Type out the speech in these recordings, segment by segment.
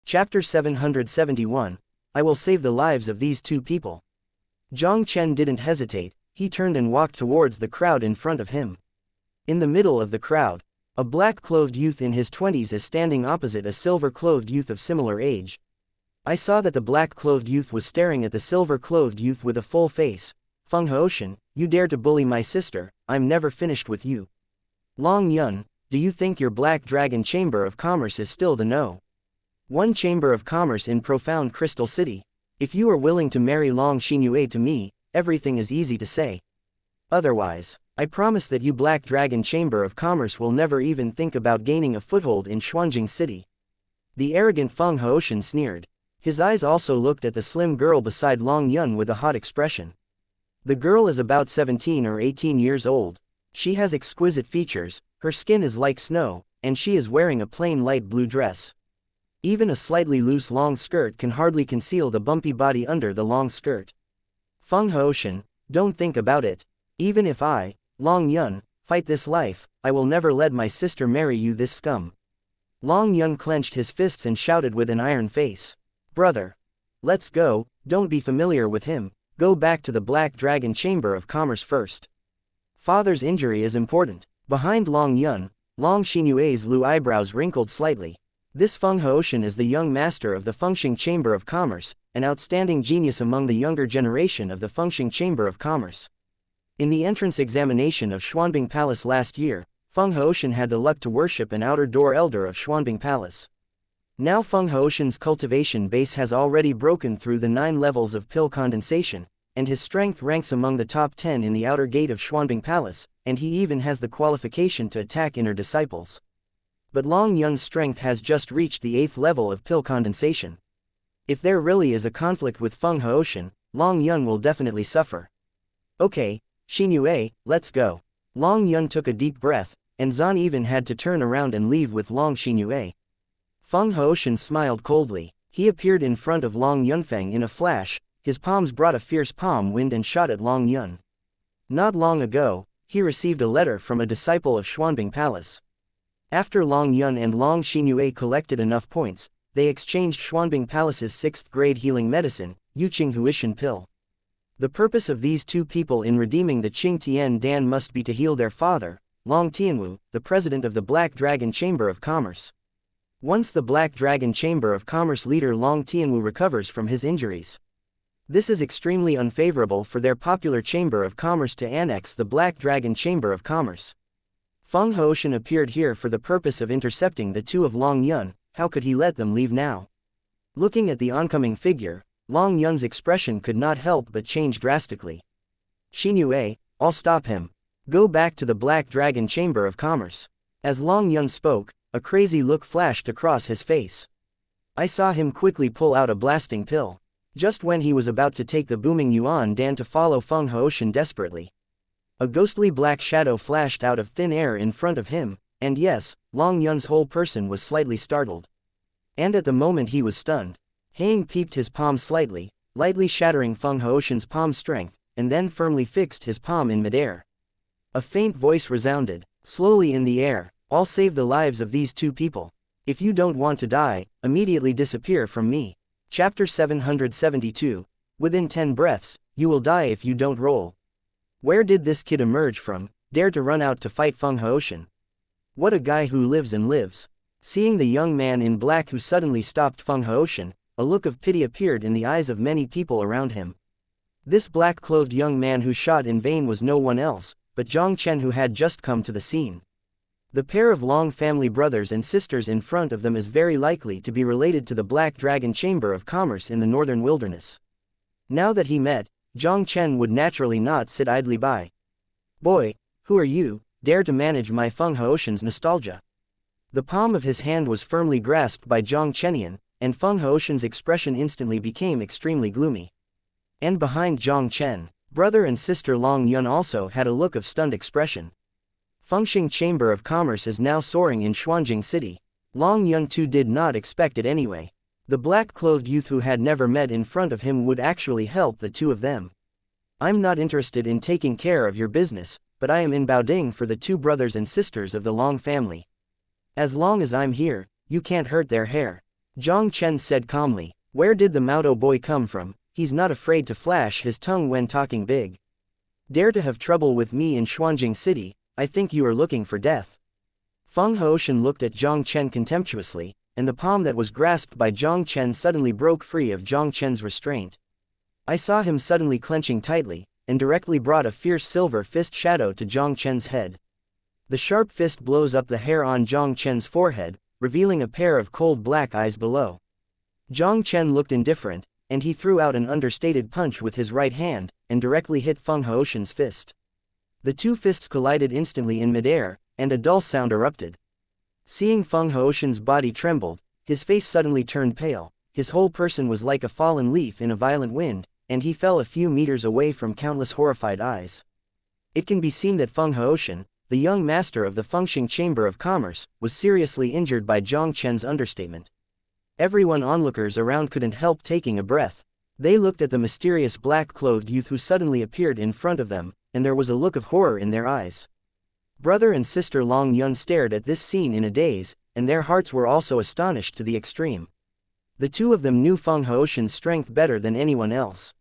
Chapter 771, I will save the lives of these two people. Jiang Chen didn't hesitate, he turned and walked towards the crowd in front of him. In the middle of the crowd, a black-clothed youth in his 20s is standing opposite a silver-clothed youth of similar age. I saw that the black-clothed youth was staring at the silver-clothed youth with a full face. Feng Haoshan, you dare to bully my sister, I'm never finished with you. Long Yun, do you think your Black Dragon Chamber of Commerce is still the no? One Chamber of Commerce in profound Crystal City. If you are willing to marry Long Xinyue to me, everything is easy to say. Otherwise, I promise that you Black Dragon Chamber of Commerce will never even think about gaining a foothold in Xuanjing City. The arrogant Feng Haoshan sneered. His eyes also looked at the slim girl beside Long Yun with a hot expression. The girl is about 17 or 18 years old. She has exquisite features, her skin is like snow, and she is wearing a plain light blue dress. Even a slightly loose long skirt can hardly conceal the bumpy body under the long skirt. Feng Haoshan, don't think about it. Even if I, Long Yun, fight this life, I will never let my sister marry you, this scum. Long Yun clenched his fists and shouted with an iron face. Brother. Let's go, don't be familiar with him, go back to the Black Dragon Chamber of Commerce first. Father's injury is important. Behind Long Yun, Long Xinyue's blue eyebrows wrinkled slightly. This Feng Haoshan is the young master of the Fengxing Chamber of Commerce, an outstanding genius among the younger generation of the Fengxing Chamber of Commerce. In the entrance examination of Xuanbing Palace last year, Feng Haoshan had the luck to worship an outer door elder of Xuanbing Palace. Now Feng Haoshan's cultivation base has already broken through the 9 levels of pill condensation, and his strength ranks among the top 10 in the outer gate of Xuanbing Palace, and he even has the qualification to attack inner disciples. But Long Yun's strength has just reached the 8th level of pill condensation. If there really is a conflict with Feng Haoshan, Long Yun will definitely suffer. Okay, Xinyue, let's go. Long Yun took a deep breath, and Zan even had to turn around and leave with Long Xinyue. Feng Haoshan smiled coldly. He appeared in front of Long Yunfeng in a flash, his palms brought a fierce palm wind and shot at Long Yun. Not long ago, he received a letter from a disciple of Xuanbing Palace. After Long Yun and Long Xinyue collected enough points, they exchanged Xuanbing Palace's 6th grade healing medicine, Yuqing Huishan pill. The purpose of these two people in redeeming the Qing Tian Dan must be to heal their father, Long Tianwu, the president of the Black Dragon Chamber of Commerce. Once the Black Dragon Chamber of Commerce leader Long Tianwu recovers from his injuries. This is extremely unfavorable for their popular Chamber of Commerce to annex the Black Dragon Chamber of Commerce. Feng Haoshan appeared here for the purpose of intercepting the two of Long Yun, how could he let them leave now? Looking at the oncoming figure, Long Yun's expression could not help but change drastically. Xinyue, I'll stop him. Go back to the Black Dragon Chamber of Commerce. As Long Yun spoke, a crazy look flashed across his face. I saw him quickly pull out a blasting pill. Just when he was about to take the booming Yuan Dan to follow Feng Haoshan desperately. A ghostly black shadow flashed out of thin air in front of him, and yes, Long Yun's whole person was slightly startled. And at the moment he was stunned. Haing peeped his palm slightly, lightly shattering Feng Haoshan's palm strength, and then firmly fixed his palm in midair. A faint voice resounded, slowly in the air, I'll save the lives of these two people. If you don't want to die, immediately disappear from me. Chapter 772, Within 10 breaths, you will die if you don't roll. Where did this kid emerge from, dare to run out to fight Feng Haoshan? What a guy who lives and lives. Seeing the young man in black who suddenly stopped Feng Haoshan, a look of pity appeared in the eyes of many people around him. This black-clothed young man who shot in vain was no one else, but Jiang Chen, who had just come to the scene. The pair of Long family brothers and sisters in front of them is very likely to be related to the Black Dragon Chamber of Commerce in the northern wilderness. Now that he met, Jiang Chen would naturally not sit idly by. Boy, who are you, dare to manage my Feng Haoshan's nostalgia? The palm of his hand was firmly grasped by Jiang Chenian, and Feng Haoshan's expression instantly became extremely gloomy. And behind Jiang Chen, brother and sister Long Yun also had a look of stunned expression. Fengxing Chamber of Commerce is now soaring in Xuanjing City. Long Yun too did not expect it anyway. The black-clothed youth who had never met in front of him would actually help the two of them. I'm not interested in taking care of your business, but I am in Baoding for the two brothers and sisters of the Long family. As long as I'm here, you can't hurt their hair. Jiang Chen said calmly. Where did the Mauto boy come from? He's not afraid to flash his tongue when talking big. Dare to have trouble with me in Xuanjing City, I think you are looking for death. Feng Haoshan looked at Jiang Chen contemptuously, and the palm that was grasped by Jiang Chen suddenly broke free of Jiang Chen's restraint. I saw him suddenly clenching tightly, and directly brought a fierce silver fist shadow to Jiang Chen's head. The sharp fist blows up the hair on Jiang Chen's forehead, revealing a pair of cold black eyes below. Jiang Chen looked indifferent, and he threw out an understated punch with his right hand, and directly hit Feng Haoshan's fist. The two fists collided instantly in midair, and a dull sound erupted. Seeing Feng Haoshan's body trembled, his face suddenly turned pale, his whole person was like a fallen leaf in a violent wind, and he fell a few meters away from countless horrified eyes. It can be seen that Feng Haoshan, the young master of the Fengxing Chamber of Commerce, was seriously injured by Jiang Chen's understatement. Everyone onlookers around couldn't help taking a breath. They looked at the mysterious black-clothed youth who suddenly appeared in front of them, and there was a look of horror in their eyes. Brother and sister Long Yun stared at this scene in a daze, and their hearts were also astonished to the extreme. The two of them knew Feng Haoshan's strength better than anyone else.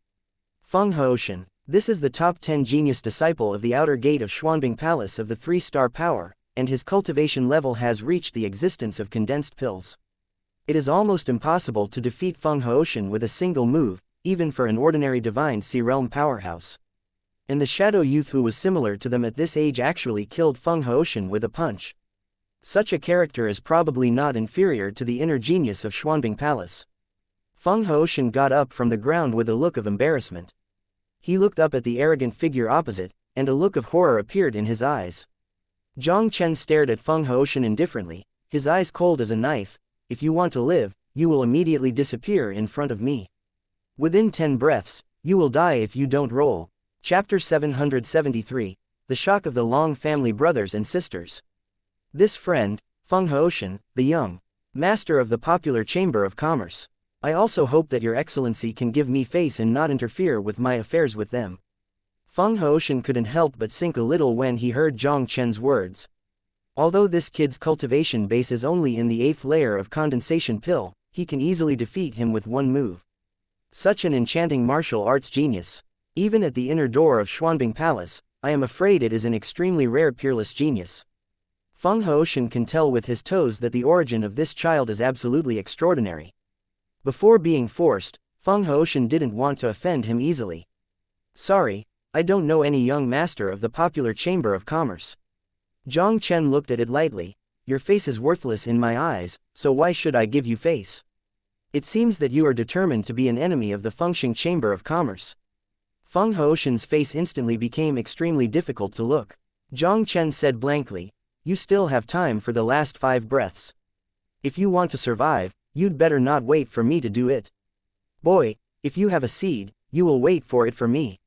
Feng Haoshan, this is the top 10 genius disciple of the outer gate of Xuanbing Palace of the 3-star power, and his cultivation level has reached the existence of condensed pills. It is almost impossible to defeat Feng Haoshan with a single move, even for an ordinary divine Sea-realm powerhouse. And the shadow youth who was similar to them at this age actually killed Feng Haoshan with a punch. Such a character is probably not inferior to the inner genius of Xuanbing Palace. Feng Haoshan got up from the ground with a look of embarrassment. He looked up at the arrogant figure opposite, and a look of horror appeared in his eyes. Jiang Chen stared at Feng Haoshan indifferently, his eyes cold as a knife. If you want to live, you will immediately disappear in front of me. Within 10 breaths, you will die if you don't roll. Chapter 773, The Shock of the Long Family Brothers and Sisters. This friend, Feng Haoshan, the young master of the popular Chamber of Commerce. I also hope that your excellency can give me face and not interfere with my affairs with them. Feng Haoshan couldn't help but sink a little when he heard Jiang Chen's words. Although this kid's cultivation base is only in the 8th layer of condensation pill, he can easily defeat him with one move. Such an enchanting martial arts genius. Even at the inner door of Xuanbing Palace, I am afraid it is an extremely rare peerless genius. Feng Haoshan can tell with his toes that the origin of this child is absolutely extraordinary. Before being forced, Feng Haoshan didn't want to offend him easily. Sorry, I don't know any young master of the popular Chamber of Commerce. Jiang Chen looked at it lightly. Your face is worthless in my eyes, so why should I give you face? It seems that you are determined to be an enemy of the Fengxing Chamber of Commerce. Feng Haoshan's face instantly became extremely difficult to look. Jiang Chen said blankly, you still have time for the last 5 breaths. If you want to survive, you'd better not wait for me to do it. Boy, if you have a seed, you will wait for it for me.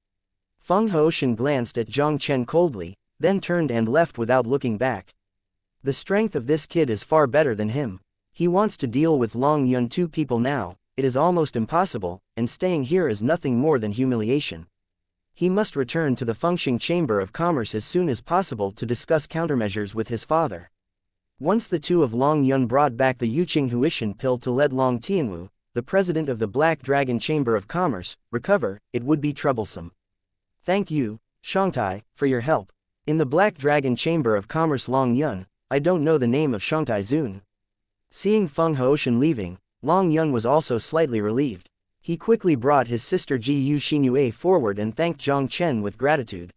Feng Haoshan glanced at Jiang Chen coldly, then turned and left without looking back. The strength of this kid is far better than him. He wants to deal with Long Yun 2 people now, it is almost impossible, and staying here is nothing more than humiliation. He must return to the Fengxing Chamber of Commerce as soon as possible to discuss countermeasures with his father. Once the two of Long Yun brought back the Yuqing Huishan pill to let Long Tianwu, the president of the Black Dragon Chamber of Commerce, recover, it would be troublesome. Thank you, Shangtai, for your help. In the Black Dragon Chamber of Commerce Long Yun, I don't know the name of Shangtai Zun. Seeing Feng Haoshan leaving, Long Yun was also slightly relieved. He quickly brought his sister Ji Yu Xinue forward and thanked Jiang Chen with gratitude.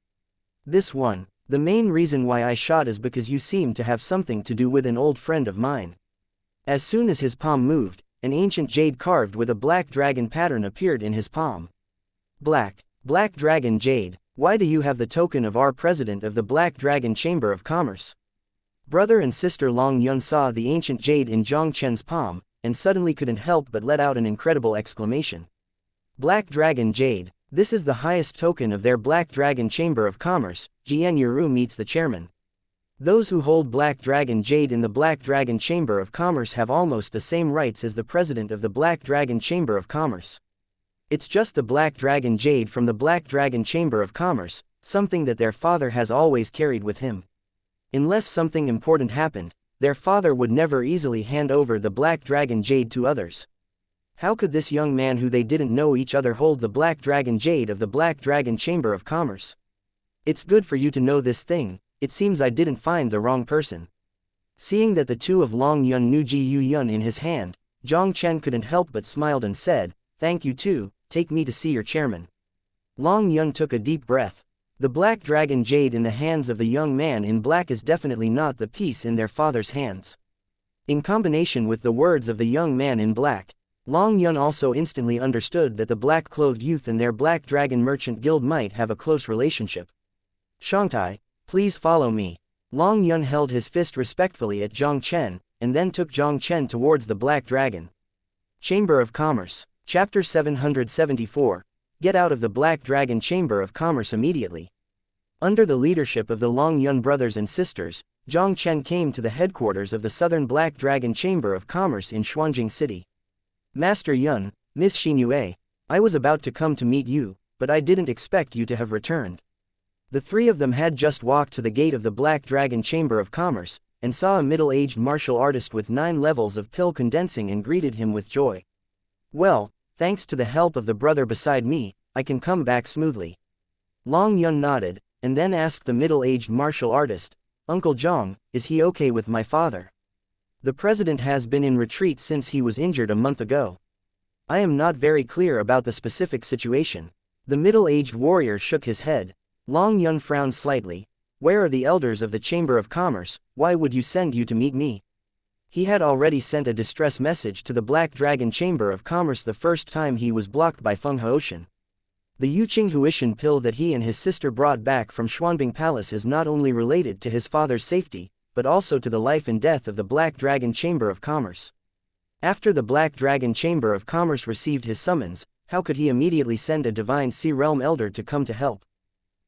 This one, the main reason why I shot is because you seem to have something to do with an old friend of mine. As soon as his palm moved, an ancient jade carved with a black dragon pattern appeared in his palm. Black dragon jade, why do you have the token of our president of the Black Dragon Chamber of Commerce? Brother and sister Long Yun saw the ancient jade in Jiang Chen's palm, and suddenly couldn't help but let out an incredible exclamation. Black Dragon Jade, this is the highest token of their Black Dragon Chamber of Commerce. Jian Yuru meets the chairman. Those who hold Black Dragon Jade in the Black Dragon Chamber of Commerce have almost the same rights as the president of the Black Dragon Chamber of Commerce. It's just the Black Dragon Jade from the Black Dragon Chamber of Commerce, something that their father has always carried with him. Unless something important happened, their father would never easily hand over the Black Dragon Jade to others. How could this young man who they didn't know each other hold the Black Dragon Jade of the Black Dragon Chamber of Commerce? It's good for you to know this thing, it seems I didn't find the wrong person. Seeing that the two of Long Yun knew Ji Yu Yun in his hand, Jiang Chen couldn't help but smiled and said, "Thank you too, take me to see your chairman." Long Yun took a deep breath. The Black Dragon Jade in the hands of the young man in black is definitely not the piece in their father's hands. In combination with the words of the young man in black, Long Yun also instantly understood that the black-clothed youth and their Black Dragon Merchant Guild might have a close relationship. "Shangtai, please follow me." Long Yun held his fist respectfully at Jiang Chen, and then took Jiang Chen towards the Black Dragon Chamber of Commerce. Chapter 774. Get out of the Black Dragon Chamber of Commerce immediately. Under the leadership of the Long Yun brothers and sisters, Jiang Chen came to the headquarters of the Southern Black Dragon Chamber of Commerce in Xuanjing City. "Master Yun, Miss Xinyue, I was about to come to meet you, but I didn't expect you to have returned." The three of them had just walked to the gate of the Black Dragon Chamber of Commerce, and saw a middle-aged martial artist with 9 levels of pill condensing and greeted him with joy. "Well, thanks to the help of the brother beside me, I can come back smoothly." Long Yun nodded, and then asked the middle-aged martial artist, "Uncle Jiang, is he okay with my father? The president has been in retreat since he was injured a month ago." "I am not very clear about the specific situation." The middle-aged warrior shook his head. Long Yun frowned slightly. "Where are the elders of the Chamber of Commerce? Why would you send you to meet me?" He had already sent a distress message to the Black Dragon Chamber of Commerce the first time he was blocked by Feng Haoshan. The Yuqing Huishan pill that he and his sister brought back from Xuanbing Palace is not only related to his father's safety, but also to the life and death of the Black Dragon Chamber of Commerce. After the Black Dragon Chamber of Commerce received his summons, how could he immediately send a Divine Sea Realm Elder to come to help?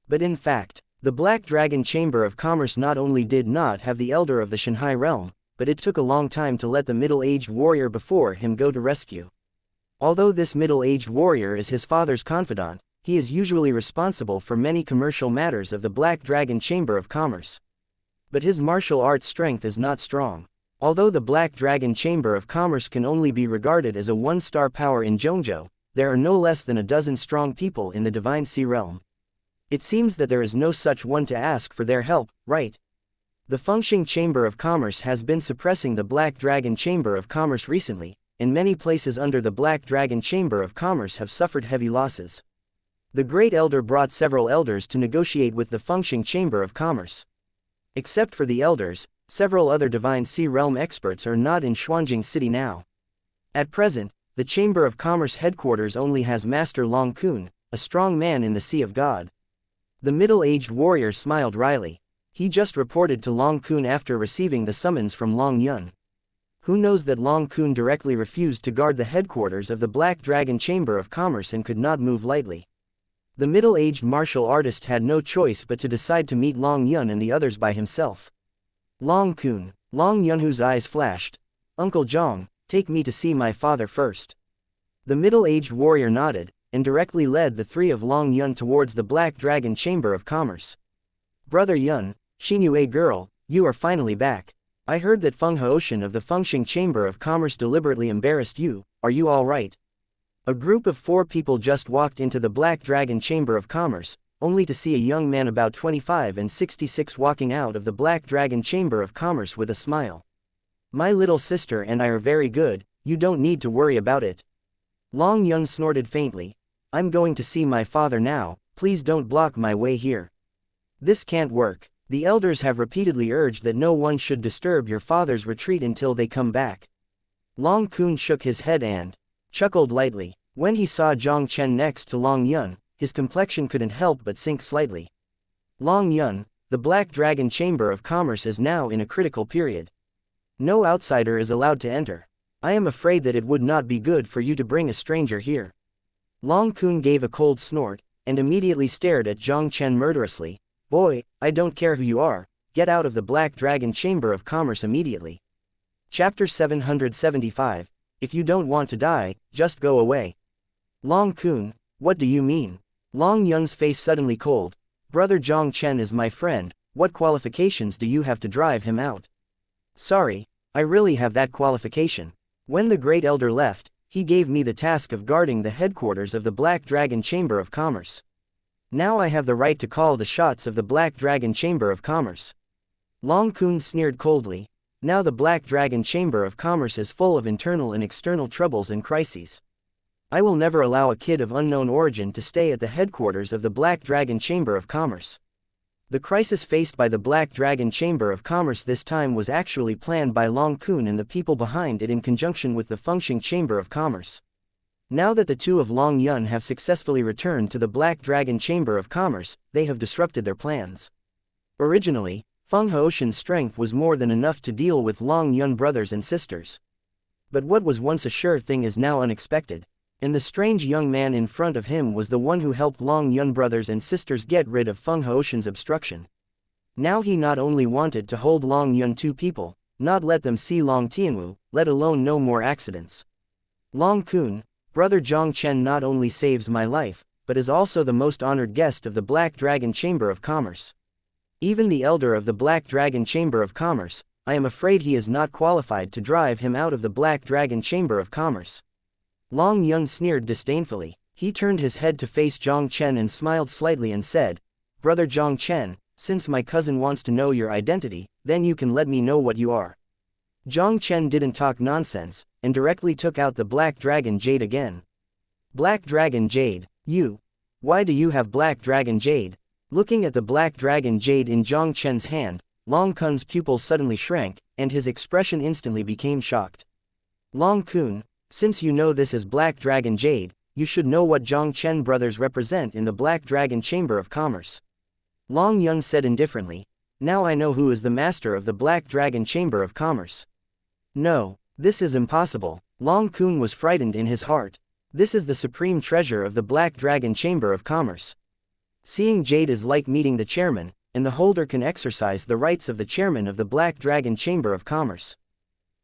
But in fact, the Black Dragon Chamber of Commerce not only did not have the Elder of the Shanghai Realm, but it took a long time to let the middle-aged warrior before him go to rescue. Although this middle-aged warrior is his father's confidant, he is usually responsible for many commercial matters of the Black Dragon Chamber of Commerce. But his martial arts strength is not strong. Although the Black Dragon Chamber of Commerce can only be regarded as a 1-star power in Zhongzhou, there are no less than a dozen strong people in the Divine Sea Realm. It seems that there is no such one to ask for their help, right? The Fengxing Chamber of Commerce has been suppressing the Black Dragon Chamber of Commerce recently, and many places under the Black Dragon Chamber of Commerce have suffered heavy losses. The Great Elder brought several elders to negotiate with the Fengxing Chamber of Commerce. Except for the elders, several other Divine Sea Realm experts are not in Xuanjing City now. At present, the Chamber of Commerce headquarters only has Master Long Kun, a strong man in the Sea of God. The middle-aged warrior smiled wryly. He just reported to Long Kun after receiving the summons from Long Yun. Who knows that Long Kun directly refused to guard the headquarters of the Black Dragon Chamber of Commerce and could not move lightly. The middle-aged martial artist had no choice but to decide to meet Long Yun and the others by himself. "Long Kun." Long Yun, whose eyes flashed. "Uncle Jiang, take me to see my father first." The middle-aged warrior nodded, and directly led the three of Long Yun towards the Black Dragon Chamber of Commerce. "Brother Yun, Xinyue girl, you are finally back. I heard that Feng Haoshan of the Fengxing Chamber of Commerce deliberately embarrassed you, are you all right?" A group of 4 people just walked into the Black Dragon Chamber of Commerce, only to see a young man about 25 and 66 walking out of the Black Dragon Chamber of Commerce with a smile. "My little sister and I are very good, you don't need to worry about it." Long Yun snorted faintly. "I'm going to see my father now, please don't block my way here." "This can't work. The elders have repeatedly urged that no one should disturb your father's retreat until they come back." Long Kun shook his head and chuckled lightly. When he saw Jiang Chen next to Long Yun, his complexion couldn't help but sink slightly. "Long Yun, the Black Dragon Chamber of Commerce is now in a critical period. No outsider is allowed to enter. I am afraid that it would not be good for you to bring a stranger here." Long Kun gave a cold snort, and immediately stared at Jiang Chen murderously. "Boy, I don't care who you are, get out of the Black Dragon Chamber of Commerce immediately." Chapter 775. If you don't want to die, just go away. "Long Kun, what do you mean?" Long Yun's face suddenly cold. "Brother Jiang Chen is my friend, what qualifications do you have to drive him out?" Sorry, I really have that qualification. When the Great Elder left, he gave me the task of guarding the headquarters of the Black Dragon Chamber of Commerce. Now I have the right to call the shots of the Black Dragon Chamber of Commerce. Long Kun sneered coldly. Now the Black Dragon Chamber of Commerce is full of internal and external troubles and crises. I will never allow a kid of unknown origin to stay at the headquarters of the Black Dragon Chamber of Commerce. The crisis faced by the Black Dragon Chamber of Commerce this time was actually planned by Long Kun and the people behind it in conjunction with the Fengxing Chamber of Commerce. Now that the two of Long Yun have successfully returned to the Black Dragon Chamber of Commerce, they have disrupted their plans. Originally, Feng Haoshan's strength was more than enough to deal with Long Yun brothers and sisters. But what was once a sure thing is now unexpected. And the strange young man in front of him was the one who helped Long Yun brothers and sisters get rid of Feng Haoshan's obstruction. Now he not only wanted to hold Long Yun two people, not let them see Long Tianwu, let alone no more accidents. Long Kun, brother Jiang Chen not only saves my life, but is also the most honored guest of the Black Dragon Chamber of Commerce. Even the elder of the Black Dragon Chamber of Commerce, I am afraid he is not qualified to drive him out of the Black Dragon Chamber of Commerce. Long Yun sneered disdainfully. He turned his head to face Jiang Chen and smiled slightly and said, "Brother Jiang Chen, since my cousin wants to know your identity, then you can let me know what you are." Jiang Chen didn't talk nonsense, and directly took out the Black Dragon Jade again. "Black Dragon Jade, you? Why do you have Black Dragon Jade?" Looking at the Black Dragon Jade in Jiang Chen's hand, Long Kun's pupils suddenly shrank, and his expression instantly became shocked. "Long Kun, since you know this is Black Dragon Jade, you should know what Jiang Chen brothers represent in the Black Dragon Chamber of Commerce." Long Yun said indifferently, "Now I know who is the master of the Black Dragon Chamber of Commerce." "No, this is impossible." Long Kun was frightened in his heart. This is the supreme treasure of the Black Dragon Chamber of Commerce. Seeing Jade is like meeting the chairman, and the holder can exercise the rights of the chairman of the Black Dragon Chamber of Commerce.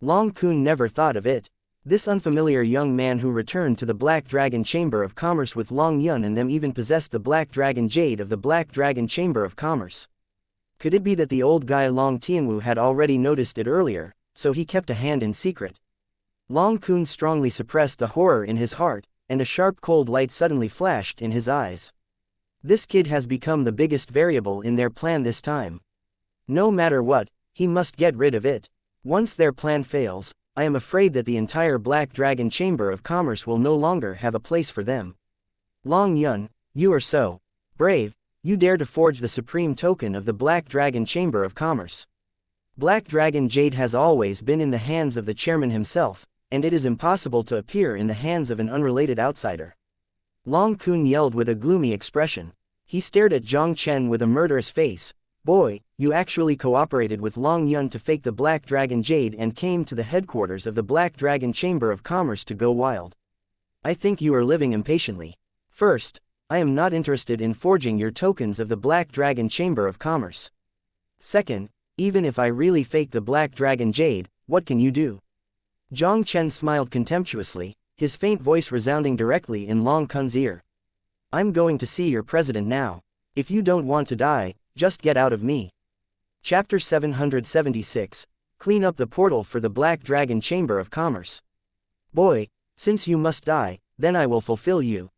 Long Kun never thought of it. This unfamiliar young man who returned to the Black Dragon Chamber of Commerce with Long Yun and them even possessed the Black Dragon Jade of the Black Dragon Chamber of Commerce. Could it be that the old guy Long Tianwu had already noticed it earlier, so he kept a hand in secret? Long Kun strongly suppressed the horror in his heart, and a sharp cold light suddenly flashed in his eyes. This kid has become the biggest variable in their plan this time. No matter what, he must get rid of it. Once their plan fails, I am afraid that the entire Black Dragon Chamber of Commerce will no longer have a place for them. Long Yun, you are so brave, you dare to forge the supreme token of the Black Dragon Chamber of Commerce. Black Dragon Jade has always been in the hands of the chairman himself, and it is impossible to appear in the hands of an unrelated outsider. Long Kun yelled with a gloomy expression. He stared at Jiang Chen with a murderous face. "Boy, you actually cooperated with Long Yun to fake the Black Dragon Jade and came to the headquarters of the Black Dragon Chamber of Commerce to go wild. I think you are living impatiently. First, I am not interested in forging your tokens of the Black Dragon Chamber of Commerce. Second, even if I really fake the Black Dragon Jade, what can you do?" Jiang Chen smiled contemptuously, his faint voice resounding directly in Long Kun's ear. "I'm going to see your president now. If you don't want to die, just get out of me." Chapter 776, Clean up the portal for the Black Dragon Chamber of Commerce. "Boy, since you must die, then I will fulfill you."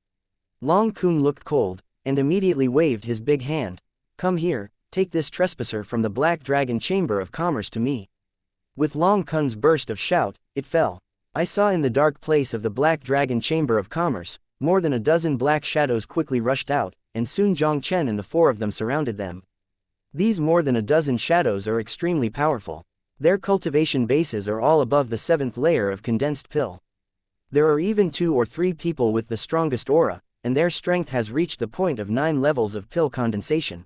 Long Kun looked cold, and immediately waved his big hand. "Come here, take this trespasser from the Black Dragon Chamber of Commerce to me." With Long Kun's burst of shout, it fell. I saw in the dark place of the Black Dragon Chamber of Commerce, more than a dozen black shadows quickly rushed out, and soon Jiang Chen and the four of them surrounded them. These more than a dozen shadows are extremely powerful. Their cultivation bases are all above the 7th layer of condensed pill. There are even 2 or 3 people with the strongest aura, and their strength has reached the point of 9 levels of pill condensation.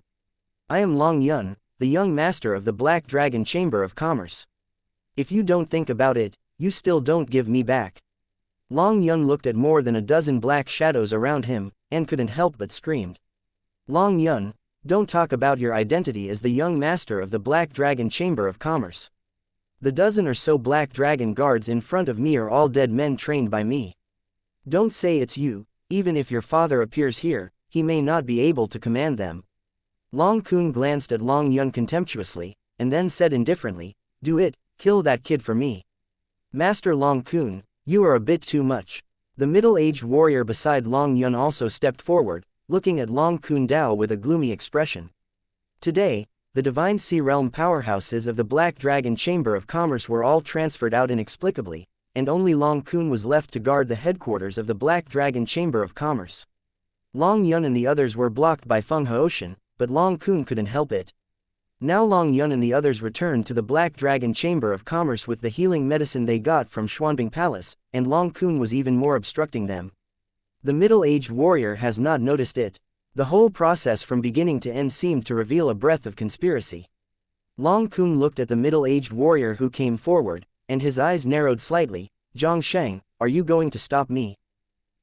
I am Long Yun, the young master of the Black Dragon Chamber of Commerce. If you don't think about it, you still don't give me back. Long Yun looked at more than a dozen black shadows around him, and couldn't help but screamed. "Long Yun, don't talk about your identity as the young master of the Black Dragon Chamber of Commerce. The dozen or so Black Dragon guards in front of me are all dead men trained by me. Don't say it's you. Even if your father appears here, he may not be able to command them." Long Kun glanced at Long Yun contemptuously, and then said indifferently, "Do it, kill that kid for me. Master Long Kun, you are a bit too much. The middle-aged warrior beside Long Yun also stepped forward, looking at Long Kun Dao with a gloomy expression. Today, the Divine Sea Realm powerhouses of the Black Dragon Chamber of Commerce were all transferred out inexplicably, and only Long Kun was left to guard the headquarters of the Black Dragon Chamber of Commerce. Long Yun and the others were blocked by Feng Haoshan, but Long Kun couldn't help it. Now Long Yun and the others returned to the Black Dragon Chamber of Commerce with the healing medicine they got from Xuanbing Palace, and Long Kun was even more obstructing them. The middle-aged warrior has not noticed it. The whole process from beginning to end seemed to reveal a breath of conspiracy. Long Kun looked at the middle-aged warrior who came forward, and his eyes narrowed slightly. Zhang Sheng, are you going to stop me?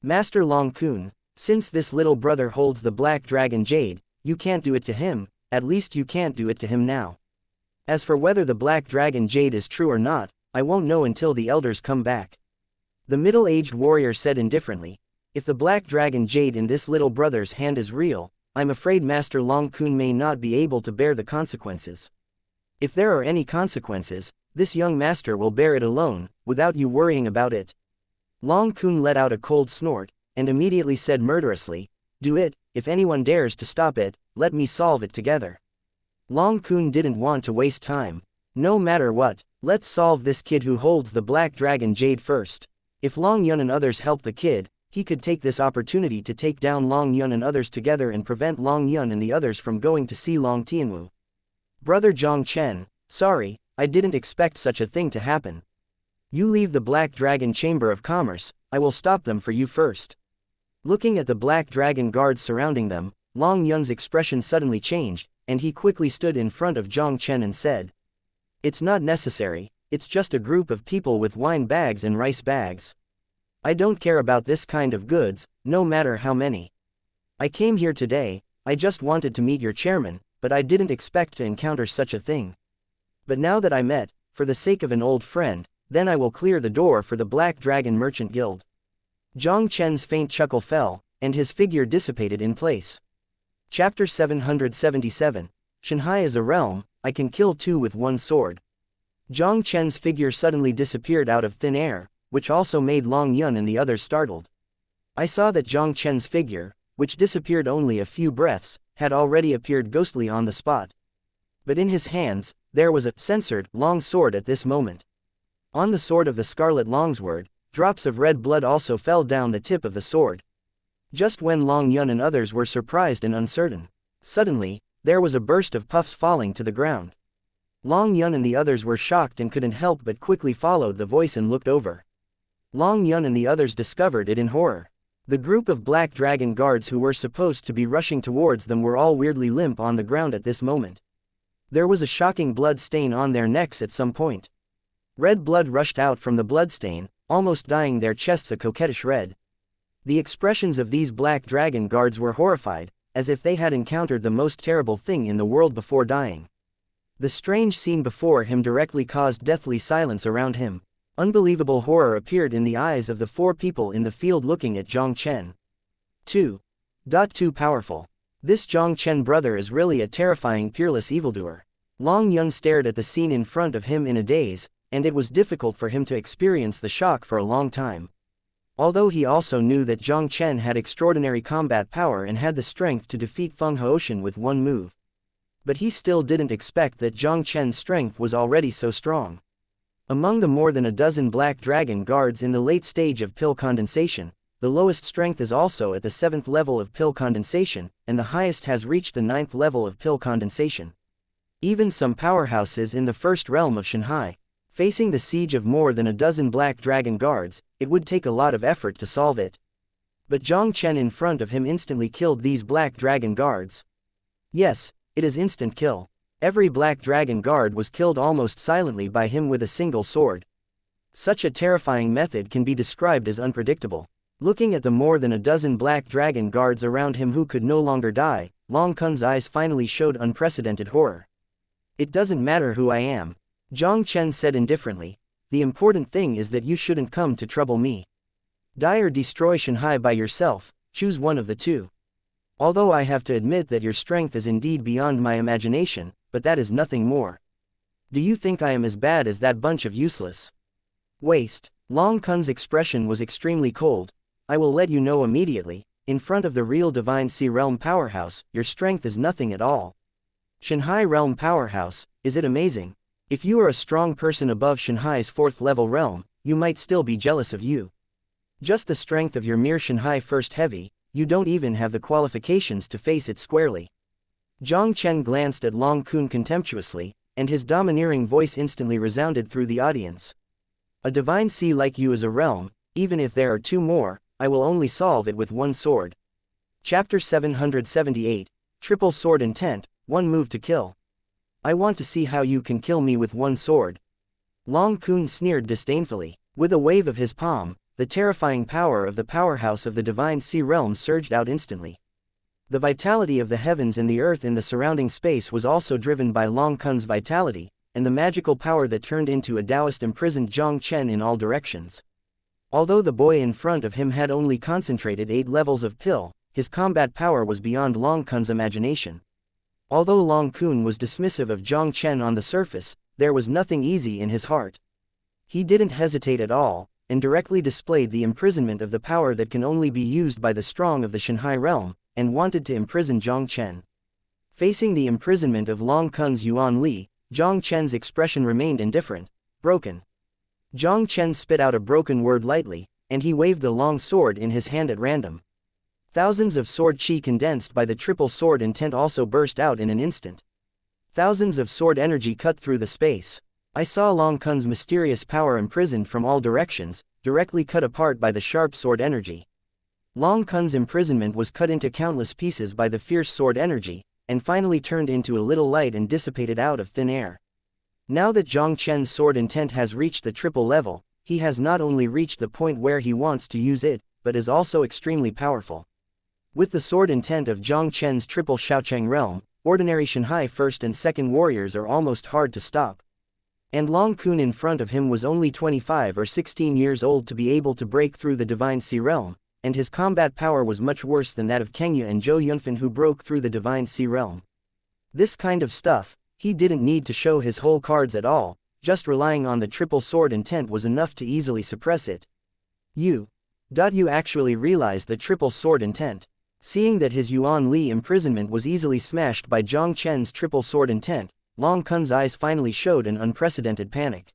Master Long Kun, since this little brother holds the Black Dragon Jade, you can't do it to him, at least you can't do it to him now. As for whether the Black Dragon Jade is true or not, I won't know until the elders come back. The middle-aged warrior said indifferently, if the Black Dragon Jade in this little brother's hand is real, I'm afraid Master Long Kun may not be able to bear the consequences. If there are any consequences, this young master will bear it alone, without you worrying about it. Long Kun let out a cold snort, and immediately said murderously, do it, if anyone dares to stop it, let me solve it together. Long Kun didn't want to waste time. No matter what, let's solve this kid who holds the Black Dragon Jade first. If Long Yun and others help the kid, he could take this opportunity to take down Long Yun and others together and prevent Long Yun and the others from going to see Long Tianwu. Brother Jiang Chen, sorry, I didn't expect such a thing to happen. You leave the Black Dragon Chamber of Commerce, I will stop them for you first. Looking at the Black Dragon guards surrounding them, Long Yun's expression suddenly changed, and he quickly stood in front of Jiang Chen and said, it's not necessary, it's just a group of people with wine bags and rice bags. I don't care about this kind of goods, no matter how many. I came here today, I just wanted to meet your chairman, but I didn't expect to encounter such a thing. But now that I met, for the sake of an old friend, then I will clear the door for the Black Dragon Merchant Guild. Jiang Chen's faint chuckle fell, and his figure dissipated in place. Chapter 777, Shanghai is a realm, I can kill two with one sword. Jiang Chen's figure suddenly disappeared out of thin air, which also made Long Yun and the others startled. I saw that Jiang Chen's figure, which disappeared only a few breaths, had already appeared ghostly on the spot. But in his hands, there was a censored, long sword at this moment. On the sword of the Scarlet Longsword, drops of red blood also fell down the tip of the sword. Just when Long Yun and others were surprised and uncertain, suddenly, there was a burst of puffs falling to the ground. Long Yun and the others were shocked and couldn't help but quickly followed the voice and looked over. Long Yun and the others discovered it in horror. The group of Black Dragon guards who were supposed to be rushing towards them were all weirdly limp on the ground at this moment. There was a shocking blood stain on their necks at some point. Red blood rushed out from the bloodstain, almost dyeing their chests a coquettish red. The expressions of these Black Dragon guards were horrified, as if they had encountered the most terrible thing in the world before dying. The strange scene before him directly caused deathly silence around him. Unbelievable horror appeared in the eyes of the four people in the field looking at Jiang Chen. 2. Too powerful. This Jiang Chen brother is really a terrifying peerless evildoer. Long Yun stared at the scene in front of him in a daze, and it was difficult for him to experience the shock for a long time. Although he also knew that Jiang Chen had extraordinary combat power and had the strength to defeat Feng Haoshan with one move. But he still didn't expect that Jiang Chen's strength was already so strong. Among the more than a dozen Black Dragon guards in the late stage of pill condensation, the lowest strength is also at the 7th level of pill condensation, and the highest has reached the 9th level of pill condensation. Even some powerhouses in the first realm of Shanghai, facing the siege of more than a dozen Black Dragon guards, it would take a lot of effort to solve it. But Jiang Chen in front of him instantly killed these Black Dragon guards. Yes, it is instant kill. Every Black Dragon guard was killed almost silently by him with a single sword. Such a terrifying method can be described as unpredictable. Looking at the more than a dozen Black Dragon guards around him who could no longer die, Long Kun's eyes finally showed unprecedented horror. It doesn't matter who I am, Jiang Chen said indifferently. The important thing is that you shouldn't come to trouble me. Die or destroy Shanghai by yourself, choose one of the two. Although I have to admit that your strength is indeed beyond my imagination, but that is nothing more. Do you think I am as bad as that bunch of useless waste? Long Kun's expression was extremely cold. I will let you know immediately, in front of the real Divine Sea Realm powerhouse, your strength is nothing at all. Xianxia Realm powerhouse, is it amazing? If you are a strong person above Xianxia's 4th level realm, you might still be jealous of you. Just the strength of your mere Xianxia first heavy, you don't even have the qualifications to face it squarely. Jiang Chen glanced at Long Kun contemptuously, and his domineering voice instantly resounded through the audience. A divine sea like you is a realm, even if there are 2 more, I will only solve it with 1 sword. Chapter 778, Triple Sword Intent, 1 Move to Kill. I want to see how you can kill me with 1 sword. Long Kun sneered disdainfully. With a wave of his palm, the terrifying power of the powerhouse of the Divine Sea Realm surged out instantly. The vitality of the heavens and the earth in the surrounding space was also driven by Long Kun's vitality, and the magical power that turned into a Taoist imprisoned Jiang Chen in all directions. Although the boy in front of him had only concentrated 8 levels of pill, his combat power was beyond Long Kun's imagination. Although Long Kun was dismissive of Jiang Chen on the surface, there was nothing easy in his heart. He didn't hesitate at all, and directly displayed the imprisonment of the power that can only be used by the strong of the Xianxia realm, and wanted to imprison Jiang Chen. Facing the imprisonment of Long Kun's Yuan Li, Jiang Chen's expression remained indifferent. Broken. Jiang Chen spit out a broken word lightly, and he waved the long sword in his hand at random. Thousands of sword chi condensed by the triple sword intent also burst out in an instant. Thousands of sword energy cut through the space. I saw Long Kun's mysterious power imprisoned from all directions, directly cut apart by the sharp sword energy. Long Kun's imprisonment was cut into countless pieces by the fierce sword energy, and finally turned into a little light and dissipated out of thin air. Now that Jiang Chen's sword intent has reached the triple level, he has not only reached the point where he wants to use it, but is also extremely powerful. With the sword intent of Jiang Chen's triple Shaocheng realm, ordinary Xianxia 1st and 2nd warriors are almost hard to stop. And Long Kun in front of him was only 25 or 16 years old to be able to break through the Divine Sea realm, and his combat power was much worse than that of Kenya and Zhou Yunfan who broke through the Divine Sea realm. This kind of stuff, he didn't need to show his whole cards at all, just relying on the triple sword intent was enough to easily suppress it. You actually realize the triple sword intent. Seeing that his Yuan Li imprisonment was easily smashed by Jiang Chen's triple sword intent, Long Kun's eyes finally showed an unprecedented panic.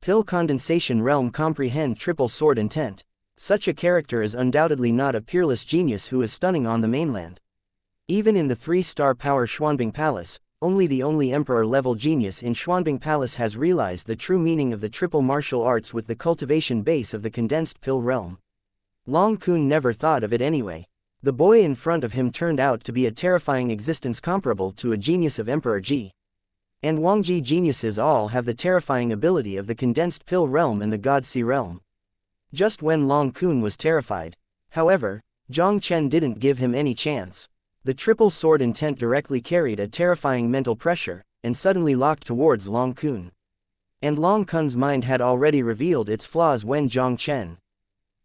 Pill Condensation Realm comprehend triple sword intent. Such a character is undoubtedly not a peerless genius who is stunning on the mainland. Even in the 3-star power Xuanbing Palace, only the only emperor-level genius in Xuanbing Palace has realized the true meaning of the triple martial arts with the cultivation base of the condensed pill realm. Long Kun never thought of it anyway. The boy in front of him turned out to be a terrifying existence comparable to a genius of Emperor Ji. And Wangji geniuses all have the terrifying ability of the condensed pill realm and the God Sea realm. Just when Long Kun was terrified, however, Jiang Chen didn't give him any chance. The triple sword intent directly carried a terrifying mental pressure, and suddenly locked towards Long Kun. And Long Kun's mind had already revealed its flaws when Jiang Chen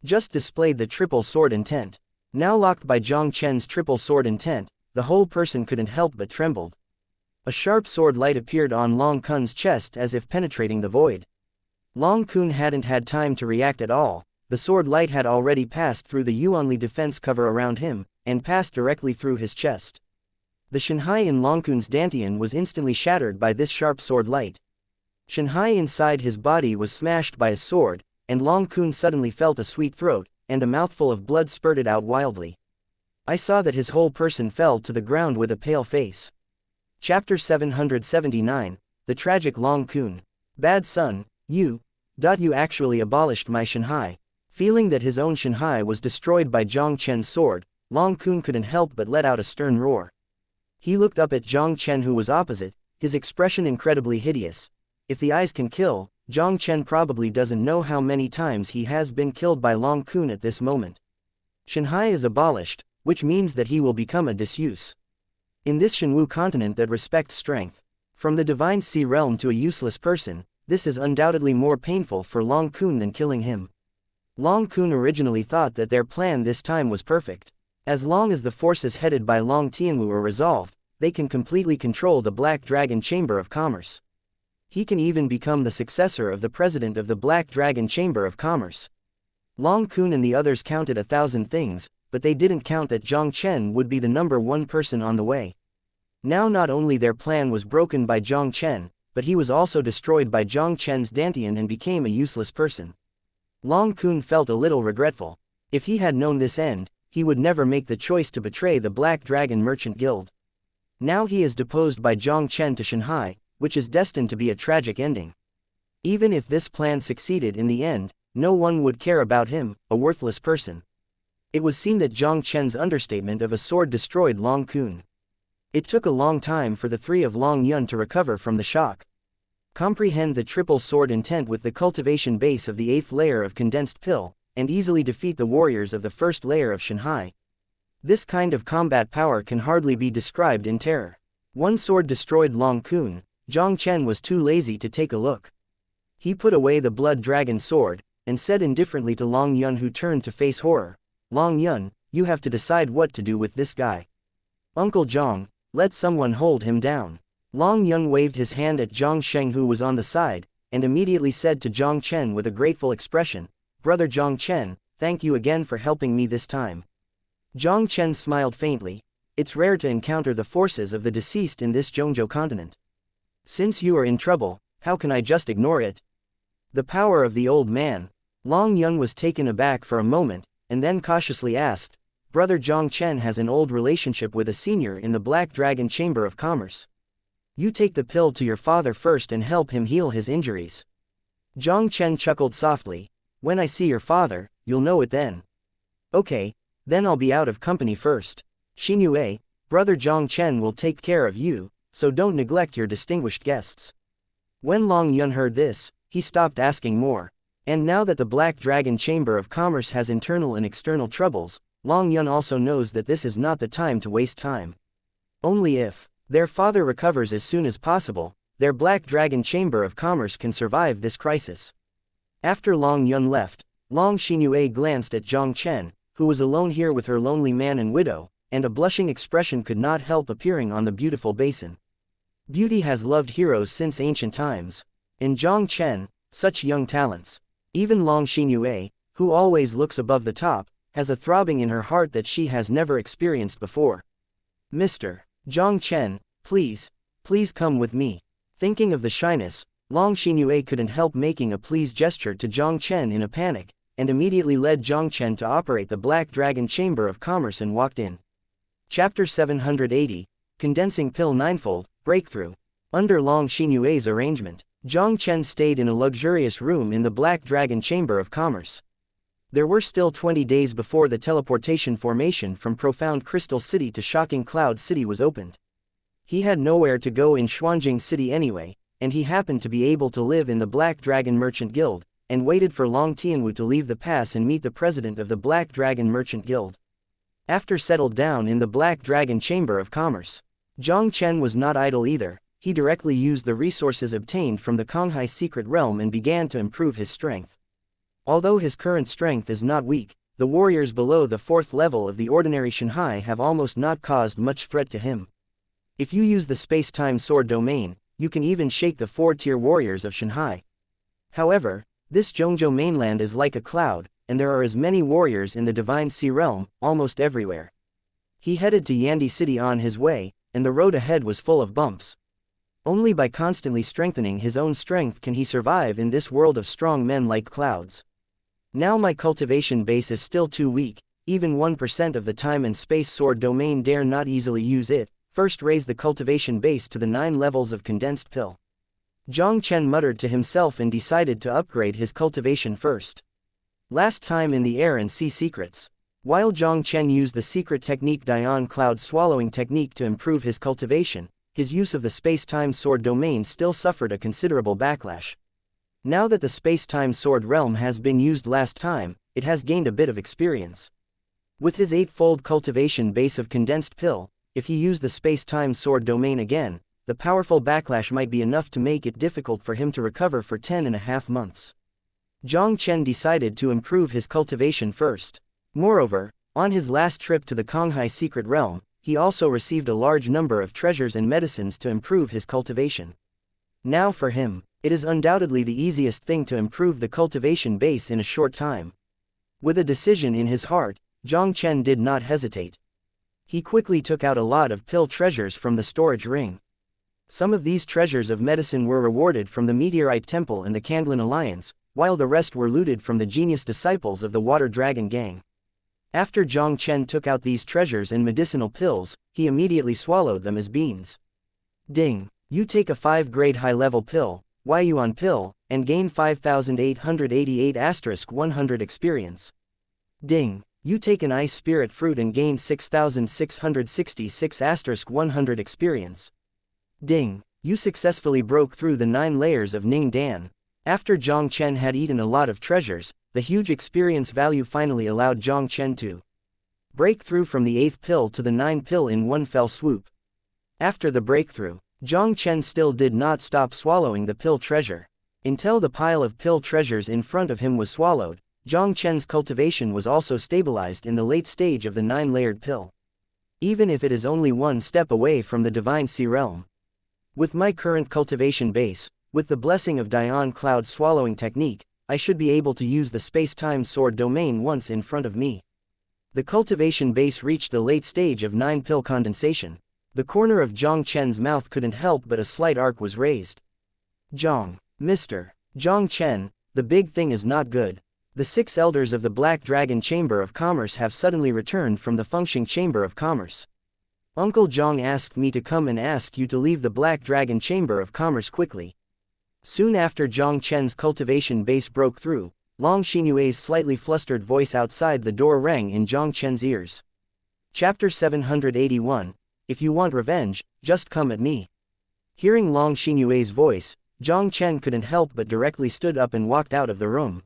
just displayed the triple sword intent. Now locked by Jiang Chen's triple sword intent, the whole person couldn't help but trembled. A sharp sword light appeared on Long Kun's chest as if penetrating the void. Long Kun hadn't had time to react at all. The sword light had already passed through the Yuanli defense cover around him, and passed directly through his chest. The Xianxia in Long Kun's dantian was instantly shattered by this sharp sword light. Xianxia inside his body was smashed by a sword, and Long Kun suddenly felt a sweet throat, and a mouthful of blood spurted out wildly. I saw that his whole person fell to the ground with a pale face. Chapter 779, The Tragic Long Kun. Bad son, you actually abolished my Xianxia. Feeling that his own Xianxia was destroyed by Jiang Chen's sword, Long Kun couldn't help but let out a stern roar. He looked up at Jiang Chen who was opposite, his expression incredibly hideous. If the eyes can kill, Jiang Chen probably doesn't know how many times he has been killed by Long Kun at this moment. Xianxia is abolished, which means that he will become a disuse. In this Shenwu continent that respects strength, from the Divine Sea realm to a useless person, this is undoubtedly more painful for Long Kun than killing him. Long Kun originally thought that their plan this time was perfect. As long as the forces headed by Long Tianwu are resolved, they can completely control the Black Dragon Chamber of Commerce. He can even become the successor of the president of the Black Dragon Chamber of Commerce. Long Kun and the others counted 1,000 things, but they didn't count that Jiang Chen would be the number one person on the way. Now not only their plan was broken by Jiang Chen, but he was also destroyed by Jiang Chen's Dantian and became a useless person. Long Kun felt a little regretful. If he had known this end, he would never make the choice to betray the Black Dragon Merchant Guild. Now he is deposed by Jiang Chen to Shanghai, which is destined to be a tragic ending. Even if this plan succeeded in the end, no one would care about him, a worthless person. It was seen that Jiang Chen's understatement of a sword destroyed Long Kun. It took a long time for the three of Long Yun to recover from the shock. Comprehend the triple sword intent with the cultivation base of the 8th layer of condensed pill, and easily defeat the warriors of the 1st layer of Shanghai. This kind of combat power can hardly be described in terror. One sword destroyed Long Kun. Jiang Chen was too lazy to take a look. He put away the blood dragon sword, and said indifferently to Long Yun, who turned to face horror, "Long Yun, you have to decide what to do with this guy. Uncle Jiang, let someone hold him down." Long Yun waved his hand at Jiang Sheng, who was on the side, and immediately said to Jiang Chen with a grateful expression, "Brother Jiang Chen, thank you again for helping me this time." Jiang Chen smiled faintly. It's rare to encounter the forces of the deceased in this Zhongzhou continent. Since you are in trouble, how can I just ignore it? The power of the old man. Long Yun was taken aback for a moment, and then cautiously asked, "Brother Jiang Chen has an old relationship with a senior in the Black Dragon Chamber of Commerce. You take the pill to your father first and help him heal his injuries." Jiang Chen chuckled softly, "When I see your father, you'll know it then." "Okay, then I'll be out of company first. Xianxia, Brother Jiang Chen will take care of you, so don't neglect your distinguished guests." When Long Yun heard this, he stopped asking more. And now that the Black Dragon Chamber of Commerce has internal and external troubles, Long Yun also knows that this is not the time to waste time. Only if their father recovers as soon as possible, their Black Dragon Chamber of Commerce can survive this crisis. After Long Yun left, Long Xianxia glanced at Jiang Chen, who was alone here with her lonely man and widow, and a blushing expression could not help appearing on the beautiful basin. Beauty has loved heroes since ancient times. In Jiang Chen, such young talents. Even Long Xianxia, who always looks above the top, has a throbbing in her heart that she has never experienced before. "Mr. Jiang Chen, please come with me." Thinking of the shyness, Long Xianxia couldn't help making a please gesture to Jiang Chen in a panic, and immediately led Jiang Chen to operate the Black Dragon Chamber of Commerce and walked in. Chapter 780, Condensing Pill Ninefold, Breakthrough. Under Long Xianxia's arrangement, Jiang Chen stayed in a luxurious room in the Black Dragon Chamber of Commerce. There were still 20 days before the teleportation formation from Profound Crystal City to Shocking Cloud City was opened. He had nowhere to go in Xuanjing City anyway, and he happened to be able to live in the Black Dragon Merchant Guild, and waited for Long Tianwu to leave the pass and meet the president of the Black Dragon Merchant Guild. After settled down in the Black Dragon Chamber of Commerce, Jiang Chen was not idle either. He directly used the resources obtained from the Konghai secret realm and began to improve his strength. Although his current strength is not weak, the warriors below the 4th level of the ordinary Shanghai have almost not caused much threat to him. If you use the space-time sword domain, you can even shake the 4-tier warriors of Shanghai. However, this Zhongzhou mainland is like a cloud, and there are as many warriors in the Divine Sea realm, almost everywhere. He headed to Yandi City on his way, and the road ahead was full of bumps. Only by constantly strengthening his own strength can he survive in this world of strong men like clouds. Now my cultivation base is still too weak, even 1% of the time and space sword domain dare not easily use it. First raise the cultivation base to the 9 levels of condensed pill. Jiang Chen muttered to himself and decided to upgrade his cultivation first. Last time in the air and sea secrets. While Jiang Chen used the secret technique Dian Cloud Swallowing technique to improve his cultivation, his use of the space-time sword domain still suffered a considerable backlash. Now that the space-time sword realm has been used last time, it has gained a bit of experience. With his 8-fold cultivation base of condensed pill, if he used the space-time sword domain again, the powerful backlash might be enough to make it difficult for him to recover for 10.5 months. Jiang Chen decided to improve his cultivation first. Moreover, on his last trip to the Konghai secret realm, he also received a large number of treasures and medicines to improve his cultivation. Now for him, It is undoubtedly the easiest thing to improve the cultivation base in a short time. With a decision in his heart, Jiang Chen did not hesitate. He quickly took out a lot of pill treasures from the storage ring. Some of these treasures of medicine were rewarded from the Meteorite Temple and the Kanglan Alliance, while the rest were looted from the genius disciples of the Water Dragon Gang. After Jiang Chen took out these treasures and medicinal pills, he immediately swallowed them as beans. Ding! You take a 5-grade high-level pill, Yuan pill, and gain 5,888*100 experience. Ding! You take an ice spirit fruit and gain 6,666*100 experience. Ding! You successfully broke through the 9 layers of Ning Dan. After Jiang Chen had eaten a lot of treasures, the huge experience value finally allowed Jiang Chen to break through from the 8th pill to the 9th pill in one fell swoop. After the breakthrough, Jiang Chen still did not stop swallowing the pill treasure. Until the pile of pill treasures in front of him was swallowed, Jiang Chen's cultivation was also stabilized in the late stage of the 9-layered pill. Even if it is only one step away from the Divine Sea Realm. With my current cultivation base, with the blessing of Dian Cloud swallowing technique, I should be able to use the space-time sword domain once in front of me. The cultivation base reached the late stage of 9-pill condensation. The corner of Jiang Chen's mouth couldn't help but a slight arc was raised. Mr. Jiang Chen, the big thing is not good. The 6 elders of the Black Dragon Chamber of Commerce have suddenly returned from the Fengxing Chamber of Commerce. Uncle Jiang asked me to come and ask you to leave the Black Dragon Chamber of Commerce quickly. Soon after Jiang Chen's cultivation base broke through, Long Xinyue's slightly flustered voice outside the door rang in Jiang Chen's ears. Chapter 781. If you want revenge, just come at me. Hearing Long Xinyue's voice, Jiang Chen couldn't help but directly stood up and walked out of the room.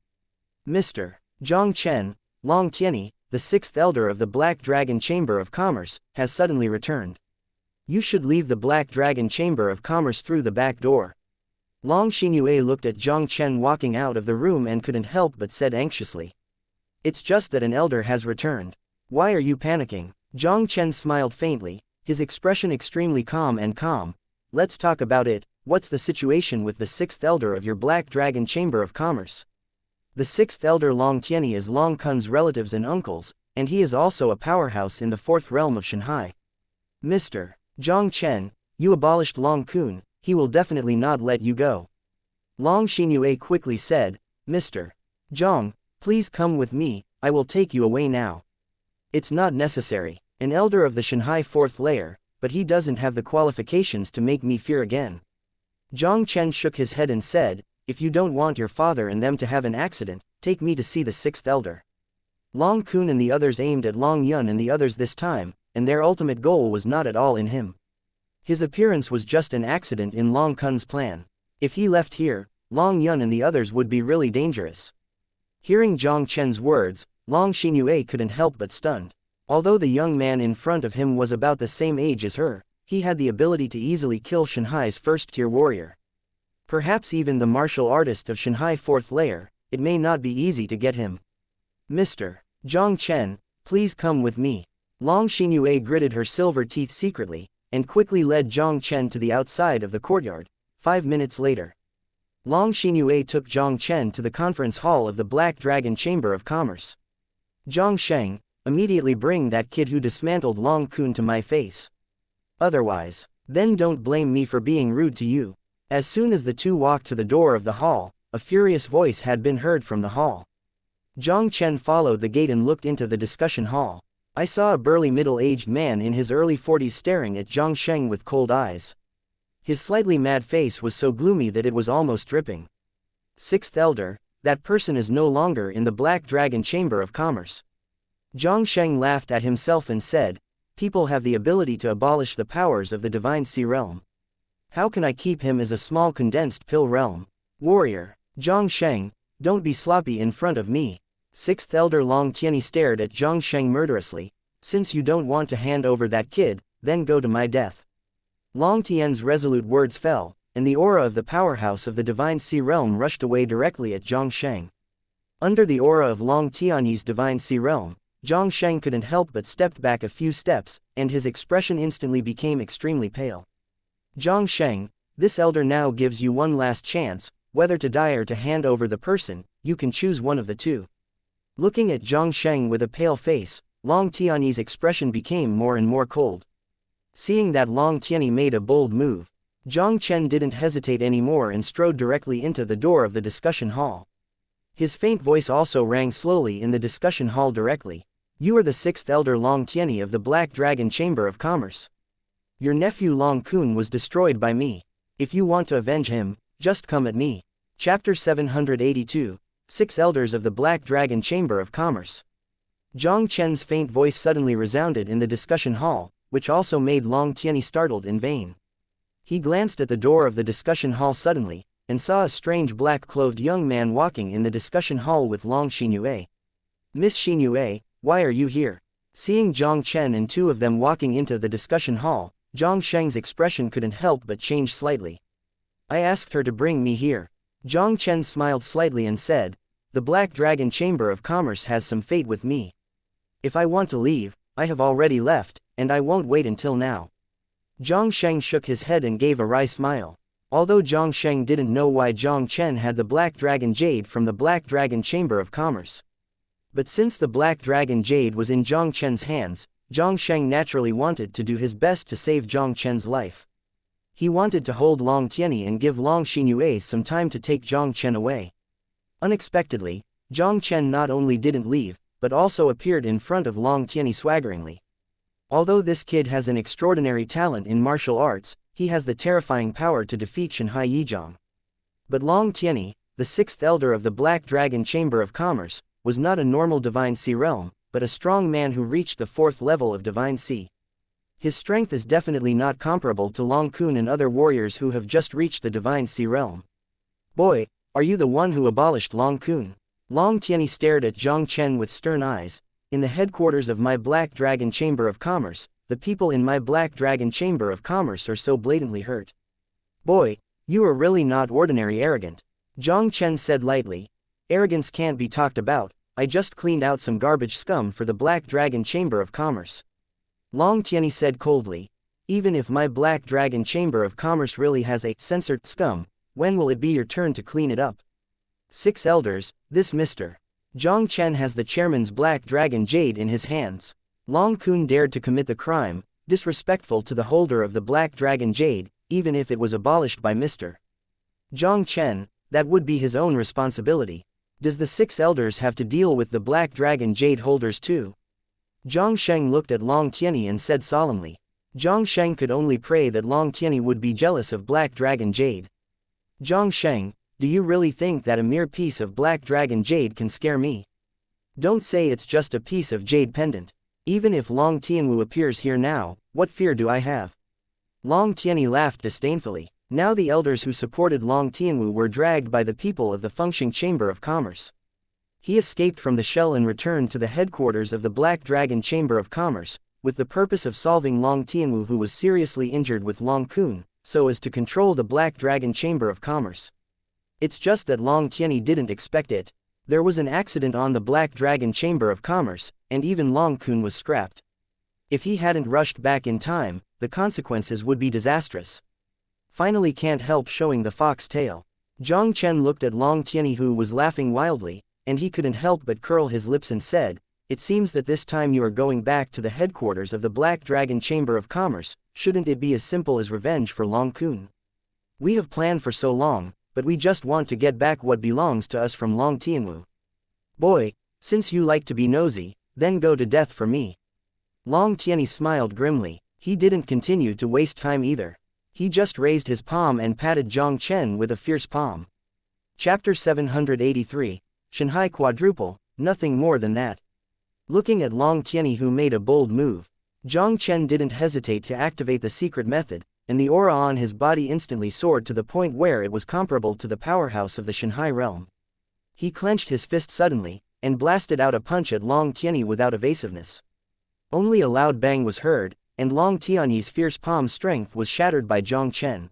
Mr. Jiang Chen, Long Tianyi, the 6th elder of the Black Dragon Chamber of Commerce, has suddenly returned. You should leave the Black Dragon Chamber of Commerce through the back door. Long Xinyue looked at Jiang Chen walking out of the room and couldn't help but said anxiously. It's just that an elder has returned. Why are you panicking? Jiang Chen smiled faintly, his expression extremely calm. Let's talk about it. What's the situation with the 6th elder of your Black Dragon Chamber of Commerce? The 6th elder Long Tianyi is Long Kun's relatives and uncles, and he is also a powerhouse in the 4th realm of Shanghai. Mr. Jiang Chen, you abolished Long Kun, he will definitely not let you go. Long Xinyue quickly said, Mr. Jiang, please come with me, I will take you away now. It's not necessary. An elder of the Shanghai 4th layer, but he doesn't have the qualifications to make me fear again. Jiang Chen shook his head and said, if you don't want your father and them to have an accident, take me to see the 6th elder. Long Kun and the others aimed at Long Yun and the others this time, and their ultimate goal was not at all in him. His appearance was just an accident in Long Kun's plan. If he left here, Long Yun and the others would be really dangerous. Hearing Jiang Chen's words, Long Xinyue couldn't help but stunned. Although the young man in front of him was about the same age as her, he had the ability to easily kill Shanghai's 1st-tier warrior. Perhaps even the martial artist of Shanghai 4th layer, it may not be easy to get him. Mr. Jiang Chen, please come with me. Long Xinyue gritted her silver teeth secretly, and quickly led Jiang Chen to the outside of the courtyard. 5 minutes later, Long Xinyue took Jiang Chen to the conference hall of the Black Dragon Chamber of Commerce. Jiang Sheng, immediately bring that kid who dismantled Long Kun to my face. Otherwise, then don't blame me for being rude to you. As soon as the two walked to the door of the hall, a furious voice had been heard from the hall. Jiang Chen followed the gate and looked into the discussion hall. I saw a burly middle-aged man in his early 40s staring at Jiang Sheng with cold eyes. His slightly mad face was so gloomy that it was almost dripping. 6th elder, that person is no longer in the Black Dragon Chamber of Commerce. Jiang Sheng laughed at himself and said, people have the ability to abolish the powers of the Divine Sea Realm. How can I keep him as a small condensed pill realm? Warrior, Jiang Sheng, don't be sloppy in front of me. 6th elder Long Tianyi stared at Jiang Sheng murderously. Since you don't want to hand over that kid, then go to my death. Long Tian's resolute words fell, and the aura of the powerhouse of the Divine Sea Realm rushed away directly at Jiang Sheng. Under the aura of Long Tianyi's Divine Sea Realm, Jiang Sheng couldn't help but stepped back a few steps, and his expression instantly became extremely pale. Jiang Sheng, This elder now gives you one last chance, whether to die or to hand over the person, you can choose one of the two. Looking at Jiang Chen with a pale face, Long Tiany's expression became more and more cold. Seeing that Long Tiany made a bold move, Jiang Chen didn't hesitate anymore and strode directly into the door of the discussion hall. His faint voice also rang slowly in the discussion hall directly. You are the sixth elder Long Tiany of the Black Dragon Chamber of Commerce. Your nephew Long Kun was destroyed by me. If you want to avenge him, just come at me. Chapter 782, 6 Elders of the Black Dragon Chamber of Commerce. Jiang Chen's faint voice suddenly resounded in the discussion hall, which also made Long Tiany startled in vain. He glanced at the door of the discussion hall suddenly, and saw a strange black-clothed young man walking in the discussion hall with Long Xinyue. Miss Xinyue, why are you here? Seeing Jiang Chen and two of them walking into the discussion hall, Jiang Sheng's expression couldn't help but change slightly. I asked her to bring me here. Jiang Chen smiled slightly and said, the Black Dragon Chamber of Commerce has some fate with me. If I want to leave, I have already left, and I won't wait until now. Jiang Sheng shook his head and gave a wry smile. Although Jiang Sheng didn't know why Jiang Chen had the Black Dragon Jade from the Black Dragon Chamber of Commerce. But since the Black Dragon Jade was in Jiang Chen's hands, Jiang Sheng naturally wanted to do his best to save Jiang Chen's life. He wanted to hold Long Tiany and give Long Xinyue some time to take Jiang Chen away. Unexpectedly, Jiang Chen not only didn't leave, but also appeared in front of Long Tiany swaggeringly. Although this kid has an extraordinary talent in martial arts, he has the terrifying power to defeat Shanhai Yizhang. But Long Tiany, the sixth elder of the Black Dragon Chamber of Commerce, was not a normal Divine Sea realm, but a strong man who reached the 4th level of Divine Sea. His strength is definitely not comparable to Long Kun and other warriors who have just reached the Divine Sea realm. Boy, are you the one who abolished Long Kun? Long Tiany stared at Jiang Chen with stern eyes. In the headquarters of my Black Dragon Chamber of Commerce, the people in my Black Dragon Chamber of Commerce are so blatantly hurt. Boy, you are really not ordinary arrogant. Jiang Chen said lightly. Arrogance can't be talked about, I just cleaned out some garbage scum for the Black Dragon Chamber of Commerce. Long Tiany said coldly. Even if my Black Dragon Chamber of Commerce really has a censored scum, when will it be your turn to clean it up? 6 elders, this Mr. Jiang Chen has the chairman's Black Dragon Jade in his hands. Long Kun dared to commit the crime, disrespectful to the holder of the Black Dragon Jade, even if it was abolished by Mr. Jiang Chen, that would be his own responsibility. Does the 6 elders have to deal with the Black Dragon Jade holders too? Jiang Sheng looked at Long Tiany and said solemnly. Jiang Sheng could only pray that Long Tiany would be jealous of Black Dragon Jade. Jiang Sheng, do you really think that a mere piece of Black Dragon Jade can scare me? Don't say it's just a piece of jade pendant. Even if Long Tianwu appears here now, what fear do I have? Long Tiany laughed disdainfully. Now the elders who supported Long Tianwu were dragged by the people of the Fengxing Chamber of Commerce. He escaped from the shell and returned to the headquarters of the Black Dragon Chamber of Commerce, with the purpose of solving Long Tianwu, who was seriously injured with Long Kun, so as to control the Black Dragon Chamber of Commerce. It's just that Long Tiany didn't expect it. There was an accident on the Black Dragon Chamber of Commerce, and even Long Kun was scrapped. If he hadn't rushed back in time, the consequences would be disastrous. Finally can't help showing the fox tail. Jiang Chen looked at Long Tiany, who was laughing wildly, and he couldn't help but curl his lips and said, it seems that this time you are going back to the headquarters of the Black Dragon Chamber of Commerce. Shouldn't it be as simple as revenge for Long Kun? We have planned for so long, but we just want to get back what belongs to us from Long Tianwu. Boy, since you like to be nosy, then go to death for me. Long Tiany smiled grimly. He didn't continue to waste time either. He just raised his palm and patted Jiang Chen with a fierce palm. Chapter 783, Shanhai Quadruple, nothing more than that. Looking at Long Tiany, who made a bold move, Jiang Chen didn't hesitate to activate the secret method, and the aura on his body instantly soared to the point where it was comparable to the powerhouse of the Shanhai realm. He clenched his fist suddenly, and blasted out a punch at Long Tiany without evasiveness. Only a loud bang was heard, and Long Tiany's fierce palm strength was shattered by Jiang Chen.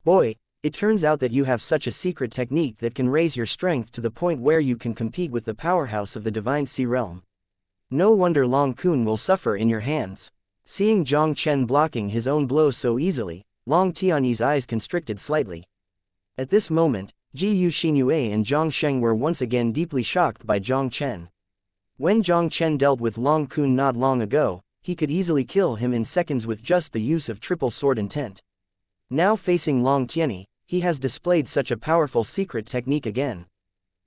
Boy, it turns out that you have such a secret technique that can raise your strength to the point where you can compete with the powerhouse of the Divine Sea realm. No wonder Long Kun will suffer in your hands. Seeing Jiang Chen blocking his own blows so easily, Long Tiany's eyes constricted slightly. At this moment, Ji Xingyue and Zhang Sheng were once again deeply shocked by Jiang Chen. When Jiang Chen dealt with Long Kun not long ago, he could easily kill him in seconds with just the use of triple sword intent. Now facing Long Tiany, he has displayed such a powerful secret technique again.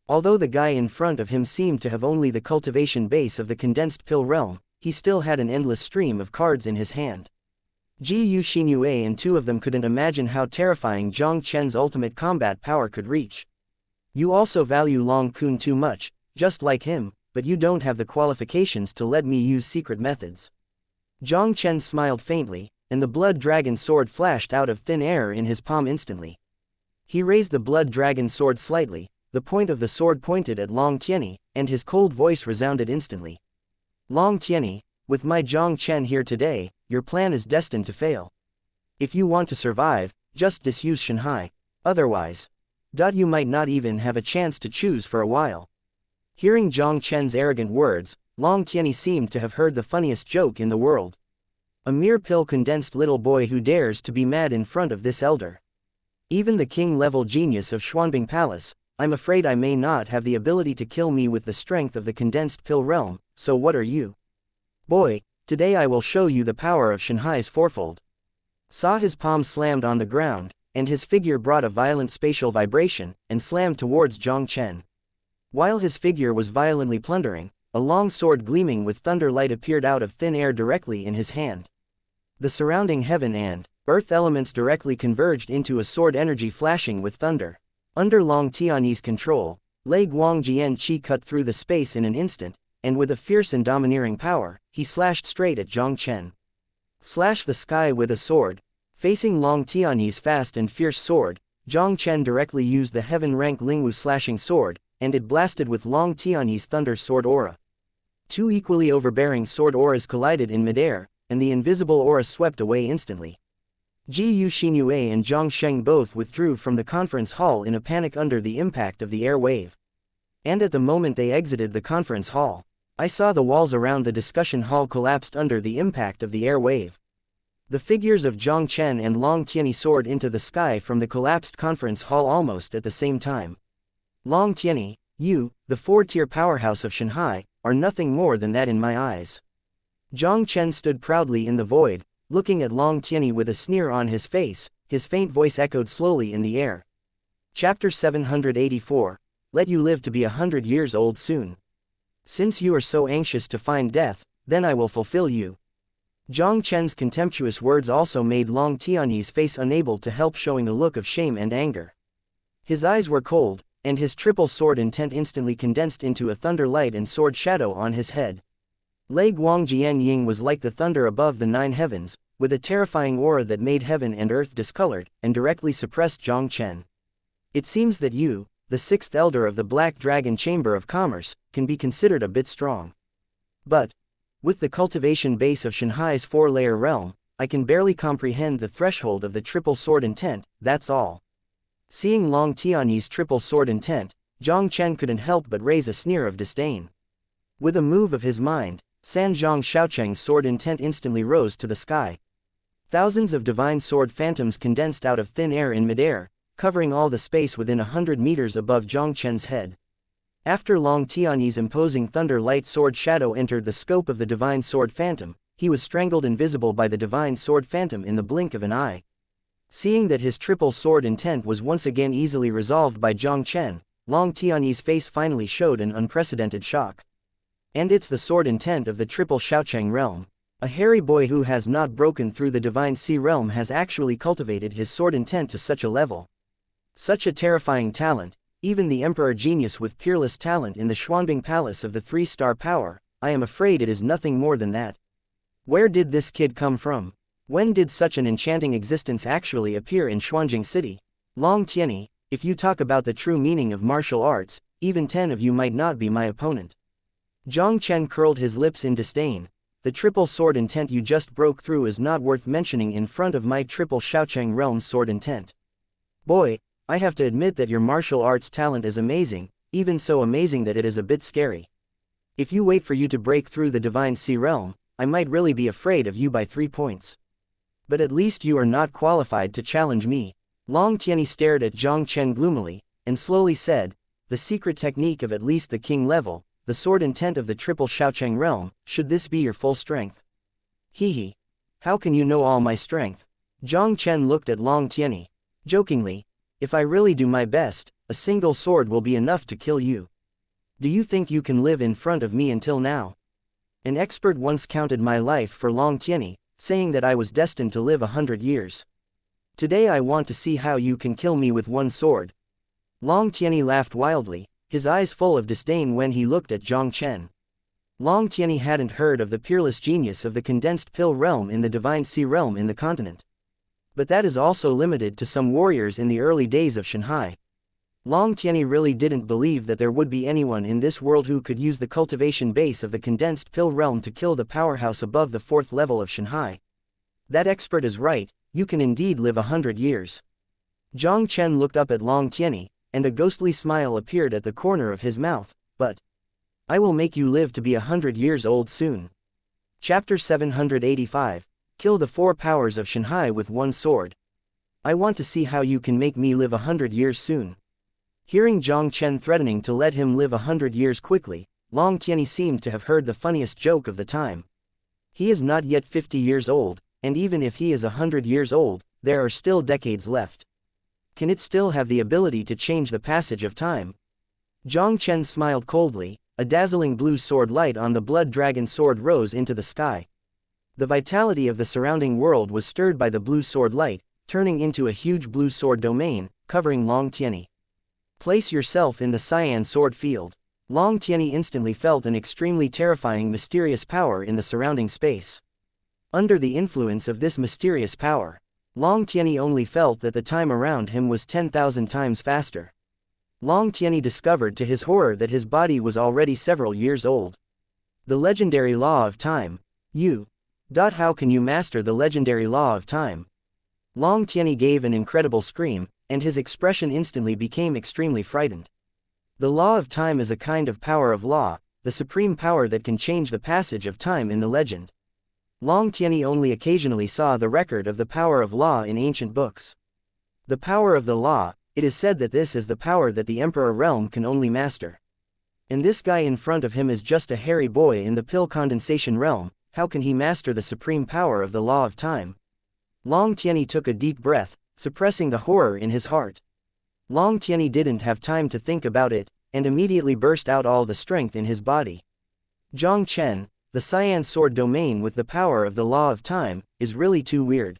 Although the guy in front of him seemed to have only the cultivation base of the condensed pill realm, he still had an endless stream of cards in his hand. Ji Xingyue and two of them couldn't imagine how terrifying Jiang Chen's ultimate combat power could reach. You also value Long Kun too much, just like him, but you don't have the qualifications to let me use secret methods. Jiang Chen smiled faintly, and the blood dragon sword flashed out of thin air in his palm instantly. He raised the blood dragon sword slightly, the point of the sword pointed at Long Tiany, and his cold voice resounded instantly. Long Tiany, with my Jiang Chen here today, your plan is destined to fail. If you want to survive, just disuse Shanghai, otherwise, you might not even have a chance to choose for a while. Hearing Jiang Chen's arrogant words, Long Tiany seemed to have heard the funniest joke in the world. A mere pill-condensed little boy who dares to be mad in front of this elder. Even the king-level genius of Xuanbing Palace, I'm afraid I may not have the ability to kill me with the strength of the condensed pill realm, so what are you? Boy, today I will show you the power of Shanghai's fourfold. Saw his palm slammed on the ground, and his figure brought a violent spatial vibration, and slammed towards Jiang Chen. While his figure was violently plundering, a long sword gleaming with thunder light appeared out of thin air directly in his hand. The surrounding heaven and earth elements directly converged into a sword energy flashing with thunder. Under Long Tiany's control, Lei Guangjian Qi cut through the space in an instant, and with a fierce and domineering power, he slashed straight at Jiang Chen. Slash the sky with a sword. Facing Long Tiany's fast and fierce sword, Jiang Chen directly used the heaven-rank Lingwu slashing sword, and it blasted with Long Tiany's thunder sword aura. Two equally overbearing sword auras collided in midair, and the invisible aura swept away instantly. Ji Xingyue and Zhang Sheng both withdrew from the conference hall in a panic under the impact of the air wave. And at the moment they exited the conference hall, I saw the walls around the discussion hall collapsed under the impact of the air wave. The figures of Jiang Chen and Long Tiany soared into the sky from the collapsed conference hall almost at the same time. Long Tiany, you, the four-tier powerhouse of Shanghai, are nothing more than that in my eyes. Jiang Chen stood proudly in the void, looking at Long Tiany with a sneer on his face. His faint voice echoed slowly in the air. Chapter 784, Let you live to be 100 years old soon. Since you are so anxious to find death, then I will fulfill you. Jiang Chen's contemptuous words also made Long Tiany's face unable to help showing a look of shame and anger. His eyes were cold, and his triple sword intent instantly condensed into a thunder light and sword shadow on his head. Lei Guangjian Ying was like the thunder above the 9 heavens, with a terrifying aura that made heaven and earth discolored, and directly suppressed Jiang Chen. It seems that you, the 6th elder of the Black Dragon Chamber of Commerce, can be considered a bit strong. But, with the cultivation base of Shanghai's 4-layer realm, I can barely comprehend the threshold of the triple sword intent, that's all. Seeing Long Tiany's triple sword intent, Jiang Chen couldn't help but raise a sneer of disdain. With a move of his mind, Sanzhong Shaocheng's sword intent instantly rose to the sky. Thousands of divine sword phantoms condensed out of thin air in midair, covering all the space within 100 meters above Jiang Chen's head. After Long Tiany's imposing thunder light sword shadow entered the scope of the divine sword phantom, he was strangled invisible by the divine sword phantom in the blink of an eye. Seeing that his triple sword intent was once again easily resolved by Jiang Chen, Long Tiany's face finally showed an unprecedented shock. And it's the sword intent of the triple Shaocheng realm. A hairy boy who has not broken through the divine sea realm has actually cultivated his sword intent to such a level. Such a terrifying talent, even the emperor genius with peerless talent in the Xuanbing Palace of the 3-star power, I am afraid it is nothing more than that. Where did this kid come from? When did such an enchanting existence actually appear in Xuanjing City? Long Tiany, if you talk about the true meaning of martial arts, even 10 of you might not be my opponent. Jiang Chen curled his lips in disdain. The triple sword intent you just broke through is not worth mentioning in front of my triple Shaocheng realm sword intent. Boy, I have to admit that your martial arts talent is amazing, even so amazing that it is a bit scary. If you wait for you to break through the divine sea realm, I might really be afraid of you by 3 points. But at least you are not qualified to challenge me. Long Tianyi stared at Jiang Chen gloomily, and slowly said, the secret technique of at least the king level, the sword intent of the triple Shaocheng realm, should this be your full strength? Hee. How can you know all my strength? Jiang Chen looked at Long Tianyi. Jokingly, if I really do my best, a single sword will be enough to kill you. Do you think you can live in front of me until now? An expert once counted my life for Long Tianyi, saying that I was destined to live 100 years. Today I want to see how you can kill me with one sword. Long Tianyi laughed wildly, his eyes full of disdain when he looked at Jiang Chen. Long Tianyi hadn't heard of the peerless genius of the condensed pill realm in the divine sea realm in the continent. But that is also limited to some warriors in the early days of Shanghai. Long Tianyi really didn't believe that there would be anyone in this world who could use the cultivation base of the condensed pill realm to kill the powerhouse above the 4th level of Shanghai. That expert is right, you can indeed live 100 years. Jiang Chen looked up at Long Tianyi, and a ghostly smile appeared at the corner of his mouth, but I will make you live to be 100 years old soon. Chapter 785. Kill the 4 powers of Shanghai with one sword. I want to see how you can make me live 100 years soon. Hearing Jiang Chen threatening to let him live 100 years quickly, Long Tianyi seemed to have heard the funniest joke of the time. He is not yet 50 years old, and even if he is 100 years old, there are still decades left. Can it still have the ability to change the passage of time? Jiang Chen smiled coldly, a dazzling blue sword light on the blood dragon sword rose into the sky. The vitality of the surrounding world was stirred by the blue sword light, turning into a huge blue sword domain, covering Long Tianyi. Place yourself in the cyan sword field. Long Tianyi instantly felt an extremely terrifying mysterious power in the surrounding space. Under the influence of this mysterious power, Long Tianyi only felt that the time around him was 10,000 times faster. Long Tianyi discovered to his horror that his body was already several years old. The legendary law of time. How can you master the legendary law of time? Long Tianyi gave an incredible scream, and his expression instantly became extremely frightened. The law of time is a kind of power of law, the supreme power that can change the passage of time in the legend. Long Tianyi only occasionally saw the record of the power of law in ancient books. The power of the law, it is said that this is the power that the Emperor realm can only master. And this guy in front of him is just a hairy boy in the pill condensation realm, how can he master the supreme power of the law of time? Long Tianyi took a deep breath, suppressing the horror in his heart. Long Tianyi didn't have time to think about it, and immediately burst out all the strength in his body. Jiang Chen, the cyan sword domain with the power of the law of time, is really too weird.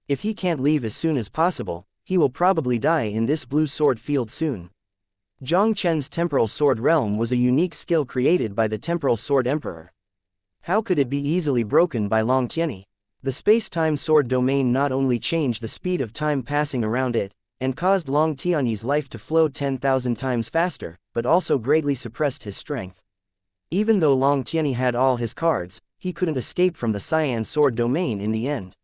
If he can't leave as soon as possible, he will probably die in this blue sword field soon. Jiang Chen's temporal sword realm was a unique skill created by the temporal sword emperor. How could it be easily broken by Long Tianyi? The space-time sword domain not only changed the speed of time passing around it, and caused Long Tianyi's life to flow 10,000 times faster, but also greatly suppressed his strength. Even though Long Tianyi had all his cards, he couldn't escape from the cyan sword domain in the end.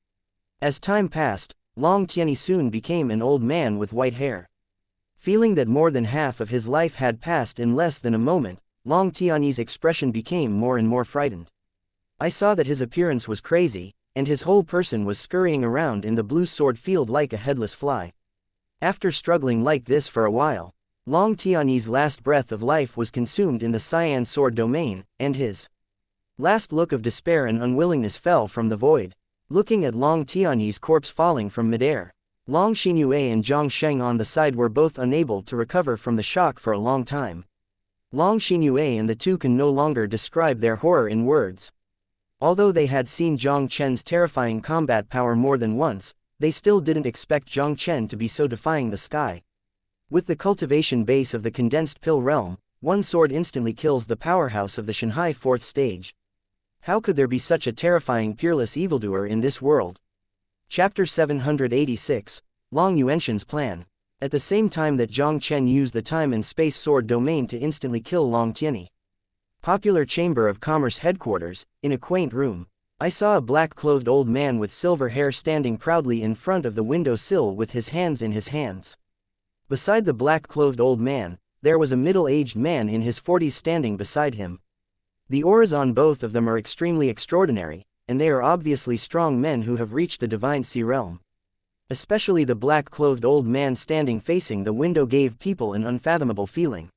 As time passed, Long Tianyi soon became an old man with white hair. Feeling that more than half of his life had passed in less than a moment, Long Tianyi's expression became more and more frightened. I saw that his appearance was crazy, and his whole person was scurrying around in the blue sword field like a headless fly. After struggling like this for a while, Long Tianyi's last breath of life was consumed in the cyan sword domain, and his last look of despair and unwillingness fell from the void. Looking at Long Tianyi's corpse falling from midair, Long Xinyue and Zhang Sheng on the side were both unable to recover from the shock for a long time. Long Xinyue and the two can no longer describe their horror in words. Although they had seen Jiang Chen's terrifying combat power more than once, they still didn't expect Jiang Chen to be so defying the sky. With the cultivation base of the condensed pill realm, one sword instantly kills the powerhouse of the Shanghai 4th stage. How could there be such a terrifying peerless evildoer in this world? Chapter 786, Long Yuanshan's Plan. At the same time that Jiang Chen used the time and space sword domain to instantly kill Long Tianyi. Popular Chamber of Commerce headquarters, in a quaint room, I saw a black-clothed old man with silver hair standing proudly in front of the window sill with his hands in his hands. Beside the black-clothed old man, there was a middle-aged man in his 40s standing beside him. The auras on both of them are extremely extraordinary, and they are obviously strong men who have reached the divine sea realm. Especially the black-clothed old man standing facing the window gave people an unfathomable feeling.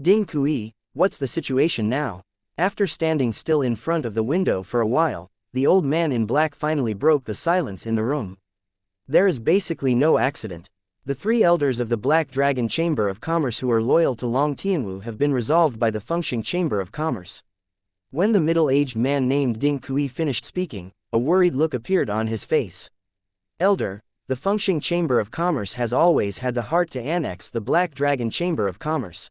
Ding Kui, what's the situation now? After standing still in front of the window for a while, the old man in black finally broke the silence in the room. There is basically no accident. The three elders of the Black Dragon Chamber of Commerce who are loyal to Long Tianwu have been resolved by the Fengxing Chamber of Commerce. When the middle-aged man named Ding Kui finished speaking, a worried look appeared on his face. Elder, the Fengxing Chamber of Commerce has always had the heart to annex the Black Dragon Chamber of Commerce.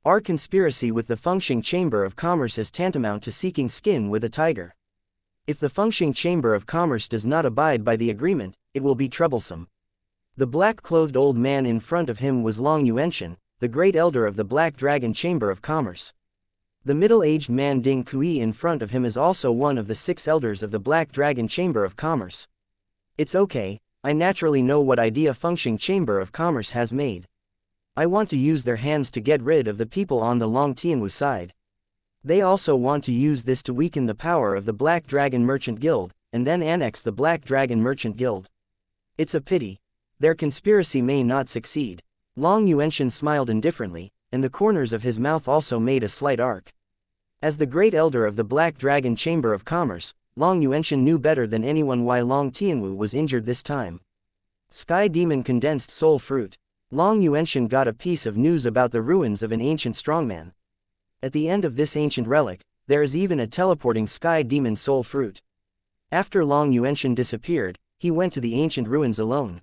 Our conspiracy with the Fengxing Chamber of Commerce is tantamount to seeking skin with a tiger. If the Fengxing Chamber of Commerce does not abide by the agreement, it will be troublesome. The black-clothed old man in front of him was Long Yuanshan, the great elder of the Black Dragon Chamber of Commerce. The middle-aged man Ding Kui in front of him is also one of the 6 elders of the Black Dragon Chamber of Commerce. It's okay, I naturally know what idea Fengxing Chamber of Commerce has made. I want to use their hands to get rid of the people on the Long Tianwu side. They also want to use this to weaken the power of the Black Dragon Merchant Guild, and then annex the Black Dragon Merchant Guild. It's a pity. Their conspiracy may not succeed. Long Yuanshan smiled indifferently, and the corners of his mouth also made a slight arc. As the great elder of the Black Dragon Chamber of Commerce, Long Yuanshan knew better than anyone why Long Tianwu was injured this time. Sky Demon Condensed Soul Fruit. Long Yuanshan got a piece of news about the ruins of an ancient strongman. At the end of this ancient relic, there is even a teleporting Sky Demon Soul Fruit. After Long Yuanshan disappeared, he went to the ancient ruins alone.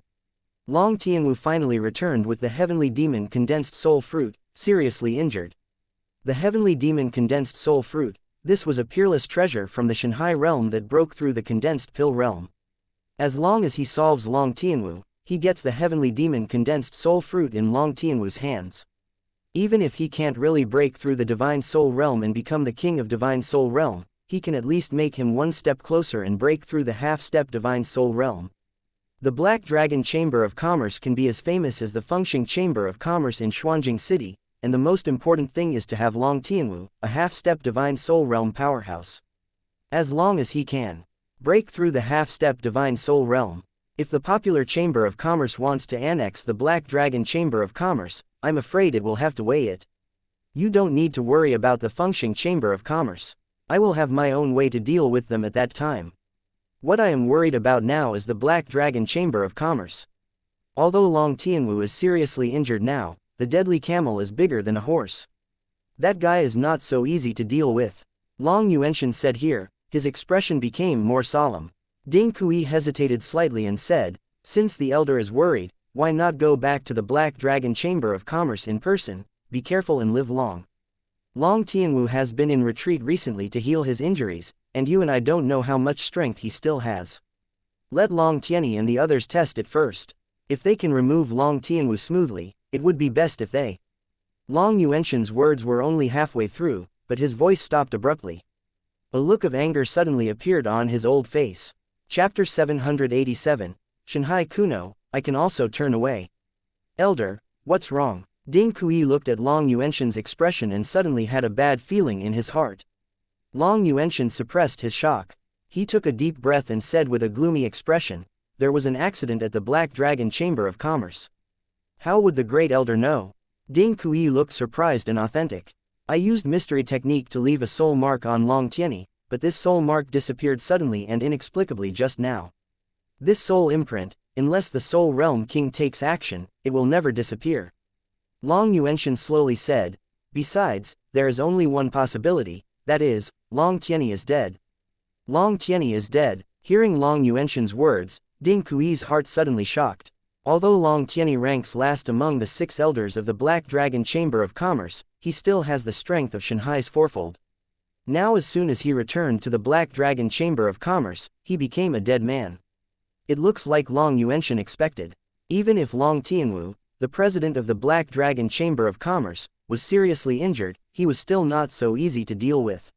Long Tianwu finally returned with the Heavenly Demon Condensed Soul Fruit, seriously injured. The Heavenly Demon Condensed Soul Fruit, this was a peerless treasure from the Shanghai realm that broke through the Condensed Pill realm. As long as he solves Long Tianwu, he gets the Heavenly Demon Condensed Soul Fruit in Long Tianwu's hands. Even if he can't really break through the Divine Soul Realm and become the King of Divine Soul Realm, he can at least make him one step closer and break through the half-step Divine Soul Realm. The Black Dragon Chamber of Commerce can be as famous as the Fengxing Chamber of Commerce in Xuanjing City, and the most important thing is to have Long Tianwu, a half-step Divine Soul Realm powerhouse. As long as he can break through the half-step Divine Soul Realm. If the popular Chamber of Commerce wants to annex the Black Dragon Chamber of Commerce, I'm afraid it will have to weigh it. You don't need to worry about the Fengxing Chamber of Commerce. I will have my own way to deal with them at that time. What I am worried about now is the Black Dragon Chamber of Commerce. Although Long Tianwu is seriously injured now, the deadly camel is bigger than a horse. That guy is not so easy to deal with. Long Yuanshan said here, his expression became more solemn. Ding Kui hesitated slightly and said, since the elder is worried, why not go back to the Black Dragon Chamber of Commerce in person, be careful and live long. Long Tianwu has been in retreat recently to heal his injuries, and you and I don't know how much strength he still has. Let Long Tianyi and the others test it first. If they can remove Long Tianwu smoothly, it would be best if they. Long Yuanshan's words were only halfway through, but his voice stopped abruptly. A look of anger suddenly appeared on his old face. Chapter 787, Shanghai Kuno, I can also turn away. Elder, what's wrong? Ding Kui looked at Long Yuanshan's expression and suddenly had a bad feeling in his heart. Long Yuanshan suppressed his shock. He took a deep breath and said with a gloomy expression, there was an accident at the Black Dragon Chamber of Commerce. How would the great elder know? Ding Kui looked surprised and authentic. I used mystery technique to leave a soul mark on Long Tianyi, but this soul mark disappeared suddenly and inexplicably just now. This soul imprint, unless the Soul Realm King takes action, it will never disappear. Long Yuanshan slowly said, besides, there is only one possibility, that is, Long Tianyi is dead. Long Tianyi is dead. Hearing Long Yuanshan's words, Ding Kui's heart suddenly shocked. Although Long Tianyi ranks last among the 6 elders of the Black Dragon Chamber of Commerce, he still has the strength of Shanghai's fourfold. Now as soon as he returned to the Black Dragon Chamber of Commerce, he became a dead man. It looks like Long Yuanshan expected. Even if Long Tianwu, the president of the Black Dragon Chamber of Commerce, was seriously injured, he was still not so easy to deal with.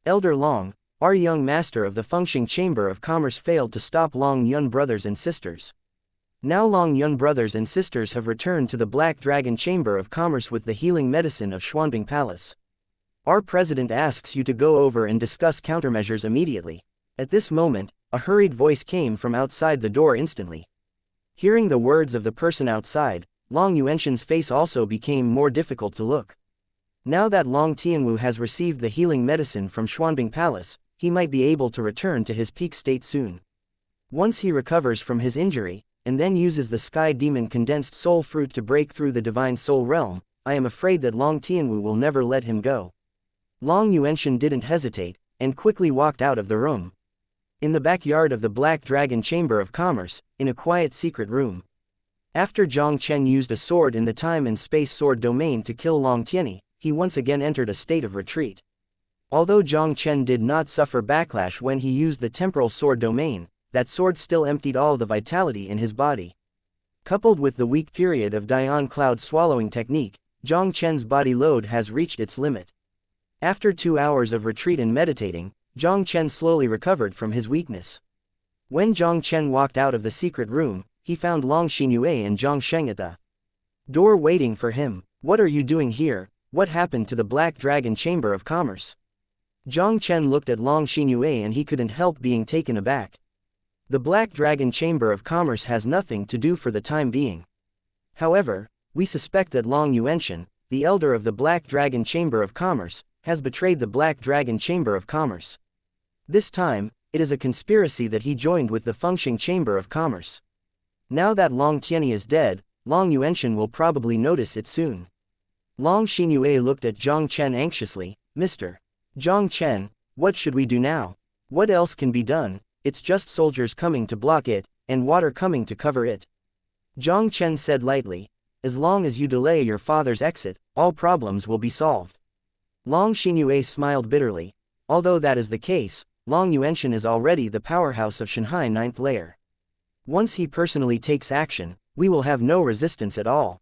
Elder Long, our young master of the Fengxing Chamber of Commerce failed to stop Long Yun brothers and sisters. Now Long Yun brothers and sisters have returned to the Black Dragon Chamber of Commerce with the healing medicine of Xuanbing Palace. Our president asks you to go over and discuss countermeasures immediately. At this moment, a hurried voice came from outside the door instantly. Hearing the words of the person outside, Long Yuanshan's face also became more difficult to look. Now that Long Tianwu has received the healing medicine from Xuanbing Palace, he might be able to return to his peak state soon. Once he recovers from his injury, and then uses the Sky Demon condensed soul fruit to break through the divine soul realm, I am afraid that Long Tianwu will never let him go. Long Yuanshan didn't hesitate, and quickly walked out of the room. In the backyard of the Black Dragon Chamber of Commerce, in a quiet secret room. After Jiang Chen used a sword in the time and space sword domain to kill Long Tianyi, he once again entered a state of retreat. Although Jiang Chen did not suffer backlash when he used the temporal sword domain, that sword still emptied all the vitality in his body. Coupled with the weak period of Dian Cloud swallowing technique, Jiang Chen's body load has reached its limit. After 2 hours of retreat and meditating, Jiang Chen slowly recovered from his weakness. When Jiang Chen walked out of the secret room, he found Long Xinyue and Jiang Sheng at the door waiting for him. "What are you doing here? What happened to the Black Dragon Chamber of Commerce?" Jiang Chen looked at Long Xinyue and he couldn't help being taken aback. The Black Dragon Chamber of Commerce has nothing to do for the time being. However, we suspect that Long Yuanshan, the elder of the Black Dragon Chamber of Commerce, has betrayed the Black Dragon Chamber of Commerce. This time, it is a conspiracy that he joined with the Fengxing Chamber of Commerce. Now that Long Tianyi is dead, Long Yuanshan will probably notice it soon. Long Xinyue looked at Jiang Chen anxiously. "Mr. Jiang Chen, what should we do now? What else can be done? It's just soldiers coming to block it, and water coming to cover it." Jiang Chen said lightly, "As long as you delay your father's exit, all problems will be solved." Long Xinyue smiled bitterly. Although that is the case, Long Yuanshan is already the powerhouse of Shanghai 9th layer. Once he personally takes action, we will have no resistance at all.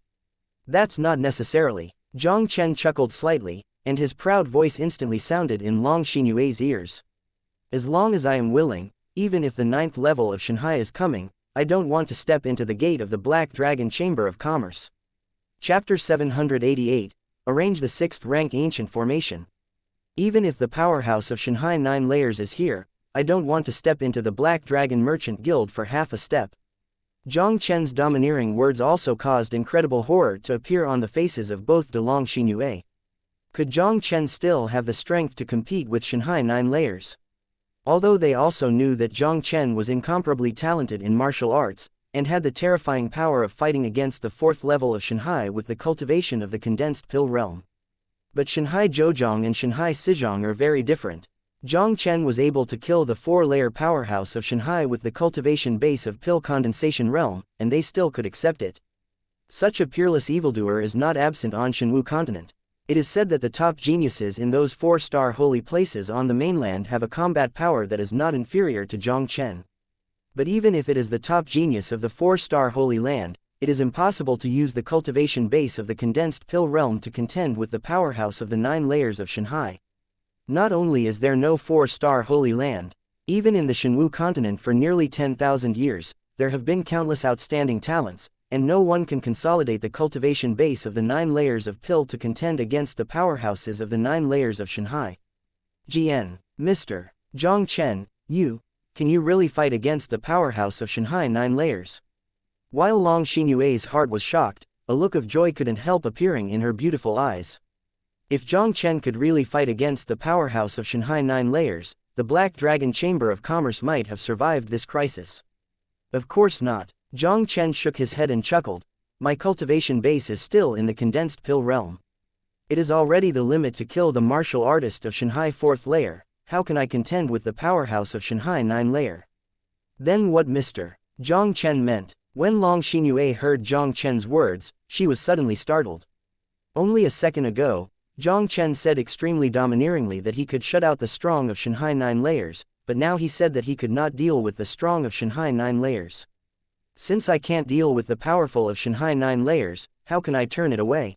That's not necessarily. Jiang Chen chuckled slightly, and his proud voice instantly sounded in Long Xinyue's ears. "As long as I am willing, even if the 9th level of Shanghai is coming, I don't want to step into the gate of the Black Dragon Chamber of Commerce." Chapter 788, Arrange the 6th rank Ancient Formation. Even if the powerhouse of Shanghai 9 layers is here, I don't want to step into the Black Dragon Merchant Guild for half a step. Jiang Chen's domineering words also caused incredible horror to appear on the faces of both de Long Xinyue. Could Jiang Chen still have the strength to compete with Shanghai 9 layers? Although they also knew that Jiang Chen was incomparably talented in martial arts, and had the terrifying power of fighting against the 4th level of Shanghai with the cultivation of the condensed pill realm. But Shanghai Zhouzhong and Shanghai Sizhong are very different. Jiang Chen was able to kill the 4-layer powerhouse of Shanghai with the cultivation base of pill condensation realm, and they still could accept it. Such a peerless evildoer is not absent on Shenwu continent. It is said that the top geniuses in those 4-star holy places on the mainland have a combat power that is not inferior to Jiang Chen. But even if it is the top genius of the 4-star holy land, it is impossible to use the cultivation base of the condensed pill realm to contend with the powerhouse of the 9 layers of Shanghai. Not only is there no 4-star holy land, even in the Shenwu continent for nearly 10,000 years, there have been countless outstanding talents, and no one can consolidate the cultivation base of the 9 layers of pill to contend against the powerhouses of the 9 layers of Shanghai. "GN, Mr. Jiang Chen, can you really fight against the powerhouse of Shanghai 9 layers?" While Long Xinyue's heart was shocked, a look of joy couldn't help appearing in her beautiful eyes. If Jiang Chen could really fight against the powerhouse of Shanghai 9 layers, the Black Dragon Chamber of Commerce might have survived this crisis. Of course not. Jiang Chen shook his head and chuckled. "My cultivation base is still in the condensed pill realm. It is already the limit to kill the martial artist of Shanghai 4th layer. How can I contend with the powerhouse of Shanghai 9 layer?" Then what Mr. Jiang Chen meant. When Long Xinyue heard Jiang Chen's words, she was suddenly startled. Only a second ago, Jiang Chen said extremely domineeringly that he could shut out the strong of Shanghai 9 layers, but now he said that he could not deal with the strong of Shanghai 9 layers. Since I can't deal with the powerful of Shanghai 9 layers, how can I turn it away?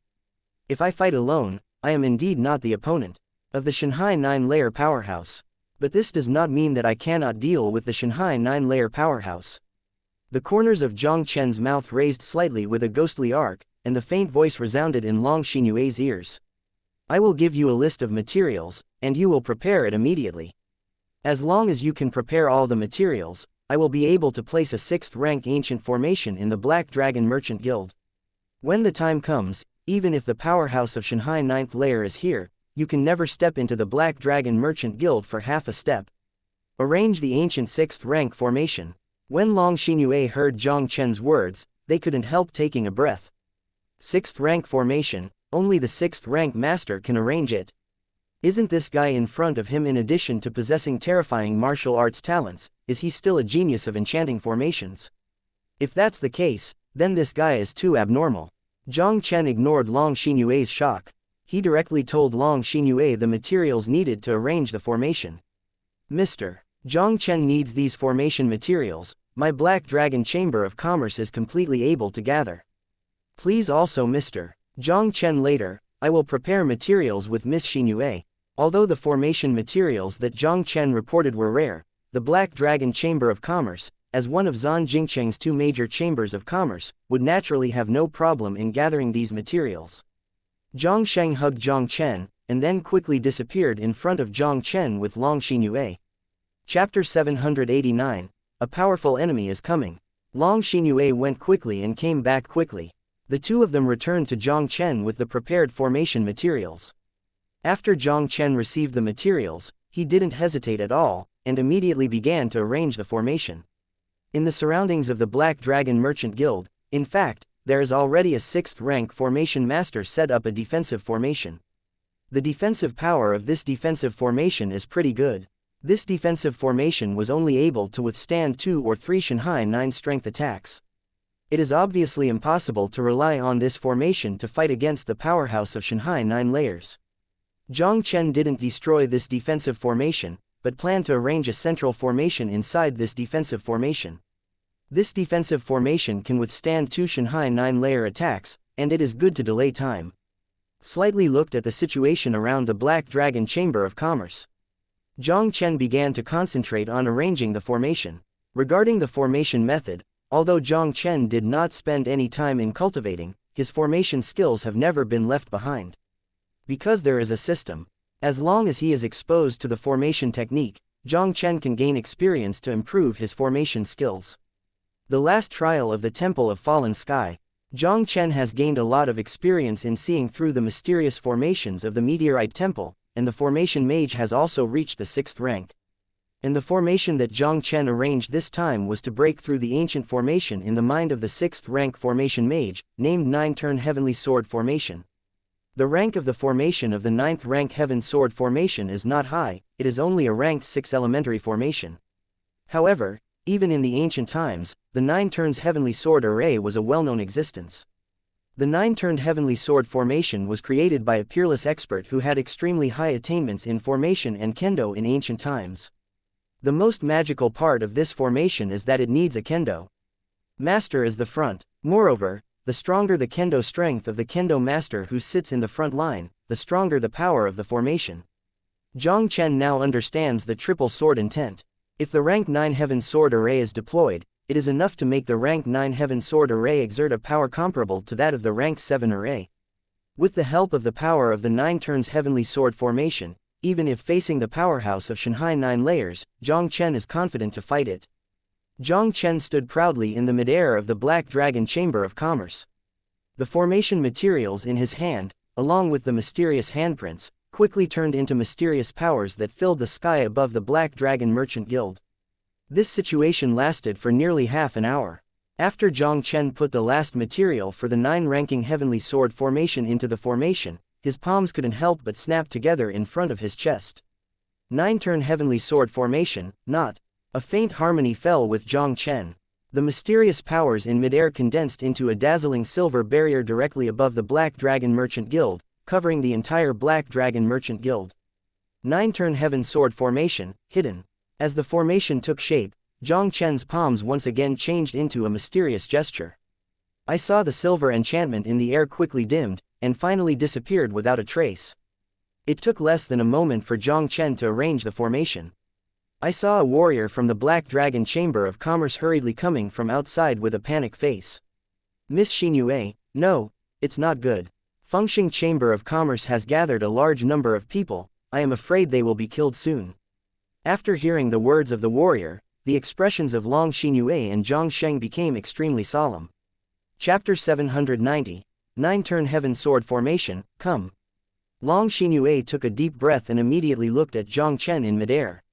If I fight alone, I am indeed not the opponent of the Shanghai 9 layer powerhouse. But this does not mean that I cannot deal with the Shanghai 9 layer powerhouse. The corners of Jiang Chen's mouth raised slightly with a ghostly arc, and the faint voice resounded in Long Xinyue's ears. "I will give you a list of materials, and you will prepare it immediately." As long as you can prepare all the materials, I will be able to place a 6th rank ancient formation in the Black Dragon Merchant Guild. When the time comes, even if the powerhouse of Shanghai 9th layer is here, you can never step into the Black Dragon Merchant Guild for half a step. Arrange the ancient 6th rank formation. When Long Xinyue heard Jiang Chen's words, they couldn't help taking a breath. 6th rank formation, only the 6th rank master can arrange it. Isn't this guy in front of him, in addition to possessing terrifying martial arts talents, is he still a genius of enchanting formations? If that's the case, then this guy is too abnormal. Jiang Chen ignored Long Xinyue's shock. He directly told Long Xinyue the materials needed to arrange the formation. Mr. Jiang Chen needs these formation materials. My Black Dragon Chamber of Commerce is completely able to gather. Please also Mr. Jiang Chen later, I will prepare materials with Miss Xinyue. Although the formation materials that Jiang Chen reported were rare, the Black Dragon Chamber of Commerce, as one of Zan Jingcheng's 2 major chambers of commerce, would naturally have no problem in gathering these materials. Jiang Sheng hugged Jiang Chen, and then quickly disappeared in front of Jiang Chen with Long Xinyue. Chapter 789, A Powerful Enemy is Coming. Long Xinyue went quickly and came back quickly. The two of them returned to Jiang Chen with the prepared formation materials. After Jiang Chen received the materials, he didn't hesitate at all, and immediately began to arrange the formation. In the surroundings of the Black Dragon Merchant Guild, in fact, there is already a 6th rank formation master set up a defensive formation. The defensive power of this defensive formation is pretty good. This defensive formation was only able to withstand 2 or 3 Shanghai 9 strength attacks. It is obviously impossible to rely on this formation to fight against the powerhouse of Shanghai 9 layers. Jiang Chen didn't destroy this defensive formation, but planned to arrange a central formation inside this defensive formation. This defensive formation can withstand 2 Shanghai 9 layer attacks, and it is good to delay time. Slightly looked at the situation around the Black Dragon Chamber of Commerce. Jiang Chen began to concentrate on arranging the formation. Regarding the formation method, although Jiang Chen did not spend any time in cultivating, his formation skills have never been left behind. Because there is a system. As long as he is exposed to the formation technique, Jiang Chen can gain experience to improve his formation skills. The last trial of the Temple of Fallen Sky, Jiang Chen has gained a lot of experience in seeing through the mysterious formations of the Meteorite Temple, and the formation mage has also reached the 6th rank. And the formation that Jiang Chen arranged this time was to break through the ancient formation in the mind of the 6th rank formation mage, named 9-turn Heavenly Sword Formation. The rank of the formation of the 9th rank Heaven Sword Formation is not high, it is only a ranked 6 elementary formation. However, even in the ancient times, the 9-turns Heavenly Sword Array was a well-known existence. The 9-turned Heavenly Sword Formation was created by a peerless expert who had extremely high attainments in formation and kendo in ancient times. The most magical part of this formation is that it needs a kendo master as the front. Moreover, the stronger the kendo strength of the kendo master who sits in the front line, the stronger the power of the formation. Jiang Chen now understands the triple sword intent. If the rank 9 Heaven Sword Array is deployed, it is enough to make the rank 9 Heaven Sword Array exert a power comparable to that of the rank 7 array. With the help of the power of the 9 turns Heavenly Sword Formation, even if facing the powerhouse of Shanghai 9 layers, Jiang Chen is confident to fight it. Jiang Chen stood proudly in the midair of the Black Dragon Chamber of Commerce. The formation materials in his hand, along with the mysterious handprints, quickly turned into mysterious powers that filled the sky above the Black Dragon Merchant Guild. This situation lasted for nearly half an hour. After Jiang Chen put the last material for the 9-ranking Heavenly Sword Formation into the formation, his palms couldn't help but snap together in front of his chest. 9-turn Heavenly Sword Formation, not. A faint harmony fell with Jiang Chen. The mysterious powers in midair condensed into a dazzling silver barrier directly above the Black Dragon Merchant Guild, covering the entire Black Dragon Merchant Guild. 9-turn Heaven Sword Formation, hidden. As the formation took shape, Jiang Chen's palms once again changed into a mysterious gesture. I saw the silver enchantment in the air quickly dimmed, and finally disappeared without a trace. It took less than a moment for Jiang Chen to arrange the formation. I saw a warrior from the Black Dragon Chamber of Commerce hurriedly coming from outside with a panic face. Miss Xinyue, no, it's not good. Fengxing Chamber of Commerce has gathered a large number of people, I am afraid they will be killed soon. After hearing the words of the warrior, the expressions of Long Xinyue and Jiang Chen became extremely solemn. Chapter 790, 9-Turn Heaven Sword Formation, Come. Long Xinyue took a deep breath and immediately looked at Jiang Chen in midair.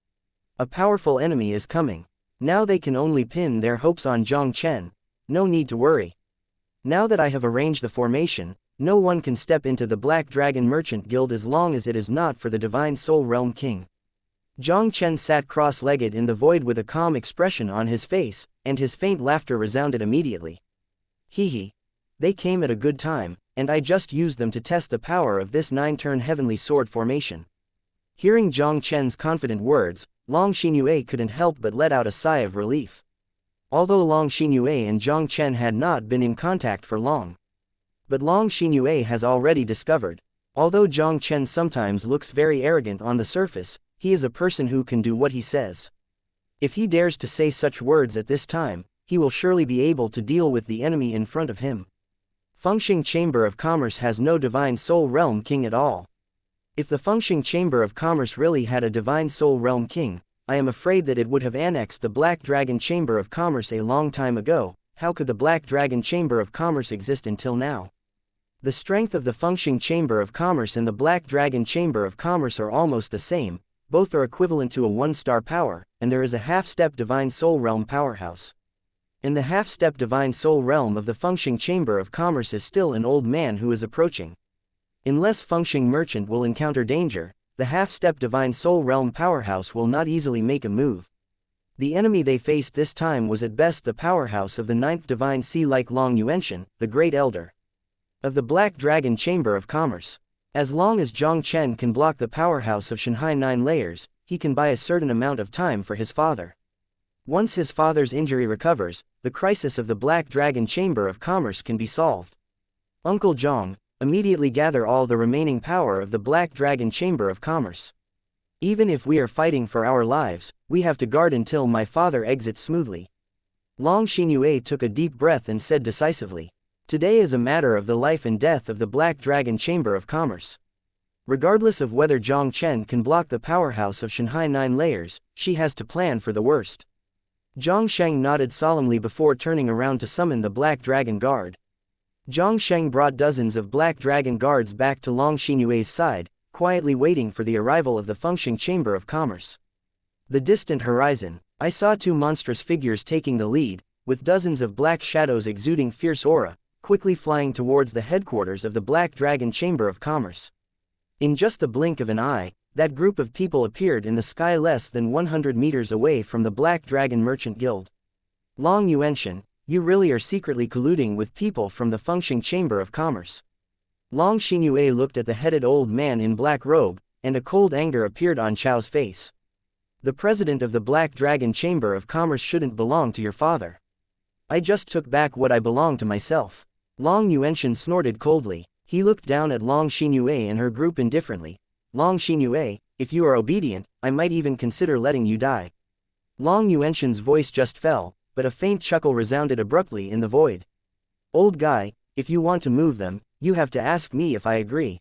A powerful enemy is coming. Now they can only pin their hopes on Jiang Chen. No need to worry. Now that I have arranged the formation, no one can step into the Black Dragon Merchant Guild as long as it is not for the Divine Soul Realm King. Jiang Chen sat cross-legged in the void with a calm expression on his face, and his faint laughter resounded immediately. Hee. They came at a good time, and I just used them to test the power of this 9-turn heavenly sword formation. Hearing Jiang Chen's confident words, Long Xinyue couldn't help but let out a sigh of relief. Although Long Xinyue and Jiang Chen had not been in contact for long. But Long Xinyue has already discovered, although Jiang Chen sometimes looks very arrogant on the surface, he is a person who can do what he says. If he dares to say such words at this time, he will surely be able to deal with the enemy in front of him. Fengxing Chamber of Commerce has no Divine Soul Realm King at all. If the Fengxing Chamber of Commerce really had a Divine Soul Realm King, I am afraid that it would have annexed the Black Dragon Chamber of Commerce a long time ago. How could the Black Dragon Chamber of Commerce exist until now? The strength of the Fengxing Chamber of Commerce and the Black Dragon Chamber of Commerce are almost the same, both are equivalent to a 1-star power, and there is a half-step Divine Soul Realm powerhouse. In the half-step Divine Soul Realm of the Fengxing Chamber of Commerce is still an old man who is approaching. Unless Fengxing Merchant will encounter danger, the half-step Divine Soul Realm powerhouse will not easily make a move. The enemy they faced this time was at best the powerhouse of the 9th Divine Sea like Long Yuanshan, the Great Elder of the Black Dragon Chamber of Commerce. As long as Jiang Chen can block the powerhouse of Shanghai 9 layers, he can buy a certain amount of time for his father. Once his father's injury recovers, the crisis of the Black Dragon Chamber of Commerce can be solved. Uncle Jiang, immediately gather all the remaining power of the Black Dragon Chamber of Commerce. Even if we are fighting for our lives, we have to guard until my father exits smoothly. Long Xinyue took a deep breath and said decisively, "Today is a matter of the life and death of the Black Dragon Chamber of Commerce. Regardless of whether Jiang Chen can block the powerhouse of Shanghai 9 layers, she has to plan for the worst." Jiang Sheng nodded solemnly before turning around to summon the Black Dragon Guard. Jiang Sheng brought dozens of Black Dragon Guards back to Long Xinyue's side, quietly waiting for the arrival of the Fengxing Chamber of Commerce. The distant horizon, I saw 2 monstrous figures taking the lead, with dozens of black shadows exuding fierce aura, quickly flying towards the headquarters of the Black Dragon Chamber of Commerce. In just the blink of an eye, that group of people appeared in the sky less than 100 meters away from the Black Dragon Merchant Guild. Long Yuanshan, you really are secretly colluding with people from the Fengxing Chamber of Commerce. Long Xinyue looked at the headed old man in black robe, and a cold anger appeared on Chao's face. The president of the Black Dragon Chamber of Commerce shouldn't belong to your father. I just took back what I belonged to myself. Long Yuanshan snorted coldly. He looked down at Long Xinyue and her group indifferently. Long Xinyue, if you are obedient, I might even consider letting you die. Long Yuanshan's voice just fell, but a faint chuckle resounded abruptly in the void. Old guy, if you want to move them, you have to ask me if I agree.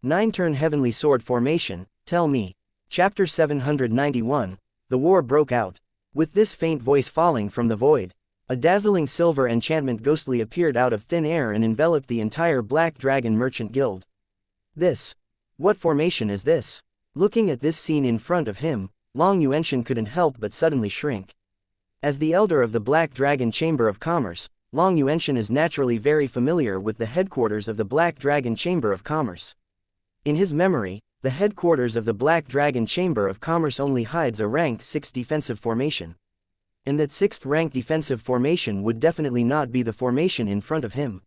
9-turn heavenly sword formation, tell me. Chapter 791, the war broke out. With this faint voice falling from the void, a dazzling silver enchantment ghostly appeared out of thin air and enveloped the entire Black Dragon Merchant Guild. What formation is this? Looking at this scene in front of him, Long Yuanshan couldn't help but suddenly shrink. As the elder of the Black Dragon Chamber of Commerce, Long Yuanshan is naturally very familiar with the headquarters of the Black Dragon Chamber of Commerce. In his memory, the headquarters of the Black Dragon Chamber of Commerce only hides a ranked 6 defensive formation. And that 6th rank defensive formation would definitely not be the formation in front of him.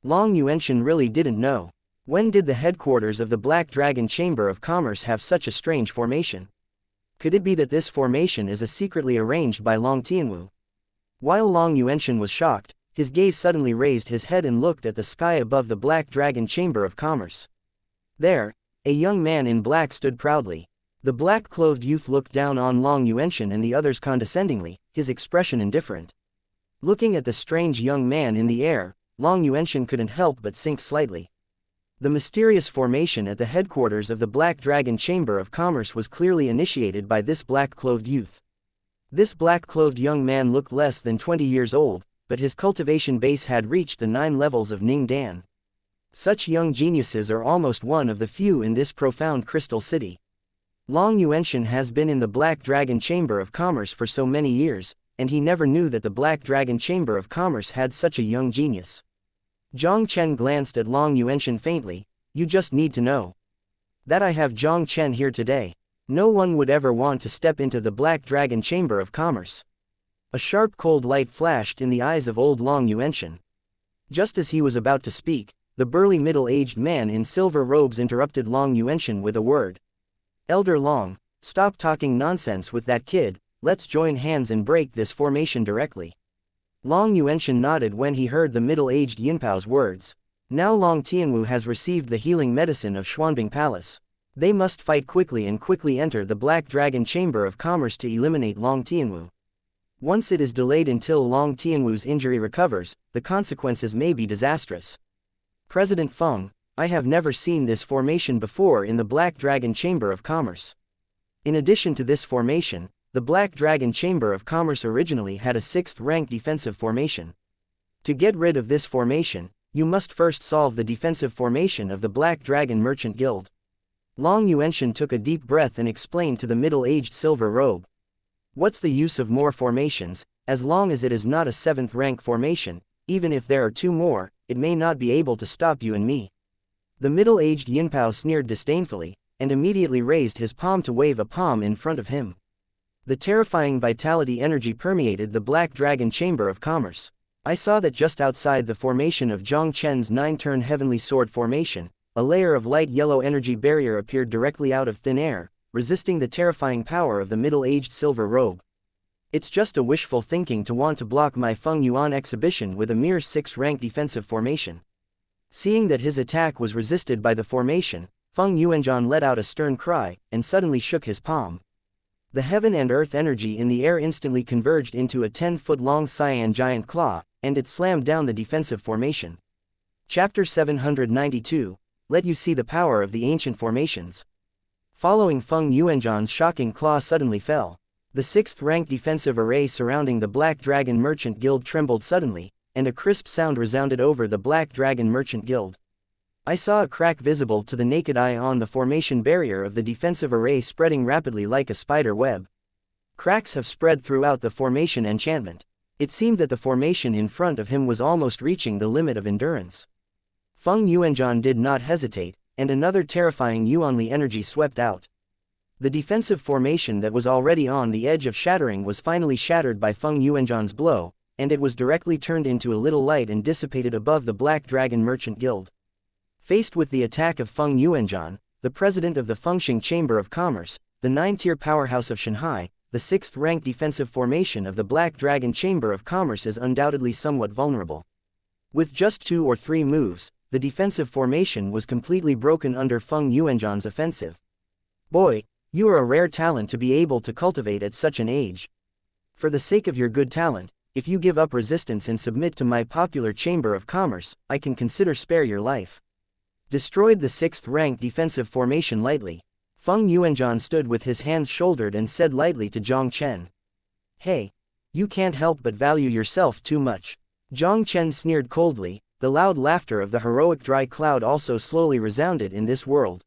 Long Yuanshan really didn't know. When did the headquarters of the Black Dragon Chamber of Commerce have such a strange formation? Could it be that this formation is secretly arranged by Long Tianwu? While Long Yuanshan was shocked, his gaze suddenly raised his head and looked at the sky above the Black Dragon Chamber of Commerce. There, a young man in black stood proudly. The black-clothed youth looked down on Long Yuanshan and the others condescendingly, his expression indifferent. Looking at the strange young man in the air, Long Yuanshan couldn't help but sink slightly. The mysterious formation at the headquarters of the Black Dragon Chamber of Commerce was clearly initiated by this black-clothed youth. This black-clothed young man looked less than 20 years old, but his cultivation base had reached the 9 levels of Ning Dan. Such young geniuses are almost one of the few in this profound crystal city. Long Yuanshan has been in the Black Dragon Chamber of Commerce for so many years, and he never knew that the Black Dragon Chamber of Commerce had such a young genius. Jiang Chen glanced at Long Yuanshan faintly. You just need to know that I have Jiang Chen here today. No one would ever want to step into the Black Dragon Chamber of Commerce. A sharp cold light flashed in the eyes of old Long Yuanshan. Just as he was about to speak, the burly middle-aged man in silver robes interrupted Long Yuanshan with a word. Elder Long, stop talking nonsense with that kid, let's join hands and break this formation directly. Long Yuanshan nodded when he heard the middle-aged Yinpao's words. Now Long Tianwu has received the healing medicine of Xuanbing Palace. They must fight quickly and quickly enter the Black Dragon Chamber of Commerce to eliminate Long Tianwu. Once it is delayed until Long Tianwu's injury recovers, the consequences may be disastrous. President Feng, I have never seen this formation before in the Black Dragon Chamber of Commerce. In addition to this formation, the Black Dragon Chamber of Commerce originally had a 6th-rank defensive formation. To get rid of this formation, you must first solve the defensive formation of the Black Dragon Merchant Guild. Long Yuanshan took a deep breath and explained to the middle-aged silver robe. What's the use of more formations, as long as it is not a 7th-rank formation? Even if there are 2 more, it may not be able to stop you and me. The middle-aged Yinpao sneered disdainfully, and immediately raised his palm to wave a palm in front of him. The terrifying vitality energy permeated the Black Dragon Chamber of Commerce. I saw that just outside the formation of Jiang Chen's 9-turn heavenly sword formation, a layer of light yellow energy barrier appeared directly out of thin air, resisting the terrifying power of the middle-aged silver robe. It's just a wishful thinking to want to block my Feng Yuan exhibition with a mere 6th-rank defensive formation. Seeing that his attack was resisted by the formation, Feng Yuanzhan let out a stern cry, and suddenly shook his palm. The heaven and earth energy in the air instantly converged into a 10-foot-long cyan giant claw, and it slammed down the defensive formation. Chapter 792, Let You See the Power of the Ancient Formations. Following Feng Yuanzhan's shocking claw suddenly fell. The 6th-rank defensive array surrounding the Black Dragon Merchant Guild trembled suddenly, and a crisp sound resounded over the Black Dragon Merchant Guild. I saw a crack visible to the naked eye on the formation barrier of the defensive array spreading rapidly like a spider web. Cracks have spread throughout the formation enchantment. It seemed that the formation in front of him was almost reaching the limit of endurance. Feng Yuanzhan did not hesitate, and another terrifying Yuanli energy swept out. The defensive formation that was already on the edge of shattering was finally shattered by Feng Yuanzhan's blow, and it was directly turned into a little light and dissipated above the Black Dragon Merchant Guild. Faced with the attack of Feng Yuanzhan, the president of the Fengxing Chamber of Commerce, the 9-tier powerhouse of Shanghai, the 6th-rank defensive formation of the Black Dragon Chamber of Commerce is undoubtedly somewhat vulnerable. With just 2 or 3 moves, the defensive formation was completely broken under Feng Yuanzhan's offensive. Boy, you are a rare talent to be able to cultivate at such an age. For the sake of your good talent, if you give up resistance and submit to my popular Chamber of Commerce, I can consider spare your life. Destroyed the 6th-rank defensive formation lightly. Feng Yuanzhan stood with his hands shouldered and said lightly to Jiang Chen. Hey, you can't help but value yourself too much. Jiang Chen sneered coldly. The loud laughter of the heroic dry cloud also slowly resounded in this world.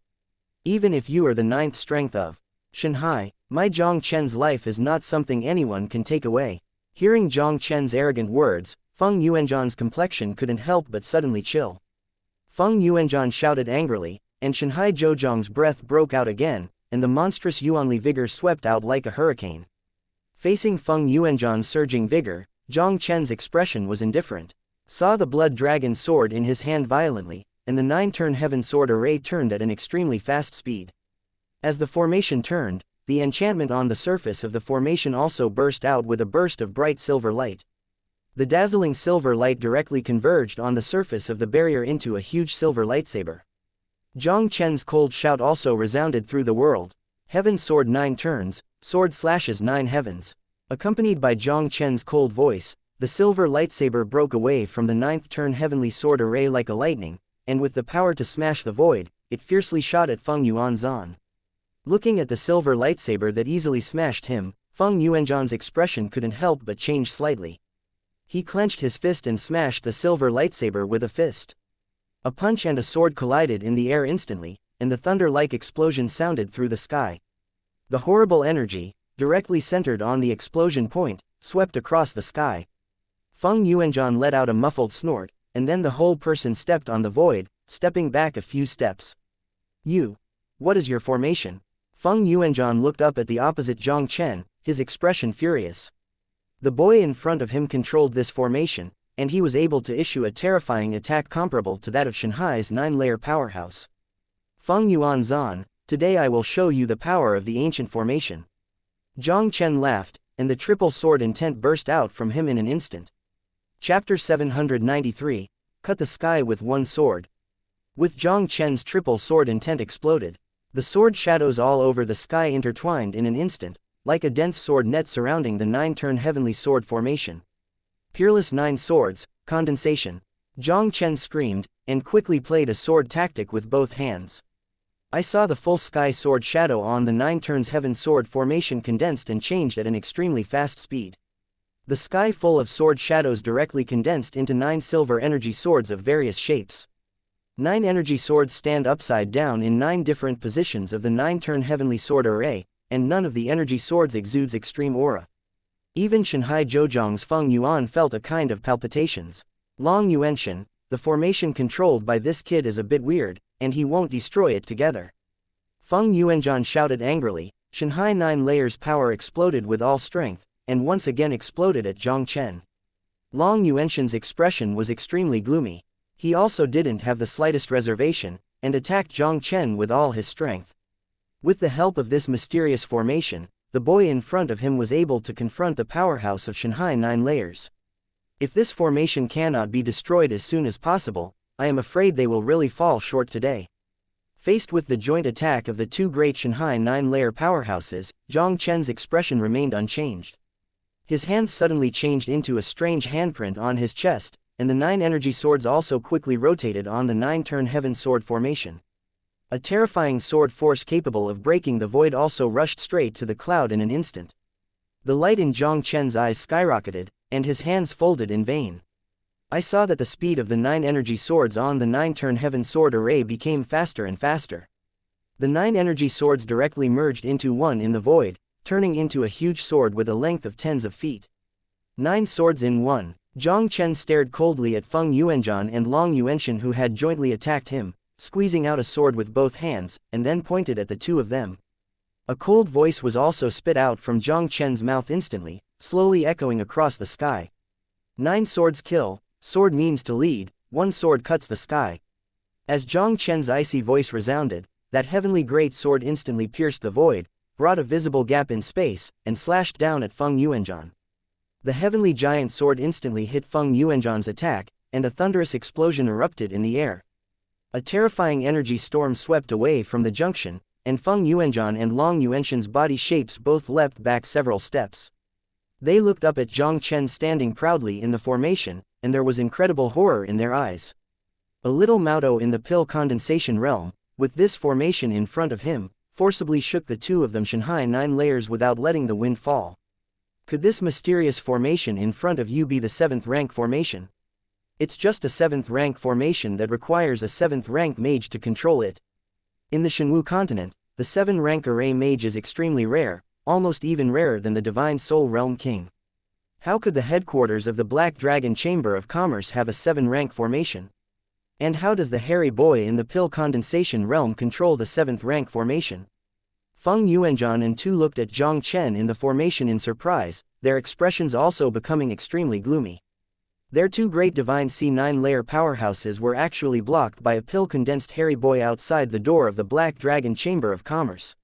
Even if you are the 9th strength of Shanghai, my Jiang Chen's life is not something anyone can take away. Hearing Jiang Chen's arrogant words, Feng Yuanzhan's complexion couldn't help but suddenly chill. Feng Yuanzhan shouted angrily, and Shanghai Zhouzhang's breath broke out again, and the monstrous Yuanli vigor swept out like a hurricane. Facing Feng Yuanzhan's surging vigor, Jiang Chen's expression was indifferent. Saw the blood dragon sword in his hand violently, and the 9-turn heaven sword array turned at an extremely fast speed. As the formation turned, the enchantment on the surface of the formation also burst out with a burst of bright silver light. The dazzling silver light directly converged on the surface of the barrier into a huge silver lightsaber. Jiang Chen's cold shout also resounded through the world. Heaven sword 9 turns, sword slashes 9 heavens. Accompanied by Jiang Chen's cold voice, the silver lightsaber broke away from the 9th turn heavenly sword array like a lightning, and with the power to smash the void, it fiercely shot at Feng Yuanzhan. Looking at the silver lightsaber that easily smashed him, Feng Yuanzhan's expression couldn't help but change slightly. He clenched his fist and smashed the silver lightsaber with a fist. A punch and a sword collided in the air instantly, and the thunder-like explosion sounded through the sky. The horrible energy, directly centered on the explosion point, swept across the sky. Feng Yuanzhan let out a muffled snort, and then the whole person stepped on the void, stepping back a few steps. What is your formation? Feng Yuanzhan looked up at the opposite Jiang Chen, his expression furious. The boy in front of him controlled this formation, and he was able to issue a terrifying attack comparable to that of Shanghai's 9-layer powerhouse. Feng Yuanzhan, today I will show you the power of the ancient formation. Jiang Chen laughed, and the triple sword intent burst out from him in an instant. Chapter 793, Cut the Sky with One Sword. With Jiang Chen's triple sword intent exploded, the sword shadows all over the sky intertwined in an instant, like a dense sword net surrounding the 9-turn heavenly sword formation. Peerless 9 swords, condensation. Jiang Chen screamed, and quickly played a sword tactic with both hands. I saw the full sky sword shadow on the 9 turns heaven sword formation condensed and changed at an extremely fast speed. The sky full of sword shadows directly condensed into 9 silver energy swords of various shapes. 9 energy swords stand upside down in 9 different positions of the 9-turn heavenly sword array, and none of the energy swords exudes extreme aura. Even Shanghai Zhouzhang's Feng Yuan felt a kind of palpitations. Long Yuanshan, the formation controlled by this kid is a bit weird, and he won't destroy it together. Feng Yuanzhan shouted angrily. Shanghai 9 layers power exploded with all strength, and once again exploded at Jiang Chen. Long Yuanshan's expression was extremely gloomy. He also didn't have the slightest reservation, and attacked Jiang Chen with all his strength. With the help of this mysterious formation, the boy in front of him was able to confront the powerhouse of Shanghai 9 layers. If this formation cannot be destroyed as soon as possible, I am afraid they will really fall short today. Faced with the joint attack of the 2 great Shanghai 9-layer powerhouses, Jiang Chen's expression remained unchanged. His hand suddenly changed into a strange handprint on his chest, and the 9 energy swords also quickly rotated on the 9-turn heaven sword formation. A terrifying sword force capable of breaking the void also rushed straight to the cloud in an instant. The light in Jiang Chen's eyes skyrocketed, and his hands folded in vain. I saw that the speed of the 9 energy swords on the 9-turn heaven sword array became faster and faster. The 9 energy swords directly merged into one in the void, turning into a huge sword with a length of tens of feet. 9 swords in one. Jiang Chen stared coldly at Feng Yuanzhan and Long Yuanshan who had jointly attacked him, squeezing out a sword with both hands, and then pointed at the 2 of them. A cold voice was also spit out from Jiang Chen's mouth instantly, slowly echoing across the sky. 9 swords kill, sword means to lead, 1 sword cuts the sky. As Jiang Chen's icy voice resounded, that heavenly great sword instantly pierced the void, brought a visible gap in space, and slashed down at Feng Yuanzhan. The heavenly giant sword instantly hit Feng Yuanzhan's attack, and a thunderous explosion erupted in the air. A terrifying energy storm swept away from the junction, and Feng Yuanzhan and Long Yuanshan's body shapes both leapt back several steps. They looked up at Jiang Chen standing proudly in the formation, and there was incredible horror in their eyes. A little Maodo in the pill condensation realm, with this formation in front of him, forcibly shook the 2 of them Shanghai 9 layers without letting the wind fall. Could this mysterious formation in front of you be the 7th rank formation? It's just a 7th rank formation that requires a 7th rank mage to control it. In the Shenwu continent, the 7 rank array mage is extremely rare, almost even rarer than the Divine Soul Realm King. How could the headquarters of the Black Dragon Chamber of Commerce have a 7 rank formation? And how does the hairy boy in the pill condensation realm control the 7th rank formation? Feng Yuanzhan and 2 looked at Jiang Chen in the formation in surprise, their expressions also becoming extremely gloomy. Their 2 great divine C9 layer powerhouses were actually blocked by a pill condensed hairy boy outside the door of the Black Dragon Chamber of Commerce.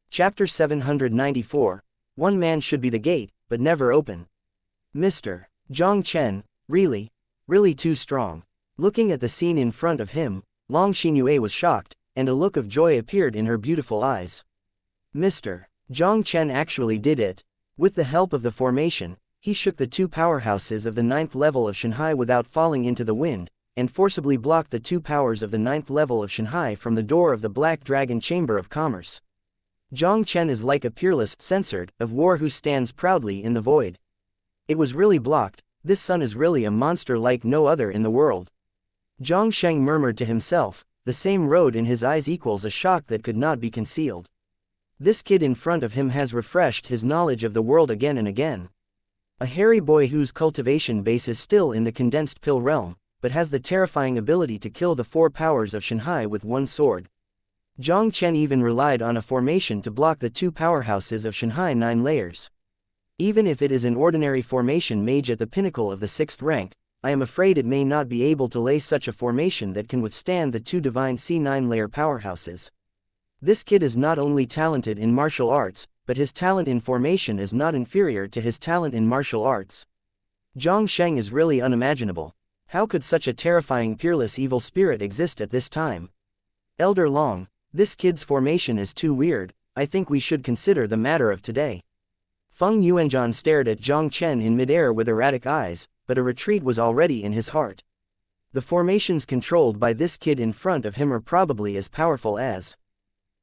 Chapter 794. One man should be the gate, but never open. Mr. Jiang Chen, really too strong. Looking at the scene in front of him, Long Xinyue was shocked, and a look of joy appeared in her beautiful eyes. Mr. Jiang Chen actually did it. With the help of the formation, he shook the 2 powerhouses of the 9th level of Shanghai without falling into the wind, and forcibly blocked the two powers of the 9th level of Shanghai from the door of the Black Dragon Chamber of Commerce. Jiang Chen is like a peerless, censored, of war who stands proudly in the void. It was really blocked. This son is really a monster like no other in the world. Zhang Sheng murmured to himself, the same road in his eyes equals a shock that could not be concealed. This kid in front of him has refreshed his knowledge of the world again and again. A hairy boy whose cultivation base is still in the condensed pill realm, but has the terrifying ability to kill the 4 powers of Shanghai with one sword. Jiang Chen even relied on a formation to block the 2 powerhouses of Shanghai 9 layers. Even if it is an ordinary formation mage at the pinnacle of the 6th rank, I am afraid it may not be able to lay such a formation that can withstand the 2 divine C9 layer powerhouses. This kid is not only talented in martial arts, but his talent in formation is not inferior to his talent in martial arts. Zhang Sheng is really unimaginable. How could such a terrifying peerless evil spirit exist at this time? Elder Long, this kid's formation is too weird. I think we should consider the matter of today. Feng Yuanzhan stared at Jiang Chen in midair with erratic eyes, but a retreat was already in his heart. The formations controlled by this kid in front of him are probably as powerful as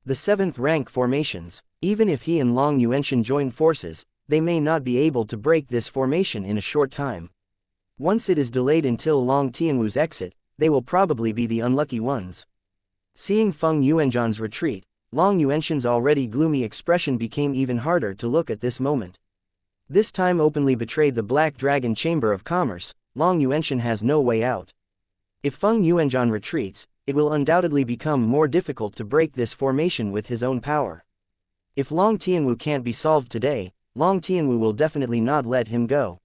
the 7th rank formations. Even if he and Long Yuanshan join forces, they may not be able to break this formation in a short time. Once it is delayed until Long Tianwu's exit, they will probably be the unlucky ones. Seeing Feng Yuanzhan's retreat, Long Yuanshan's already gloomy expression became even harder to look at this moment. This time openly betrayed the Black Dragon Chamber of Commerce. Long Yuanshan has no way out. If Feng Yuanzhan retreats, it will undoubtedly become more difficult to break this formation with his own power. If Long Tianwu can't be solved today, Long Tianwu will definitely not let him go.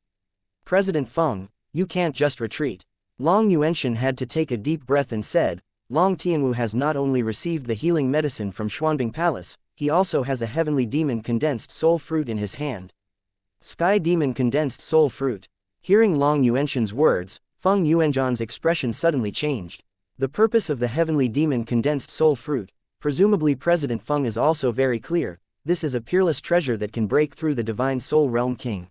President Feng, you can't just retreat. Long Yuanshan had to take a deep breath and said, Long Tianwu has not only received the healing medicine from Xuanbing Palace, he also has a heavenly demon condensed soul fruit in his hand. Sky Demon Condensed Soul Fruit. Hearing Long Yuanshan's words, Feng Yuanzhan's expression suddenly changed. The purpose of the heavenly demon condensed soul fruit, presumably President Feng is also very clear. This is a peerless treasure that can break through the divine soul realm king.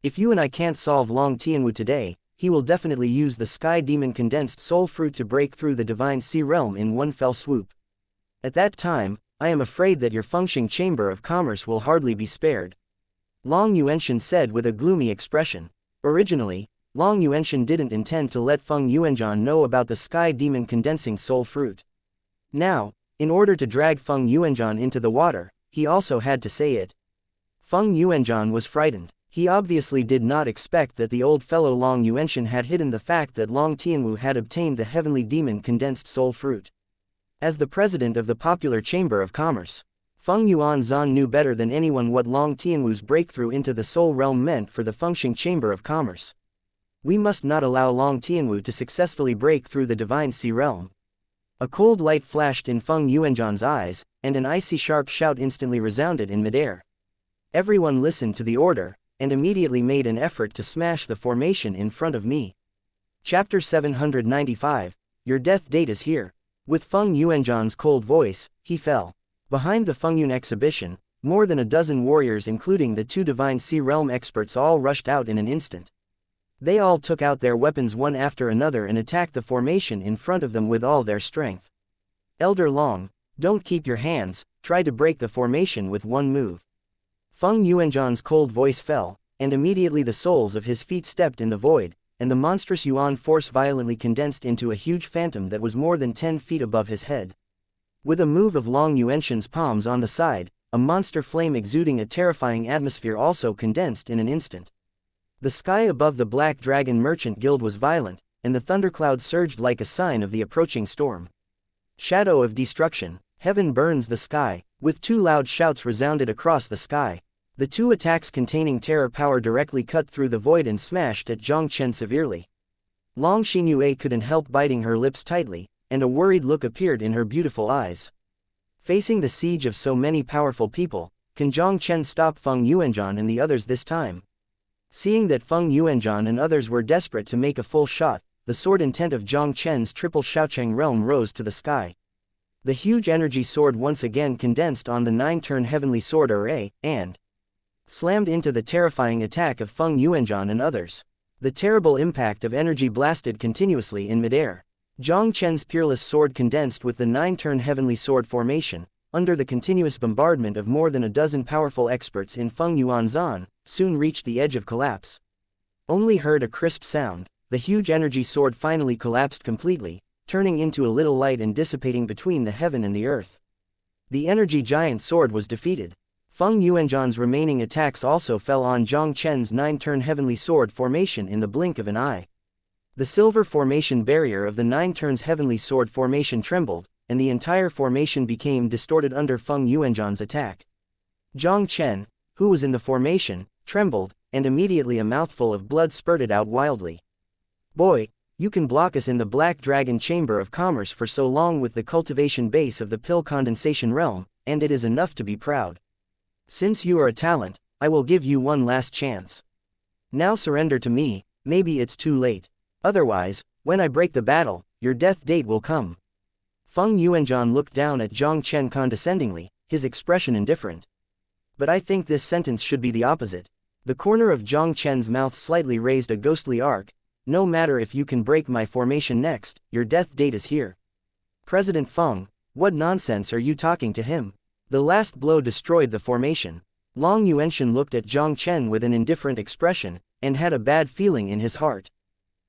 If you and I can't solve Long Tianwu today, he will definitely use the Sky Demon Condensed Soul Fruit to break through the divine sea realm in one fell swoop. At that time, I am afraid that your Fengxing Chamber of Commerce will hardly be spared. Long Yuanshan said with a gloomy expression. Originally, Long Yuanshan didn't intend to let Feng Yuanzhan know about the Sky Demon Condensing Soul Fruit. Now, in order to drag Feng Yuanzhan into the water, he also had to say it. Feng Yuanzhan was frightened. He obviously did not expect that the old fellow Long Yuanshan had hidden the fact that Long Tianwu had obtained the heavenly demon condensed soul fruit. As the president of the popular Chamber of Commerce, Feng Yuanzhan knew better than anyone what Long Tianwu's breakthrough into the soul realm meant for the Fengxing Chamber of Commerce. We must not allow Long Tianwu to successfully break through the divine sea realm. A cold light flashed in Feng Yuanzhan's eyes, and an icy sharp shout instantly resounded in midair. Everyone listened to the order, and immediately made an effort to smash the formation in front of me. Chapter 795, Your death date is here. With Feng Yuanzhan's cold voice, he fell. Behind the Fengyun exhibition, more than a dozen warriors including the 2 divine sea realm experts all rushed out in an instant. They all took out their weapons one after another and attacked the formation in front of them with all their strength. Elder Long, don't keep your hands, try to break the formation with one move. Feng Yuanzhan's cold voice fell, and immediately the soles of his feet stepped in the void, and the monstrous Yuan force violently condensed into a huge phantom that was more than 10 feet above his head. With a move of Long Yuanshan's palms on the side, a monster flame exuding a terrifying atmosphere also condensed in an instant. The sky above the Black Dragon Merchant Guild was violent, and the thundercloud surged like a sign of the approaching storm. Shadow of destruction, heaven burns the sky, with 2 loud shouts resounded across the sky. The 2 attacks containing terror power directly cut through the void and smashed at Jiang Chen severely. Long Xinyue couldn't help biting her lips tightly, and a worried look appeared in her beautiful eyes. Facing the siege of so many powerful people, can Jiang Chen stop Feng Yuanzhan and the others this time? Seeing that Feng Yuanzhan and others were desperate to make a full shot, the sword intent of Jiang Chen's triple Xiaocheng realm rose to the sky. The huge energy sword once again condensed on the 9-turn heavenly sword array, and slammed into the terrifying attack of Feng Yuanzhan and others. The terrible impact of energy blasted continuously in midair. Jiang Chen's peerless sword condensed with the 9-turn heavenly sword formation, under the continuous bombardment of more than a dozen powerful experts in Feng Yuan Zan, soon reached the edge of collapse. Only heard a crisp sound, the huge energy sword finally collapsed completely, turning into a little light and dissipating between the heaven and the earth. The energy giant sword was defeated. Feng Yuanzhan's remaining attacks also fell on Jiang Chen's 9-turn heavenly sword formation in the blink of an eye. The silver formation barrier of the 9 turns heavenly sword formation trembled, and the entire formation became distorted under Feng Yuanzhan's attack. Jiang Chen, who was in the formation, trembled, and immediately a mouthful of blood spurted out wildly. "Boy, you can block us in the Black Dragon Chamber of Commerce for so long with the cultivation base of the pill condensation realm, and it is enough to be proud. Since you are a talent, I will give you one last chance. Now surrender to me, maybe it's too late. Otherwise, when I break the battle, your death date will come." Feng Yuanzhan looked down at Jiang Chen condescendingly, his expression indifferent. "But I think this sentence should be the opposite." The corner of Jiang Chen's mouth slightly raised a ghostly arc. "No matter if you can break my formation next, your death date is here." "President Feng, what nonsense are you talking to him? The last blow destroyed the formation." Long Yuanshan looked at Jiang Chen with an indifferent expression, and had a bad feeling in his heart.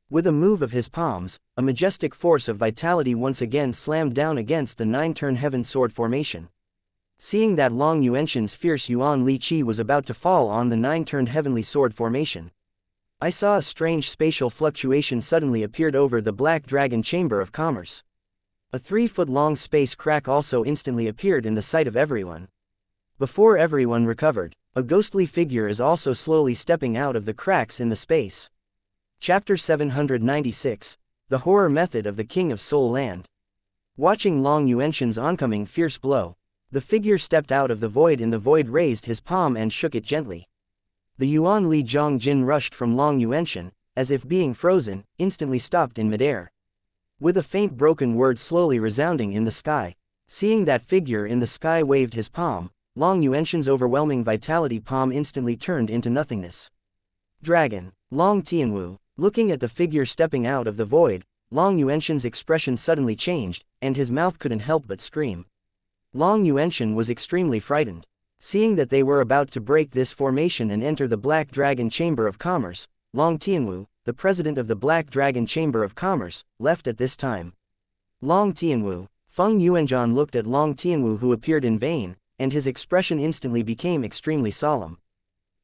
With a move of his palms, a majestic force of vitality once again slammed down against the 9-turn heaven sword formation. Seeing that Long Yuanshan's fierce Yuan Li Qi was about to fall on the 9-turn heavenly sword formation, I saw a strange spatial fluctuation suddenly appeared over the Black Dragon Chamber of Commerce. A 3-foot-long space crack also instantly appeared in the sight of everyone. Before everyone recovered, a ghostly figure is also slowly stepping out of the cracks in the space. Chapter 796, The Horror Method of the King of Soul Land. Watching Long Yuanshan's oncoming fierce blow, the figure stepped out of the void. In the void raised his palm and shook it gently. The Yuan Li Zhong Jin rushed from Long Yuanshan, as if being frozen, instantly stopped in midair. With a faint broken word slowly resounding in the sky, seeing that figure in the sky waved his palm, Long Yuanshan's overwhelming vitality palm instantly turned into nothingness. Dragon, Long Tianwu, looking at the figure stepping out of the void, Long Yuanshan's expression suddenly changed, and his mouth couldn't help but scream. Long Yuanshan was extremely frightened. Seeing that they were about to break this formation and enter the Black Dragon Chamber of Commerce, Long Tianwu, the president of the Black Dragon Chamber of Commerce, left at this time. Long Tianwu, Feng Yuanzhan looked at Long Tianwu, who appeared in vain, and his expression instantly became extremely solemn.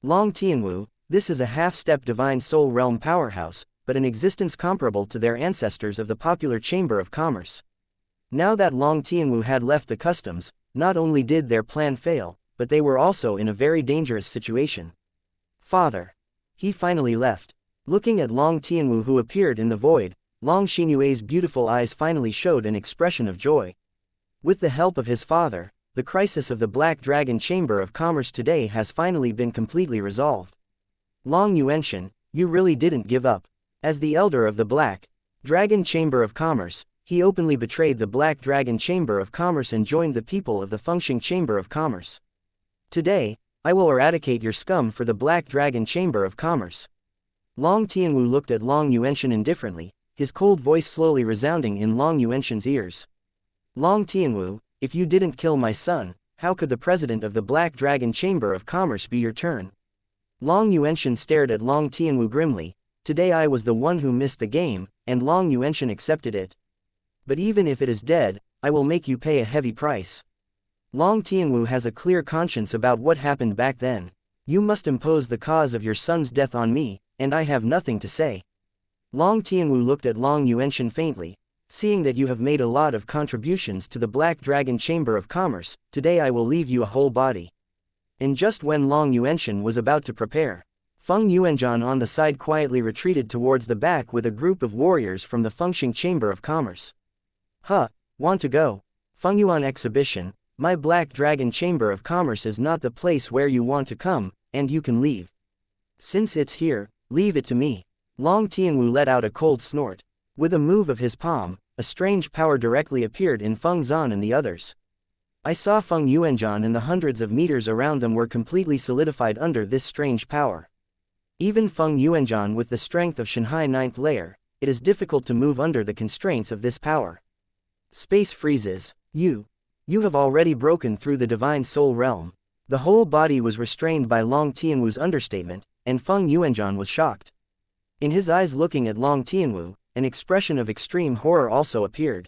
Long Tianwu, this is a half-step divine soul realm powerhouse, but an existence comparable to their ancestors of the popular Chamber of Commerce. Now that Long Tianwu had left the customs, not only did their plan fail, but they were also in a very dangerous situation. "Father." He finally left. Looking at Long Tianwu, who appeared in the void, Long Xinyue's beautiful eyes finally showed an expression of joy. With the help of his father, the crisis of the Black Dragon Chamber of Commerce today has finally been completely resolved. Long Yuanshan, you really didn't give up. As the elder of the Black Dragon Chamber of Commerce, he openly betrayed the Black Dragon Chamber of Commerce and joined the people of the Fengxing Chamber of Commerce. Today, I will eradicate your scum for the Black Dragon Chamber of Commerce. Long Tianwu looked at Long Yuanshan indifferently, his cold voice slowly resounding in Long Yuanshan's ears. "Long Tianwu, if you didn't kill my son, how could the president of the Black Dragon Chamber of Commerce be your turn?" Long Yuanshan stared at Long Tianwu grimly. "Today I was the one who missed the game, and Long Yuanshan accepted it. But even if it is dead, I will make you pay a heavy price. Long Tianwu has a clear conscience about what happened back then. You must impose the cause of your son's death on me, and I have nothing to say." Long Tianwu looked at Long Yuanshan faintly. "Seeing that you have made a lot of contributions to the Black Dragon Chamber of Commerce, today I will leave you a whole body." And just when Long Yuanshan was about to prepare, Feng Yuanzhan on the side quietly retreated towards the back with a group of warriors from the Fengxing Chamber of Commerce. "Huh, want to go? Feng Yuan exhibition. My Black Dragon Chamber of Commerce is not the place where you want to come, and you can leave. Since it's here, leave it to me." Long Tianwu let out a cold snort. With a move of his palm, a strange power directly appeared in Feng Zan and the others. I saw Feng Yuanzhan and the hundreds of meters around them were completely solidified under this strange power. Even Feng Yuanzhan with the strength of Shanghai 9th layer, it is difficult to move under the constraints of this power. Space freezes. You have already broken through the divine soul realm. The whole body was restrained by Long Tianwu's understatement, and Feng Yuanzhan was shocked. In his eyes looking at Long Tianwu, an expression of extreme horror also appeared.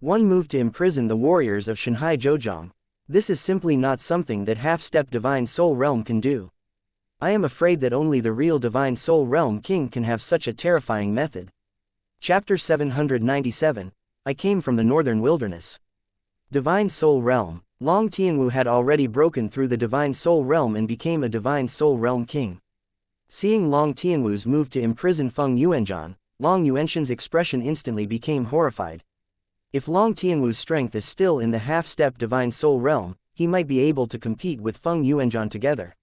One move to imprison the warriors of Shanghai Zhouzhang. This is simply not something that half-step divine soul realm can do. I am afraid that only the real divine soul realm king can have such a terrifying method. Chapter 797, I came from the northern wilderness. Divine soul realm. Long Tianwu had already broken through the divine soul realm and became a divine soul realm king. Seeing Long Tianwu's move to imprison Feng Yuanzhan, Long Yuanshan's expression instantly became horrified. If Long Tianwu's strength is still in the half-step divine soul realm, he might be able to compete with Feng Yuanzhan together.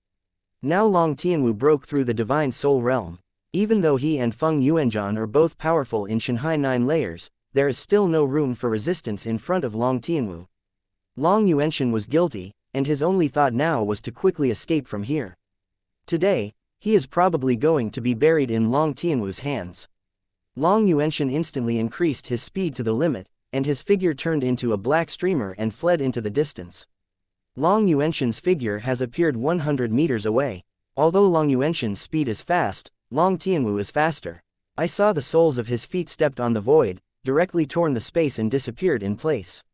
Now Long Tianwu broke through the divine soul realm. Even though he and Feng Yuanzhan are both powerful in Shanghai 9 layers, there is still no room for resistance in front of Long Tianwu. Long Yuanshan was guilty, and his only thought now was to quickly escape from here. Today, he is probably going to be buried in Long Tianwu's hands. Long Yuanshan instantly increased his speed to the limit, and his figure turned into a black streamer and fled into the distance. Long Yuanshan's figure has appeared 100 meters away. Although Long Yuanshan's speed is fast, Long Tianwu is faster. I saw the soles of his feet stepped on the void, directly torn the space and disappeared in place.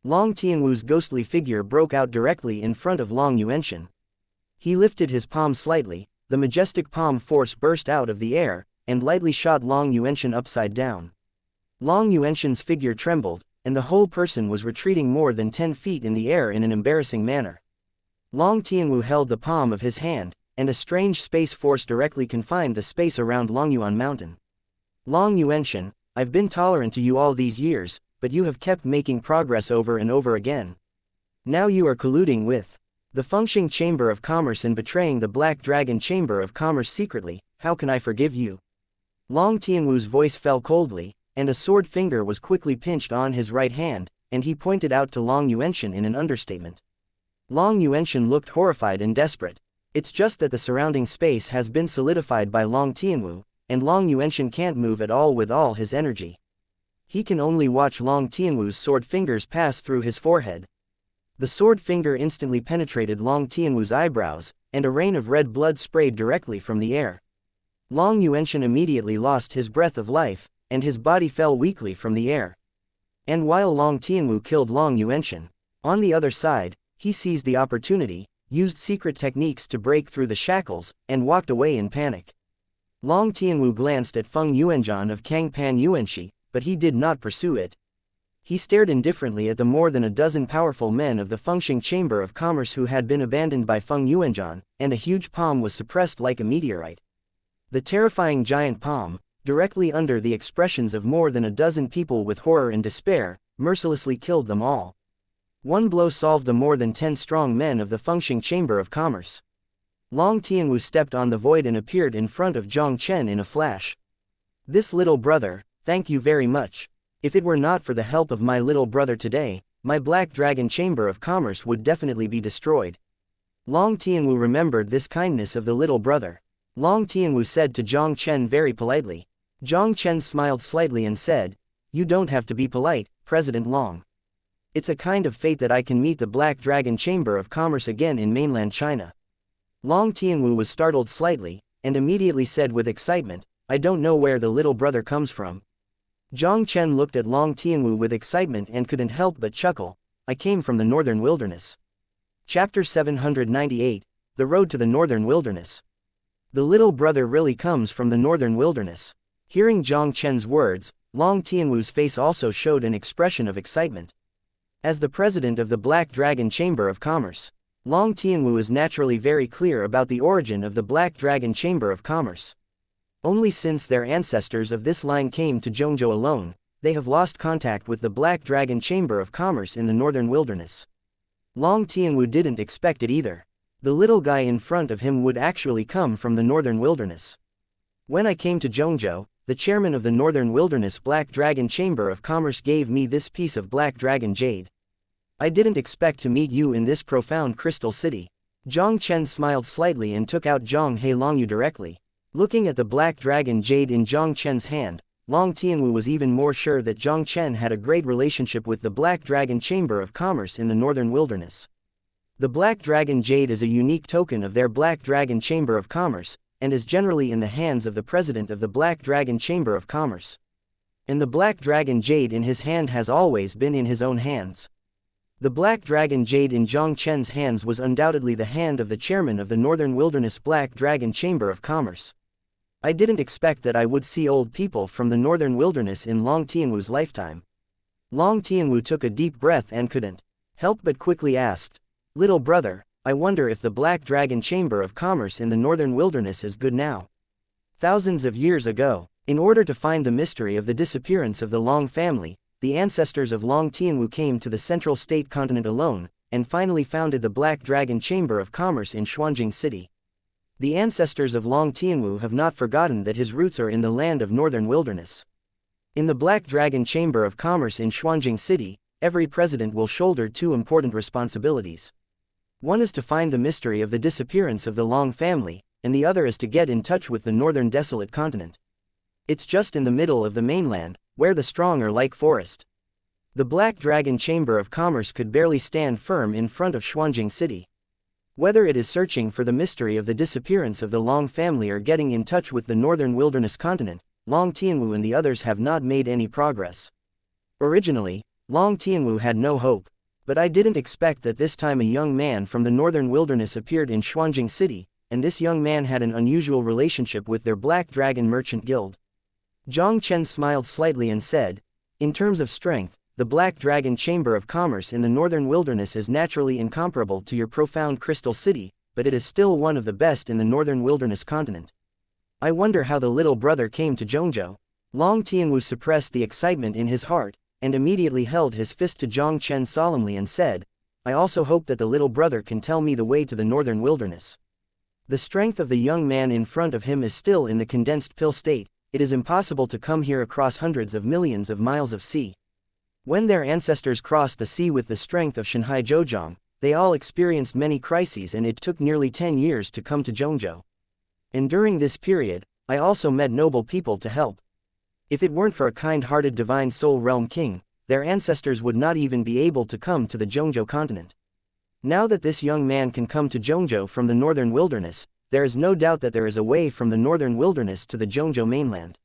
Long Tianwu's ghostly figure broke out directly in front of Long Yuanshan. He lifted his palm slightly, the majestic palm force burst out of the air, and lightly shot Long Yuanshan upside down. Long Yuanshan's figure trembled, and the whole person was retreating more than 10 feet in the air in an embarrassing manner. Long Tianwu held the palm of his hand, and a strange space force directly confined the space around Longyuan Mountain. Long Yuanshan, I've been tolerant to you all these years, but you have kept making progress over and over again. Now you are colluding with the Fengxing Chamber of Commerce and betraying the Black Dragon Chamber of Commerce secretly. How can I forgive you? Long Tianwu's voice fell coldly, and a sword finger was quickly pinched on his right hand, and he pointed out to Long Yuanshan in an understatement. Long Yuanshan looked horrified and desperate. It's just that the surrounding space has been solidified by Long Tianwu, and Long Yuanshan can't move at all with all his energy. He can only watch Long Tianwu's sword fingers pass through his forehead. The sword finger instantly penetrated Long Tianwu's eyebrows, and a rain of red blood sprayed directly from the air. Long Yuanshan immediately lost his breath of life, and his body fell weakly from the air. And while Long Tianwu killed Long Yuanshan, on the other side, he seized the opportunity, used secret techniques to break through the shackles, and walked away in panic. Long Tianwu glanced at Feng Yuanzhan of Kangpan Yuanxi, but he did not pursue it. He stared indifferently at the more than a dozen powerful men of the Fengxing Chamber of Commerce who had been abandoned by Feng Yuanzhan, and a huge palm was suppressed like a meteorite. The terrifying giant palm, directly under the expressions of more than a dozen people with horror and despair, mercilessly killed them all. One blow solved the more than 10 strong men of the Fengxing Chamber of Commerce. Long Tianwu stepped on the void and appeared in front of Jiang Chen in a flash. This little brother, thank you very much. If it were not for the help of my little brother today, my Black Dragon Chamber of Commerce would definitely be destroyed. Long Tianwu remembered this kindness of the little brother. Long Tianwu said to Jiang Chen very politely. Jiang Chen smiled slightly and said, "You don't have to be polite, President Long. It's a kind of fate that I can meet the Black Dragon Chamber of Commerce again in mainland China." Long Tianwu was startled slightly, and immediately said with excitement, "I don't know where the little brother comes from." Jiang Chen looked at Long Tianwu with excitement and couldn't help but chuckle. "I came from the northern wilderness." Chapter 798, The Road to the Northern Wilderness. The little brother really comes from the northern wilderness. Hearing Jiang Chen's words, Long Tianwu's face also showed an expression of excitement. As the president of the Black Dragon Chamber of Commerce, Long Tianwu is naturally very clear about the origin of the Black Dragon Chamber of Commerce. Only since their ancestors of this line came to Zhongzhou alone, they have lost contact with the Black Dragon Chamber of Commerce in the northern wilderness. Long Tianwu didn't expect it either. The little guy in front of him would actually come from the northern wilderness. When I came to Zhongzhou, the chairman of the Northern Wilderness Black Dragon Chamber of Commerce gave me this piece of Black Dragon Jade. I didn't expect to meet you in this profound crystal city. Jiang Chen smiled slightly and took out Zhang He Longyu directly. Looking at the black dragon jade in Jiang Chen's hand, Long Tianwu was even more sure that Jiang Chen had a great relationship with the Black Dragon Chamber of Commerce in the northern wilderness. The Black Dragon Jade is a unique token of their Black Dragon Chamber of Commerce, and is generally in the hands of the president of the Black Dragon Chamber of Commerce. And the Black Dragon Jade in his hand has always been in his own hands. The Black Dragon Jade in Jiang Chen's hands was undoubtedly the hand of the chairman of the Northern Wilderness Black Dragon Chamber of Commerce. I didn't expect that I would see old people from the Northern Wilderness in Long Tianwu's lifetime. Long Tianwu took a deep breath and couldn't help but quickly asked, "Little brother, I wonder if the Black Dragon Chamber of Commerce in the Northern Wilderness is good now." Thousands of years ago, in order to find the mystery of the disappearance of the Long family, the ancestors of Long Tianwu came to the Central State continent alone, and finally founded the Black Dragon Chamber of Commerce in Xuanjing City. The ancestors of Long Tianwu have not forgotten that his roots are in the land of Northern Wilderness. In the Black Dragon Chamber of Commerce in Xuanjing City, every president will shoulder two important responsibilities. One is to find the mystery of the disappearance of the Long family, and the other is to get in touch with the Northern Desolate Continent. It's just in the middle of the mainland, where the strong are like forest. The Black Dragon Chamber of Commerce could barely stand firm in front of Xuanjing City. Whether it is searching for the mystery of the disappearance of the Long family or getting in touch with the Northern Wilderness Continent, Long Tianwu and the others have not made any progress. Originally, Long Tianwu had no hope, but I didn't expect that this time a young man from the Northern Wilderness appeared in Xuanjing City, and this young man had an unusual relationship with their Black Dragon Merchant Guild. Jiang Chen smiled slightly and said, "In terms of strength, the Black Dragon Chamber of Commerce in the Northern Wilderness is naturally incomparable to your profound Crystal City, but it is still one of the best in the Northern Wilderness continent. I wonder how the little brother came to Zhongzhou." Long Tianwu suppressed the excitement in his heart, and immediately held his fist to Jiang Chen solemnly and said, "I also hope that the little brother can tell me the way to the Northern Wilderness." The strength of the young man in front of him is still in the condensed pill state. It is impossible to come here across hundreds of millions of miles of sea. When their ancestors crossed the sea with the strength of Shanghai Zhouzhong, they all experienced many crises, and it took nearly 10 years to come to Zhongzhou. And during this period, I also met noble people to help. If it weren't for a kind-hearted divine soul realm king, their ancestors would not even be able to come to the Zhongzhou continent. Now that this young man can come to Zhongzhou from the Northern Wilderness, there is no doubt that there is a way from the Northern Wilderness to the Zhongzhou mainland.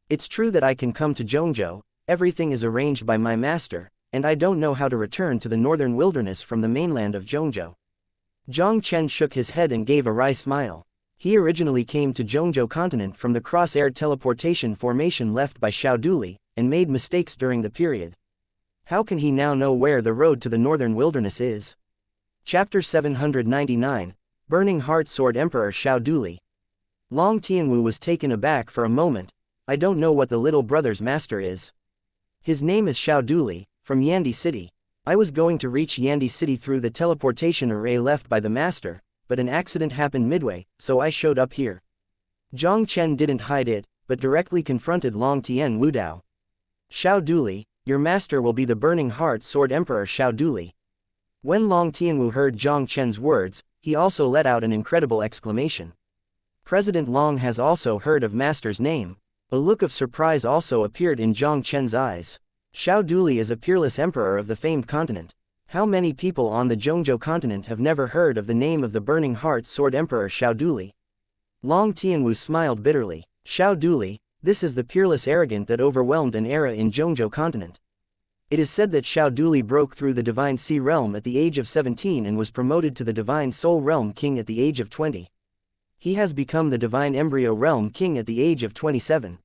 It's true that I can come to Zhongzhou. Everything is arranged by my master, and I don't know how to return to the Northern Wilderness from the mainland of Zhongzhou. Jiang Chen shook his head and gave a wry smile. He originally came to Zhongzhou continent from the cross-air teleportation formation left by Xiaoduli, and made mistakes during the period. How can he now know where the road to the Northern Wilderness is? Chapter 799, Burning Heart Sword Emperor Xiaoduli. Long Tianwu was taken aback for a moment. "I don't know what the little brother's master is." "His name is Xiaoduli, from Yandi City. I was going to reach Yandi City through the teleportation array left by the master, but an accident happened midway, so I showed up here." Jiang Chen didn't hide it, but directly confronted Long Tianwu Dao. "Xiaoduli, your master will be the Burning Heart Sword Emperor Xiaoduli." When Long Tianwu heard Jiang Chen's words, he also let out an incredible exclamation. President Long has also heard of master's name. A look of surprise also appeared in Jiang Chen's eyes. Xiaoduli is a peerless emperor of the famed continent. How many people on the Zhongzhou continent have never heard of the name of the Burning Heart Sword Emperor Xiaoduli? Long Tianwu smiled bitterly. "Xiaoduli, this is the peerless arrogant that overwhelmed an era in Zhongzhou continent. It is said that Xiaoduli broke through the Divine Sea realm at the age of 17 and was promoted to the Divine Soul realm king at the age of 20. He has become the Divine Embryo realm king at the age of 27.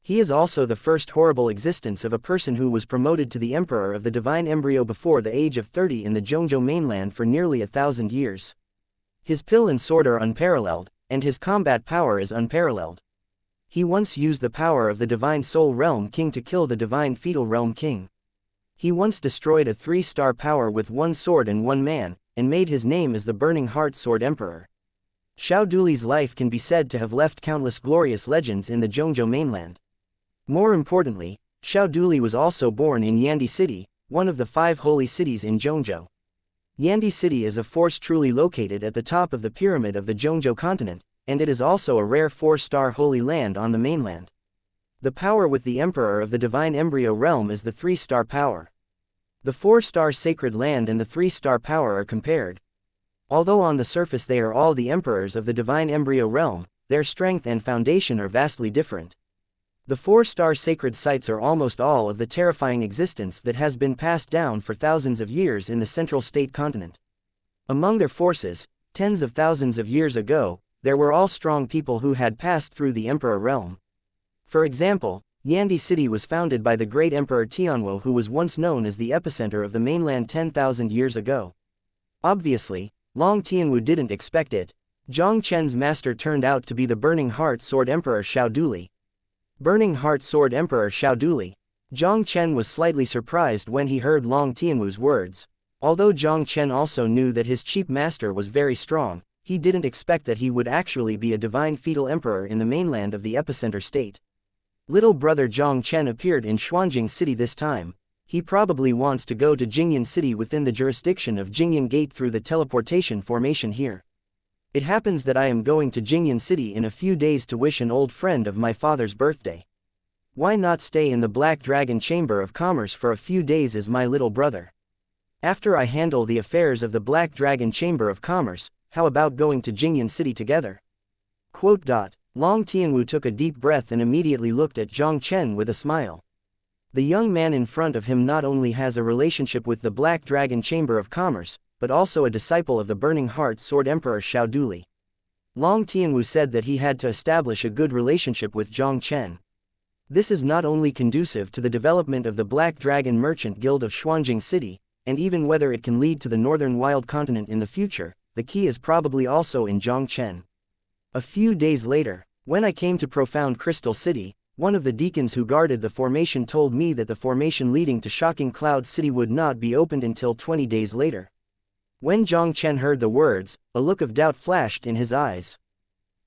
He is also the first horrible existence of a person who was promoted to the Emperor of the Divine Embryo before the age of 30 in the Zhongzhou mainland for nearly 1,000 years. His pill and sword are unparalleled, and his combat power is unparalleled. He once used the power of the Divine Soul Realm King to kill the Divine Fetal Realm King. He once destroyed a 3-star power with one sword and one man, and made his name as the Burning Heart Sword Emperor. Xiaoduli's life can be said to have left countless glorious legends in the Zhongzhou mainland. More importantly, Xiaoduli was also born in Yandi City, one of the 5 holy cities in Zhongzhou. Yandi City is a force truly located at the top of the pyramid of the Zhongzhou continent, and it is also a rare 4-star holy land on the mainland. The power with the Emperor of the Divine Embryo Realm is the 3-star power. The 4-star sacred land and the 3-star power are compared. Although on the surface they are all the emperors of the Divine Embryo Realm, their strength and foundation are vastly different. The 4-star sacred sites are almost all of the terrifying existence that has been passed down for thousands of years in the Central State continent. Among their forces, tens of thousands of years ago, there were all strong people who had passed through the Emperor realm. For example, Yandi City was founded by the great Emperor Tianwu, who was once known as the epicenter of the mainland 10,000 years ago. Obviously, Long Tianwu didn't expect it. Jiang Chen's master turned out to be the Burning Heart Sword Emperor Xiaoduli. Burning Heart Sword Emperor Xiaoduli. Jiang Chen was slightly surprised when he heard Long Tianwu's words. Although Jiang Chen also knew that his chief master was very strong, he didn't expect that he would actually be a divine fetal emperor in the mainland of the epicenter state. Little brother Jiang Chen appeared in Xuanjing City this time. He probably wants to go to Jingyan City within the jurisdiction of Jingyan Gate through the teleportation formation here. It happens that I am going to Jingyan City in a few days to wish an old friend of my father's birthday. Why not stay in the Black Dragon Chamber of Commerce for a few days as my little brother? After I handle the affairs of the Black Dragon Chamber of Commerce, how about going to Jingyan City together? Long Tianwu took a deep breath and immediately looked at Jiang Chen with a smile. The young man in front of him not only has a relationship with the Black Dragon Chamber of Commerce, but also a disciple of the Burning Heart Sword Emperor Xiaoduli. Long Tianwu said that he had to establish a good relationship with Jiang Chen. This is not only conducive to the development of the Black Dragon Merchant Guild of Xuanjing City, and even whether it can lead to the Northern Wild Continent in the future, the key is probably also in Jiang Chen. A few days later, when I came to Profound Crystal City, one of the deacons who guarded the formation told me that the formation leading to Shocking Cloud City would not be opened until 20 days later. When Jiang Chen heard the words, a look of doubt flashed in his eyes.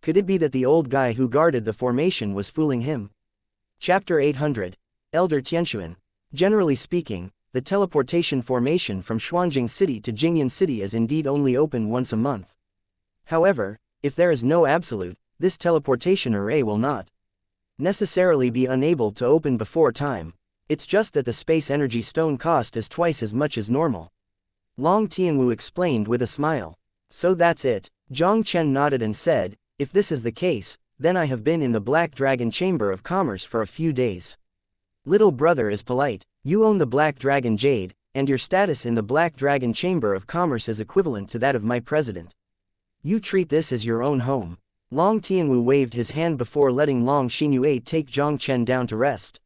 Could it be that the old guy who guarded the formation was fooling him? Chapter 800. Elder Tianxuan. Generally speaking, the teleportation formation from Xuanjing City to Jingyan City is indeed only open once a month. However, if there is no absolute, this teleportation array will not necessarily be unable to open before time. It's just that the space energy stone cost is twice as much as normal. Long Tianwu explained with a smile. So that's it. Jiang Chen nodded and said, if this is the case, then I have been in the Black Dragon Chamber of Commerce for a few days. Little brother is polite. You own the Black Dragon Jade, and your status in the Black Dragon Chamber of Commerce is equivalent to that of my president. You treat this as your own home. Long Tianwu waved his hand before letting Long Xinyue take Jiang Chen down to rest.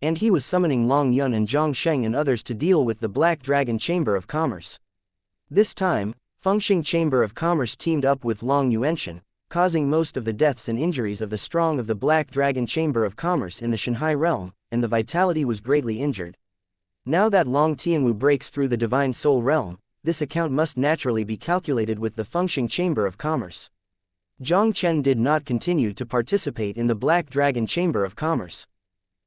And he was summoning Long Yun and Zhang Sheng and others to deal with the Black Dragon Chamber of Commerce. This time, Fengxing Chamber of Commerce teamed up with Long Yuanshan, causing most of the deaths and injuries of the strong of the Black Dragon Chamber of Commerce in the Shanghai realm, and the vitality was greatly injured. Now that Long Tianwu breaks through the Divine Soul realm, this account must naturally be calculated with the Fengxing Chamber of Commerce. Jiang Chen did not continue to participate in the Black Dragon Chamber of Commerce.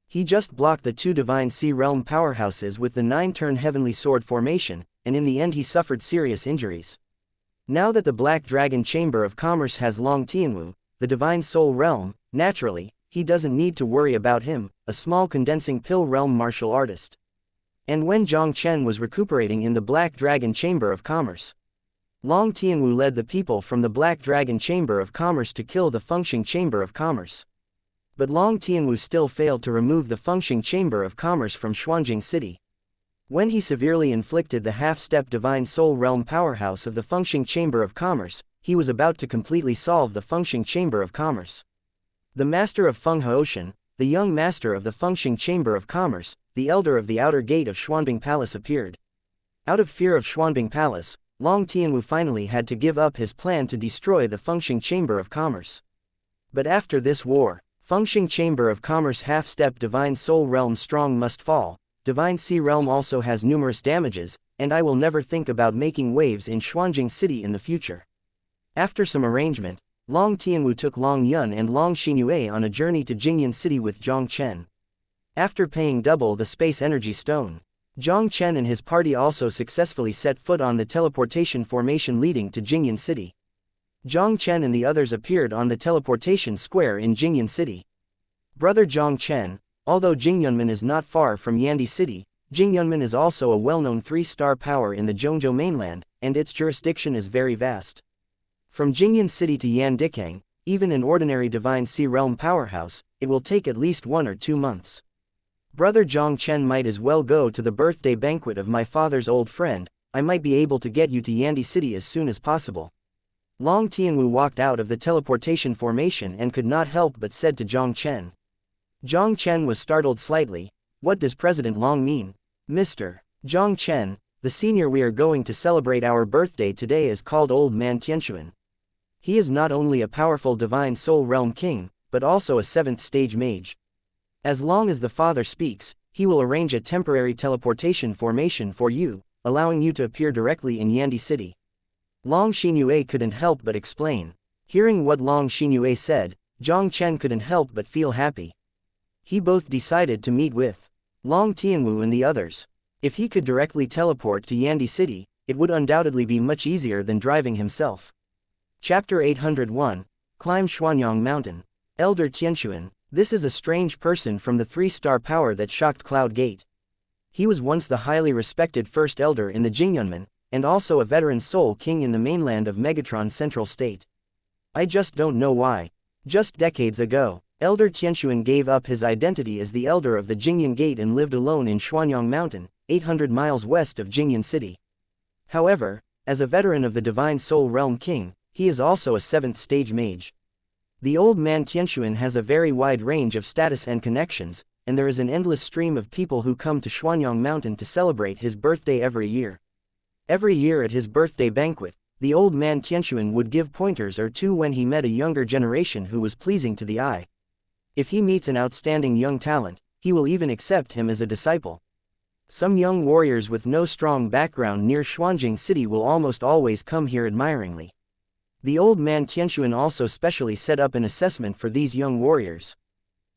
He just blocked the 2 Divine Sea Realm powerhouses with the 9-turn Heavenly Sword formation, and in the end he suffered serious injuries. Now that the Black Dragon Chamber of Commerce has Long Tianwu, the Divine Soul Realm, naturally, he doesn't need to worry about him, a small condensing pill realm martial artist. And when Jiang Chen was recuperating in the Black Dragon Chamber of Commerce, Long Tianwu led the people from the Black Dragon Chamber of Commerce to kill the Fengxing Chamber of Commerce. But Long Tianwu still failed to remove the Fengxing Chamber of Commerce from Xuanjing City. When he severely inflicted the half-step Divine Soul Realm powerhouse of the Fengxing Chamber of Commerce, he was about to completely solve the Fengxing Chamber of Commerce. The master of Feng Haoshan, the young master of the Fengxing Chamber of Commerce, the elder of the outer gate of Xuanbing Palace appeared. Out of fear of Xuanbing Palace, Long Tianwu finally had to give up his plan to destroy the Fengxing Chamber of Commerce. But after this war, Fengxing Chamber of Commerce half-step Divine Soul Realm strong must fall. Divine Sea Realm also has numerous damages, and I will never think about making waves in Xuanjing City in the future. After some arrangement, Long Tianwu took Long Yun and Long Xinyue on a journey to Jingyan City with Jiang Chen. After paying double the space energy stone, Jiang Chen and his party also successfully set foot on the teleportation formation leading to Jingyan City. Jiang Chen and the others appeared on the teleportation square in Jingyan City. Brother Jiang Chen, although Jingyunmen is not far from Yandi City, Jingyunmen is also a well-known 3-star power in the Zhongzhou mainland, and its jurisdiction is very vast. From Jingyan City to Yandikang, even an ordinary Divine Sea Realm powerhouse, it will take at least 1 or 2 months. Brother Jiang Chen might as well go to the birthday banquet of my father's old friend. I might be able to get you to Yandi City as soon as possible. Long Tianwu walked out of the teleportation formation and could not help but said to Jiang Chen. Jiang Chen was startled slightly. What does President Long mean? Mr. Jiang Chen, the senior we are going to celebrate our birthday today is called Old Man Tianxuan. He is not only a powerful divine soul realm king, but also a 7th stage mage. As long as the father speaks, he will arrange a temporary teleportation formation for you, allowing you to appear directly in Yandi City. Long Xinyue couldn't help but explain. Hearing what Long Xinyue said, Jiang Chen couldn't help but feel happy. He both decided to meet with Long Tianwu and the others. If he could directly teleport to Yandi City, it would undoubtedly be much easier than driving himself. Chapter 801, Climb Xuanyang Mountain. Elder Tianxuan, this is a strange person from the 3-star power that shocked Cloud Gate. He was once the highly respected first elder in the Jingyunmen, and also a veteran soul king in the mainland of Megatron Central State. I just don't know why. Just decades ago, Elder Tianxuan gave up his identity as the elder of the Jingyan Gate and lived alone in Xuanyang Mountain, 800 miles west of Jingyan City. However, as a veteran of the Divine Soul Realm King, he is also a 7th stage mage. The old man Tianxuan has a very wide range of status and connections, and there is an endless stream of people who come to Xuanyang Mountain to celebrate his birthday every year. Every year at his birthday banquet, the old man Tianxuan would give pointers or two when he met a younger generation who was pleasing to the eye. If he meets an outstanding young talent, he will even accept him as a disciple. Some young warriors with no strong background near Xuanjing City will almost always come here admiringly. The old man Tianxuan also specially set up an assessment for these young warriors.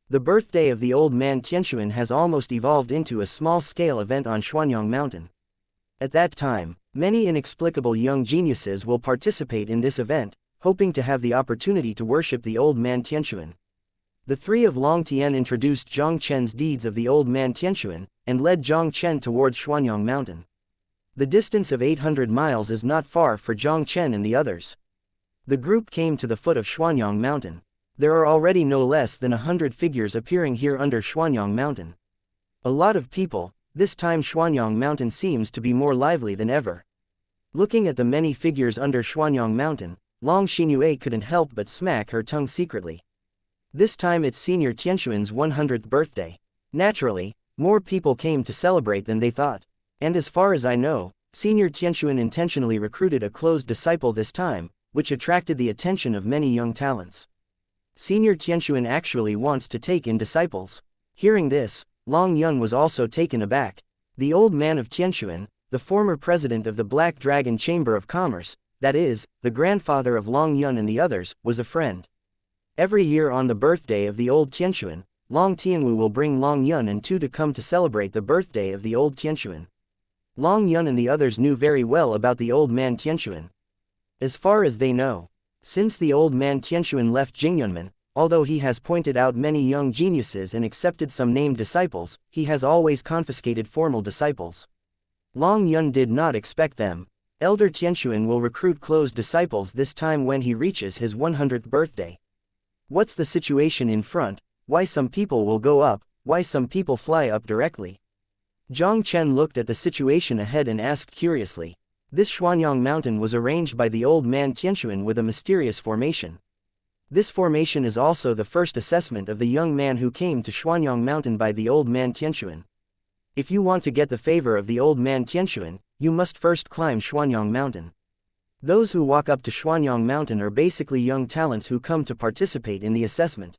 The birthday of the old man Tianxuan has almost evolved into a small-scale event on Xuanyang Mountain. At that time, many inexplicable young geniuses will participate in this event, hoping to have the opportunity to worship the old man Tianxuan. The 3 of Long Tian introduced Jiang Chen's deeds of the old man Tianxuan, and led Jiang Chen towards Xuanyang Mountain. The distance of 800 miles is not far for Jiang Chen and the others. The group came to the foot of Xuanyang Mountain. There are already no less than 100 figures appearing here under Xuanyang Mountain. A lot of people. This time Xuanyang Mountain seems to be more lively than ever. Looking at the many figures under Xuanyang Mountain, Long Xinyue couldn't help but smack her tongue secretly. This time it's Senior Tianxuan's 100th birthday. Naturally, more people came to celebrate than they thought. And as far as I know, Senior Tianxuan intentionally recruited a closed disciple this time, which attracted the attention of many young talents. Senior Tianxuan actually wants to take in disciples. Hearing this, Long Yun was also taken aback. The old man of Tianxuan, the former president of the Black Dragon Chamber of Commerce, that is, the grandfather of Long Yun and the others, was a friend. Every year on the birthday of the old Tianxuan, Long Tianwu will bring Long Yun and Tu to come to celebrate the birthday of the old Tianxuan. Long Yun and the others knew very well about the old man Tianxuan. As far as they know, since the old man Tianxuan left Jingyunmen, although he has pointed out many young geniuses and accepted some named disciples, he has always confiscated formal disciples. Long Yun did not expect them. Elder Tianxuan will recruit closed disciples this time when he reaches his 100th birthday. What's the situation in front? Why some people will go up, why some people fly up directly? Jiang Chen looked at the situation ahead and asked curiously. This Xuanyang Mountain was arranged by the old man Tianxuan with a mysterious formation. This formation is also the first assessment of the young man who came to Xuanyang Mountain by the old man Tianxuan. If you want to get the favor of the old man Tianxuan, you must first climb Xuanyang Mountain. Those who walk up to Xuanyang Mountain are basically young talents who come to participate in the assessment.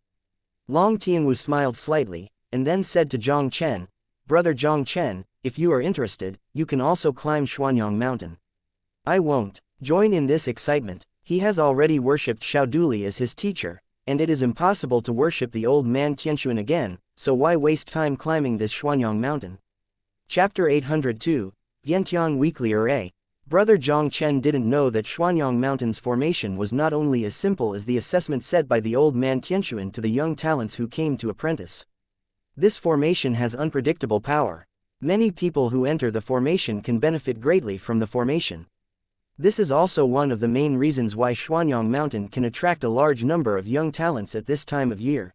Long Tianwu smiled slightly, and then said to Jiang Chen, Brother Jiang Chen, if you are interested, you can also climb Xuanyang Mountain. I won't join in this excitement. He has already worshipped Xiaoduli as his teacher, and it is impossible to worship the old man Tianxuan again, so why waste time climbing this Xuanyang Mountain? Chapter 802, Yantian Weekly Array. Brother Jiang Chen didn't know that Xuanyang Mountain's formation was not only as simple as the assessment set by the old man Tianxuan to the young talents who came to apprentice. This formation has unpredictable power. Many people who enter the formation can benefit greatly from the formation. This is also one of the main reasons why Xuanyang Mountain can attract a large number of young talents at this time of year.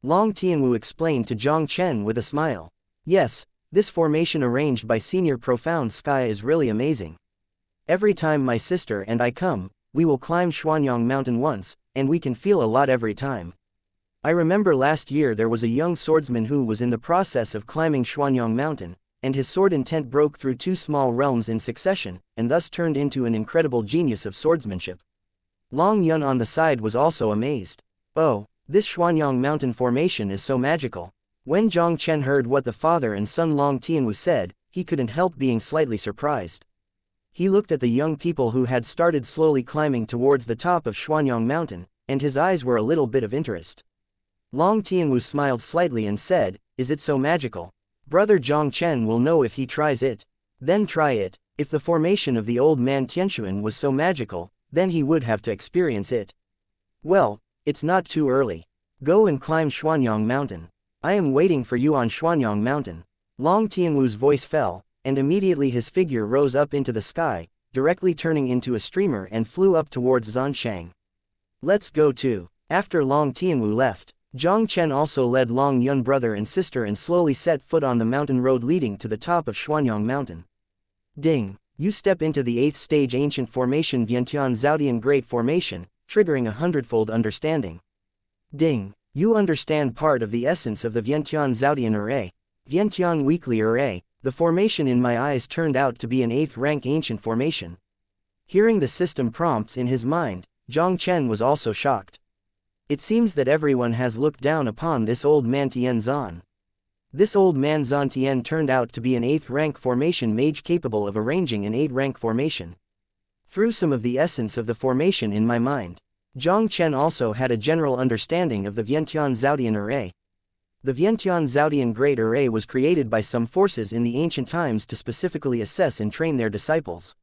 Long Tianwu explained to Jiang Chen with a smile. Yes, this formation arranged by Senior Profound Sky is really amazing. Every time my sister and I come, we will climb Xuanyang Mountain once, and we can feel a lot every time. I remember last year there was a young swordsman who was in the process of climbing Xuanyang Mountain, and his sword intent broke through 2 small realms in succession, and thus turned into an incredible genius of swordsmanship. Long Yun on the side was also amazed. Oh, this Xuanyang Mountain formation is so magical. When Jiang Chen heard what the father and son Long Tianwu said, he couldn't help being slightly surprised. He looked at the young people who had started slowly climbing towards the top of Xuanyang Mountain, and his eyes were a little bit of interest. Long Tianwu smiled slightly and said, "Is it so magical? Brother Jiang Chen will know if he tries it. Then try it. If the formation of the old man Tianxuan was so magical, then he would have to experience it. Well, it's not too early. Go and climb Xuanyang Mountain. I am waiting for you on Xuanyang Mountain." Long Tianwu's voice fell, and immediately his figure rose up into the sky, directly turning into a streamer and flew up towards Zhanshang. "Let's go too." After Long Tianwu left, Jiang Chen also led Long Yun brother and sister and slowly set foot on the mountain road leading to the top of Xuanyang Mountain. Ding! You step into the 8th stage ancient formation Vientian Zhaodian Great Formation, triggering a hundredfold understanding. Ding! You understand part of the essence of the Vientian Zhaodian array. Vientian Weekly Array, the formation in my eyes turned out to be an 8th rank ancient formation. Hearing the system prompts in his mind, Jiang Chen was also shocked. It seems that everyone has looked down upon this old man Tian Zhan. This old man Zhan Tian turned out to be an 8th rank formation mage capable of arranging an 8th rank formation. Through some of the essence of the formation in my mind, Jiang Chen also had a general understanding of the Vientian Zhaodian array. The Vientian Zhaodian Great Array was created by some forces in the ancient times to specifically assess and train their disciples.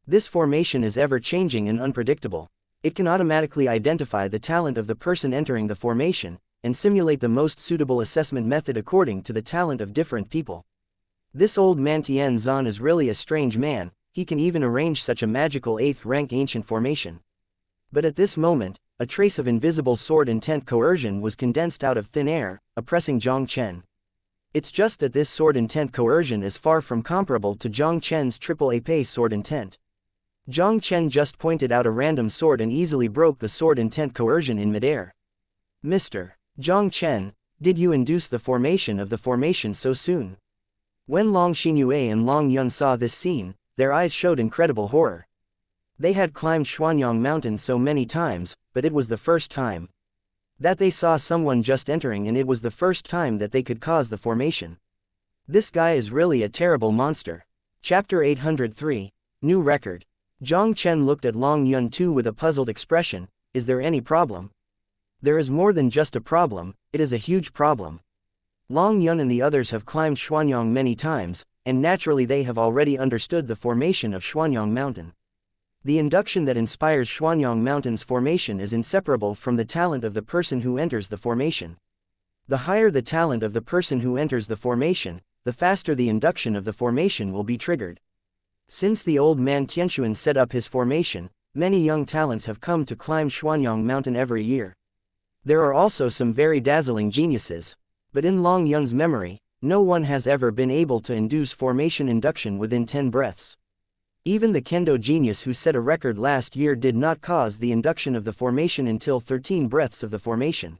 This formation is ever-changing and unpredictable. It can automatically identify the talent of the person entering the formation, and simulate the most suitable assessment method according to the talent of different people. This old man Tian Zhan is really a strange man, he can even arrange such a magical 8th rank ancient formation. But at this moment, a trace of invisible sword intent coercion was condensed out of thin air, oppressing Jiang Chen. It's just that this sword intent coercion is far from comparable to Jiang Chen's triple épée sword intent. Jiang Chen just pointed out a random sword and easily broke the sword intent coercion in midair. "Mr. Jiang Chen, did you induce the formation of the formation so soon?" When Long Xinyue and Long Yun saw this scene, their eyes showed incredible horror. They had climbed Xuanyang Mountain so many times, but it was the first time that they saw someone just entering, and it was the first time that they could cause the formation. This guy is really a terrible monster. Chapter 803, New Record. Jiang Chen looked at Long Yun too with a puzzled expression. "Is there any problem?" "There is more than just a problem, it is a huge problem. Long Yun and the others have climbed Xuanyang many times, and naturally they have already understood the formation of Xuanyang Mountain. The induction that inspires Xuanyang Mountain's formation is inseparable from the talent of the person who enters the formation. The higher the talent of the person who enters the formation, the faster the induction of the formation will be triggered. Since the old man Tianxuan set up his formation, many young talents have come to climb Xuanyang Mountain every year. There are also some very dazzling geniuses, but in Long Yun's memory, no one has ever been able to induce formation induction within 10 breaths. Even the Kendo genius who set a record last year did not cause the induction of the formation until 13 breaths of the formation.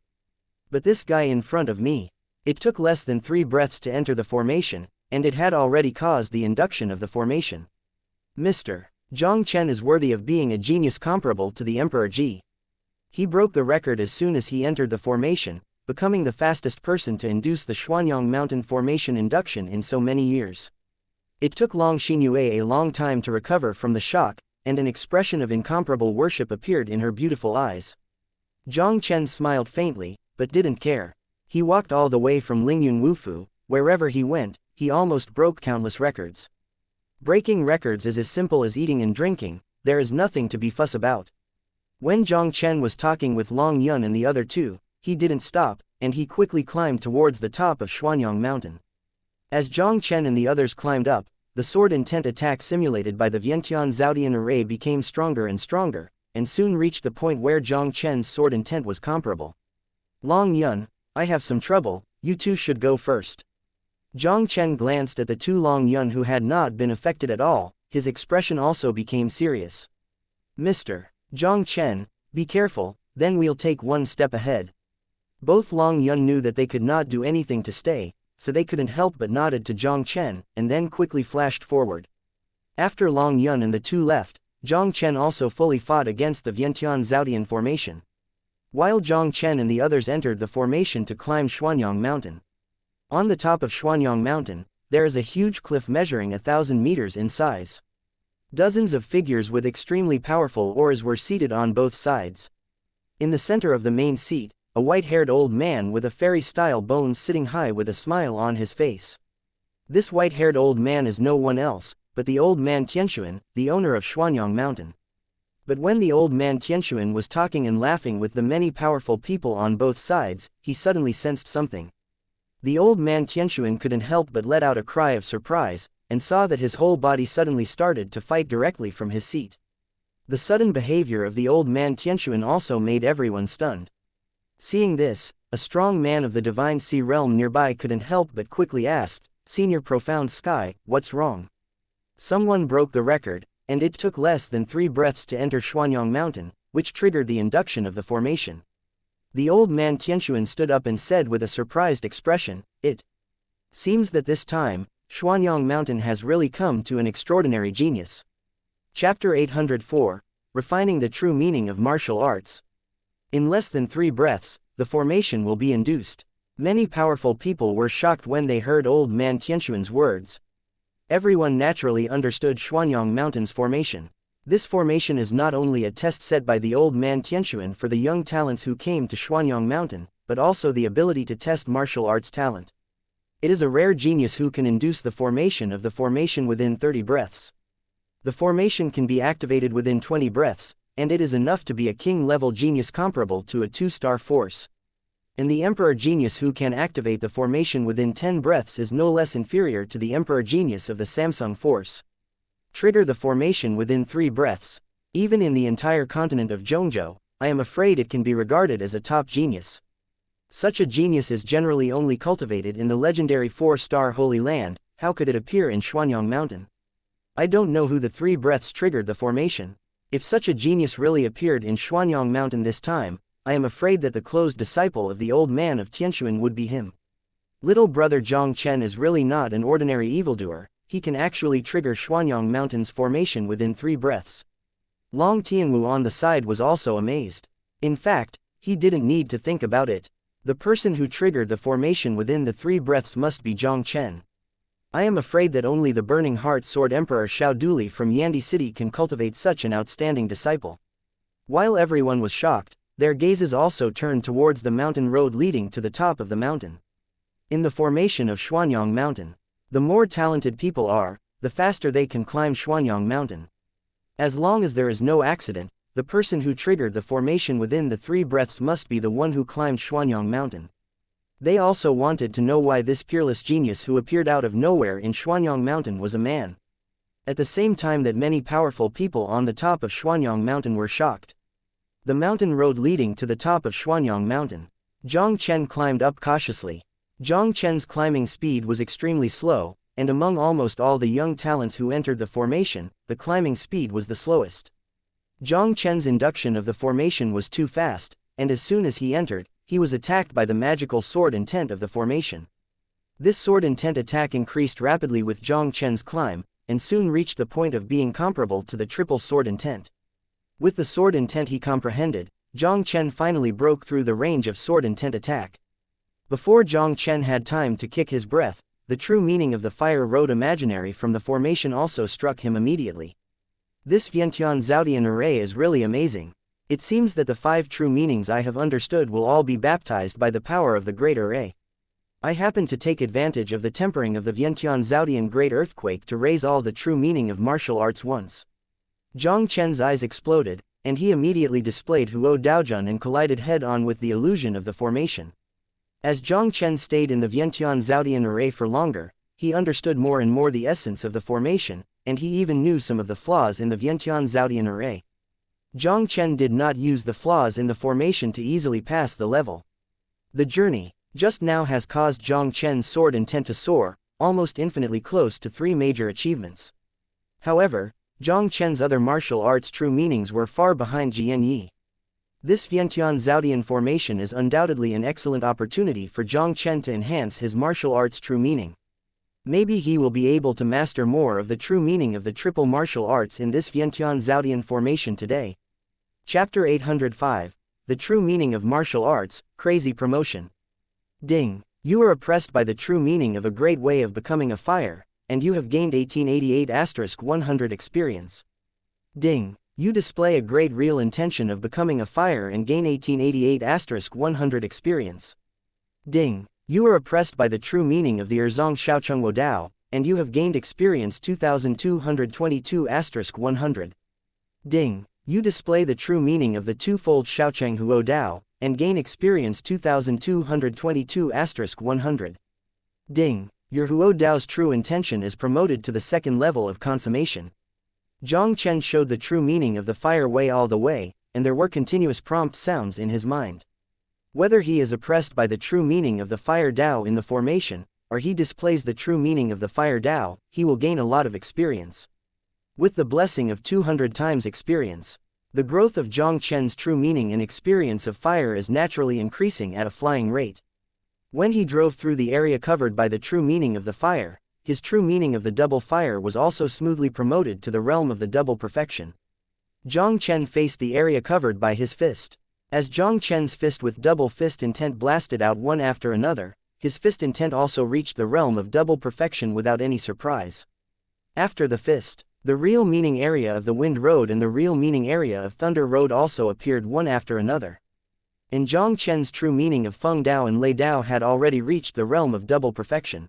But this guy in front of me, it took less than 3 breaths to enter the formation, and it had already caused the induction of the formation. Mr. Jiang Chen is worthy of being a genius comparable to the Emperor Ji. He broke the record as soon as he entered the formation, becoming the fastest person to induce the Xuanyang Mountain formation induction in so many years. It took Long Xinyue a long time to recover from the shock, and an expression of incomparable worship appeared in her beautiful eyes. Jiang Chen smiled faintly, but didn't care. He walked all the way from Lingyun Wufu. Wherever he went, he almost broke countless records. Breaking records is as simple as eating and drinking, there is nothing to be fuss about. When Jiang Chen was talking with Long Yun and the other two, he didn't stop, and he quickly climbed towards the top of Xuanyang Mountain. As Jiang Chen and the others climbed up, the sword intent attack simulated by the Vientiane Zhaodian array became stronger and stronger, and soon reached the point where Jiang Chen's sword intent was comparable. Long Yun, I have some trouble, you two should go first. Jiang Chen glanced at the two Long Yun who had not been affected at all, his expression also became serious. Mr. Jiang Chen, be careful, then we'll take one step ahead. Both Long Yun knew that they could not do anything to stay, so they couldn't help but nodded to Jiang Chen, and then quickly flashed forward. After Long Yun and the two left, Jiang Chen also fully fought against the Vientiane Zhaodian formation. While Jiang Chen and the others entered the formation to climb Xuanyang Mountain. On the top of Xuanyang Mountain, there is a huge cliff measuring 1,000 meters in size. Dozens of figures with extremely powerful auras were seated on both sides. In the center of the main seat, a white-haired old man with a fairy-style bones sitting high with a smile on his face. This white-haired old man is no one else, but the old man Tianxuan, the owner of Xuanyang Mountain. But when the old man Tianxuan was talking and laughing with the many powerful people on both sides, he suddenly sensed something. The old man Tianxuan couldn't help but let out a cry of surprise, and saw that his whole body suddenly started to fight directly from his seat. The sudden behavior of the old man Tianxuan also made everyone stunned. Seeing this, a strong man of the divine sea realm nearby couldn't help but quickly asked, "Senior Profound Sky, what's wrong?" Someone broke the record, and it took less than 3 breaths to enter Xuanyang Mountain, which triggered the induction of the formation. The old man Tianxuan stood up and said with a surprised expression, "It seems that this time, Xuanyang Mountain has really come to an extraordinary genius." Chapter 804, Refining the True Meaning of Martial Arts. In less than 3 breaths, the formation will be induced. Many powerful people were shocked when they heard old man Tianxuan's words. Everyone naturally understood Xuanyang Mountain's formation. This formation is not only a test set by the old man Tianxuan for the young talents who came to Xuanyang Mountain, but also the ability to test martial arts talent. It is a rare genius who can induce the formation of the formation within 30 breaths. The formation can be activated within 20 breaths, and it is enough to be a king-level genius comparable to a 2-star force. And the Emperor Genius who can activate the formation within 10 breaths is no less inferior to the Emperor Genius of the Samsung Force. Trigger the formation within 3 breaths. Even in the entire continent of Zhongzhou, I am afraid it can be regarded as a top genius. Such a genius is generally only cultivated in the legendary 4-star Holy Land. How could it appear in Xuanyang Mountain? I don't know who the 3 breaths triggered the formation. If such a genius really appeared in Xuanyang Mountain this time, I am afraid that the closed disciple of the old man of Tianxuan would be him. Little brother Jiang Chen is really not an ordinary evildoer, he can actually trigger Xuanyang Mountain's formation within 3 breaths. Long Tianwu on the side was also amazed. In fact, he didn't need to think about it. The person who triggered the formation within the 3 breaths must be Jiang Chen. I am afraid that only the Burning Heart Sword Emperor Xiao Duli from Yandi City can cultivate such an outstanding disciple. While everyone was shocked, their gazes also turned towards the mountain road leading to the top of the mountain. In the formation of Xuanyang Mountain, the more talented people are, the faster they can climb Xuanyang Mountain. As long as there is no accident, the person who triggered the formation within the 3 breaths must be the one who climbed Xuanyang Mountain. They also wanted to know why this peerless genius who appeared out of nowhere in Xuanyang Mountain was a man. At the same time that many powerful people on the top of Xuanyang Mountain were shocked. The mountain road leading to the top of Xuanyang Mountain. Jiang Chen climbed up cautiously. Jiang Chen's climbing speed was extremely slow, and among almost all the young talents who entered the formation, the climbing speed was the slowest. Jiang Chen's induction of the formation was too fast, and as soon as he entered, he was attacked by the magical sword intent of the formation. This sword intent attack increased rapidly with Jiang Chen's climb, and soon reached the point of being comparable to the triple sword intent. With the sword intent he comprehended, Jiang Chen finally broke through the range of sword intent attack. Before Jiang Chen had time to kick his breath, the true meaning of the fire road imaginary from the formation also struck him immediately. This Vientiane Zhaodian array is really amazing. It seems that the 5 true meanings I have understood will all be baptized by the power of the great array. I happened to take advantage of the tempering of the Vientiane Zhaodian Great Earthquake to raise all the true meaning of martial arts once. Jiang Chen's eyes exploded, and he immediately displayed Huo Daojun and collided head-on with the illusion of the formation. As Jiang Chen stayed in the Vientiane Zhaodian array for longer, he understood more and more the essence of the formation, and he even knew some of the flaws in the Vientiane Zhaodian array. Jiang Chen did not use the flaws in the formation to easily pass the level. The journey just now has caused Jiang Chen's sword intent to soar, almost infinitely close to 3 major achievements. However, Jiang Chen's other martial arts true meanings were far behind Jian Yi. This Vientiane Zhaodian formation is undoubtedly an excellent opportunity for Jiang Chen to enhance his martial arts true meaning. Maybe he will be able to master more of the true meaning of the triple martial arts in this Vientiane Zhaodian formation today. Chapter 805, The True Meaning of Martial Arts, Crazy Promotion. Ding. You are oppressed by the true meaning of a great way of becoming a fire, and you have gained 1888*100 experience. Ding. You display a great real intention of becoming a fire and gain 1888*100 experience. Ding. You are oppressed by the true meaning of the Erzong Shaochengwo Dao, and you have gained experience 2222*100. Ding. You display the true meaning of the twofold Shaocheng Huo Dao, and gain experience 2222*100. Ding. Your Huo Dao's true intention is promoted to the second level of consummation. Jiang Chen showed the true meaning of the fire way all the way, and there were continuous prompt sounds in his mind. Whether he is oppressed by the true meaning of the fire Dao in the formation, or he displays the true meaning of the fire Dao, he will gain a lot of experience. With the blessing of 200 times experience, the growth of Jiang Chen's true meaning and experience of fire is naturally increasing at a flying rate. When he drove through the area covered by the true meaning of the fire, his true meaning of the double fire was also smoothly promoted to the realm of the double perfection. Jiang Chen faced the area covered by his fist. As Jiang Chen's fist with double fist intent blasted out one after another, his fist intent also reached the realm of double perfection without any surprise. After the fist, the real meaning area of the wind road and the real meaning area of thunder road also appeared one after another. And Jiang Chen's true meaning of Feng Dao and Lei Dao had already reached the realm of double perfection.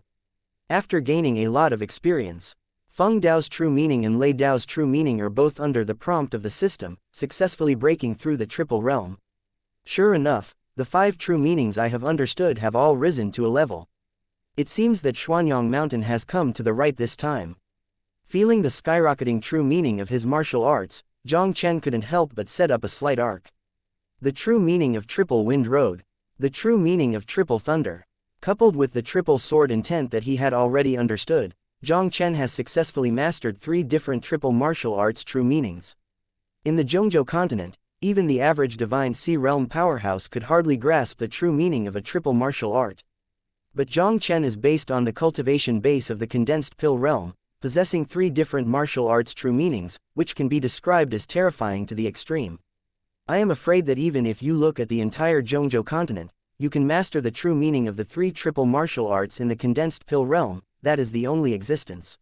After gaining a lot of experience, Feng Dao's true meaning and Lei Dao's true meaning are both under the prompt of the system, successfully breaking through the triple realm. Sure enough, the 5 true meanings I have understood have all risen to a level. It seems that Xuanyang Mountain has come to the right this time. Feeling the skyrocketing true meaning of his martial arts, Jiang Chen couldn't help but set up a slight arc. The true meaning of triple wind road, the true meaning of triple thunder, coupled with the triple sword intent that he had already understood, Jiang Chen has successfully mastered 3 different triple martial arts true meanings. In the Zhongzhou continent, even the average divine sea realm powerhouse could hardly grasp the true meaning of a triple martial art. But Jiang Chen is based on the cultivation base of the condensed pill realm, possessing 3 different martial arts true meanings, which can be described as terrifying to the extreme. I am afraid that even if you look at the entire Zhongzhou continent, you can master the true meaning of the 3 triple martial arts in the condensed pill realm, that is the only existence.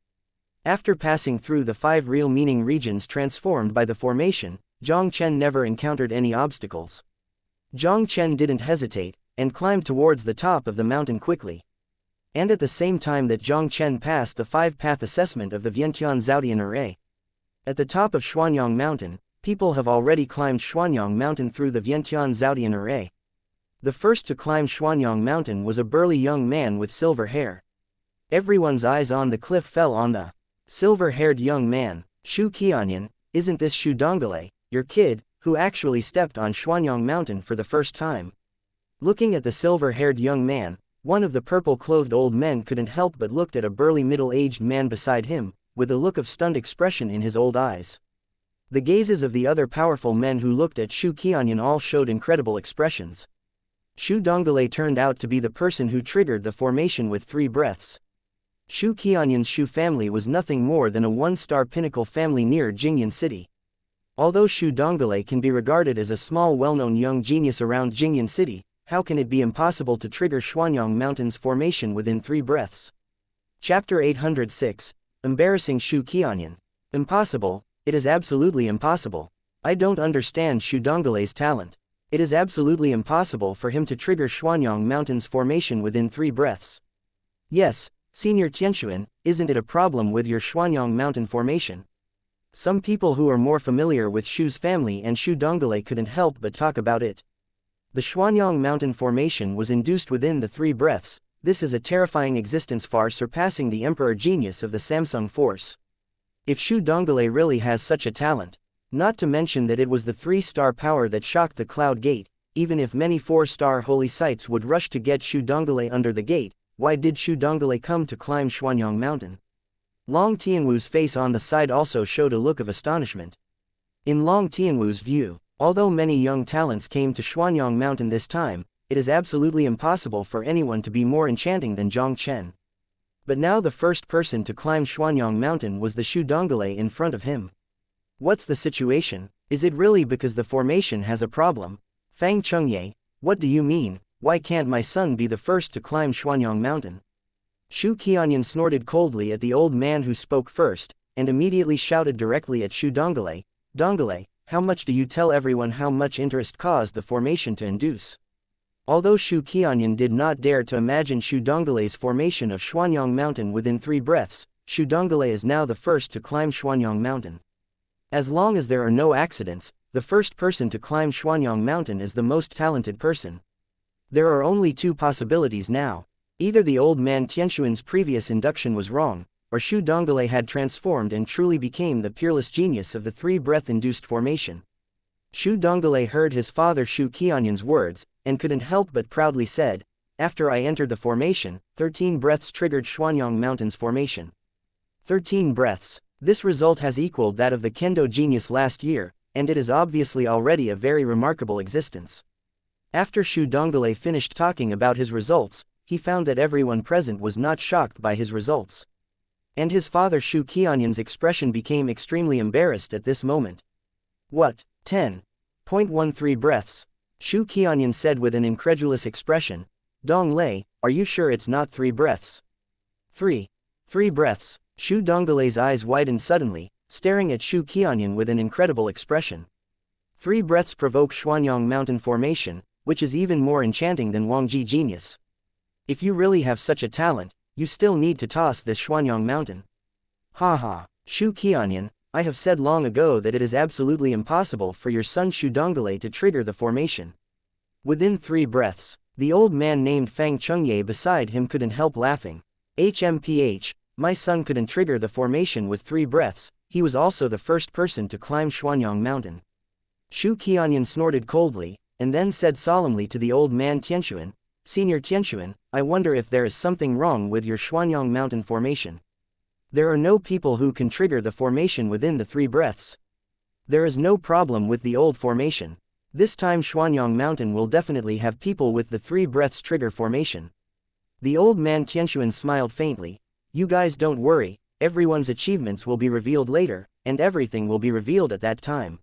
After passing through the 5 real meaning regions transformed by the formation, Jiang Chen never encountered any obstacles. Jiang Chen didn't hesitate, and climbed towards the top of the mountain quickly. And at the same time that Jiang Chen passed the 5-path assessment of the Vientiane Zhaodian array. At the top of Xuanyang Mountain, people have already climbed Xuanyang Mountain through the Vientiane Zhaodian array. The first to climb Xuanyang Mountain was a burly young man with silver hair. Everyone's eyes on the cliff fell on the silver-haired young man. Shu Qianyan, isn't this Shu Donggale, your kid, who actually stepped on Xuanyang Mountain for the first time? Looking at the silver-haired young man, one of the purple-clothed old men couldn't help but looked at a burly middle-aged man beside him, with a look of stunned expression in his old eyes. The gazes of the other powerful men who looked at Shu Qianyan all showed incredible expressions. Shu Donggale turned out to be the person who triggered the formation with 3 breaths. Shu Qianyan's Shu family was nothing more than a 1-star pinnacle family near Jingyan City. Although Shu Donggale can be regarded as a small well-known young genius around Jingyan City, how can it be impossible to trigger Xuanyang Mountain's formation within 3 breaths? Chapter 806, Embarrassing Shu Qianyan. Impossible, it is absolutely impossible. I don't understand Shu Donggale's talent. It is absolutely impossible for him to trigger Xuanyang Mountain's formation within 3 breaths. Yes, Senior Tianxuan, isn't it a problem with your Xuanyang Mountain formation? Some people who are more familiar with Shu's family and Shu Donggale couldn't help but talk about it. The Xuanyang Mountain formation was induced within the 3 breaths. This is a terrifying existence far surpassing the emperor genius of the Samsung Force. If Shu Donggale really has such a talent, not to mention that it was the 3-star power that shocked the Cloud Gate, even if many 4-star holy sites would rush to get Shu Donggale under the gate, why did Shu Donggale come to climb Xuanyang Mountain? Long Tianwu's face on the side also showed a look of astonishment. In Long Tianwu's view, although many young talents came to Xuanyang Mountain this time, it is absolutely impossible for anyone to be more enchanting than Jiang Chen. But now the first person to climb Xuanyang Mountain was the Shu Donggale in front of him. What's the situation? Is it really because the formation has a problem? Fang Chengye, what do you mean? Why can't my son be the first to climb Xuanyang Mountain? Shu Qianyan snorted coldly at the old man who spoke first, and immediately shouted directly at Shu Donggale, "Donggale, how much do you tell everyone how much interest caused the formation to induce?" Although Shu Qianyan did not dare to imagine Shu Donggale's formation of Xuanyang Mountain within 3 breaths, Shu Donggale is now the first to climb Xuanyang Mountain. As long as there are no accidents, the first person to climb Xuanyang Mountain is the most talented person. There are only 2 possibilities now. Either the old man Tianxuan's previous induction was wrong, or Shu Donggale had transformed and truly became the peerless genius of the 3-breath-induced formation. Shu Donggale heard his father Shu Qianyan's words, and couldn't help but proudly said, "After I entered the formation, 13 breaths triggered Xuanyang Mountain's formation." 13 breaths. This result has equaled that of the Kendo genius last year, and it is obviously already a very remarkable existence. After Shu Donggale finished talking about his results, he found that everyone present was not shocked by his results. And his father Shu Qianyan's expression became extremely embarrassed at this moment. "What, 10.13 breaths?" Shu Qianyan said with an incredulous expression. "Dong Lei, are you sure it's not 3 breaths?" 3 breaths. Shu Donggale's eyes widened suddenly, staring at Shu Qianyan with an incredible expression. 3 breaths provoke Xuanyang Mountain formation, which is even more enchanting than Wangji genius. If you really have such a talent, you still need to toss this Xuanyang Mountain. Ha. Shu Qianyan, I have said long ago that it is absolutely impossible for your son Shu Donggale to trigger the formation. Within 3 breaths, the old man named Fang Chengye beside him couldn't help laughing. HMPH, my son couldn't trigger the formation with 3 breaths, he was also the first person to climb Xuanyang Mountain. Shu Qianyan snorted coldly, and then said solemnly to the old man Tianxuan, "Senior Tianxuan, I wonder if there is something wrong with your Xuanyang Mountain formation. There are no people who can trigger the formation within the 3 breaths. There is no problem with the old formation. This time Xuanyang Mountain will definitely have people with the 3 breaths trigger formation." The old man Tianxuan smiled faintly. "You guys don't worry, everyone's achievements will be revealed later, and everything will be revealed at that time."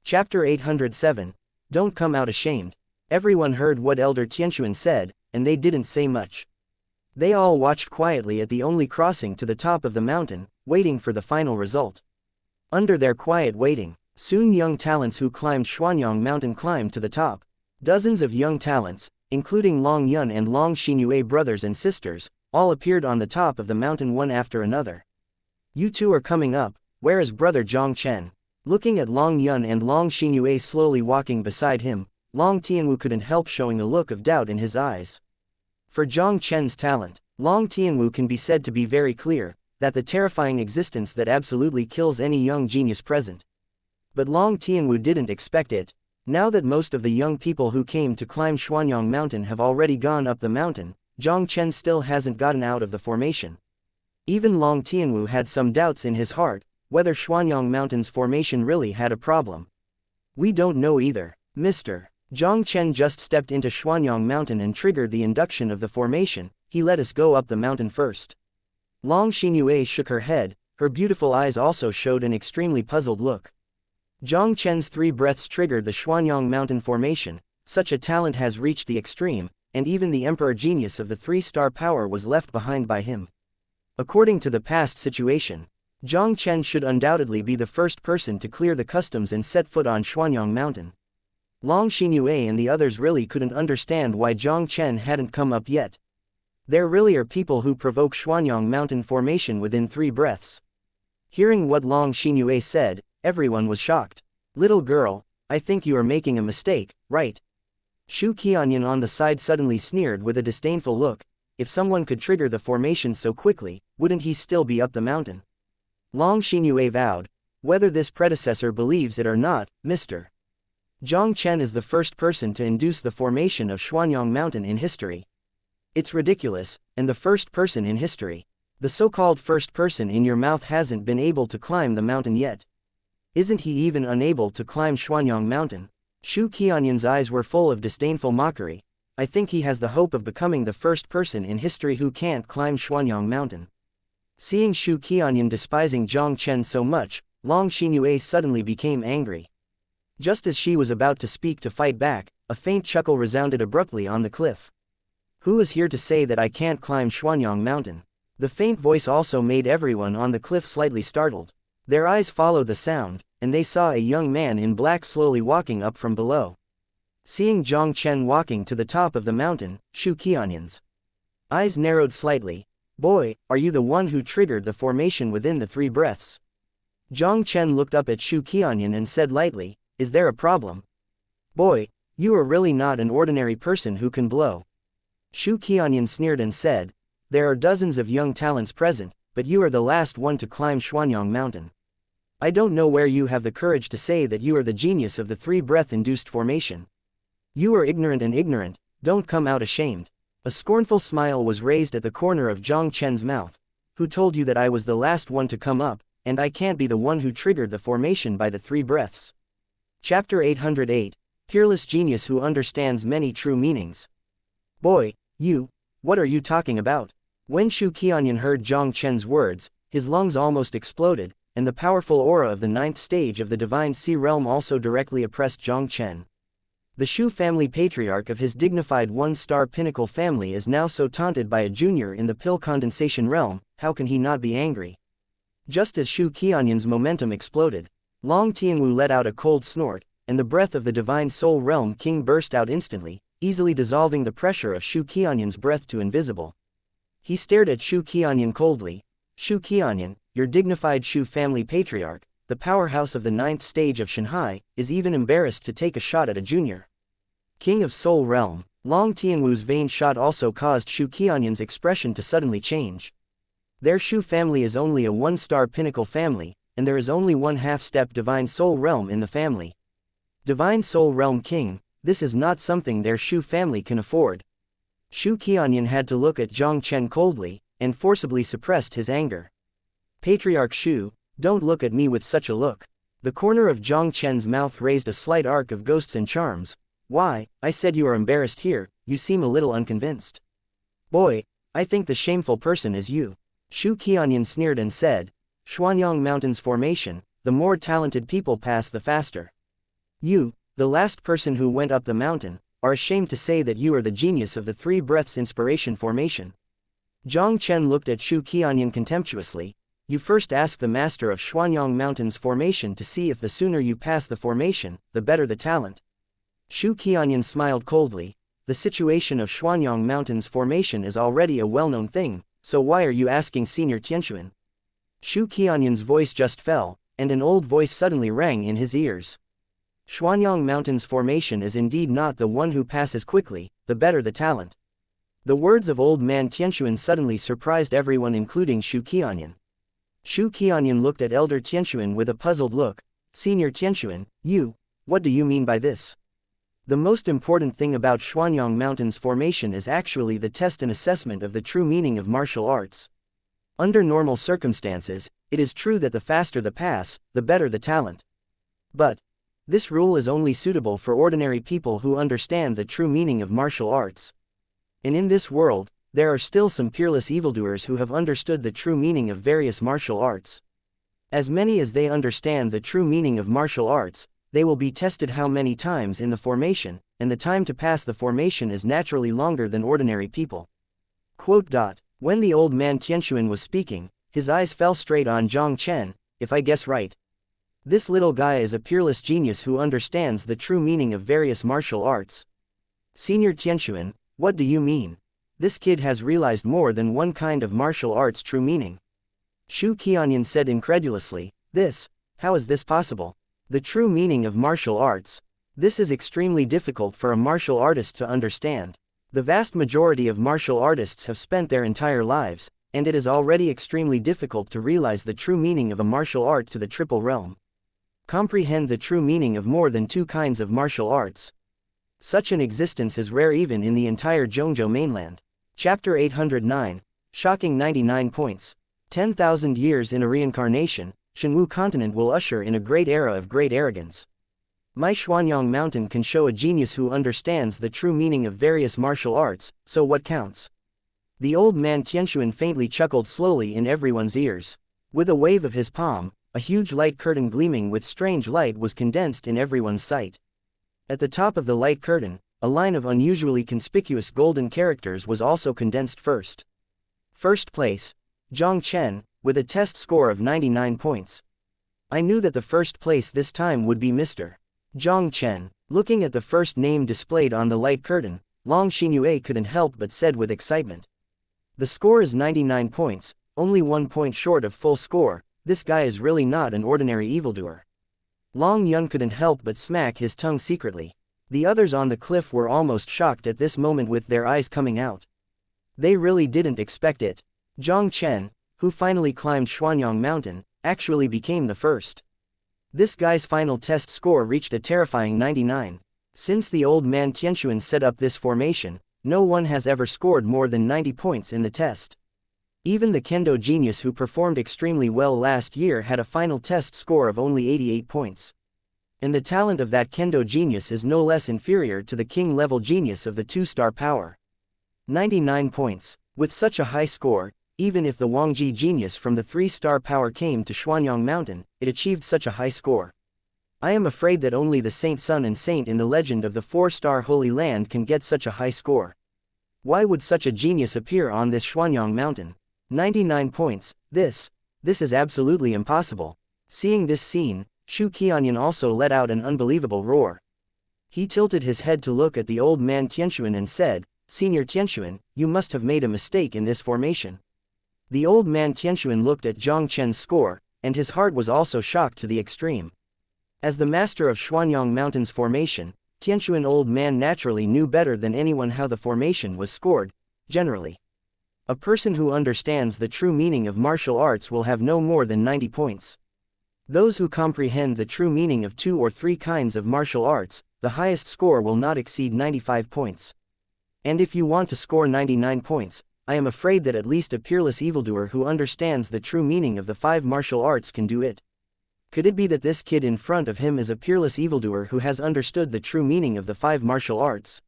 Chapter 807. Don't come out ashamed. Everyone heard what Elder Tianxuan said, and they didn't say much. They all watched quietly at the only crossing to the top of the mountain, waiting for the final result. Under their quiet waiting, soon young talents who climbed Xuanyang Mountain climbed to the top. Dozens of young talents, including Long Yun and Long Xinyue brothers and sisters, all appeared on the top of the mountain one after another. "You two are coming up, where is brother Jiang Chen?" Looking at Long Yun and Long Xinyue slowly walking beside him, Long Tianwu couldn't help showing a look of doubt in his eyes. For Jiang Chen's talent, Long Tianwu can be said to be very clear, that the terrifying existence that absolutely kills any young genius present. But Long Tianwu didn't expect it. Now that most of the young people who came to climb Xuanyang Mountain have already gone up the mountain, Jiang Chen still hasn't gotten out of the formation. Even Long Tianwu had some doubts in his heart, whether Xuanyang Mountain's formation really had a problem. "We don't know either, Mr. Jiang Chen just stepped into Xuanyang Mountain and triggered the induction of the formation, he let us go up the mountain first." Long Xinyue shook her head, her beautiful eyes also showed an extremely puzzled look. Jiang Chen's 3 breaths triggered the Xuanyang Mountain formation, such a talent has reached the extreme, and even the emperor genius of the 3-star power was left behind by him. According to the past situation, Jiang Chen should undoubtedly be the first person to clear the customs and set foot on Xuanyang Mountain. Long Xinyue and the others really couldn't understand why Jiang Chen hadn't come up yet. There really are people who provoke Xuanyang Mountain formation within 3 breaths. Hearing what Long Xinyue said, everyone was shocked. Little girl, I think you are making a mistake, right? Shu Qianyan on the side suddenly sneered with a disdainful look. If someone could trigger the formation so quickly, wouldn't he still be up the mountain? Long Xinyue vowed, whether this predecessor believes it or not, Mr. Jiang Chen is the first person to induce the formation of Xuanyang Mountain in history. It's ridiculous, and the first person in history. The so-called first person in your mouth hasn't been able to climb the mountain yet. Isn't he even unable to climb Xuanyang Mountain? Shu Qianyan's eyes were full of disdainful mockery. I think he has the hope of becoming the first person in history who can't climb Xuanyang Mountain. Seeing Shu Qianyan despising Jiang Chen so much, Long Xinyue suddenly became angry. Just as she was about to speak to fight back, a faint chuckle resounded abruptly on the cliff. Who is here to say that I can't climb Xuanyang Mountain? The faint voice also made everyone on the cliff slightly startled. Their eyes followed the sound, and they saw a young man in black slowly walking up from below. Seeing Jiang Chen walking to the top of the mountain, Shu Qianyan's eyes narrowed slightly. Boy, are you the one who triggered the formation within the 3 breaths? Jiang Chen looked up at Shu Qianyan and said lightly, is there a problem? Boy, you are really not an ordinary person who can blow. Shu Qianyan sneered and said, there are dozens of young talents present, but you are the last one to climb Xuanyang Mountain. I don't know where you have the courage to say that you are the genius of the 3-breath-induced formation. You are ignorant, don't come out ashamed. A scornful smile was raised at the corner of Jiang Chen's mouth. Who told you that I was the last one to come up, and I can't be the one who triggered the formation by the 3 breaths? Chapter 808, Peerless Genius Who Understands Many True Meanings. Boy, what are you talking about? When Shu Qianyan heard Jiang Chen's words, his lungs almost exploded, and the powerful aura of the 9th stage of the Divine Sea Realm also directly oppressed Jiang Chen. The Shu family patriarch of his dignified 1-star pinnacle family is now so taunted by a junior in the pill condensation realm, how can he not be angry? Just as Shu Qianyan's momentum exploded, Long Tianwu let out a cold snort, and the breath of the Divine Soul Realm King burst out instantly, easily dissolving the pressure of Shu Qianyan's breath to invisible. He stared at Shu Qianyan coldly. Shu Qianyan, your dignified Shu family patriarch, the powerhouse of the 9th stage of Shanghai, is even embarrassed to take a shot at a junior King of Soul Realm. Long Tianwu's vain shot also caused Shu Qianyan's expression to suddenly change. Their Shu family is only a 1-star pinnacle family, and there is only 1/2-step Divine Soul Realm in the family. Divine Soul Realm King, this is not something their Shu family can afford. Shu Qianyan had to look at Jiang Chen coldly, and forcibly suppressed his anger. Patriarch Shu, don't look at me with such a look. The corner of Jiang Chen's mouth raised a slight arc of ghosts and charms. Why, I said you are embarrassed here, you seem a little unconvinced. Boy, I think the shameful person is you. Shu Qianyan sneered and said, Xuanyang Mountain's formation, the more talented people pass the faster. You, the last person who went up the mountain, are ashamed to say that you are the genius of the 3 breaths inspiration formation. Jiang Chen looked at Shu Qianyan contemptuously. You first ask the master of Xuanyang Mountain's formation to see if the sooner you pass the formation, the better the talent. Shu Qianyan smiled coldly. The situation of Xuanyang Mountain's formation is already a well-known thing, so why are you asking Senior Tianquan? Shu Qianyan's voice just fell, and an old voice suddenly rang in his ears. Xuanyang Mountain's formation is indeed not the one who passes quickly, the better the talent. The words of old man Tianquan suddenly surprised everyone including Shu Qianyan. Shu Qianyan looked at elder Tianquan with a puzzled look. Senior Tianquan, what do you mean by this? The most important thing about Xuanyang Mountain's formation is actually the test and assessment of the true meaning of martial arts. Under normal circumstances, it is true that the faster the pass, the better the talent. But this rule is only suitable for ordinary people who understand the true meaning of martial arts. And in this world, there are still some peerless evildoers who have understood the true meaning of various martial arts. As many as they understand the true meaning of martial arts, they will be tested how many times in the formation, and the time to pass the formation is naturally longer than ordinary people. When the old man Tianquan was speaking, his eyes fell straight on Jiang Chen. If I guess right, This little guy is a peerless genius who understands the true meaning of various martial arts. Senior Tianxuan, what do you mean? This kid has realized more than one kind of martial arts' true meaning. Shu Qianyan said incredulously, how is this possible? The true meaning of martial arts. This is extremely difficult for a martial artist to understand. The vast majority of martial artists have spent their entire lives, and it is already extremely difficult to realize the true meaning of a martial art to the triple realm. Comprehend the true meaning of more than two kinds of martial arts. Such an existence is rare even in the entire Zhongzhou mainland. Chapter 809, Shocking 99 Points. 10,000 years in a reincarnation, Shenwu continent will usher in a great era of great arrogance. My Xuanyang mountain can show a genius who understands the true meaning of various martial arts, so what counts? The old man Tianxuan faintly chuckled slowly in everyone's ears. With a wave of his palm, a huge light curtain gleaming with strange light was condensed in everyone's sight. At the top of the light curtain, a line of unusually conspicuous golden characters was also condensed first. First place, Jiang Chen, with a test score of 99 points. I knew that the first place this time would be Mr. Jiang Chen. Looking at the first name displayed on the light curtain, Long Xinyue couldn't help but said with excitement. The score is 99 points, only 1 point short of full score. This guy is really not an ordinary evildoer. Long Yun couldn't help but smack his tongue secretly. The others on the cliff were almost shocked at this moment with their eyes coming out. They really didn't expect it. Jiang Chen, who finally climbed Xuanyang Mountain, actually became the first. This guy's final test score reached a terrifying 99. Since the old man Tianxuan set up this formation, no one has ever scored more than 90 points in the test. Even the kendo genius who performed extremely well last year had a final test score of only 88 points. And the talent of that kendo genius is no less inferior to the king-level genius of the 2-star power. 99 points. With such a high score, even if the Wangji genius from the 3-star power came to Xuanyang Mountain, it achieved such a high score. I am afraid that only the Saint Sun and Saint in the legend of the 4-star Holy Land can get such a high score. Why would such a genius appear on this Xuanyang Mountain? 99 points, this is absolutely impossible. Seeing this scene, Shu Qianyan also let out an unbelievable roar. He tilted his head to look at the old man Tianxuan and said, Senior Tianxuan, you must have made a mistake in this formation. The old man Tianxuan looked at Jiang Chen's score, and his heart was also shocked to the extreme. As the master of Xuanyang Mountain's formation, Tianxuan old man naturally knew better than anyone how the formation was scored, generally. A person who understands the true meaning of martial arts will have no more than 90 points. Those who comprehend the true meaning of 2 or 3 kinds of martial arts, the highest score will not exceed 95 points. And if you want to score 99 points, I am afraid that at least a peerless evildoer who understands the true meaning of the 5 martial arts can do it. Could it be that this kid in front of him is a peerless evildoer who has understood the true meaning of the 5 martial arts?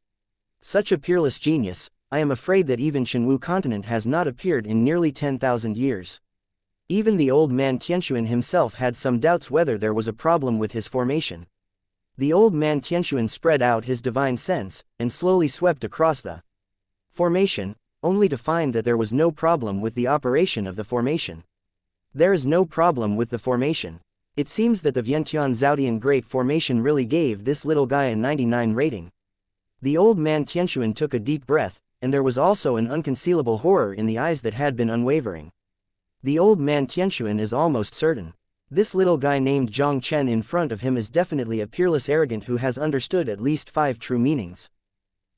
Such a peerless genius, I am afraid that even Shenwu continent has not appeared in nearly 10,000 years. Even the old man Tianxuan himself had some doubts whether there was a problem with his formation. The old man Tianxuan spread out his divine sense, and slowly swept across the formation, only to find that there was no problem with the operation of the formation. There is no problem with the formation. It seems that the Vientiane Zhaodian Great Formation really gave this little guy a 99 rating. The old man Tianxuan took a deep breath, and there was also an unconcealable horror in the eyes that had been unwavering. The old man Tianxuan is almost certain. This little guy named Jiang Chen in front of him is definitely a peerless arrogant who has understood at least 5 true meanings.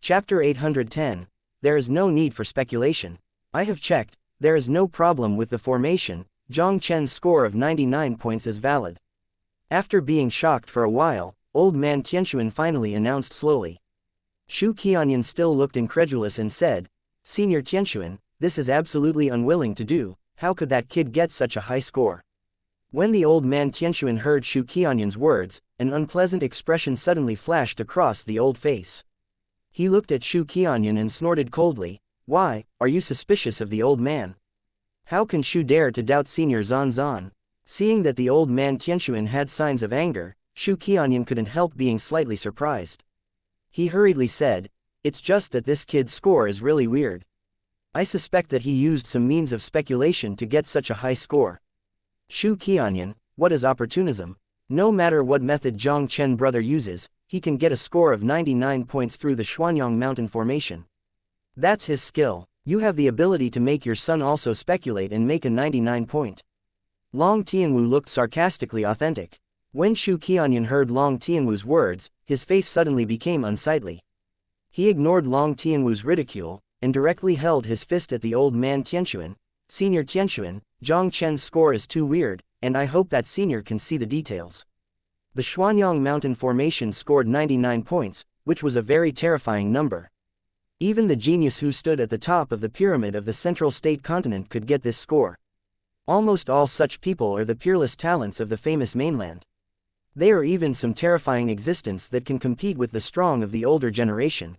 Chapter 810. There is no need for speculation. I have checked, there is no problem with the formation. Jiang Chen's score of 99 points is valid. After being shocked for a while, old man Tianxuan finally announced slowly. Shu Qianyan still looked incredulous and said, Senior Tianxuan, this is absolutely unwilling to do. How could that kid get such a high score? When the old man Tianxuan heard Shu Qianyan's words, an unpleasant expression suddenly flashed across the old face. He looked at Shu Qianyan and snorted coldly, Why, are you suspicious of the old man? How can Shu dare to doubt Senior Zan Zan? Seeing that the old man Tianxuan had signs of anger, Shu Qianyan couldn't help being slightly surprised. He hurriedly said, It's just that this kid's score is really weird. I suspect that he used some means of speculation to get such a high score. Shu Qianyan, what is opportunism? No matter what method Jiang Chen brother uses, he can get a score of 99 points through the Xuanyang Mountain Formation. That's his skill. You have the ability to make your son also speculate and make a 99 point. Long Tianwu looked sarcastically authentic. When Shu Qianyan heard Long Tianwu's words, his face suddenly became unsightly. He ignored Long Tianwu's ridicule, and directly held his fist at the old man Tianxuan. Senior Tianxuan, Jiang Chen's score is too weird, and I hope that senior can see the details. The Xuanyang Mountain Formation scored 99 points, which was a very terrifying number. Even the genius who stood at the top of the pyramid of the Central State continent could get this score. Almost all such people are the peerless talents of the famous mainland. There are even some terrifying existence that can compete with the strong of the older generation.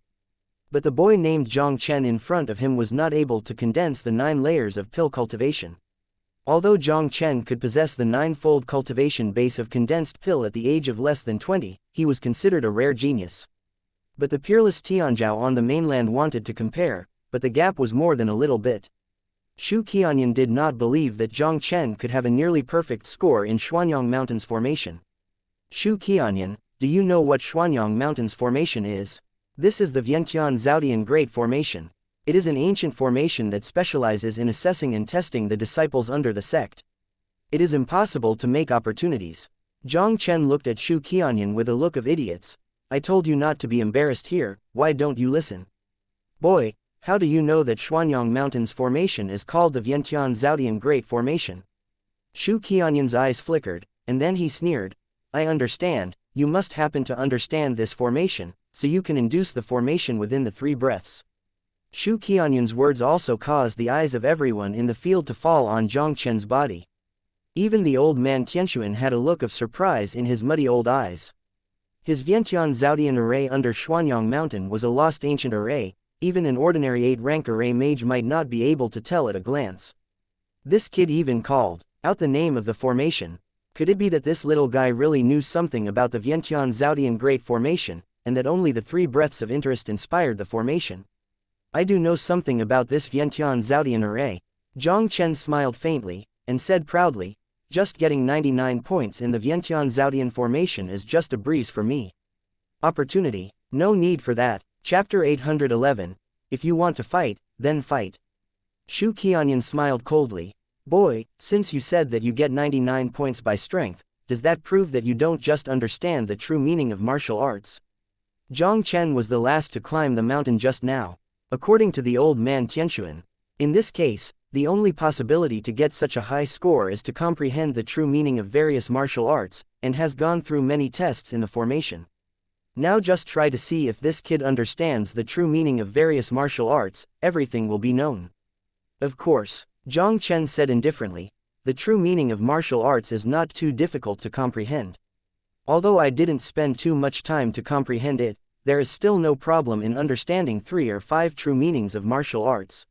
But the boy named Jiang Chen in front of him was not able to condense the 9 layers of pill cultivation. Although Jiang Chen could possess the 9-fold cultivation base of condensed pill at the age of less than 20, he was considered a rare genius. But the peerless Tianzhao on the mainland wanted to compare, but the gap was more than a little bit. Shu Qianyan did not believe that Jiang Chen could have a nearly perfect score in Xuanyang Mountains Formation. Shu Qianyan, do you know what Xuanyang Mountains Formation is? This is the Vientiane Zhaodian Great Formation. It is an ancient formation that specializes in assessing and testing the disciples under the sect. It is impossible to make opportunities. Jiang Chen looked at Shu Qianyan with a look of idiots. I told you not to be embarrassed here, why don't you listen? Boy, how do you know that Xuanyang Mountains Formation is called the Vientiane Zhaodian Great Formation? Shu Qianyan's eyes flickered, and then he sneered. I understand, you must happen to understand this formation, so you can induce the formation within the 3 breaths. Shu Qianyan's words also caused the eyes of everyone in the field to fall on Jiang Chen's body. Even the old man Tianxuan had a look of surprise in his muddy old eyes. His Vientiane Zhaodian array under Xuanyang Mountain was a lost ancient array, even an ordinary 8-rank array mage might not be able to tell at a glance. This kid even called out the name of the formation. Could it be that this little guy really knew something about the Vientiane Zhaodian Great Formation, and that only the 3 breaths of interest inspired the formation? I do know something about this Vientiane Zhaodian array. Jiang Chen smiled faintly, and said proudly, just getting 99 points in the Vientiane Zhaodian formation is just a breeze for me. Opportunity? No need for that. Chapter 811. If you want to fight, then fight. Shu Qianyan smiled coldly. Boy, since you said that you get 99 points by strength, does that prove that you don't just understand the true meaning of martial arts? Jiang Chen was the last to climb the mountain just now. According to the old man Tianxuan, in this case, the only possibility to get such a high score is to comprehend the true meaning of various martial arts, and has gone through many tests in the formation. Now just try to see if this kid understands the true meaning of various martial arts, everything will be known. Of course, Jiang Chen said indifferently, the true meaning of martial arts is not too difficult to comprehend. Although I didn't spend too much time to comprehend it, there is still no problem in understanding 3 or 5 true meanings of martial arts.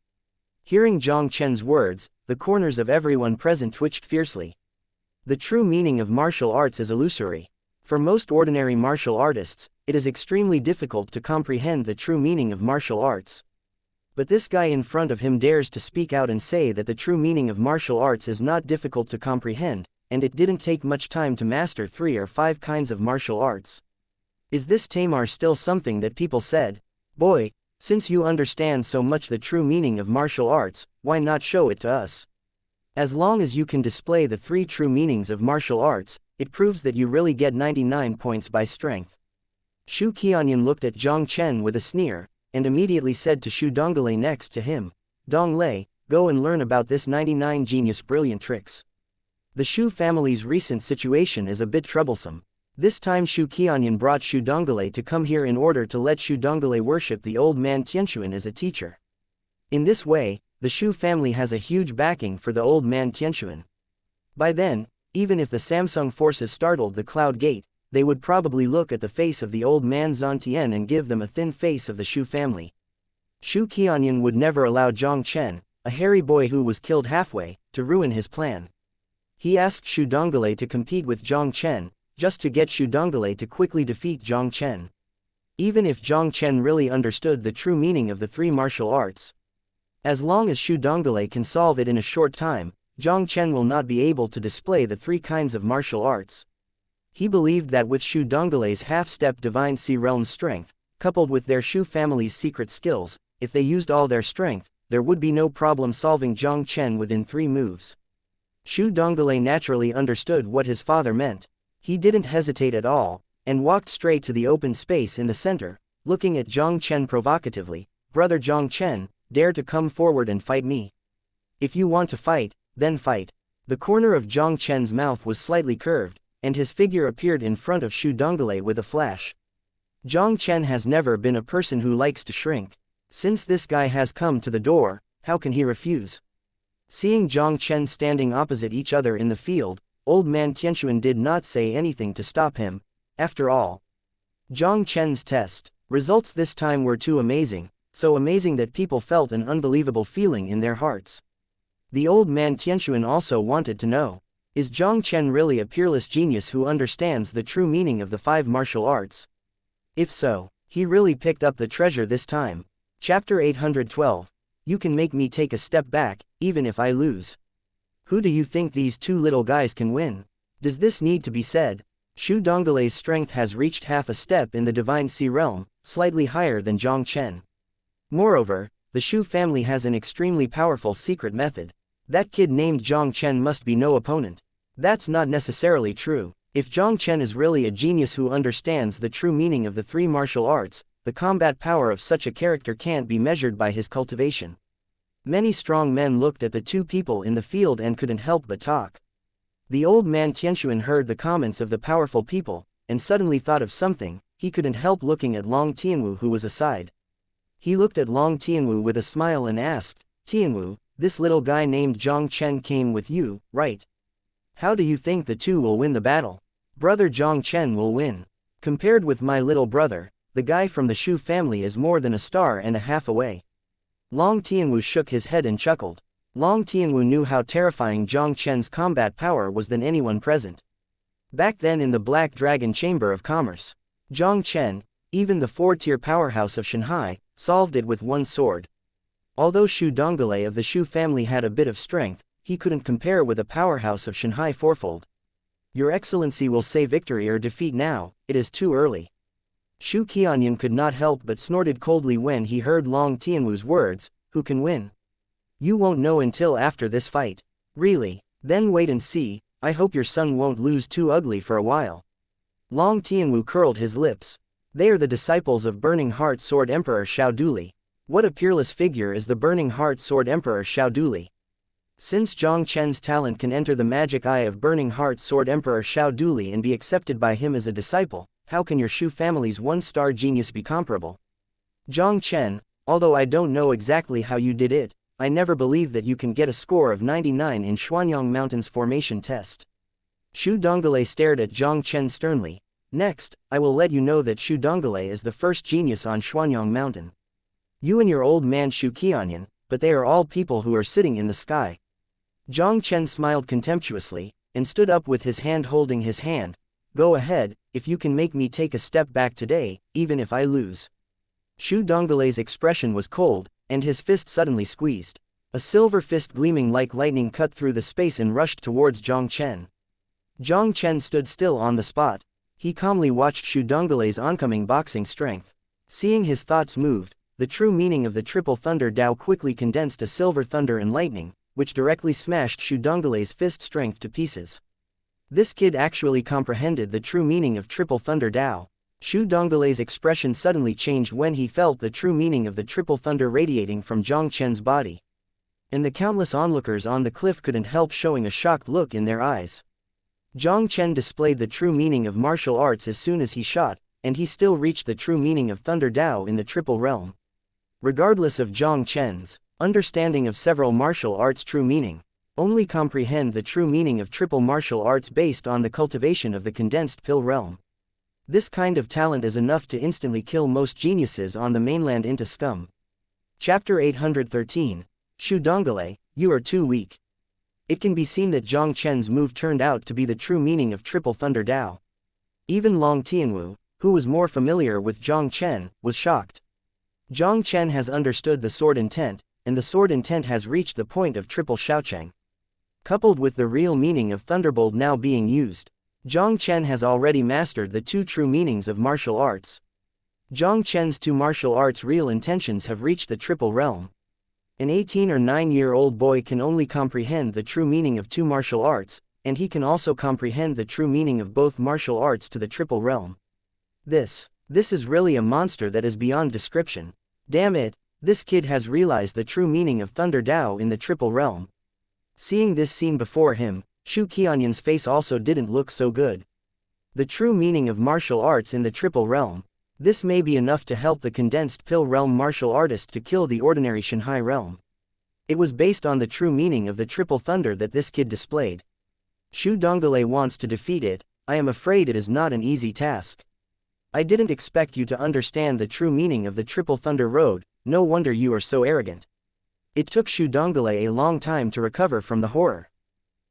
Hearing Jiang Chen's words, the corners of everyone present twitched fiercely. The true meaning of martial arts is illusory. For most ordinary martial artists, it is extremely difficult to comprehend the true meaning of martial arts. But this guy in front of him dares to speak out and say that the true meaning of martial arts is not difficult to comprehend, and it didn't take much time to master 3 or 5 kinds of martial arts. Is this Tamar still something that people said? Boy, since you understand so much the true meaning of martial arts, why not show it to us? As long as you can display the 3 true meanings of martial arts, it proves that you really get 99 points by strength. Shu Qianyan looked at Jiang Chen with a sneer, and immediately said to Shu Donglei next to him, Donglei, go and learn about this 99 genius brilliant tricks. The Shu family's recent situation is a bit troublesome. This time Shu Qianyan brought Shu Donglei to come here in order to let Shu Donglei worship the old man Tianxuan as a teacher. In this way, the Shu family has a huge backing for the old man Tianxuan. By then, even if the Samsung forces startled the Cloud Gate, they would probably look at the face of the old man Zantian and give them a thin face of the Shu family. Shu Qianyan would never allow Jiang Chen, a hairy boy who was killed halfway, to ruin his plan. He asked Shu Donglei to compete with Jiang Chen, just to get Shu Donglei to quickly defeat Jiang Chen. Even if Jiang Chen really understood the true meaning of the 3 martial arts. As long as Shu Donglei can solve it in a short time, Jiang Chen will not be able to display the 3 kinds of martial arts. He believed that with Shu Dongale's half-step divine sea realm strength, coupled with their Shu family's secret skills, if they used all their strength, there would be no problem solving Jiang Chen within 3 moves. Shu Dongale naturally understood what his father meant. He didn't hesitate at all, and walked straight to the open space in the center, looking at Jiang Chen provocatively. "Brother Jiang Chen, dare to come forward and fight me. If you want to fight, then fight." The corner of Jiang Chen's mouth was slightly curved, and his figure appeared in front of Shu Dongale with a flash. Jiang Chen has never been a person who likes to shrink. Since this guy has come to the door, how can he refuse? Seeing Jiang Chen standing opposite each other in the field, old man Tianxuan did not say anything to stop him. After all, Jiang Chen's test results this time were too amazing, so amazing that people felt an unbelievable feeling in their hearts. The old man Tianxuan also wanted to know, is Jiang Chen really a peerless genius who understands the true meaning of the 5 martial arts? If so, he really picked up the treasure this time. Chapter 812. You can make me take a step back, even if I lose. Who do you think these 2 little guys can win? Does this need to be said? Shu Dongale's strength has reached half a step in the divine sea realm, slightly higher than Jiang Chen. Moreover, the Shu family has an extremely powerful secret method. That kid named Jiang Chen must be no opponent. That's not necessarily true. If Jiang Chen is really a genius who understands the true meaning of the 3 martial arts, the combat power of such a character can't be measured by his cultivation. Many strong men looked at the 2 people in the field and couldn't help but talk. The old man Tianxuan heard the comments of the powerful people, and suddenly thought of something. He couldn't help looking at Long Tianwu, who was aside. He looked at Long Tianwu with a smile and asked, "Tianwu, this little guy named Jiang Chen came with you, right? How do you think the 2 will win the battle?" "Brother Jiang Chen will win. Compared with my little brother, the guy from the Shu family is more than a star and a half away." Long Tianwu shook his head and chuckled. Long Tianwu knew how terrifying Jiang Chen's combat power was than anyone present. Back then in the Black Dragon Chamber of Commerce, Jiang Chen, even the 4-tier powerhouse of Shanghai, solved it with 1 sword. Although Shu Dongale of the Shu family had a bit of strength, he couldn't compare with a powerhouse of Shanghai 4-fold. "Your Excellency will say victory or defeat now, it is too early." Shu Qianyan could not help but snorted coldly when he heard Long Tianwu's words, "Who can win? You won't know until after this fight." "Really? Then wait and see. I hope your son won't lose too ugly for a while." Long Tianwu curled his lips. They are the disciples of Burning Heart Sword Emperor Xiao Duli. What a peerless figure is the Burning Heart Sword Emperor Xiao Duli. Since Jiang Chen's talent can enter the magic eye of Burning Heart Sword Emperor Xiao Duli and be accepted by him as a disciple, how can your Shu family's 1-star genius be comparable? Jiang Chen, although I don't know exactly how you did it, I never believed that you can get a score of 99 in Xuanyang Mountain's formation test. Shu Dongale stared at Jiang Chen sternly. "Next, I will let you know that Shu Dongale is the first genius on Xuanyang Mountain. You and your old man Shu Qianyan, but they are all people who are sitting in the sky." Jiang Chen smiled contemptuously, and stood up with his hand holding his hand. "Go ahead, if you can make me take a step back today, even if I lose." Shu Dongale's expression was cold, and his fist suddenly squeezed. A silver fist gleaming like lightning cut through the space and rushed towards Jiang Chen. Jiang Chen stood still on the spot. He calmly watched Shu Dongale's oncoming boxing strength. Seeing his thoughts moved, the true meaning of the triple thunder Dao quickly condensed a silver thunder and lightning, which directly smashed Shu Dongale's fist strength to pieces. This kid actually comprehended the true meaning of triple thunder Dao. Shu Dongale's expression suddenly changed when he felt the true meaning of the triple thunder radiating from Jiang Chen's body. And the countless onlookers on the cliff couldn't help showing a shocked look in their eyes. Jiang Chen displayed the true meaning of martial arts as soon as he shot, and he still reached the true meaning of Thunder Dao in the Triple Realm. Regardless of Jiang Chen's understanding of several martial arts' true meaning, only comprehend the true meaning of triple martial arts based on the cultivation of the condensed pill realm. This kind of talent is enough to instantly kill most geniuses on the mainland into scum. Chapter 813. Shu Dongale, you are too weak. It can be seen that Jiang Chen's move turned out to be the true meaning of Triple Thunder Dao. Even Long Tianwu, who was more familiar with Jiang Chen, was shocked. Jiang Chen has understood the sword intent, and the sword intent has reached the point of Triple Shaocheng. Coupled with the real meaning of Thunderbolt now being used, Jiang Chen has already mastered the two true meanings of martial arts. Jiang Chen's two martial arts' real intentions have reached the triple realm. An 18 or 9-year-old boy can only comprehend the true meaning of two martial arts, and he can also comprehend the true meaning of both martial arts to the triple realm. This is really a monster that is beyond description. Damn it, this kid has realized the true meaning of Thunder Dao in the triple realm. Seeing this scene before him, Shu Qianyan's face also didn't look so good. The true meaning of martial arts in the triple realm. This may be enough to help the condensed pill realm martial artist to kill the ordinary Shanghai realm. It was based on the true meaning of the triple thunder that this kid displayed. Shu Donggale wants to defeat it. I am afraid it is not an easy task. I didn't expect you to understand the true meaning of the triple thunder road, no wonder you are so arrogant. It took Shu Donggale a long time to recover from the horror.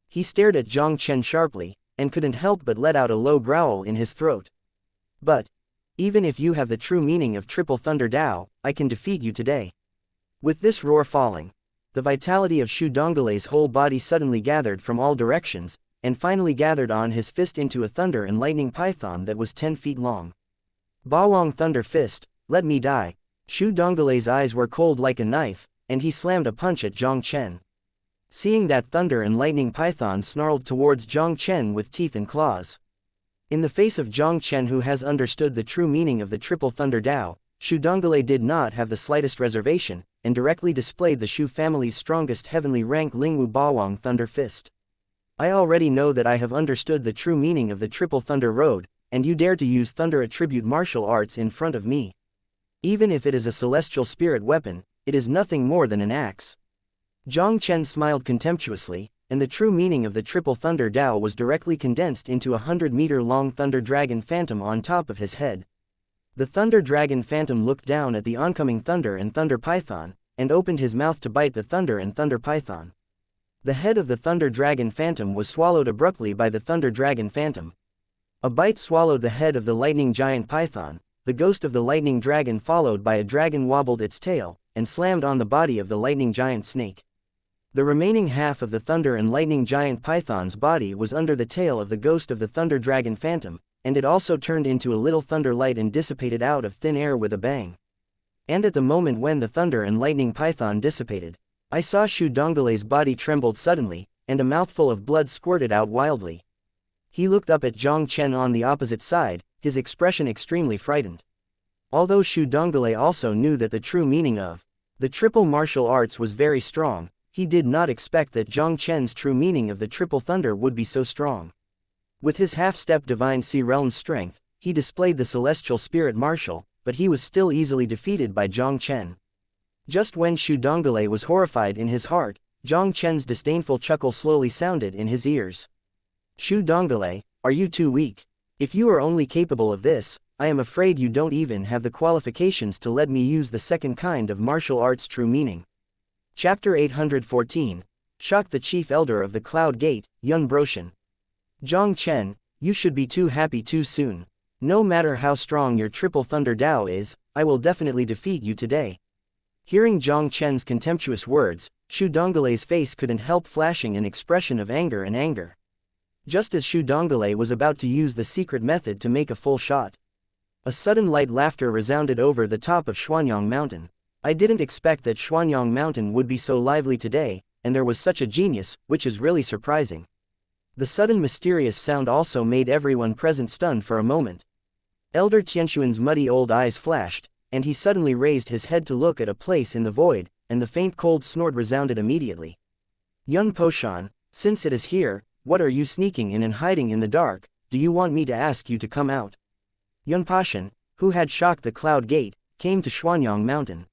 He stared at Jiang Chen sharply, and couldn't help but let out a low growl in his throat. But even if you have the true meaning of triple thunder Dao, I can defeat you today. With this roar falling, the vitality of Shu Donggale's whole body suddenly gathered from all directions, and finally gathered on his fist into a thunder and lightning python that was 10 feet long. Bawang Thunder Fist, let me die. Shu Donggale's eyes were cold like a knife, and he slammed a punch at Jiang Chen. Seeing that thunder and lightning python snarled towards Jiang Chen with teeth and claws. In the face of Jiang Chen, who has understood the true meaning of the triple thunder Dao, Shu Donggale did not have the slightest reservation, and directly displayed the Shu family's strongest heavenly rank Lingwu Bawang Thunder Fist. I already know that I have understood the true meaning of the triple thunder road, and you dare to use thunder attribute martial arts in front of me. Even if it is a celestial spirit weapon, it is nothing more than an axe. Jiang Chen smiled contemptuously, and the true meaning of the triple thunder Dao was directly condensed into a 100-meter-long thunder dragon phantom on top of his head. The thunder dragon phantom looked down at the oncoming thunder and thunder python, and opened his mouth to bite the thunder and thunder python. The head of the thunder dragon phantom was swallowed abruptly by the thunder dragon phantom. A bite swallowed the head of the lightning giant python. The ghost of the lightning dragon followed by a dragon wobbled its tail, and slammed on the body of the lightning giant snake. The remaining half of the thunder and lightning giant python's body was under the tail of the ghost of the thunder dragon phantom, and it also turned into a little thunder light and dissipated out of thin air with a bang. And at the moment when the thunder and lightning python dissipated, I saw Shu Donggale's body trembled suddenly, and a mouthful of blood squirted out wildly. He looked up at Jiang Chen on the opposite side, his expression extremely frightened. Although Shu Donggale also knew that the true meaning of the triple martial arts was very strong, he did not expect that Jiang Chen's true meaning of the triple thunder would be so strong. With his half-step divine sea realm strength, he displayed the celestial spirit martial, but he was still easily defeated by Jiang Chen. Just when Shu Donggale was horrified in his heart, Jiang Chen's disdainful chuckle slowly sounded in his ears. Shu Donggale, are you too weak? If you are only capable of this, I am afraid you don't even have the qualifications to let me use the second kind of martial arts true meaning. Chapter 814. Shocked the chief elder of the Cloud Gate, Yun Broshan. Jiang Chen, you should be too happy too soon. No matter how strong your triple thunder Dao is, I will definitely defeat you today. Hearing Jiang Chen's contemptuous words, Shu Donggale's face couldn't help flashing an expression of anger and anger. Just as Shu Donggale was about to use the secret method to make a full shot, a sudden light laughter resounded over the top of Xuanyang Mountain. I didn't expect that Xuanyang Mountain would be so lively today, and there was such a genius, which is really surprising. The sudden mysterious sound also made everyone present stunned for a moment. Elder Tianxuan's muddy old eyes flashed, and he suddenly raised his head to look at a place in the void, and the faint cold snort resounded immediately. Yun Poshan, since it is here, what are you sneaking in and hiding in the dark? Do you want me to ask you to come out? Yun Poshan, who had shocked the Cloud Gate, came to Xuanyang Mountain.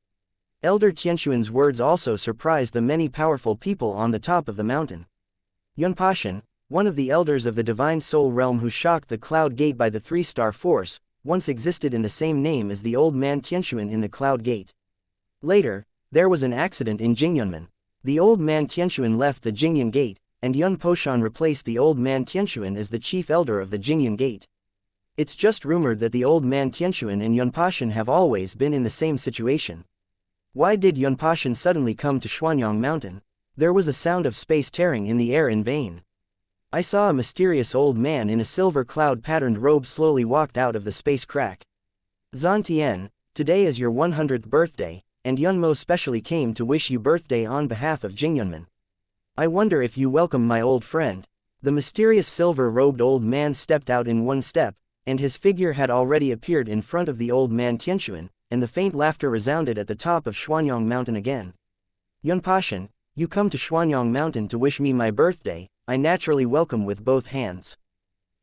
Elder Tianxuan's words also surprised the many powerful people on the top of the mountain. Yun Poshan, one of the elders of the Divine Soul Realm who shocked the Cloud Gate by the three-star force, once existed in the same name as the old man Tianxuan in the Cloud Gate. Later, there was an accident in Jingyunmen. The old man Tianxuan left the Jingyan Gate, and Yun Poshan replaced the old man Tianxuan as the chief elder of the Jingyan Gate. It's just rumored that the old man Tianxuan and Yun Poshan have always been in the same situation. Why did Yun Poshan suddenly come to Xuanyang Mountain? There was a sound of space tearing in the air in vain. I saw a mysterious old man in a silver cloud-patterned robe slowly walked out of the space crack. Zantian, today is your 100th birthday, and Yunmo specially came to wish you birthday on behalf of Jingyunman. I wonder if you welcome my old friend. The mysterious silver-robed old man stepped out in one step, and his figure had already appeared in front of the old man Tianxuan, and the faint laughter resounded at the top of Xuanyang Mountain again. Yunpashan, you come to Xuanyang Mountain to wish me my birthday, I naturally welcome with both hands.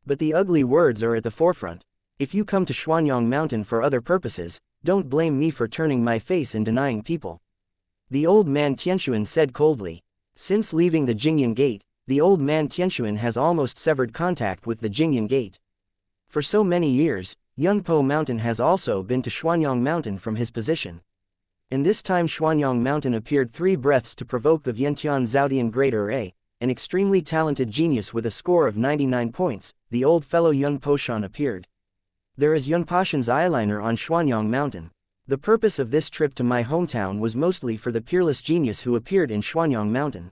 But the ugly words are at the forefront. If you come to Xuanyang Mountain for other purposes, don't blame me for turning my face and denying people. The old man Tianxuan said coldly. Since leaving the Jingyan Gate, the old man Tianxuan has almost severed contact with the Jingyan Gate. For so many years, Yunpo Mountain has also been to Xuanyang Mountain from his position. In this time Xuanyang Mountain appeared 3 breaths to provoke the Vientian Zhaodian Great Array, an extremely talented genius with a score of 99 points, the old fellow Yun Poshan appeared. There is Yunpashan's eyeliner on Xuanyang Mountain. The purpose of this trip to my hometown was mostly for the peerless genius who appeared in Xuanyang Mountain.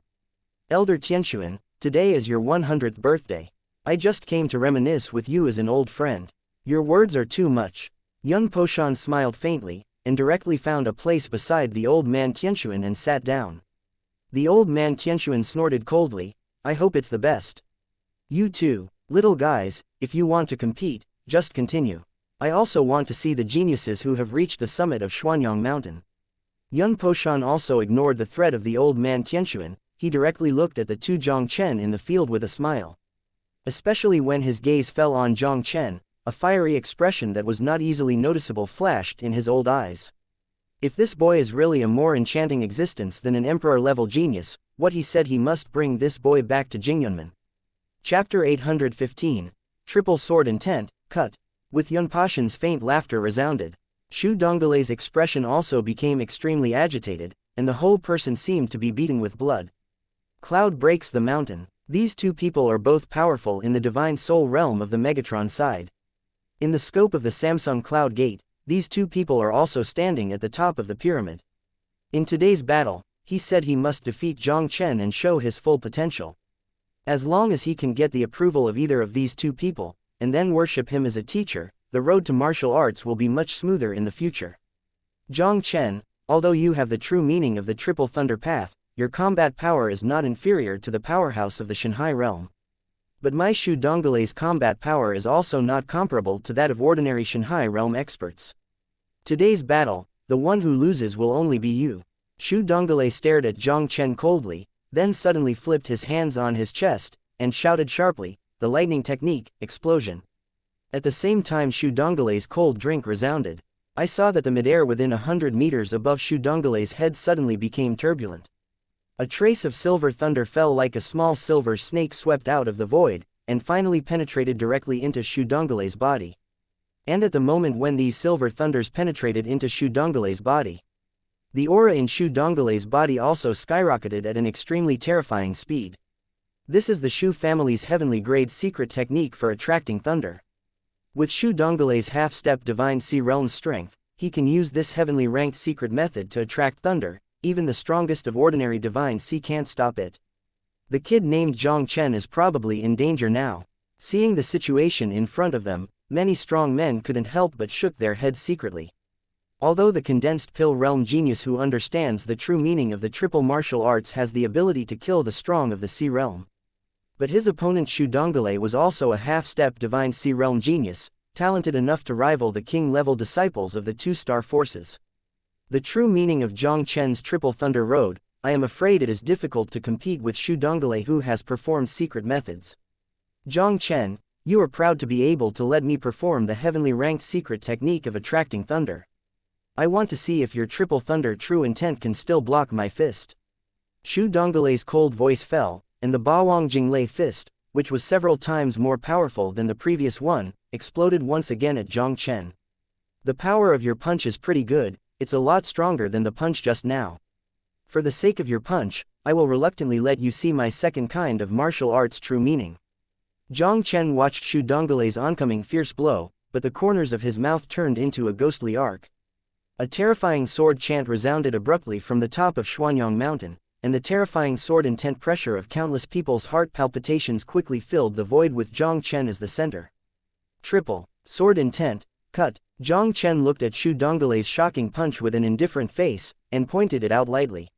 Elder Tianxuan, today is your 100th birthday. I just came to reminisce with you as an old friend. Your words are too much. Yun Poshan smiled faintly, and directly found a place beside the old man Tianxuan and sat down. The old man Tianxuan snorted coldly, I hope it's the best. You too, little guys, if you want to compete, just continue. I also want to see the geniuses who have reached the summit of Xuanyang Mountain. Yun Poshan also ignored the threat of the old man Tianxuan, he directly looked at the 2 Jiang Chen in the field with a smile. Especially when his gaze fell on Jiang Chen, a fiery expression that was not easily noticeable flashed in his old eyes. If this boy is really a more enchanting existence than an emperor-level genius, what he said he must bring this boy back to Jingyunman. Chapter 815, Triple Sword Intent, Cut. With Yunpashan's faint laughter resounded. Shu Dongale's expression also became extremely agitated, and the whole person seemed to be beaten with blood. Cloud breaks the mountain. These 2 people are both powerful in the divine soul realm of the Megatron side. In the scope of the Samsung Cloud Gate, these 2 people are also standing at the top of the pyramid. In today's battle, he said he must defeat Jiang Chen and show his full potential. As long as he can get the approval of either of these 2 people, and then worship him as a teacher, the road to martial arts will be much smoother in the future. Jiang Chen, although you have the true meaning of the Triple Thunder Path, your combat power is not inferior to the powerhouse of the Shanghai realm. But my Shu Dongale's combat power is also not comparable to that of ordinary Shanghai realm experts. Today's battle, the one who loses will only be you. Shu Dongale stared at Jiang Chen coldly, then suddenly flipped his hands on his chest, and shouted sharply, the lightning technique, explosion. At the same time Shu Dongale's cold drink resounded. I saw that the midair within 100 meters above Shu Dongale's head suddenly became turbulent. A trace of silver thunder fell like a small silver snake swept out of the void, and finally penetrated directly into Shu Dongale's body. And at the moment when these silver thunders penetrated into Shu Dongale's body, the aura in Shu Dongale's body also skyrocketed at an extremely terrifying speed. This is the Shu family's heavenly grade secret technique for attracting thunder. With Shu Dongale's half-step divine sea realm strength, he can use this heavenly ranked secret method to attract thunder, even the strongest of ordinary divine sea can't stop it. The kid named Jiang Chen is probably in danger now. Seeing the situation in front of them, many strong men couldn't help but shook their heads secretly. Although the condensed pill realm genius who understands the true meaning of the triple martial arts has the ability to kill the strong of the sea realm. But his opponent Shu Dongale was also a half-step divine sea realm genius, talented enough to rival the king-level disciples of the 2-star forces. The true meaning of Jiang Chen's Triple Thunder Road, I am afraid it is difficult to compete with Shu Dongale who has performed secret methods. Jiang Chen, you are proud to be able to let me perform the heavenly ranked secret technique of attracting thunder. I want to see if your Triple Thunder true intent can still block my fist. Shu Dongale's cold voice fell, and the Bawang Jinglei fist, which was several times more powerful than the previous one, exploded once again at Jiang Chen. The power of your punch is pretty good, it's a lot stronger than the punch just now. For the sake of your punch, I will reluctantly let you see my second kind of martial arts true meaning. Jiang Chen watched Shu Dongale's oncoming fierce blow, but the corners of his mouth turned into a ghostly arc. A terrifying sword chant resounded abruptly from the top of Xuanyang Mountain, and the terrifying sword-intent pressure of countless people's heart palpitations quickly filled the void with Jiang Chen as the center. Triple sword intent, cut. Jiang Chen looked at Shu Dongale's shocking punch with an indifferent face, and pointed it out lightly.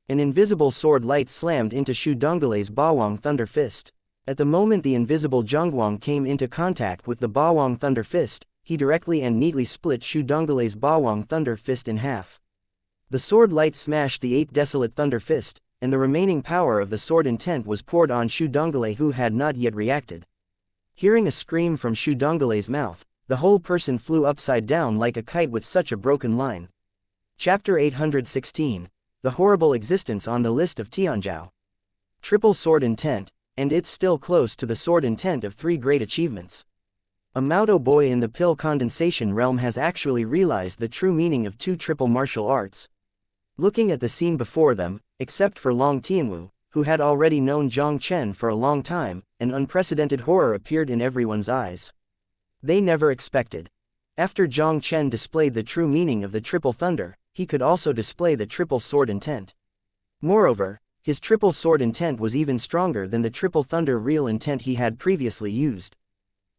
An invisible sword light slammed into Shu Dongale's Bawang Thunder Fist. At the moment the invisible Zhongguang came into contact with the Bawang Thunder Fist, he directly and neatly split Shu Dongale's Bawang Thunder Fist in half. The sword light smashed the 8 desolate Thunder Fist, and the remaining power of the sword intent was poured on Shu Dongale, who had not yet reacted. Hearing a scream from Shu Dongale's mouth, the whole person flew upside down like a kite with such a broken line. Chapter 816. The Horrible Existence on the List of Tianzhao. Triple sword intent, and it's still close to the sword intent of 3 great achievements. A Maodo boy in the pill condensation realm has actually realized the true meaning of 2 triple martial arts. Looking at the scene before them, except for Long Tianwu, who had already known Jiang Chen for a long time, an unprecedented horror appeared in everyone's eyes. They never expected. After Jiang Chen displayed the true meaning of the triple thunder, he could also display the triple sword intent. Moreover, his triple sword intent was even stronger than the triple thunder real intent he had previously used.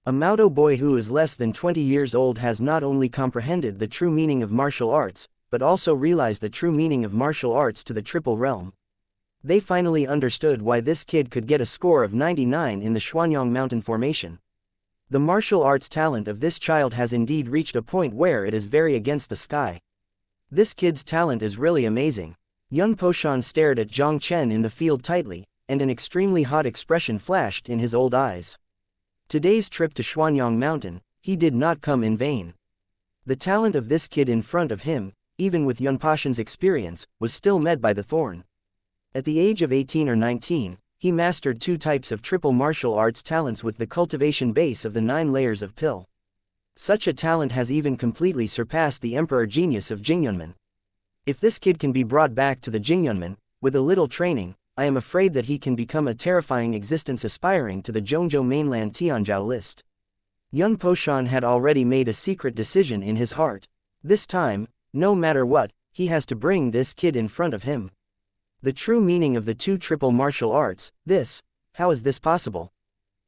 A Maodo boy who is less than 20 years old has not only comprehended the true meaning of martial arts, but also realized the true meaning of martial arts to the triple realm. They finally understood why this kid could get a score of 99 in the Xuanyang Mountain Formation. The martial arts talent of this child has indeed reached a point where it is very against the sky. This kid's talent is really amazing. Yun Poshan stared at Jiang Chen in the field tightly, and an extremely hot expression flashed in his old eyes. Today's trip to Xuanyang Mountain, he did not come in vain. The talent of this kid in front of him, even with Yun Poshan's experience, was still met by the thorn. At the age of 18 or 19, he mastered 2 types of triple martial arts talents with the cultivation base of the 9 layers of pill. Such a talent has even completely surpassed the emperor genius of Jingyunmen. If this kid can be brought back to the Jingyunmen, with a little training, I am afraid that he can become a terrifying existence aspiring to the Zhongzhou mainland Tianzhao list. Yun Poshan had already made a secret decision in his heart. This time, no matter what, he has to bring this kid in front of him. The true meaning of the 2 triple martial arts, how is this possible?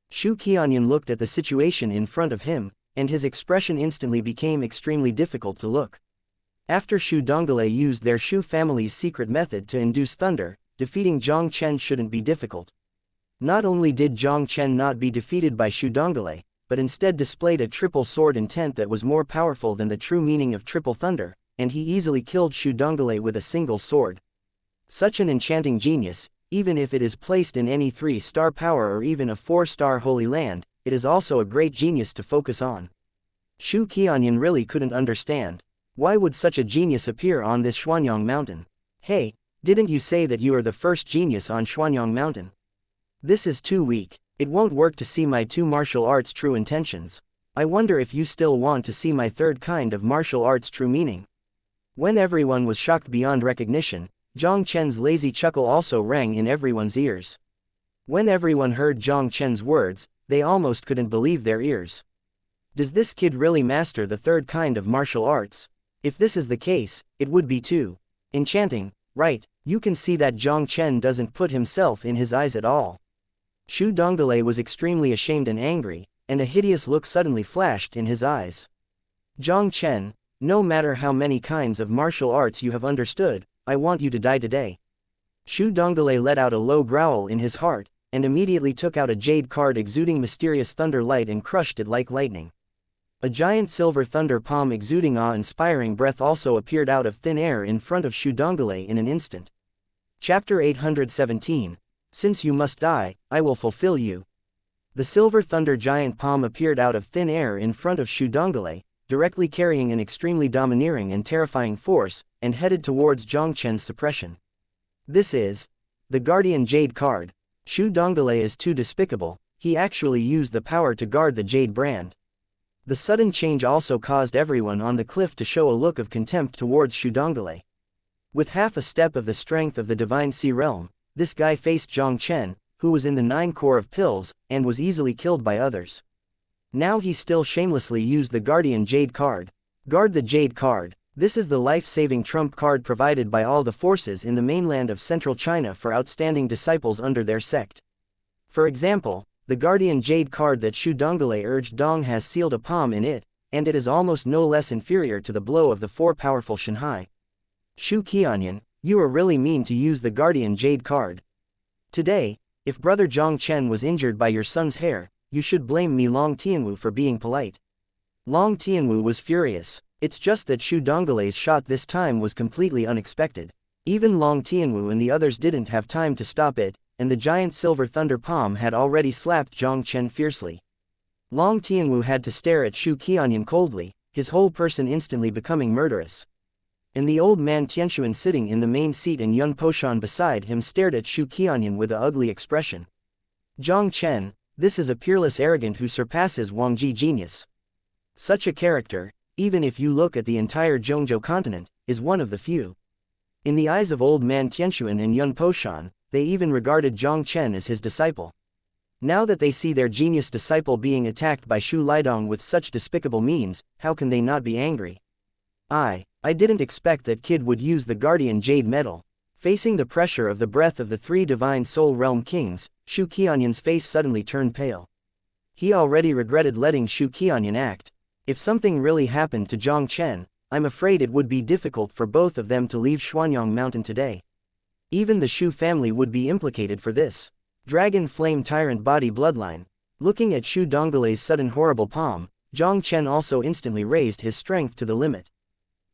Shu Qianyan looked at the situation in front of him, and his expression instantly became extremely difficult to look. After Shu Dongale used their Shu family's secret method to induce thunder, defeating Jiang Chen shouldn't be difficult. Not only did Jiang Chen not be defeated by Shu Dongale, but instead displayed a triple sword intent that was more powerful than the true meaning of triple thunder, and he easily killed Shu Dongale with a single sword. Such an enchanting genius, even if it is placed in any 3-star power or even a 4-star holy land, it is also a great genius to focus on. Shu Qianyan really couldn't understand. Why would such a genius appear on this Xuanyang Mountain? Hey, didn't you say that you are the first genius on Xuanyang Mountain? This is too weak. It won't work to see my 2 martial arts' true intentions. I wonder if you still want to see my 3rd kind of martial arts' true meaning. When everyone was shocked beyond recognition, Jiang Chen's lazy chuckle also rang in everyone's ears. When everyone heard Jiang Chen's words, they almost couldn't believe their ears. Does this kid really master the 3rd kind of martial arts? If this is the case, it would be too enchanting, right? You can see that Jiang Chen doesn't put himself in his eyes at all. Shu Dongale was extremely ashamed and angry, and a hideous look suddenly flashed in his eyes. Jiang Chen, no matter how many kinds of martial arts you have understood, I want you to die today. Shu Dongale let out a low growl in his heart, and immediately took out a jade card exuding mysterious thunder light and crushed it like lightning. A giant silver thunder palm exuding awe-inspiring breath also appeared out of thin air in front of Shu Dongale in an instant. Chapter 817. Since you must die, I will fulfill you. The silver thunder giant palm appeared out of thin air in front of Shu Dongale, directly carrying an extremely domineering and terrifying force, and headed towards Jiang Chen's suppression. This is the Guardian Jade card. Shu Dongale is too despicable, he actually used the power to guard the Jade brand. The sudden change also caused everyone on the cliff to show a look of contempt towards Shu Dongale. With half a step of the strength of the Divine Sea Realm, this guy faced Jiang Chen, who was in the 9 core of pills, and was easily killed by others. Now he still shamelessly used the Guardian Jade card. Guard the Jade card. This is the life-saving trump card provided by all the forces in the mainland of central China for outstanding disciples under their sect. For example, the Guardian Jade card that Shu Donggala urged Dong has sealed a palm in it, and it is almost no less inferior to the blow of the four powerful Shanhai. Shu Qianyan, you are really mean to use the Guardian Jade card. Today, if brother Jiang Chen was injured by your son's hair, you should blame me Long Tianwu for being polite. Long Tianwu was furious. It's just that Shu Donggala's shot this time was completely unexpected. Even Long Tianwu and the others didn't have time to stop it, and the giant silver thunder palm had already slapped Jiang Chen fiercely. Long Tianwu had to stare at Shu Qianyan coldly, his whole person instantly becoming murderous. And the old man Tianshuan sitting in the main seat and Yun Poshan beside him stared at Shu Qianyan with an ugly expression. Jiang Chen, this is a peerless arrogant who surpasses Wang Ji genius. Such a character, even if you look at the entire Zhongzhou continent, is one of the few. In the eyes of old man Tianshuan and Yun Poshan, they even regarded Jiang Chen as his disciple. Now that they see their genius disciple being attacked by Shu Lidong with such despicable means, how can they not be angry? I didn't expect that kid would use the Guardian Jade Medal. Facing the pressure of the breath of the three divine soul realm kings, Shu Qianyan's face suddenly turned pale. He already regretted letting Shu Qianyan act. If something really happened to Jiang Chen, I'm afraid it would be difficult for both of them to leave Xuanyang Mountain today. Even the Shu family would be implicated for this. Dragon Flame Tyrant Body Bloodline. Looking at Shu Donggala's sudden horrible palm, Jiang Chen also instantly raised his strength to the limit.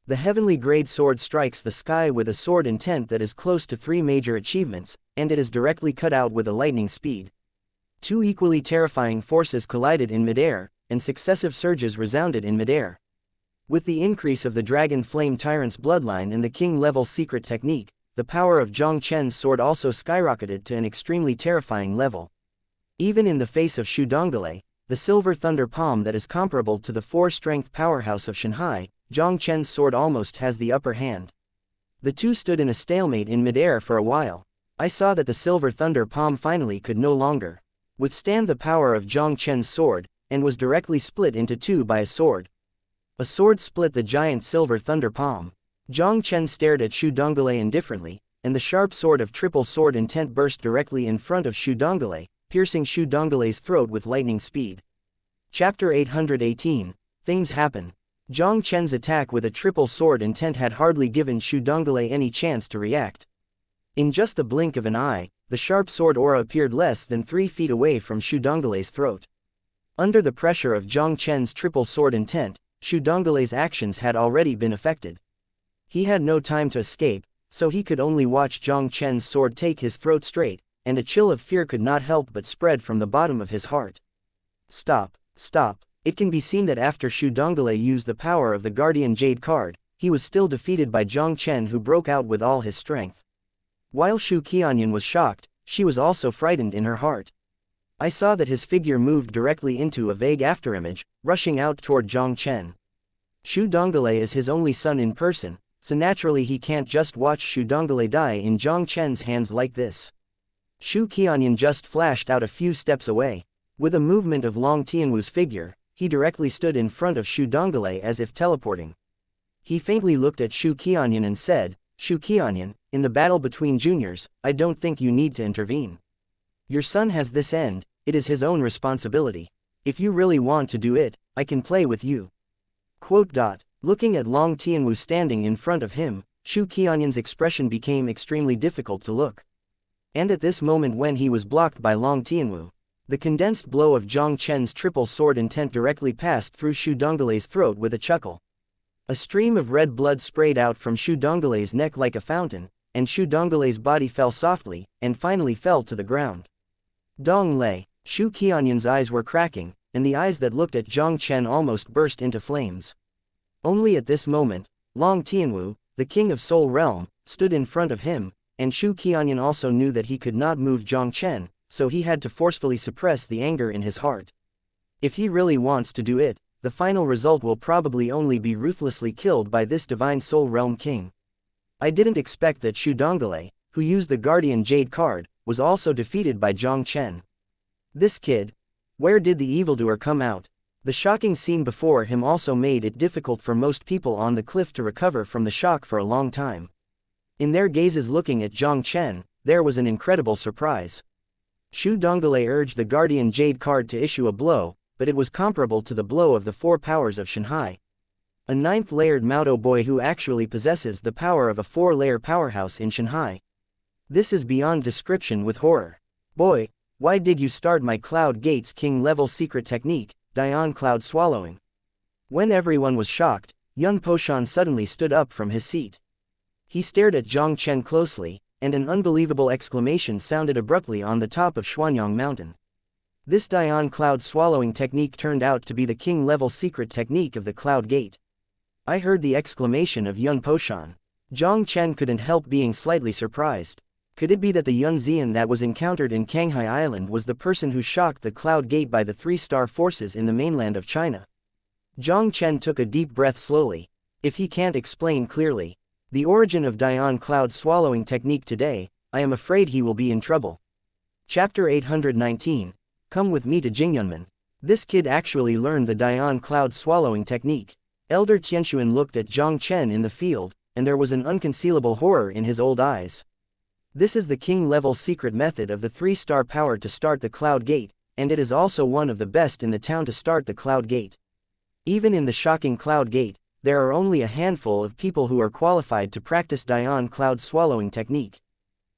The heavenly grade sword strikes the sky with a sword intent that is close to 3 major achievements, and it is directly cut out with a lightning speed. 2 equally terrifying forces collided in midair, and successive surges resounded in midair. With the increase of the Dragon Flame Tyrant's bloodline and the king-level secret technique, the power of Jiang Chen's sword also skyrocketed to an extremely terrifying level. Even in the face of Shu Donggala, the silver thunder palm that is comparable to the 4-strength powerhouse of Shanhai, Jiang Chen's sword almost has the upper hand. The two stood in a stalemate in midair for a while. I saw that the silver thunder palm finally could no longer withstand the power of Jiang Chen's sword, and was directly split into 2 by a sword. A sword split the giant silver thunder palm. Jiang Chen stared at Shu Donggala indifferently, and the sharp sword of triple sword intent burst directly in front of Shu Donggala, piercing Shu Donggala's throat with lightning speed. Chapter 818. Things happen. Jiang Chen's attack with a triple sword intent had hardly given Shu Donggala any chance to react. In just a blink of an eye, the sharp sword aura appeared less than 3 feet away from Shu Donggala's throat. Under the pressure of Jiang Chen's triple sword intent, Shu Donggala's actions had already been affected. He had no time to escape, so he could only watch Jiang Chen's sword take his throat straight, and a chill of fear could not help but spread from the bottom of his heart. Stop, stop. It can be seen that after Shu Donggala used the power of the Guardian Jade card, he was still defeated by Jiang Chen, who broke out with all his strength. While Shu Qianyan was shocked, she was also frightened in her heart. I saw that his figure moved directly into a vague afterimage, rushing out toward Jiang Chen. Shu Donggala is his only son in person, so naturally he can't just watch Shu Donggala die in Jiang Chen's hands like this. Shu Qianyan just flashed out a few steps away. With a movement of Long Tianwu's figure, he directly stood in front of Shu Donggala as if teleporting. He faintly looked at Shu Qianyan and said, "Shu Qianyan, in the battle between juniors, I don't think you need to intervene. Your son has this end, it is his own responsibility. If you really want to do it, I can play with you." Looking at Long Tianwu standing in front of him, Shu Qianyan's expression became extremely difficult to look. And at this moment, when he was blocked by Long Tianwu, the condensed blow of Jiang Chen's triple sword intent directly passed through Shu Donggala's throat with a chuckle. A stream of red blood sprayed out from Shu Donggala's neck like a fountain, and Shu Donggala's body fell softly, and finally fell to the ground. Dong Lei. Shu Qianyan's eyes were cracking, and the eyes that looked at Jiang Chen almost burst into flames. Only at this moment, Long Tianwu, the king of Soul Realm, stood in front of him, and Shu Qianyan also knew that he could not move Jiang Chen, so he had to forcefully suppress the anger in his heart. If he really wants to do it, the final result will probably only be ruthlessly killed by this divine Soul Realm king. I didn't expect that Shu Donggala, who used the Guardian Jade card, was also defeated by Jiang Chen. This kid, where did the evildoer come out? The shocking scene before him also made it difficult for most people on the cliff to recover from the shock for a long time. In their gazes looking at Jiang Chen, there was an incredible surprise. Shu Donglei urged the guardian jade card to issue a blow, but it was comparable to the blow of the four powers of Shanghai. A ninth-layered Maodo boy who actually possesses the power of a four-layer powerhouse in Shanghai. This is beyond description with horror. Boy, why did you start my Cloud Gate's king-level secret technique, Dian Cloud Swallowing? When everyone was shocked, Yun Poshan suddenly stood up from his seat. He stared at Jiang Chen closely, and an unbelievable exclamation sounded abruptly on the top of Xuanyang Mountain. This Dian Cloud Swallowing technique turned out to be the king-level secret technique of the Cloud Gate. I heard the exclamation of Yun Poshan. Jiang Chen couldn't help being slightly surprised. Could it be that the Yun Xian that was encountered in Canghai Island was the person who shocked the Cloud Gate by the three-star forces in the mainland of China? Jiang Chen took a deep breath slowly. If he can't explain clearly the origin of Dian Cloud Swallowing technique today, I am afraid he will be in trouble. Chapter 819. Come with me to Jingyunmen. This kid actually learned the Dian Cloud Swallowing technique. Elder Tianxuan looked at Jiang Chen in the field, and there was an unconcealable horror in his old eyes. This is the king-level secret method of the three-star power to start the Cloud Gate, and it is also one of the best in the town to start the Cloud Gate. Even in the shocking Cloud Gate, there are only a handful of people who are qualified to practice Dian Cloud Swallowing technique.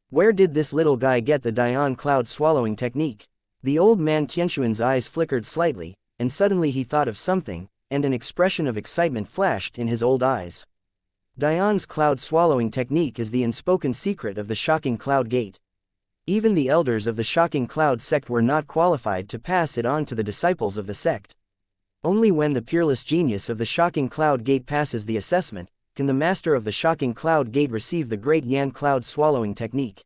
Where did this little guy get the Dian Cloud Swallowing technique? The old man Tianxuan's eyes flickered slightly, and suddenly he thought of something, and an expression of excitement flashed in his old eyes. Dian's cloud swallowing technique is the unspoken secret of the shocking Cloud Gate. Even the elders of the shocking Cloud sect were not qualified to pass it on to the disciples of the sect. Only when the peerless genius of the shocking Cloud Gate passes the assessment, can the master of the shocking Cloud Gate receive the great Yan cloud swallowing technique.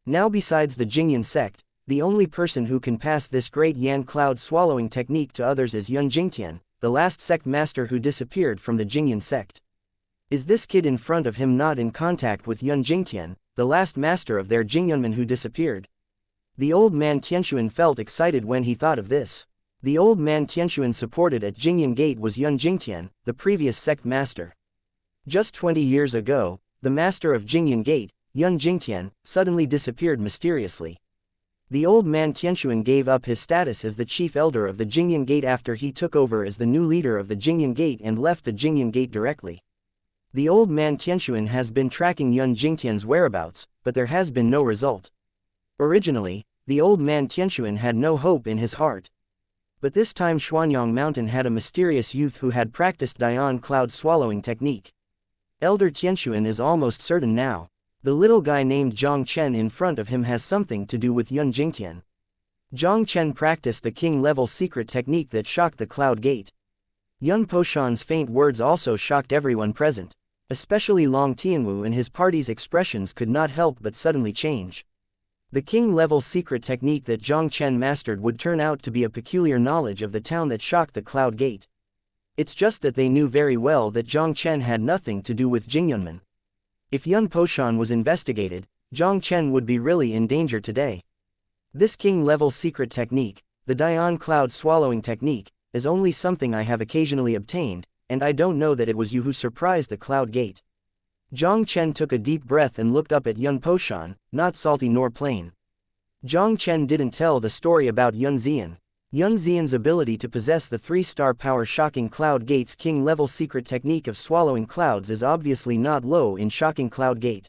Now besides the Jingyan sect, the only person who can pass this great Yan cloud swallowing technique to others is Yun Jingtian, the last sect master who disappeared from the Jingyan sect. Is this kid in front of him not in contact with Yun Jingtian, the last master of their Jingyunmen who disappeared? The old man Tianxuan felt excited when he thought of this. The old man Tianxuan supported at Jingyan Gate was Yun Jingtian, the previous sect master. Just 20 years ago, the master of Jingyan Gate, Yun Jingtian, suddenly disappeared mysteriously. The old man Tianxuan gave up his status as the chief elder of the Jingyan Gate after he took over as the new leader of the Jingyan Gate and left the Jingyan Gate directly. The old man Tianxuan has been tracking Yun Jingtian's whereabouts, but there has been no result. Originally, the old man Tianxuan had no hope in his heart. But this time Xuanyang Mountain had a mysterious youth who had practiced Dian cloud swallowing technique. Elder Tianxuan is almost certain now. The little guy named Jiang Chen in front of him has something to do with Yun Jingtian. Jiang Chen practiced the king-level secret technique that shocked the Cloud Gate. Yun Poshan's faint words also shocked everyone present. Especially Long Tianwu and his party's expressions could not help but suddenly change. The king-level secret technique that Jiang Chen mastered would turn out to be a peculiar knowledge of the town that shocked the Cloud Gate. It's just that they knew very well that Jiang Chen had nothing to do with Jingyunmen. If Yun Poshan was investigated, Jiang Chen would be really in danger today. This king-level secret technique, the Dian cloud swallowing technique, is only something I have occasionally obtained, and I don't know that it was you who surprised the Cloud Gate. Jiang Chen took a deep breath and looked up at Yun Poshan, not salty nor plain. Jiang Chen didn't tell the story about Yun Xian. Yun Xian's ability to possess the three-star power shocking Cloud Gate's king-level secret technique of swallowing clouds is obviously not low in shocking Cloud Gate.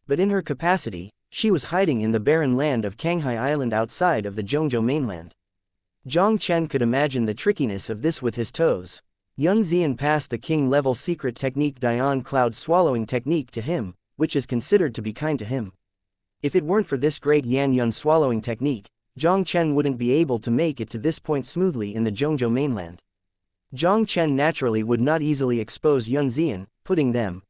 But in her capacity, she was hiding in the barren land of Canghai Island outside of the Zhongzhou mainland. Jiang Chen could imagine the trickiness of this with his toes. Yun Xian passed the king-level secret technique Dian cloud swallowing technique to him, which is considered to be kind to him. If it weren't for this great Yan Yun swallowing technique, Jiang Chen wouldn't be able to make it to this point smoothly in the Zhongzhou mainland. Jiang Chen naturally would not easily expose Yun Xian, putting them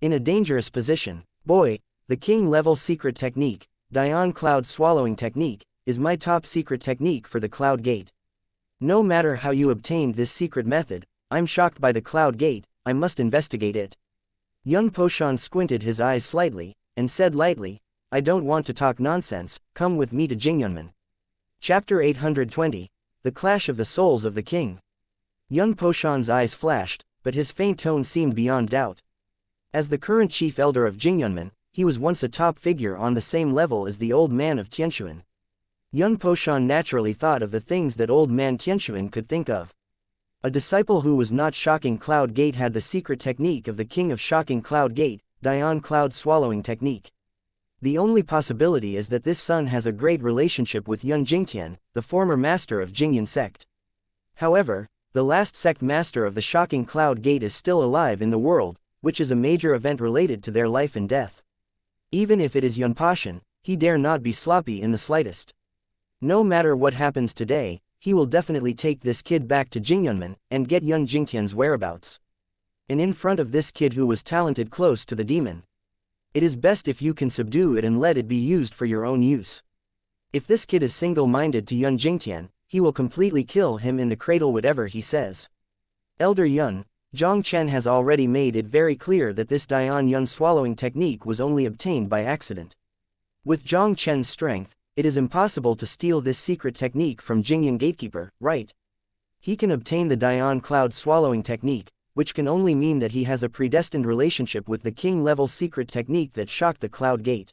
in a dangerous position. Boy, the king-level secret technique, Dian cloud swallowing technique, is my top secret technique for the Cloud Gate. No matter how you obtained this secret method, I'm shocked by the Cloud Gate, I must investigate it. Yun Poshan squinted his eyes slightly, and said lightly, I don't want to talk nonsense, come with me to Jingyunmen. Chapter 820. the clash of the souls of the king. Yun Poshan's eyes flashed, but his faint tone seemed beyond doubt. As the current chief elder of Jingyunmen, he was once a top figure on the same level as the old man of Tianshuan. Yun Poshan naturally thought of the things that old man Tianshuan could think of. A disciple who was not Shocking Cloud Gate had the secret technique of the king of Shocking Cloud Gate, Dian Cloud Swallowing Technique. The only possibility is that this son has a great relationship with Yun Jingtian, the former master of Jingyun sect. However, the last sect master of the Shocking Cloud Gate is still alive in the world, which is a major event related to their life and death. Even if it is Yun Poshan, he dare not be sloppy in the slightest. No matter what happens today, he will definitely take this kid back to Jingyunmen and get Yun Jingtian's whereabouts. And in front of this kid who was talented close to the demon. It is best if you can subdue it and let it be used for your own use. If this kid is single-minded to Yun Jingtian, he will completely kill him in the cradle whatever he says. Elder Yun, Jiang Chen has already made it very clear that this Dian Yun swallowing technique was only obtained by accident. With Jiang Chen's strength, it is impossible to steal this secret technique from Jingyun Gatekeeper, right? He can obtain the Dian Cloud Swallowing Technique, which can only mean that he has a predestined relationship with the king-level secret technique that shocked the Cloud Gate.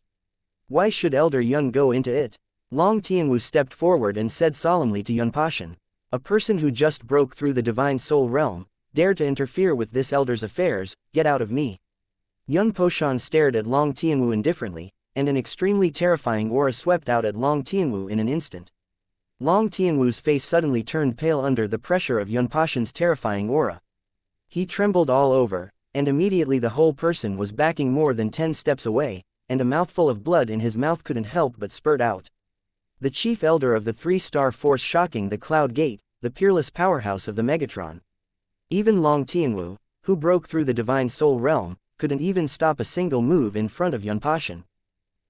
Why should Elder Yun go into it? Long Tianwu stepped forward and said solemnly to Yun Poshan, a person who just broke through the divine soul realm, dare to interfere with this elder's affairs, get out of me. Yun Poshan stared at Long Tianwu indifferently, and an extremely terrifying aura swept out at Long Tianwu in an instant. Long Tianwu's face suddenly turned pale under the pressure of Yun Poshan's terrifying aura. He trembled all over, and immediately the whole person was backing more than 10 steps away, and a mouthful of blood in his mouth couldn't help but spurt out. The chief elder of the 3-star force shocking the Cloud Gate, the peerless powerhouse of the Megatron. Even Long Tianwu, who broke through the divine soul realm, couldn't even stop a single move in front of Yun Poshan.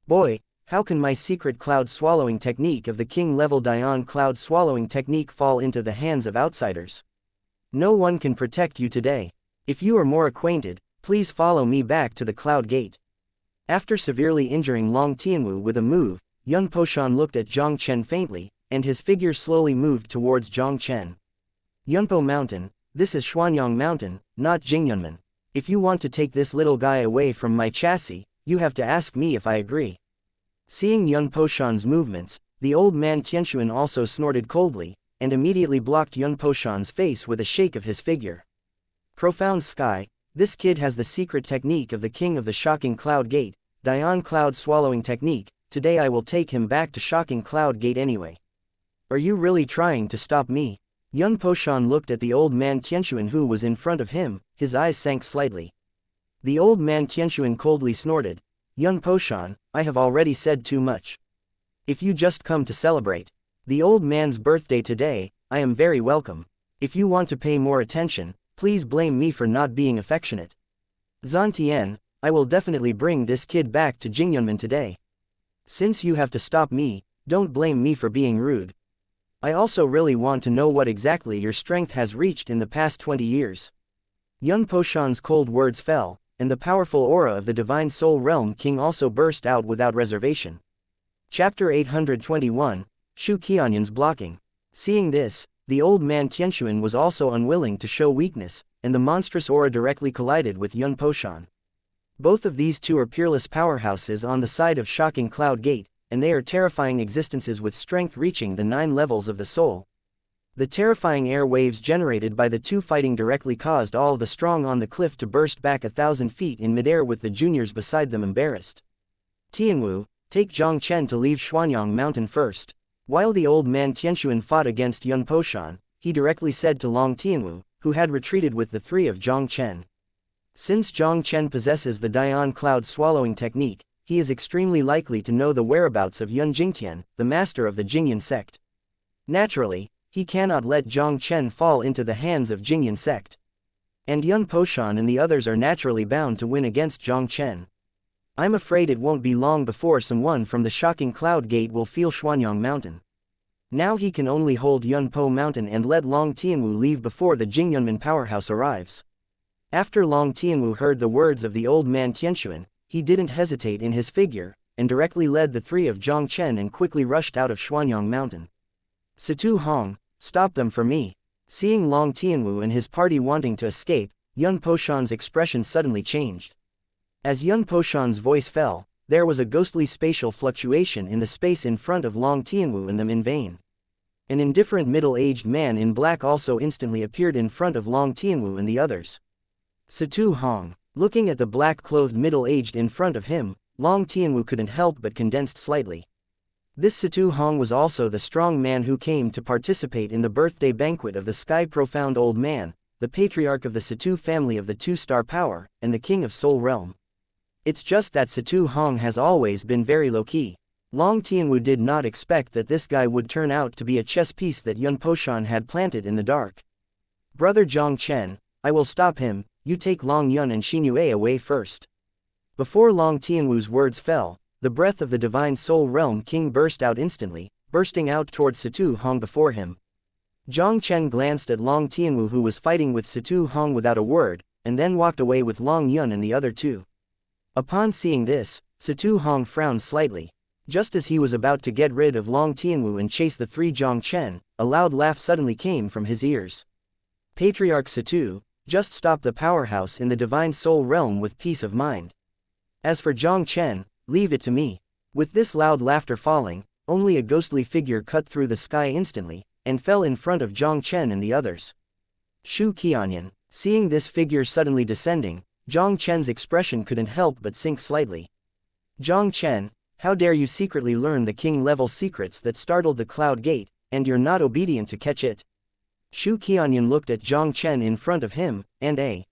Boy, how can my secret cloud swallowing technique of the king-level Dian cloud swallowing technique fall into the hands of outsiders? No one can protect you today. If you are more acquainted, please follow me back to the Cloud Gate. After severely injuring Long Tianwu with a move, Yun Poshan looked at Jiang Chen faintly, and his figure slowly moved towards Jiang Chen. Yunpo Mountain, this is Xuanyang Mountain, not Jingyunmen. If you want to take this little guy away from my chassis, you have to ask me if I agree. Seeing Yun Poshan's movements, the old man Tianshuan also snorted coldly, and immediately blocked Yun Poshan's face with a shake of his figure. Profound Sky, this kid has the secret technique of the king of the Shocking Cloud Gate, Dian Cloud Swallowing Technique. Today I will take him back to Shocking Cloud Gate anyway. Are you really trying to stop me? Yun Poshan looked at the old man Tianshuan who was in front of him, his eyes sank slightly. The old man Tianshuan coldly snorted, Yun Poshan, I have already said too much. If you just come to celebrate the old man's birthday today, I am very welcome. If you want to pay more attention, please blame me for not being affectionate. Zantian, I will definitely bring this kid back to Jingyunmen today. Since you have to stop me, don't blame me for being rude. I also really want to know what exactly your strength has reached in the past 20 years. Yun Poshan's cold words fell, and the powerful aura of the Divine Soul Realm King also burst out without reservation. Chapter 821, Shu Qianyan's Blocking. Seeing this, the old man Tianshuan was also unwilling to show weakness, and the monstrous aura directly collided with Yun Poshan. Both of these two are peerless powerhouses on the side of Shocking Cloud Gate, and they are terrifying existences with strength reaching the 9 levels of the soul. The terrifying air waves generated by the two fighting directly caused all the strong on the cliff to burst back 1,000 feet in midair with the juniors beside them embarrassed. Tianwu, take Jiang Chen to leave Xuanyang Mountain first. While the old man Tianshuan fought against Yun Poshan, he directly said to Long Tianwu, who had retreated with the 3 of Jiang Chen. Since Jiang Chen possesses the Dian Cloud Swallowing Technique, he is extremely likely to know the whereabouts of Yun Jingtian, the master of the Jingyun sect. Naturally, he cannot let Jiang Chen fall into the hands of Jingyun sect. And Yun Poshan and the others are naturally bound to win against Jiang Chen. I'm afraid it won't be long before someone from the Shocking Cloud Gate will feel Xuanyang Mountain. Now he can only hold Yun Po Mountain and let Long Tianwu leave before the Jingyunmen powerhouse arrives. After Long Tianwu heard the words of the old man Tianshuan, he didn't hesitate in his figure, and directly led the 3 of Jiang Chen and quickly rushed out of Xuanyang Mountain. Situ Hong, stop them for me. Seeing Long Tianwu and his party wanting to escape, Yun Poshan's expression suddenly changed. As Yun Poshan's voice fell, there was a ghostly spatial fluctuation in the space in front of Long Tianwu and them in vain. An indifferent middle-aged man in black also instantly appeared in front of Long Tianwu and the others. Situ Hong. Looking at the black-clothed middle-aged in front of him, Long Tianwu couldn't help but condensed slightly. This Situ Hong was also the strong man who came to participate in the birthday banquet of the sky-profound old man, the patriarch of the Situ family of the two-star power, and the king of Soul Realm. It's just that Situ Hong has always been very low-key. Long Tianwu did not expect that this guy would turn out to be a chess piece that Yun Poshan had planted in the dark. Brother Jiang Chen, I will stop him, you take Long Yun and Xianxia away first. Before Long Tianwu's words fell, the breath of the divine Soul Realm King burst out instantly, bursting out towards Situ Hong before him. Jiang Chen glanced at Long Tianwu who was fighting with Situ Hong without a word, and then walked away with Long Yun and the other two. Upon seeing this, Situ Hong frowned slightly. Just as he was about to get rid of Long Tianwu and chase the three Jiang Chen, a loud laugh suddenly came from his ears. Patriarch Situ, just stop the powerhouse in the divine Soul Realm with peace of mind. As for Jiang Chen, leave it to me. With this loud laughter falling, only a ghostly figure cut through the sky instantly, and fell in front of Jiang Chen and the others. Shu Qianyan. Seeing this figure suddenly descending, Jiang Chen's expression couldn't help but sink slightly. Jiang Chen, how dare you secretly learn the king-level secrets that startled the Cloud Gate, and you're not obedient to catch it? Shu Qianyan looked at Jiang Chen in front of him, and a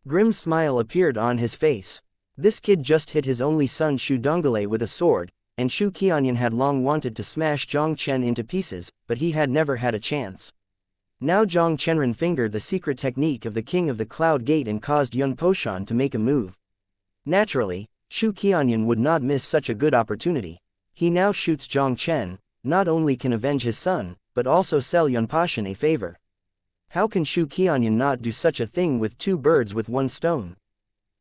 grim smile appeared on his face. This kid just hit his only son Shu Donggale with a sword, and Shu Qianyan had long wanted to smash Jiang Chen into pieces, but he had never had a chance. Now Jiang Chenren fingered the secret technique of the King of the Cloud Gate and caused Yun Poshan to make a move. Naturally, Shu Qianyan would not miss such a good opportunity. He now shoots Jiang Chen, not only can avenge his son, but also sell Yun Poshan a favor. How can Shu Qianyan not do such a thing with two birds with one stone?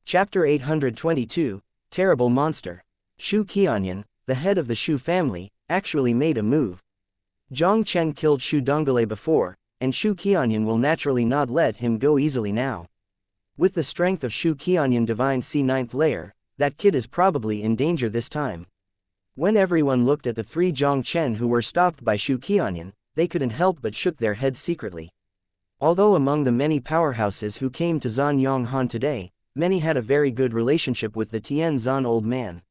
Chapter 822, Terrible Monster. Shu Qianyan, the head of the Shu family, actually made a move. Jiang Chen killed Shu Donggale before, and Shu Qianyan will naturally not let him go easily now. With the strength of Shu Qianyan Divine C9th layer, that kid is probably in danger this time. When everyone looked at the three Jiang Chen who were stopped by Shu Qianyan, they couldn't help but shook their heads secretly. Although among the many powerhouses who came to Zanyang Han today, many had a very good relationship with the Tianzan old man.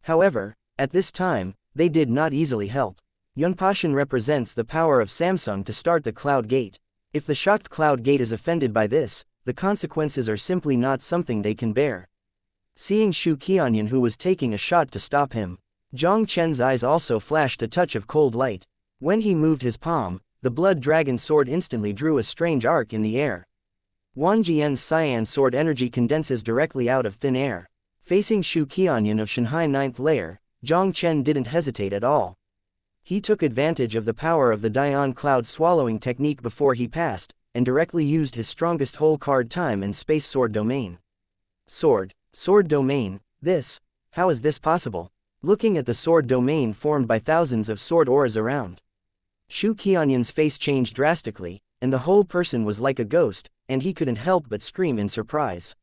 However, at this time, they did not easily help. Yun Poshan represents the power of Samsung to start the Cloud Gate. If the shocked Cloud Gate is offended by this, the consequences are simply not something they can bear. Seeing Shu Qianyan who was taking a shot to stop him, Jiang Chen's eyes also flashed a touch of cold light. When he moved his palm, the blood dragon sword instantly drew a strange arc in the air. Wan Jian's cyan sword energy condenses directly out of thin air. Facing Shu Qianyan of Shanghai 9th layer, Jiang Chen didn't hesitate at all. He took advantage of the power of the Dian Cloud swallowing technique before he passed, and directly used his strongest whole card time and space sword domain. Sword domain, how is this possible? Looking at the sword domain formed by thousands of sword auras around. Shu Qianyan's face changed drastically, and the whole person was like a ghost, and he couldn't help but scream in surprise.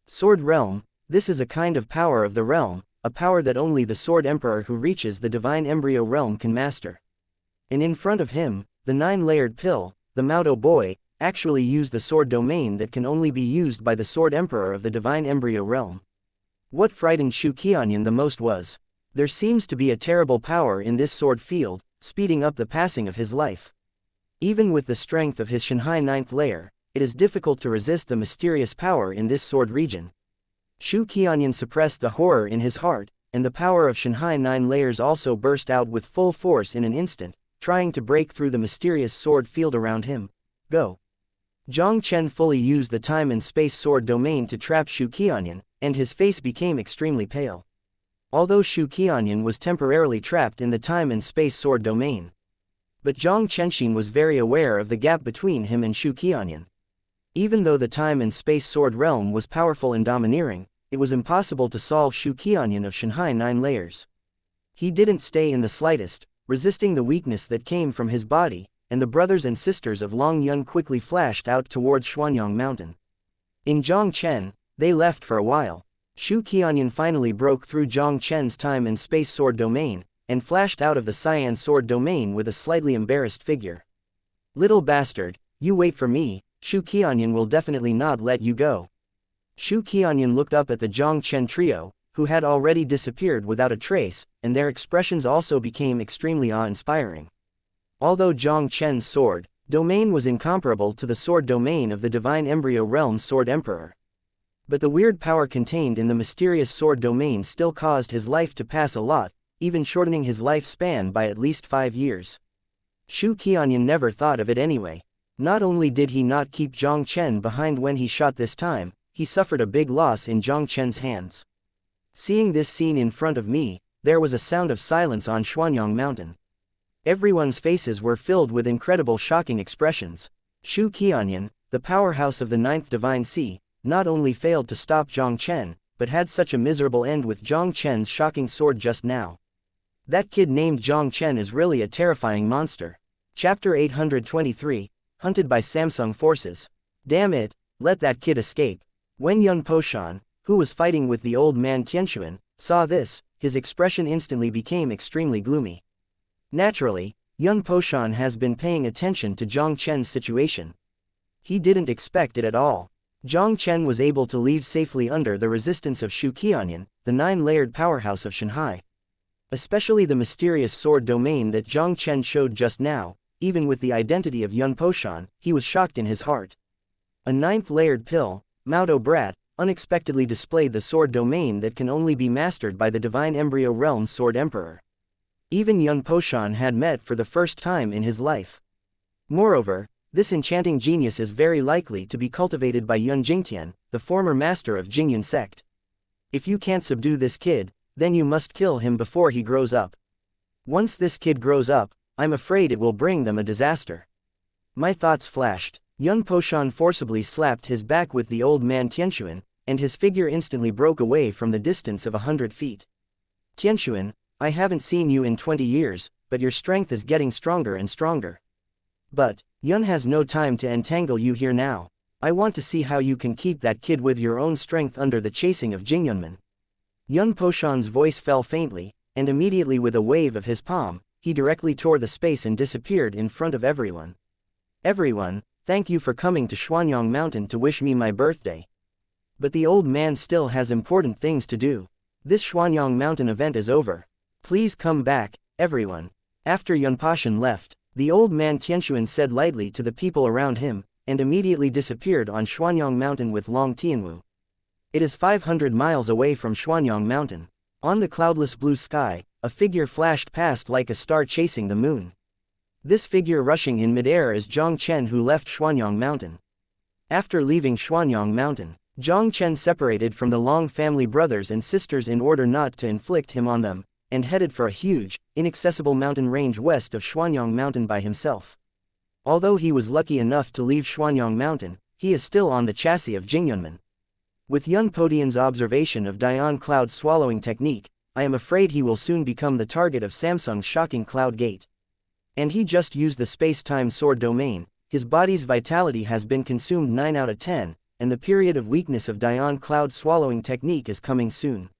Sword Realm, this is a kind of power of the realm, a power that only the Sword Emperor who reaches the Divine Embryo Realm can master. And in front of him, the 9-layered pill, the Maodo boy, actually used the sword domain that can only be used by the Sword Emperor of the Divine Embryo Realm. What frightened Shu Qianyan the most was, there seems to be a terrible power in this sword field, speeding up the passing of his life. Even with the strength of his Shanghai 9th layer, it is difficult to resist the mysterious power in this sword region. Shu Qianyan suppressed the horror in his heart, and the power of Shanghai 9 layers also burst out with full force in an instant, trying to break through the mysterious sword field around him. Go! Jiang Chen fully used the time and space sword domain to trap Shu Qianyan, and his face became extremely pale. Although Shu Qianyan was temporarily trapped in the time and space sword domain, but Jiang Chenxin was very aware of the gap between him and Shu Qianyan. Even though the time and space sword realm was powerful and domineering, it was impossible to solve Shu Qianyan of Shanghai 9 layers. He didn't stay in the slightest, resisting the weakness that came from his body, and the brothers and sisters of Long Yun quickly flashed out towards Xuanyang Mountain. In Jiang Chen, they left for a while. Shu Qianyan finally broke through Jiang Chen's time and space sword domain, and flashed out of the cyan sword domain with a slightly embarrassed figure. "Little bastard, you wait for me, Shu Qianyan will definitely not let you go." Shu Qianyan looked up at the Jiang Chen trio, who had already disappeared without a trace, and their expressions also became extremely awe-inspiring. Although Jiang Chen's sword domain was incomparable to the sword domain of the divine embryo realm Sword Emperor, but the weird power contained in the mysterious sword domain still caused his life to pass a lot, even shortening his lifespan by at least 5 years. Shu Qianyan never thought of it anyway. Not only did he not keep Jiang Chen behind when he shot this time, he suffered a big loss in Jiang Chen's hands. Seeing this scene in front of me, there was a sound of silence on Xuanyang Mountain. Everyone's faces were filled with incredible shocking expressions. Shu Qianyan, the powerhouse of the 9th Divine Sea, not only failed to stop Jiang Chen, but had such a miserable end with Jiang Chen's shocking sword just now. That kid named Jiang Chen is really a terrifying monster. Chapter 823, Hunted by Samsung Forces. Damn it, let that kid escape. When Yun Poshan, who was fighting with the old man Tianxuan, saw this, his expression instantly became extremely gloomy. Naturally, Yun Poshan has been paying attention to Jiang Chen's situation. He didn't expect it at all. Jiang Chen was able to leave safely under the resistance of Shu Qianyan, the 9-layered powerhouse of Shanghai. Especially the mysterious sword domain that Jiang Chen showed just now, even with the identity of Yun Poshan, he was shocked in his heart. A 9th-layered pill, Maudo Brat, unexpectedly displayed the sword domain that can only be mastered by the divine embryo realm Sword Emperor. Even Yun Poshan had met for the first time in his life. Moreover, this enchanting genius is very likely to be cultivated by Yun Jingtian, the former master of Jingyun sect. If you can't subdue this kid, then you must kill him before he grows up. Once this kid grows up, I'm afraid it will bring them a disaster. My thoughts flashed. Yun Poshan forcibly slapped his back with the old man Tianxuan, and his figure instantly broke away from the distance of 100 feet. "Tianxuan, I haven't seen you in 20 years, but your strength is getting stronger and stronger. But, Yun has no time to entangle you here now. I want to see how you can keep that kid with your own strength under the chasing of Jingyunman." Yun Poshan's voice fell faintly, and immediately with a wave of his palm, he directly tore the space and disappeared in front of everyone. "Everyone, thank you for coming to Xuanyang Mountain to wish me my birthday. But the old man still has important things to do. This Xuanyang Mountain event is over. Please come back, everyone." After Yun Poshan left, the old man Tianxuan said lightly to the people around him, and immediately disappeared on Xuanyang Mountain with Long Tianwu. It is 500 miles away from Xuanyang Mountain. On the cloudless blue sky, a figure flashed past like a star chasing the moon. This figure rushing in midair is Jiang Chen, who left Xuanyang Mountain. After leaving Xuanyang Mountain, Jiang Chen separated from the Long family brothers and sisters in order not to inflict him on them, and headed for a huge, inaccessible mountain range west of Xuanyang Mountain by himself. Although he was lucky enough to leave Xuanyang Mountain, he is still on the chassis of Jingyunman. With Yun Podian's observation of Dian Cloud's swallowing technique, I am afraid he will soon become the target of Samsung's shocking Cloud Gate. And he just used the space-time sword domain. His body's vitality has been consumed 9 out of 10, and the period of weakness of Dian Cloud's swallowing technique is coming soon.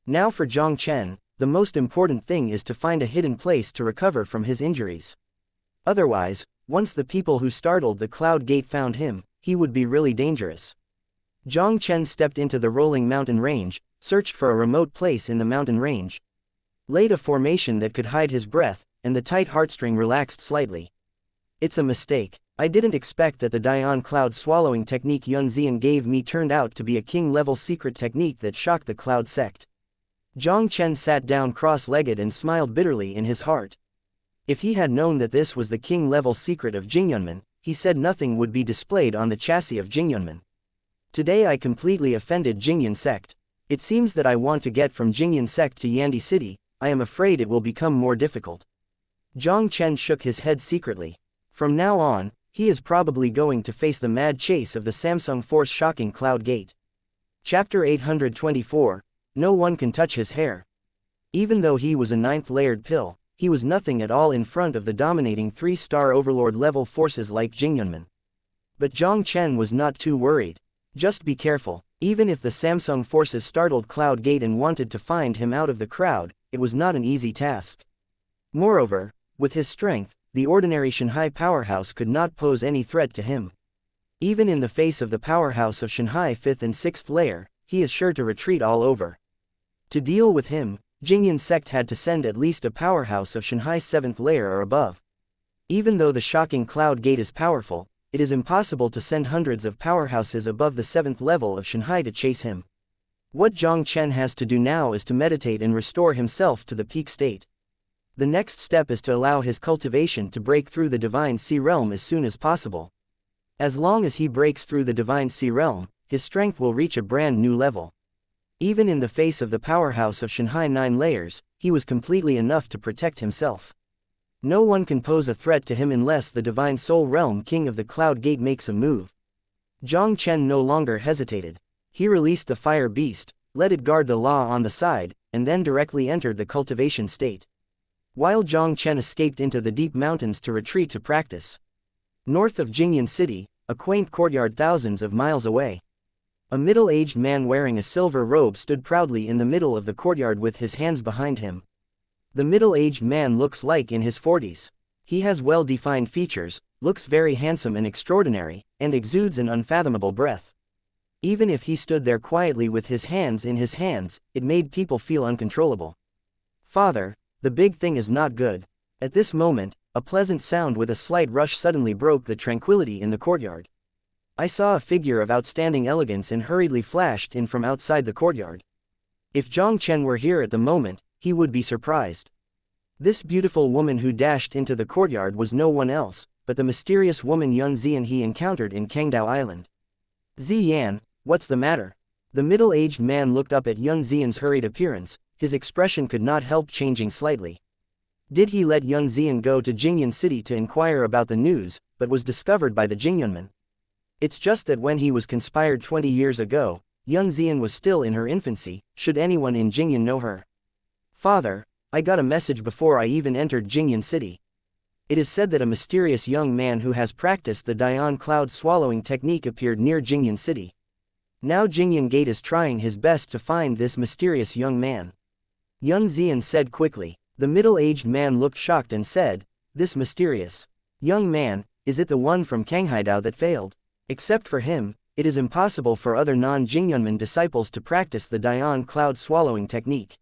Now for Jiang Chen, the most important thing is to find a hidden place to recover from his injuries. Otherwise, once the people who startled the Cloud Gate found him, he would be really dangerous. Jiang Chen stepped into the rolling mountain range, searched for a remote place in the mountain range, laid a formation that could hide his breath, and the tight heartstring relaxed slightly. It's a mistake. I didn't expect that the Dian Cloud swallowing technique Yun Xian gave me turned out to be a king-level secret technique that shocked the Cloud sect. Jiang Chen sat down cross-legged and smiled bitterly in his heart. If he had known that this was the king-level secret of Jingyunman, he said nothing would be displayed on the chassis of Jingyunman. Today I completely offended Jingyun sect. It seems that I want to get from Jingyun sect to Yandi City. I am afraid it will become more difficult. Jiang Chen shook his head secretly. From now on, he is probably going to face the mad chase of the Samsung Force shocking Cloud Gate. Chapter 824, No one can touch his hair. Even though he was a 9th-layered pill, he was nothing at all in front of the dominating 3-star overlord level forces like Jingyunmen. But Jiang Chen was not too worried. Just be careful. Even if the Samsung forces startled Cloud Gate and wanted to find him out of the crowd, it was not an easy task. Moreover, with his strength, the ordinary Shanghai powerhouse could not pose any threat to him. Even in the face of the powerhouse of Shanghai 5th and 6th layer, he is sure to retreat all over. To deal with him, Jingyan sect had to send at least a powerhouse of Shanghai 7th layer or above. Even though the shocking Cloud Gate is powerful, it is impossible to send hundreds of powerhouses above the 7th level of Shanghai to chase him. What Jiang Chen has to do now is to meditate and restore himself to the peak state. The next step is to allow his cultivation to break through the Divine Sea Realm as soon as possible. As long as he breaks through the Divine Sea Realm, his strength will reach a brand new level. Even in the face of the powerhouse of Shanghai 9 layers, he was completely enough to protect himself. No one can pose a threat to him unless the Divine Soul Realm King of the Cloud Gate makes a move. Jiang Chen no longer hesitated. He released the fire beast, let it guard the law on the side, and then directly entered the cultivation state. While Jiang Chen escaped into the deep mountains to retreat to practice. North of Jingyan City, a quaint courtyard thousands of miles away. A middle-aged man wearing a silver robe stood proudly in the middle of the courtyard with his hands behind him. The middle-aged man looks like in his 40s. He has well-defined features, looks very handsome and extraordinary, and exudes an unfathomable breath. Even if he stood there quietly with his hands in his hands, it made people feel uncontrollable. Father, the big thing is not good. At this moment, a pleasant sound with a slight rush suddenly broke the tranquility in the courtyard. I saw a figure of outstanding elegance and hurriedly flashed in from outside the courtyard. If Jiang Chen were here at the moment, he would be surprised. This beautiful woman who dashed into the courtyard was no one else, but the mysterious woman Yun Zian he encountered in Kangdao Island. Ziyan, what's the matter? The middle-aged man looked up at Yun Zian's hurried appearance, his expression could not help changing slightly. Did he let Yun Zian go to Jingyan City to inquire about the news, but was discovered by the Jingyunmen? It's just that when he was conspired 20 years ago, Yun Zian was still in her infancy, should anyone in Jingyan know her. Father, I got a message before I even entered Jingyan City. It is said that a mysterious young man who has practiced the Dian cloud swallowing technique appeared near Jingyan City. Now Jingyan Gate is trying his best to find this mysterious young man. Yun Zian said quickly. The middle-aged man looked shocked and said, "This mysterious young man, is it the one from Kanghaidao that failed? Except for him, it is impossible for other non-Jingyunmen disciples to practice the Dian cloud swallowing technique."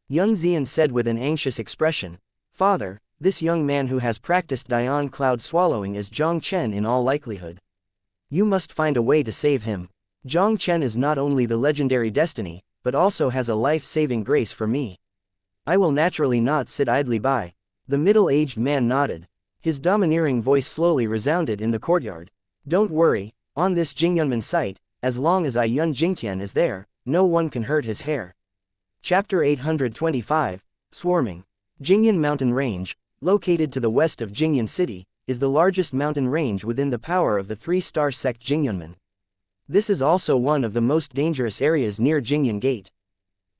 Yun Zian said with an anxious expression, "Father, this young man who has practiced Dian cloud swallowing is Jiang Chen in all likelihood. You must find a way to save him. Jiang Chen is not only the legendary destiny, but also has a life-saving grace for me. I will naturally not sit idly by." The middle-aged man nodded. His domineering voice slowly resounded in the courtyard. "Don't worry, on this Jingyunmen site, as long as I Yun Jingtian is there, no one can hurt his hair." Chapter 825, Swarming. Jingyan Mountain Range, located to the west of Jingyan City, is the largest mountain range within the power of the 3-star sect Jingyunmen. This is also one of the most dangerous areas near Jingyan Gate.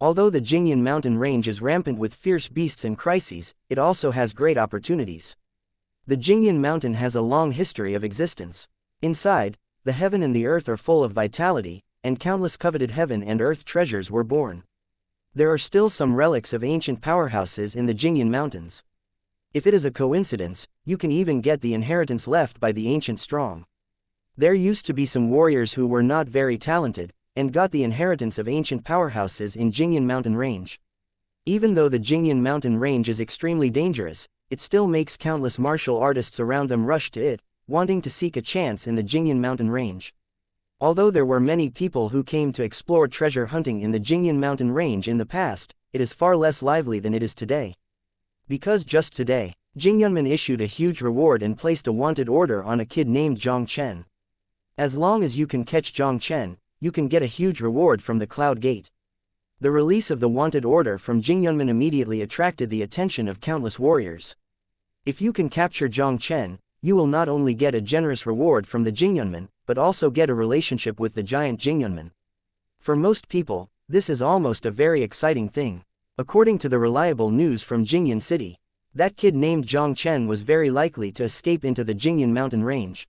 Although the Jingyan mountain range is rampant with fierce beasts and crises, it also has great opportunities. The Jingyan mountain has a long history of existence. Inside, the heaven and the earth are full of vitality, and countless coveted heaven and earth treasures were born. There are still some relics of ancient powerhouses in the Jingyan mountains. If it is a coincidence, you can even get the inheritance left by the ancient strong. There used to be some warriors who were not very talented, and got the inheritance of ancient powerhouses in Jingyan mountain range. Even though the Jingyan mountain range is extremely dangerous, it still makes countless martial artists around them rush to it, wanting to seek a chance in the Jingyan mountain range. Although there were many people who came to explore treasure hunting in the Jingyan mountain range in the past, it is far less lively than it is today. Because just today, Jingyunmen issued a huge reward and placed a wanted order on a kid named Jiang Chen. As long as you can catch Jiang Chen, you can get a huge reward from the Cloud Gate. The release of the wanted order from Jingyunmen immediately attracted the attention of countless warriors. If you can capture Jiang Chen, you will not only get a generous reward from the Jingyunmen, but also get a relationship with the giant Jingyunmen. For most people, this is almost a very exciting thing. According to the reliable news from Jingyan City, That kid named Jiang Chen was very likely to escape into the Jingyan mountain range.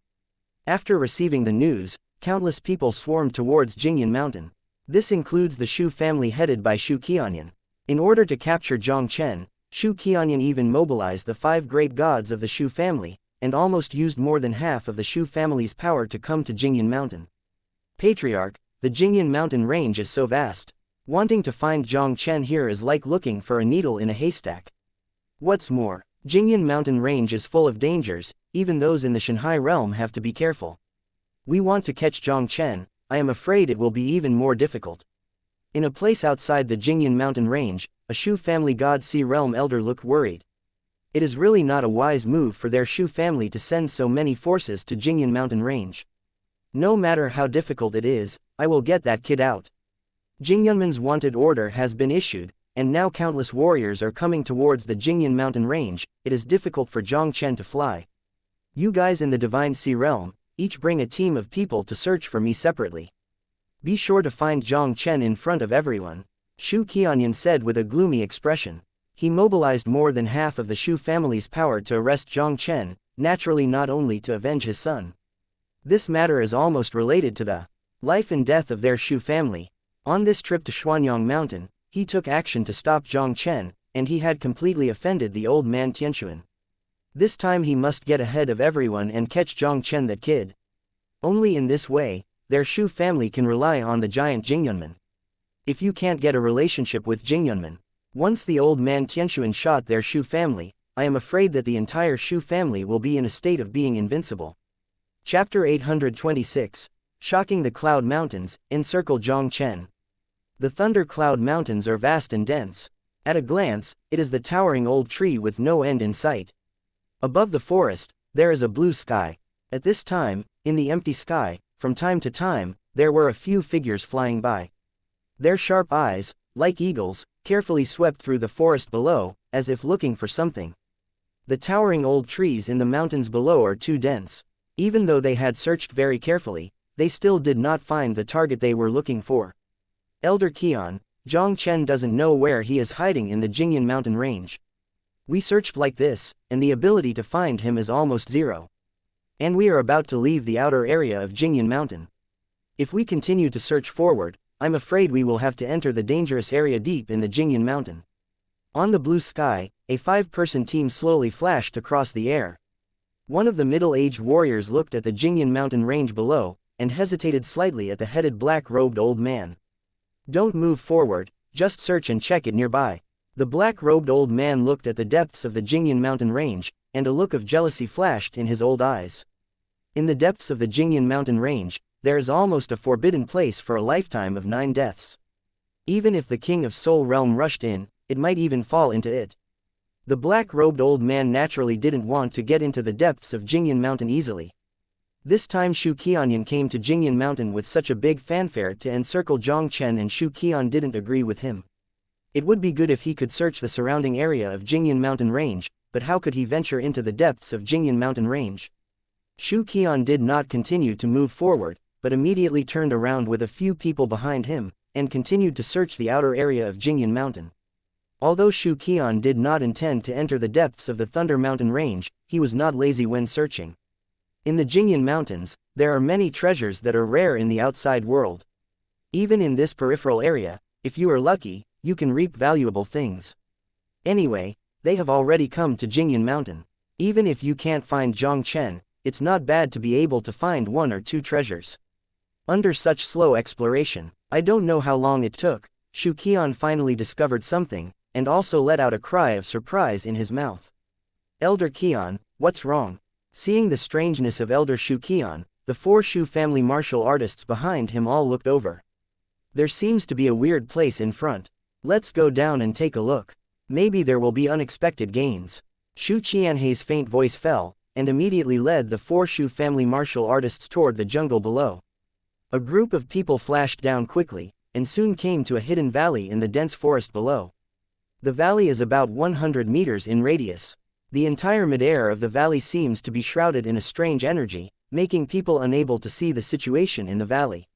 After receiving the news, countless people swarmed towards Jingyan mountain. This includes the Shu family headed by Shu Qianyan. In order to capture Jiang Chen, Shu Qianyan even mobilized the 5 great gods of the Shu family, and almost used more than half of the Shu family's power to come to Jingyan mountain. Patriarch, the Jingyan mountain range is so vast. Wanting to find Jiang Chen here is like looking for a needle in a haystack. What's more, Jingyan mountain range is full of dangers, even those in the Shanghai realm have to be careful. We want to catch Jiang Chen, I am afraid it will be even more difficult. In a place outside the Jingyan mountain range, a Shu family god Sea realm elder looked worried. It is really not a wise move for their Shu family to send so many forces to Jingyan mountain range. No matter how difficult it is, I will get that kid out. Jingyanman's wanted order has been issued, and now countless warriors are coming towards the Jingyan mountain range. It is difficult for Jiang Chen to fly. You guys in the Divine Sea realm, each bring a team of people to search for me separately. Be sure to find Jiang Chen in front of everyone, Shu Qianyan said with a gloomy expression. He mobilized more than half of the Shu family's power to arrest Jiang Chen, naturally not only to avenge his son. This matter is almost related to the life and death of their Shu family. On this trip to Xuanyang Mountain, he took action to stop Jiang Chen, and he had completely offended the old man Tianxuan. This time he must get ahead of everyone and catch Jiang Chen, that kid. Only in this way, their Shu family can rely on the giant Jingyanman. If you can't get a relationship with Jingyanman, once the old man Tianxuan shot their Shu family, I am afraid that the entire Shu family will be in a state of being invincible. Chapter 826, Shocking the Cloud Mountains, Encircle Jiang Chen. The Thunder Cloud Mountains are vast and dense. At a glance, it is the towering old tree with no end in sight. Above the forest, there is a blue sky. At this time, in the empty sky, from time to time, there were a few figures flying by. Their sharp eyes, like eagles, carefully swept through the forest below, as if looking for something. The towering old trees in the mountains below are too dense. Even though they had searched very carefully, they still did not find the target they were looking for. Elder Qian, Jiang Chen doesn't know where he is hiding in the Jingyan mountain range. We searched like this, and the ability to find him is almost zero. And we are about to leave the outer area of Jingyan mountain. If we continue to search forward, I'm afraid we will have to enter the dangerous area deep in the Jingyan mountain. On the blue sky, a 5-person team slowly flashed across the air. One of the middle-aged warriors looked at the Jingyan mountain range below, and hesitated slightly at the headed black-robed old man. Don't move forward, just search and check it nearby. The black-robed old man looked at the depths of the Jingyan mountain range, and a look of jealousy flashed in his old eyes. In the depths of the Jingyan mountain range, there is almost a forbidden place for a lifetime of 9 deaths. Even if the king of Soul realm rushed in, it might even fall into it. The black-robed old man naturally didn't want to get into the depths of Jingyan mountain easily. This time Shu Qianyan came to Jingyan mountain with such a big fanfare to encircle Jiang Chen, and Shu Qian didn't agree with him. It would be good if he could search the surrounding area of Jingyan mountain range, but how could he venture into the depths of Jingyan mountain range? Shu Qian did not continue to move forward, but immediately turned around with a few people behind him, and continued to search the outer area of Jingyan mountain. Although Shu Qian did not intend to enter the depths of the Thunder mountain range, he was not lazy when searching. In the Jingyan mountains, there are many treasures that are rare in the outside world. Even in this peripheral area, if you are lucky, you can reap valuable things. Anyway, they have already come to Jingyan mountain. Even if you can't find Jiang Chen, it's not bad to be able to find 1 or 2 treasures. Under such slow exploration, I don't know how long it took, Shu Qian finally discovered something, and also let out a cry of surprise in his mouth. Elder Qian, what's wrong? Seeing the strangeness of Elder Shu Qian, the 4 Shu family martial artists behind him all looked over. There seems to be a weird place in front. Let's go down and take a look. Maybe there will be unexpected gains. Shu Qianhei's faint voice fell, and immediately led the 4 Shu family martial artists toward the jungle below. A group of people flashed down quickly, and soon came to a hidden valley in the dense forest below. The valley is about 100 meters in radius. The entire mid-air of the valley seems to be shrouded in a strange energy, making people unable to see the situation in the valley.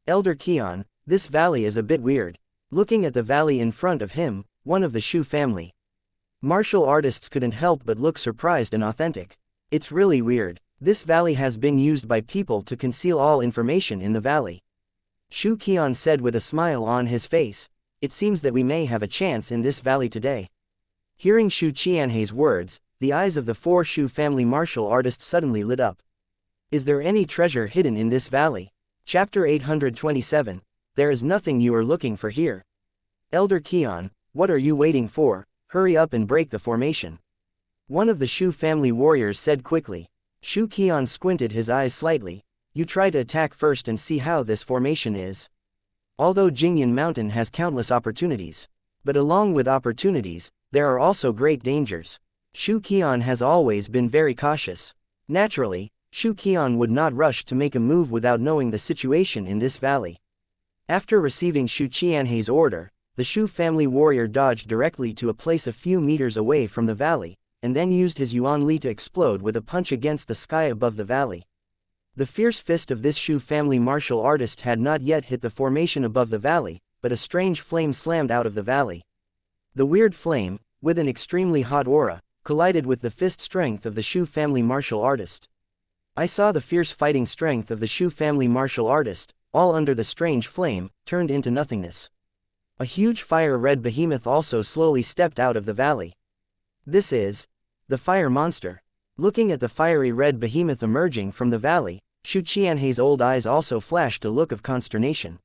Elder Qian, this valley is a bit weird. Looking at the valley in front of him, one of the Shu family Martial artists couldn't help but look surprised and authentic. It's really weird. This valley has been used by people to conceal all information in the valley. Shu Qian said with a smile on his face. It seems that we may have a chance in this valley today. Hearing Shu Qianhei's words, the eyes of the 4 Shu family martial artists suddenly lit up. Is there any treasure hidden in this valley? Chapter 827. There is nothing you are looking for here. Elder Qian, what are you waiting for? Hurry up and break the formation. One of the Shu family warriors said quickly. Shu Qian squinted his eyes slightly. You try to attack first and see how this formation is. Although Jingyan Mountain has countless opportunities. But along with opportunities, there are also great dangers. Shu Qian has always been very cautious. Naturally, Shu Qian would not rush to make a move without knowing the situation in this valley. After receiving Shu Qianhei's order, the Shu family warrior dodged directly to a place a few meters away from the valley, and then used his Yuan Li to explode with a punch against the sky above the valley. The fierce fist of this Shu family martial artist had not yet hit the formation above the valley, but a strange flame slammed out of the valley. The weird flame, with an extremely hot aura, collided with the fist strength of the Shu family martial artist. I saw the fierce fighting strength of the Shu family martial artist, all under the strange flame, turned into nothingness. A huge fire-red behemoth also slowly stepped out of the valley. This is the fire monster. Looking at the fiery red behemoth emerging from the valley, Shu Qianhei's old eyes also flashed a look of consternation.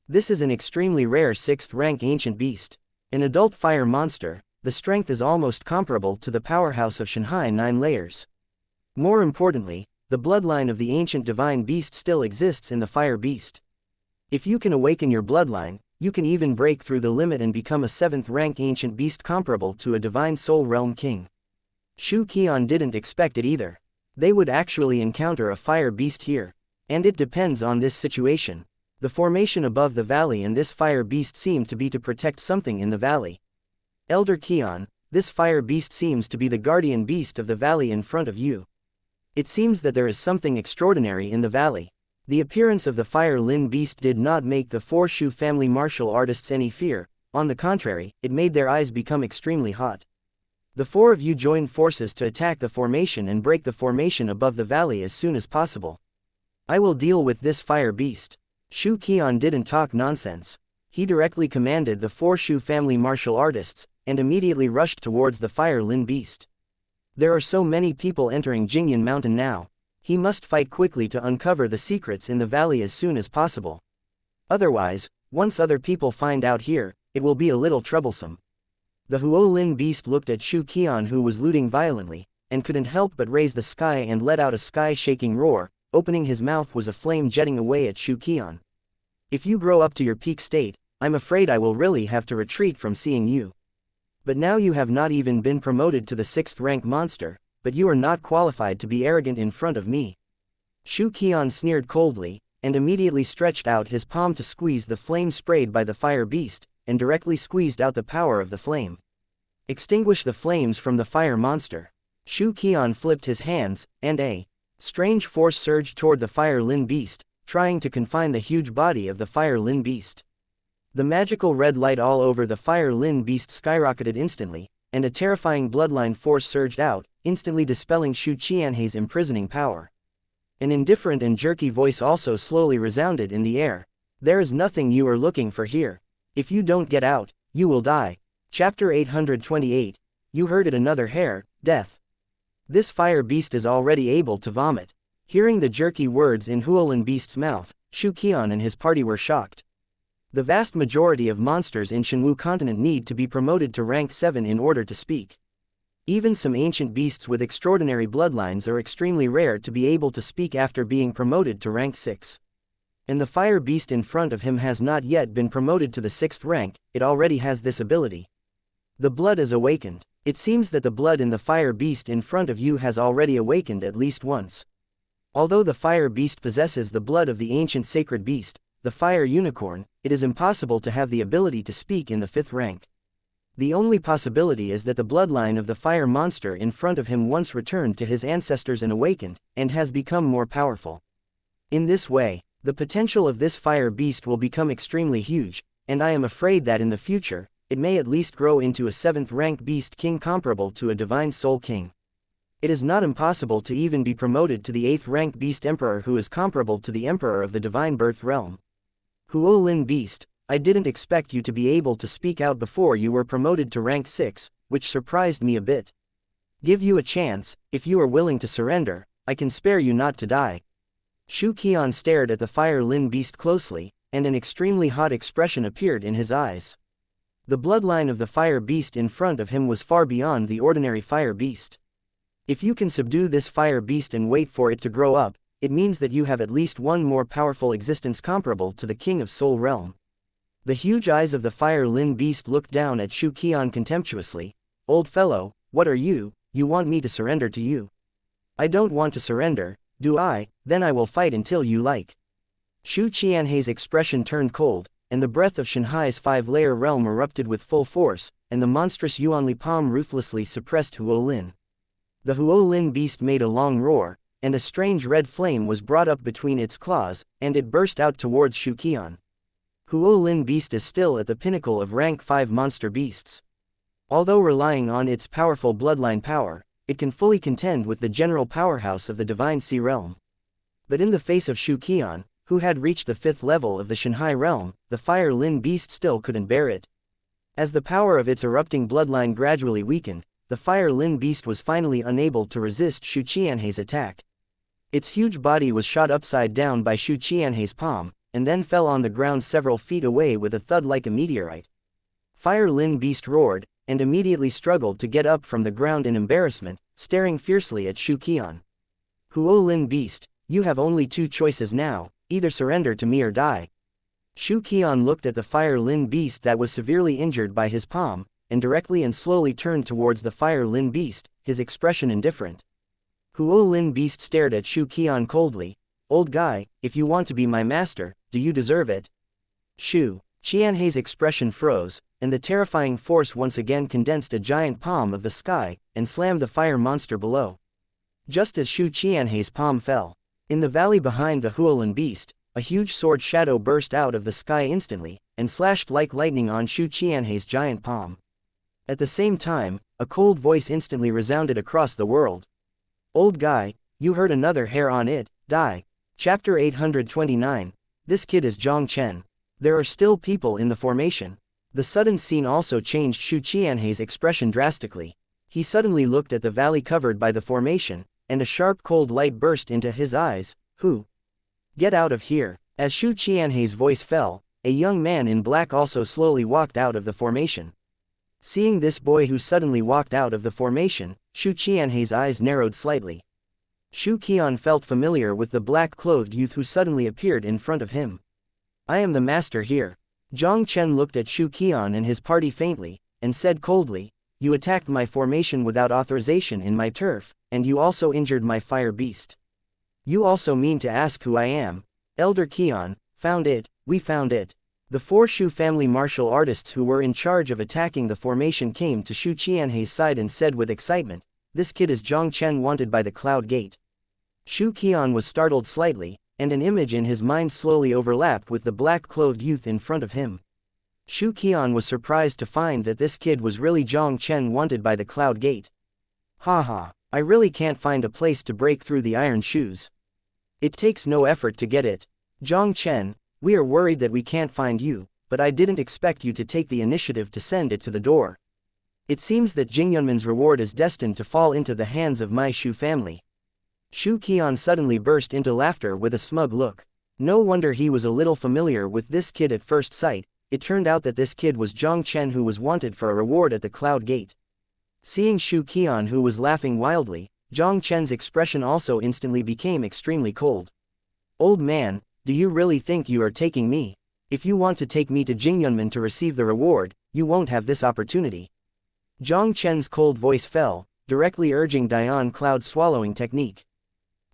This is an extremely rare 6th-rank ancient beast. An adult fire monster, the strength is almost comparable to the powerhouse of Shanghai 9 layers. More importantly, the bloodline of the ancient divine beast still exists in the fire beast. If you can awaken your bloodline, you can even break through the limit and become a 7th-rank ancient beast comparable to a divine soul realm king. Shu Qian didn't expect it either. They would actually encounter a fire beast here. And it depends on this situation. The formation above the valley and this fire beast seem to be to protect something in the valley. Elder Qian, this fire beast seems to be the guardian beast of the valley in front of you. It seems that there is something extraordinary in the valley. The appearance of the fire Lin beast did not make the 4 Shu family martial artists any fear, on the contrary, it made their eyes become extremely hot. The 4 of you joined forces to attack the formation and break the formation above the valley as soon as possible. I will deal with this fire beast. Shu Qian didn't talk nonsense. He directly commanded the 4 Shu family martial artists, and immediately rushed towards the fire Lin beast. There are so many people entering Jingyan Mountain now. He must fight quickly to uncover the secrets in the valley as soon as possible. Otherwise, once other people find out here, it will be a little troublesome. The Huo Lin beast looked at Shu Qian, who was looting violently, and couldn't help but raise the sky and let out a sky-shaking roar. Opening his mouth was a flame jetting away at Shu Qian. If you grow up to your peak state, I'm afraid I will really have to retreat from seeing you. But now you have not even been promoted to the 6th-rank monster, but you are not qualified to be arrogant in front of me. Shu Qian sneered coldly, and immediately stretched out his palm to squeeze the flame sprayed by the fire beast, and directly squeezed out the power of the flame. Extinguish the flames from the fire monster. Shu Qian flipped his hands, and a strange force surged toward the fire Lin beast, trying to confine the huge body of the fire Lin beast. The magical red light all over the fire Lin beast skyrocketed instantly, and a terrifying bloodline force surged out, instantly dispelling Shu Qianhei's imprisoning power. An indifferent and jerky voice also slowly resounded in the air. There is nothing you are looking for here. If you don't get out, you will die. Chapter 828. You heard it, another hair, death. This fire beast is already able to vomit. Hearing the jerky words in Huolin beast's mouth, Shu Qian and his party were shocked. The vast majority of monsters in Shenwu continent need to be promoted to rank 7 in order to speak. Even some ancient beasts with extraordinary bloodlines are extremely rare to be able to speak after being promoted to rank 6. And the fire beast in front of him has not yet been promoted to the 6th rank, it already has this ability. The blood is awakened. It seems that the blood in the fire beast in front of you has already awakened at least once. Although the fire beast possesses the blood of the ancient sacred beast, the fire unicorn, it is impossible to have the ability to speak in the 5th rank. The only possibility is that the bloodline of the fire monster in front of him once returned to his ancestors and awakened, and has become more powerful. In this way, the potential of this fire beast will become extremely huge, and I am afraid that in the future, it may at least grow into a 7th rank beast king comparable to a divine soul king. It is not impossible to even be promoted to the 8th rank beast emperor who is comparable to the emperor of the divine birth realm. Huolin beast, I didn't expect you to be able to speak out before you were promoted to rank 6, which surprised me a bit. Give you a chance, if you are willing to surrender, I can spare you not to die. Shu Qian stared at the Fire Lin beast closely, and an extremely hot expression appeared in his eyes. The bloodline of the fire beast in front of him was far beyond the ordinary fire beast. If you can subdue this fire beast and wait for it to grow up, it means that you have at least one more powerful existence comparable to the King of Soul Realm. The huge eyes of the Fire Lin beast looked down at Shu Qian contemptuously. Old fellow, what are you? You want me to surrender to you? I don't want to surrender, do I? Then I will fight until you like. Shu Qianhei's expression turned cold, and the breath of Shanhai's 5-layer realm erupted with full force, and the monstrous Yuanli palm ruthlessly suppressed Huolin. The Huolin beast made a long roar, and a strange red flame was brought up between its claws, and it burst out towards Shu Qian. Huolin beast is still at the pinnacle of rank 5 monster beasts. Although relying on its powerful bloodline power, it can fully contend with the general powerhouse of the divine sea realm. But in the face of Shu Qian, who had reached the 5th level of the Shanhai realm, the Fire Lin beast still couldn't bear it. As the power of its erupting bloodline gradually weakened, the Fire Lin beast was finally unable to resist Shu Qianhei's attack. Its huge body was shot upside down by Shu Qianhei's palm, and then fell on the ground several feet away with a thud like a meteorite. Fire Lin beast roared, and immediately struggled to get up from the ground in embarrassment, staring fiercely at Shu Qian. Huolin beast, you have only 2 choices now, either surrender to me or die. Shu Qian looked at the Fire Lin beast that was severely injured by his palm, and directly and slowly turned towards the Fire Lin beast, his expression indifferent. Huolin beast stared at Shu Qian coldly. Old guy, if you want to be my master, do you deserve it? Shu Qianhei's expression froze, and the terrifying force once again condensed a giant palm of the sky, and slammed the fire monster below. Just as Shu Qianhei's palm fell, in the valley behind the Huolin beast, a huge sword shadow burst out of the sky instantly, and slashed like lightning on Shu Qianhei's giant palm. At the same time, a cold voice instantly resounded across the world. Old guy, you heard another hair on it, die. Chapter 829. This kid is Jiang Chen. There are still people in the formation. The sudden scene also changed Shu Qianhei's expression drastically. He suddenly looked at the valley covered by the formation, and a sharp cold light burst into his eyes. Who? Get out of here. As Shu Qianhei's voice fell, a young man in black also slowly walked out of the formation. Seeing this boy who suddenly walked out of the formation, Shu Qianhei's eyes narrowed slightly. Shu Qian felt familiar with the black-clothed youth who suddenly appeared in front of him. I am the master here. Jiang Chen looked at Shu Qian and his party faintly, and said coldly, you attacked my formation without authorization in my turf, and you also injured my fire beast. You also mean to ask who I am? Elder Qian, found it, we found it. The 4 Shu family martial artists who were in charge of attacking the formation came to Shu Qianhei's side and said with excitement, this kid is Jiang Chen wanted by the Cloud Gate. Shu Qian was startled slightly, and an image in his mind slowly overlapped with the black-clothed youth in front of him. Shu Qian was surprised to find that this kid was really Jiang Chen wanted by the Cloud Gate. Haha, I really can't find a place to break through the iron shoes. It takes no effort to get it. Jiang Chen, we are worried that we can't find you, but I didn't expect you to take the initiative to send it to the door. It seems that Jingyunman's reward is destined to fall into the hands of my Shu family. Shu Qian suddenly burst into laughter with a smug look. No wonder he was a little familiar with this kid at first sight. It turned out that this kid was Jiang Chen who was wanted for a reward at the Cloud Gate. Seeing Shu Qian who was laughing wildly, Jiang Chen's expression also instantly became extremely cold. Old man, do you really think you are taking me? If you want to take me to Jingyunman to receive the reward, you won't have this opportunity. Jiang Chen's cold voice fell, directly urging Dian Cloud Swallowing Technique.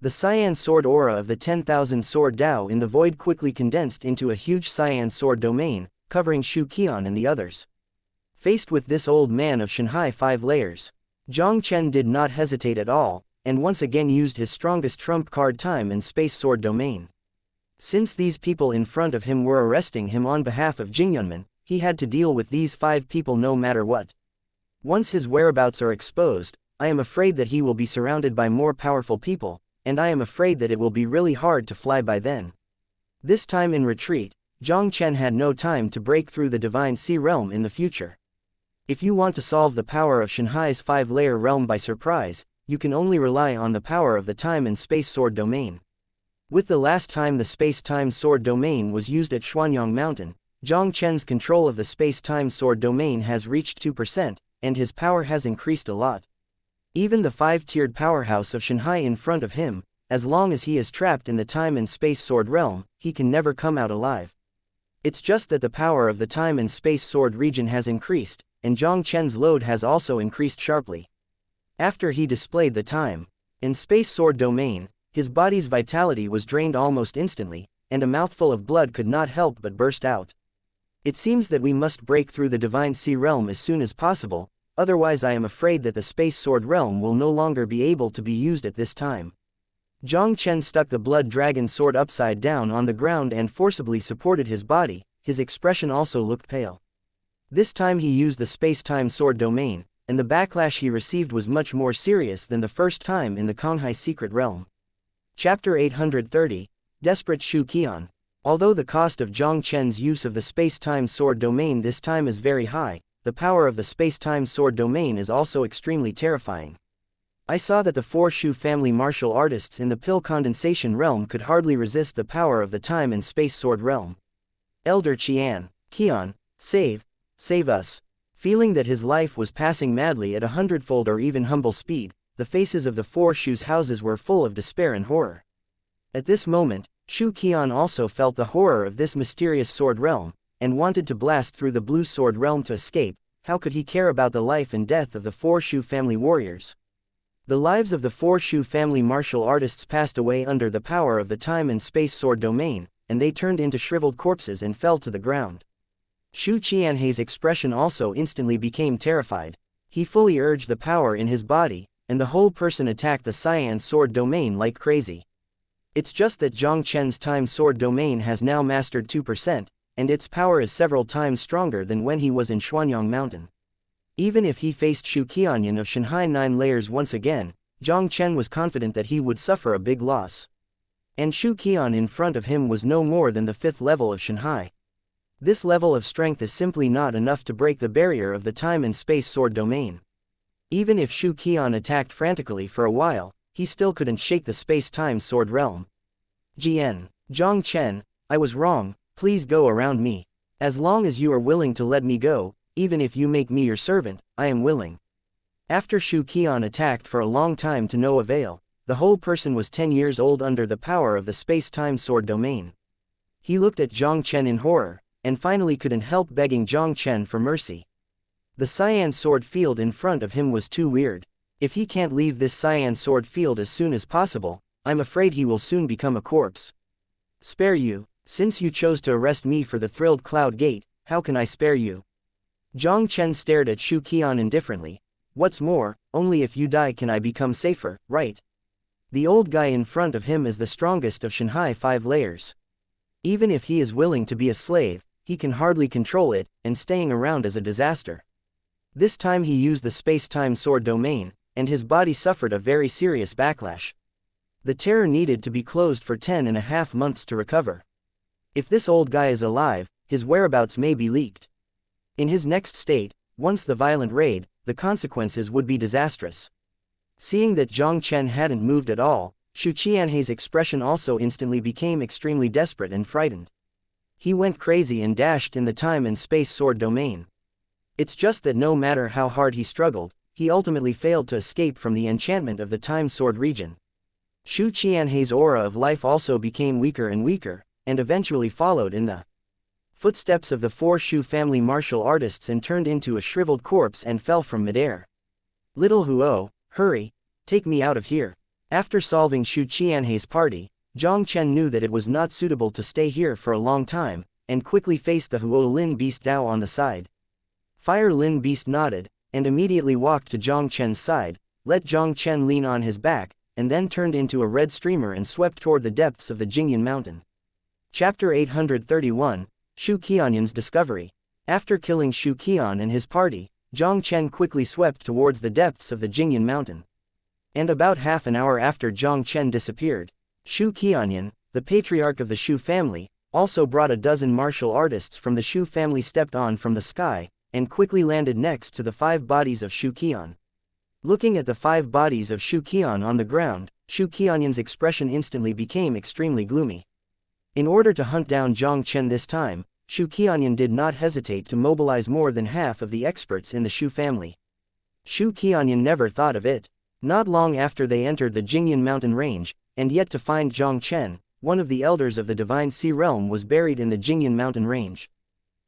The cyan sword aura of the 10,000 sword Dao in the void quickly condensed into a huge cyan sword domain, covering Shu Qian and the others. Faced with this old man of Shanhai 5 layers, Jiang Chen did not hesitate at all, and once again used his strongest trump card time and space sword domain. Since these people in front of him were arresting him on behalf of Jingyunman, he had to deal with these 5 people no matter what. Once his whereabouts are exposed, I am afraid that he will be surrounded by more powerful people, and I am afraid that it will be really hard to fly by then. This time in retreat, Jiang Chen had no time to break through the divine sea realm in the future. If you want to solve the power of Shanhai's 5-layer realm by surprise, you can only rely on the power of the time and space sword domain. With the last time the space-time sword domain was used at Xuanyang Mountain, Jiang Chen's control of the space-time sword domain has reached 2%, and his power has increased a lot. Even the 5-tiered powerhouse of Shanhai in front of him, as long as he is trapped in the time and space sword realm, he can never come out alive. It's just that the power of the time and space sword region has increased, and Jiang Chen's load has also increased sharply. After he displayed the time and space sword domain, his body's vitality was drained almost instantly, and a mouthful of blood could not help but burst out. It seems that we must break through the divine sea realm as soon as possible, otherwise I am afraid that the space sword realm will no longer be able to be used at this time. Jiang Chen stuck the blood dragon sword upside down on the ground and forcibly supported his body. His expression also looked pale. This time he used the space-time sword domain, and the backlash he received was much more serious than the first time in the Konghai secret realm. Chapter 830, Desperate Shu Qian. Although the cost of Jiang Chen's use of the space-time sword domain this time is very high, the power of the space-time sword domain is also extremely terrifying. I saw that the 4 Shu family martial artists in the pill condensation realm could hardly resist the power of the time and space sword realm. Elder Qian, save us. Feeling that his life was passing madly at a hundredfold or even humble speed, the faces of the 4 Shu's houses were full of despair and horror. At this moment, Shu Qian also felt the horror of this mysterious sword realm, and wanted to blast through the blue sword realm to escape. How could he care about the life and death of the 4 Shu family warriors? The lives of the 4 Shu family martial artists passed away under the power of the time and space sword domain, and they turned into shriveled corpses and fell to the ground. Shu Qianhei's expression also instantly became terrified. He fully urged the power in his body, and the whole person attacked the cyan sword domain like crazy. It's just that Jiang Chen's time sword domain has now mastered 2%, and its power is several times stronger than when he was in Xuanyang Mountain. Even if he faced Shu Qianyan of Shanhai 9 layers once again, Jiang Chen was confident that he would suffer a big loss. And Shu Qian in front of him was no more than the 5th level of Shanhai. This level of strength is simply not enough to break the barrier of the time and space sword domain. Even if Shu Qian attacked frantically for a while, he still couldn't shake the space-time sword realm. Jiang Chen, I was wrong, please go around me. As long as you are willing to let me go, even if you make me your servant, I am willing. After Shu Qian attacked for a long time to no avail, the whole person was 10 years old under the power of the space-time sword domain. He looked at Jiang Chen in horror, and finally couldn't help begging Jiang Chen for mercy. The cyan sword field in front of him was too weird. If he can't leave this cyan sword field as soon as possible, I'm afraid he will soon become a corpse. Spare you, since you chose to arrest me for the thrilled cloud gate, how can I spare you? Jiang Chen stared at Shu Qian indifferently. What's more, only if you die can I become safer, right? The old guy in front of him is the strongest of Shanhai 5 layers. Even if he is willing to be a slave, he can hardly control it, and staying around is a disaster. This time he used the space-time sword domain, and his body suffered a very serious backlash. The terror needed to be closed for 10.5 months to recover. If this old guy is alive, his whereabouts may be leaked. In his next state, once the violent raid, the consequences would be disastrous. Seeing that Jiang Chen hadn't moved at all, Shu Qianhei's expression also instantly became extremely desperate and frightened. He went crazy and dashed in the time and space sword domain. It's just that no matter how hard he struggled, he ultimately failed to escape from the enchantment of the time sword region. Shu Qianhei's aura of life also became weaker and weaker, and eventually followed in the footsteps of the 4 Shu family martial artists and turned into a shriveled corpse and fell from midair. Little Huo, hurry, take me out of here. After solving Shu Qianhei's party, Jiang Chen knew that it was not suitable to stay here for a long time, and quickly faced the Huo Lin Beast Dao on the side. Fire Lin Beast nodded, and immediately walked to Jiang Chen's side, let Jiang Chen lean on his back, and then turned into a red streamer and swept toward the depths of the Jingyan Mountain. Chapter 831, Shu Qianyan's Discovery. After killing Shu Qian and his party, Jiang Chen quickly swept towards the depths of the Jingyan mountain. And about half an hour after Jiang Chen disappeared, Shu Qianyan, the patriarch of the Shu family, also brought a dozen martial artists from the Shu family stepped on from the sky, and quickly landed next to the 5 bodies of Shu Qian. Looking at the 5 bodies of Shu Qian on the ground, Shu Qianyan's expression instantly became extremely gloomy. In order to hunt down Jiang Chen this time, Shu Qianyan did not hesitate to mobilize more than half of the experts in the Shu family. Shu Qianyan never thought of it. Not long after they entered the Jingyan mountain range, and yet to find Jiang Chen, one of the elders of the Divine Sea Realm, was buried in the Jingyan mountain range.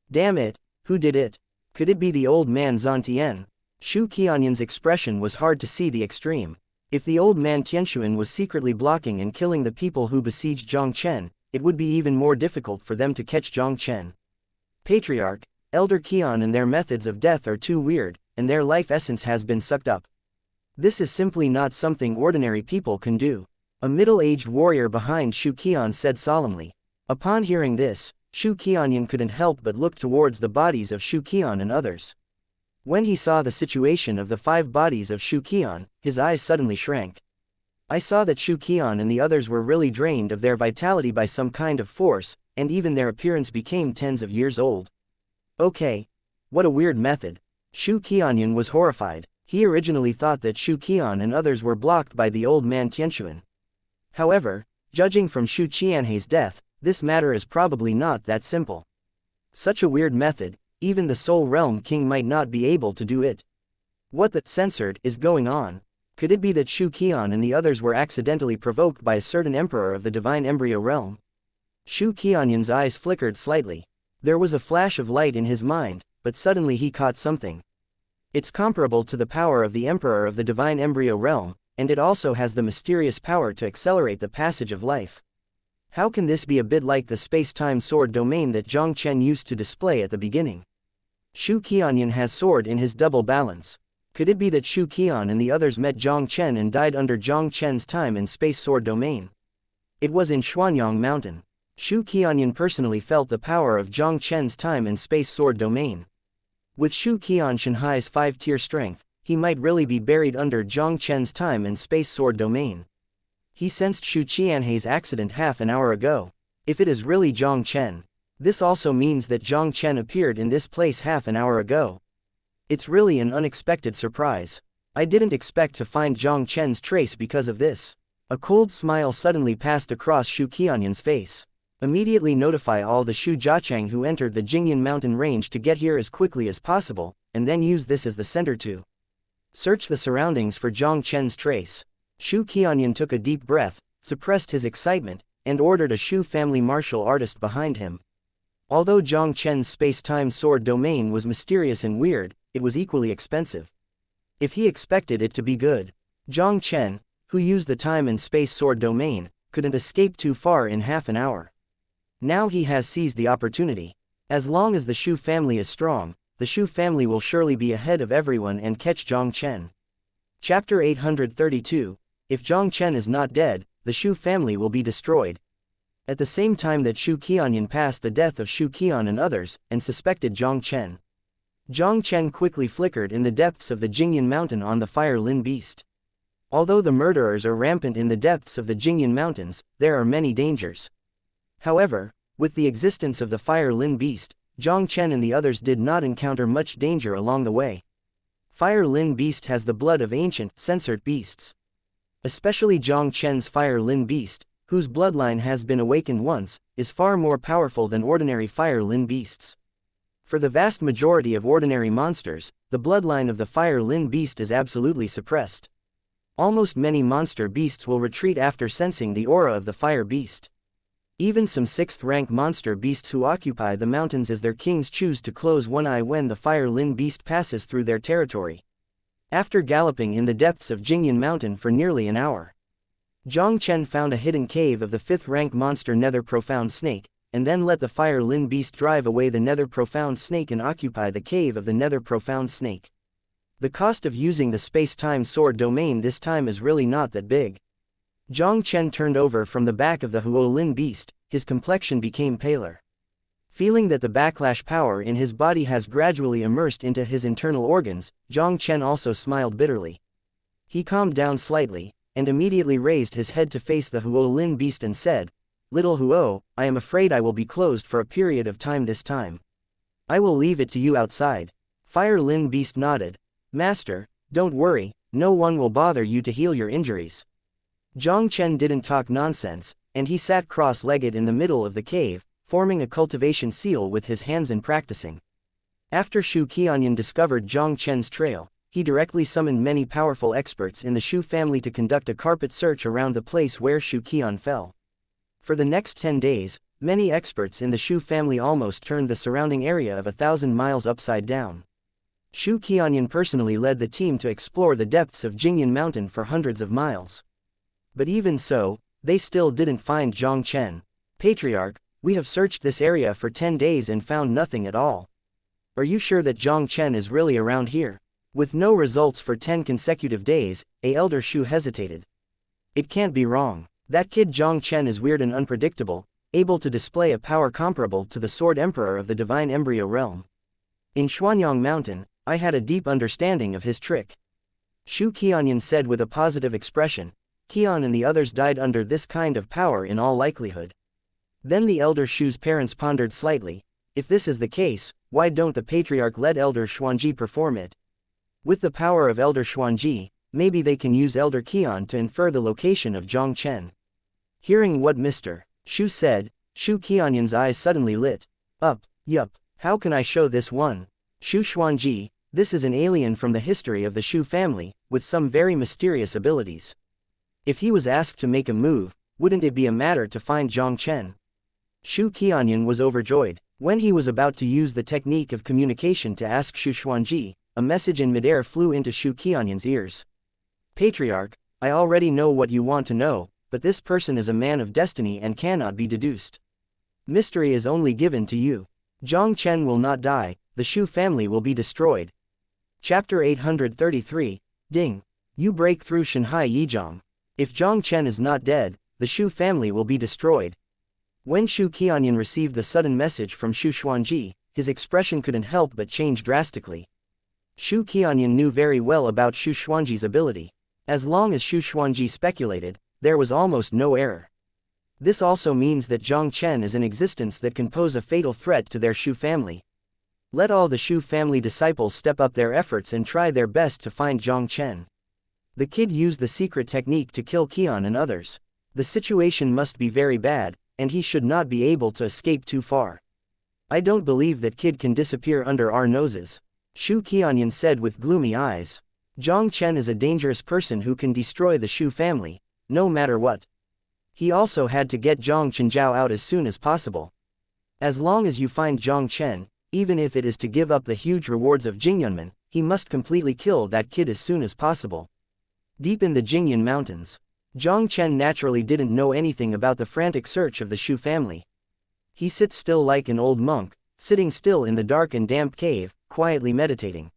Damn it, who did it? Could it be the old man Zantian? Shu Qianyan's expression was hard to see the extreme. If the old man Tianshuan was secretly blocking and killing the people who besieged Jiang Chen, it would be even more difficult for them to catch Jiang Chen. Patriarch, Elder Qian and their methods of death are too weird, and their life essence has been sucked up. This is simply not something ordinary people can do. A middle-aged warrior behind Shu Qian said solemnly. Upon hearing this, Shu Qianyan couldn't help but look towards the bodies of Shu Qian and others. When he saw the situation of the 5 bodies of Shu Qian, his eyes suddenly shrank. I saw that Shu Qian and the others were really drained of their vitality by some kind of force, and even their appearance became tens of years old. Okay. What a weird method. Shu Qianyan was horrified. He originally thought that Shu Qian and others were blocked by the old man Tianshuan. However, judging from Shu Qianhei's death, this matter is probably not that simple. Such a weird method, even the Soul Realm King might not be able to do it. What the censored is going on? Could it be that Shu Qian and the others were accidentally provoked by a certain emperor of the Divine Embryo Realm? Shu Qianyan's eyes flickered slightly. There was a flash of light in his mind, but suddenly he caught something. It's comparable to the power of the Emperor of the Divine Embryo Realm, and it also has the mysterious power to accelerate the passage of life. How can this be a bit like the space-time sword domain that Jiang Chen used to display at the beginning? Shu Qianyan has sword in his double balance. Could it be that Shu Qian and the others met Jiang Chen and died under Jiang Chen's time and space sword domain? It was in Xuanyang Mountain. Shu Qianyan personally felt the power of Jiang Chen's time and space sword domain. With Shu Qian Shanhai's 5-tier strength, he might really be buried under Jiang Chen's time and space sword domain. He sensed Shu Qianhei's accident half an hour ago. If it is really Jiang Chen, this also means that Jiang Chen appeared in this place half an hour ago. It's really an unexpected surprise. I didn't expect to find Jiang Chen's trace because of this. A cold smile suddenly passed across Shu Qianyan's face. Immediately notify all the Shu Jiachang who entered the Jingyan mountain range to get here as quickly as possible, and then use this as the center to search the surroundings for Jiang Chen's trace. Shu Qianyan took a deep breath, suppressed his excitement, and ordered a Shu family martial artist behind him. Although Jiang Chen's space-time sword domain was mysterious and weird, it was equally expensive. If he expected it to be good, Jiang Chen, who used the time and space sword domain, couldn't escape too far in half an hour. Now he has seized the opportunity. As long as the Shu family is strong, the Shu family will surely be ahead of everyone and catch Jiang Chen. Chapter 832, If Jiang Chen is not dead, the Shu family will be destroyed. At the same time that Shu Qianyan passed the death of Shu Qian and others, and suspected Jiang Chen. Jiang Chen quickly flickered in the depths of the Jingyan mountain on the Fire Lin beast. Although the murderers are rampant in the depths of the Jingyan mountains, there are many dangers. However, with the existence of the Fire Lin beast, Jiang Chen and the others did not encounter much danger along the way. Fire Lin beast has the blood of ancient, censored beasts. Especially Jiang Chen's Fire Lin beast, whose bloodline has been awakened once, is far more powerful than ordinary Fire Lin beasts. For the vast majority of ordinary monsters, the bloodline of the Fire Lin beast is absolutely suppressed. Almost many monster beasts will retreat after sensing the aura of the fire beast. Even some 6th-rank monster beasts who occupy the mountains as their kings choose to close one eye when the Fire Lin beast passes through their territory. After galloping in the depths of Jingyan Mountain for nearly an hour, Jiang Chen found a hidden cave of the 5th-rank monster Nether Profound Snake, and then let the Fire Lin beast drive away the Nether Profound Snake and occupy the cave of the Nether Profound Snake. The cost of using the space-time sword domain this time is really not that big. Jiang Chen turned over from the back of the Huo Lin beast, his complexion became paler. Feeling that the backlash power in his body has gradually immersed into his internal organs, Jiang Chen also smiled bitterly. He calmed down slightly, and immediately raised his head to face the Huo Lin beast and said, "Little Huo, I am afraid I will be closed for a period of time this time. I will leave it to you outside." Fire Lin beast nodded. "Master, don't worry, no one will bother you to heal your injuries." Jiang Chen didn't talk nonsense, and he sat cross-legged in the middle of the cave, forming a cultivation seal with his hands and practicing. After Shu Qianyan discovered Jiang Chen's trail, he directly summoned many powerful experts in the Shu family to conduct a carpet search around the place where Shu Qian fell. For the next 10 days, many experts in the Shu family almost turned the surrounding area of 1,000 miles upside down. Shu Qianyan personally led the team to explore the depths of Jingyan Mountain for hundreds of miles. But even so, they still didn't find Jiang Chen. "Patriarch, we have searched this area for 10 days and found nothing at all. Are you sure that Jiang Chen is really around here?" With no results for 10 consecutive days, elder Shu hesitated. "It can't be wrong. That kid Jiang Chen is weird and unpredictable, able to display a power comparable to the Sword Emperor of the Divine Embryo Realm. In Xuanyang Mountain, I had a deep understanding of his trick." Shu Qianyan said with a positive expression. "Qian and the others died under this kind of power in all likelihood." Then the elder Shu's parents pondered slightly. If this is the case, why don't the patriarch let Elder Xuanji perform it? With the power of Elder Xuanji, maybe they can use Elder Qian to infer the location of Jiang Chen. Hearing what Mr. Shu said, Shu Qianyan's eyes suddenly lit up. "Yup, how can I show this one? Shu Xuanji, this is an alien from the history of the Shu family, with some very mysterious abilities. If he was asked to make a move, wouldn't it be a matter to find Jiang Chen?" Shu Qianyan was overjoyed. When he was about to use the technique of communication to ask Shu Xuanji, a message in midair flew into Shu Qianyan's ears. "Patriarch, I already know what you want to know, but this person is a man of destiny and cannot be deduced. Mystery is only given to you. Jiang Chen will not die, the Shu family will be destroyed." Chapter 833, Ding. You break through Shanhai Yizhang. If Jiang Chen is not dead, the Shu family will be destroyed. When Shu Qianyan received the sudden message from Shu Xuanji, his expression couldn't help but change drastically. Shu Qianyan knew very well about Shu Xuanji's ability. As long as Shu Xuanji speculated, there was almost no error. This also means that Jiang Chen is in existence that can pose a fatal threat to their Shu family. Let all the Shu family disciples step up their efforts and try their best to find Jiang Chen. The kid used the secret technique to kill Qian and others. The situation must be very bad, and he should not be able to escape too far. I don't believe that kid can disappear under our noses. Shu Qianyan said with gloomy eyes. Jiang Chen is a dangerous person who can destroy the Shu family, no matter what. He also had to get Jiang Chenjiao out as soon as possible. As long as you find Jiang Chen, even if it is to give up the huge rewards of Jingyunmen, he must completely kill that kid as soon as possible. Deep in the Jingyan Mountains, Jiang Chen naturally didn't know anything about the frantic search of the Shu family. He sits still like an old monk, sitting still in the dark and damp cave, quietly meditating.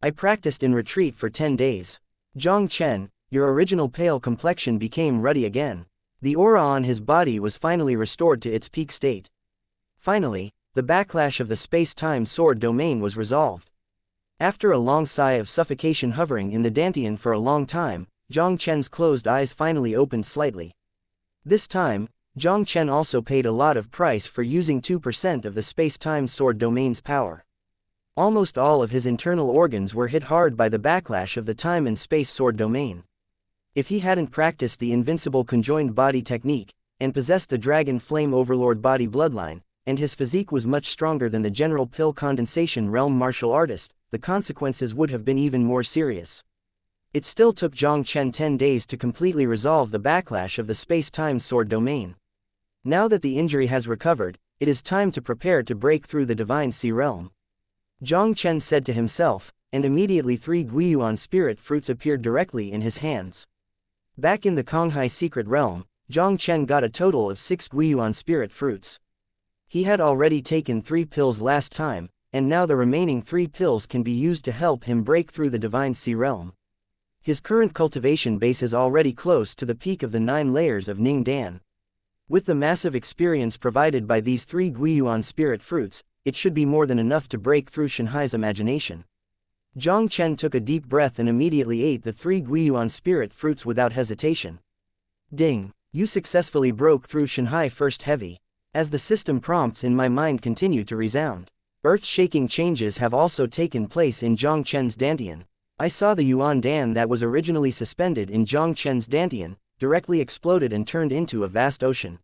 I practiced in retreat for 10 days. Jiang Chen, your original pale complexion became ruddy again. The aura on his body was finally restored to its peak state. Finally, the backlash of the space-time sword domain was resolved. After a long sigh of suffocation hovering in the dantian for a long time, Jiang Chen's closed eyes finally opened slightly. This time, Jiang Chen also paid a lot of price for using 2% of the space-time sword domain's power. Almost all of his internal organs were hit hard by the backlash of the time and space sword domain. If he hadn't practiced the invincible conjoined body technique, and possessed the dragon flame overlord body bloodline, and his physique was much stronger than the general pill condensation realm martial artist, the consequences would have been even more serious. It still took Jiang Chen 10 days to completely resolve the backlash of the space-time sword domain. Now that the injury has recovered, it is time to prepare to break through the divine sea realm. Jiang Chen said to himself, and immediately 3 Guiyuan spirit fruits appeared directly in his hands. Back in the Konghai secret realm, Jiang Chen got a total of 6 Guiyuan spirit fruits. He had already taken 3 pills last time, and now the remaining 3 pills can be used to help him break through the divine sea realm. His current cultivation base is already close to the peak of the 9 layers of Ning Dan. With the massive experience provided by these 3 Guiyuan spirit fruits, it should be more than enough to break through Shanhai's imagination. Jiang Chen took a deep breath and immediately ate the 3 Guiyuan spirit fruits without hesitation. Ding! You successfully broke through Shanhai first heavy. As the system prompts in my mind continue to resound, earth-shaking changes have also taken place in Jiang Chen's dantian. I saw the Yuan Dan that was originally suspended in Jiang Chen's dantian, directly exploded and turned into a vast ocean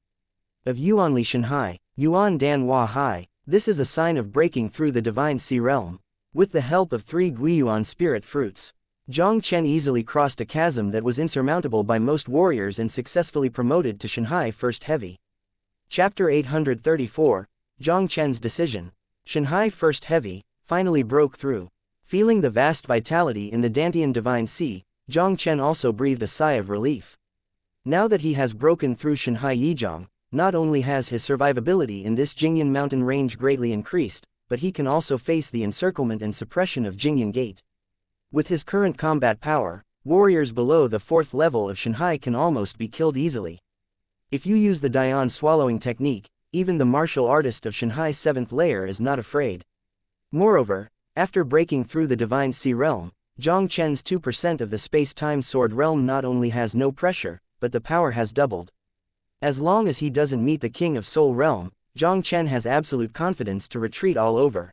of Yuanli Shanhai, Yuan Dan Hua Hai. This is a sign of breaking through the divine sea realm. With the help of 3 Guiyuan spirit fruits, Jiang Chen easily crossed a chasm that was insurmountable by most warriors and successfully promoted to Shanhai First Heavy. Chapter 834, Jiang Chen's Decision. Shanhai First Heavy finally broke through. Feeling the vast vitality in the Dantian Divine Sea, Jiang Chen also breathed a sigh of relief. Now that he has broken through Shanhai Yijiang, not only has his survivability in this Jingyan mountain range greatly increased, but he can also face the encirclement and suppression of Jingyan Gate. With his current combat power, warriors below the 4th level of Shanhai can almost be killed easily. If you use the Dian swallowing technique, even the martial artist of Shanhai's 7th layer is not afraid. Moreover, after breaking through the Divine Sea realm, Jiang Chen's 2% of the space-time sword realm not only has no pressure, but the power has doubled. As long as he doesn't meet the King of Soul realm, Jiang Chen has absolute confidence to retreat all over.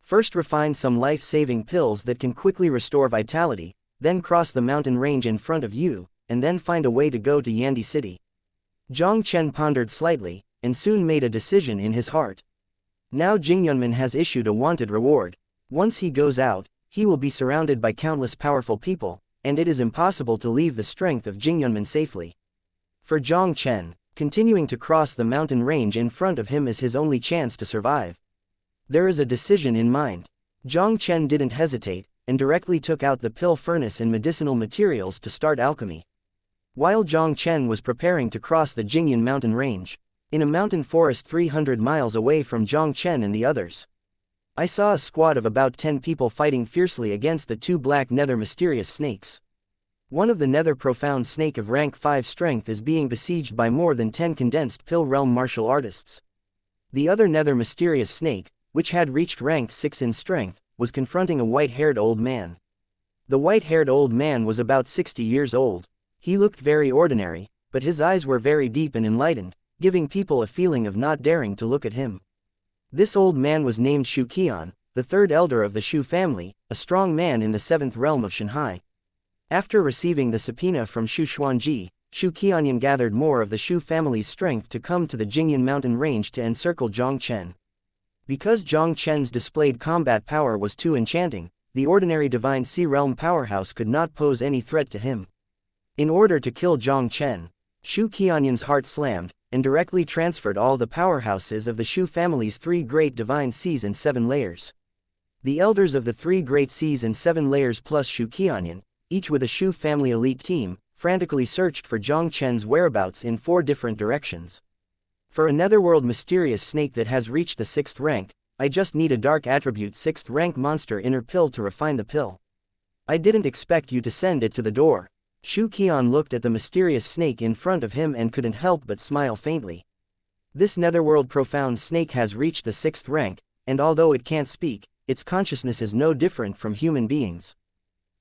First refine some life-saving pills that can quickly restore vitality, then cross the mountain range in front of you, and then find a way to go to Yandi City. Jiang Chen pondered slightly, and soon made a decision in his heart. Now Jingyunman has issued a wanted reward. Once he goes out, he will be surrounded by countless powerful people, and it is impossible to leave the strength of Jingyunman safely. For Jiang Chen, continuing to cross the mountain range in front of him is his only chance to survive. There is a decision in mind. Jiang Chen didn't hesitate, and directly took out the pill furnace and medicinal materials to start alchemy. While Jiang Chen was preparing to cross the Jingyan mountain range, in a mountain forest 300 miles away from Jiang Chen and the others, I saw a squad of about 10 people fighting fiercely against the 2 black nether mysterious snakes. One of the nether profound snake of rank 5 strength is being besieged by more than 10 condensed pill realm martial artists. The other nether mysterious snake, which had reached rank 6 in strength, was confronting a white-haired old man. The white-haired old man was about 60 years old. He looked very ordinary, but his eyes were very deep and enlightened, giving people a feeling of not daring to look at him. This old man was named Shu Qian, the 3rd elder of the Shu family, a strong man in the 7th realm of Shanhai. After receiving the subpoena from Shu Xuanji, Shu Qianyan gathered more of the Shu family's strength to come to the Jingyan mountain range to encircle Jiang Chen. Because Jiang Chen's displayed combat power was too enchanting, the ordinary Divine Sea Realm powerhouse could not pose any threat to him. In order to kill Jiang Chen, Shu Qianyan's heart slammed, and directly transferred all the powerhouses of the Shu family's 3 great divine seas and 7 layers. The elders of the 3 great seas and 7 layers plus Shu Qianyan, each with a Shu family elite team, frantically searched for Jiang Chen's whereabouts in 4 different directions. For a netherworld mysterious snake that has reached the 6th rank, I just need a dark attribute 6th rank monster inner pill to refine the pill. I didn't expect you to send it to the door. Shu Qian looked at the mysterious snake in front of him and couldn't help but smile faintly. This netherworld profound snake has reached the 6th rank, and although it can't speak, its consciousness is no different from human beings.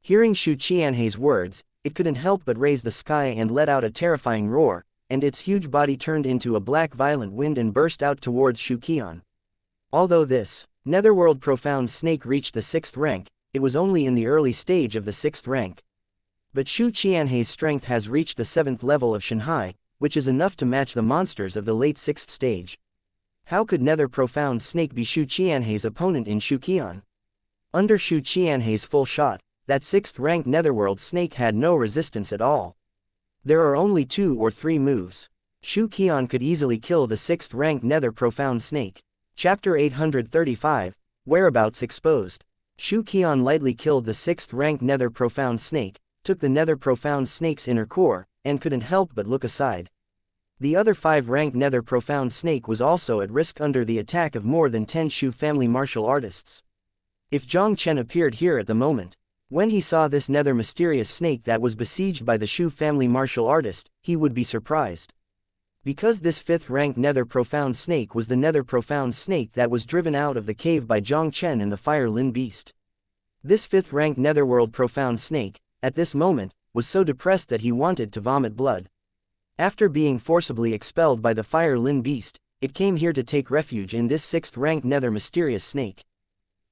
Hearing Shu Qianhei's words, it couldn't help but raise the sky and let out a terrifying roar, and its huge body turned into a black violent wind and burst out towards Shu Qian. Although this netherworld profound snake reached the 6th rank, it was only in the early stage of the 6th rank. But Shu Qianhei's strength has reached the 7th level of Shanhai, which is enough to match the monsters of the late 6th stage. How could Nether Profound Snake be Shu Qianhei's opponent in Shu Qian? Under Shu Qianhei's full shot, that 6th ranked Netherworld snake had no resistance at all. There are only 2 or 3 moves. Shu Qian could easily kill the 6th ranked Nether Profound Snake. Chapter 835, Whereabouts Exposed. Shu Qian lightly killed the 6th ranked Nether Profound Snake, took the Nether Profound Snake's inner core, and couldn't help but look aside. The other 5th-ranked Nether Profound Snake was also at risk under the attack of more than 10 Shu family martial artists. If Jiang Chen appeared here at the moment, when he saw this Nether mysterious snake that was besieged by the Shu family martial artist, he would be surprised. Because this 5th-rank Nether Profound Snake was the Nether Profound Snake that was driven out of the cave by Jiang Chen and the Fire Lin Beast. This 5th-rank Netherworld Profound Snake, at this moment, was so depressed that he wanted to vomit blood. After being forcibly expelled by the Fire Lin Beast, it came here to take refuge in this 6th-rank Nether Mysterious Snake.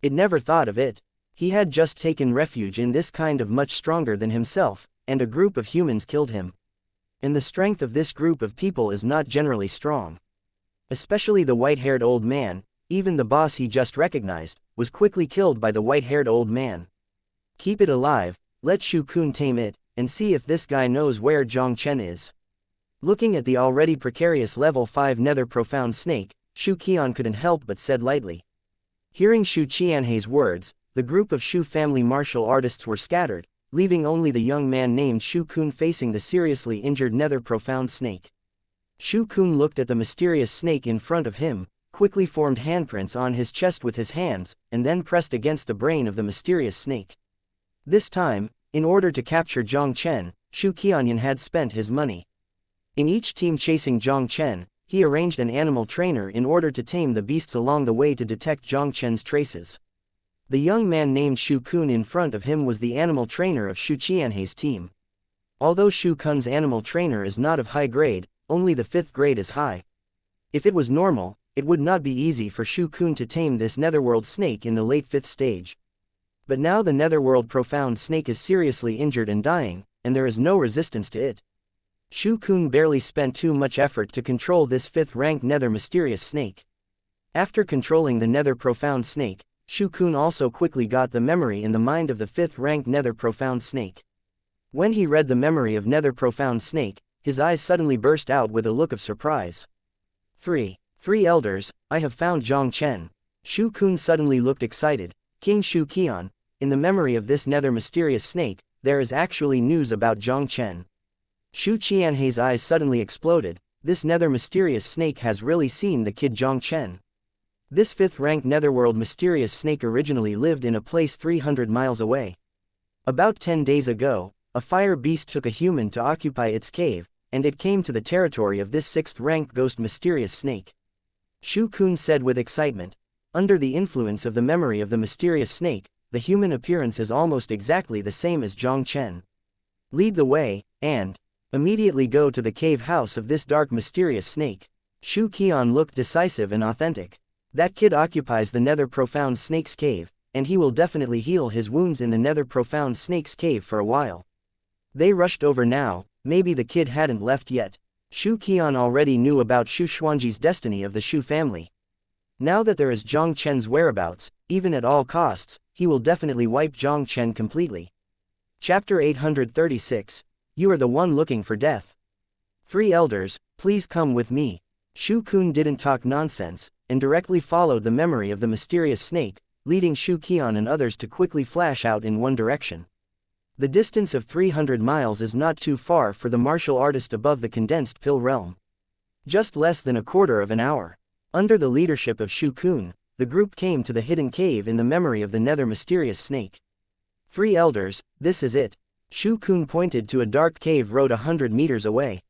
It never thought of it. He had just taken refuge in this kind of much stronger than himself, and a group of humans killed him. And the strength of this group of people is not generally strong. Especially the white-haired old man, even the boss he just recognized, was quickly killed by the white-haired old man. Keep it alive, let Shu Kun tame it, and see if this guy knows where Jiang Chen is. Looking at the already precarious level 5 Nether Profound Snake, Shu Qian couldn't help but said lightly. Hearing Shu Qianhei's words, the group of Shu family martial artists were scattered, leaving only the young man named Shu Kun facing the seriously injured Nether Profound Snake. Shu Kun looked at the mysterious snake in front of him, quickly formed handprints on his chest with his hands, and then pressed against the brain of the mysterious snake. This time, in order to capture Jiang Chen, Shu Qianyan had spent his money. In each team chasing Jiang Chen, he arranged an animal trainer in order to tame the beasts along the way to detect Jiang Chen's traces. The young man named Shu Kun in front of him was the animal trainer of Shu Qianhei's team. Although Shu Kun's animal trainer is not of high grade, only the 5th grade is high. If it was normal, it would not be easy for Shu Kun to tame this netherworld snake in the late 5th stage. But now the netherworld profound snake is seriously injured and dying, and there is no resistance to it. Shu Kun barely spent too much effort to control this 5th-rank nether mysterious snake. After controlling the nether profound snake, Shu Kun also quickly got the memory in the mind of the 5th-rank Nether Profound Snake. When he read the memory of Nether Profound Snake, his eyes suddenly burst out with a look of surprise. Three elders, I have found Jiang Chen. Shu Kun suddenly looked excited. King Shu Qian, in the memory of this Nether Mysterious Snake, there is actually news about Jiang Chen. Shu Qianhei's eyes suddenly exploded. This Nether Mysterious Snake has really seen the kid Jiang Chen. This 5th-rank Netherworld Mysterious Snake originally lived in a place 300 miles away. About 10 days ago, a fire beast took a human to occupy its cave, and it came to the territory of this 6th-rank Ghost Mysterious Snake. Shu Kun said with excitement. Under the influence of the memory of the mysterious snake, the human appearance is almost exactly the same as Jiang Chen. Lead the way, and immediately go to the cave house of this dark mysterious snake. Shu Qian looked decisive and authentic. That kid occupies the Nether Profound Snake's cave, and he will definitely heal his wounds in the Nether Profound Snake's cave for a while. They rushed over now, maybe the kid hadn't left yet. Shu Qian already knew about Shu Xuanji's destiny of the Shu family. Now that there is Jiang Chen's whereabouts, even at all costs, he will definitely wipe Jiang Chen completely. Chapter 836. You are the one looking for death. 3 elders, please come with me. Shu Kun didn't talk nonsense, and directly followed the memory of the mysterious snake, leading Shu Qian and others to quickly flash out in one direction. The distance of 300 miles is not too far for the martial artist above the condensed pill realm. Just less than a quarter of an hour. Under the leadership of Shu Kun, the group came to the hidden cave in the memory of the Nether Mysterious Snake. 3 elders, this is it. Shu Kun pointed to a dark cave road 100 meters away.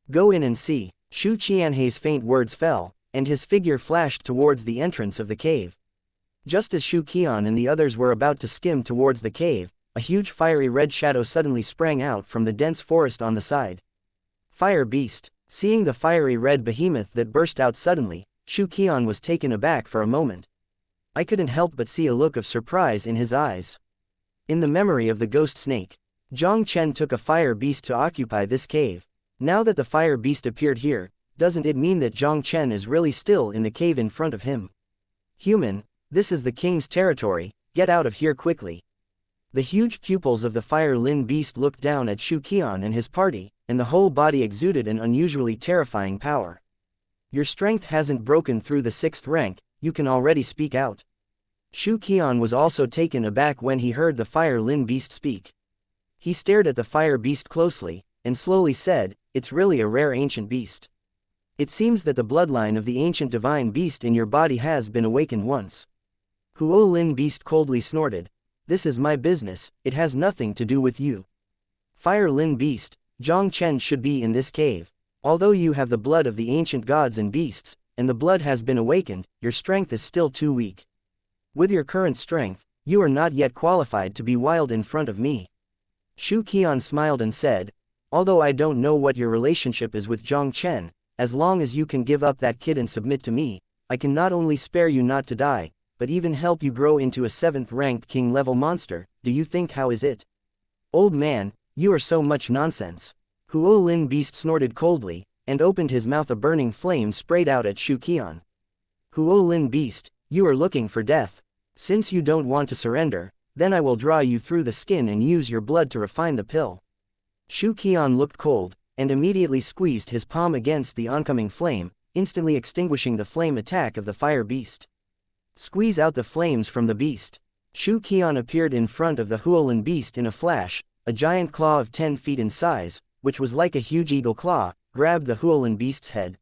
Go in and see. Shu Qianhei's faint words fell, and his figure flashed towards the entrance of the cave. Just as Shu Qian and the others were about to skim towards the cave, a huge fiery red shadow suddenly sprang out from the dense forest on the side. Fire Beast. Seeing the fiery red behemoth that burst out suddenly, Shu Qian was taken aback for a moment. I couldn't help but see a look of surprise in his eyes. In the memory of the ghost snake, Jiang Chen took a fire beast to occupy this cave. Now that the fire beast appeared here, doesn't it mean that Jiang Chen is really still in the cave in front of him? Human, this is the king's territory, get out of here quickly. The huge pupils of the Fire Lin beast looked down at Shu Qian and his party, and the whole body exuded an unusually terrifying power. Your strength hasn't broken through the 6th rank, you can already speak out. Shu Qian was also taken aback when he heard the Fire Lin beast speak. He stared at the fire beast closely, and slowly said, it's really a rare ancient beast. It seems that the bloodline of the ancient divine beast in your body has been awakened once. Huo Lin beast coldly snorted. This is my business, it has nothing to do with you. Fire Lin beast, Jiang Chen should be in this cave. Although you have the blood of the ancient gods and beasts, and the blood has been awakened, your strength is still too weak. With your current strength, you are not yet qualified to be wild in front of me. Shu Qian smiled and said, although I don't know what your relationship is with Jiang Chen, as long as you can give up that kid and submit to me, I can not only spare you not to die, but even help you grow into a 7th-ranked king-level monster. Do you think how is it? Old man, you are so much nonsense. Huo Lin Beast snorted coldly, and opened his mouth. A burning flame sprayed out at Shu Qian. Huo Lin Beast, you are looking for death. Since you don't want to surrender, then I will draw you through the skin and use your blood to refine the pill. Shu Qian looked cold, and immediately squeezed his palm against the oncoming flame, instantly extinguishing the flame attack of the fire beast. Squeeze out the flames from the beast. Shu Qian appeared in front of the Huolin beast in a flash. A giant claw of 10 feet in size, which was like a huge eagle claw, grabbed the Huolin beast's head.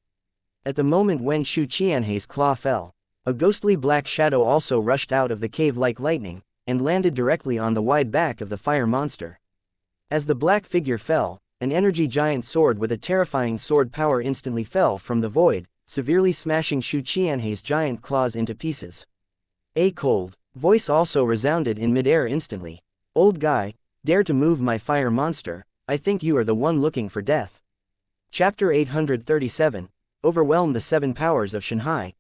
At the moment when Shu Qianhei's claw fell, a ghostly black shadow also rushed out of the cave like lightning, and landed directly on the wide back of the fire monster. As the black figure fell, an energy giant sword with a terrifying sword power instantly fell from the void, severely smashing Shu Qianhei's giant claws into pieces. A cold voice also resounded in midair instantly. Old guy, dare to move my fire monster, I think you are the one looking for death. Chapter 837, Overwhelm the 7 Powers of Shanghai.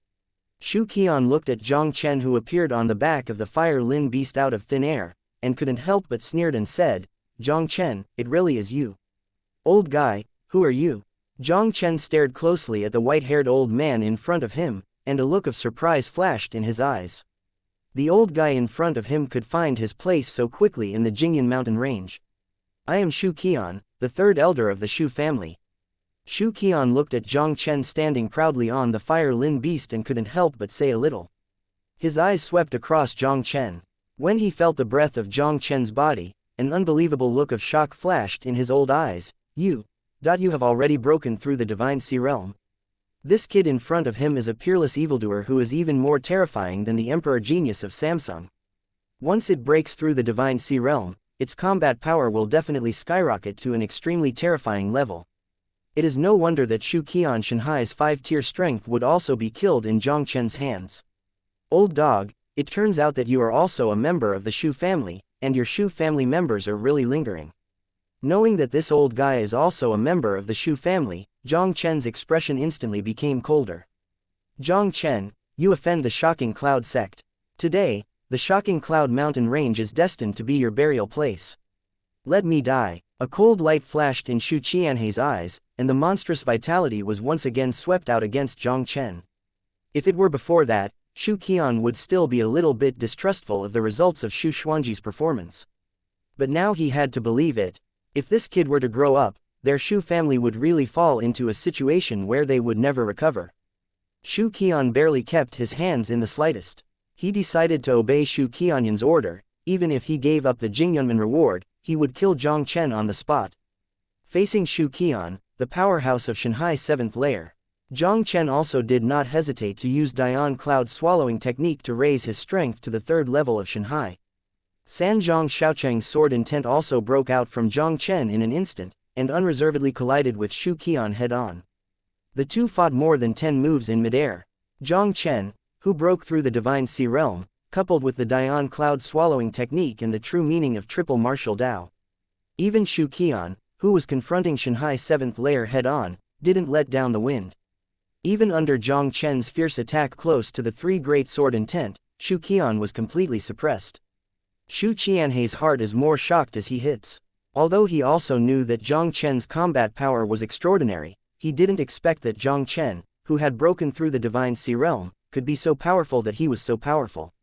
Shu Qian looked at Jiang Chen, who appeared on the back of the fire Lin beast out of thin air, and couldn't help but sneered and said, Jiang Chen, it really is you. Old guy, who are you? Jiang Chen stared closely at the white-haired old man in front of him, and a look of surprise flashed in his eyes. The old guy in front of him could find his place so quickly in the Jingyan mountain range. I am Shu Qian, the 3rd elder of the Shu family. Shu Qian looked at Jiang Chen standing proudly on the fire Lin beast and couldn't help but say a little. His eyes swept across Jiang Chen. When he felt the breath of Jiang Chen's body, an unbelievable look of shock flashed in his old eyes. You have already broken through the Divine Sea realm. This kid in front of him is a peerless evildoer who is even more terrifying than the Emperor Genius of Samsung. Once it breaks through the Divine Sea realm, its combat power will definitely skyrocket to an extremely terrifying level. It is no wonder that Shu Qian Shanhai's 5-tier strength would also be killed in Jiang Chen's hands. Old dog, it turns out that you are also a member of the Shu family, and your Shu family members are really lingering. Knowing that this old guy is also a member of the Shu family, Jiang Chen's expression instantly became colder. Jiang Chen, you offend the Shocking Cloud sect. Today, the Shocking Cloud mountain range is destined to be your burial place. Let me die. A cold light flashed in Shu Qianhei's eyes, and the monstrous vitality was once again swept out against Jiang Chen. If it were before that, Shu Qian would still be a little bit distrustful of the results of Shu Xuanji's performance. But now he had to believe it. If this kid were to grow up, their Shu family would really fall into a situation where they would never recover. Shu Qian barely kept his hands in the slightest. He decided to obey Shu Qianyan's order. Even if he gave up the Jingyunman reward, he would kill Jiang Chen on the spot. Facing Shu Qian, the powerhouse of Shanghai's 7th layer, Jiang Chen also did not hesitate to use Dian Cloud swallowing technique to raise his strength to the 3rd level of Shanghai. Sanjiang Shaocheng's sword intent also broke out from Jiang Chen in an instant, and unreservedly collided with Shu Qian head-on. The two fought more than 10 moves in midair. Jiang Chen, who broke through the Divine Sea realm, coupled with the Dian Cloud swallowing technique and the true meaning of triple martial Dao. Even Shu Qian, who was confronting Shanghai's 7th layer head-on, didn't let down the wind. Even under Jiang Chen's fierce attack close to the 3 great sword intent, Shu Qian was completely suppressed. Shu Qianhei's heart is more shocked as he hits. Although he also knew that Jiang Chen's combat power was extraordinary, he didn't expect that Jiang Chen, who had broken through the Divine Sea realm, could be so powerful that he was so powerful.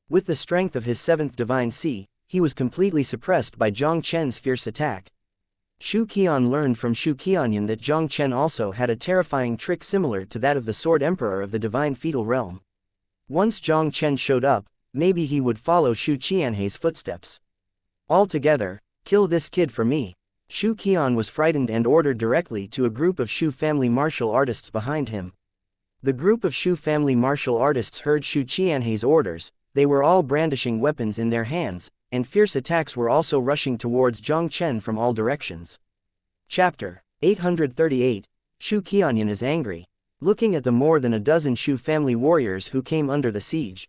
With the strength of his 7th Divine Sea, he was completely suppressed by Jiang Chen's fierce attack. Shu Qian learned from Shu Qianyan that Jiang Chen also had a terrifying trick similar to that of the Sword Emperor of the Divine Fetal Realm. Once Jiang Chen showed up, maybe he would follow Shu Qianhei's footsteps. Altogether, kill this kid for me. Shu Qian was frightened and ordered directly to a group of Shu family martial artists behind him. The group of Shu family martial artists heard Shu Qianhei's orders. They were all brandishing weapons in their hands, and fierce attacks were also rushing towards Jiang Chen from all directions. Chapter 838, Shu Qianyan is angry. Looking at the more than a dozen Shu family warriors who came under the siege.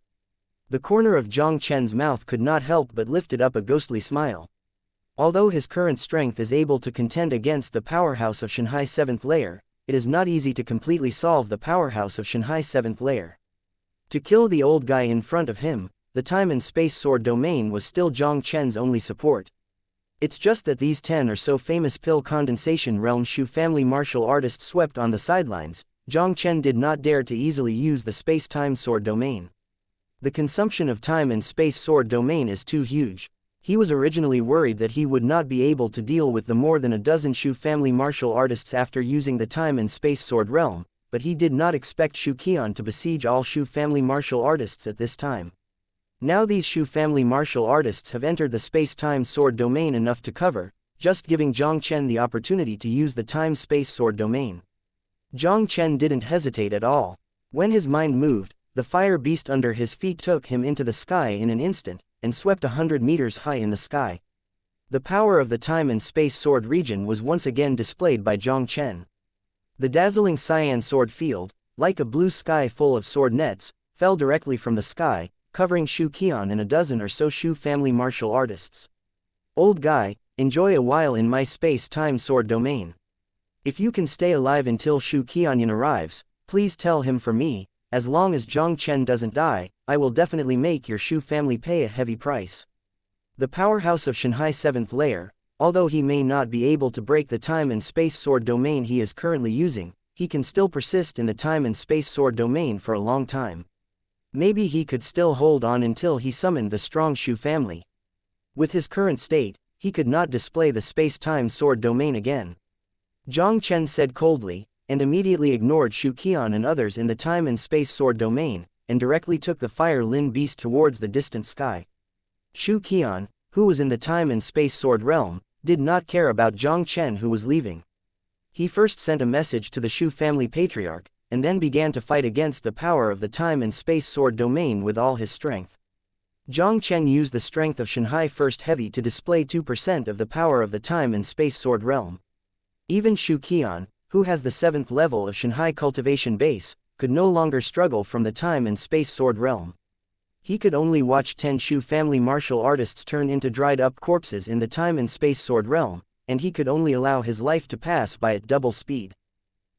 The corner of Jiang Chen's mouth could not help but lifted up a ghostly smile. Although his current strength is able to contend against the powerhouse of Shanghai's 7th layer, it is not easy to completely solve the powerhouse of Shanghai's 7th layer. To kill the old guy in front of him, the time and space sword domain was still Jiang Chen's only support. It's just that these 10 or so famous pill condensation realm Shu family martial artists swept on the sidelines. Jiang Chen did not dare to easily use the space-time sword domain. The consumption of time and space sword domain is too huge. He was originally worried that he would not be able to deal with the more than a dozen Shu family martial artists after using the time and space sword realm, but he did not expect Shu Qian to besiege all Shu family martial artists at this time. Now these Shu family martial artists have entered the space-time sword domain enough to cover, just giving Jiang Chen the opportunity to use the time-space sword domain. Jiang Chen didn't hesitate at all. When his mind moved, the fire beast under his feet took him into the sky in an instant, and swept 100 meters high in the sky. The power of the time and space sword region was once again displayed by Jiang Chen. The dazzling cyan sword field, like a blue sky full of sword nets, fell directly from the sky, covering Shu Qian and a dozen or so Shu family martial artists. Old guy, enjoy a while in my space-time sword domain. If you can stay alive until Shu Qianyan arrives, please tell him for me. As long as Jiang Chen doesn't die, I will definitely make your Shu family pay a heavy price. The powerhouse of Shanghai's 7th layer, although he may not be able to break the time and space sword domain he is currently using, he can still persist in the time and space sword domain for a long time. Maybe he could still hold on until he summoned the strong Shu family. With his current state, he could not display the space-time sword domain again. Jiang Chen said coldly, and immediately ignored Shu Qian and others in the time and space sword domain, and directly took the fire Lin beast towards the distant sky. Shu Qian, who was in the time and space sword realm, did not care about Jiang Chen who was leaving. He first sent a message to the Shu family patriarch, and then began to fight against the power of the time and space sword domain with all his strength. Jiang Chen used the strength of Shanghai First Heavy to display 2% of the power of the time and space sword realm. Even Shu Qian, who has the 7th level of Shanghai Cultivation base, could no longer struggle from the time and space sword realm. He could only watch 10 Shu family martial artists turn into dried-up corpses in the time and space sword realm, and he could only allow his life to pass by at double speed.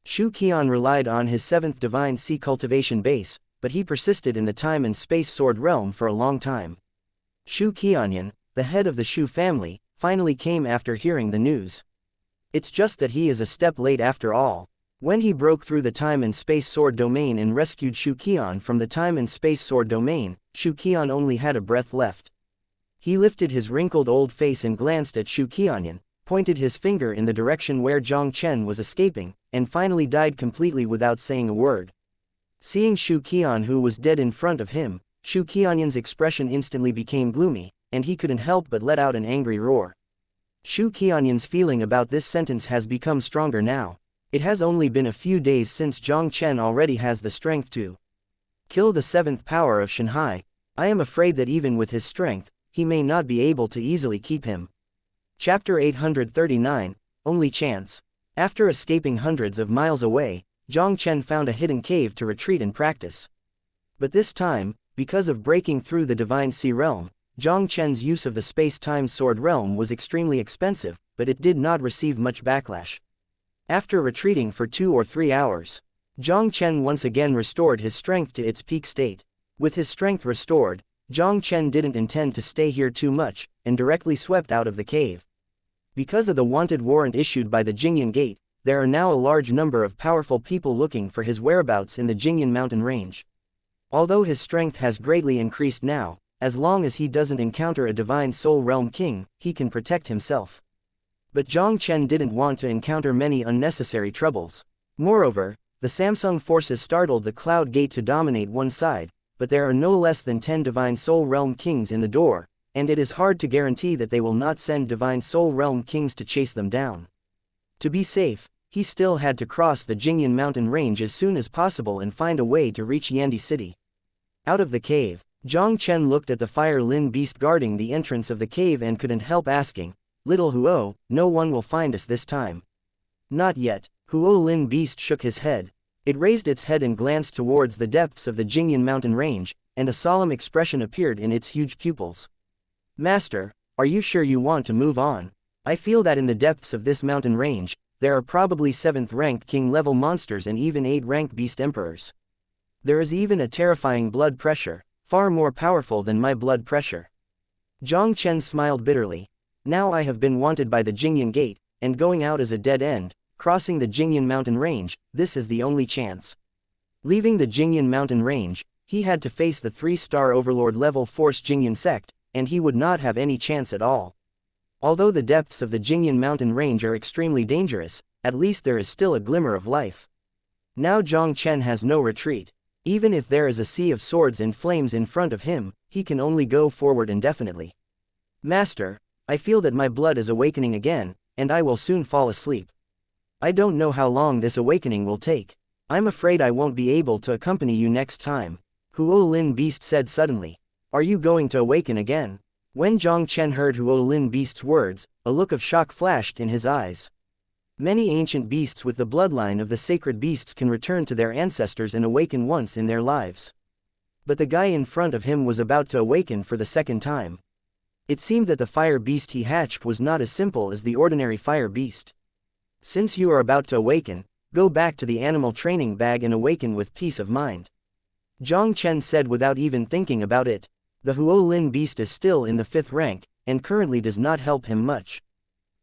Shu Qian relied on his 7th Divine Sea Cultivation base, but he persisted in the time and space sword realm for a long time. Shu Qianyan, the head of the Shu family, finally came after hearing the news. It's just that he is a step late after all. When he broke through the time and space sword domain and rescued Shu Qian from the time and space sword domain, Shu Qian only had a breath left. He lifted his wrinkled old face and glanced at Shu Qianyan, pointed his finger in the direction where Jiang Chen was escaping, and finally died completely without saying a word. Seeing Shu Qian who was dead in front of him, Shu Qianyan's expression instantly became gloomy, and he couldn't help but let out an angry roar. Shu Qianyan's feeling about this sentence has become stronger now. It has only been a few days since Jiang Chen already has the strength to kill the 7th power of Shanghai. I am afraid that even with his strength, he may not be able to easily keep him. Chapter 839, Only Chance. After escaping hundreds of miles away, Jiang Chen found a hidden cave to retreat and practice. But this time, because of breaking through the Divine Sea realm, Jiang Chen's use of the space-time sword realm was extremely expensive, but it did not receive much backlash. After retreating for 2 or 3 hours, Jiang Chen once again restored his strength to its peak state. With his strength restored, Jiang Chen didn't intend to stay here too much, and directly swept out of the cave. Because of the wanted warrant issued by the Jingyan Gate, there are now a large number of powerful people looking for his whereabouts in the Jingyan mountain range. Although his strength has greatly increased now, as long as he doesn't encounter a Divine Soul Realm King, he can protect himself. But Jiang Chen didn't want to encounter many unnecessary troubles. Moreover, the Samsung forces startled the Cloud Gate to dominate one side, but there are no less than 10 Divine Soul Realm Kings in the door, and it is hard to guarantee that they will not send Divine Soul Realm Kings to chase them down. To be safe, he still had to cross the Jingyan mountain range as soon as possible and find a way to reach Yandi City. Out of the cave, Jiang Chen looked at the fire Lin beast guarding the entrance of the cave and couldn't help asking, "Little Huo, no one will find us this time." "Not yet. Huo Lin Beast shook his head. It raised its head and glanced towards the depths of the Jingyan mountain range, and a solemn expression appeared in its huge pupils. Master, are you sure you want to move on? I feel that in the depths of this mountain range, there are probably 7th rank king-level monsters and even 8th rank beast emperors. There is even a terrifying blood pressure, far more powerful than my blood pressure. Jiang Chen smiled bitterly. Now I have been wanted by the Jingyan Gate, and going out as a dead end, crossing the Jingyan mountain range, this is the only chance. Leaving the Jingyan mountain range, he had to face the 3-star overlord level force Jingyan sect, and he would not have any chance at all. Although the depths of the Jingyan mountain range are extremely dangerous, at least there is still a glimmer of life. Now Jiang Chen has no retreat. Even if there is a sea of swords and flames in front of him, he can only go forward indefinitely. Master, I feel that my blood is awakening again, and I will soon fall asleep. I don't know how long this awakening will take. I'm afraid I won't be able to accompany you next time, Huo Lin Beast said suddenly. Are you going to awaken again? When Jiang Chen heard Huo Lin Beast's words, a look of shock flashed in his eyes. Many ancient beasts with the bloodline of the sacred beasts can return to their ancestors and awaken once in their lives. But the guy in front of him was about to awaken for the second time. It seemed that the fire beast he hatched was not as simple as the ordinary fire beast. Since you are about to awaken, go back to the animal training bag and awaken with peace of mind. Jiang Chen said without even thinking about it. The Huo Lin Beast is still in the 5th rank, and currently does not help him much.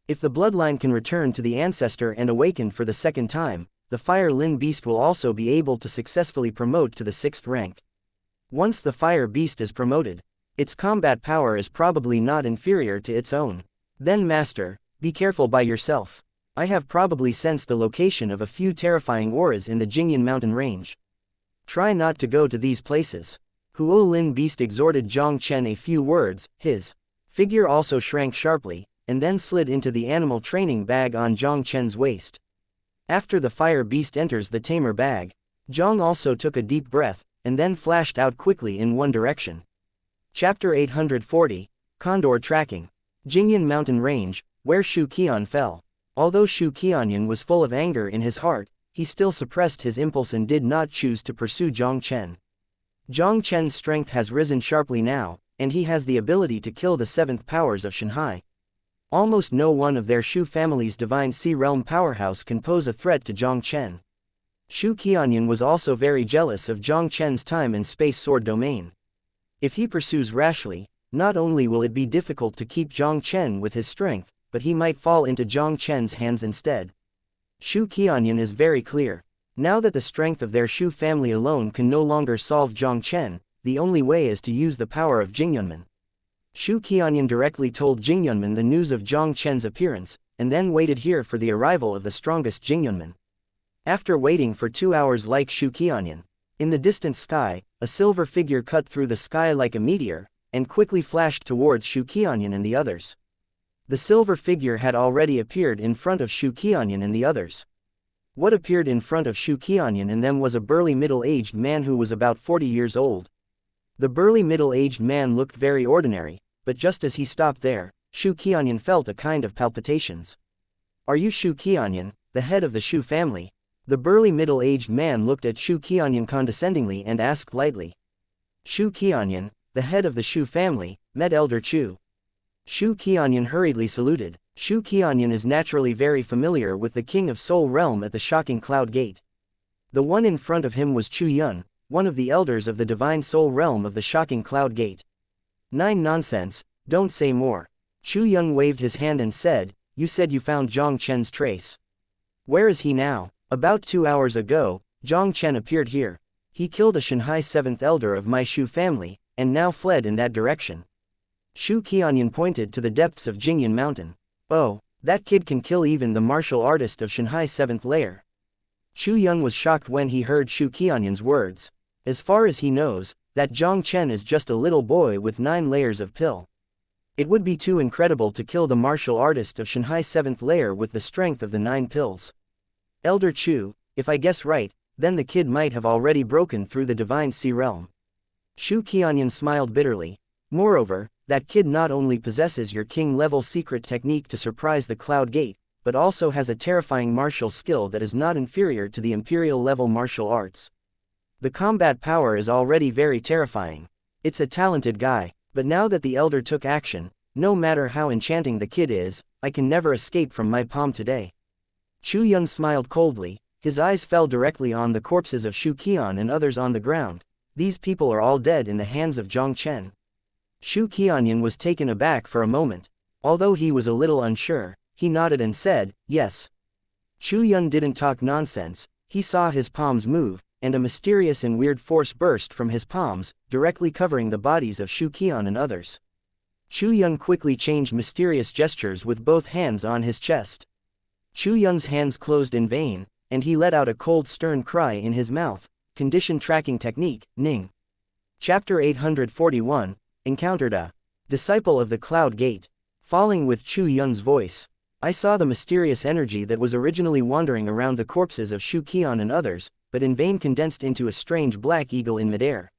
If the bloodline can return to the ancestor and awaken for the second time, the Fire Lin Beast will also be able to successfully promote to the 6th rank. Once the Fire Beast is promoted, its combat power is probably not inferior to its own. Then Master, be careful by yourself. I have probably sensed the location of a few terrifying auras in the Jingyan mountain range. Try not to go to these places. Huo Lin Beast exhorted Jiang Chen a few words. His figure also shrank sharply, and then slid into the animal training bag on Jiang Chen's waist. After the fire beast enters the tamer bag, Jiang also took a deep breath, and then flashed out quickly in one direction. Chapter 840, Condor Tracking. Jingyan Mountain Range, where Shu Qian fell. Although Shu Qianyan was full of anger in his heart, he still suppressed his impulse and did not choose to pursue Jiang Chen. Jiang Chen's strength has risen sharply now, and he has the ability to kill the 7th powers of Shanghai. Almost no one of their Shu family's divine sea realm powerhouse can pose a threat to Jiang Chen. Shu Qianyan was also very jealous of Jiang Chen's time and space sword domain. If he pursues rashly, not only will it be difficult to keep Jiang Chen with his strength, but he might fall into Jiang Chen's hands instead. Shu Qianyan is very clear. Now that the strength of their Shu family alone can no longer solve Jiang Chen, the only way is to use the power of Jingyunmen. Shu Qianyan directly told Jingyunmen the news of Jiang Chen's appearance, and then waited here for the arrival of the strongest Jingyunmen. After waiting for 2 hours like Shu Qianyan, in the distant sky, a silver figure cut through the sky like a meteor, and quickly flashed towards Shu Qianyan and the others. The silver figure had already appeared in front of Shu Qianyan and the others. What appeared in front of Shu Qianyan and them was a burly middle-aged man who was about 40 years old. The burly middle-aged man looked very ordinary, but just as he stopped there, Shu Qianyan felt a kind of palpitations. Are you Shu Qianyan, the head of the Shu family? The burly middle-aged man looked at Shu Qianyan condescendingly and asked lightly. Shu Qianyan, the head of the Shu family, met Elder Chu. Shu Qianyan hurriedly saluted. Shu Qianyan is naturally very familiar with the King of Soul Realm at the Shocking Cloud Gate. The one in front of him was Chu Yun, one of the elders of the Divine Soul Realm of the Shocking Cloud Gate. Nonsense, don't say more. Chu Yun waved his hand and said, you said you found Jiang Chen's trace. Where is he now? About 2 hours ago, Jiang Chen appeared here. He killed a Shanghai 7th elder of my Shu family, and now fled in that direction. Shu Qianyan pointed to the depths of Jingyan Mountain. Oh, that kid can kill even the martial artist of Shanghai 7th layer. Chu Yun was shocked when he heard Shu Qianyan's words. As far as he knows, that Jiang Chen is just a little boy with 9 layers of pill. It would be too incredible to kill the martial artist of Shanghai 7th layer with the strength of the 9 pills. Elder Chu, if I guess right, then the kid might have already broken through the divine sea realm. Shu Qianyan smiled bitterly. Moreover, that kid not only possesses your king-level secret technique to surprise the Cloud Gate, but also has a terrifying martial skill that is not inferior to the imperial-level martial arts. The combat power is already very terrifying. It's a talented guy, but now that the elder took action, no matter how enchanting the kid is, I can never escape from my palm today. Chu Yun smiled coldly, his eyes fell directly on the corpses of Shu Qian and others on the ground. These people are all dead in the hands of Jiang Chen. Shu Qianyan was taken aback for a moment. Although he was a little unsure, he nodded and said, yes. Chu Yun didn't talk nonsense, he saw his palms move, and a mysterious and weird force burst from his palms, directly covering the bodies of Shu Qian and others. Chu Yun quickly changed mysterious gestures with both hands on his chest. Chu Yun's hands closed in vain, and he let out a cold stern cry in his mouth. Condition tracking technique, Ning. Chapter 841, encountered a disciple of the Cloud Gate. Falling with Chu Yun's voice. I saw the mysterious energy that was originally wandering around the corpses of Shu Qian and others, but in vain condensed into a strange black eagle in midair.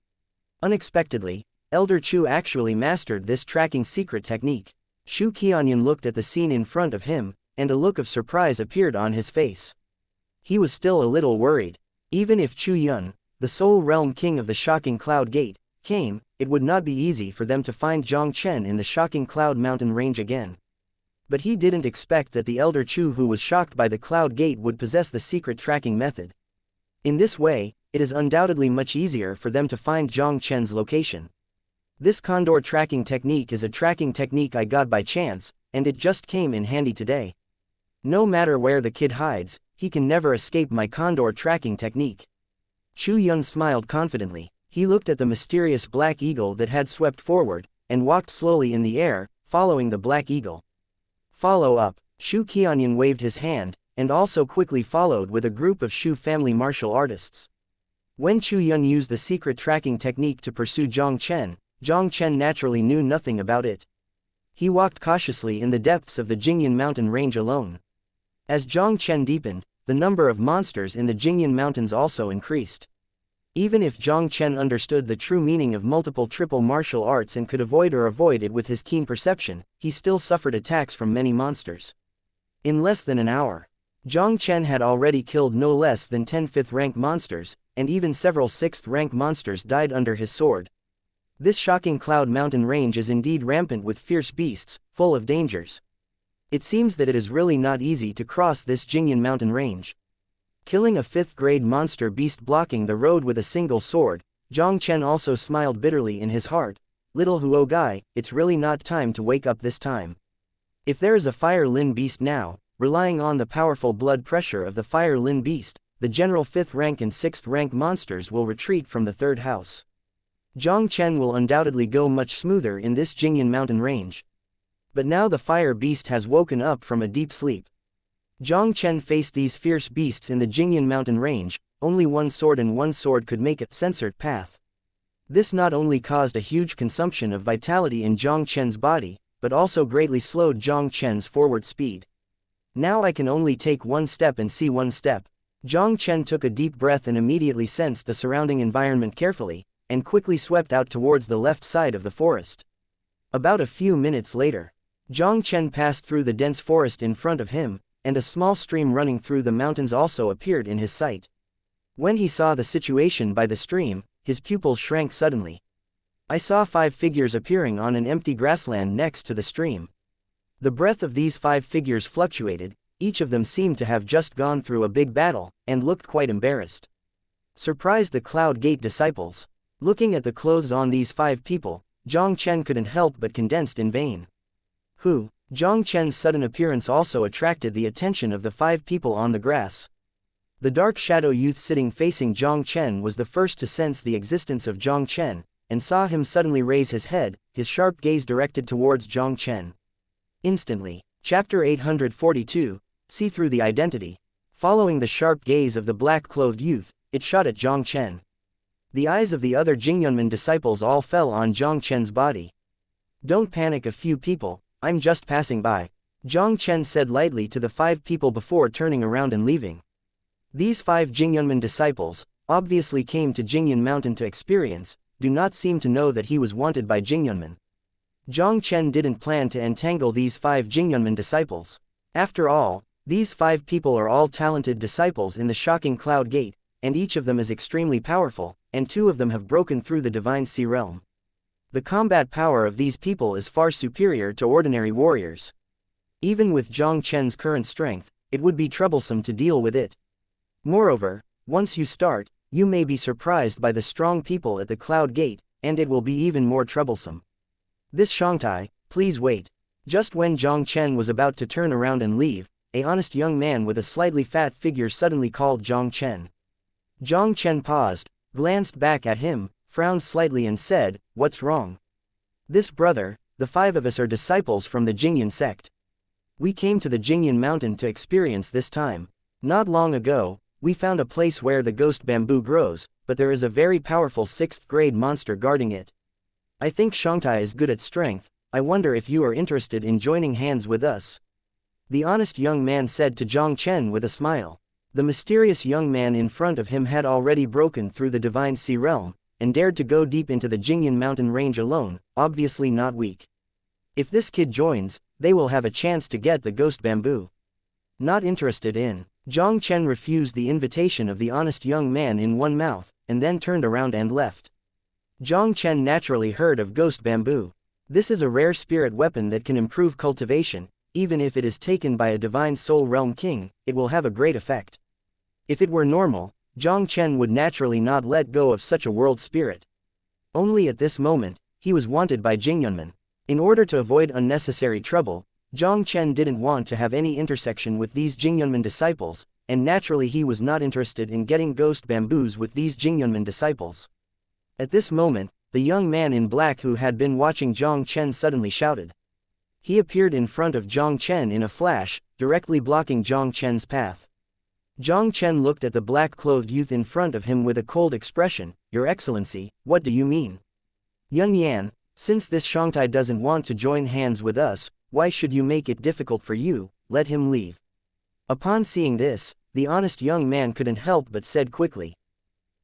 Unexpectedly, Elder Chu actually mastered this tracking secret technique. Shu Qianyan looked at the scene in front of him, and a look of surprise appeared on his face. He was still a little worried. Even if Chu Yun, the Soul Realm King of the Shocking Cloud Gate, came, it would not be easy for them to find Jiang Chen in the Shocking Cloud Mountain range again. But he didn't expect that the Elder Chu who was shocked by the Cloud Gate would possess the secret tracking method. In this way, it is undoubtedly much easier for them to find Jiang Chen's location. This condor tracking technique is a tracking technique I got by chance, and it just came in handy today. No matter where the kid hides, he can never escape my condor tracking technique. Chu Yun smiled confidently. He looked at the mysterious black eagle that had swept forward, and walked slowly in the air, following the black eagle. Follow up. Shu Qianyan waved his hand, and also quickly followed with a group of Shu family martial artists. When Chu Yun used the secret tracking technique to pursue Jiang Chen naturally knew nothing about it. He walked cautiously in the depths of the Jingyan mountain range alone. As Jiang Chen deepened, the number of monsters in the Jingyan mountains also increased. Even if Jiang Chen understood the true meaning of multiple triple martial arts and could avoid it with his keen perception, he still suffered attacks from many monsters. In less than an hour, Jiang Chen had already killed no less than 10 5th-rank monsters, and even several 6th-rank monsters died under his sword. This Shocking Cloud Mountain range is indeed rampant with fierce beasts, full of dangers. It seems that it is really not easy to cross this Jingyan mountain range. Killing a 5th-grade monster beast blocking the road with a single sword, Jiang Chen also smiled bitterly in his heart. Little Huo Gai, it's really not time to wake up this time. If there is a Fire Lin beast now, relying on the powerful blood pressure of the Fire Lin beast, the general 5th-rank and 6th-rank monsters will retreat from the 3rd house. Jiang Chen will undoubtedly go much smoother in this Jingyan mountain range. But now the fire beast has woken up from a deep sleep. Jiang Chen faced these fierce beasts in the Jingyan mountain range. Only one sword and one sword could make a censored path. This not only caused a huge consumption of vitality in Jiang Chen's body, but also greatly slowed Jiang Chen's forward speed. Now I can only take one step and see one step. Jiang Chen took a deep breath and immediately sensed the surrounding environment carefully, and quickly swept out towards the left side of the forest. About a few minutes later, Jiang Chen passed through the dense forest in front of him, and a small stream running through the mountains also appeared in his sight. When he saw the situation by the stream, his pupils shrank suddenly. I saw 5 figures appearing on an empty grassland next to the stream. The breath of these 5 figures fluctuated, each of them seemed to have just gone through a big battle, and looked quite embarrassed. Surprised the Cloud Gate disciples. Looking at the clothes on these 5 people, Jiang Chen couldn't help but condensed in vain. Jiang Chen's sudden appearance also attracted the attention of the 5 people on the grass. The dark shadow youth sitting facing Jiang Chen was the first to sense the existence of Jiang Chen, and saw him suddenly raise his head, his sharp gaze directed towards Jiang Chen. Instantly, Chapter 842, see through the identity. Following the sharp gaze of the black-clothed youth, it shot at Jiang Chen. The eyes of the other Jingyunman disciples all fell on Jiang Chen's body. Don't panic, a few people, I'm just passing by, Jiang Chen said lightly to the 5 people before turning around and leaving. These 5 Jingyunman disciples, obviously came to Jingyan Mountain to experience, do not seem to know that he was wanted by Jingyunman. Jiang Chen didn't plan to entangle these 5 Jingyunman disciples. After all, These 5 people are all talented disciples in the shocking Cloud Gate, and each of them is extremely powerful, and 2 of them have broken through the divine sea realm. The combat power of these people is far superior to ordinary warriors. Even with Jiang Chen's current strength, it would be troublesome to deal with it. Moreover, once you start, you may be surprised by the strong people at the Cloud Gate, and it will be even more troublesome. This Shangtai, please wait. Just when Jiang Chen was about to turn around and leave, an honest young man with a slightly fat figure suddenly called Jiang Chen. Jiang Chen paused, glanced back at him, frowned slightly and said, "What's wrong?" "This brother, the 5 of us are disciples from the Jingyan sect. We came to the Jingyan mountain to experience this time. Not long ago, we found a place where the ghost bamboo grows, but there is a very powerful 6th grade monster guarding it. I think Shangtai is good at strength. I wonder if you are interested in joining hands with us." The honest young man said to Jiang Chen with a smile. The mysterious young man in front of him had already broken through the divine sea realm, and dared to go deep into the Jingyan mountain range alone, obviously not weak. If this kid joins, they will have a chance to get the ghost bamboo. Not interested in. Jiang Chen refused the invitation of the honest young man in one mouth, and then turned around and left. Jiang Chen naturally heard of ghost bamboo. This is a rare spirit weapon that can improve cultivation. Even if it is taken by a divine soul realm king, it will have a great effect. If it were normal, Jiang Chen would naturally not let go of such a world spirit. Only at this moment, he was wanted by Jingyunmen. In order to avoid unnecessary trouble, Jiang Chen didn't want to have any intersection with these Jingyunmen disciples, and naturally he was not interested in getting ghost bamboos with these Jingyunmen disciples. At this moment, the young man in black who had been watching Jiang Chen suddenly shouted. He appeared in front of Jiang Chen in a flash, directly blocking Jiang Chen's path. Jiang Chen looked at the black-clothed youth in front of him with a cold expression. "Your Excellency, what do you mean?" "Yun Yan, since this Shangtai doesn't want to join hands with us, why should you make it difficult for you? Let him leave." Upon seeing this, the honest young man couldn't help but said quickly.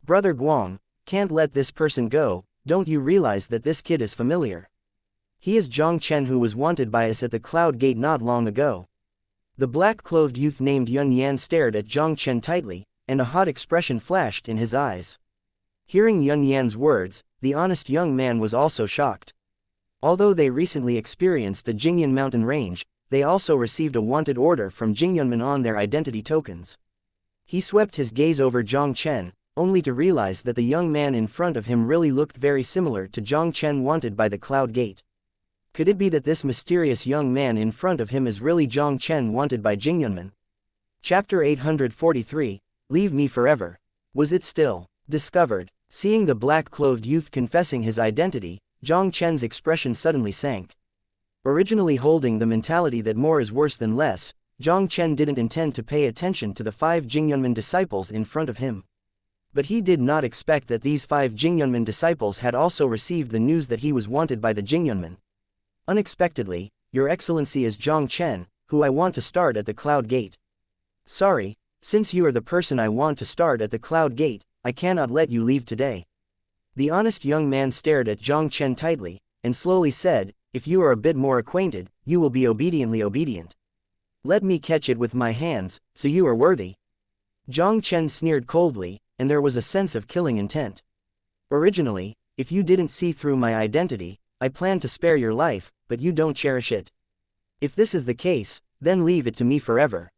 "Brother Guang, can't let this person go. Don't you realize that this kid is familiar? He is Jiang Chen who was wanted by us at the Cloud Gate not long ago." The black-clothed youth named Yun Yan stared at Jiang Chen tightly, and a hot expression flashed in his eyes. Hearing Yun Yan's words, the honest young man was also shocked. Although they recently experienced the Jingyan mountain range, they also received a wanted order from Jingyunmen on their identity tokens. He swept his gaze over Jiang Chen, only to realize that the young man in front of him really looked very similar to Jiang Chen wanted by the Cloud Gate. Could it be that this mysterious young man in front of him is really Jiang Chen wanted by Jingyunmen? Chapter 843, Leave Me Forever. Was it still discovered? Seeing the black-clothed youth confessing his identity, Jiang Chen's expression suddenly sank. Originally holding the mentality that more is worse than less, Jiang Chen didn't intend to pay attention to the 5 Jingyunmen disciples in front of him. But he did not expect that these 5 Jingyunmen disciples had also received the news that he was wanted by the Jingyunmen. Unexpectedly, "Your Excellency is Jiang Chen, who I want to start at the Cloud Gate." "Sorry, since you are the person I want to start at the Cloud Gate, I cannot let you leave today." The honest young man stared at Jiang Chen tightly, and slowly said, "If you are a bit more acquainted, you will be obediently obedient. Let me catch it with my hands, so you are worthy." Jiang Chen sneered coldly, and there was a sense of killing intent. "Originally, if you didn't see through my identity, I planned to spare your life, but you don't cherish it. If this is the case, then leave it to me forever."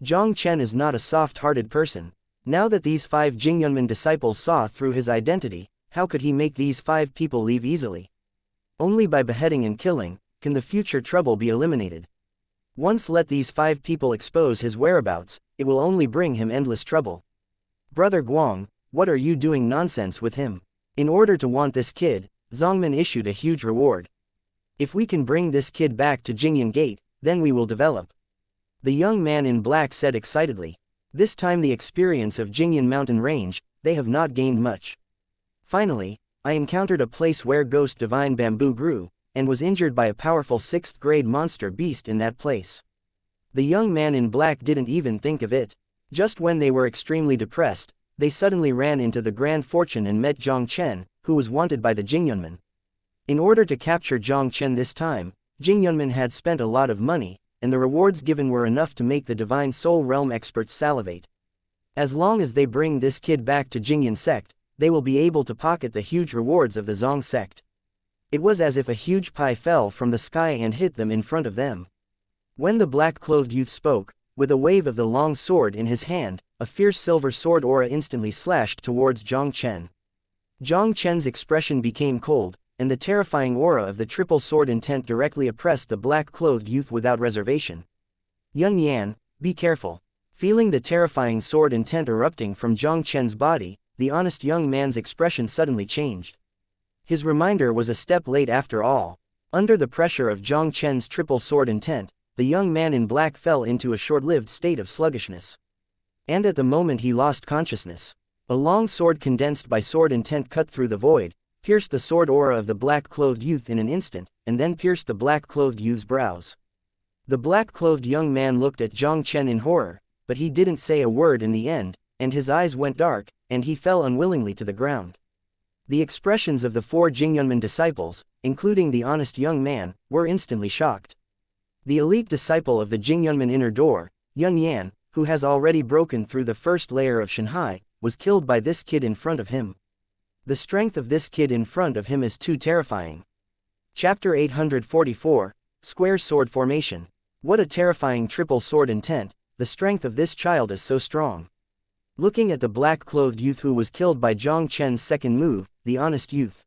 Jiang Chen is not a soft-hearted person. Now that these 5 Jingyunmen disciples saw through his identity, how could he make these 5 people leave easily? Only by beheading and killing can the future trouble be eliminated. Once let these 5 people expose his whereabouts, it will only bring him endless trouble. "Brother Guang, what are you doing nonsense with him? In order to want this kid, Zongmin issued a huge reward. If we can bring this kid back to Jingyan Gate, then we will develop." The young man in black said excitedly. This time the experience of Jingyan mountain range, they have not gained much. "Finally, I encountered a place where ghost divine bamboo grew, and was injured by a powerful 6th grade monster beast in that place." The young man in black didn't even think of it. Just when they were extremely depressed, they suddenly ran into the Grand Fortune and met Jiang Chen, who was wanted by the Jingyunmen. In order to capture Jiang Chen this time, Jingyunmen had spent a lot of money, and the rewards given were enough to make the divine soul realm experts salivate. As long as they bring this kid back to Jingyan sect, they will be able to pocket the huge rewards of the Zong sect. It was as if a huge pie fell from the sky and hit them in front of them. When the black-clothed youth spoke, with a wave of the long sword in his hand, a fierce silver sword aura instantly slashed towards Jiang Chen. Jiang Chen's expression became cold, and the terrifying aura of the triple sword intent directly oppressed the black-clothed youth without reservation. Yun Yan, be careful. Feeling the terrifying sword intent erupting from Jiang Chen's body, the honest young man's expression suddenly changed. His reminder was a step late after all. Under the pressure of Jiang Chen's triple sword intent, the young man in black fell into a short-lived state of sluggishness. And at the moment he lost consciousness, a long sword condensed by sword intent cut through the void, pierced the sword aura of the black-clothed youth in an instant, and then pierced the black-clothed youth's brows. The black-clothed young man looked at Jiang Chen in horror, but he didn't say a word in the end, and his eyes went dark, and he fell unwillingly to the ground. The expressions of the 4 Jingyunmen disciples, including the honest young man, were instantly shocked. The elite disciple of the Jingyunmen inner door, Yun Yan, who has already broken through the first layer of Shanghai, was killed by this kid in front of him. The strength of this kid in front of him is too terrifying. Chapter 844, Square Sword Formation. What a terrifying triple sword intent, the strength of this child is so strong. Looking at the black-clothed youth who was killed by Jiang Chen's second move, the honest youth,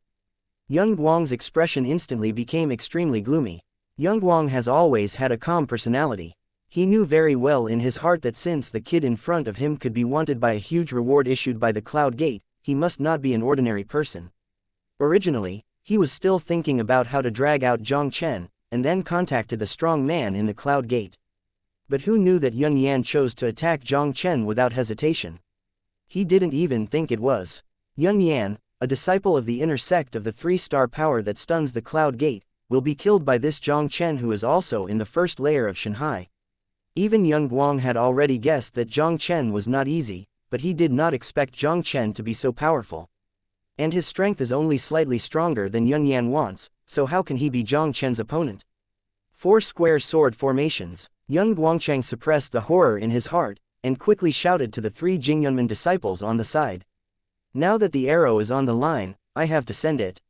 Young Guang's expression instantly became extremely gloomy. Young Guang has always had a calm personality. He knew very well in his heart that since the kid in front of him could be wanted by a huge reward issued by the Cloud Gate, he must not be an ordinary person. Originally, he was still thinking about how to drag out Jiang Chen, and then contacted the strong man in the Cloud Gate. But who knew that Yun Yan chose to attack Jiang Chen without hesitation? He didn't even think it was Yun Yan, a disciple of the inner sect of the 3-star power that stuns the Cloud Gate, will be killed by this Jiang Chen who is also in the first layer of Shanghai. Even Young Guang had already guessed that Jiang Chen was not easy, but he did not expect Jiang Chen to be so powerful. And his strength is only slightly stronger than Yun Yan wants, so how can he be Jiang Chen's opponent? 4 square sword formations. Young Guangchang suppressed the horror in his heart, and quickly shouted to the 3 Jingyunmen disciples on the side. Now that the arrow is on the line, I have to send it.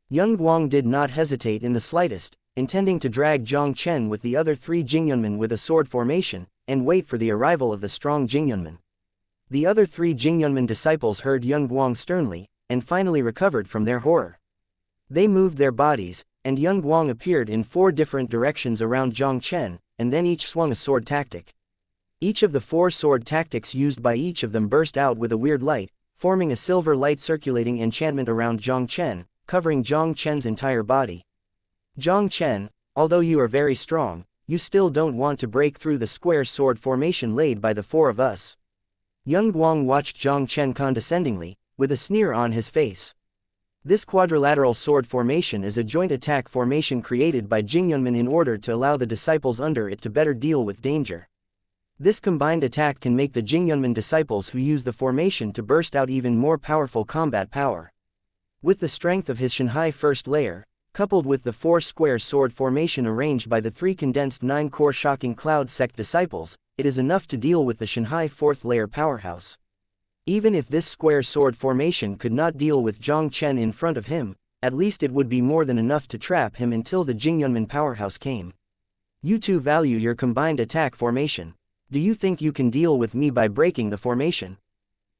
Young Guang did not hesitate in the slightest, intending to drag Jiang Chen with the other 3 Jingyunmen with a sword formation, and wait for the arrival of the strong Jingyunmen. The other 3 Jingyunmen disciples heard Young Guang sternly, and finally recovered from their horror. They moved their bodies, and Young Guang appeared in 4 different directions around Jiang Chen, and then each swung a sword tactic. Each of the 4 sword tactics used by each of them burst out with a weird light, forming a silver light circulating enchantment around Jiang Chen, covering Jiang Chen's entire body. Jiang Chen, although you are very strong, you still don't want to break through the square sword formation laid by the 4 of us. Young Guang watched Jiang Chen condescendingly, with a sneer on his face. This quadrilateral sword formation is a joint attack formation created by Jingyunmen in order to allow the disciples under it to better deal with danger. This combined attack can make the Jingyunmen disciples who use the formation to burst out even more powerful combat power. With the strength of his Shanghai first layer, coupled with the 4 square sword formation arranged by the 3 condensed 9-core shocking cloud sect disciples, it is enough to deal with the Shanghai 4th layer powerhouse. Even if this square sword formation could not deal with Jiang Chen in front of him, at least it would be more than enough to trap him until the Jingyunmen powerhouse came. You two value your combined attack formation. Do you think you can deal with me by breaking the formation?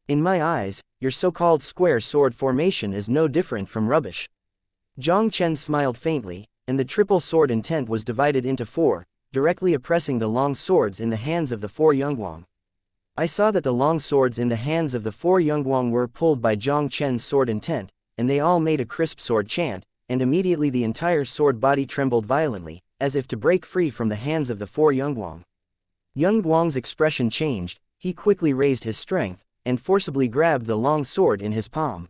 In my eyes, your so-called square sword formation is no different from rubbish. Jiang Chen smiled faintly, and the triple sword intent was divided into 4, directly oppressing the long swords in the hands of the 4 Yongguang. I saw that the long swords in the hands of the 4 Yongguang were pulled by Jiang Chen's sword intent, and they all made a crisp sword chant, and immediately the entire sword body trembled violently, as if to break free from the hands of the 4 Yongguang. Young Guang's expression changed, he quickly raised his strength, and forcibly grabbed the long sword in his palm.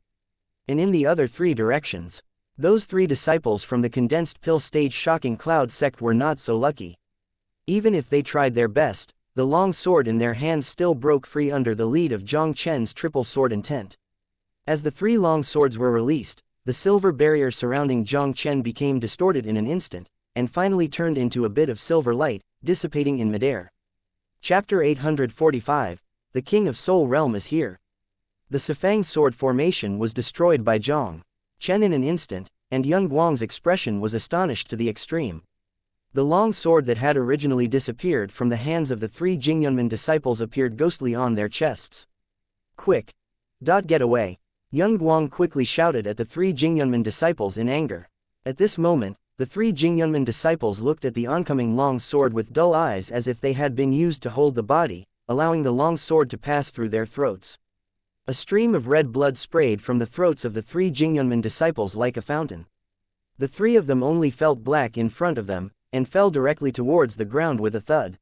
And in the other 3 directions, those 3 disciples from the condensed pill stage shocking cloud sect were not so lucky. Even if they tried their best, the long sword in their hands still broke free under the lead of Jiang Chen's triple sword intent. As the 3 long swords were released, the silver barrier surrounding Jiang Chen became distorted in an instant, and finally turned into a bit of silver light, dissipating in midair. Chapter 845, The King of Soul Realm is here. The Sifang sword formation was destroyed by Jiang Chen in an instant, and Yang Guang's expression was astonished to the extreme. The long sword that had originally disappeared from the hands of the three Jingyunmen disciples appeared ghostly on their chests. Quick! Get away! Yang Guang quickly shouted at the three Jingyunmen disciples in anger. At this moment, the three Jingyunmen disciples looked at the oncoming long sword with dull eyes as if they had been used to hold the body, allowing the long sword to pass through their throats. A stream of red blood sprayed from the throats of the three Jingyunmen disciples like a fountain. The three of them only felt black in front of them, and fell directly towards the ground with a thud.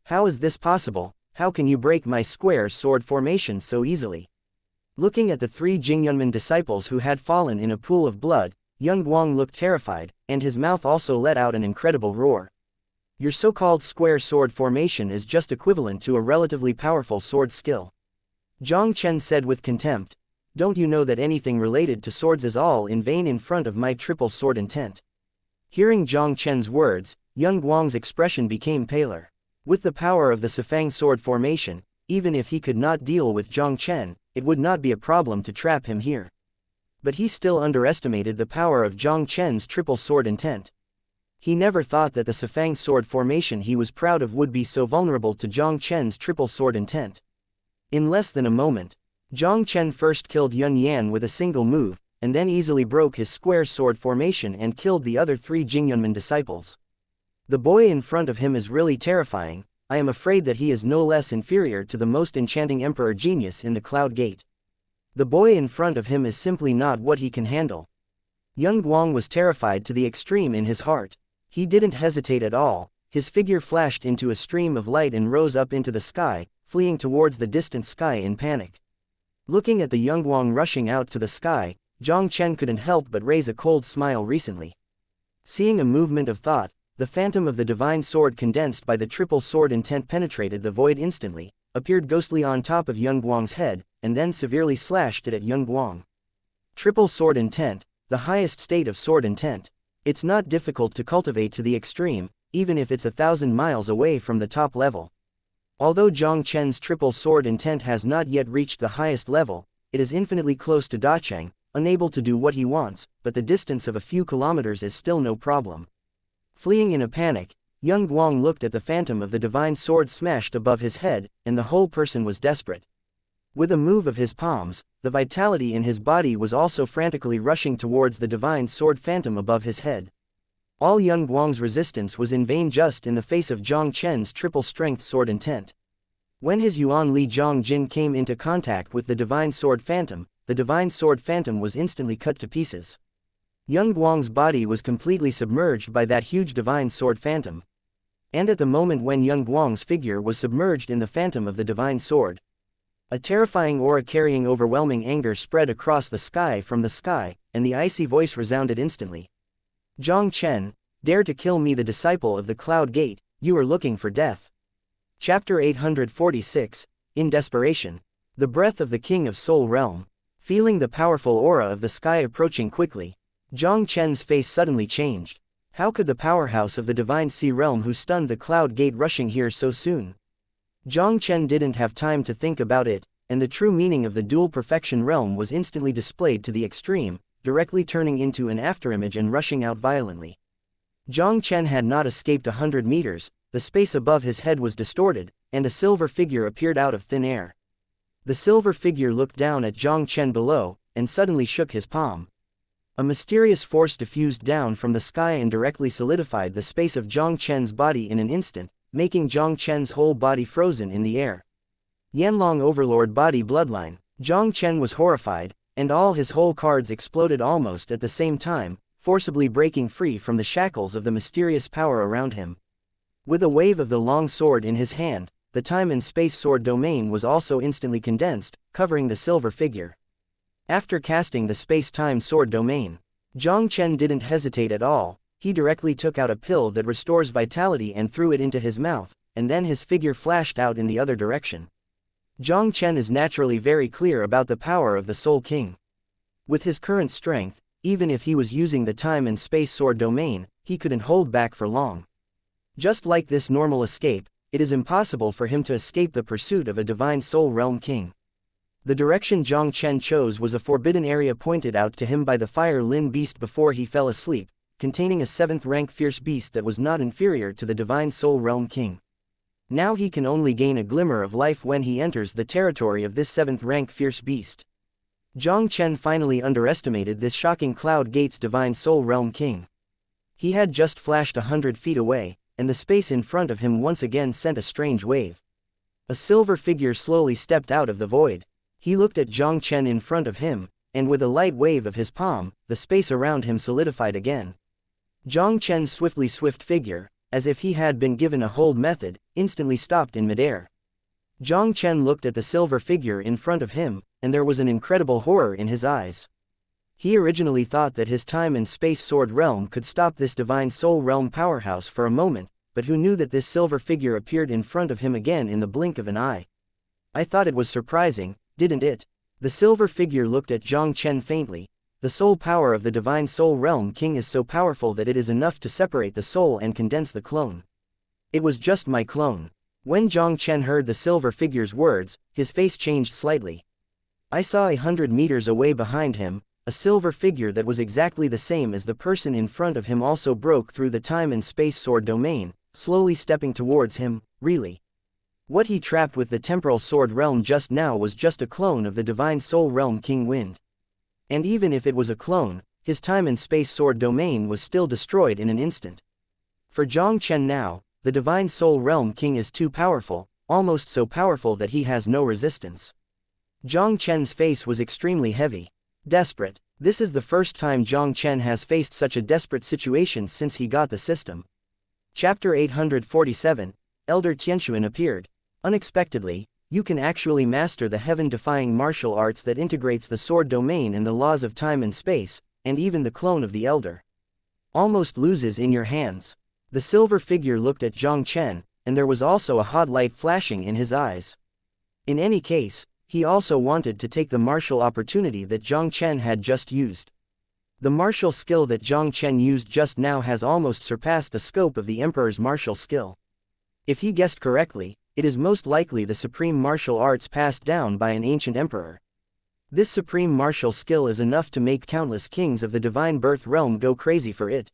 How is this possible? How can you break my square sword formation so easily? Looking at the three Jingyunmen disciples who had fallen in a pool of blood, Yang Guang looked terrified, and his mouth also let out an incredible roar. Your so-called square sword formation is just equivalent to a relatively powerful sword skill. Jiang Chen said with contempt, don't you know that anything related to swords is all in vain in front of my triple sword intent? Hearing Jiang Chen's words, Yang Guang's expression became paler. With the power of the Sifang sword formation, even if he could not deal with Jiang Chen, it would not be a problem to trap him here. But he still underestimated the power of Jiang Chen's triple sword intent. He never thought that the Sifang sword formation he was proud of would be so vulnerable to Jiang Chen's triple sword intent. In less than a moment, Jiang Chen first killed Yun Yan with a single move, and then easily broke his square sword formation and killed the other three Jingyunmen disciples. The boy in front of him is really terrifying. I am afraid that he is no less inferior to the most enchanting emperor genius in the Cloud Gate. The boy in front of him is simply not what he can handle. Yang Guang was terrified to the extreme in his heart. He didn't hesitate at all. His figure flashed into a stream of light and rose up into the sky, fleeing towards the distant sky in panic. Looking at the Yang Guang rushing out to the sky, Jiang Chen couldn't help but raise a cold smile recently. Seeing a movement of thought, the phantom of the divine sword condensed by the triple sword intent penetrated the void instantly, appeared ghostly on top of Yang Guang's head, and then severely slashed it at Yang Guang. Triple sword intent, the highest state of sword intent. It's not difficult to cultivate to the extreme, even if it's 1,000 miles away from the top level. Although Jiang Chen's triple sword intent has not yet reached the highest level, it is infinitely close to Dacheng, unable to do what he wants, but the distance of a few kilometers is still no problem. Fleeing in a panic, Yang Guang looked at the phantom of the divine sword smashed above his head, and the whole person was desperate. With a move of his palms, the vitality in his body was also frantically rushing towards the divine sword phantom above his head. All Yang Guang's resistance was in vain just in the face of Jiang Chen's triple strength sword intent. When his Yuan Li Jiang Jin came into contact with the divine sword phantom, the divine sword phantom was instantly cut to pieces. Yang Guang's body was completely submerged by that huge divine sword phantom. And at the moment when Yang Guang's figure was submerged in the phantom of the divine sword, a terrifying aura carrying overwhelming anger spread across the sky from the sky, and the icy voice resounded instantly. Jiang Chen, dare to kill me, the disciple of the Cloud Gate, you are looking for death. Chapter 846, In Desperation. The breath of the King of Soul Realm. Feeling the powerful aura of the sky approaching quickly, Jiang Chen's face suddenly changed. How could the powerhouse of the Divine Sea Realm who stunned the Cloud Gate rushing here so soon? Jiang Chen didn't have time to think about it, and the true meaning of the dual perfection realm was instantly displayed to the extreme, directly turning into an afterimage and rushing out violently. Jiang Chen had not escaped 100 meters, the space above his head was distorted, and a silver figure appeared out of thin air. The silver figure looked down at Jiang Chen below, and suddenly shook his palm. A mysterious force diffused down from the sky and directly solidified the space of Jiang Chen's body in an instant, making Jiang Chen's whole body frozen in the air. Yanlong Overlord Body Bloodline. Jiang Chen was horrified, and all his whole cards exploded almost at the same time, forcibly breaking free from the shackles of the mysterious power around him. With a wave of the long sword in his hand, the time and space sword domain was also instantly condensed, covering the silver figure. After casting the space-time sword domain, Jiang Chen didn't hesitate at all. He directly took out a pill that restores vitality and threw it into his mouth, and then his figure flashed out in the other direction. Jiang Chen is naturally very clear about the power of the Soul King. With his current strength, even if he was using the time and space sword domain, he couldn't hold back for long. Just like this normal escape, it is impossible for him to escape the pursuit of a divine soul realm king. The direction Jiang Chen chose was a forbidden area pointed out to him by the fire Lin beast before he fell asleep, containing a 7th rank fierce beast that was not inferior to the divine soul realm king. Now he can only gain a glimmer of life when he enters the territory of this 7th rank fierce beast. Jiang Chen finally underestimated this shocking Cloud Gate's divine soul realm king. He had just flashed 100 feet away, and the space in front of him once again sent a strange wave. A silver figure slowly stepped out of the void. He looked at Jiang Chen in front of him, and with a light wave of his palm, the space around him solidified again. Jiang Chen's swift figure, as if he had been given a hold method, instantly stopped in midair. Jiang Chen looked at the silver figure in front of him, and there was an incredible horror in his eyes. He originally thought that his time and space sword realm could stop this divine soul realm powerhouse for a moment, but who knew that this silver figure appeared in front of him again in the blink of an eye? I thought it was surprising, didn't it? The silver figure looked at Jiang Chen faintly. The soul power of the divine soul realm king is so powerful that it is enough to separate the soul and condense the clone. It was just my clone. When Jiang Chen heard the silver figure's words, his face changed slightly. I saw 100 meters away behind him, a silver figure that was exactly the same as the person in front of him also broke through the time and space sword domain, slowly stepping towards him. Really? What he trapped with the temporal sword realm just now was just a clone of the divine soul realm King Wind. And even if it was a clone, his time and space sword domain was still destroyed in an instant. For Jiang Chen now, the divine soul realm king is too powerful, almost so powerful that he has no resistance. Jiang Chen's face was extremely heavy. Desperate. This is the first time Jiang Chen has faced such a desperate situation since he got the system. Chapter 847, Elder Tianxuan appeared. Unexpectedly, you can actually master the heaven-defying martial arts that integrates the sword domain and the laws of time and space, and even the clone of the Elder almost loses in your hands. The silver figure looked at Jiang Chen, and there was also a hot light flashing in his eyes. In any case, he also wanted to take the martial opportunity that Jiang Chen had just used. The martial skill that Jiang Chen used just now has almost surpassed the scope of the Emperor's martial skill. If he guessed correctly, it is most likely the supreme martial arts passed down by an ancient emperor. This supreme martial skill is enough to make countless kings of the divine birth realm go crazy for it.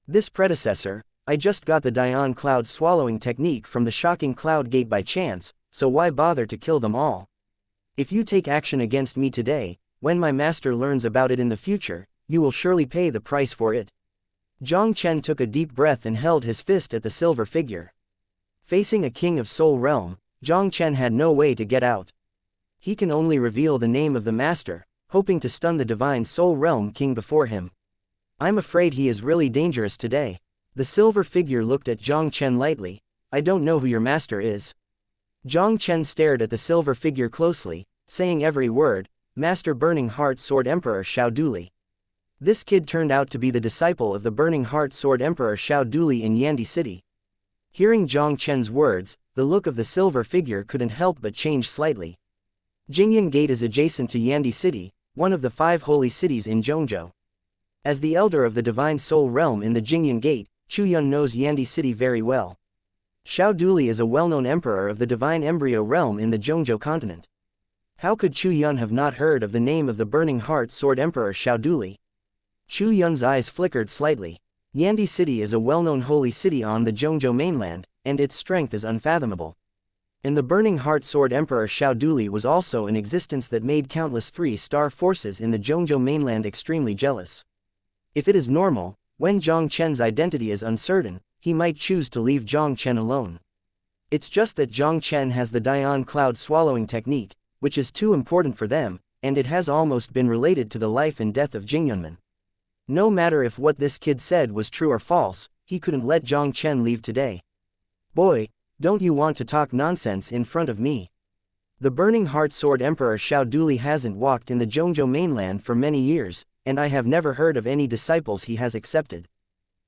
This predecessor, I just got the Dian cloud swallowing technique from the shocking Cloud Gate by chance, so why bother to kill them all? If you take action against me today, when my master learns about it in the future, you will surely pay the price for it. Jiang Chen took a deep breath and held his fist at the silver figure. Facing a king of Soul Realm, Jiang Chen had no way to get out. He can only reveal the name of the master, hoping to stun the divine Soul Realm king before him. I'm afraid he is really dangerous today. The silver figure looked at Jiang Chen lightly. I don't know who your master is. Jiang Chen stared at the silver figure closely, saying every word, Master Burning Heart Sword Emperor Xiao Duli. This kid turned out to be the disciple of the Burning Heart Sword Emperor Xiao Duli in Yandi City. Hearing Jiang Chen's words, the look of the silver figure couldn't help but change slightly. Jingyan Gate is adjacent to Yandi City, one of the 5 holy cities in Zhongzhou. As the elder of the divine soul realm in the Jingyan Gate, Chu Yun knows Yandi City very well. Xiao Duli is a well-known emperor of the divine embryo realm in the Zhongzhou continent. How could Chu Yun have not heard of the name of the Burning Heart Sword Emperor Xiao Duli? Chu Yun's eyes flickered slightly. Yandi City is a well-known holy city on the Zhongzhou mainland, and its strength is unfathomable. And the Burning Heart Sword Emperor Xiao Duli was also in existence that made countless 3-star forces in the Zhongzhou mainland extremely jealous. If it is normal, when Jiang Chen's identity is uncertain, he might choose to leave Jiang Chen alone. It's just that Jiang Chen has the Dian cloud swallowing technique, which is too important for them, and it has almost been related to the life and death of Jingyunman. No matter if what this kid said was true or false, he couldn't let Jiang Chen leave today. Boy, don't you want to talk nonsense in front of me? The Burning Heart Sword Emperor Xiao Duli hasn't walked in the Zhongzhou mainland for many years, and I have never heard of any disciples he has accepted.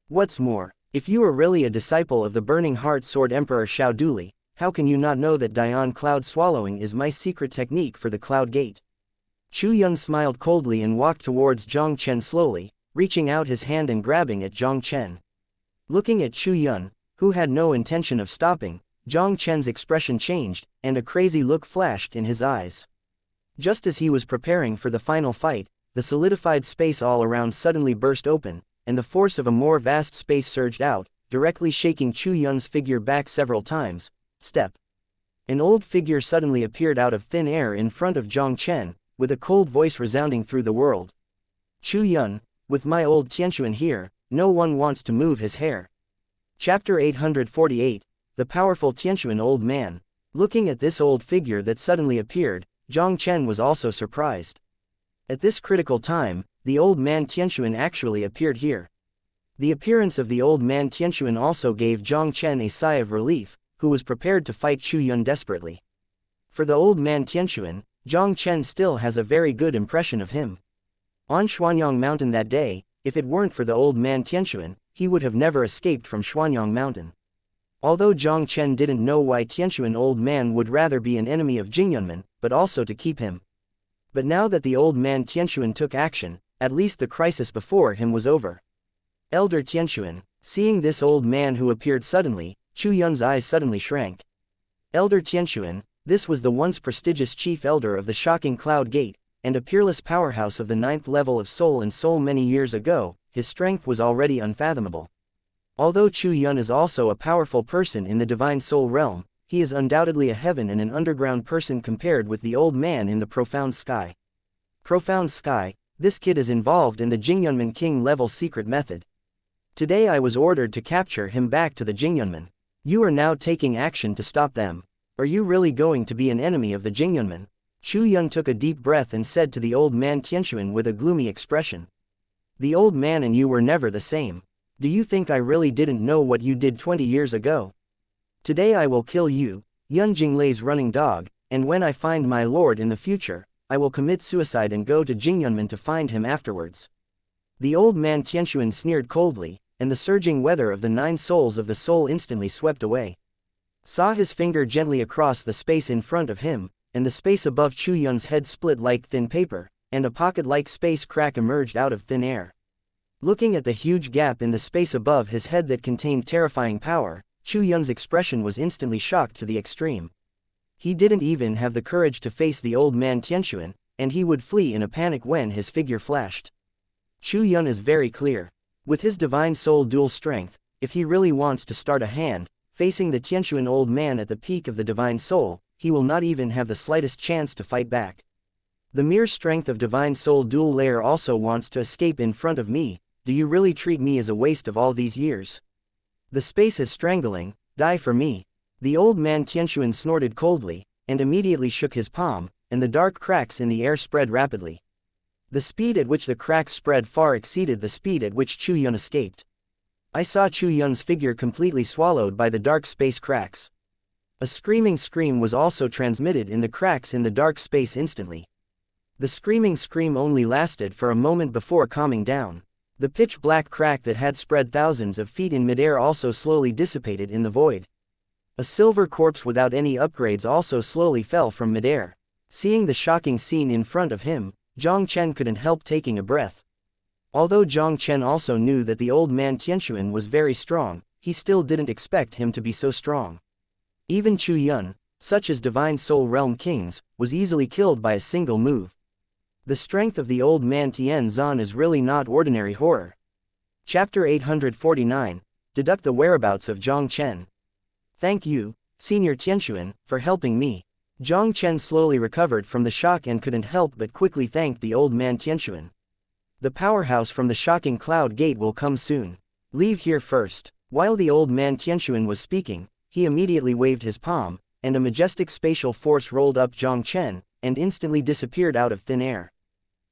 What's more, if you are really a disciple of the Burning Heart Sword Emperor Xiao Duli, how can you not know that Dian cloud swallowing is my secret technique for the Cloud Gate? Chu Yun smiled coldly and walked towards Jiang Chen slowly, reaching out his hand and grabbing at Jiang Chen. Looking at Chu Yun, who had no intention of stopping. Jiang Chen's expression changed, and a crazy look flashed in his eyes. Just as he was preparing for the final fight, the solidified space all around suddenly burst open, and the force of a more vast space surged out, directly shaking Chu Yun's figure back several times. Step. An old figure suddenly appeared out of thin air in front of Jiang Chen, with a cold voice resounding through the world. Chu Yun, with my old Tianquan here, no one wants to move his hair. Chapter 848, The Powerful Tianquan Old Man. Looking at this old figure that suddenly appeared, Jiang Chen was also surprised. At this critical time, the old man Tianquan actually appeared here. The appearance of the old man Tianquan also gave Jiang Chen a sigh of relief, who was prepared to fight Chu Yun desperately. For the old man Tianquan, Jiang Chen still has a very good impression of him. On Xuanyang Mountain that day, if it weren't for the old man Tianquan, he would have never escaped from Xuanyang Mountain. Although Jiang Chen didn't know why Tianquan old man would rather be an enemy of Jingyunman, but also to keep him. But now that the old man Tianquan took action, at least the crisis before him was over. Elder Tianquan, seeing this old man who appeared suddenly, Chu Yun's eyes suddenly shrank. Elder Tianquan, this was the once prestigious chief elder of the shocking Cloud Gate, and a peerless powerhouse of the 9th level of Soul and Soul many years ago. His strength was already unfathomable. Although Chu Yun is also a powerful person in the Divine Soul realm, he is undoubtedly a heaven and an underground person compared with the old man in the Profound Sky. Profound Sky, this kid is involved in the Jingyunman King level secret method. Today I was ordered to capture him back to the Jingyunman. You are now taking action to stop them. Are you really going to be an enemy of the Jingyunman? Chu Yun took a deep breath and said to the old man Tianquan with a gloomy expression. The old man and you were never the same. Do you think I really didn't know what you did 20 years ago? Today I will kill you, Yun Jinglei's running dog, and when I find my lord in the future, I will commit suicide and go to Jingyunman to find him afterwards. The old man Tianquan sneered coldly, and the surging weather of the 9 souls of the soul instantly swept away. Saw his finger gently across the space in front of him, and the space above Chu Yun's head split like thin paper, and a pocket-like space crack emerged out of thin air. Looking at the huge gap in the space above his head that contained terrifying power, Chu Yun's expression was instantly shocked to the extreme. He didn't even have the courage to face the old man Tianquan, and he would flee in a panic when his figure flashed. Chu Yun is very clear. With his divine soul dual strength, if he really wants to start a hand, facing the Tianquan old man at the peak of the divine soul, he will not even have the slightest chance to fight back. The mere strength of divine soul dual layer also wants to escape in front of me. Do you really treat me as a waste of all these years? The space is strangling, die for me. The old man Tianquan snorted coldly, and immediately shook his palm, and the dark cracks in the air spread rapidly. The speed at which the cracks spread far exceeded the speed at which Chu Yun escaped. I saw Chu Yun's figure completely swallowed by the dark space cracks. A screaming scream was also transmitted in the cracks in the dark space instantly. The screaming scream only lasted for a moment before calming down. The pitch-black crack that had spread thousands of feet in midair also slowly dissipated in the void. A silver corpse without any upgrades also slowly fell from midair. Seeing the shocking scene in front of him, Jiang Chen couldn't help taking a breath. Although Jiang Chen also knew that the old man Tianquan was very strong, he still didn't expect him to be so strong. Even Chu Yun, such as Divine Soul Realm Kings, was easily killed by a single move. The strength of the old man Tian Zan is really not ordinary horror. Chapter 849, Deduct the Whereabouts of Jiang Chen. Thank you, Senior Tianquan, for helping me. Jiang Chen slowly recovered from the shock and couldn't help but quickly thank the old man Tianquan. The powerhouse from the shocking Cloud Gate will come soon. Leave here first. While the old man Tianquan was speaking, he immediately waved his palm, and a majestic spatial force rolled up Jiang Chen, and instantly disappeared out of thin air.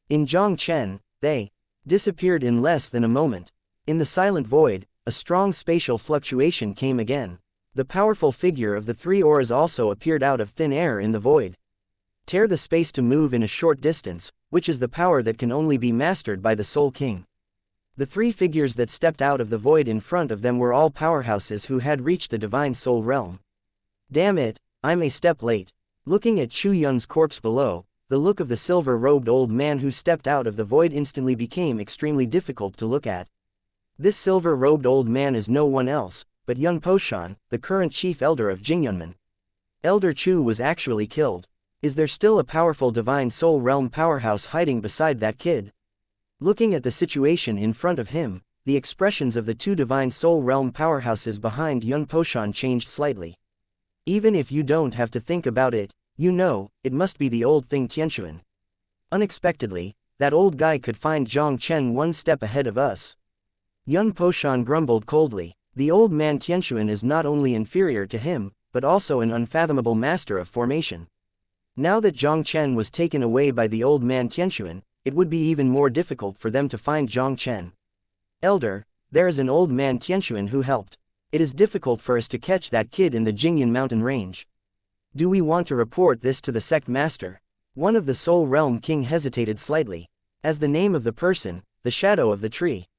In Jiang Chen, they disappeared in less than a moment. In the silent void, a strong spatial fluctuation came again. The powerful figure of the 3 auras also appeared out of thin air in the void. Tear the space to move in a short distance, which is the power that can only be mastered by the Soul King. The 3 figures that stepped out of the void in front of them were all powerhouses who had reached the Divine Soul Realm. Damn it, I'm a step late. Looking at Chu Yun's corpse below, the look of the silver-robed old man who stepped out of the void instantly became extremely difficult to look at. This silver-robed old man is no one else, but Yun Poshan, the current chief elder of Jingyunmen. Elder Chu was actually killed. Is there still a powerful divine soul realm powerhouse hiding beside that kid? Looking at the situation in front of him, the expressions of the two divine soul realm powerhouses behind Yun Poshan changed slightly. Even if you don't have to think about it, you know, it must be the old thing Tianxuan. Unexpectedly, that old guy could find Jiang Chen one step ahead of us. Yun Poshan grumbled coldly. The old man Tianxuan is not only inferior to him, but also an unfathomable master of formation. Now that Jiang Chen was taken away by the old man Tianxuan, it would be even more difficult for them to find Jiang Chen. Elder, there is an old man Tianxuan who helped. It is difficult for us to catch that kid in the Jingyan mountain range. Do we want to report this to the sect master? One of the Soul Realm King hesitated slightly. As the name of the person, the shadow of the tree.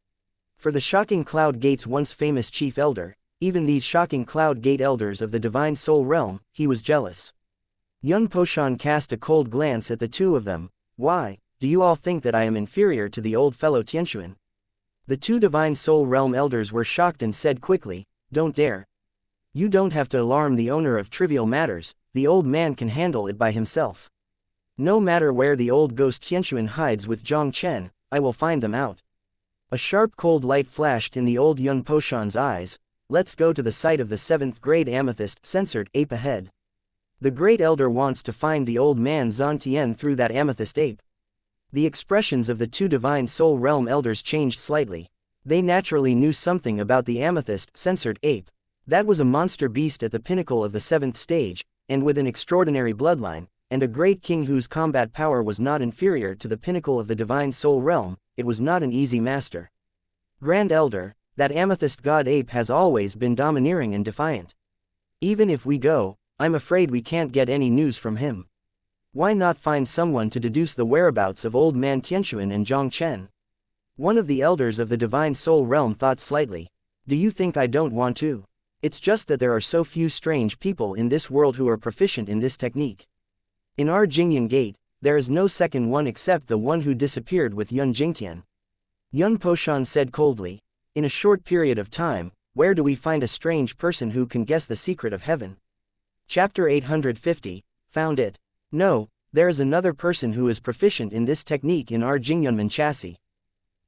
For the Shocking Cloud Gate's once famous chief elder, even these Shocking Cloud Gate elders of the Divine Soul Realm, he was jealous. Yun Poshan cast a cold glance at the two of them. Why, do you all think that I am inferior to the old fellow Tianxuan? The two Divine Soul Realm elders were shocked and said quickly, don't dare. You don't have to alarm the owner of trivial matters, the old man can handle it by himself. No matter where the old ghost Tianxuan hides with Jiang Chen, I will find them out. A sharp cold light flashed in the old Yun Poshan's eyes. Let's go to the site of the 7th grade amethyst censored ape ahead. The great elder wants to find the old man Zan Tian through that amethyst ape. The expressions of the two Divine Soul Realm elders changed slightly. They naturally knew something about the amethyst censored ape. That was a monster beast at the pinnacle of the 7th stage, and with an extraordinary bloodline, and a great king whose combat power was not inferior to the pinnacle of the Divine Soul Realm. It was not an easy master. Grand Elder, that amethyst god ape has always been domineering and defiant. Even if we go, I'm afraid we can't get any news from him. Why not find someone to deduce the whereabouts of old man Tianxuan and Jiang Chen? One of the elders of the Divine Soul Realm thought slightly. Do you think I don't want to? It's just that there are so few strange people in this world who are proficient in this technique. In our Jingyan Gate, there is no second one except the one who disappeared with Yun Jingtian. Yun Poshan said coldly. In a short period of time, where do we find a strange person who can guess the secret of heaven? Chapter 850, found it. No, there is another person who is proficient in this technique in our Jingyunmen chassis.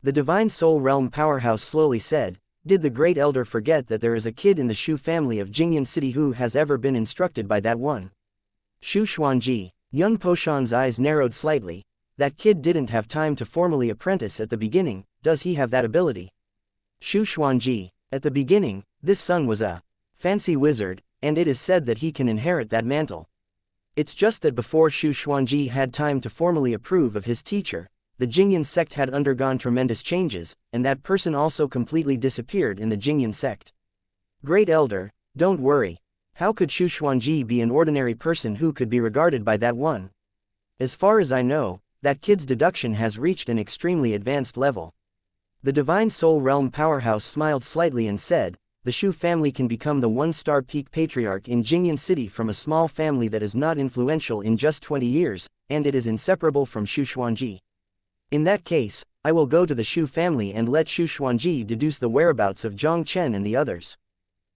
The Divine Soul Realm powerhouse slowly said, did the great elder forget that there is a kid in the Shu family of Jingyan City who has ever been instructed by that one? Shu Xuanji. Yun Poshan's eyes narrowed slightly. That kid didn't have time to formally apprentice at the beginning, does he have that ability? Shu Xuanji. At the beginning, this son was a fancy wizard, and it is said that he can inherit that mantle. It's just that before Shu Xuanji had time to formally approve of his teacher, the Jingyan sect had undergone tremendous changes, and that person also completely disappeared in the Jingyan sect. Great Elder, don't worry. How could Shu Xuanji be an ordinary person who could be regarded by that one? As far as I know, that kid's deduction has reached an extremely advanced level. The Divine Soul Realm powerhouse smiled slightly and said, the Shu family can become the one-star peak patriarch in Jingyan City from a small family that is not influential in just 20 years, and it is inseparable from Shu Xuanji. In that case, I will go to the Shu family and let Shu Xuanji deduce the whereabouts of Jiang Chen and the others.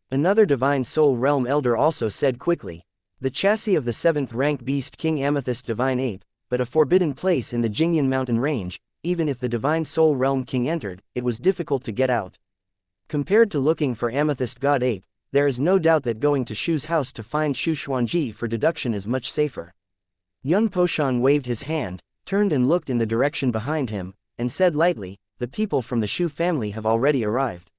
Another Divine Soul Realm elder also said quickly. The chassis of the 7th rank beast King Amethyst Divine Ape, but a forbidden place in the Jingyan mountain range. Even if the Divine Soul Realm King entered, it was difficult to get out. Compared to looking for Amethyst God Ape, there is no doubt that going to Shu's house to find Shu Xuanji for deduction is much safer. Yun Poshan waved his hand, turned and looked in the direction behind him, and said lightly, the people from the Shu family have already arrived.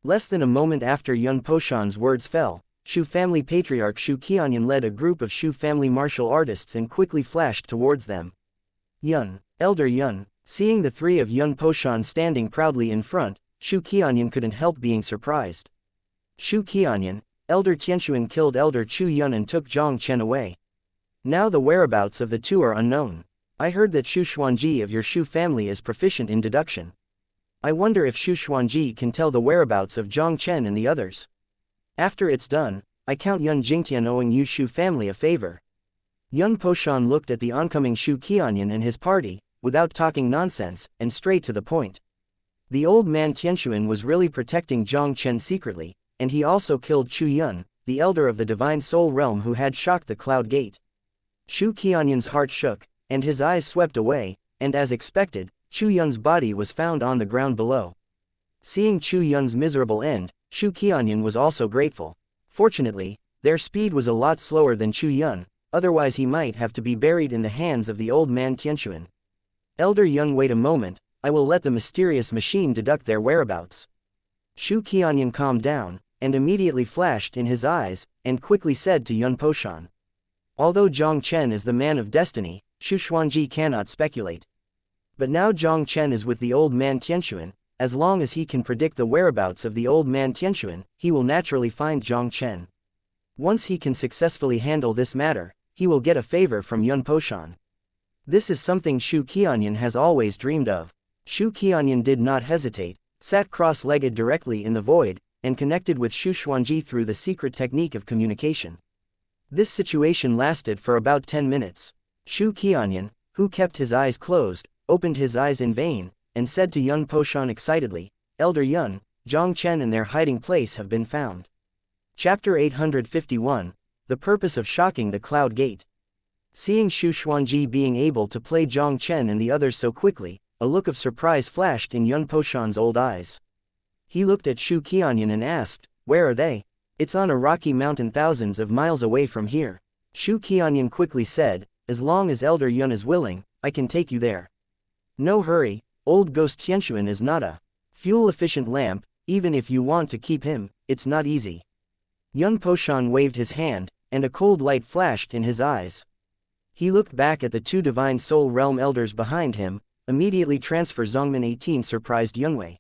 Less than a moment after Yun Poshan's words fell, Shu family patriarch Shu Qianyan led a group of Shu family martial artists and quickly flashed towards them. Yun, Elder Yun, seeing the three of Yun Poshan standing proudly in front, Shu Qianyan couldn't help being surprised. Shu Qianyan, Elder Tianxuan killed Elder Chu Yun and took Jiang Chen away. Now the whereabouts of the two are unknown. I heard that Shu Xuanji of your Shu family is proficient in deduction. I wonder if Shu Xuanji can tell the whereabouts of Jiang Chen and the others. After it's done, I count Yun Jingtian owing you Shu family a favor. Yun Poshan looked at the oncoming Shu Qianyan and his party, without talking nonsense, and straight to the point. The old man Tianxuan was really protecting Jiang Chen secretly, and he also killed Chu Yun, the elder of the divine soul realm who had shocked the cloud gate. Shu Qianyan's heart shook, and his eyes swept away, and as expected, Chu Yun's body was found on the ground below. Seeing Chu Yun's miserable end, Shu Qianyan was also grateful. Fortunately, their speed was a lot slower than Chu Yun, otherwise he might have to be buried in the hands of the old man Tianquan. Elder Yun, wait a moment, I will let the mysterious machine deduct their whereabouts. Shu Qianyan calmed down, and immediately flashed in his eyes, and quickly said to Yun Poshan. Although Jiang Chen is the man of destiny, Shu Xuanji cannot speculate. But now Jiang Chen is with the old man Tianquan. As long as he can predict the whereabouts of the old man Tianquan, he will naturally find Jiang Chen. Once he can successfully handle this matter, he will get a favor from Yun Poshan. This is something Shu Qianyan has always dreamed of. Shu Qianyan did not hesitate, sat cross-legged directly in the void, and connected with Shu Xuanji through the secret technique of communication. This situation lasted for about 10 minutes. Shu Qianyan, who kept his eyes closed, opened his eyes in vain, and said to Yun Poshan excitedly, Elder Yun, Jiang Chen and their hiding place have been found. Chapter 851, The Purpose of Shocking the Cloud Gate. Seeing Shu Xuanji being able to play Jiang Chen and the others so quickly, a look of surprise flashed in Yun Poshan's old eyes. He looked at Shu Qianyan and asked, Where are they? It's on a rocky mountain thousands of miles away from here. Shu Qianyan quickly said, As long as Elder Yun is willing, I can take you there. No hurry. Old Ghost Tianquan is not a fuel-efficient lamp, even if you want to keep him, it's not easy. Yun Poshan waved his hand, and a cold light flashed in his eyes. He looked back at the two divine soul realm elders behind him, immediately transfer Zongmin 18 surprised Yunwei.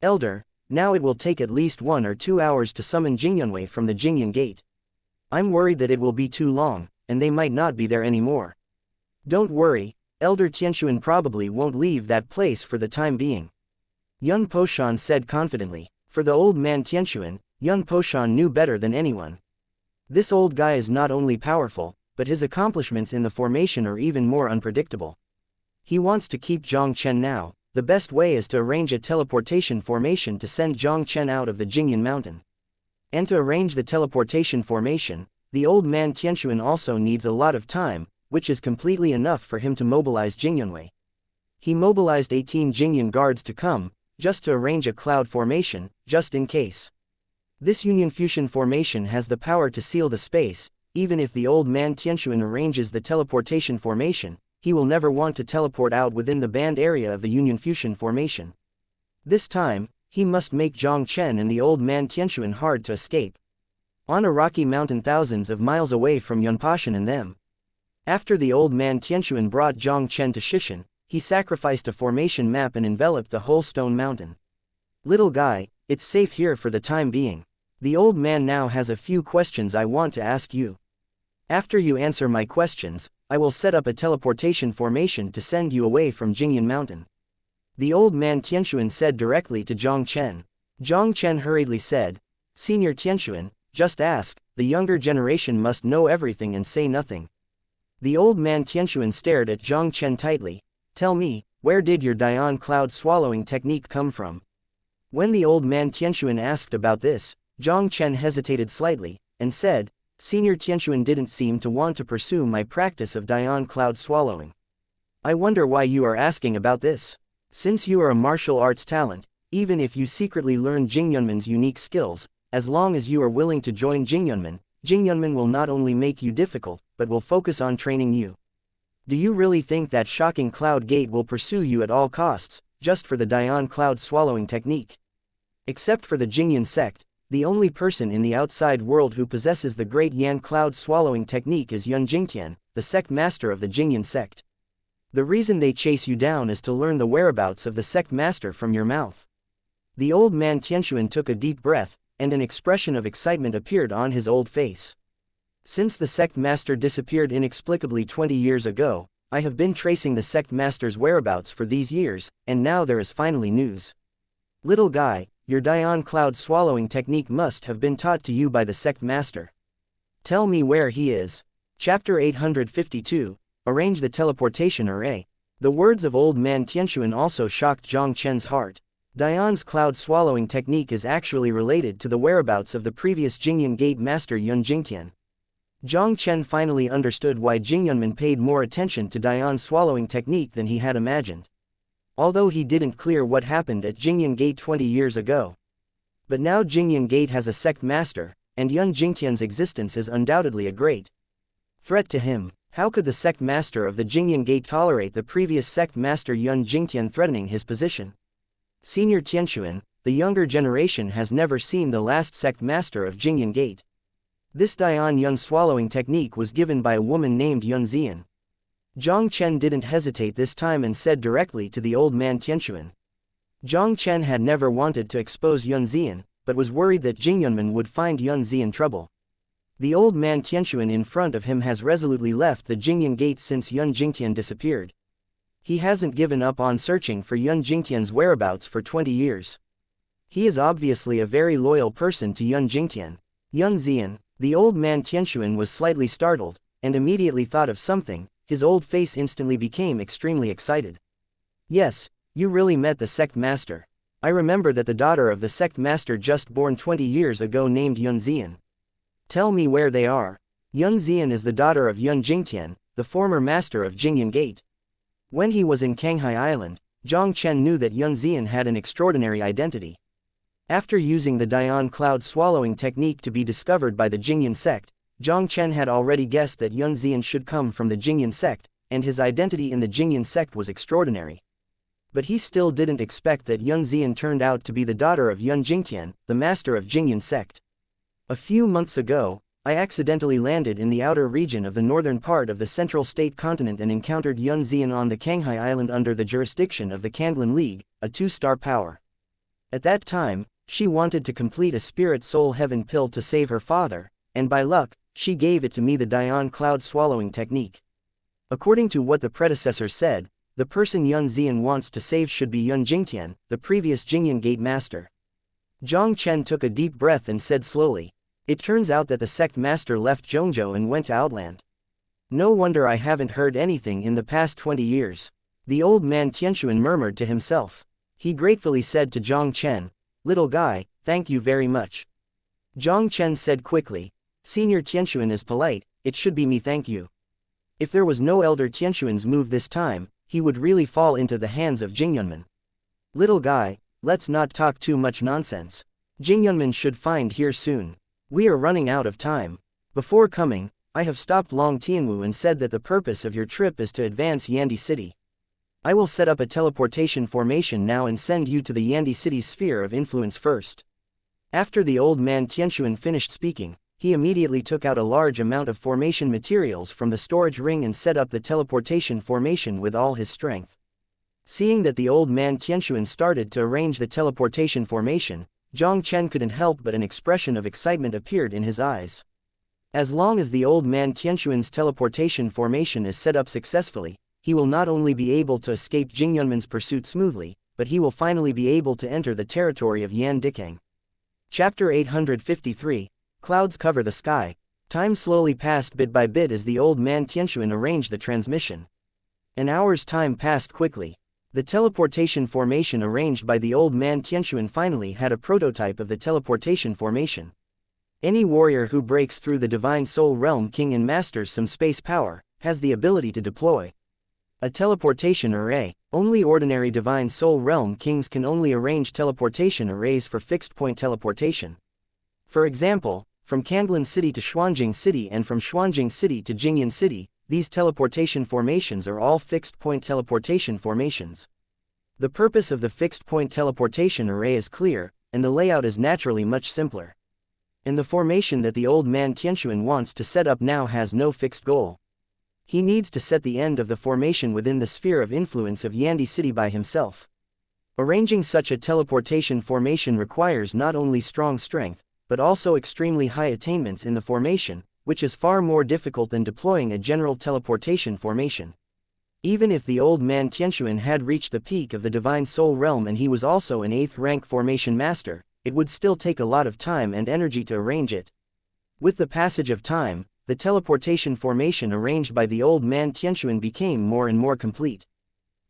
Elder, now it will take at least 1 or 2 hours to summon Jingyunwei from the Jingyan gate. I'm worried that it will be too long, and they might not be there anymore. Don't worry. Elder Tianquan probably won't leave that place for the time being. Yun Poshan said confidently. For the old man Tianquan, Yun Poshan knew better than anyone. This old guy is not only powerful, but his accomplishments in the formation are even more unpredictable. He wants to keep Jiang Chen now. The best way is to arrange a teleportation formation to send Jiang Chen out of the Jingyan mountain. And to arrange the teleportation formation, the old man Tianquan also needs a lot of time, which is completely enough for him to mobilize Jingyunwei. He mobilized 18 Jingyan guards to come, just to arrange a cloud formation, just in case. This Union Fusion formation has the power to seal the space. Even if the old man Tianquan arranges the teleportation formation, he will never want to teleport out within the band area of the Union Fusion formation. This time, he must make Jiang Chen and the old man Tianquan hard to escape. On a rocky mountain thousands of miles away from Yun Poshan and them. After the old man Tianquan brought Jiang Chen to Shishan, he sacrificed a formation map and enveloped the whole stone mountain. Little guy, it's safe here for the time being. The old man now has a few questions I want to ask you. After you answer my questions, I will set up a teleportation formation to send you away from Jingyan Mountain. The old man Tianquan said directly to Jiang Chen. Jiang Chen hurriedly said, Senior Tianquan, just ask, the younger generation must know everything and say nothing. The old man Tianquan stared at Jiang Chen tightly. Tell me, where did your Dian cloud swallowing technique come from? When the old man Tianquan asked about this, Jiang Chen hesitated slightly, and said, Senior Tianquan didn't seem to want to pursue my practice of Dian cloud swallowing. I wonder why you are asking about this. Since you are a martial arts talent, even if you secretly learn Jingyunman's unique skills, as long as you are willing to join Jingyunman, Jingyunman will not only make you difficult, but will focus on training you. Do you really think that shocking cloud gate will pursue you at all costs, just for the Dian cloud swallowing technique? Except for the Jingyan sect, the only person in the outside world who possesses the great Yan cloud swallowing technique is Yun Jingtian, the sect master of the Jingyan sect. The reason they chase you down is to learn the whereabouts of the sect master from your mouth. The old man Tianquan took a deep breath, and an expression of excitement appeared on his old face. Since the sect master disappeared inexplicably 20 years ago, I have been tracing the sect master's whereabouts for these years, and now there is finally news. Little guy, your Dian cloud swallowing technique must have been taught to you by the sect master. Tell me where he is. Chapter 852, Arrange the teleportation array. The words of old man Tianquan also shocked Jiang Chen's heart. Dian's cloud-swallowing technique is actually related to the whereabouts of the previous Jingyan Gate master Yun Jingtian. Jiang Chen finally understood why Jing Yunman paid more attention to Dian's swallowing technique than he had imagined. Although he didn't clear what happened at Jingyan Gate 20 years ago. But now Jingyan Gate has a sect master, and Yun Jingtian's existence is undoubtedly a great threat to him. How could the sect master of the Jingyan Gate tolerate the previous sect master Yun Jingtian threatening his position? Senior Tianxuan, the younger generation has never seen the last sect master of Jingyan Gate. This Dian Yun swallowing technique was given by a woman named Yun Zian. Jiang Chen didn't hesitate this time and said directly to the old man Tianxuan. Jiang Chen had never wanted to expose Yun Zian, but was worried that Jing Yunman would find Yun Zian trouble. The old man Tianxuan in front of him has resolutely left the Jingyan Gate since Yun Jingtian disappeared. He hasn't given up on searching for Yun Jingtian's whereabouts for 20 years. He is obviously a very loyal person to Yun Jingtian. Yun Zian, the old man Tianxuan was slightly startled, and immediately thought of something. His old face instantly became extremely excited. Yes, you really met the sect master. I remember that the daughter of the sect master just born 20 years ago named Yun Zian. Tell me where they are. Yun Zian is the daughter of Yun Jingtian, the former master of Jingyan Gate. When he was in Kanghai Island, Jiang Chen knew that Yun Zian had an extraordinary identity. After using the Dian cloud swallowing technique to be discovered by the Jingyan sect, Jiang Chen had already guessed that Yun Zian should come from the Jingyan sect, and his identity in the Jingyan sect was extraordinary. But he still didn't expect that Yun Zian turned out to be the daughter of Yun Jingtian, the master of Jingyan sect. A few months ago, I accidentally landed in the outer region of the northern part of the central state continent and encountered Yun Zian on the Kanghai Island under the jurisdiction of the Kanglan League, a 2-star power. At that time, she wanted to complete a spirit soul heaven pill to save her father, and by luck, she gave it to me the Dian cloud swallowing technique. According to what the predecessor said, the person Yun Zian wants to save should be Yun Jingtian, the previous Jingyan Gate master. Jiang Chen took a deep breath and said slowly, "It turns out that the sect master left Zhongzhou and went to Outland. No wonder I haven't heard anything in the past 20 years. The old man Tianxuan murmured to himself. He gratefully said to Jiang Chen, "Little guy, thank you very much." Jiang Chen said quickly, "Senior Tianxuan is polite, it should be me thank you." If there was no elder Tianxuan's move this time, he would really fall into the hands of Jing Yunman. "Little guy, let's not talk too much nonsense. Jing Yunman should find here soon. We are running out of time. Before coming, I have stopped Long Tianwu and said that the purpose of your trip is to advance Yandi City. I will set up a teleportation formation now and send you to the Yandi City's sphere of influence first." After the old man Tianxuan finished speaking, he immediately took out a large amount of formation materials from the storage ring and set up the teleportation formation with all his strength. Seeing that the old man Tianxuan started to arrange the teleportation formation, Jiang Chen couldn't help but an expression of excitement appeared in his eyes. As long as the old man Tianxuan's teleportation formation is set up successfully, he will not only be able to escape Jing Yunman's pursuit smoothly, but he will finally be able to enter the territory of Yan Dikang. Chapter 853, Clouds Cover the Sky. Time slowly passed bit by bit as the old man Tianxuan arranged the transmission. An hour's time passed quickly. The teleportation formation arranged by the old man Tianxuan finally had a prototype of the teleportation formation. Any warrior who breaks through the Divine Soul Realm King and masters some space power, has the ability to deploy a teleportation array. Only ordinary Divine Soul Realm Kings can only arrange teleportation arrays for fixed-point teleportation. For example, from Kanglan City to Xuanjing City and from Xuanjing City to Jingyan City, these teleportation formations are all fixed-point teleportation formations. The purpose of the fixed-point teleportation array is clear, and the layout is naturally much simpler. And the formation that the old man Tianxuan wants to set up now has no fixed goal. He needs to set the end of the formation within the sphere of influence of Yandi City by himself. Arranging such a teleportation formation requires not only strong strength, but also extremely high attainments in the formation, which is far more difficult than deploying a general teleportation formation. Even if the old man Tianxuan had reached the peak of the Divine Soul Realm and he was also an 8th rank formation master, it would still take a lot of time and energy to arrange it. With the passage of time, the teleportation formation arranged by the old man Tianxuan became more and more complete.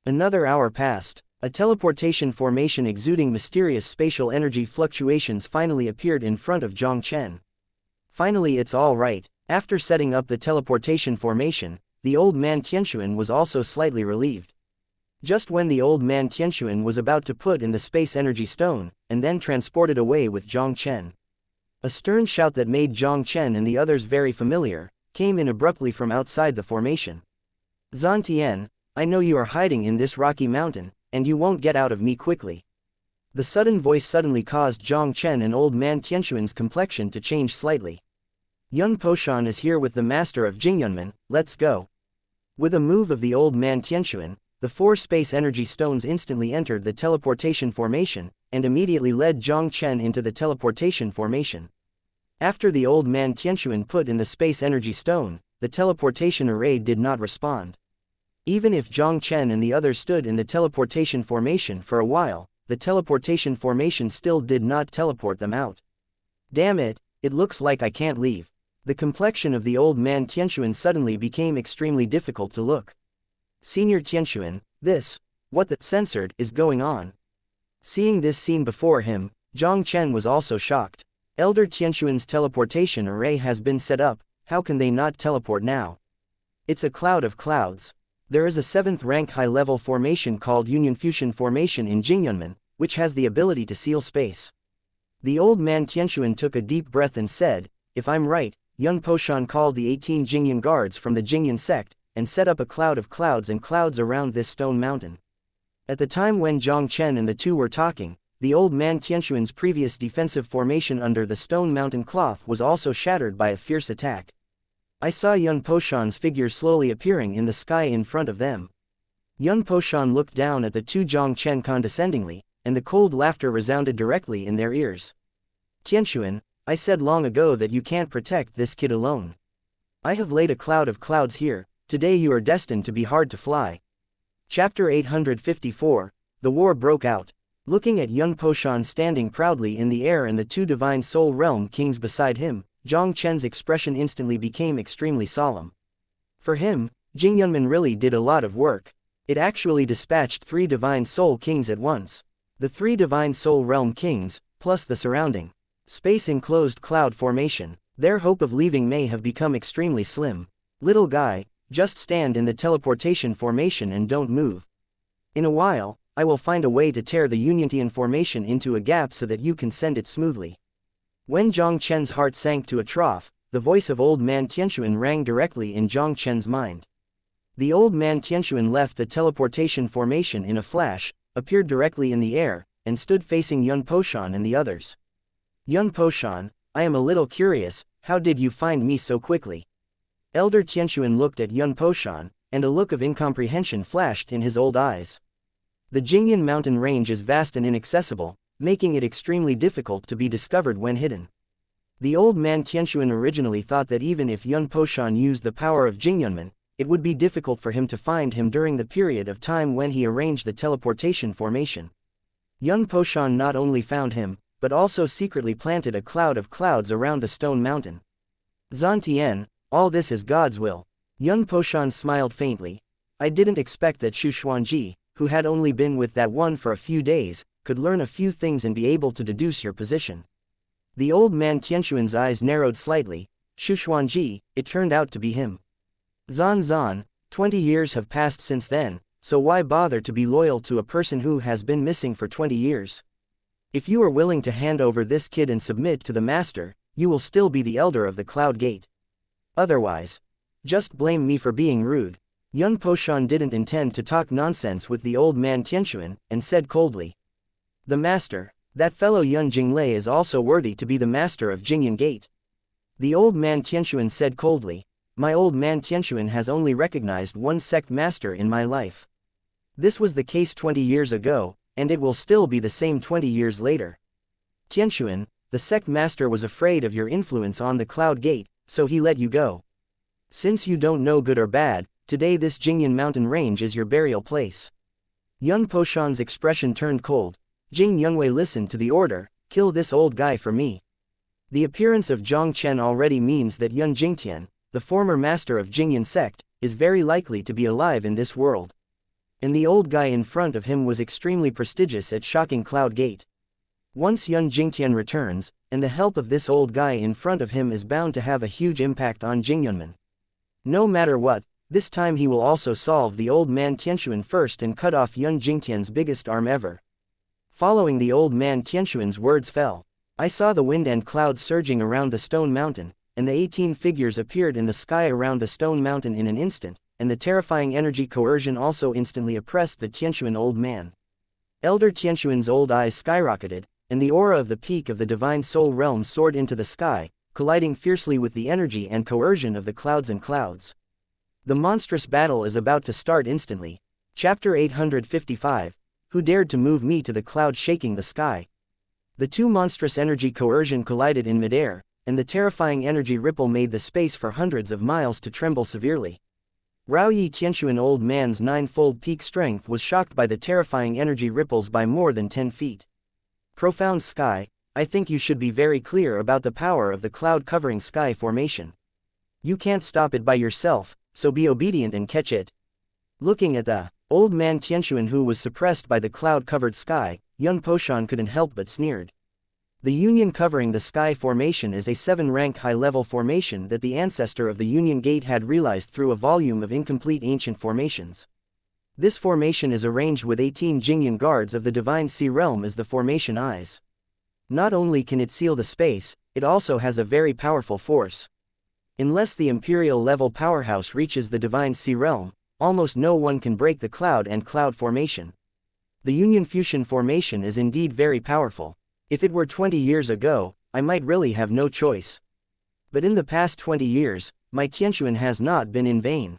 Another hour passed. A teleportation formation exuding mysterious spatial energy fluctuations finally appeared in front of Jiang Chen. Finally, it's all right. After setting up the teleportation formation, the old man Tianxuan was also slightly relieved. Just when the old man Tianxuan was about to put in the space energy stone, and then transport it away with Jiang Chen, a stern shout that made Jiang Chen and the others very familiar, came in abruptly from outside the formation. Zantian, I know you are hiding in this rocky mountain, and you won't get out of me quickly. The sudden voice suddenly caused Jiang Chen and old man Tianxuan's complexion to change slightly. Yun Poshan is here with the master of Jingyunmen, let's go. With a move of the old man Tianxuan, the 4 space energy stones instantly entered the teleportation formation, and immediately led Jiang Chen into the teleportation formation. After the old man Tianxuan put in the space energy stone, the teleportation array did not respond. Even if Jiang Chen and the others stood in the teleportation formation for a while, the teleportation formation still did not teleport them out. Damn it, it looks like I can't leave. The complexion of the old man Tianxuan suddenly became extremely difficult to look. Senior Tianxuan, what the censored is going on? Seeing this scene before him, Jiang Chen was also shocked. Elder Tianxuan's teleportation array has been set up, how can they not teleport now? It's a cloud of clouds. There is a 7th rank high-level formation called Union Fusion Formation in Jingyunmen, which has the ability to seal space. The old man Tianxuan took a deep breath and said, if I'm right, Yun Poshan called the 18 Jingyan guards from the Jingyan sect, and set up a cloud of clouds and clouds around this stone mountain. At the time when Jiang Chen and the two were talking, the old man Tianxuan's previous defensive formation under the stone mountain cloth was also shattered by a fierce attack. I saw Yun Poshan's figure slowly appearing in the sky in front of them. Yun Poshan looked down at the two Jiang Chen condescendingly, and the cold laughter resounded directly in their ears. Tianxuan, I said long ago that you can't protect this kid alone. I have laid a cloud of clouds here, today you are destined to be hard to fly. Chapter 854, The War Broke Out. Looking at Yun Poshan standing proudly in the air and the 2 divine soul realm kings beside him, Jiang Chen's expression instantly became extremely solemn. For him, Jingyunmen really did a lot of work. It actually dispatched 3 divine soul kings at once. The 3 divine soul realm kings, plus the surrounding space-enclosed cloud formation. Their hope of leaving may have become extremely slim. Little guy, just stand in the teleportation formation and don't move. In a while, I will find a way to tear the Uniontian formation into a gap so that you can send it smoothly. When Jiang Chen's heart sank to a trough, the voice of old man Tianxuan rang directly in Jiang Chen's mind. The old man Tianxuan left the teleportation formation in a flash, appeared directly in the air, and stood facing Yun Poshan and the others. Yun Poshan, I am a little curious, how did you find me so quickly? Elder Tianxuan looked at Yun Poshan, and a look of incomprehension flashed in his old eyes. The Jingyan mountain range is vast and inaccessible, making it extremely difficult to be discovered when hidden. The old man Tianxuan originally thought that even if Yun Poshan used the power of Jingyunmen, it would be difficult for him to find him during the period of time when he arranged the teleportation formation. Yun Poshan not only found him, but also secretly planted a cloud of clouds around the stone mountain. Zantian, all this is God's will. Yun Poshan smiled faintly. I didn't expect that Shu Xuanji, who had only been with that one for a few days, could learn a few things and be able to deduce your position. The old man Tianxuan's eyes narrowed slightly. Shu Xuanji, it turned out to be him. Zan, 20 years have passed since then, so why bother to be loyal to a person who has been missing for 20 years? If you are willing to hand over this kid and submit to the master, you will still be the elder of the Cloud Gate. Otherwise, just blame me for being rude. Yun Poshan didn't intend to talk nonsense with the old man Tianxuan, and said coldly. The master, that fellow Yun Jinglei is also worthy to be the master of Jingyan Gate. The old man Tianxuan said coldly, my old man Tianxuan has only recognized one sect master in my life. This was the case 20 years ago, and it will still be the same 20 years later. Tianxuan, the sect master was afraid of your influence on the Cloud Gate, so he let you go. Since you don't know good or bad, today this Jingyan mountain range is your burial place. Yun Poshan's expression turned cold. Jing Yongwei listened to the order, kill this old guy for me. The appearance of Jiang Chen already means that Yun Jingtian, the former master of Jingyan sect, is very likely to be alive in this world. And the old guy in front of him was extremely prestigious at shocking Cloud Gate. Once Yun Jingtian returns, and the help of this old guy in front of him is bound to have a huge impact on Jingyunman. No matter what, this time he will also solve the old man Tianshuan first and cut off Yun Jingtian's biggest arm ever. Following the old man Tianshuan's words fell, I saw the wind and clouds surging around the stone mountain, and the 18 figures appeared in the sky around the stone mountain in an instant, and the terrifying energy coercion also instantly oppressed the Tianshuan old man. Elder Tianshuan's old eyes skyrocketed, and the aura of the peak of the divine soul realm soared into the sky, colliding fiercely with the energy and coercion of the clouds and clouds. The monstrous battle is about to start instantly. Chapter 855, Who dared to move me to the cloud shaking the sky? The two monstrous energy coercion collided in midair, and the terrifying energy ripple made the space for hundreds of miles to tremble severely. Raoyi Tianshuan old man's ninefold peak strength was shocked by the terrifying energy ripples by more than 10 feet. Profound sky, I think you should be very clear about the power of the cloud-covering sky formation. You can't stop it by yourself, so be obedient and catch it. Looking at the old man Tianshuan who was suppressed by the cloud-covered sky, Yun Poshan couldn't help but sneered. The Union covering the sky formation is a 7-rank high-level formation that the ancestor of the Union Gate had realized through a volume of incomplete ancient formations. This formation is arranged with 18 Jingyan guards of the Divine Sea Realm as the formation eyes. Not only can it seal the space, it also has a very powerful force. Unless the Imperial-level powerhouse reaches the Divine Sea Realm, almost no one can break the cloud and cloud formation. The Union Fusion formation is indeed very powerful. If it were 20 years ago, I might really have no choice. But in the past 20 years, my Tianshuan has not been in vain.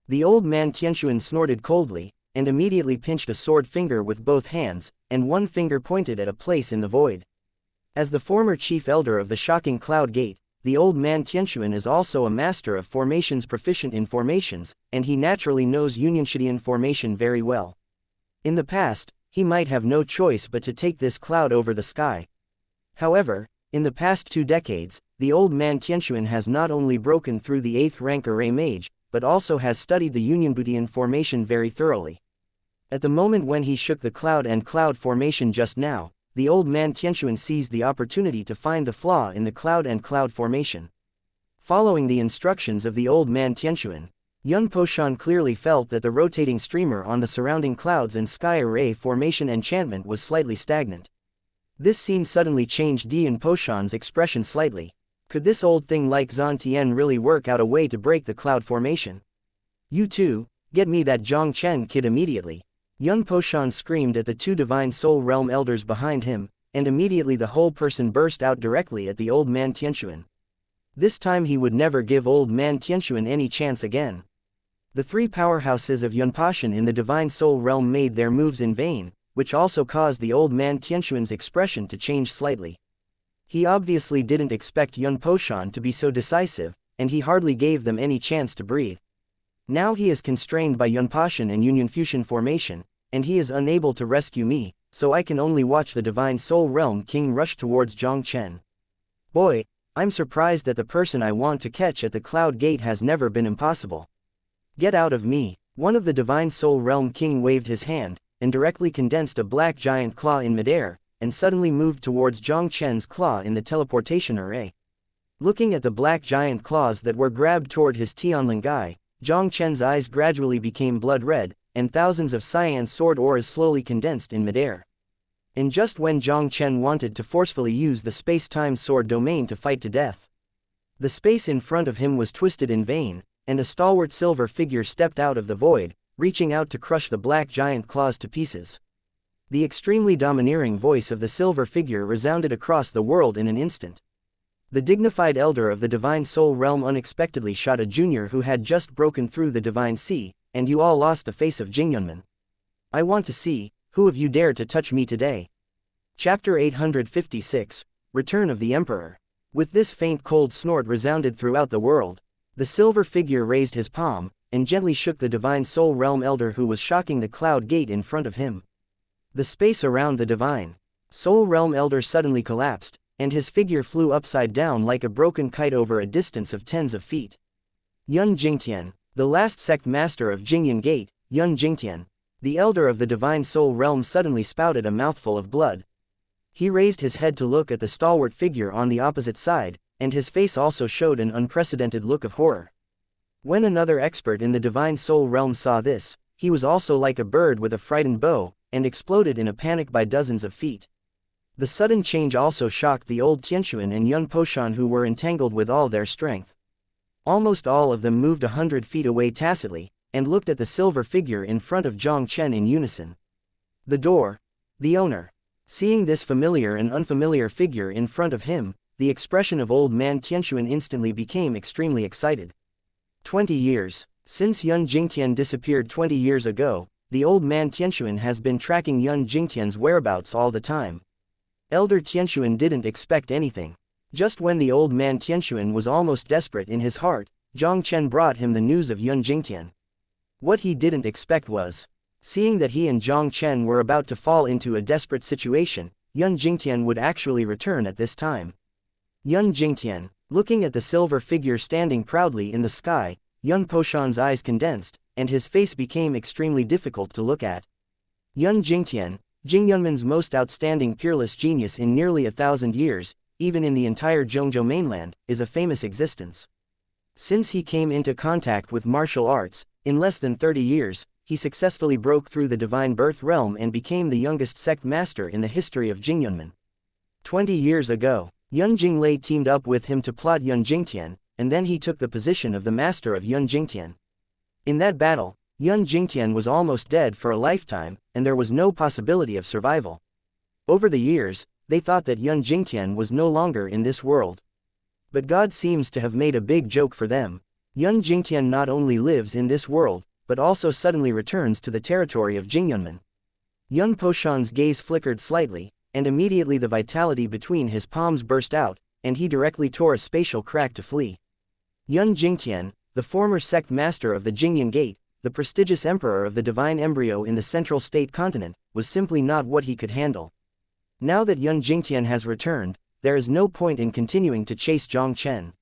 The old man Tianshuan snorted coldly, and immediately pinched a sword finger with both hands, and one finger pointed at a place in the void. As the former chief elder of the shocking Cloud Gate, the old man Tianshuan is also a master of formations proficient in formations, and he naturally knows Union Shidian formation very well. In the past, he might have no choice but to take this cloud over the sky. However, in the past 2 decades, the old man Tianshuan has not only broken through the 8th rank array mage, but also has studied the Union Butian formation very thoroughly. At the moment when he shook the cloud and cloud formation just now, the old man Tianshuan seized the opportunity to find the flaw in the cloud and cloud formation. Following the instructions of the old man Tianshuan, Yun Poshan clearly felt that the rotating streamer on the surrounding clouds and sky array formation enchantment was slightly stagnant. This scene suddenly changed Yun Poshan's expression slightly. Could this old thing like Zhan Tian really work out a way to break the cloud formation? You too, get me that Jiang Chen kid immediately. Yun Poshan screamed at the 2 Divine Soul Realm elders behind him, and immediately the whole person burst out directly at the old man Tianshuan. This time he would never give old man Tianshuan any chance again. The 3 powerhouses of Yun Poshan in the Divine Soul Realm made their moves in vain, which also caused the old man Tianshuan's expression to change slightly. He obviously didn't expect Yun Poshan to be so decisive, and he hardly gave them any chance to breathe. Now he is constrained by Yun Poshan and Union Fusion formation, and he is unable to rescue me, so I can only watch the Divine Soul Realm King rush towards Jiang Chen. Boy, I'm surprised that the person I want to catch at the Cloud Gate has never been impossible. Get out of me. One of the Divine Soul Realm King waved his hand, and directly condensed a black giant claw in midair, and suddenly moved towards Jiang Chen's claw in the teleportation array. Looking at the black giant claws that were grabbed toward his Tianlin guy, Jiang Chen's eyes gradually became blood red, and thousands of cyan sword auras slowly condensed in midair. And just when Jiang Chen wanted to forcefully use the space-time sword domain to fight to death, the space in front of him was twisted in vain, and a stalwart silver figure stepped out of the void, reaching out to crush the black giant claws to pieces. The extremely domineering voice of the silver figure resounded across the world in an instant. The dignified elder of the Divine Soul Realm unexpectedly shot a junior who had just broken through the Divine Sea, and you all lost the face of Jingyunman. I want to see, who of you dare to touch me today? Chapter 856, Return of the Emperor. With this faint cold snort resounded throughout the world, the silver figure raised his palm, and gently shook the Divine Soul Realm elder who was shocking the Cloud Gate in front of him. The space around the Divine Soul Realm elder suddenly collapsed, and his figure flew upside down like a broken kite over a distance of tens of feet. Yun Jingtian, the last sect master of Jingyan Gate, Yun Jingtian, The elder of the divine soul realm suddenly spouted a mouthful of blood. He raised his head to look at the stalwart figure on the opposite side, and his face also showed an unprecedented look of horror. When another expert in the divine soul realm saw this, he was also like a bird with a frightened bow, and exploded in a panic by dozens of feet. The sudden change also shocked the old Tianxuan and Yun Poshan, who were entangled with all their strength. Almost all of them moved 100 feet away tacitly, and looked at the silver figure in front of Jiang Chen in unison. The door. The owner. Seeing this familiar and unfamiliar figure in front of him, the expression of old man Tianxuan instantly became extremely excited. 20 years. Since Yun Jingtian disappeared 20 years ago, the old man Tianxuan has been tracking Yun Jingtian's whereabouts all the time. Elder Tianxuan didn't expect anything. Just when the old man Tianxuan was almost desperate in his heart, Jiang Chen brought him the news of Yun Jingtian. What he didn't expect was, seeing that he and Jiang Chen were about to fall into a desperate situation, Yun Jingtian would actually return at this time. Yun Jingtian, looking at the silver figure standing proudly in the sky, Yun Poshan's eyes condensed, and his face became extremely difficult to look at. Yun Jingtian, Jing Yunman's most outstanding peerless genius in nearly 1,000 years, even in the entire Zhongzhou mainland, is a famous existence. Since he came into contact with martial arts, in less than 30 years, he successfully broke through the divine birth realm and became the youngest sect master in the history of Jing Yunman. 20 years ago, Yun Jinglei teamed up with him to plot Yun Jingtian, and then he took the position of the master of Yun Jingtian. In that battle, Yun Jingtian was almost dead for a lifetime, and there was no possibility of survival. Over the years, they thought that Yun Jingtian was no longer in this world. But God seems to have made a big joke for them. Yun Jingtian not only lives in this world, but also suddenly returns to the territory of Jingyunman. Yun Poshan's gaze flickered slightly, and immediately the vitality between his palms burst out, and he directly tore a spatial crack to flee. Yun Jingtian, the former sect master of the Jingyan Gate, the prestigious emperor of the divine embryo in the central state continent, was simply not what he could handle. Now that Yun Jingtian has returned, there is no point in continuing to chase Jiang Chen.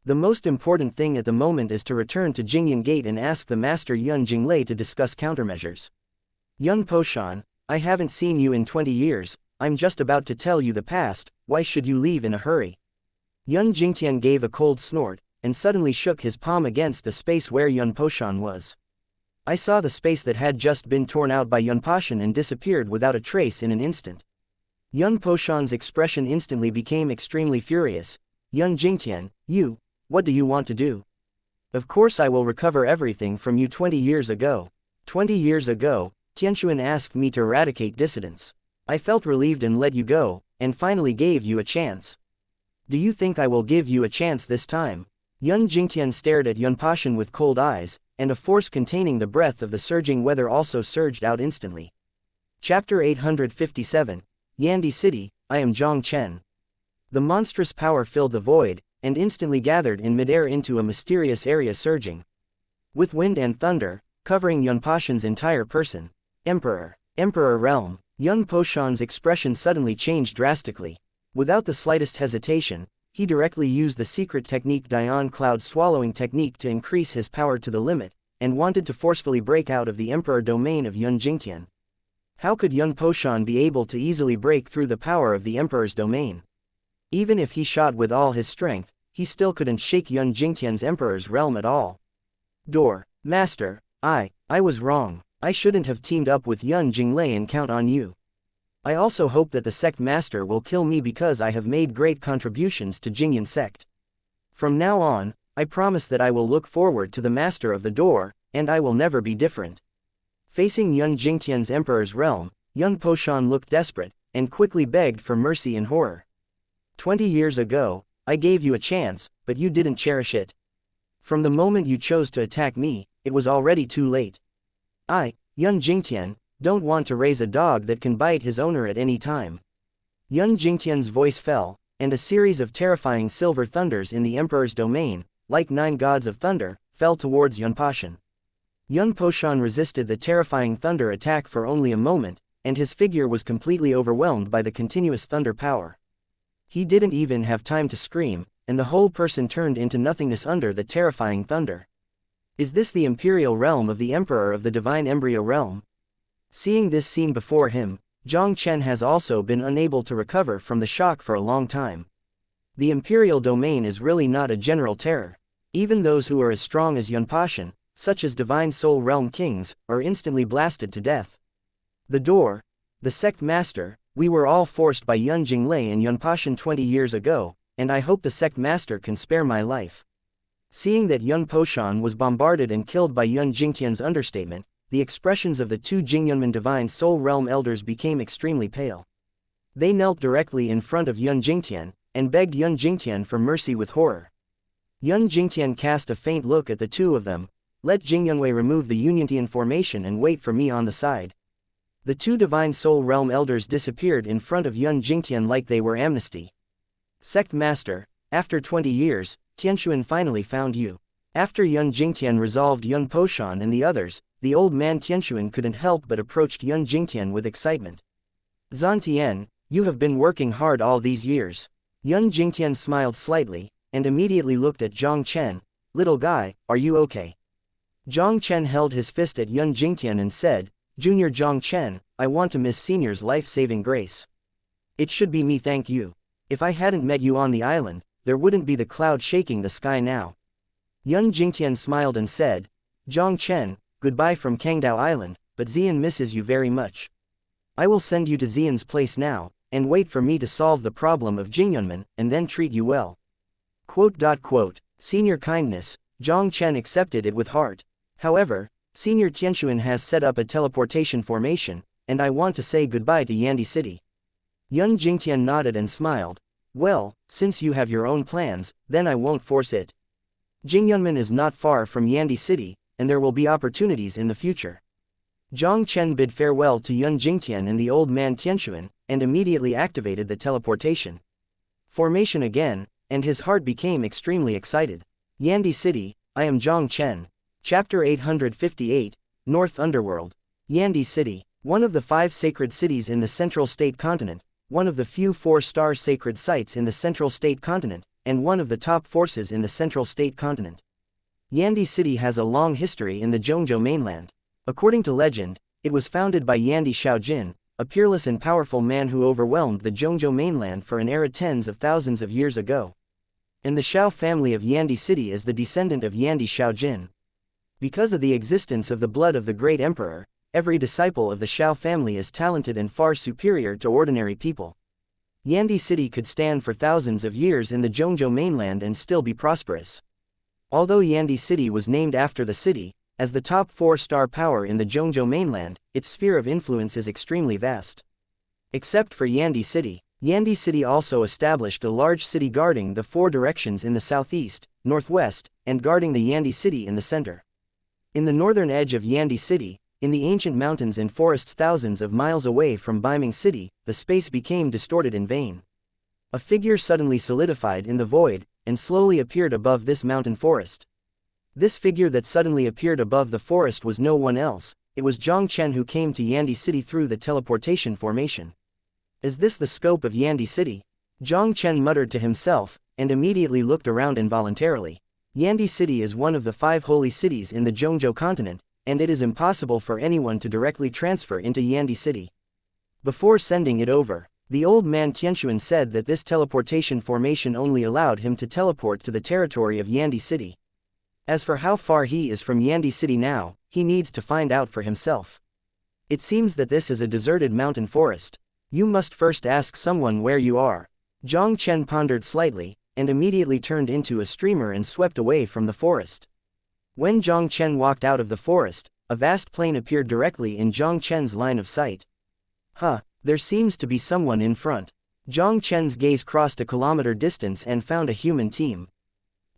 The most important thing at the moment is to return to Jingyan Gate and ask the master Yun Jinglei to discuss countermeasures. Yun Poshan, I haven't seen you in 20 years, I'm just about to tell you the past, why should you leave in a hurry? Yun Jingtian gave a cold snort, and suddenly shook his palm against the space where Yun Poshan was. I saw the space that had just been torn out by Yun Poshan and disappeared without a trace in an instant. Yun Poshan's expression instantly became extremely furious. Yun Jingtian, what do you want to do? Of course I will recover everything from you 20 years ago. 20 years ago, Tianxuan asked me to eradicate dissidents. I felt relieved and let you go, and finally gave you a chance. Do you think I will give you a chance this time? Yun Jingtian stared at Yun Poshan with cold eyes, and a force containing the breath of the surging weather also surged out instantly. Chapter 857, Yandi City, I am Jiang Chen. The monstrous power filled the void, and instantly gathered in midair into a mysterious area surging with wind and thunder, covering Yun Poshan's entire person. Emperor realm. Yun Poshan's expression suddenly changed drastically. Without the slightest hesitation, he directly used the secret technique Dian Cloud Swallowing technique to increase his power to the limit, and wanted to forcefully break out of the Emperor domain of Yun Jingtian. How could Yun Poshan be able to easily break through the power of the Emperor's domain? Even if he shot with all his strength, he still couldn't shake Yun Jingtian's Emperor's realm at all. Master, I was wrong. I shouldn't have teamed up with Yun Jinglei and count on you. I also hope that the sect master will kill me because I have made great contributions to Jingyan sect. From now on, I promise that I will look forward to the master of the door, and I will never be different. Facing Yun Jingtian's Emperor's realm, Yun Poshan looked desperate, and quickly begged for mercy in horror. 20 years ago, I gave you a chance, but you didn't cherish it. From the moment you chose to attack me, it was already too late. I, Yun Jingtian, don't want to raise a dog that can bite his owner at any time. Yun Jingtian's voice fell, and a series of terrifying silver thunders in the Emperor's domain, like 9 gods of thunder, fell towards Yun Poshan. Yun Poshan resisted the terrifying thunder attack for only a moment, and his figure was completely overwhelmed by the continuous thunder power. He didn't even have time to scream, and the whole person turned into nothingness under the terrifying thunder. Is this the imperial realm of the Emperor of the divine embryo realm? Seeing this scene before him, Jiang Chen has also been unable to recover from the shock for a long time. The imperial domain is really not a general terror. Even those who are as strong as Yunpashan, such as divine soul realm kings, are instantly blasted to death. The door, the sect master, we were all forced by Yun Jinglei and Yunpashan 20 years ago, and I hope the sect master can spare my life. Seeing that Yun Poshan was bombarded and killed by Yun Jingtian's understatement, the expressions of the two Jingyunman divine soul realm elders became extremely pale. They knelt directly in front of Yun Jingtian, and begged Yun Jingtian for mercy with horror. Yun Jingtian cast a faint look at the two of them. Let Jingyunwei remove the Yuntian formation and wait for me on the side. The two divine soul realm elders disappeared in front of Yun Jingtian like they were amnesty. Sect master, after 20 years, Tianshuan finally found you. After Yun Jingtian resolved Yun Poshan and the others, the old man Tianshuan couldn't help but approached Yun Jingtian with excitement. Zan Tian, you have been working hard all these years. Yun Jingtian smiled slightly, and immediately looked at Jiang Chen. Little guy, are you okay? Jiang Chen held his fist at Yun Jingtian and said, Junior Jiang Chen, I want to miss Senior's life-saving grace. It should be me, thank you. If I hadn't met you on the island, there wouldn't be the cloud shaking the sky now. Yun Jingtian smiled and said, Jiang Chen, goodbye from Kangdao Island, but Xian misses you very much. I will send you to Xian's place now, and wait for me to solve the problem of Jingyunman, and then treat you well. Senior kindness, Jiang Chen accepted it with heart. However, Senior Tianshuan has set up a teleportation formation, and I want to say goodbye to Yandi City. Yun Jingtian nodded and smiled. Well, since you have your own plans, then I won't force it. Jingyunman is not far from Yandi City, and there will be opportunities in the future. Jiang Chen bid farewell to Yun Jingtian and the old man Tianshuan, and immediately activated the teleportation formation again, and his heart became extremely excited. Yandi City, I am Jiang Chen. Chapter 858, North Underworld. Yandi City, one of the 5 sacred cities in the Central State Continent, one of the few 4-star sacred sites in the Central State Continent, and one of the top forces in the Central State Continent. Yandi City has a long history in the Zhongzhou mainland. According to legend, it was founded by Yandi Shaojin, a peerless and powerful man who overwhelmed the Zhongzhou mainland for an era tens of thousands of years ago. And the Shao family of Yandi City is the descendant of Yandi Shaojin. Because of the existence of the blood of the great emperor, every disciple of the Shao family is talented and far superior to ordinary people. Yandi City could stand for thousands of years in the Zhongzhou mainland and still be prosperous. Although Yandi City was named after the city, as the top 4-star power in the Zhongzhou mainland, its sphere of influence is extremely vast. Except for Yandi City also established a large city guarding the 4 directions in the southeast, northwest, and guarding the Yandi City in the center. In the northern edge of Yandi City, in the ancient mountains and forests thousands of miles away from Beiming City, the space became distorted in vain. A figure suddenly solidified in the void, and slowly appeared above this mountain forest. This figure that suddenly appeared above the forest was no one else, it was Jiang Chen who came to Yandi City through the teleportation formation. Is this the scope of Yandi City? Jiang Chen muttered to himself, and immediately looked around involuntarily. Yandi City is one of the 5 holy cities in the Zhongzhou continent, and it is impossible for anyone to directly transfer into Yandi City. Before sending it over, the old man Tianshuan said that this teleportation formation only allowed him to teleport to the territory of Yandi City. As for how far he is from Yandi City now, he needs to find out for himself. It seems that this is a deserted mountain forest. You must first ask someone where you are. Jiang Chen pondered slightly, and immediately turned into a streamer and swept away from the forest. When Jiang Chen walked out of the forest, a vast plain appeared directly in Jiang Chen's line of sight. There seems to be someone in front. Jiang Chen's gaze crossed a kilometer distance and found a human team.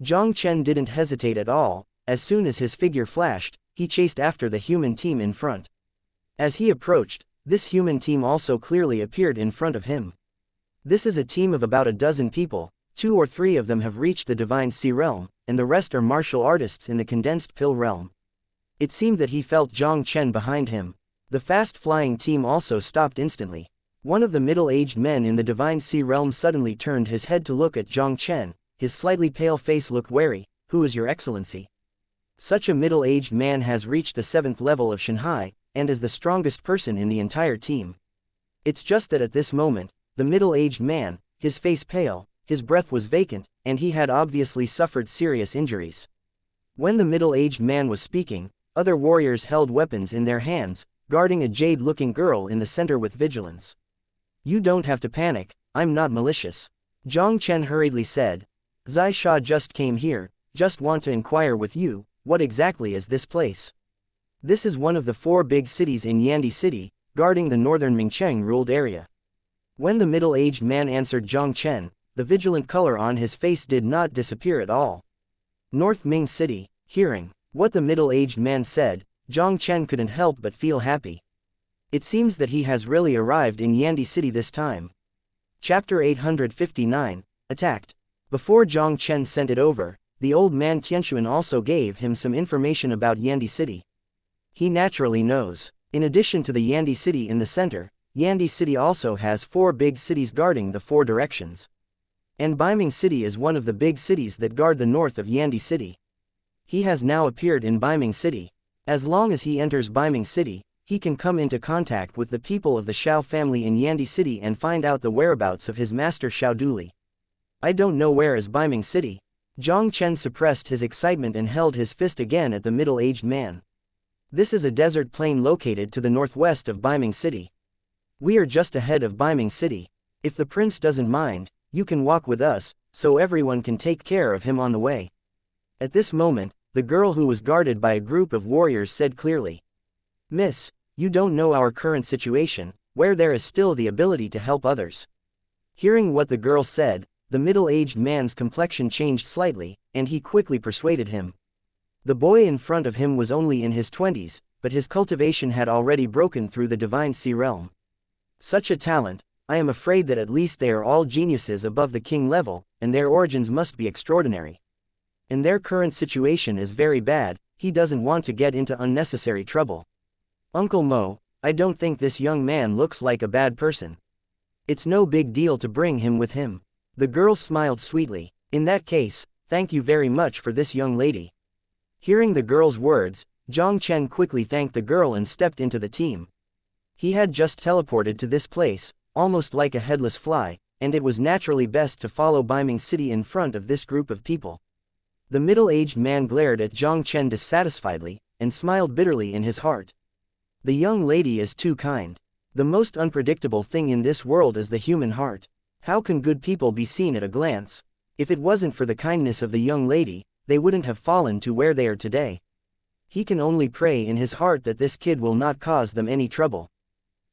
Jiang Chen didn't hesitate at all. As soon as his figure flashed, he chased after the human team in front. As he approached, this human team also clearly appeared in front of him. This is a team of about a dozen people, 2 or 3 of them have reached the Divine Sea realm, and the rest are martial artists in the Condensed Pill realm. It seemed that he felt Jiang Chen behind him. The fast-flying team also stopped instantly. One of the middle-aged men in the Divine Sea realm suddenly turned his head to look at Jiang Chen. His slightly pale face looked wary. Who is your excellency? Such a middle-aged man has reached the 7th level of Shanghai, and as the strongest person in the entire team. It's just that at this moment, the middle-aged man, his face pale, his breath was vacant, and he had obviously suffered serious injuries. When the middle-aged man was speaking, other warriors held weapons in their hands, guarding a jade-looking girl in the center with vigilance. "You don't have to panic, I'm not malicious," Jiang Chen hurriedly said. "Zai Sha just came here, just want to inquire with you, what exactly is this place?" This is one of the 4 big cities in Yandi City, guarding the northern Mingcheng-ruled area. When the middle-aged man answered Jiang Chen, the vigilant color on his face did not disappear at all. North Ming City. Hearing what the middle-aged man said, Jiang Chen couldn't help but feel happy. It seems that he has really arrived in Yandi City this time. Chapter 859, Attacked. Before Jiang Chen sent it over, the old man Tianxuan also gave him some information about Yandi City. He naturally knows. In addition to the Yandi City in the center, Yandi City also has 4 big cities guarding the 4 directions. And Baiming City is one of the big cities that guard the north of Yandi City. He has now appeared in Baiming City. As long as he enters Baiming City, he can come into contact with the people of the Xiao family in Yandi City and find out the whereabouts of his master Xiao Duli. "I don't know where is Baiming City." Jiang Chen suppressed his excitement and held his fist again at the middle-aged man. "This is a desert plain located to the northwest of Baiming City. We are just ahead of Baiming City. If the prince doesn't mind, you can walk with us, so everyone can take care of him on the way." At this moment, the girl who was guarded by a group of warriors said clearly, "Miss, you don't know our current situation, where there is still the ability to help others." Hearing what the girl said, the middle-aged man's complexion changed slightly, and he quickly persuaded him. The boy in front of him was only in his 20s, but his cultivation had already broken through the divine sea realm. Such a talent, I am afraid that at least they are all geniuses above the king level, and their origins must be extraordinary. And their current situation is very bad, he doesn't want to get into unnecessary trouble. "Uncle Mo, I don't think this young man looks like a bad person. It's no big deal to bring him with him." The girl smiled sweetly. "In that case, thank you very much for this young lady." Hearing the girl's words, Jiang Chen quickly thanked the girl and stepped into the team. He had just teleported to this place, almost like a headless fly, and it was naturally best to follow Baiming City in front of this group of people. The middle-aged man glared at Jiang Chen dissatisfiedly, and smiled bitterly in his heart. The young lady is too kind. The most unpredictable thing in this world is the human heart. How can good people be seen at a glance? If it wasn't for the kindness of the young lady, they wouldn't have fallen to where they are today. He can only pray in his heart that this kid will not cause them any trouble.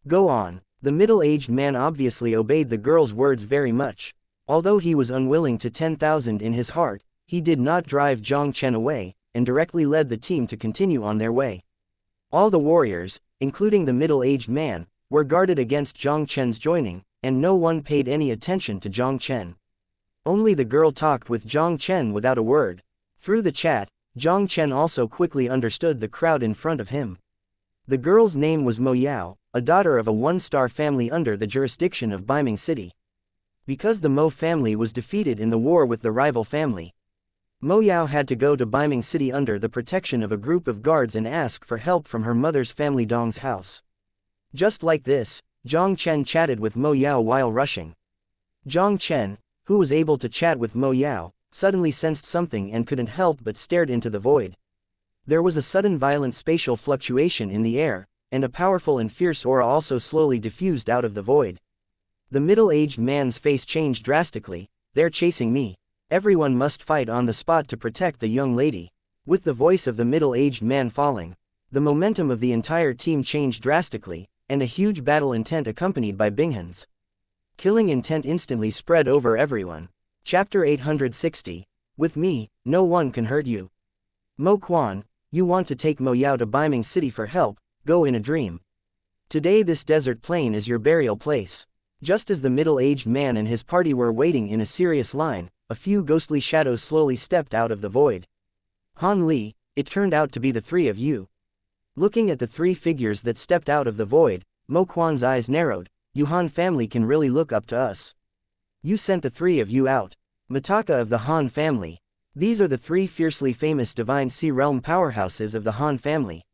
"Go on." The middle-aged man obviously obeyed the girl's words very much. Although he was unwilling to 10,000 in his heart, he did not drive Jiang Chen away, and directly led the team to continue on their way. All the warriors, including the middle-aged man, were guarded against Jiang Chen's joining, and no one paid any attention to Jiang Chen. Only the girl talked with Jiang Chen without a word. Through the chat, Jiang Chen also quickly understood the crowd in front of him. The girl's name was Mo Yao, a daughter of a 1-star family under the jurisdiction of Baiming City. Because the Mo family was defeated in the war with the rival family, Mo Yao had to go to Baiming City under the protection of a group of guards and ask for help from her mother's family Dong's house. Just like this, Jiang Chen chatted with Mo Yao while rushing. Jiang Chen, who was able to chat with Mo Yao, suddenly sensed something and couldn't help but stared into the void. There was a sudden violent spatial fluctuation in the air, and a powerful and fierce aura also slowly diffused out of the void. The middle-aged man's face changed drastically. "They're chasing me. Everyone must fight on the spot to protect the young lady." With the voice of the middle-aged man falling, the momentum of the entire team changed drastically, and a huge battle intent accompanied by Binghan's killing intent instantly spread over everyone. Chapter 860. With me, no one can hurt you. Mo Quan, you want to take Mo Yao to Baiming City for help, go in a dream. Today this desert plain is your burial place. Just as the middle-aged man and his party were waiting in a serious line, a few ghostly shadows slowly stepped out of the void. Han Li, it turned out to be the 3 of you. Looking at the 3 figures that stepped out of the void, Mo Quan's eyes narrowed. You Han family can really look up to us. You sent the 3 of you out. Mitaka of the Han family. These are the 3 fiercely famous divine sea realm powerhouses of the Han family.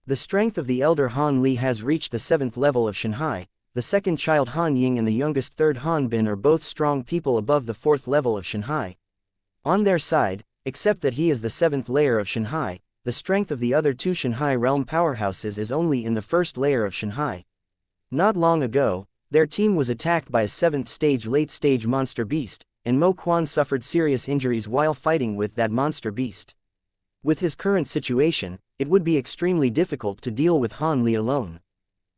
The strength of the elder Han Li has reached the 7th level of Shanhai. The second child Han Ying and the youngest third Han Bin are both strong people above the 4th level of Shanhai. On their side, except that he is the 7th layer of Shanhai, the strength of the other two Shanhai realm powerhouses is only in the 1st layer of Shanhai. Not long ago, their team was attacked by a 7th stage late-stage monster beast, and Mo Quan suffered serious injuries while fighting with that monster beast. With his current situation, it would be extremely difficult to deal with Han Li alone.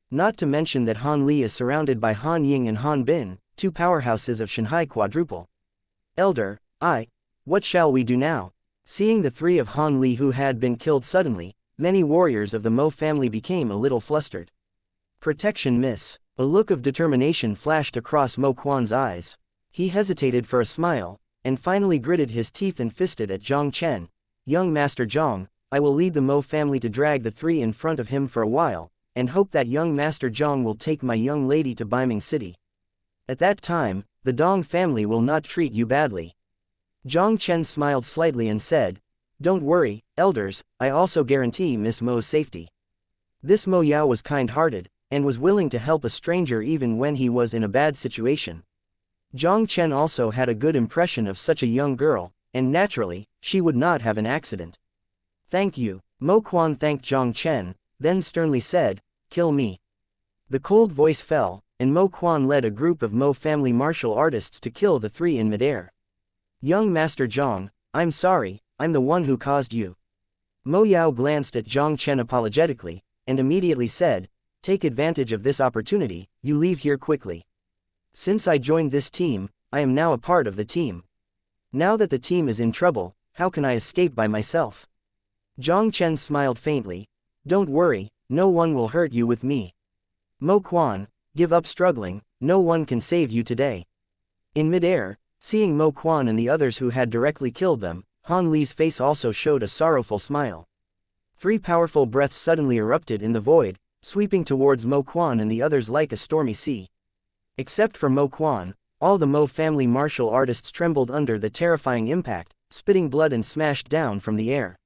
Not to mention that Han Li is surrounded by Han Ying and Han Bin, two powerhouses of Shanhai quadruple. Elder, what shall we do now? Seeing the three of Han Li who had been killed suddenly, many warriors of the Mo family became a little flustered. Protection miss. A look of determination flashed across Mo Quan's eyes. He hesitated for a smile, and finally gritted his teeth and fisted at Jiang Chen. Young Master Jiang, I will lead the Mo family to drag the three in front of him for a while, and hope that young Master Jiang will take my young lady to Baiming City. At that time, the Dong family will not treat you badly. Jiang Chen smiled slightly and said, Don't worry, elders, I also guarantee Miss Mo's safety. This Mo Yao was kind-hearted, and was willing to help a stranger even when he was in a bad situation. Jiang Chen also had a good impression of such a young girl, and naturally, she would not have an accident. Thank you. Mo Quan thanked Jiang Chen, then sternly said, Kill me. The cold voice fell, and Mo Quan led a group of Mo family martial artists to kill the three in midair. Young Master Jiang, I'm sorry, I'm the one who caused you. Mo Yao glanced at Jiang Chen apologetically, and immediately said, Take advantage of this opportunity, you leave here quickly. Since I joined this team, I am now a part of the team. Now that the team is in trouble, how can I escape by myself? Jiang Chen smiled faintly. Don't worry, no one will hurt you with me. Mo Quan, give up struggling, no one can save you today. In midair, seeing Mo Quan and the others who had directly killed them, Han Li's face also showed a sorrowful smile. 3 powerful breaths suddenly erupted in the void, sweeping towards Mo Quan and the others like a stormy sea. Except for Mo Quan, all the Mo family martial artists trembled under the terrifying impact, spitting blood and smashed down from the air.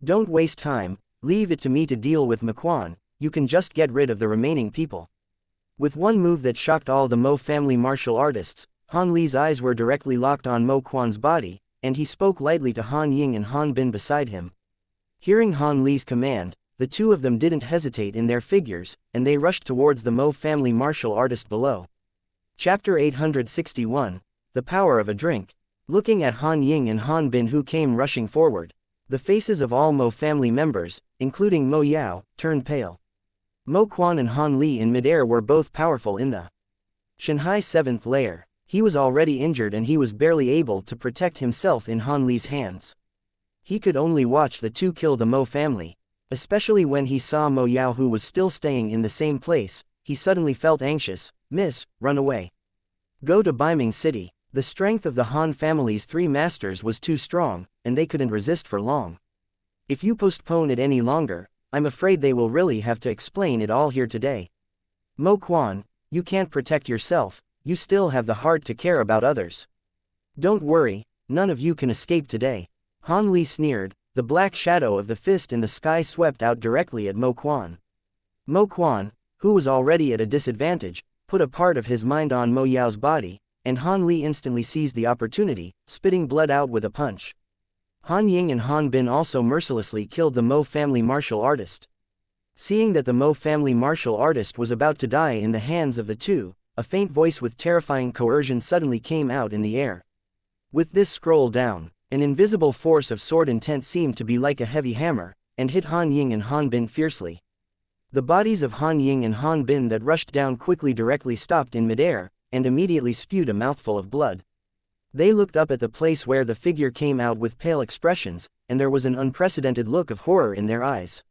Don't waste time, leave it to me to deal with Mo Quan, you can just get rid of the remaining people. With one move that shocked all the Mo family martial artists, Han Li's eyes were directly locked on Mo Quan's body, and he spoke lightly to Han Ying and Han Bin beside him. Hearing Han Li's command, the two of them didn't hesitate in their figures, and they rushed towards the Mo family martial artist below. Chapter 861, The Power of a Drink. Looking at Han Ying and Han Bin who came rushing forward, the faces of all Mo family members, including Mo Yao, turned pale. Mo Quan and Han Li in midair were both powerful in the Shanhai 7th layer. He was already injured and he was barely able to protect himself in Han Li's hands. He could only watch the two kill the Mo family. Especially when he saw Mo Yao who was still staying in the same place, he suddenly felt anxious. Miss, run away. Go to Baiming City. The strength of the Han family's 3 masters was too strong, and they couldn't resist for long. If you postpone it any longer, I'm afraid they will really have to explain it all here today. Mo Quan, you can't protect yourself, you still have the heart to care about others. Don't worry, none of you can escape today. Han Li sneered. The black shadow of the fist in the sky swept out directly at Mo Quan. Mo Quan, who was already at a disadvantage, put a part of his mind on Mo Yao's body, and Han Li instantly seized the opportunity, spitting blood out with a punch. Han Ying and Han Bin also mercilessly killed the Mo family martial artist. Seeing that the Mo family martial artist was about to die in the hands of the two, a faint voice with terrifying coercion suddenly came out in the air. With this scroll down, an invisible force of sword intent seemed to be like a heavy hammer, and hit Han Ying and Han Bin fiercely. The bodies of Han Ying and Han Bin that rushed down quickly directly stopped in midair, and immediately spewed a mouthful of blood. They looked up at the place where the figure came out with pale expressions, and there was an unprecedented look of horror in their eyes.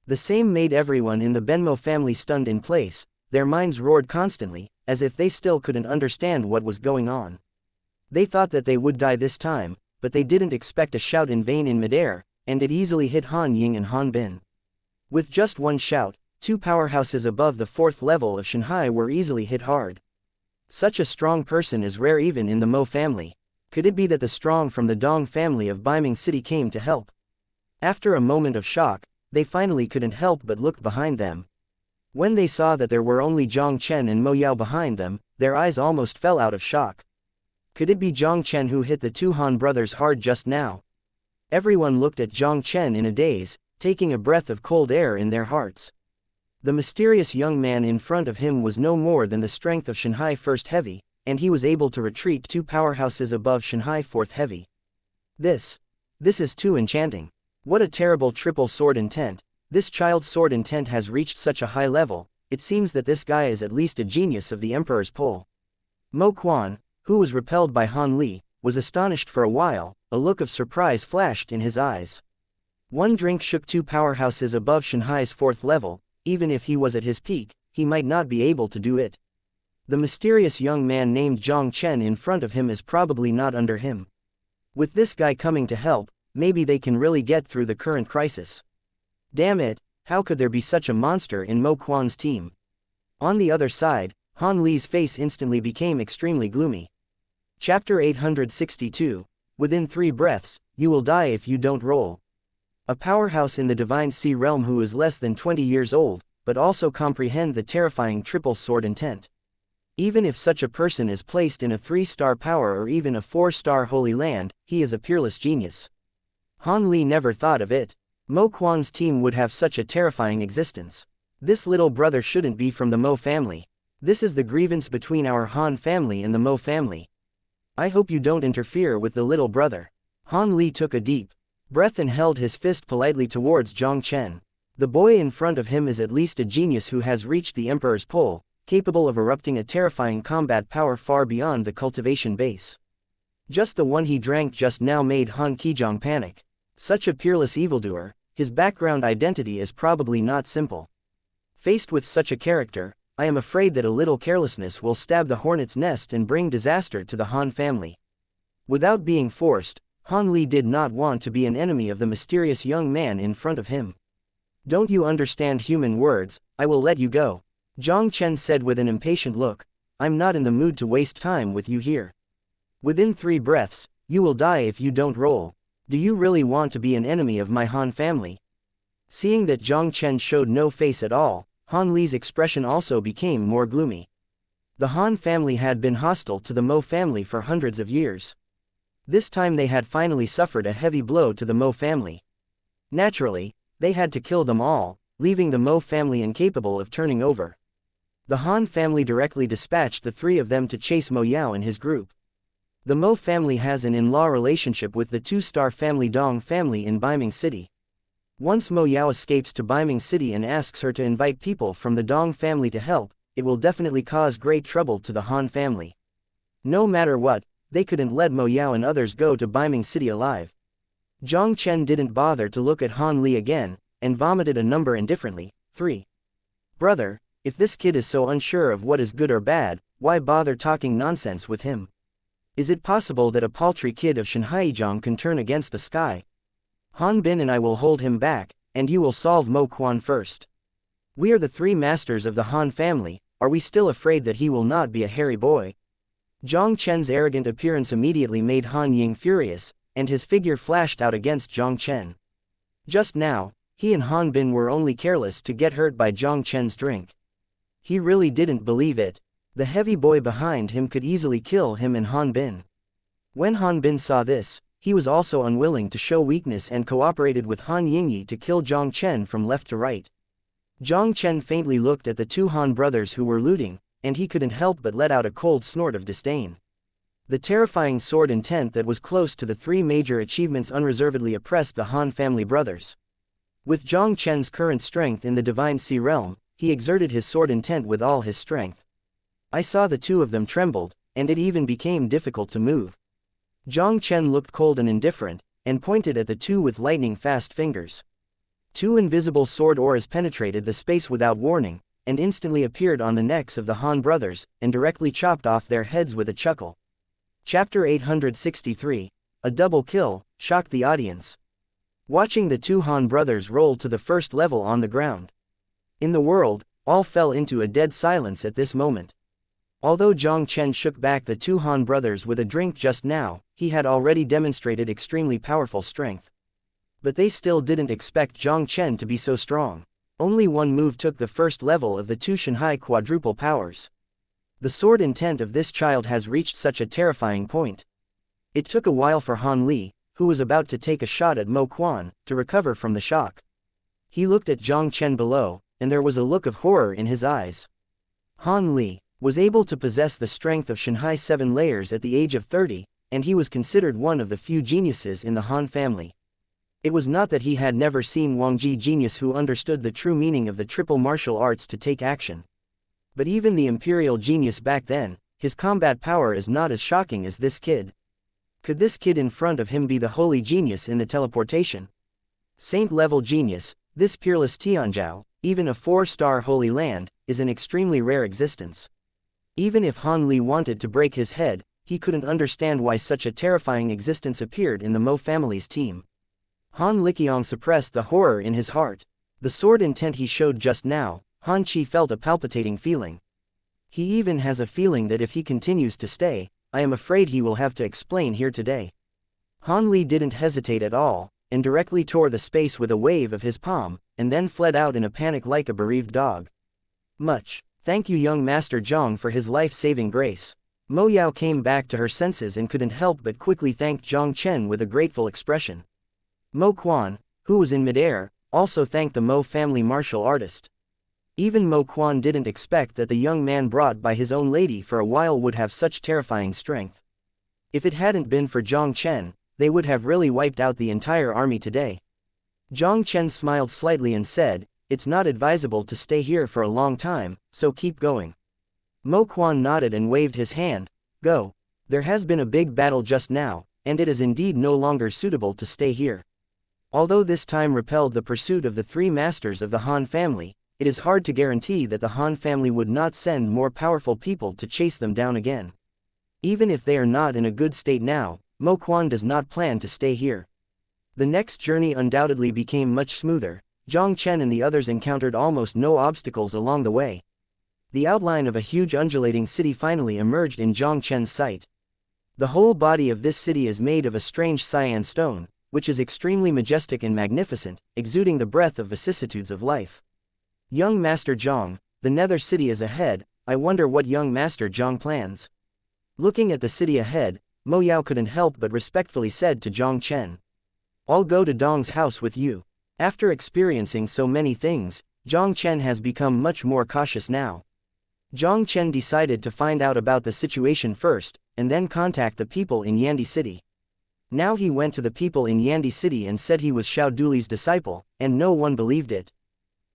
The same made everyone in the Benmo family stunned in place, their minds roared constantly, as if they still couldn't understand what was going on. They thought that they would die this time, but they didn't expect a shout in vain in midair, and it easily hit Han Ying and Han Bin. With just one shout, 2 powerhouses above the 4th level of Shanhai were easily hit hard. Such a strong person is rare even in the Mo family. Could it be that the strong from the Dong family of Baiming City came to help? After a moment of shock, they finally couldn't help but look behind them. When they saw that there were only Jiang Chen and Mo Yao behind them, their eyes almost fell out of shock. Could it be Jiang Chen who hit the two Han brothers hard just now? Everyone looked at Jiang Chen in a daze, taking a breath of cold air in their hearts. The mysterious young man in front of him was no more than the strength of Shanghai First Heavy, and he was able to retreat two powerhouses above Shanghai Fourth Heavy. This is too enchanting. What a terrible triple sword intent. This child's sword intent has reached such a high level, it seems that this guy is at least a genius of the Emperor's pull. Mo Quan, who was repelled by Han Li, was astonished for a while, a look of surprise flashed in his eyes. One drink shook two powerhouses above Shanghai's fourth level, even if he was at his peak, he might not be able to do it. The mysterious young man named Jiang Chen in front of him is probably not under him. With this guy coming to help, maybe they can really get through the current crisis. Damn it, how could there be such a monster in Mo Quan's team? On the other side, Han Li's face instantly became extremely gloomy. Chapter 862, Within 3 breaths, you will die if you don't roll. A powerhouse in the Divine Sea realm who is less than 20 years old, but also comprehend the terrifying triple sword intent. Even if such a person is placed in a 3-star power or even a 4-star holy land, he is a peerless genius. Han Li never thought of it. Mo Quan's team would have such a terrifying existence. This little brother shouldn't be from the Mo family. This is the grievance between our Han family and the Mo family. I hope you don't interfere with the little brother. Han Li took a deep breath and held his fist politely towards Jiang Chen. The boy in front of him is at least a genius who has reached the Emperor's pole, capable of erupting a terrifying combat power far beyond the cultivation base. Just the one he drank just now made Han Qizhong panic. Such a peerless evildoer, his background identity is probably not simple. Faced with such a character, I am afraid that a little carelessness will stab the hornet's nest and bring disaster to the Han family. Without being forced, Han Li did not want to be an enemy of the mysterious young man in front of him. Don't you understand human words? I will let you go. Jiang Chen said with an impatient look. I'm not in the mood to waste time with you here. Within 3 breaths, you will die if you don't roll. Do you really want to be an enemy of my Han family? Seeing that Jiang Chen showed no face at all, Han Li's expression also became more gloomy. The Han family had been hostile to the Mo family for hundreds of years. This time they had finally suffered a heavy blow to the Mo family. Naturally, they had to kill them all, leaving the Mo family incapable of turning over. The Han family directly dispatched the 3 of them to chase Mo Yao and his group. The Mo family has an in-law relationship with the 2-star family Dong family in Beiming City. Once Mo Yao escapes to Beiming City and asks her to invite people from the Dong family to help, it will definitely cause great trouble to the Han family. No matter what, they couldn't let Mo Yao and others go to Beiming City alive. Jiang Chen didn't bother to look at Han Li again, and vomited a number indifferently. 3. Brother, if this kid is so unsure of what is good or bad, why bother talking nonsense with him? Is it possible that a paltry kid of Shanhaizhong can turn against the sky? Han Bin and I will hold him back, and you will solve Mo Quan first. We are the 3 masters of the Han family, are we still afraid that he will not be a hairy boy? Jiang Chen's arrogant appearance immediately made Han Ying furious, and his figure flashed out against Jiang Chen. Just now, he and Han Bin were only careless to get hurt by Jiang Chen's drink. He really didn't believe it. The heavy boy behind him could easily kill him and Han Bin. When Han Bin saw this, he was also unwilling to show weakness and cooperated with Han Yingyi to kill Jiang Chen from left to right. Jiang Chen faintly looked at the 2 Han brothers who were looting, and he couldn't help but let out a cold snort of disdain. The terrifying sword intent that was close to the 3 major achievements unreservedly oppressed the Han family brothers. With Jiang Chen's current strength in the Divine Sea realm, he exerted his sword intent with all his strength. I saw the 2 of them trembled, and it even became difficult to move. Jiang Chen looked cold and indifferent, and pointed at the 2 with lightning-fast fingers. 2 invisible sword auras penetrated the space without warning, and instantly appeared on the necks of the Han brothers, and directly chopped off their heads with a chuckle. Chapter 863, A Double Kill, shocked the audience. Watching the 2 Han brothers roll to the first level on the ground. In the world, all fell into a dead silence at this moment. Although Jiang Chen shook back the 2 Han brothers with a drink just now, he had already demonstrated extremely powerful strength. But they still didn't expect Jiang Chen to be so strong. Only one move took the first level of the two Shanghai quadruple powers. The sword intent of this child has reached such a terrifying point. It took a while for Han Li, who was about to take a shot at Mo Quan, to recover from the shock. He looked at Jiang Chen below, and there was a look of horror in his eyes. Han Li was able to possess the strength of Shanghai 7 layers at the age of 30, and he was considered one of the few geniuses in the Han family. It was not that he had never seen Wangji genius who understood the true meaning of the triple martial arts to take action. But even the imperial genius back then, his combat power is not as shocking as this kid. Could this kid in front of him be the holy genius in the teleportation? Saint-level genius, this peerless Tianzhao, even a 4-star holy land, is an extremely rare existence. Even if Han Li wanted to break his head, he couldn't understand why such a terrifying existence appeared in the Mo family's team. Han Liqiang suppressed the horror in his heart. The sword intent he showed just now, Han Qi felt a palpitating feeling. He even has a feeling that if he continues to stay, I am afraid he will have to explain here today. Han Li didn't hesitate at all, and directly tore the space with a wave of his palm, and then fled out in a panic like a bereaved dog. Much thank you, young Master Jiang, for his life-saving grace. Mo Yao came back to her senses and couldn't help but quickly thank Jiang Chen with a grateful expression. Mo Quan, who was in midair, also thanked the Mo family martial artist. Even Mo Quan didn't expect that the young man brought by his own lady for a while would have such terrifying strength. If it hadn't been for Jiang Chen, they would have really wiped out the entire army today. Jiang Chen smiled slightly and said, "It's not advisable to stay here for a long time, so keep going." Mo Quan nodded and waved his hand. "Go. There has been a big battle just now, and it is indeed no longer suitable to stay here." Although this time repelled the pursuit of the 3 masters of the Han family, it is hard to guarantee that the Han family would not send more powerful people to chase them down again. Even if they are not in a good state now, Mo Quan does not plan to stay here. The next journey undoubtedly became much smoother. Jiang Chen and the others encountered almost no obstacles along the way. The outline of a huge undulating city finally emerged in Jiang Chen's sight. The whole body of this city is made of a strange cyan stone, which is extremely majestic and magnificent, exuding the breath of vicissitudes of life. Young Master Jiang, the Nether City is ahead. I wonder what young Master Jiang plans. Looking at the city ahead, Mo Yao couldn't help but respectfully said to Jiang Chen, "I'll go to Dong's house with you." After experiencing so many things, Jiang Chen has become much more cautious now. Jiang Chen decided to find out about the situation first, and then contact the people in Yandi City. Now he went to the people in Yandi City and said he was Xiao Duli's disciple, and no one believed it.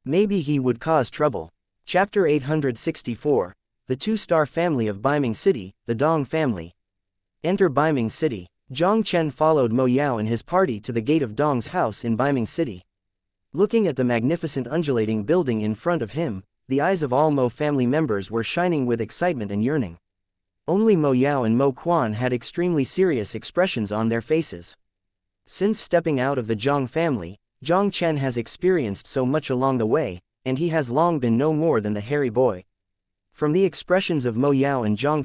Maybe he would cause trouble. Chapter 864, The 2-Star Family of Baiming City, the Dong Family. Enter Baiming City. Jiang Chen followed Mo Yao and his party to the gate of Dong's house in Baiming City. Looking at the magnificent undulating building in front of him, the eyes of all Mo family members were shining with excitement and yearning. Only Mo Yao and Mo Quan had extremely serious expressions on their faces. Since stepping out of the Jiang family, Jiang Chen has experienced so much along the way, and he has long been no more than the hairy boy. From the expressions of Mo Yao and Jiang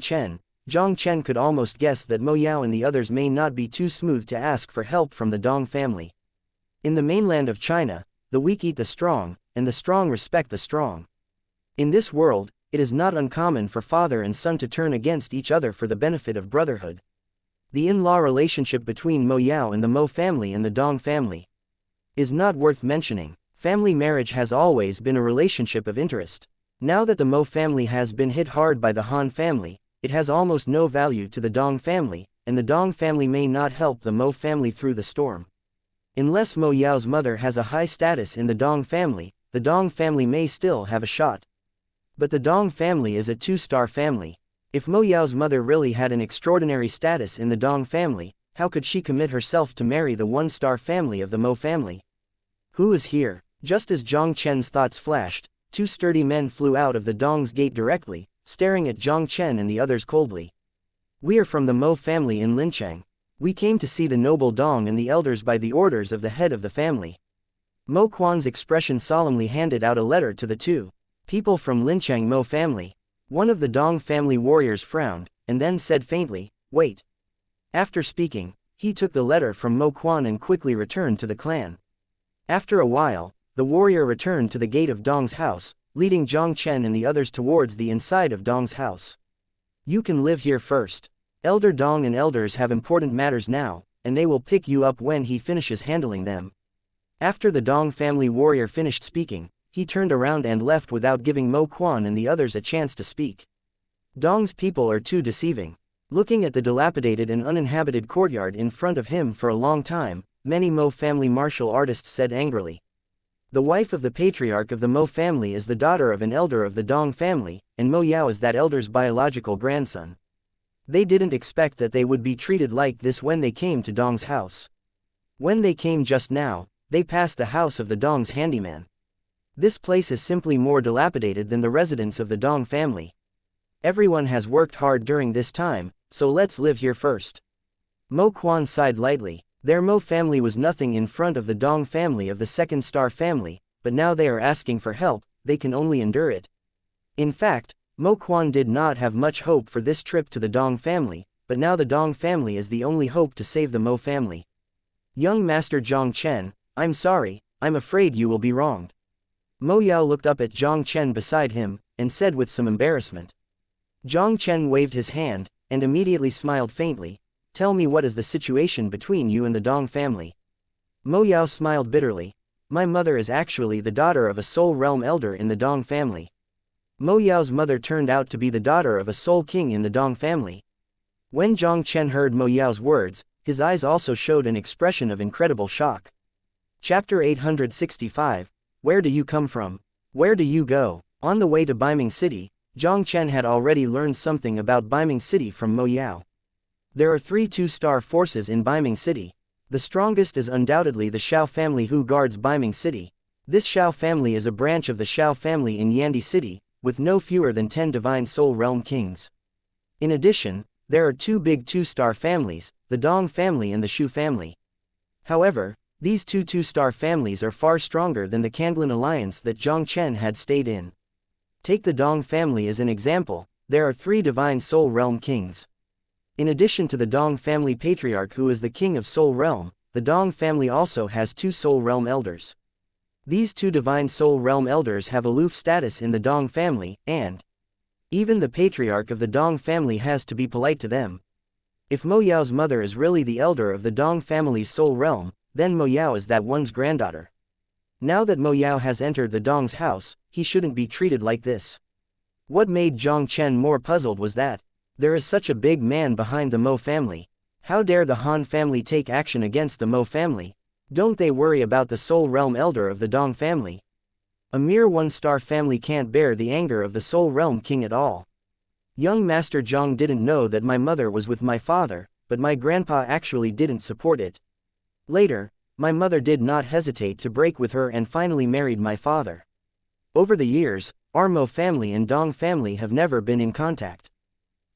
Chen could almost guess that Mo Yao and the others may not be too smooth to ask for help from the Dong family. In the mainland of China, the weak eat the strong, and the strong respect the strong. In this world, it is not uncommon for father and son to turn against each other for the benefit of brotherhood. The in-law relationship between Mo Yao and the Mo family and the Dong family is not worth mentioning. Family marriage has always been a relationship of interest. Now that the Mo family has been hit hard by the Han family, it has almost no value to the Dong family, and the Dong family may not help the Mo family through the storm. Unless Mo Yao's mother has a high status in the Dong family, the Dong family may still have a shot. But the Dong family is a 2-star family. If Mo Yao's mother really had an extraordinary status in the Dong family, how could she commit herself to marry the 1-star family of the Mo family? Who is here? Just as Jiang Chen's thoughts flashed, 2 sturdy men flew out of the Dong's gate directly, staring at Jiang Chen and the others coldly. "We are from the Mo family in Linchang. We came to see the noble Dong and the elders by the orders of the head of the family." Mo Quan's expression solemnly handed out a letter to the 2 people from Linchang Mo family. One of the Dong family warriors frowned, and then said faintly, "Wait." After speaking, He took the letter from Mo Quan and quickly returned to the clan. After a while, the warrior returned to the gate of Dong's house, leading Jiang Chen and the others towards the inside of Dong's house. You can live here first. Elder Dong and elders have important matters now, and they will pick you up when he finishes handling them. After the Dong family warrior finished speaking, he turned around and left without giving Mo Quan and the others a chance to speak. Dong's people are too deceiving. Looking at the dilapidated and uninhabited courtyard in front of him for a long time, many Mo family martial artists said angrily. The wife of the patriarch of the Mo family is the daughter of an elder of the Dong family, and Mo Yao is that elder's biological grandson. They didn't expect that they would be treated like this when they came to Dong's house. When they came just now, they passed the house of the Dong's handyman. This place is simply more dilapidated than the residence of the Dong family. Everyone has worked hard during this time, so let's live here first. Mo Quan sighed lightly. Their Mo family was nothing in front of the Dong family of the second star family, but now they are asking for help, they can only endure it. In fact, Mo Quan did not have much hope for this trip to the Dong family, but now the Dong family is the only hope to save the Mo family. Young Master Jiang Chen, I'm sorry, I'm afraid you will be wronged. Mo Yao looked up at Jiang Chen beside him, and said with some embarrassment. Jiang Chen waved his hand, and immediately smiled faintly. Tell me, what is the situation between you and the Dong family? Mo Yao smiled bitterly. My mother is actually the daughter of a Soul Realm elder in the Dong family. Mo Yao's mother turned out to be the daughter of a Soul King in the Dong family. When Jiang Chen heard Mo Yao's words, his eyes also showed an expression of incredible shock. Chapter 865, Where do you come from? Where do you go? On the way to Beiming City, Jiang Chen had already learned something about Beiming City from Mo Yao. There are 3 two-star forces in Beiming City. The strongest is undoubtedly the Xiao family who guards Beiming City. This Xiao family is a branch of the Xiao family in Yandi City, with no fewer than 10 divine soul realm kings. In addition, there are 2 big two-star families, the Dong family and the Shu family. However, these 2 two-star families are far stronger than the Kanglan alliance that Jiang Chen had stayed in. Take the Dong family as an example. There are 3 divine soul realm kings. In addition to the Dong family patriarch who is the king of Soul Realm, the Dong family also has 2 Soul Realm elders. These 2 divine Soul Realm elders have aloof status in the Dong family, and even the patriarch of the Dong family has to be polite to them. If Mo Yao's mother is really the elder of the Dong family's Soul Realm, then Mo Yao is that one's granddaughter. Now that Mo Yao has entered the Dong's house, he shouldn't be treated like this. What made Jiang Chen more puzzled was that there is such a big man behind the Mo family. How dare the Han family take action against the Mo family? Don't they worry about the Soul Realm elder of the Dong family? A mere 1-star family can't bear the anger of the Soul Realm king at all. Young Master Jiang didn't know that my mother was with my father, but my grandpa actually didn't support it. Later, my mother did not hesitate to break with her and finally married my father. Over the years, our Mo family and Dong family have never been in contact.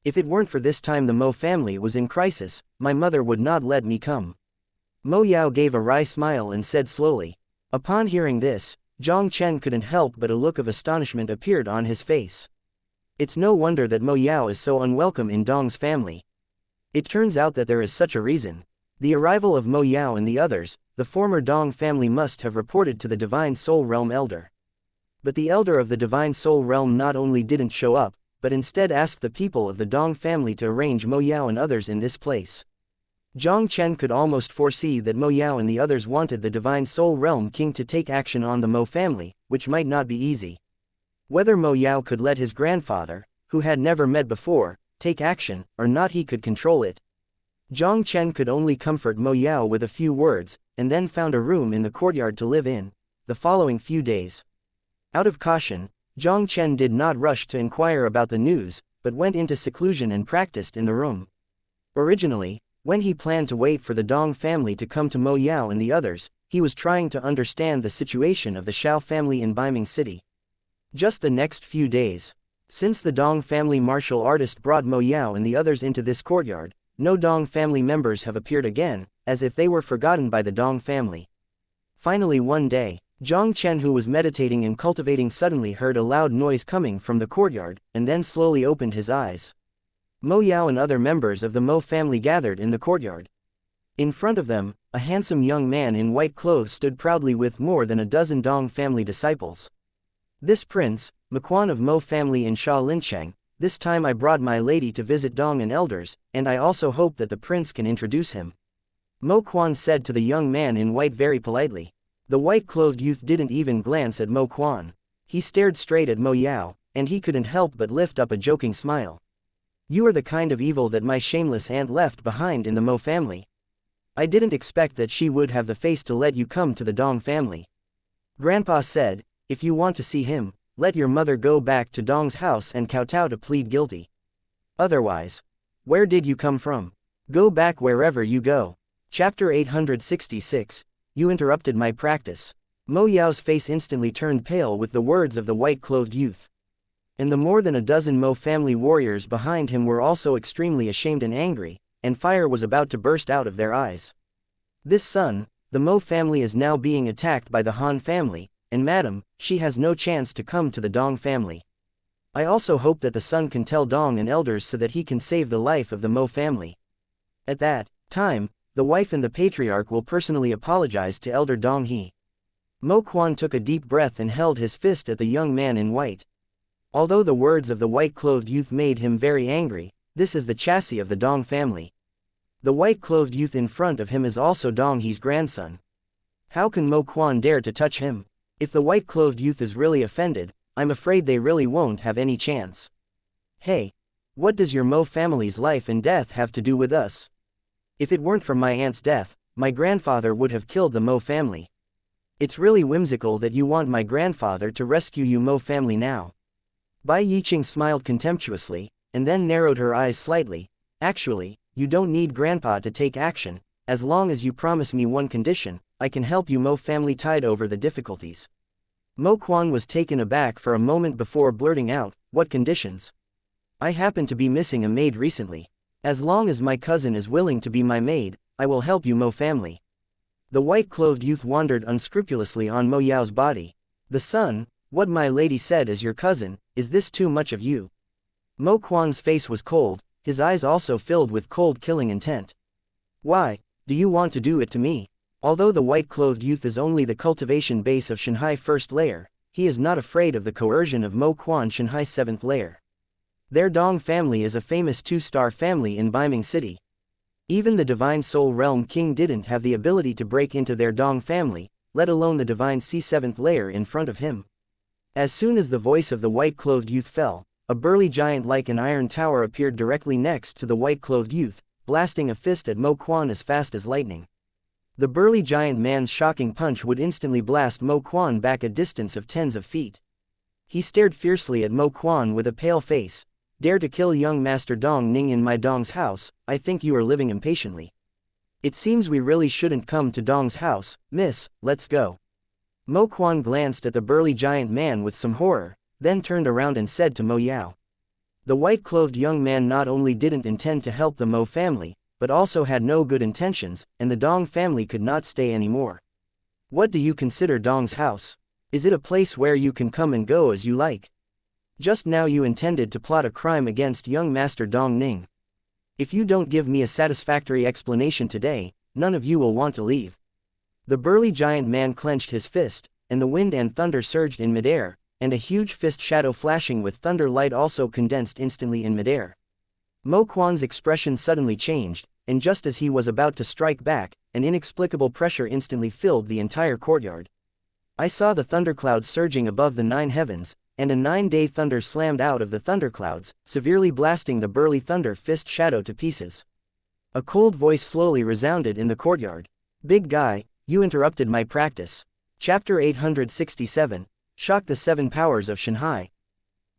If it weren't for this time the Mo family was in crisis, my mother would not let me come. Mo Yao gave a wry smile and said slowly. Upon hearing this, Jiang Chen couldn't help but a look of astonishment appeared on his face. It's no wonder that Mo Yao is so unwelcome in Dong's family. It turns out that there is such a reason. The arrival of Mo Yao and the others, the former Dong family must have reported to the Divine Soul Realm elder. But the elder of the Divine Soul Realm not only didn't show up, but instead asked the people of the Dong family to arrange Mo Yao and others in this place. Jiang Chen could almost foresee that Mo Yao and the others wanted the Divine Soul Realm king to take action on the Mo family, which might not be easy. Whether Mo Yao could let his grandfather, who had never met before, take action, or not, he could control it. Jiang Chen could only comfort Mo Yao with a few words, and then found a room in the courtyard to live in, the following few days. Out of caution, Jiang Chen did not rush to inquire about the news, but went into seclusion and practiced in the room. Originally, when he planned to wait for the Dong family to come to Mo Yao and the others, he was trying to understand the situation of the Xiao family in Beiming City. Just the next few days. Since the Dong family martial artist brought Mo Yao and the others into this courtyard, no Dong family members have appeared again, as if they were forgotten by the Dong family. Finally one day, Jiang Chen, who was meditating and cultivating, suddenly heard a loud noise coming from the courtyard, and then slowly opened his eyes. Mo Yao and other members of the Mo family gathered in the courtyard. In front of them, a handsome young man in white clothes stood proudly with more than a dozen Dong family disciples. This prince, Mequan of Mo family in Sha Lincheng, this time I brought my lady to visit Dong and elders, and I also hope that the prince can introduce him. Mo Quan said to the young man in white very politely. The white-clothed youth didn't even glance at Mo Quan. He stared straight at Mo Yao, and he couldn't help but lift up a joking smile. You are the kind of evil that my shameless aunt left behind in the Mo family. I didn't expect that she would have the face to let you come to the Dong family. Grandpa said, if you want to see him, let your mother go back to Dong's house and kowtow to plead guilty. Otherwise, where did you come from? Go back wherever you go. Chapter 866, You interrupted my practice. Mo Yao's face instantly turned pale with the words of the white-clothed youth. And the more than a dozen Mo family warriors behind him were also extremely ashamed and angry, and fire was about to burst out of their eyes. This son, the Mo family is now being attacked by the Han family, and madam, she has no chance to come to the Dong family. I also hope that the son can tell Dong and elders so that he can save the life of the Mo family. At that time, the wife and the patriarch will personally apologize to Elder Dong He. Mo Quan took a deep breath and held his fist at the young man in white. Although the words of the white-clothed youth made him very angry, this is the chassis of the Dong family. The white-clothed youth in front of him is also Dong He's grandson. How can Mo Quan dare to touch him? If the white-clothed youth is really offended, I'm afraid they really won't have any chance. Hey, what does your Mo family's life and death have to do with us? If it weren't for my aunt's death, my grandfather would have killed the Mo family. It's really whimsical that you want my grandfather to rescue you Mo family now. Bai Yiqing smiled contemptuously, and then narrowed her eyes slightly. Actually, you don't need grandpa to take action. As long as you promise me one condition, I can help you Mo family tide over the difficulties. Mo Quan was taken aback for a moment before blurting out, what conditions? I happen to be missing a maid recently. As long as my cousin is willing to be my maid, I will help you Mo family. The white-clothed youth wandered unscrupulously on Mo Yao's body. The son, what my lady said is your cousin, is this too much of you? Mo Quan's face was cold, his eyes also filled with cold killing intent. Why, do you want to do it to me? Although the white-clothed youth is only the cultivation base of Shanghai first layer, he is not afraid of the coercion of Mo Quan Shanghai 7th layer. Their Dong family is a famous two-star family in Beiming City. Even the Divine Soul Realm King didn't have the ability to break into their Dong family, let alone the Divine C7th layer in front of him. As soon as the voice of the white-clothed youth fell, a burly giant like an iron tower appeared directly next to the white-clothed youth, blasting a fist at Mo Quan as fast as lightning. The burly giant man's shocking punch would instantly blast Mo Quan back a distance of tens of feet. He stared fiercely at Mo Quan with a pale face. Dare to kill young Master Dong Ning in my Dong's house, I think you are living impatiently. It seems we really shouldn't come to Dong's house, miss, let's go. Mo Quan glanced at the burly giant man with some horror, then turned around and said to Mo Yao. The white-clothed young man not only didn't intend to help the Mo family, but also had no good intentions, and the Dong family could not stay anymore. What do you consider Dong's house? Is it a place where you can come and go as you like? Just now you intended to plot a crime against young Master Dong Ning. If you don't give me a satisfactory explanation today, none of you will want to leave. The burly giant man clenched his fist, and the wind and thunder surged in midair, and a huge fist shadow flashing with thunder light also condensed instantly in midair. Mo Quan's expression suddenly changed, and just as he was about to strike back, an inexplicable pressure instantly filled the entire courtyard. I saw the thundercloud surging above the 9 heavens, and a 9-day thunder slammed out of the thunderclouds, severely blasting the burly thunder fist shadow to pieces. A cold voice slowly resounded in the courtyard. Big guy, you interrupted my practice. Chapter 867, Shock the 7 Powers of Shanghai.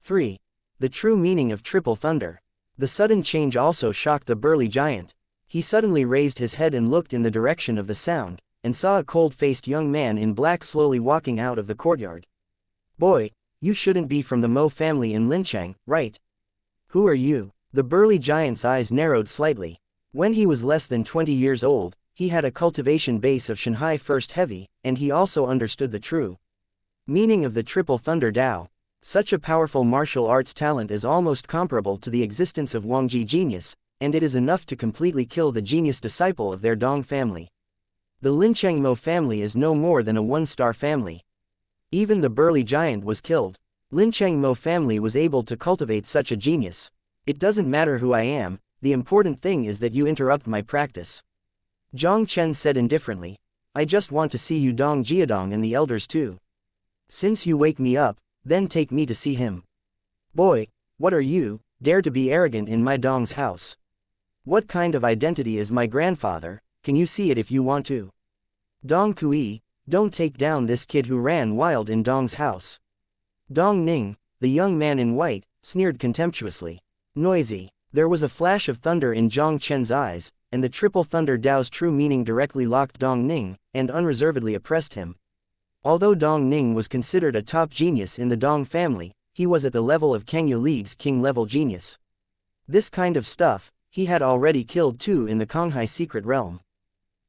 3. The true meaning of triple thunder. The sudden change also shocked the burly giant. He suddenly raised his head and looked in the direction of the sound, and saw a cold-faced young man in black slowly walking out of the courtyard. Boy, you shouldn't be from the Mo family in Lincheng, right? Who are you? The burly giant's eyes narrowed slightly. When he was less than 20 years old, he had a cultivation base of Shanghai First Heavy, and he also understood the true meaning of the Triple Thunder Dao. Such a powerful martial arts talent is almost comparable to the existence of Wangji genius, and it is enough to completely kill the genius disciple of their Dong family. The Lincheng Mo family is no more than a one-star family. Even the burly giant was killed. Lincheng Mo family was able to cultivate such a genius. It doesn't matter who I am, the important thing is that you interrupt my practice. Jiang Chen said indifferently. I just want to see you Dong Jiadong and the elders too. Since you wake me up, then take me to see him. Boy, what are you, dare to be arrogant in my Dong's house? What kind of identity is my grandfather, can you see it if you want to? Dong Kui, don't take down this kid who ran wild in Dong's house. Dong Ning, the young man in white, sneered contemptuously. Noisy. There was a flash of thunder in Jiang Chen's eyes, and the triple thunder Dao's true meaning directly locked Dong Ning, and unreservedly oppressed him. Although Dong Ning was considered a top genius in the Dong family, he was at the level of Kangya League's king-level genius. This kind of stuff, he had already killed two in the Konghai secret realm.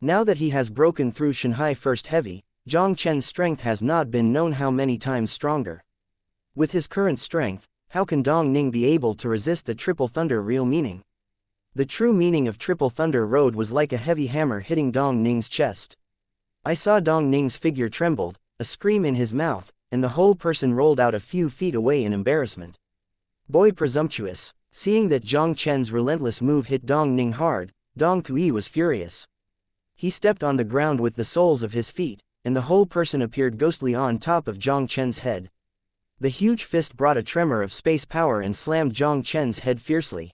Now that he has broken through Shanghai First Heavy, Jiang Chen's strength has not been known how many times stronger. With his current strength, how can Dong Ning be able to resist the triple thunder real meaning? The true meaning of triple thunder road was like a heavy hammer hitting Dong Ning's chest. I saw Dong Ning's figure trembled, a scream in his mouth, and the whole person rolled out a few feet away in embarrassment. Boy presumptuous. Seeing that Jiang Chen's relentless move hit Dong Ning hard, Dong Kui was furious. He stepped on the ground with the soles of his feet, and the whole person appeared ghostly on top of Jiang Chen's head. The huge fist brought a tremor of space power and slammed Jiang Chen's head fiercely.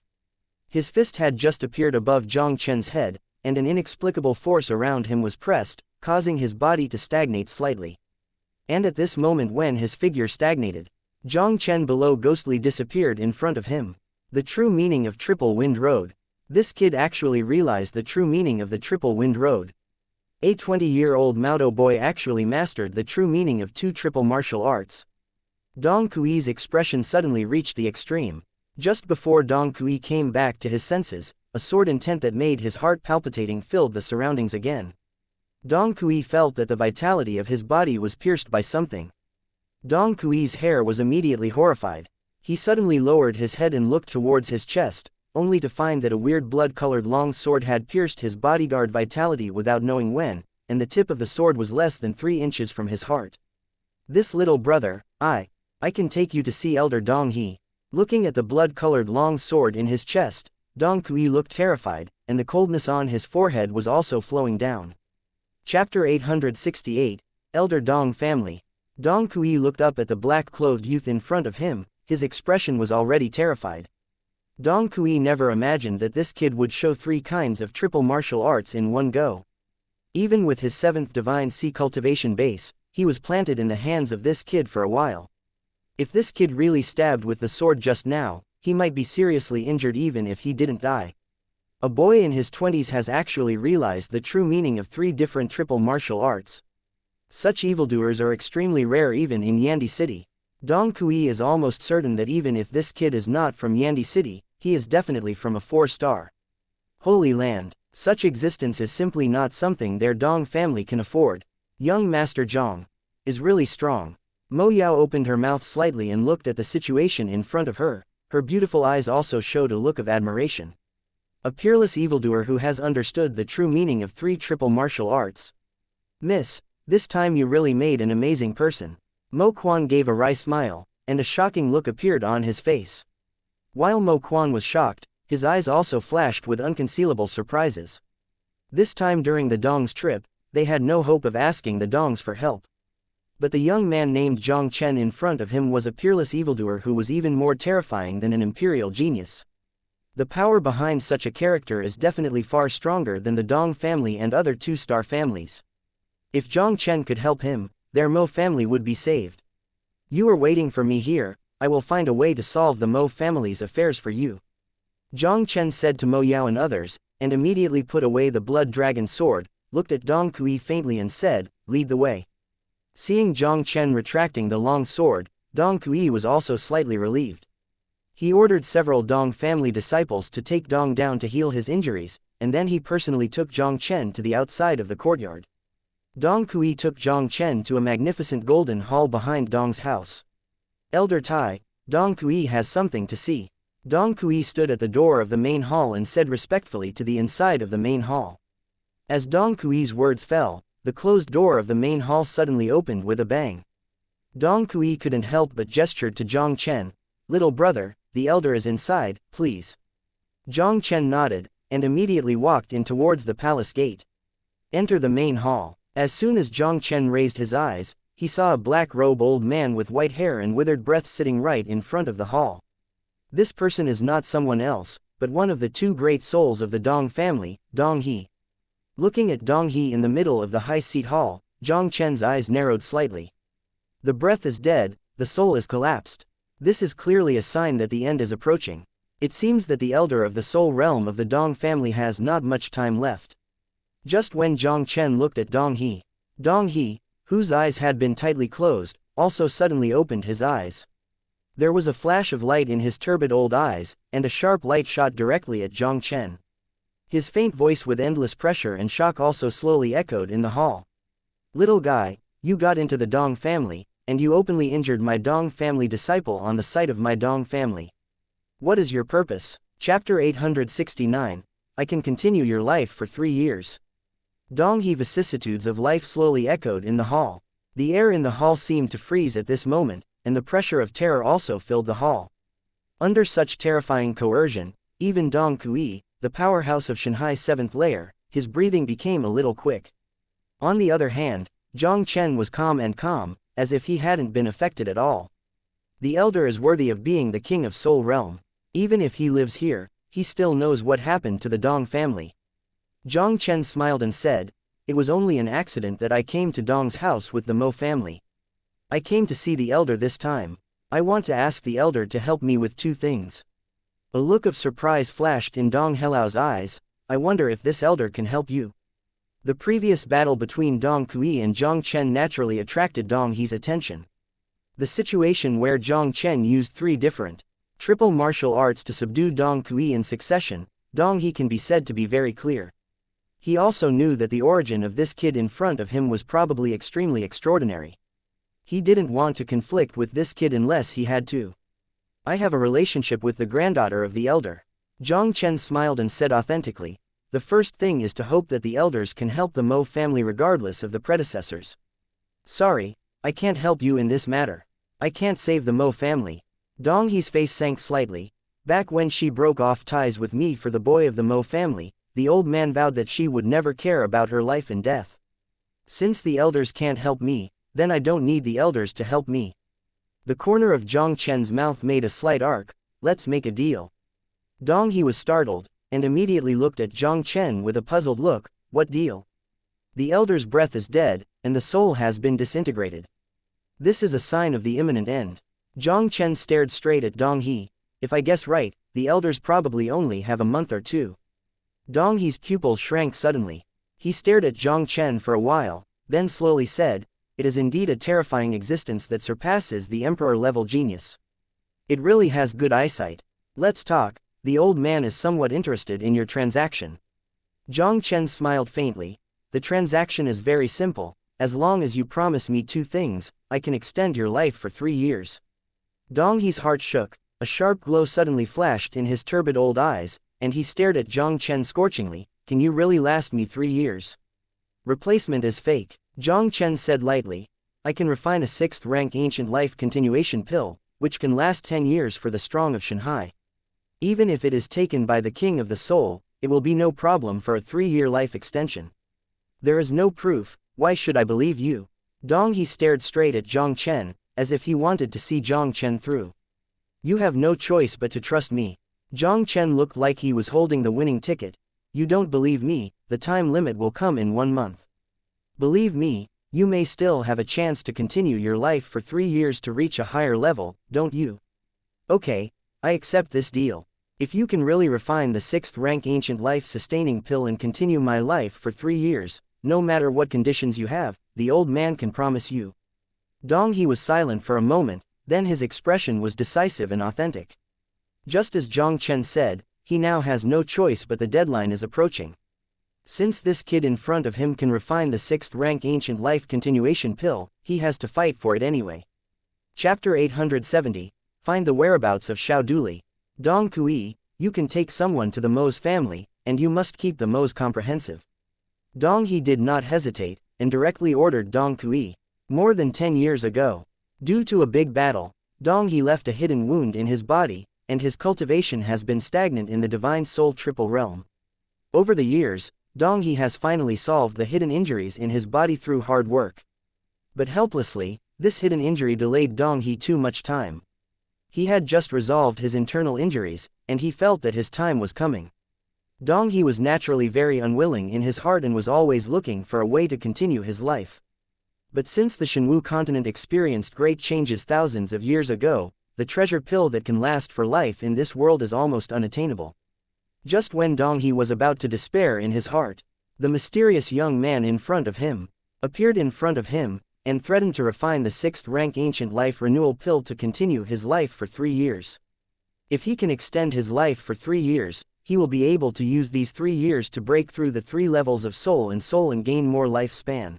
His fist had just appeared above Jiang Chen's head, and an inexplicable force around him was pressed, causing his body to stagnate slightly. And at this moment when his figure stagnated, Jiang Chen below ghostly disappeared in front of him. The true meaning of Triple Wind Road. This kid actually realized the true meaning of the Triple Wind Road. A 20-year-old Maodo boy actually mastered the true meaning of two triple martial arts. Dong Kui's expression suddenly reached the extreme. Just before Dong Kui came back to his senses, a sword intent that made his heart palpitating filled the surroundings again. Dong Kui felt that the vitality of his body was pierced by something. Dong Kui's hair was immediately horrified. He suddenly lowered his head and looked towards his chest, only to find that a weird blood-colored long sword had pierced his bodyguard vitality without knowing when, and the tip of the sword was less than 3 inches from his heart. This little brother, I can take you to see Elder Dong He. Looking at the blood-colored long sword in his chest, Dong Kui looked terrified, and the coldness on his forehead was also flowing down. Chapter 868, Elder Dong Family. Dong Kui looked up at the black-clothed youth in front of him. His expression was already terrified. Dong Kui never imagined that this kid would show 3 kinds of triple martial arts in one go. Even with his 7th Divine Sea cultivation base, he was planted in the hands of this kid for a while. If this kid really stabbed with the sword just now, he might be seriously injured even if he didn't die. A boy in his 20s has actually realized the true meaning of 3 different triple martial arts. Such evildoers are extremely rare even in Yandi City. Dong Kui is almost certain that even if this kid is not from Yandi City, he is definitely from a 4-star. Holy Land. Such existence is simply not something their Dong family can afford. Young Master Jiang is really strong. Mo Yao opened her mouth slightly and looked at the situation in front of her. Her beautiful eyes also showed a look of admiration. A peerless evildoer who has understood the true meaning of 3 triple martial arts. Miss, this time you really made an amazing person. Mo Quan gave a wry smile, and a shocking look appeared on his face. While Mo Quan was shocked, his eyes also flashed with unconcealable surprises. This time during the Dong's trip, they had no hope of asking the Dongs for help. But the young man named Jiang Chen in front of him was a peerless evildoer who was even more terrifying than an imperial genius. The power behind such a character is definitely far stronger than the Dong family and other 2-star families. If Jiang Chen could help him, their Mo family would be saved. You are waiting for me here, I will find a way to solve the Mo family's affairs for you. Jiang Chen said to Mo Yao and others, and immediately put away the blood dragon sword, looked at Dong Kui faintly and said, lead the way. Seeing Jiang Chen retracting the long sword, Dong Kui was also slightly relieved. He ordered several Dong family disciples to take Dong down to heal his injuries, and then he personally took Jiang Chen to the outside of the courtyard. Dong Kui took Jiang Chen to a magnificent golden hall behind Dong's house. Elder Tai, Dong Kui has something to see. Dong Kui stood at the door of the main hall and said respectfully to the inside of the main hall. As Dong Kui's words fell, the closed door of the main hall suddenly opened with a bang. Dong Kui couldn't help but gestured to Jiang Chen. "Little brother, the elder is inside, please." Jiang Chen nodded, and immediately walked in towards the palace gate. Enter the main hall. As soon as Jiang Chen raised his eyes, he saw a black-robed old man with white hair and withered breath sitting right in front of the hall. This person is not someone else, but one of the two great souls of the Dong family, Dong He. Looking at Dong He in the middle of the high-seat hall, Jiang Chen's eyes narrowed slightly. The breath is dead, the soul is collapsed. This is clearly a sign that the end is approaching. It seems that the elder of the soul realm of the Dong family has not much time left. Just when Jiang Chen looked at Dong He, whose eyes had been tightly closed, also suddenly opened his eyes. There was a flash of light in his turbid old eyes, and a sharp light shot directly at Jiang Chen. His faint voice with endless pressure and shock also slowly echoed in the hall. "Little guy, you got into the Dong family, and you openly injured my Dong family disciple on the site of my Dong family. What is your purpose?" Chapter 869, I can continue your life for 3 years. Dong He vicissitudes of life slowly echoed in the hall. The air in the hall seemed to freeze at this moment, and the pressure of terror also filled the hall. Under such terrifying coercion, even Dong Kui, the powerhouse of Shanghai's 7th layer, his breathing became a little quick. On the other hand, Jiang Chen was calm, as if he hadn't been affected at all. The elder is worthy of being the king of Soul Realm. Even if he lives here, he still knows what happened to the Dong family. Jiang Chen smiled and said, "It was only an accident that I came to Dong's house with the Mo family. I came to see the elder this time. I want to ask the elder to help me with 2 things. A look of surprise flashed in Dong Helao's eyes. "I wonder if this elder can help you." The previous battle between Dong Kui and Jiang Chen naturally attracted Dong He's attention. The situation where Jiang Chen used 3 different triple martial arts to subdue Dong Kui in succession, Dong He can be said to be very clear. He also knew that the origin of this kid in front of him was probably extremely extraordinary. He didn't want to conflict with this kid unless he had to. "I have a relationship with the granddaughter of the elder." Jiang Chen smiled and said authentically, "The first thing is to hope that the elders can help the Mo family regardless of the predecessors." "Sorry, I can't help you in this matter. I can't save the Mo family." Dong He's face sank slightly. Back when she broke off ties with me for the boy of the Mo family, the old man vowed that she would never care about her life and death. Since the elders can't help me, then I don't need the elders to help me. The corner of Jiang Chen's mouth made a slight arc. "Let's make a deal." Dong He was startled, and immediately looked at Jiang Chen with a puzzled look. "What deal?" "The elder's breath is dead, and the soul has been disintegrated. This is a sign of the imminent end." Jiang Chen stared straight at Dong He. "If I guess right, the elders probably only have a month or 2. Dong He's pupils shrank suddenly. He stared at Jiang Chen for a while, then slowly said, "It is indeed a terrifying existence that surpasses the emperor-level genius. It really has good eyesight. Let's talk. The old man is somewhat interested in your transaction." Jiang Chen smiled faintly. "The transaction is very simple. As long as you promise me 2 things, I can extend your life for 3 years." Dong He's heart shook. A sharp glow suddenly flashed in his turbid old eyes, and he stared at Jiang Chen scorchingly. "Can you really last me 3 years? Replacement is fake." Jiang Chen said lightly, "I can refine a 6th rank ancient life continuation pill, which can last 10 years for the strong of Shanghai. Even if it is taken by the king of the soul, it will be no problem for a 3-year life extension." "There is no proof. Why should I believe you?" Dong He stared straight at Jiang Chen, as if he wanted to see Jiang Chen through. "You have no choice but to trust me." Jiang Chen looked like he was holding the winning ticket. "You don't believe me, the time limit will come in 1 month. Believe me, you may still have a chance to continue your life for 3 years to reach a higher level, don't you?" "Okay, I accept this deal. If you can really refine the 6th rank ancient life sustaining pill and continue my life for 3 years, no matter what conditions you have, the old man can promise you." Dong He was silent for a moment, then his expression was decisive and authentic. Just as Jiang Chen said, he now has no choice but the deadline is approaching. Since this kid in front of him can refine the 6th rank ancient life continuation pill, he has to fight for it anyway. Chapter 870, Find the whereabouts of Xiao Duli. Dong Kui, you can take someone to the Mo's family, and you must keep the Mo's comprehensive. Dong He did not hesitate, and directly ordered Dong Kui. More than 10 years ago, due to a big battle, Dong He left a hidden wound in his body, and his cultivation has been stagnant in the divine soul triple realm. Over the years, Dong He has finally solved the hidden injuries in his body through hard work. But helplessly, this hidden injury delayed Dong He too much time. He had just resolved his internal injuries, and he felt that his time was coming. Dong He was naturally very unwilling in his heart and was always looking for a way to continue his life. But since the Shenwu continent experienced great changes thousands of years ago, the treasure pill that can last for life in this world is almost unattainable. Just when Dong He was about to despair in his heart, the mysterious young man in front of him appeared in front of him, and threatened to refine the 6th rank ancient life renewal pill to continue his life for 3 years. If he can extend his life for 3 years, he will be able to use these 3 years to break through the 3 levels of soul and gain more lifespan.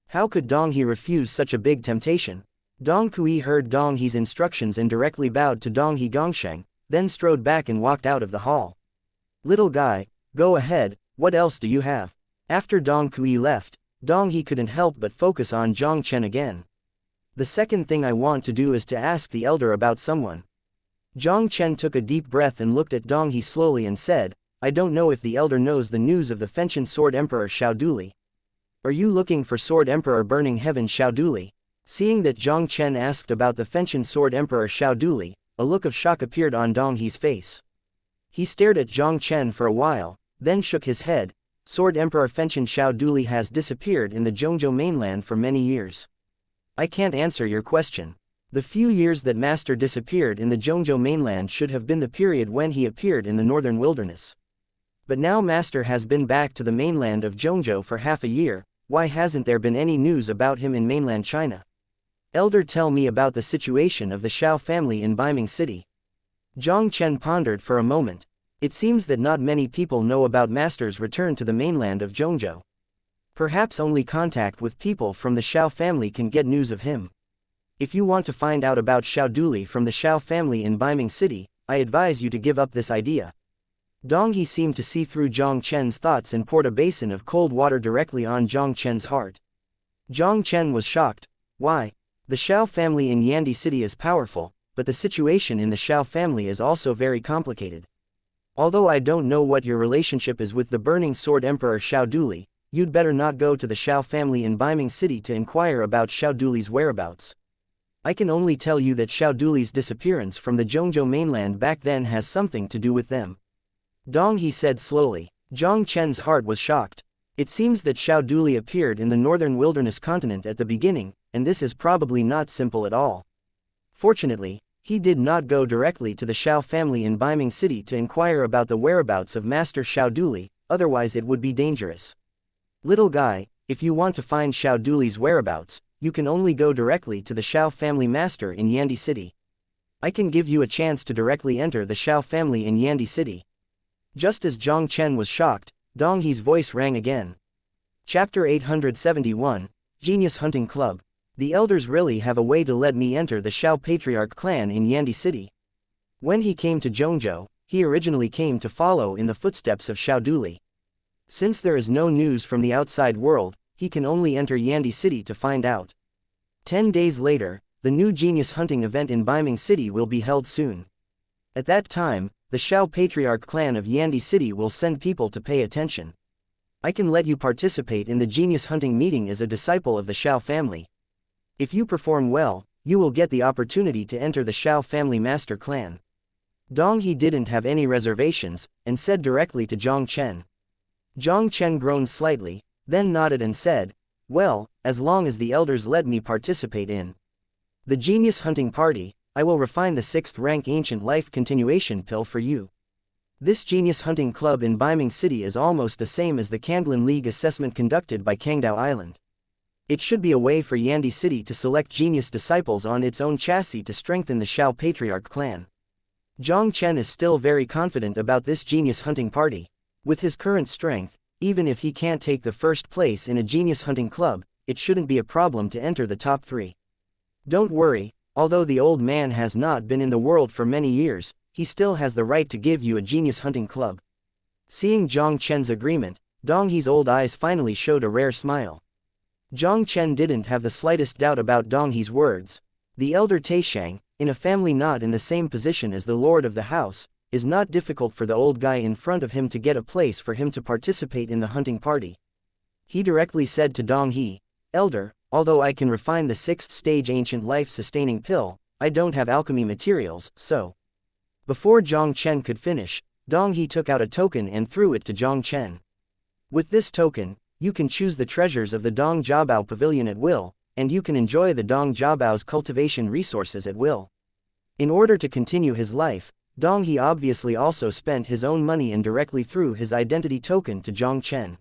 How could Dong He refuse such a big temptation? Dong Kui heard Dong He's instructions and directly bowed to Dong He Gongsheng, then strode back and walked out of the hall. Little guy, go ahead, what else do you have? After Dong Kui left, Dong He couldn't help but focus on Jiang Chen again. The second thing I want to do is to ask the elder about someone. Jiang Chen took a deep breath and looked at Dong He slowly and said, I don't know if the elder knows the news of the Fenchen Sword Emperor Xiao Duli. Are you looking for Sword Emperor Burning Heaven Xiao Duli? Seeing that Jiang Chen asked about the Fenchen Sword Emperor Xiao Duli, a look of shock appeared on Dong He's face. He stared at Jiang Chen for a while, then shook his head. Sword Emperor Fenchen Xiao Duli has disappeared in the Zhongzhou mainland for many years. I can't answer your question. The few years that Master disappeared in the Zhongzhou mainland should have been the period when he appeared in the northern wilderness. But now Master has been back to the mainland of Zhongzhou for half a year. Why hasn't there been any news about him in mainland China? Elder, tell me about the situation of the Xiao family in Beiming City. Jiang Chen pondered for a moment. It seems that not many people know about Master's return to the mainland of Zhongzhou. Perhaps only contact with people from the Xiao family can get news of him. If you want to find out about Xiao Duli from the Xiao family in Beiming City, I advise you to give up this idea. Dong He seemed to see through Jiang Chen's thoughts and poured a basin of cold water directly on Jiang Chen's heart. Jiang Chen was shocked. Why? The Xiao family in Yandi City is powerful, but the situation in the Xiao family is also very complicated. Although I don't know what your relationship is with the Burning Sword Emperor Xiao Duli, you'd better not go to the Xiao family in Beiming City to inquire about Xiao Duli's whereabouts. I can only tell you that Xiao Duli's disappearance from the Zhongzhou mainland back then has something to do with them. Dong He said slowly. Jiang Chen's heart was shocked. It seems that Xiao Duli appeared in the northern wilderness continent at the beginning, and this is probably not simple at all. Fortunately, he did not go directly to the Xiao family in Beiming City to inquire about the whereabouts of Master Xiao Duli, otherwise it would be dangerous. Little guy, if you want to find Xiao Duli's whereabouts, you can only go directly to the Xiao family master in Yandi City. I can give you a chance to directly enter the Xiao family in Yandi City. Just as Jiang Chen was shocked, Dong He's voice rang again. Chapter 871, Genius Hunting Club. The elders really have a way to let me enter the Xiao Patriarch clan in Yandi City. When he came to Zhongzhou, he originally came to follow in the footsteps of Xiao Duli. Since there is no news from the outside world, he can only enter Yandi City to find out. 10 days later, the new genius hunting event in Beiming City will be held soon. At that time, the Xiao Patriarch clan of Yandi City will send people to pay attention. I can let you participate in the genius hunting meeting as a disciple of the Xiao family. If you perform well, you will get the opportunity to enter the Xiao family master clan. Dong He didn't have any reservations, and said directly to Jiang Chen. Jiang Chen groaned slightly, then nodded and said, well, as long as the elders let me participate in the genius hunting party, I will refine the 6th rank ancient life continuation pill for you. This genius hunting club in Beiming City is almost the same as the Kanglin League assessment conducted by Kangdao Island. It should be a way for Yandi City to select genius disciples on its own chassis to strengthen the Xiao Patriarch clan. Jiang Chen is still very confident about this genius hunting party. With his current strength, even if he can't take the first place in a genius hunting club, it shouldn't be a problem to enter the top 3. Don't worry, although the old man has not been in the world for many years, he still has the right to give you a genius hunting club. Seeing Jiang Chen's agreement, Dong He's old eyes finally showed a rare smile. Jiang Chen didn't have the slightest doubt about Dong He's words. The elder Taishang, in a family not in the same position as the lord of the house, is not difficult for the old guy in front of him to get a place for him to participate in the hunting party. He directly said to Dong He, "Elder, although I can refine the 6th stage ancient life-sustaining pill, I don't have alchemy materials, so." Before Jiang Chen could finish, Dong He took out a token and threw it to Jiang Chen. With this token, you can choose the treasures of the Dong Jiabao Pavilion at will, and you can enjoy the Dong Jiabao's cultivation resources at will. In order to continue his life, Dong He obviously also spent his own money and directly threw his identity token to Jiang Chen.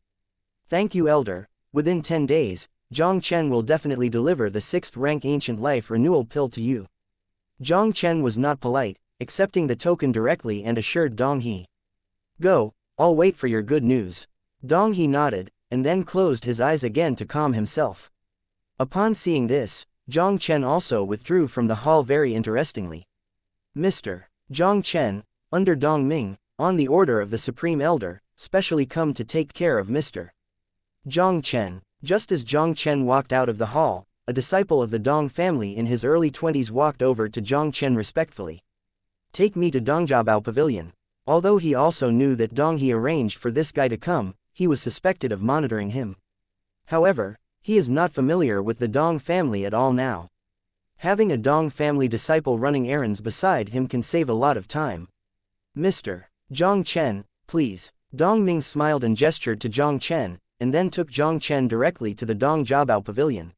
"Thank you, Elder. Within 10 days, Jiang Chen will definitely deliver the 6th rank ancient life renewal pill to you." Jiang Chen was not polite, accepting the token directly and assured Dong He. "Go, I'll wait for your good news." Dong He nodded, and then closed his eyes again to calm himself. Upon seeing this, Jiang Chen also withdrew from the hall very interestingly. Mr. Jiang Chen, under Dong Ming, on the order of the Supreme Elder, specially come to take care of Mr. Jiang Chen. Just as Jiang Chen walked out of the hall, a disciple of the Dong family in his early 20s walked over to Jiang Chen respectfully. "Take me to Dongjiabao Pavilion." Although he also knew that Dong He arranged for this guy to come, he was suspected of monitoring him. However, he is not familiar with the Dong family at all now. Having a Dong family disciple running errands beside him can save a lot of time. "Mr. Jiang Chen, please." Dong Ming smiled and gestured to Jiang Chen, and then took Jiang Chen directly to the Dong Jiabao Pavilion.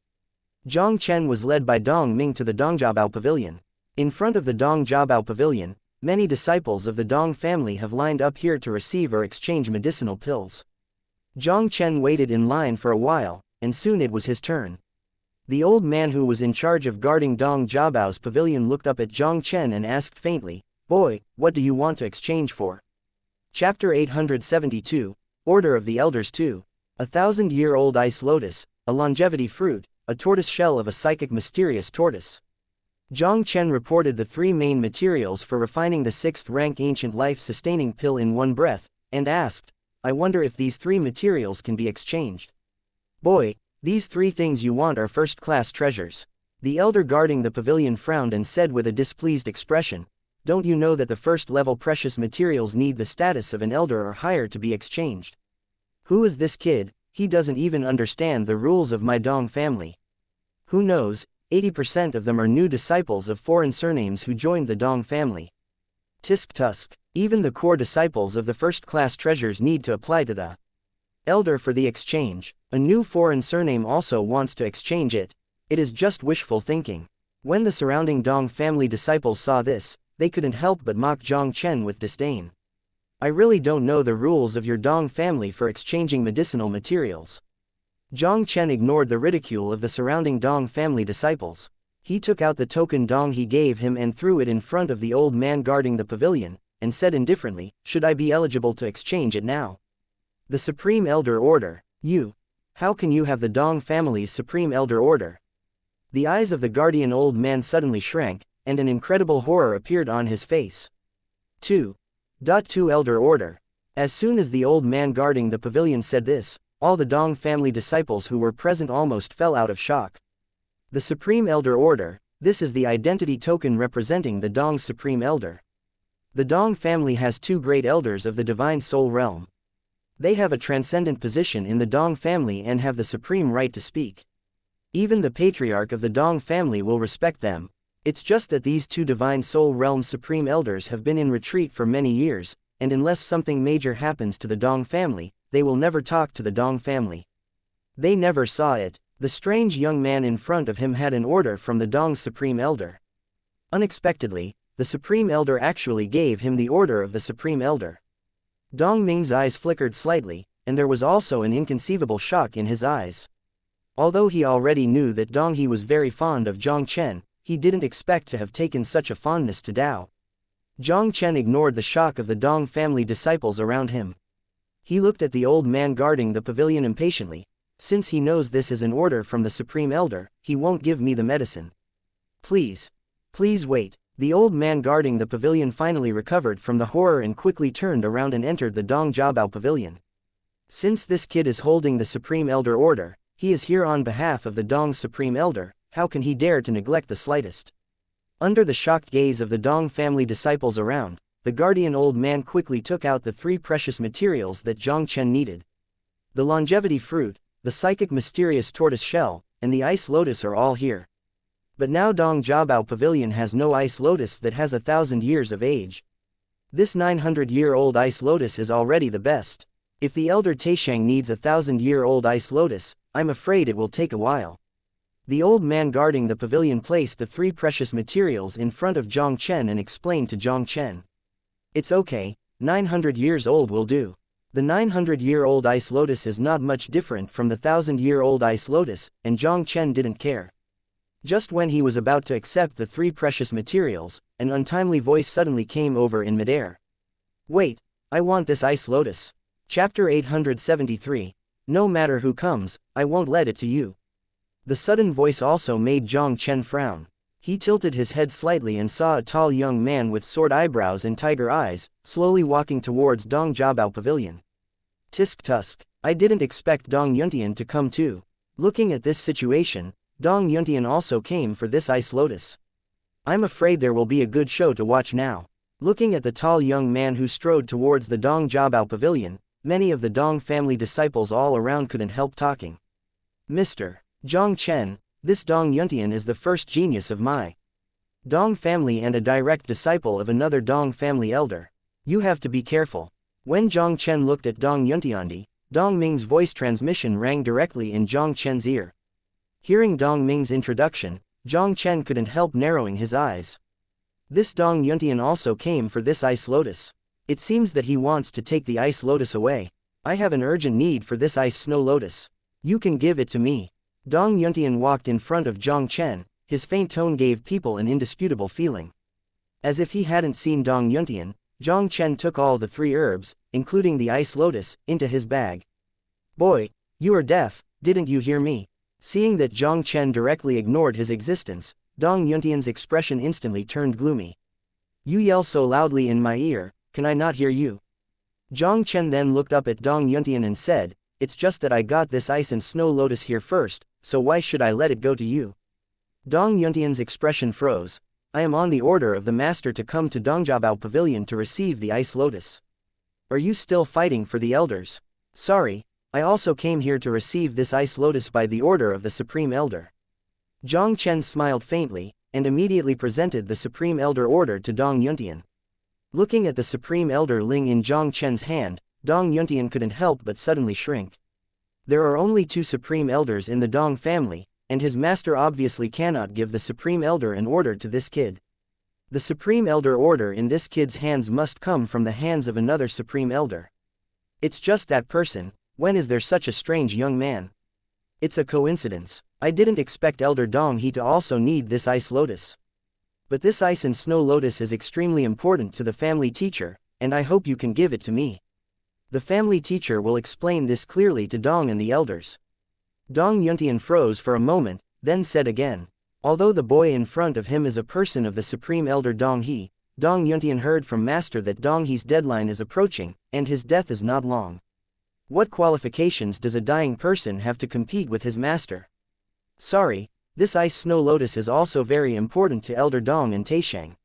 Jiang Chen was led by Dong Ming to the Dong Jiabao Pavilion. In front of the Dong Jiabao Pavilion, many disciples of the Dong family have lined up here to receive or exchange medicinal pills. Jiang Chen waited in line for a while, and soon it was his turn. The old man who was in charge of guarding Dong Jiabao's pavilion looked up at Jiang Chen and asked faintly, "Boy, what do you want to exchange for?" Chapter 872, Order of the Elders 2. 1,000-year-old ice lotus, a longevity fruit, a tortoise shell of a psychic mysterious tortoise. Jiang Chen reported the 3 main materials for refining the 6th rank ancient life-sustaining pill in one breath, and asked, "I wonder if these 3 materials can be exchanged." "Boy, these 3 things you want are first-class treasures." The elder guarding the pavilion frowned and said with a displeased expression, "Don't you know that the first-level precious materials need the status of an elder or higher to be exchanged? Who is this kid? He doesn't even understand the rules of my Dong family." "Who knows, 80% of them are new disciples of foreign surnames who joined the Dong family. Tisk tusk, even the core disciples of the first-class treasures need to apply to the elder for the exchange. A new foreign surname also wants to exchange it. It is just wishful thinking." When the surrounding Dong family disciples saw this, they couldn't help but mock Jiang Chen with disdain. "I really don't know the rules of your Dong family for exchanging medicinal materials." Jiang Chen ignored the ridicule of the surrounding Dong family disciples. He took out the token Dong He gave him and threw it in front of the old man guarding the pavilion, and said indifferently, "Should I be eligible to exchange it now?" "The Supreme Elder Order. You. How can you have the Dong family's Supreme Elder Order?" The eyes of the guardian old man suddenly shrank, and an incredible horror appeared on his face. 2.2 Elder Order. As soon as the old man guarding the pavilion said this, all the Dong family disciples who were present almost fell out of shock. The Supreme Elder Order, this is the identity token representing the Dong Supreme Elder. The Dong family has 2 great elders of the divine soul realm. They have a transcendent position in the Dong family and have the supreme right to speak. Even the patriarch of the Dong family will respect them. It's just that these 2 divine soul realm supreme elders have been in retreat for many years, and unless something major happens to the Dong family, they will never talk to the Dong family. They never saw it. The strange young man in front of him had an order from the Dong Supreme Elder. Unexpectedly, the Supreme Elder actually gave him the order of the Supreme Elder. Dong Ming's eyes flickered slightly, and there was also an inconceivable shock in his eyes. Although he already knew that Dong He was very fond of Jiang Chen, he didn't expect to have taken such a fondness to Dao. Jiang Chen ignored the shock of the Dong family disciples around him. He looked at the old man guarding the pavilion impatiently. Since he knows this is an order from the Supreme Elder, he won't give me the medicine. Please. Please wait. The old man guarding the pavilion finally recovered from the horror and quickly turned around and entered the Dong Jiabao pavilion. Since this kid is holding the Supreme Elder Order, he is here on behalf of the Dong's Supreme Elder, how can he dare to neglect the slightest? Under the shocked gaze of the Dong family disciples around, the guardian old man quickly took out the 3 precious materials that Jiang Chen needed. The longevity fruit, the psychic mysterious tortoise shell, and the ice lotus are all here. But now Dong Jiabao Pavilion has no ice lotus that has 1,000 years of age. This 900-year-old ice lotus is already the best. If the elder Taishang needs 1,000-year-old ice lotus, I'm afraid it will take a while. The old man guarding the pavilion placed the 3 precious materials in front of Jiang Chen and explained to Jiang Chen. It's okay, 900 years old will do. The 900-year-old ice lotus is not much different from the 1,000-year-old ice lotus, and Jiang Chen didn't care. Just when he was about to accept the 3 precious materials, an untimely voice suddenly came over in midair. Wait, I want this ice lotus. Chapter 873. No matter who comes, I won't let it to you. The sudden voice also made Jiang Chen frown. He tilted his head slightly and saw a tall young man with sword eyebrows and tiger eyes, slowly walking towards Dong Jiabao Pavilion. Tisk tusk, I didn't expect Dong Yuntian to come too. Looking at this situation, Dong Yuntian also came for this ice lotus. I'm afraid there will be a good show to watch now. Looking at the tall young man who strode towards the Dong Jiabao Pavilion, many of the Dong family disciples all around couldn't help talking. Mr. Jiang Chen, this Dong Yuntian is the first genius of my Dong family and a direct disciple of another Dong family elder. You have to be careful. When Jiang Chen looked at Dong Yuntiandi, Dong Ming's voice transmission rang directly in Jiang Chen's ear. Hearing Dong Ming's introduction, Jiang Chen couldn't help narrowing his eyes. This Dong Yuntian also came for this ice lotus. It seems that he wants to take the ice lotus away. I have an urgent need for this ice snow lotus. You can give it to me. Dong Yuntian walked in front of Jiang Chen, his faint tone gave people an indisputable feeling. As if he hadn't seen Dong Yuntian, Jiang Chen took all the 3 herbs, including the ice lotus, into his bag. Boy, you are deaf, didn't you hear me? Seeing that Jiang Chen directly ignored his existence, Dong Yuntian's expression instantly turned gloomy. You yell so loudly in my ear, can I not hear you? Jiang Chen then looked up at Dong Yuntian and said, it's just that I got this ice and snow lotus here first, so why should I let it go to you? Dong Yuntian's expression froze. I am on the order of the master to come to Dongjiabao Pavilion to receive the ice lotus. Are you still fighting for the elders? Sorry, I also came here to receive this ice lotus by the order of the Supreme Elder. Jiang Chen smiled faintly, and immediately presented the Supreme Elder order to Dong Yuntian. Looking at the Supreme Elder Ling in Jiang Chen's hand, Dong Yuntian couldn't help but suddenly shrink. There are only 2 Supreme Elders in the Dong family, and his master obviously cannot give the Supreme Elder an order to this kid. The Supreme Elder order in this kid's hands must come from the hands of another Supreme Elder. It's just that person. When is there such a strange young man? It's a coincidence. I didn't expect Elder Dong He to also need this ice lotus. But this ice and snow lotus is extremely important to the family teacher, and I hope you can give it to me. The family teacher will explain this clearly to Dong and the elders. Dong Yuntian froze for a moment, then said again. Although the boy in front of him is a person of the Supreme Elder Dong He, Dong Yuntian heard from Master that Dong He's deadline is approaching, and his death is not long. What qualifications does a dying person have to compete with his master? Sorry, this ice snow lotus is also very important to Elder Dong and Taishang.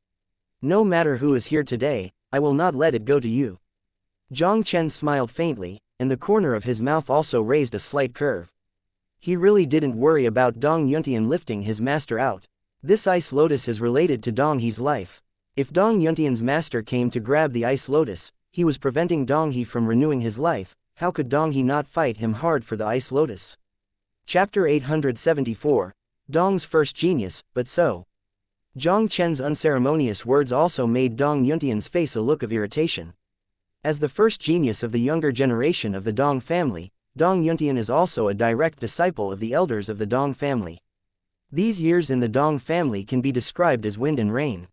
No matter who is here today, I will not let it go to you. Jiang Chen smiled faintly, and the corner of his mouth also raised a slight curve. He really didn't worry about Dong Yuntian lifting his master out. This ice lotus is related to Dong He's life. If Dong Yuntian's master came to grab the ice lotus, he was preventing Dong He from renewing his life. How could Dong He not fight him hard for the ice lotus? Chapter 874. Dong's first genius, but so. Jiang Chen's unceremonious words also made Dong Yuntian's face a look of irritation. As the first genius of the younger generation of the Dong family, Dong Yuntian is also a direct disciple of the elders of the Dong family. These years in the Dong family can be described as wind and rain.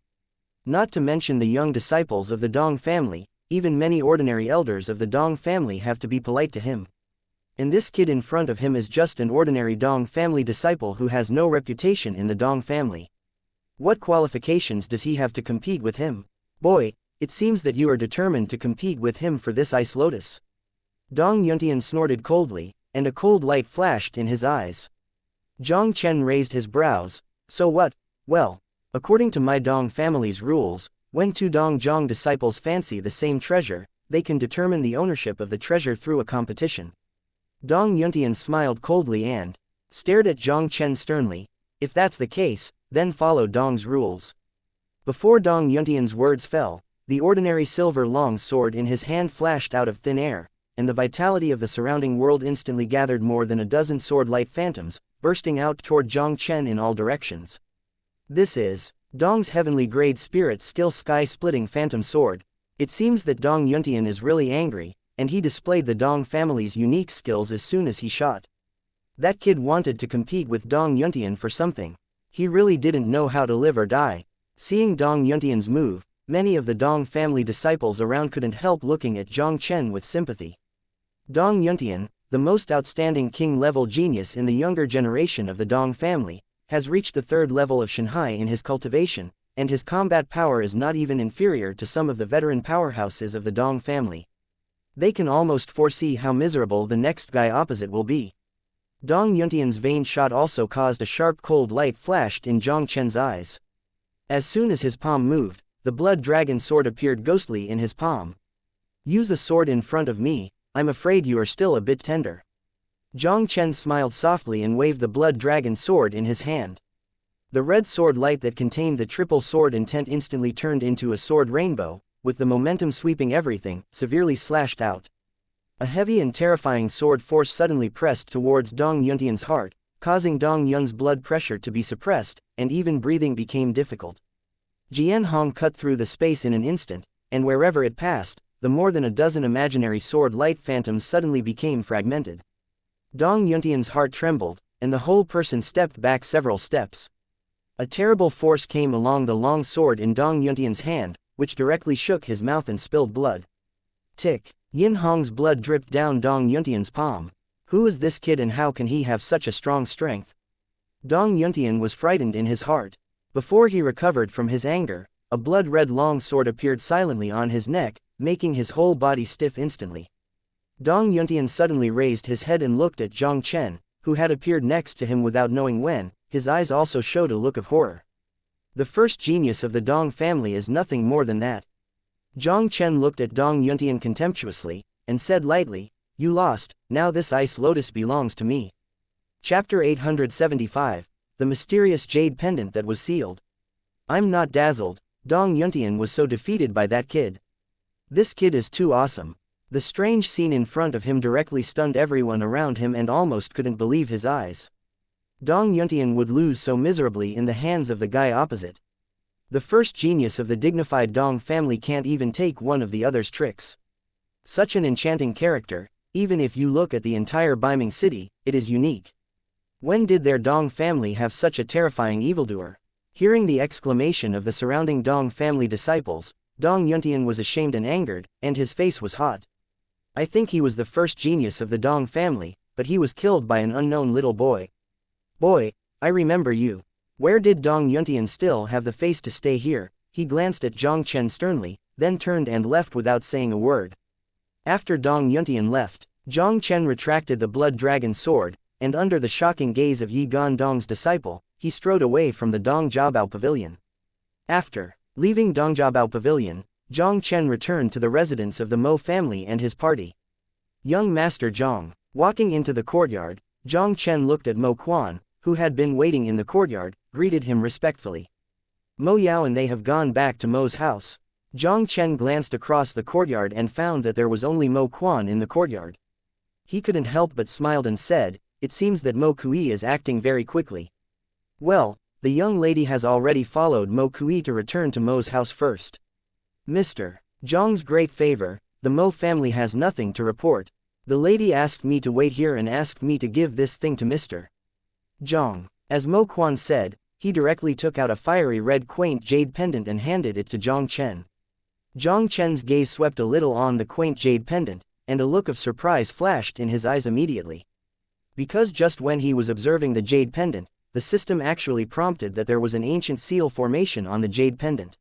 Not to mention the young disciples of the Dong family, even many ordinary elders of the Dong family have to be polite to him. And this kid in front of him is just an ordinary Dong family disciple who has no reputation in the Dong family. What qualifications does he have to compete with him? Boy, it seems that you are determined to compete with him for this ice lotus. Dong Yuntian snorted coldly, and a cold light flashed in his eyes. Jiang Chen raised his brows. So what? Well, according to my Dong family's rules, when two Dong Jiang disciples fancy the same treasure, they can determine the ownership of the treasure through a competition. Dong Yuntian smiled coldly and stared at Jiang Chen sternly. If that's the case, then follow Dong's rules. Before Dong Yuntian's words fell, the ordinary silver long sword in his hand flashed out of thin air, and the vitality of the surrounding world instantly gathered more than a dozen sword-light phantoms, bursting out toward Jiang Chen in all directions. This is Dong's heavenly grade spirit skill sky-splitting phantom sword. It seems that Dong Yuntian is really angry, and he displayed the Dong family's unique skills as soon as he shot. That kid wanted to compete with Dong Yuntian for something. He really didn't know how to live or die. Seeing Dong Yuntian's move, many of the Dong family disciples around couldn't help looking at Jiang Chen with sympathy. Dong Yuntian, the most outstanding king-level genius in the younger generation of the Dong family, has reached the 3rd level of Shanghai in his cultivation, and his combat power is not even inferior to some of the veteran powerhouses of the Dong family. They can almost foresee how miserable the next guy opposite will be. Dong Yuntian's vain shot also caused a sharp cold light flashed in Jiang Chen's eyes. As soon as his palm moved, the blood dragon sword appeared ghostly in his palm. Use a sword in front of me, I'm afraid you are still a bit tender. Jiang Chen smiled softly and waved the blood dragon sword in his hand. The red sword light that contained the triple sword intent instantly turned into a sword rainbow, with the momentum sweeping everything, severely slashed out. A heavy and terrifying sword force suddenly pressed towards Dong Yuntian's heart, causing Dong Yun's blood pressure to be suppressed, and even breathing became difficult. Jian Hong cut through the space in an instant, and wherever it passed, the more than a dozen imaginary sword-light phantoms suddenly became fragmented. Dong Yuntian's heart trembled, and the whole person stepped back several steps. A terrible force came along the long sword in Dong Yuntian's hand, which directly shook his mouth and spilled blood. Tick! Yin Hong's blood dripped down Dong Yuntian's palm. Who is this kid and how can he have such a strong strength? Dong Yuntian was frightened in his heart. Before he recovered from his anger, a blood-red long sword appeared silently on his neck, making his whole body stiff instantly. Dong Yuntian suddenly raised his head and looked at Jiang Chen, who had appeared next to him without knowing when. His eyes also showed a look of horror. The first genius of the Dong family is nothing more than that. Jiang Chen looked at Dong Yuntian contemptuously, and said lightly, "You lost, now this ice lotus belongs to me." Chapter 875, The Mysterious Jade Pendant That Was Sealed. I'm not dazzled. Dong Yuntian was so defeated by that kid. This kid is too awesome. The strange scene in front of him directly stunned everyone around him and almost couldn't believe his eyes. Dong Yuntian would lose so miserably in the hands of the guy opposite. The first genius of the dignified Dong family can't even take one of the other's tricks. Such an enchanting character, even if you look at the entire Beiming city, it is unique. When did their Dong family have such a terrifying evildoer? Hearing the exclamation of the surrounding Dong family disciples, Dong Yuntian was ashamed and angered, and his face was hot. I think he was the first genius of the Dong family, but he was killed by an unknown little boy. Boy, I remember you. Where did Dong Yuntian still have the face to stay here? He glanced at Jiang Chen sternly, then turned and left without saying a word. After Dong Yuntian left, Jiang Chen retracted the blood dragon sword, and under the shocking gaze of Yi Gandong's disciple, he strode away from the Dong Jiabao pavilion. After leaving Dong Jiabao pavilion, Jiang Chen returned to the residence of the Mo family and his party. Young Master Jiang. Walking into the courtyard, Jiang Chen looked at Mo Quan, who had been waiting in the courtyard, greeted him respectfully. Mo Yao and they have gone back to Mo's house. Jiang Chen glanced across the courtyard and found that there was only Mo Quan in the courtyard. He couldn't help but smiled and said, "It seems that Mo Kui is acting very quickly." Well, the young lady has already followed Mo Kui to return to Mo's house first. Mr. Jiang's great favor, the Mo family has nothing to report. The lady asked me to wait here and asked me to give this thing to Mr. Jiang. As Mo Quan said, he directly took out a fiery red quaint jade pendant and handed it to Jiang Chen. Jiang Chen's gaze swept a little on the quaint jade pendant, and a look of surprise flashed in his eyes immediately. Because just when he was observing the jade pendant, the system actually prompted that there was an ancient seal formation on the jade pendant.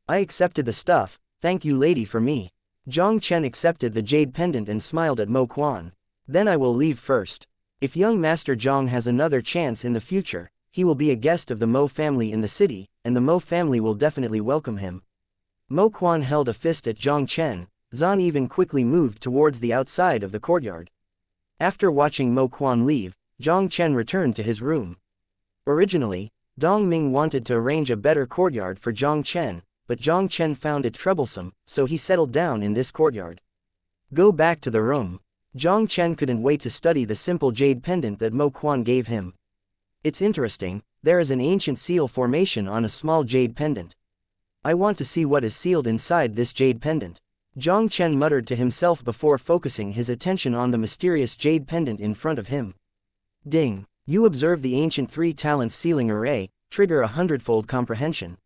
I accepted the stuff, thank you lady for me. Jiang Chen accepted the jade pendant and smiled at Mo Quan. Then I will leave first. If young Master Jiang has another chance in the future, he will be a guest of the Mo family in the city, and the Mo family will definitely welcome him. Mo Quan held a fist at Jiang Chen. Zan even quickly moved towards the outside of the courtyard. After watching Mo Quan leave, Jiang Chen returned to his room. Originally, Dong Ming wanted to arrange a better courtyard for Jiang Chen, but Jiang Chen found it troublesome, so he settled down in this courtyard. Go back to the room. Jiang Chen couldn't wait to study the simple jade pendant that Mo Quan gave him. It's interesting, there is an ancient seal formation on a small jade pendant. I want to see what is sealed inside this jade pendant. Jiang Chen muttered to himself before focusing his attention on the mysterious jade pendant in front of him. Ding! You observe the ancient 3-talent sealing array, trigger a hundredfold comprehension.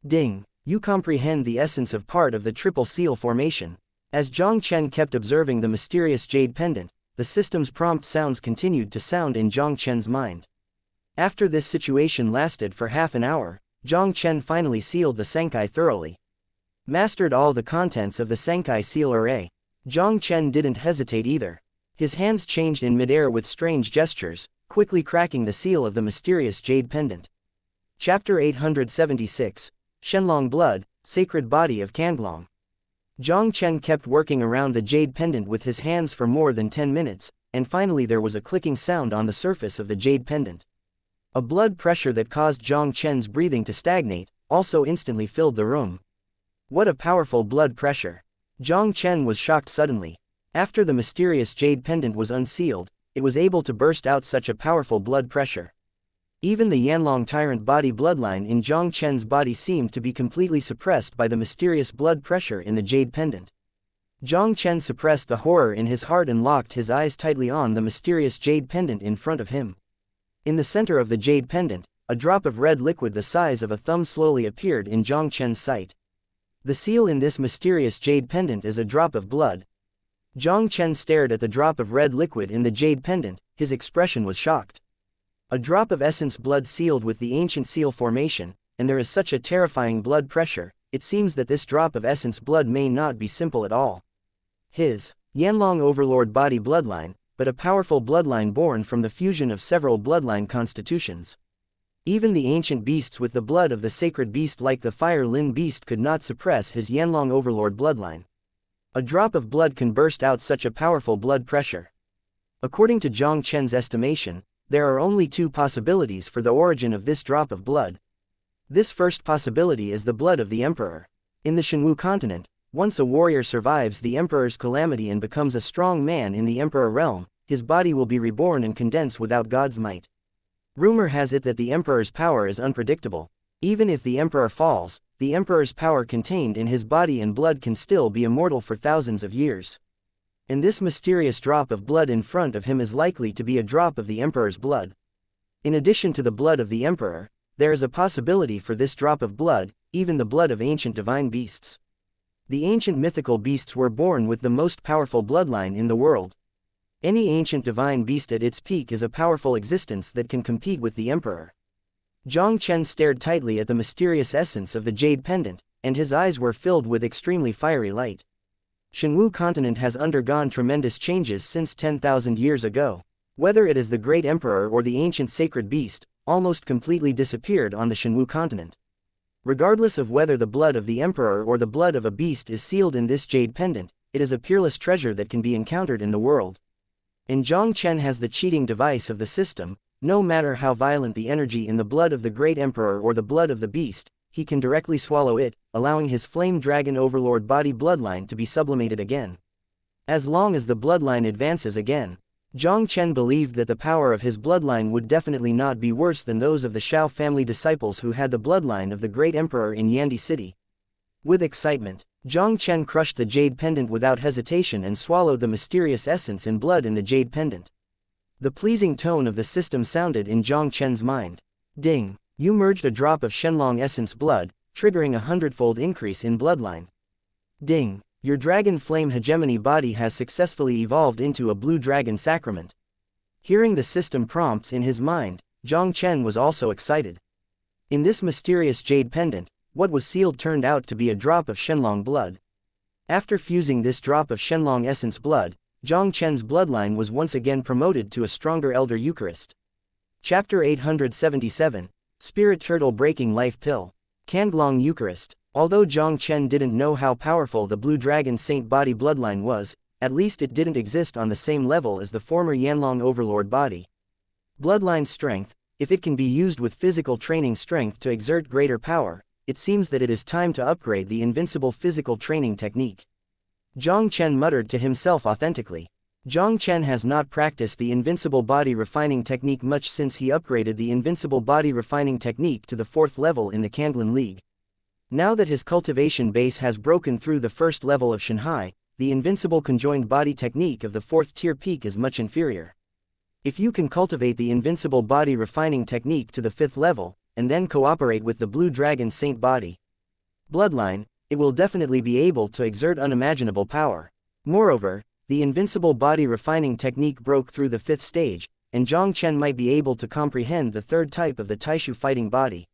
Ding! You comprehend the essence of part of the triple seal formation. As Jiang Chen kept observing the mysterious jade pendant, the system's prompt sounds continued to sound in Jiang Chen's mind. After this situation lasted for half an hour, Jiang Chen finally sealed the Senkai thoroughly. Mastered all the contents of the Senkai seal array. Jiang Chen didn't hesitate either. His hands changed in midair with strange gestures, quickly cracking the seal of the mysterious jade pendant. Chapter 876. Shenlong Blood, Sacred Body of Kanglong. Jiang Chen kept working around the jade pendant with his hands for more than 10 minutes, and finally there was a clicking sound on the surface of the jade pendant. A blood pressure that caused Jiang Chen's breathing to stagnate, also instantly filled the room. What a powerful blood pressure! Jiang Chen was shocked suddenly. After the mysterious jade pendant was unsealed, it was able to burst out such a powerful blood pressure. Even the Yanlong tyrant body bloodline in Jiang Chen's body seemed to be completely suppressed by the mysterious blood pressure in the jade pendant. Jiang Chen suppressed the horror in his heart and locked his eyes tightly on the mysterious jade pendant in front of him. In the center of the jade pendant, a drop of red liquid the size of a thumb slowly appeared in Jiang Chen's sight. The seal in this mysterious jade pendant is a drop of blood. Jiang Chen stared at the drop of red liquid in the jade pendant, his expression was shocked. A drop of essence blood sealed with the ancient seal formation, and there is such a terrifying blood pressure, it seems that this drop of essence blood may not be simple at all. His Yanlong overlord body bloodline, but a powerful bloodline born from the fusion of several bloodline constitutions. Even the ancient beasts with the blood of the sacred beast like the Fire Lin beast could not suppress his Yanlong overlord bloodline. A drop of blood can burst out such a powerful blood pressure. According to Jiang Chen's estimation, there are only two possibilities for the origin of this drop of blood. This first possibility is the blood of the emperor. In the Shenwu continent, once a warrior survives the emperor's calamity and becomes a strong man in the emperor realm, his body will be reborn and condense without God's might. Rumor has it that the emperor's power is unpredictable. Even if the emperor falls, the emperor's power contained in his body and blood can still be immortal for thousands of years. And this mysterious drop of blood in front of him is likely to be a drop of the emperor's blood. In addition to the blood of the emperor, there is a possibility for this drop of blood, even the blood of ancient divine beasts. The ancient mythical beasts were born with the most powerful bloodline in the world. Any ancient divine beast at its peak is a powerful existence that can compete with the emperor. Jiang Chen stared tightly at the mysterious essence of the jade pendant, and his eyes were filled with extremely fiery light. Shenwu continent has undergone tremendous changes since 10,000 years ago. Whether it is the great emperor or the ancient sacred beast, almost completely disappeared on the Shenwu continent. Regardless of whether the blood of the emperor or the blood of a beast is sealed in this jade pendant, it is a peerless treasure that can be encountered in the world. And Jiang Chen has the cheating device of the system. No matter how violent the energy in the blood of the great emperor or the blood of the beast, he can directly swallow it, allowing his flame dragon overlord body bloodline to be sublimated again. As long as the bloodline advances again, Jiang Chen believed that the power of his bloodline would definitely not be worse than those of the Shao family disciples who had the bloodline of the great emperor in Yandi City. With excitement, Jiang Chen crushed the jade pendant without hesitation and swallowed the mysterious essence and blood in the jade pendant. The pleasing tone of the system sounded in Jiang Chen's mind. Ding! You merged a drop of Shenlong essence blood, triggering a hundredfold increase in bloodline. Ding! Your dragon flame hegemony body has successfully evolved into a blue dragon sacrament. Hearing the system prompts in his mind, Jiang Chen was also excited. In this mysterious jade pendant, what was sealed turned out to be a drop of Shenlong blood. After fusing this drop of Shenlong essence blood, Jiang Chen's bloodline was once again promoted to a stronger Elder Eucharist. Chapter 877, Spirit Turtle Breaking Life Pill. Kanglong Eucharist. Although Jiang Chen didn't know how powerful the Blue Dragon Saint body bloodline was, at least it didn't exist on the same level as the former Yanlong Overlord body. Bloodline strength, if it can be used with physical training strength to exert greater power, it seems that it is time to upgrade the invincible physical training technique. Jiang Chen muttered to himself authentically. Jiang Chen has not practiced the invincible body refining technique much since he upgraded the invincible body refining technique to the 4th level in the Kanglin League. Now that his cultivation base has broken through the 1st level of Shanghai, the invincible conjoined body technique of the 4th tier peak is much inferior. If you can cultivate the invincible body refining technique to the 5th level, and then cooperate with the Blue Dragon Saint body bloodline, it will definitely be able to exert unimaginable power. Moreover, the invincible body refining technique broke through the 5th stage, and Jiang Chen might be able to comprehend the 3rd type of the Taishu fighting body.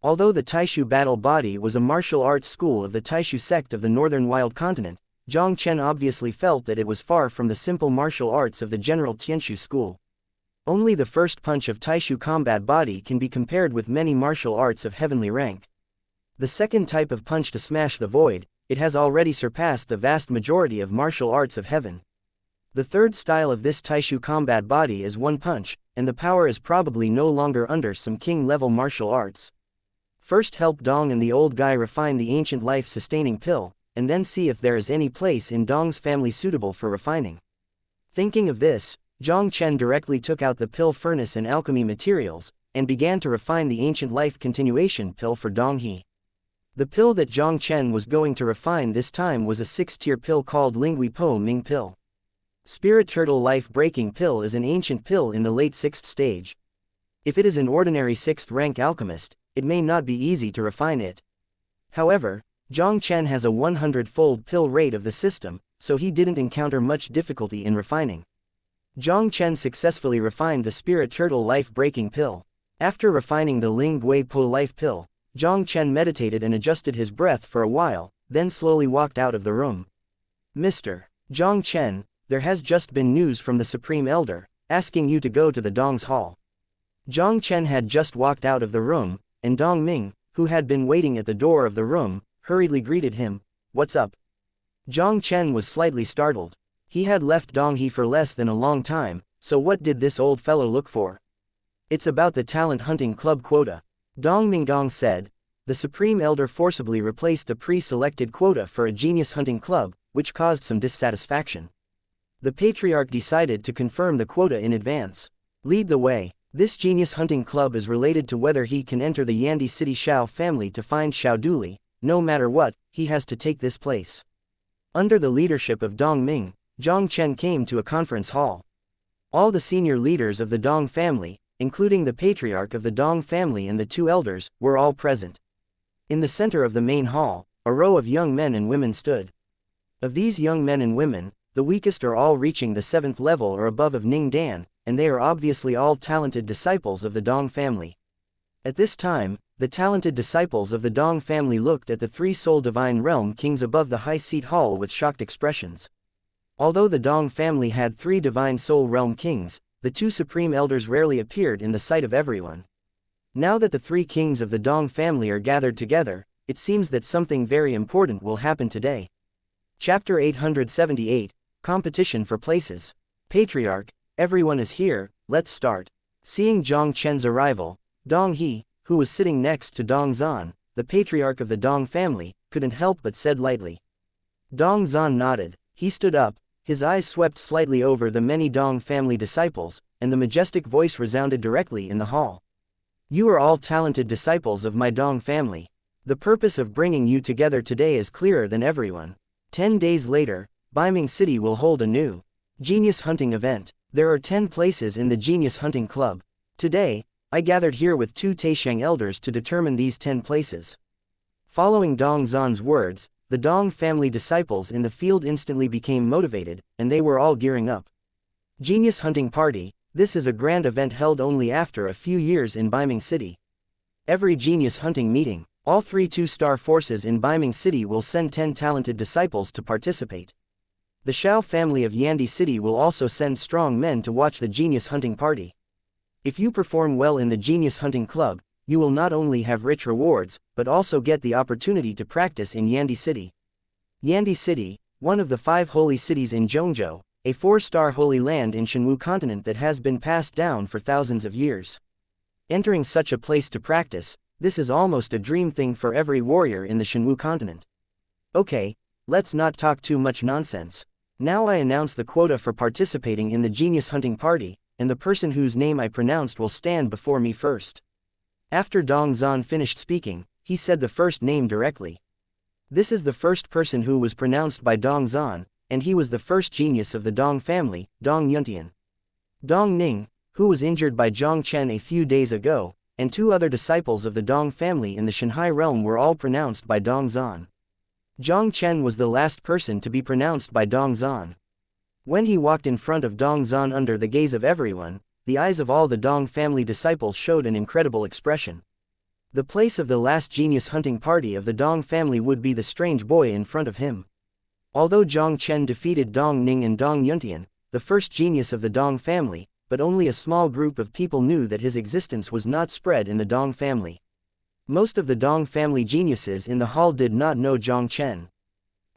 Although the Taishu battle body was a martial arts school of the Taishu sect of the northern wild continent, Jiang Chen obviously felt that it was far from the simple martial arts of the general Tianshu school. Only the first punch of Taishu combat body can be compared with many martial arts of heavenly rank. The second type of punch to smash the void, it has already surpassed the vast majority of martial arts of heaven. The third style of this Taishu combat body is one punch, and the power is probably no longer under some king-level martial arts. First help Dong and the old guy refine the ancient life-sustaining pill, and then see if there is any place in Dong's family suitable for refining. Thinking of this, Jiang Chen directly took out the pill furnace and alchemy materials, and began to refine the ancient life continuation pill for Dong He. The pill that Jiang Chen was going to refine this time was a 6th-tier pill called Lingui Po Ming Pill. Spirit Turtle Life Breaking Pill is an ancient pill in the late 6th stage. If it is an ordinary 6th-rank alchemist, it may not be easy to refine it. However, Jiang Chen has a 100-fold pill rate of the system, so he didn't encounter much difficulty in refining. Jiang Chen successfully refined the Spirit Turtle Life Breaking Pill. After refining the Lingui Po Life Pill, Jiang Chen meditated and adjusted his breath for a while, then slowly walked out of the room. Mr. Jiang Chen, there has just been news from the Supreme Elder, asking you to go to the Dong's Hall. Jiang Chen had just walked out of the room, and Dong Ming, who had been waiting at the door of the room, hurriedly greeted him. What's up? Jiang Chen was slightly startled. He had left Dong He for less than a long time, so what did this old fellow look for? It's about the talent hunting club quota. Dong Minggong said. The Supreme Elder forcibly replaced the pre-selected quota for a genius hunting club, which caused some dissatisfaction. The Patriarch decided to confirm the quota in advance. Lead the way. This genius hunting club is related to whether he can enter the Yandi City Shao family to find Shao Duli. No matter what, he has to take this place. Under the leadership of Dong Ming, Jiang Chen came to a conference hall. All the senior leaders of the Dong family, including the Patriarch of the Dong family and the 2 elders, were all present. In the center of the main hall, a row of young men and women stood. Of these young men and women, the weakest are all reaching the 7th level or above of Ning Dan, and they are obviously all talented disciples of the Dong family. At this time, the talented disciples of the Dong family looked at the 3 Soul Divine Realm Kings above the high seat hall with shocked expressions. Although the Dong family had 3 Divine Soul Realm Kings, the 2 Supreme Elders rarely appeared in the sight of everyone. Now that the 3 kings of the Dong family are gathered together, it seems that something very important will happen today. Chapter 878, Competition for Places. Patriarch, everyone is here, let's start. Seeing Jiang Chen's arrival, Dong He, who was sitting next to Dong Zan, the Patriarch of the Dong family, couldn't help but said lightly. Dong Zan nodded. He stood up, his eyes swept slightly over the many Dong family disciples, and the majestic voice resounded directly in the hall. You are all talented disciples of my Dong family. The purpose of bringing you together today is clearer than everyone. 10 days later, Baiming City will hold a new Genius Hunting event. There are 10 places in the Genius Hunting Club. Today, I gathered here with 2 Taisheng elders to determine these 10 places. Following Dong Zan's words, the Dong family disciples in the field instantly became motivated, and they were all gearing up. Genius Hunting Party, This is a grand event held only after a few years in Beiming City. Every genius hunting meeting, all 3 two-star forces in Beiming City will send 10 talented disciples to participate. The Xiao family of Yandi City will also send strong men to watch the genius hunting party. If you perform well in the genius hunting club, you will not only have rich rewards, but also get the opportunity to practice in Yandi City. Yandi City, one of the 5 holy cities in Zhongzhou, a 4-star holy land in Shenwu continent that has been passed down for thousands of years. Entering such a place to practice, this is almost a dream thing for every warrior in the Shenwu continent. Okay, let's not talk too much nonsense. Now I announce the quota for participating in the genius hunting party, and the person whose name I pronounced will stand before me first. After Dong Zan finished speaking, he said the first name directly. This is the first person who was pronounced by Dong Zan, and he was the first genius of the Dong family, Dong Yuntian. Dong Ning, who was injured by Jiang Chen a few days ago, and 2 other disciples of the Dong family in the Shanhai realm were all pronounced by Dong Zan. Jiang Chen was the last person to be pronounced by Dong Zan. When he walked in front of Dong Zan under the gaze of everyone, the eyes of all the Dong family disciples showed an incredible expression. The place of the last genius hunting party of the Dong family would be the strange boy in front of him. Although Jiang Chen defeated Dong Ning and Dong Yuntian, the first genius of the Dong family, but only a small group of people knew that his existence was not spread in the Dong family. Most of the Dong family geniuses in the hall did not know Jiang Chen.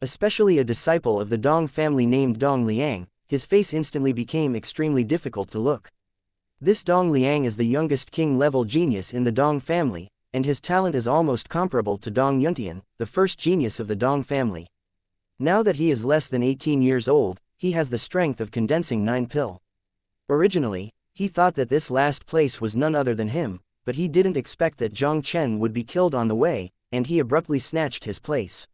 Especially a disciple of the Dong family named Dong Liang, his face instantly became extremely difficult to look. This Dong Liang is the youngest king-level genius in the Dong family, and his talent is almost comparable to Dong Yuntian, the first genius of the Dong family. Now that he is less than 18 years old, he has the strength of condensing 9 pill. Originally, he thought that this last place was none other than him, but he didn't expect that Jiang Chen would be killed on the way, and he abruptly snatched his place.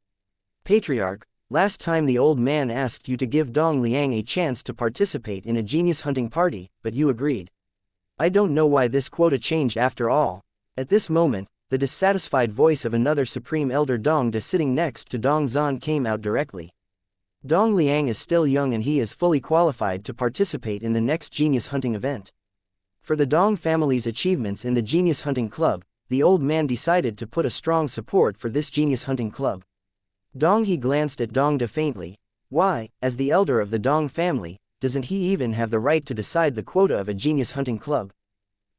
Patriarch, last time the old man asked you to give Dong Liang a chance to participate in a genius hunting party, but you agreed. I don't know why this quota changed after all. At this moment, the dissatisfied voice of another supreme elder Dong De sitting next to Dong Zan came out directly. Dong Liang is still young and he is fully qualified to participate in the next genius hunting event. For the Dong family's achievements in the genius hunting club, the old man decided to put a strong support for this genius hunting club. Dong He glanced at Dong De faintly. Why, as the elder of the Dong family, doesn't he even have the right to decide the quota of a genius hunting club?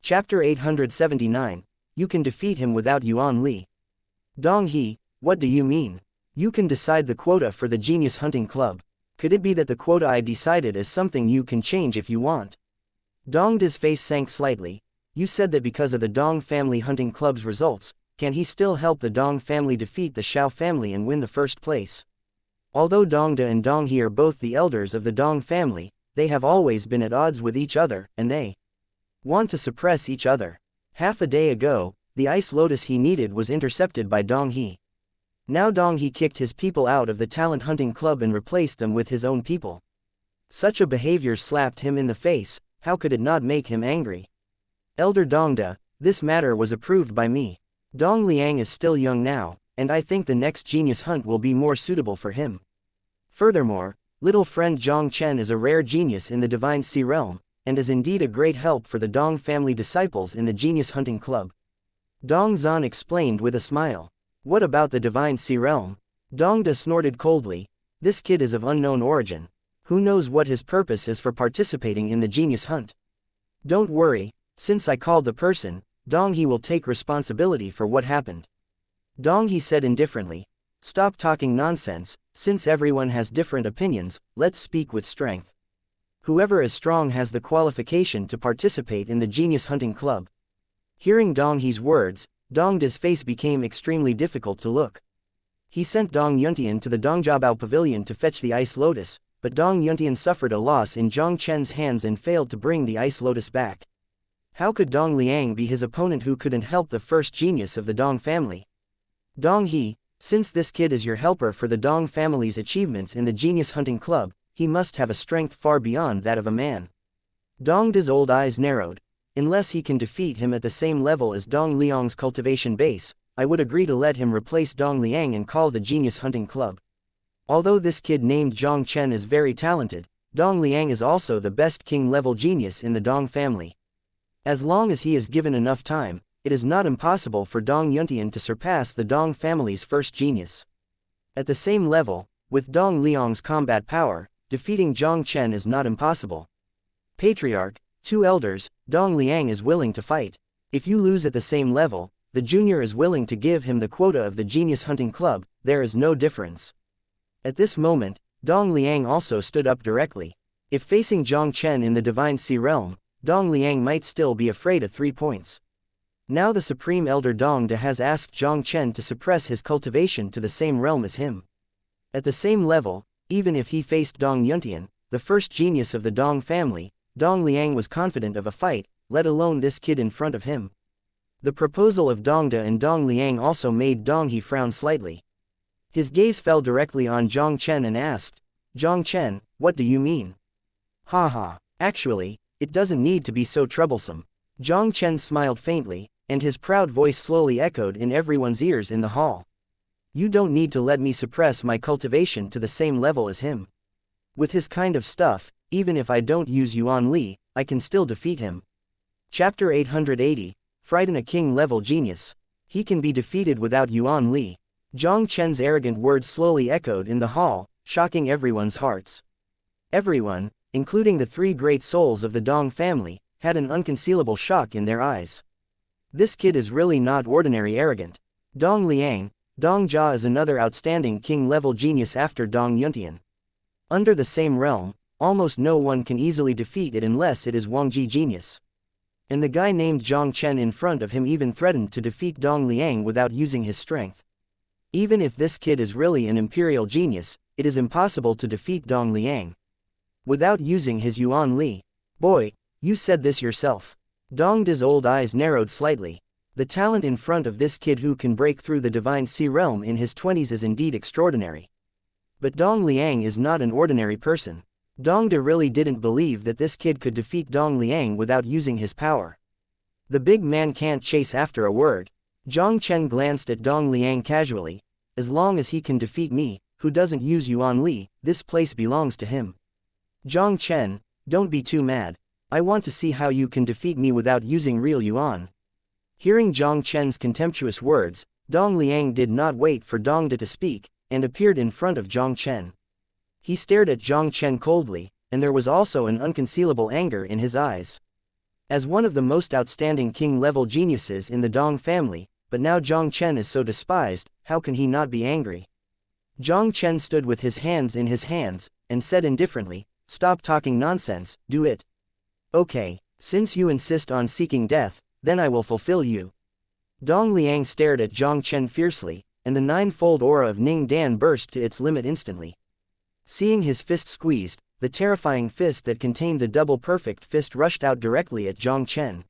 Chapter 879, You can defeat him without Yuan Li. Dong He, what do you mean? You can decide the quota for the genius hunting club. Could it be that the quota I decided is something you can change if you want? Dong De's face sank slightly. You said that because of the Dong family hunting club's results, can he still help the Dong family defeat the Xiao family and win the first place? Although Dong De and Dong He are both the elders of the Dong family, they have always been at odds with each other, and they want to suppress each other. Half a day ago, the ice lotus he needed was intercepted by Dong He. Now Dong He kicked his people out of the talent hunting club and replaced them with his own people. Such a behavior slapped him in the face. How could it not make him angry? Elder Dong De, this matter was approved by me. Dong Liang is still young now, and I think the next genius hunt will be more suitable for him. Furthermore, little friend Jiang Chen is a rare genius in the Divine Sea realm, and is indeed a great help for the Dong family disciples in the genius hunting club. Dong Zan explained with a smile. What about the Divine Sea realm? Dong De snorted coldly. This kid is of unknown origin. Who knows what his purpose is for participating in the genius hunt? Don't worry, since I called the person, Dong He will take responsibility for what happened. Dong He said indifferently. Stop talking nonsense, since everyone has different opinions, let's speak with strength. Whoever is strong has the qualification to participate in the genius hunting club. Hearing Dong He's words, Dong De's face became extremely difficult to look. He sent Dong Yuntian to the Dongjiabao pavilion to fetch the ice lotus, but Dong Yuntian suffered a loss in Jiang Chen's hands and failed to bring the ice lotus back. How could Dong Liang be his opponent who couldn't help the first genius of the Dong family? Dong He, since this kid is your helper for the Dong family's achievements in the genius hunting club, he must have a strength far beyond that of a man. Dong De's old eyes narrowed. Unless he can defeat him at the same level as Dong Liang's cultivation base, I would agree to let him replace Dong Liang and call the genius hunting club. Although this kid named Jiang Chen is very talented, Dong Liang is also the best king-level genius in the Dong family. As long as he is given enough time, it is not impossible for Dong Yuntian to surpass the Dong family's first genius. At the same level, with Dong Liang's combat power, defeating Jiang Chen is not impossible. Patriarch, two elders, Dong Liang is willing to fight. If you lose at the same level, the junior is willing to give him the quota of the Genius Hunting Club, there is no difference. At this moment, Dong Liang also stood up directly. If facing Jiang Chen in the Divine Sea Realm, Dong Liang might still be afraid of 3 points. Now the Supreme Elder Dong De has asked Jiang Chen to suppress his cultivation to the same realm as him. At the same level, even if he faced Dong Yuntian, the first genius of the Dong family, Dong Liang was confident of a fight, let alone this kid in front of him. The proposal of Dong De and Dong Liang also made Dong He frown slightly. His gaze fell directly on Jiang Chen and asked, "Jiang Chen, what do you mean?" "Ha. Actually, it doesn't need to be so troublesome." Jiang Chen smiled faintly, and his proud voice slowly echoed in everyone's ears in the hall. "You don't need to let me suppress my cultivation to the same level as him. With his kind of stuff, even if I don't use Yuan Li, I can still defeat him." Chapter 880, Frighten a King-Level Genius. He can be defeated without Yuan Li. Jiang Chen's arrogant words slowly echoed in the hall, shocking everyone's hearts. Everyone, including the 3 great souls of the Dong family, had an unconcealable shock in their eyes. This kid is really not ordinary arrogant. Dong Liang, Dong Jia is another outstanding king-level genius after Dong Yuntian. Under the same realm, almost no one can easily defeat it unless it is Wangji genius. And the guy named Jiang Chen in front of him even threatened to defeat Dong Liang without using his strength. Even if this kid is really an imperial genius, it is impossible to defeat Dong Liang without using his Yuan Li. "Boy, you said this yourself." Dong De's old eyes narrowed slightly. The talent in front of this kid who can break through the Divine Sea Realm in his 20s is indeed extraordinary. But Dong Liang is not an ordinary person. Dong De really didn't believe that this kid could defeat Dong Liang without using his power. The big man can't chase after a word. Jiang Chen glanced at Dong Liang casually. "As long as he can defeat me, who doesn't use Yuan Li, this place belongs to him." "Jiang Chen, don't be too mad. I want to see how you can defeat me without using real Yuan." Hearing Jiang Chen's contemptuous words, Dong Liang did not wait for Dong De to speak, and appeared in front of Jiang Chen. He stared at Jiang Chen coldly, and there was also an unconcealable anger in his eyes. As one of the most outstanding king-level geniuses in the Dong family, but now Jiang Chen is so despised, how can he not be angry? Jiang Chen stood with his hands in his hands, and said indifferently, "Stop talking nonsense, do it." "Okay, since you insist on seeking death, then I will fulfill you." Dong Liang stared at Jiang Chen fiercely, and the 9-fold aura of Ning Dan burst to its limit instantly. Seeing his fist squeezed, the terrifying fist that contained the double perfect fist rushed out directly at Jiang Chen.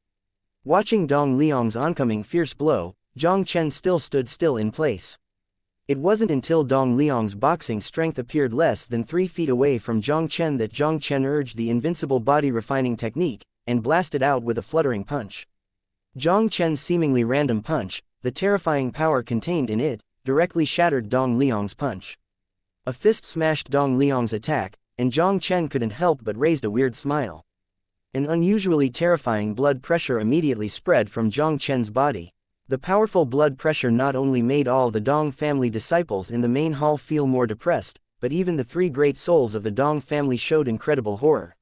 Watching Dong Liang's oncoming fierce blow, Jiang Chen still stood still in place. It wasn't until Dong Liang's boxing strength appeared less than 3 feet away from Jiang Chen that Jiang Chen urged the invincible body refining technique, and blasted out with a fluttering punch. Jiang Chen's seemingly random punch, the terrifying power contained in it, directly shattered Dong Liang's punch. A fist smashed Dong Liang's attack, and Jiang Chen couldn't help but raised a weird smile. An unusually terrifying blood pressure immediately spread from Jiang Chen's body. The powerful blood pressure not only made all the Dong family disciples in the main hall feel more depressed, but even the 3 great souls of the Dong family showed incredible horror.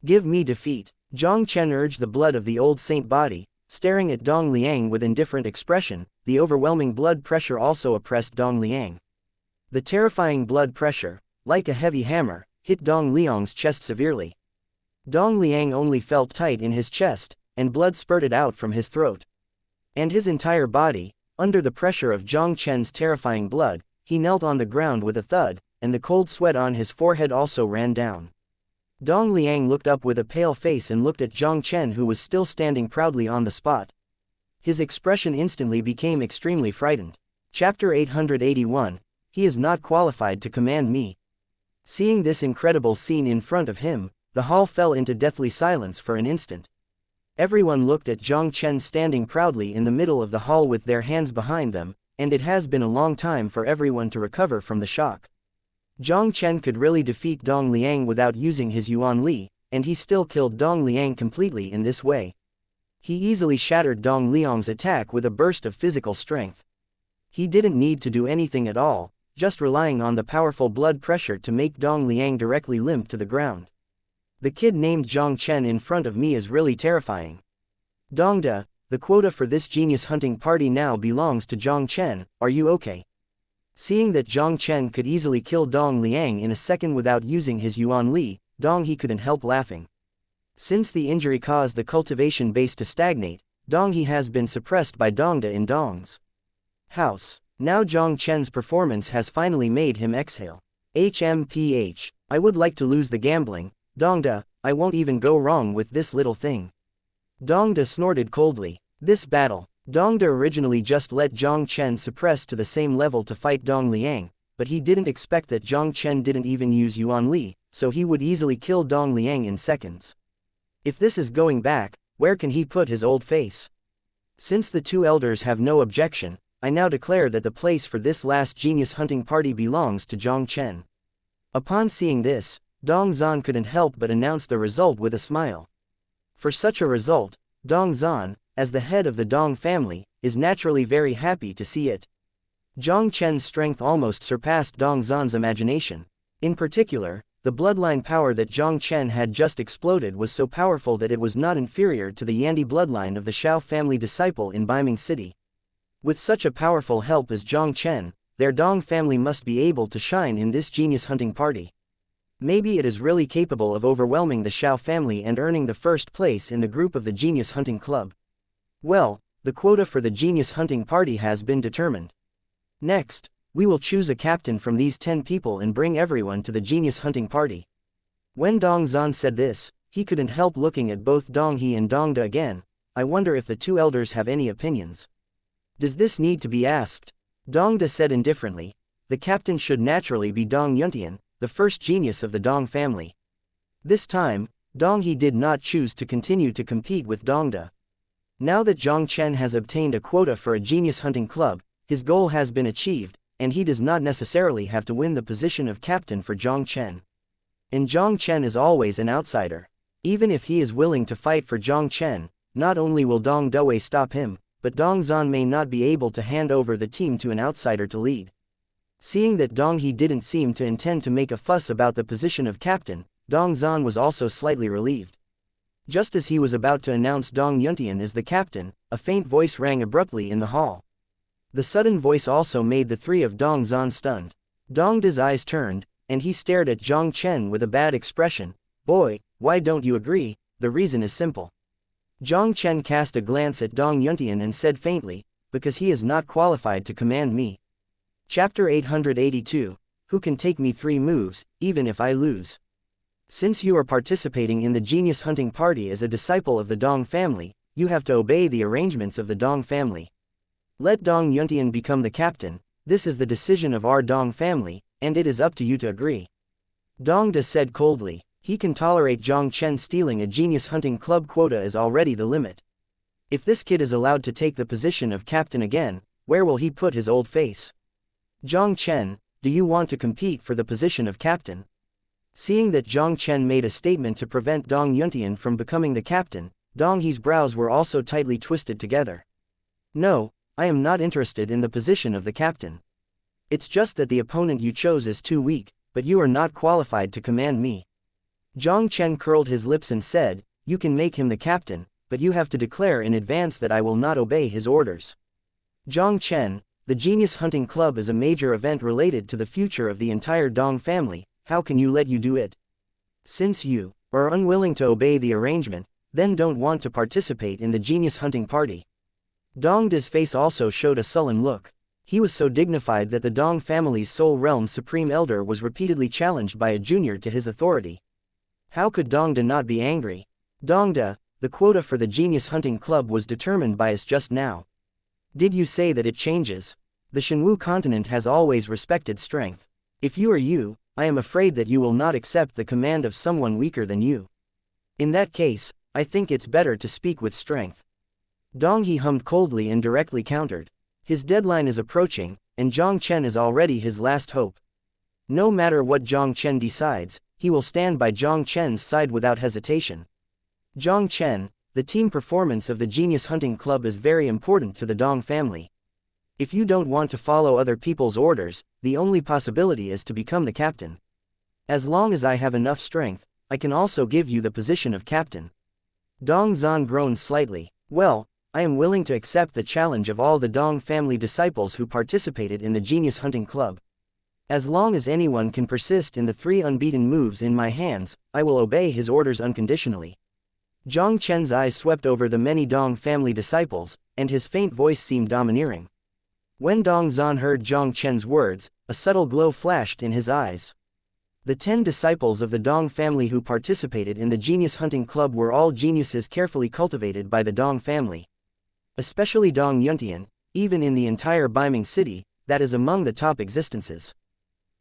"Give me defeat." Jiang Chen urged the blood of the old saint body, staring at Dong Liang with indifferent expression. The overwhelming blood pressure also oppressed Dong Liang. The terrifying blood pressure, like a heavy hammer, hit Dong Liang's chest severely. Dong Liang only felt tight in his chest, and blood spurted out from his throat. And his entire body, under the pressure of Jiang Chen's terrifying blood, he knelt on the ground with a thud, and the cold sweat on his forehead also ran down. Dong Liang looked up with a pale face and looked at Jiang Chen, who was still standing proudly on the spot. His expression instantly became extremely frightened. Chapter 881, He is not qualified to command me. Seeing this incredible scene in front of him, the hall fell into deathly silence for an instant. Everyone looked at Jiang Chen standing proudly in the middle of the hall with their hands behind them, and it has been a long time for everyone to recover from the shock. Jiang Chen could really defeat Dong Liang without using his Yuan Li, and he still killed Dong Liang completely in this way. He easily shattered Dong Liang's attack with a burst of physical strength. He didn't need to do anything at all, just relying on the powerful blood pressure to make Dong Liang directly limp to the ground. The kid named Jiang Chen in front of me is really terrifying. Dongda, the quota for this genius hunting party now belongs to Jiang Chen, are you okay? Seeing that Jiang Chen could easily kill Dong Liang in a second without using his Yuan Li, Dong He couldn't help laughing. Since the injury caused the cultivation base to stagnate, Dong He has been suppressed by Dongda in Dong's house. Now Jiang Chen's performance has finally made him exhale. HMPH. I would like to lose the gambling, Dongda, I won't even go wrong with this little thing. Dongda snorted coldly. This battle. Dongda originally just let Jiang Chen suppress to the same level to fight Dong Liang, but he didn't expect that Jiang Chen didn't even use Yuan Li, so he would easily kill Dong Liang in seconds. If this is going back, where can he put his old face? Since the two elders have no objection, I now declare that the place for this last genius hunting party belongs to Jiang Chen. Upon seeing this, Dong Zan couldn't help but announce the result with a smile. For such a result, Dong Zan, as the head of the Dong family, is naturally very happy to see it. Jiang Chen's strength almost surpassed Dong Zan's imagination. In particular, the bloodline power that Jiang Chen had just exploded was so powerful that it was not inferior to the Yandi bloodline of the Shao family disciple in Baiming City. With such a powerful help as Jiang Chen, their Dong family must be able to shine in this genius hunting party. Maybe it is really capable of overwhelming the Shao family and earning the first place in the group of the Genius Hunting Club. Well, the quota for the Genius Hunting Party has been determined. Next, we will choose a captain from these 10 people and bring everyone to the Genius Hunting Party. When Dong Zan said this, he couldn't help looking at both Dong He and Dongda again. I wonder if the two elders have any opinions. Does this need to be asked? Dongda said indifferently. The captain should naturally be Dong Yuntian, the first genius of the Dong family. This time, Dong He did not choose to continue to compete with Dongda. Now that Jiang Chen has obtained a quota for a genius hunting club, his goal has been achieved, and he does not necessarily have to win the position of captain for Jiang Chen. And Jiang Chen is always an outsider. Even if he is willing to fight for Jiang Chen, not only will Dong Dewei stop him, but Dong Zan may not be able to hand over the team to an outsider to lead. Seeing that Dong He didn't seem to intend to make a fuss about the position of captain, Dong Zan was also slightly relieved. Just as he was about to announce Dong Yuntian as the captain, a faint voice rang abruptly in the hall. The sudden voice also made the three of Dong Zan stunned. Dongda's eyes turned, and he stared at Jiang Chen with a bad expression. Boy, why don't you agree? The reason is simple. Jiang Chen cast a glance at Dong Yuntian and said faintly, because he is not qualified to command me. Chapter 882, Who can take me 3 moves, even if I lose? Since you are participating in the genius hunting party as a disciple of the Dong family, you have to obey the arrangements of the Dong family. Let Dong Yuntian become the captain. This is the decision of our Dong family, and it is up to you to agree. Dongda said coldly. He can tolerate Jiang Chen stealing a genius hunting club quota is already the limit. If this kid is allowed to take the position of captain again, where will he put his old face? Jiang Chen, do you want to compete for the position of captain? Seeing that Jiang Chen made a statement to prevent Dong Yuntian from becoming the captain, Dong He's brows were also tightly twisted together. No, I am not interested in the position of the captain. It's just that the opponent you chose is too weak, but you are not qualified to command me. Jiang Chen curled his lips and said, you can make him the captain, but you have to declare in advance that I will not obey his orders. Jiang Chen, the Genius Hunting Club is a major event related to the future of the entire Dong family. How can you let you do it? Since you are unwilling to obey the arrangement, then don't want to participate in the genius hunting party. Dongda's face also showed a sullen look. He was so dignified that the Dong family's Soul Realm's supreme elder was repeatedly challenged by a junior to his authority. How could Dongda not be angry? Dongda, the quota for the genius hunting club was determined by us just now. Did you say that it changes? The Shenwu continent has always respected strength. If you are you, I am afraid that you will not accept the command of someone weaker than you. In that case, I think it's better to speak with strength. Dong He hummed coldly and directly countered. His deadline is approaching, and Jiang Chen is already his last hope. No matter what Jiang Chen decides, he will stand by Jiang Chen's side without hesitation. Jiang Chen, the team performance of the Genius Hunting Club is very important to the Dong family. If you don't want to follow other people's orders, the only possibility is to become the captain. As long as I have enough strength, I can also give you the position of captain. Dong Zhan groaned slightly. Well, I am willing to accept the challenge of all the Dong family disciples who participated in the Genius Hunting Club. As long as anyone can persist in the 3 unbeaten moves in my hands, I will obey his orders unconditionally. Jiang Chen's eyes swept over the many Dong family disciples, and his faint voice seemed domineering. When Dong Zhan heard Jiang Chen's words, a subtle glow flashed in his eyes. The 10 disciples of the Dong family who participated in the Genius Hunting Club were all geniuses carefully cultivated by the Dong family. Especially Dong Yuntian, even in the entire Beiming city, that is among the top existences.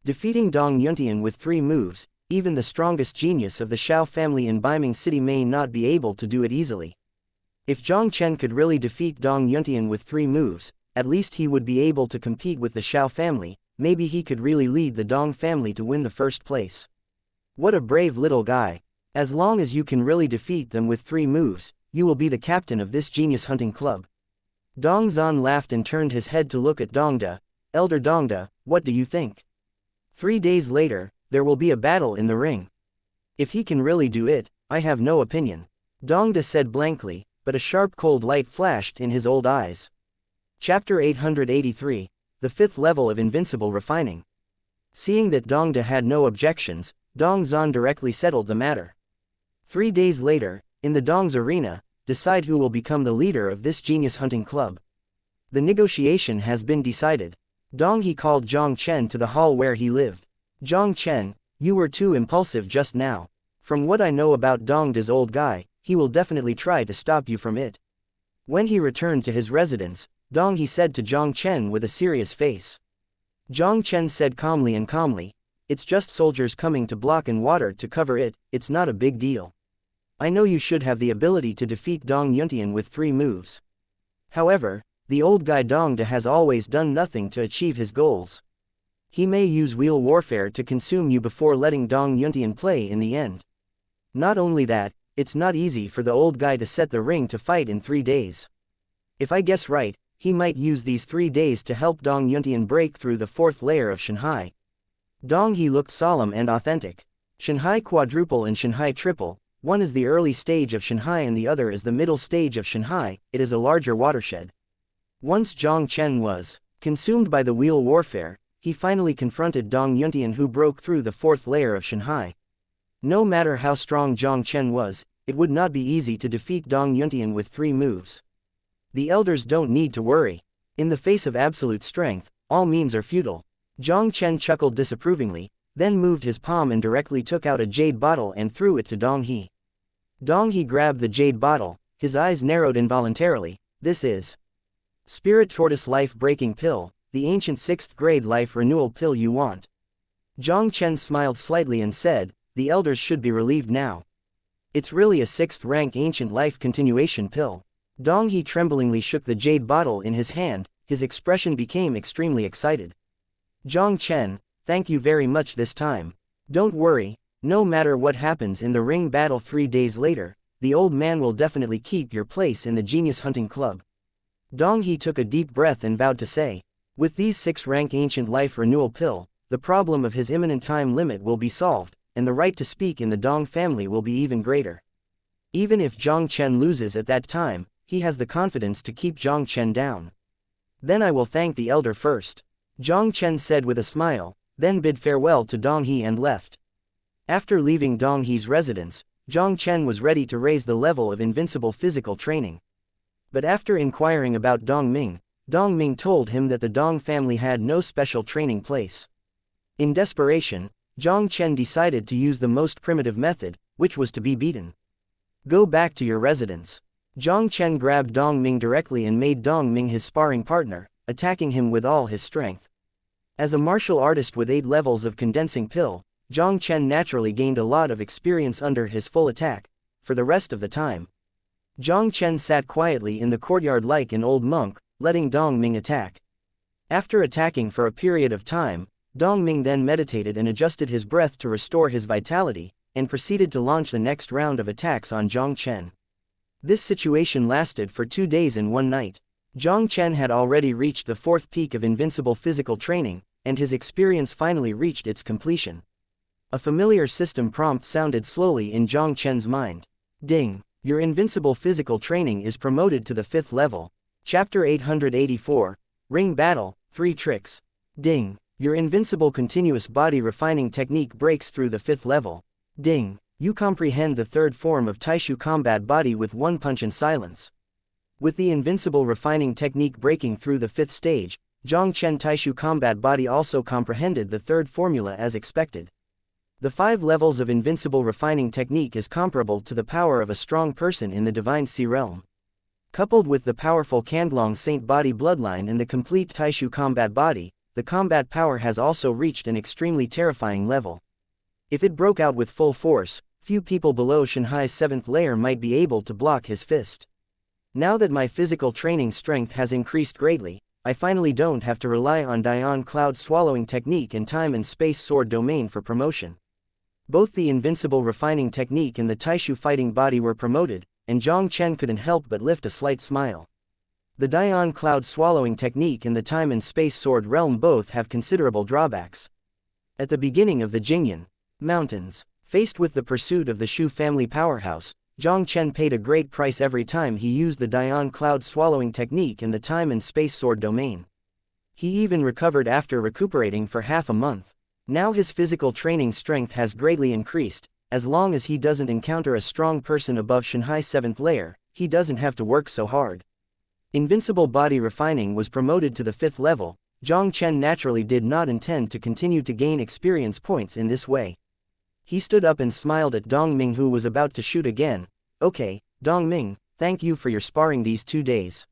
Defeating Dong Yuntian with 3 moves, even the strongest genius of the Shao family in Beiming city may not be able to do it easily. If Jiang Chen could really defeat Dong Yuntian with 3 moves, at least he would be able to compete with the Shao family. Maybe he could really lead the Dong family to win the first place. What a brave little guy. As long as you can really defeat them with 3 moves, you will be the captain of this Genius Hunting Club. Dong Zhan laughed and turned his head to look at Dongda. Elder Dongda, what do you think? 3 days later, there will be a battle in the ring. If he can really do it, I have no opinion. Dongda said blankly, but a sharp cold light flashed in his old eyes. Chapter 883, the 5th level of invincible refining. Seeing that Dongda had no objections, Dong Zhan directly settled the matter. 3 days later, in the Dong's arena, decide who will become the leader of this Genius Hunting Club. The negotiation has been decided. Dong He called Jiang Chen to the hall where he lived. Jiang Chen, you were too impulsive just now. From what I know about Dongda's old guy, he will definitely try to stop you from it. When he returned to his residence, Dong He said to Jiang Chen with a serious face. Jiang Chen said calmly, it's just soldiers coming to block and water to cover it, it's not a big deal. I know you should have the ability to defeat Dong Yuntian with 3 moves. However, the old guy Dongda has always done nothing to achieve his goals. He may use wheel warfare to consume you before letting Dong Yuntian play in the end. Not only that, it's not easy for the old guy to set the ring to fight in 3 days. If I guess right, he might use these 3 days to help Dong Yuntian break through the 4th layer of Shanghai. Dong He looked solemn and authentic. Shanghai quadruple and Shanghai triple, one is the early stage of Shanghai and the other is the middle stage of Shanghai, it is a larger watershed. Once Jiang Chen was consumed by the wheel warfare, he finally confronted Dong Yuntian who broke through the 4th layer of Shanghai. No matter how strong Jiang Chen was, it would not be easy to defeat Dong Yuntian with 3 moves. The elders don't need to worry. In the face of absolute strength, all means are futile. Jiang Chen chuckled disapprovingly, then moved his palm and directly took out a jade bottle and threw it to Dong He. Dong He grabbed the jade bottle, his eyes narrowed involuntarily. This is Spirit Tortoise Life Breaking Pill, the ancient 6th grade life renewal pill you want. Jiang Chen smiled slightly and said, the elders should be relieved now. It's really a 6th rank ancient life continuation pill. Dong He tremblingly shook the jade bottle in his hand, his expression became extremely excited. Jiang Chen, thank you very much this time. Don't worry, no matter what happens in the ring battle 3 days later, the old man will definitely keep your place in the Genius Hunting Club. Dong He took a deep breath and vowed to say, with these 6 rank ancient life renewal pill, the problem of his imminent time limit will be solved, and the right to speak in the Dong family will be even greater. Even if Jiang Chen loses at that time, he has the confidence to keep Jiang Chen down. Then I will thank the elder first. Jiang Chen said with a smile, then bid farewell to Dong He and left. After leaving Dong He's residence, Jiang Chen was ready to raise the level of invincible physical training. But after inquiring about Dong Ming told him that the Dong family had no special training place. In desperation, Jiang Chen decided to use the most primitive method, which was to be beaten. Go back to your residence. Jiang Chen grabbed Dong Ming directly and made Dong Ming his sparring partner, attacking him with all his strength. As a martial artist with 8 levels of condensing pill, Jiang Chen naturally gained a lot of experience under his full attack. For the rest of the time, Jiang Chen sat quietly in the courtyard like an old monk, letting Dong Ming attack. After attacking for a period of time, Dong Ming then meditated and adjusted his breath to restore his vitality, and proceeded to launch the next round of attacks on Jiang Chen. This situation lasted for 2 days and 1 night. Jiang Chen had already reached the 4th peak of invincible physical training, and his experience finally reached its completion. A familiar system prompt sounded slowly in Jiang Chen's mind. Ding! Your invincible physical training is promoted to the 5th level. Chapter 884, Ring Battle, 3 Tricks. Ding! Your invincible continuous body refining technique breaks through the 5th level. Ding! You comprehend the 3rd form of Taishu combat body with 1 punch and silence. With the invincible refining technique breaking through the 5th stage, Jiang Chen Taishu combat body also comprehended the 3rd formula as expected. The 5 levels of invincible refining technique is comparable to the power of a strong person in the Divine Sea realm. Coupled with the powerful Kandlong Saint body bloodline and the complete Taishu combat body, the combat power has also reached an extremely terrifying level. If it broke out with full force, few people below Shanhai's 7th layer might be able to block his fist. Now that my physical training strength has increased greatly, I finally don't have to rely on Dian Cloud Swallowing technique and time and space sword domain for promotion. Both the invincible refining technique and the Taishu fighting body were promoted, and Jiang Chen couldn't help but lift a slight smile. The Dian Cloud Swallowing technique and the time and space sword realm both have considerable drawbacks. At the beginning of the Jingyan Mountains, faced with the pursuit of the Shu family powerhouse, Jiang Chen paid a great price every time he used the Dian Cloud Swallowing technique and the time and space sword domain. He even recovered after recuperating for half a month. Now his physical training strength has greatly increased. As long as he doesn't encounter a strong person above Shanhai's 7th layer, he doesn't have to work so hard. Invincible body refining was promoted to the 5th level. Jiang Chen naturally did not intend to continue to gain experience points in this way. He stood up and smiled at Dong Ming, who was about to shoot again. Okay, Dong Ming, thank you for your sparring these 2 days.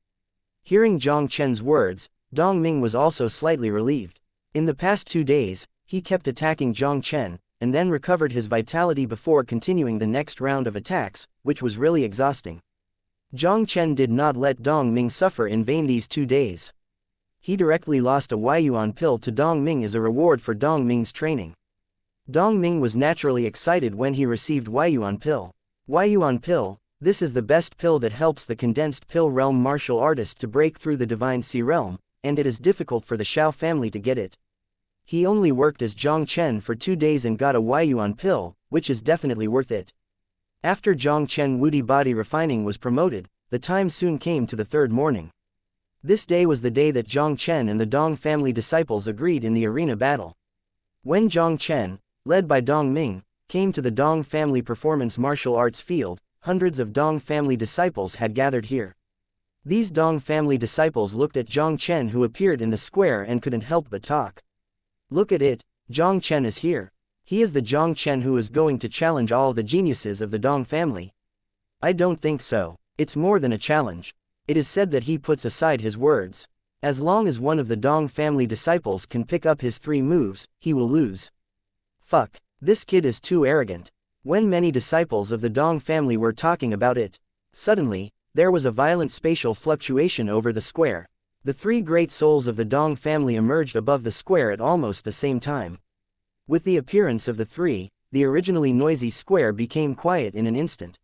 Hearing Jiang Chen's words, Dong Ming was also slightly relieved. In the past 2 days, he kept attacking Jiang Chen, and then recovered his vitality before continuing the next round of attacks, which was really exhausting. Jiang Chen did not let Dong Ming suffer in vain these 2 days. He directly lost a Huayuan pill to Dong Ming as a reward for Dong Ming's training. Dong Ming was naturally excited when he received Huayuan pill. Huayuan pill, this is the best pill that helps the condensed pill realm martial artist to break through the Divine Sea realm, and it is difficult for the Shao family to get it. He only worked as Jiang Chen for 2 days and got a Huayuan pill, which is definitely worth it. After Jiang Chen Wudi body refining was promoted, the time soon came to the 3rd morning. This day was the day that Jiang Chen and the Dong family disciples agreed in the arena battle. When Jiang Chen, led by Dong Ming, came to the Dong family performance martial arts field, hundreds of Dong family disciples had gathered here. These Dong family disciples looked at Jiang Chen, who appeared in the square, and couldn't help but talk. Look at it, Jiang Chen is here. He is the Jiang Chen who is going to challenge all the geniuses of the Dong family. I don't think so. It's more than a challenge. It is said that he puts aside his words. As long as one of the Dong family disciples can pick up his 3 moves, he will lose. Fuck, this kid is too arrogant. When many disciples of the Dong family were talking about it, suddenly, there was a violent spatial fluctuation over the square. The 3 great souls of the Dong family emerged above the square at almost the same time. With the appearance of the 3, the originally noisy square became quiet in an instant.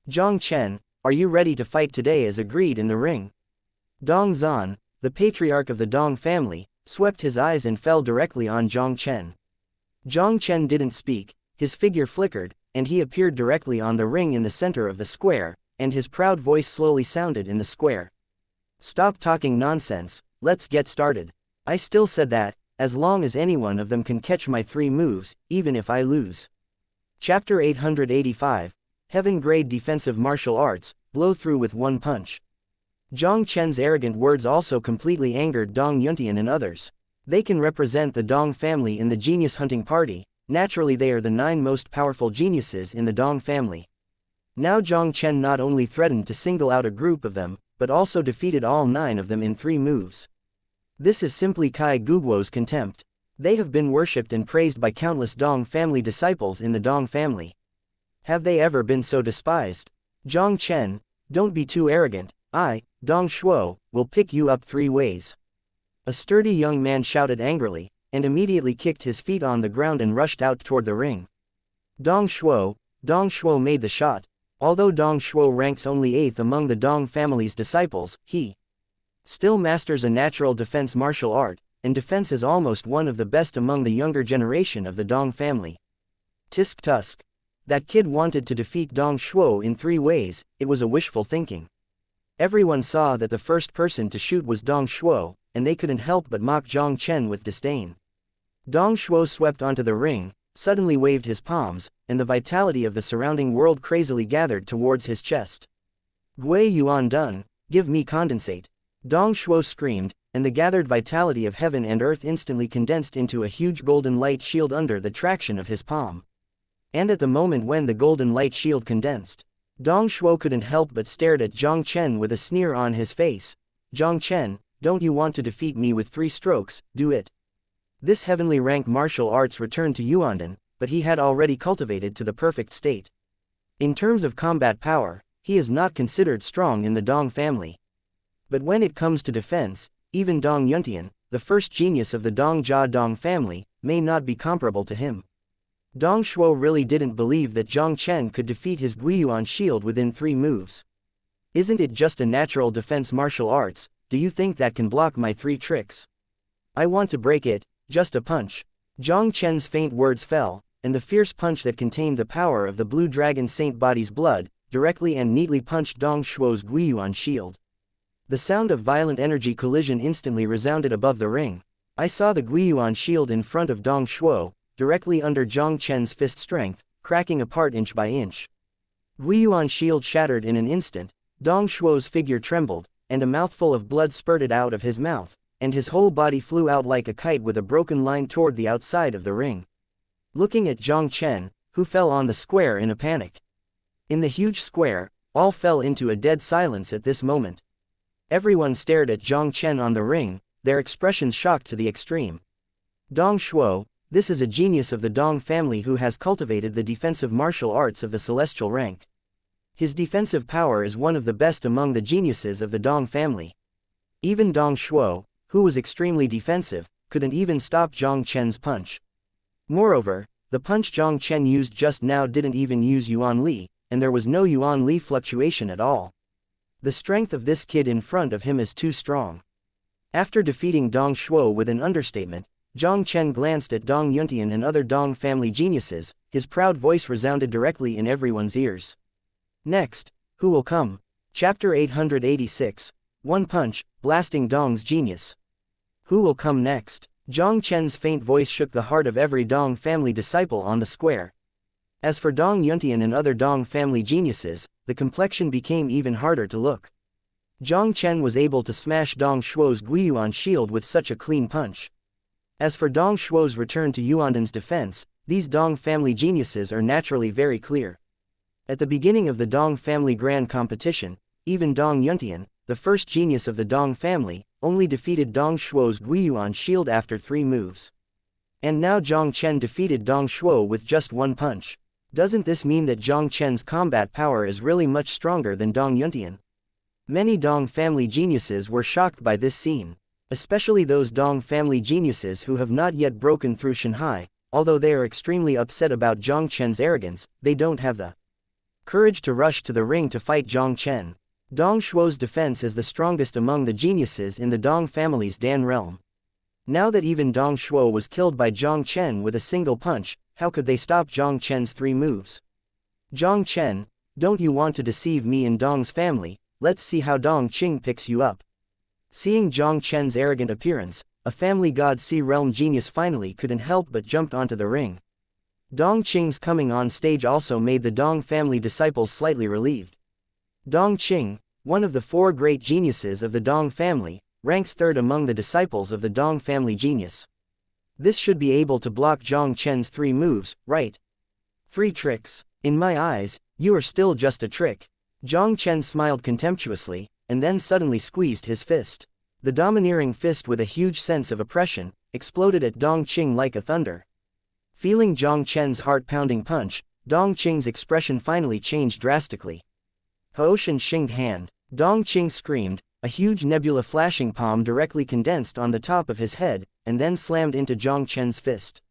Jiang Chen, are you ready to fight today as agreed in the ring? Dong Zan, the patriarch of the Dong family, swept his eyes and fell directly on Jiang Chen. Jiang Chen didn't speak, his figure flickered, and he appeared directly on the ring in the center of the square, and his proud voice slowly sounded in the square. Stop talking nonsense, let's get started. I still said that, as long as any one of them can catch my 3 moves, even if I lose. Chapter 885, Heaven Grade Defensive Martial Arts, Blow Through with 1 Punch. Jiang Chen's arrogant words also completely angered Dong Yuntian and others. They can represent the Dong family in the genius hunting party. Naturally they are the 9 most powerful geniuses in the Dong family. Now Jiang Chen not only threatened to single out a group of them, but also defeated all 9 of them in 3 moves. This is simply Kai Guguo's contempt. They have been worshipped and praised by countless Dong family disciples in the Dong family. Have they ever been so despised? Jiang Chen, don't be too arrogant. I, Dong Shuo, will pick you up 3 ways. A sturdy young man shouted angrily, and immediately kicked his feet on the ground and rushed out toward the ring. Dong Shuo made the shot. Although Dong Shuo ranks only 8th among the Dong family's disciples, he still masters a natural defense martial art, and defense is almost one of the best among the younger generation of the Dong family. Tisk tusk. That kid wanted to defeat Dong Shuo in 3 ways. It was a wishful thinking. Everyone saw that the first person to shoot was Dong Shuo, and they couldn't help but mock Jiang Chen with disdain. Dong Shuo swept onto the ring, suddenly waved his palms, and the vitality of the surrounding world crazily gathered towards his chest. Gui Yuan done, give me condensate. Dong Shuo screamed, and the gathered vitality of heaven and earth instantly condensed into a huge golden light shield under the traction of his palm. And at the moment when the golden light shield condensed, Dong Shuo couldn't help but stared at Jiang Chen with a sneer on his face. Jiang Chen, don't you want to defeat me with 3 strokes, do it. This heavenly rank martial arts returned to Yuandan, but he had already cultivated to the perfect state. In terms of combat power, he is not considered strong in the Dong family. But when it comes to defense, even Dong Yuntian, the first genius of the Dongjia Dong family, may not be comparable to him. Dong Shuo really didn't believe that Jiang Chen could defeat his Guiyuan shield within 3 moves. Isn't it just a natural defense martial arts? Do you think that can block my 3 tricks? I want to break it, just a punch. Jiang Chen's faint words fell, and the fierce punch that contained the power of the blue dragon saint body's blood, directly and neatly punched Dong Shuo's Guiyuan shield. The sound of violent energy collision instantly resounded above the ring. I saw the Guiyuan shield in front of Dong Shuo, directly under Jiang Chen's fist strength, cracking apart inch by inch. Guiyuan shield shattered in an instant, Dong Shuo's figure trembled, and a mouthful of blood spurted out of his mouth, and his whole body flew out like a kite with a broken line toward the outside of the ring. Looking at Jiang Chen, who fell on the square in a panic. In the huge square, all fell into a dead silence at this moment. Everyone stared at Jiang Chen on the ring, their expressions shocked to the extreme. Dong Shuo, this is a genius of the Dong family who has cultivated the defensive martial arts of the celestial rank. His defensive power is one of the best among the geniuses of the Dong family. Even Dong Shuo, who was extremely defensive, couldn't even stop Jiang Chen's punch. Moreover, the punch Jiang Chen used just now didn't even use Yuan Li, and there was no Yuan Li fluctuation at all. The strength of this kid in front of him is too strong. After defeating Dong Shuo with an understatement, Jiang Chen glanced at Dong Yuntian and other Dong family geniuses. His proud voice resounded directly in everyone's ears. Next, who will come? Chapter 886, One Punch, Blasting Dong's Genius. Who will come next? Jiang Chen's faint voice shook the heart of every Dong family disciple on the square. As for Dong Yuntian and other Dong family geniuses, the complexion became even harder to look. Jiang Chen was able to smash Dong Shuo's Guiyuan shield with such a clean punch. As for Dong Shuo's return to Yuandan's defense, these Dong family geniuses are naturally very clear. At the beginning of the Dong family grand competition, even Dong Yuntian, the first genius of the Dong family, only defeated Dong Shuo's Guiyuan shield after 3 moves. And now Jiang Chen defeated Dong Shuo with just 1 punch. Doesn't this mean that Jiang Chen's combat power is really much stronger than Dong Yuntian? Many Dong family geniuses were shocked by this scene. Especially those Dong family geniuses who have not yet broken through Shanghai. Although they are extremely upset about Jiang Chen's arrogance, they don't have the courage to rush to the ring to fight Jiang Chen. Dong Shuo's defense is the strongest among the geniuses in the Dong family's Dan realm. Now that even Dong Shuo was killed by Jiang Chen with a single punch, how could they stop Jiang Chen's 3 moves? Jiang Chen, don't you want to deceive me and Dong's family? Let's see how Dong Qing picks you up. Seeing Jiang Chen's arrogant appearance, a family god Sea Realm genius finally couldn't help but jumped onto the ring. Dong Qing's coming on stage also made the Dong family disciples slightly relieved. Dong Qing, one of the 4 great geniuses of the Dong family, ranks 3rd among the disciples of the Dong family genius. This should be able to block Jiang Chen's 3 moves, right? 3 tricks. In my eyes, you are still just a trick. Jiang Chen smiled contemptuously, and then suddenly squeezed his fist. The domineering fist with a huge sense of oppression, exploded at Dong Qing like a thunder. Feeling Jiang Chen's heart-pounding punch, Dong Qing's expression finally changed drastically. Hooshan Xing hand. Dong Qing screamed, A huge nebula flashing palm directly condensed on the top of his head, and then slammed into Jiang Chen's fist.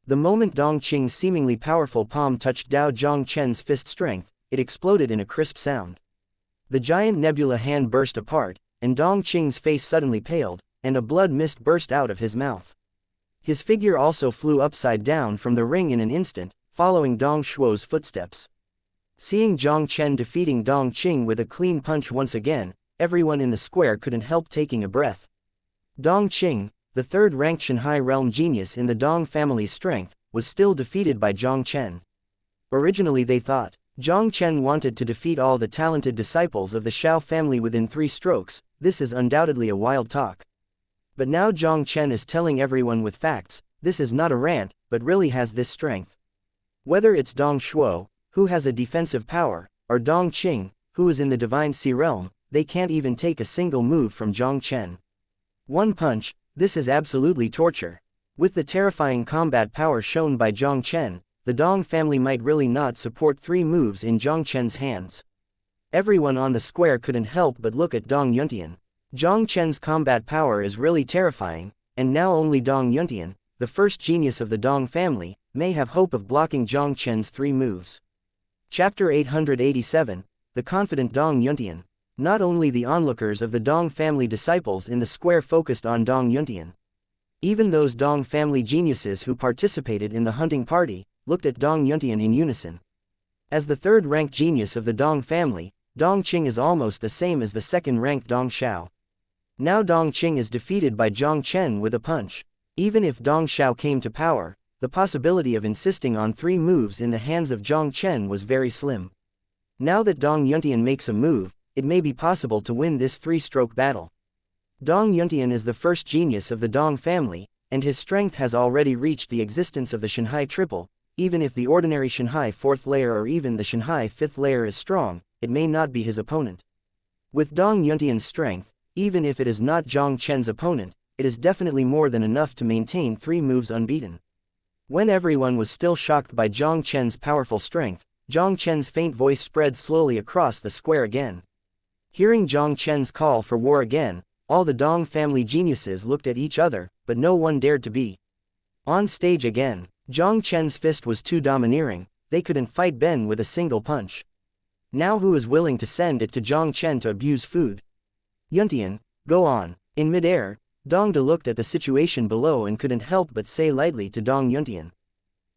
The moment Dong Qing's seemingly powerful palm touched Jiang Chen's fist strength, it exploded in a crisp sound. The giant nebula hand burst apart, and Dong Qing's face suddenly paled, and a blood mist burst out of his mouth. His figure also flew upside down from the ring in an instant, following Dong Shuo's footsteps. Seeing Jiang Chen defeating Dong Qing with a clean punch once again, everyone in the square couldn't help taking a breath. Dong Qing, the third-ranked Shanghai realm genius in the Dong family's strength, was still defeated by Jiang Chen. Originally they thought, Jiang Chen wanted to defeat all the talented disciples of the Shao family within 3 strokes. This is undoubtedly a wild talk. But now Jiang Chen is telling everyone with facts, this is not a rant, but really has this strength. Whether it's Dong Shuo, who has a defensive power, or Dong Qing, who is in the Divine Sea realm, they can't even take a single move from Jiang Chen. One punch, this is absolutely torture. With the terrifying combat power shown by Jiang Chen, the Dong family might really not support 3 moves in Jiang Chen's hands. Everyone on the square couldn't help but look at Dong Yuntian. Jiang Chen's combat power is really terrifying, and now only Dong Yuntian, the first genius of the Dong family, may have hope of blocking Jiang Chen's 3 moves. Chapter 887, The Confident Dong Yuntian. Not only the onlookers of the Dong family disciples in the square focused on Dong Yuntian. Even those Dong family geniuses who participated in the hunting party, looked at Dong Yuntian in unison. As the third-ranked genius of the Dong family, Dong Qing is almost the same as the second-ranked Dong Shao. Now Dong Qing is defeated by Jiang Chen with a punch. Even if Dong Shao came to power, the possibility of insisting on 3 moves in the hands of Jiang Chen was very slim. Now that Dong Yuntian makes a move, it may be possible to win this 3-stroke battle. Dong Yuntian is the first genius of the Dong family, and his strength has already reached the existence of the Shanghai Triple. Even if the ordinary Shanghai 4th layer or even the Shanghai 5th layer is strong, it may not be his opponent. With Dong Yuntian's strength, even if it is not Jiang Chen's opponent, it is definitely more than enough to maintain 3 moves unbeaten. When everyone was still shocked by Jiang Chen's powerful strength, Jiang Chen's faint voice spread slowly across the square again. Hearing Jiang Chen's call for war again, all the Dong family geniuses looked at each other, but no one dared to be on stage again. Jiang Chen's fist was too domineering, they couldn't fight Ben with a single punch. Now who is willing to send it to Jiang Chen to abuse food? Yuntian, go on. In midair, Dong De looked at the situation below and couldn't help but say lightly to Dong Yuntian.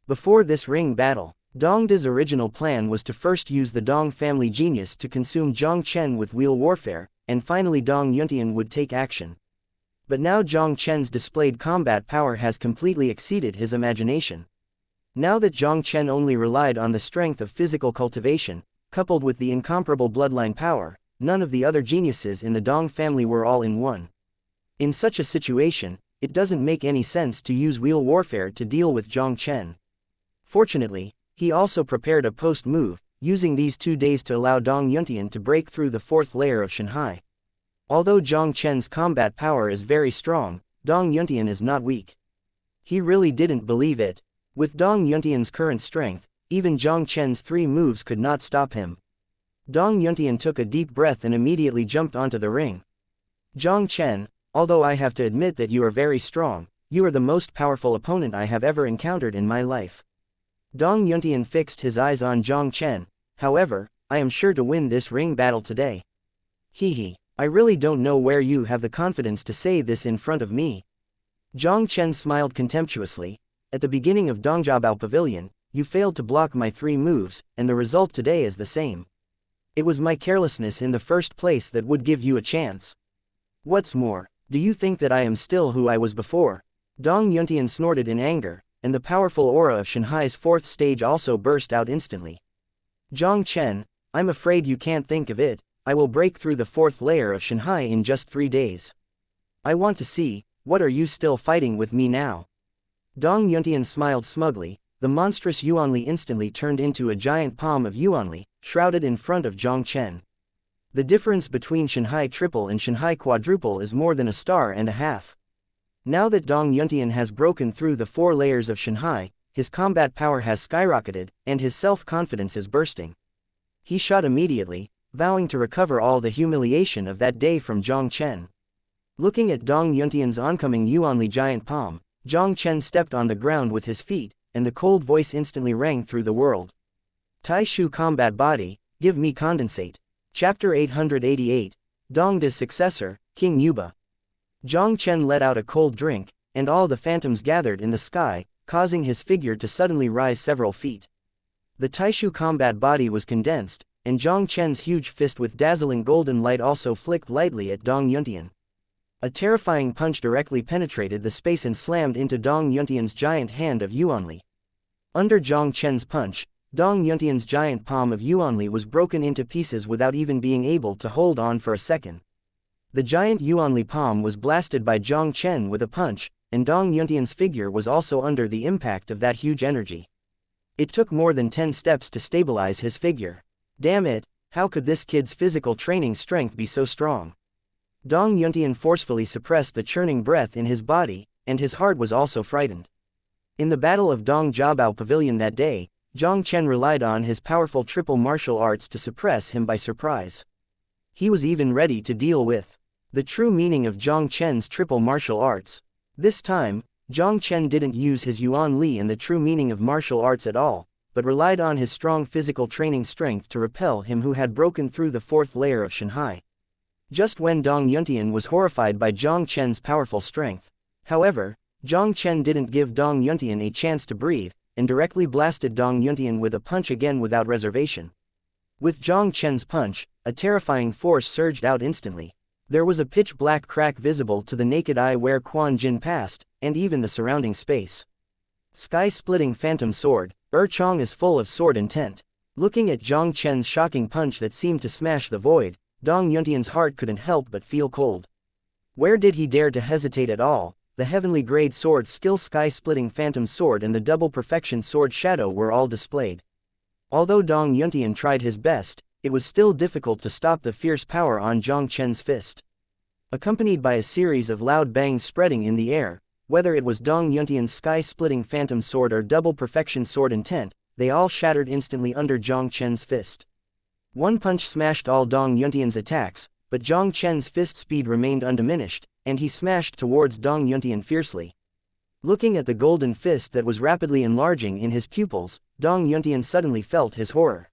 Before this ring battle, Dong De's original plan was to first use the Dong family genius to consume Jiang Chen with wheel warfare, and finally Dong Yuntian would take action. But now Jiang Chen's displayed combat power has completely exceeded his imagination. Now that Jiang Chen only relied on the strength of physical cultivation, coupled with the incomparable bloodline power, none of the other geniuses in the Dong family were all in one. In such a situation, it doesn't make any sense to use wheel warfare to deal with Jiang Chen. Fortunately, he also prepared a post-move, using these 2 days to allow Dong Yuntian to break through the 4th layer of Shanghai. Although Jiang Chen's combat power is very strong, Dong Yuntian is not weak. He really didn't believe it. With Dong Yuntian's current strength, even Jiang Chen's 3 moves could not stop him. Dong Yuntian took a deep breath and immediately jumped onto the ring. Jiang Chen, although I have to admit that you are very strong, you are the most powerful opponent I have ever encountered in my life. Dong Yuntian fixed his eyes on Jiang Chen. However, I am sure to win this ring battle today. Hee. I really don't know where you have the confidence to say this in front of me. Jiang Chen smiled contemptuously. At the beginning of Dongjiabao Pavilion, you failed to block my 3 moves, and the result today is the same. It was my carelessness in the first place that would give you a chance. What's more, do you think that I am still who I was before? Dong Yuntian snorted in anger, and the powerful aura of Shanghai's 4th stage also burst out instantly. Jiang Chen, I'm afraid you can't think of it. I will break through the 4th layer of Shanghai in just 3 days. I want to see, what are you still fighting with me now? Dong Yuntian smiled smugly. The monstrous Yuanli instantly turned into a giant palm of Yuanli, shrouded in front of Jiang Chen. The difference between Shanghai Triple and Shanghai Quadruple is more than a star and a half. Now that Dong Yuntian has broken through the 4 layers of Shanghai, his combat power has skyrocketed, and his self-confidence is bursting. He shot immediately, vowing to recover all the humiliation of that day from Jiang Chen. Looking at Dong Yuntian's oncoming Yuanli giant palm, Jiang Chen stepped on the ground with his feet, and the cold voice instantly rang through the world. Tai Shu combat body, give me condensate. Chapter 888, Dong Da's successor, King Yuba. Jiang Chen let out a cold drink, and all the phantoms gathered in the sky, causing his figure to suddenly rise several feet. The Taishu combat body was condensed, and Jiang Chen's huge fist with dazzling golden light also flicked lightly at Dong Yuntian. A terrifying punch directly penetrated the space and slammed into Dong Yuntian's giant hand of Yuanli. Under Jiang Chen's punch, Dong Yuntian's giant palm of Yuanli was broken into pieces without even being able to hold on for a second. The giant Yuanli palm was blasted by Jiang Chen with a punch, and Dong Yuntian's figure was also under the impact of that huge energy. It took more than 10 steps to stabilize his figure. Damn it, how could this kid's physical training strength be so strong? Dong Yuntian forcefully suppressed the churning breath in his body, and his heart was also frightened. In the Battle of Dong Jiabao Pavilion that day, Jiang Chen relied on his powerful triple martial arts to suppress him by surprise. He was even ready to deal with the true meaning of Jiang Chen's triple martial arts. This time, Jiang Chen didn't use his Yuan Li and the true meaning of martial arts at all, but relied on his strong physical training strength to repel him who had broken through the fourth layer of Shanhai. Just when Dong Yuntian was horrified by Jiang Chen's powerful strength. However, Jiang Chen didn't give Dong Yuntian a chance to breathe, and directly blasted Dong Yuntian with a punch again without reservation. With Jiang Chen's punch, a terrifying force surged out instantly. There was a pitch-black crack visible to the naked eye where Quan Jin passed, and even the surrounding space. Sky-splitting phantom sword, Chong is full of sword intent. Looking at Jiang Chen's shocking punch that seemed to smash the void, Dong Yuntian's heart couldn't help but feel cold. Where did he dare to hesitate at all? The heavenly grade sword skill sky-splitting phantom sword and the double perfection sword shadow were all displayed. Although Dong Yuntian tried his best, it was still difficult to stop the fierce power on Jiang Chen's fist. Accompanied by a series of loud bangs spreading in the air, whether it was Dong Yuntian's sky-splitting phantom sword or double perfection sword intent, they all shattered instantly under Jiang Chen's fist. One punch smashed all Dong Yuntian's attacks, but Jiang Chen's fist speed remained undiminished, and he smashed towards Dong Yuntian fiercely. Looking at the golden fist that was rapidly enlarging in his pupils, Dong Yuntian suddenly felt his horror.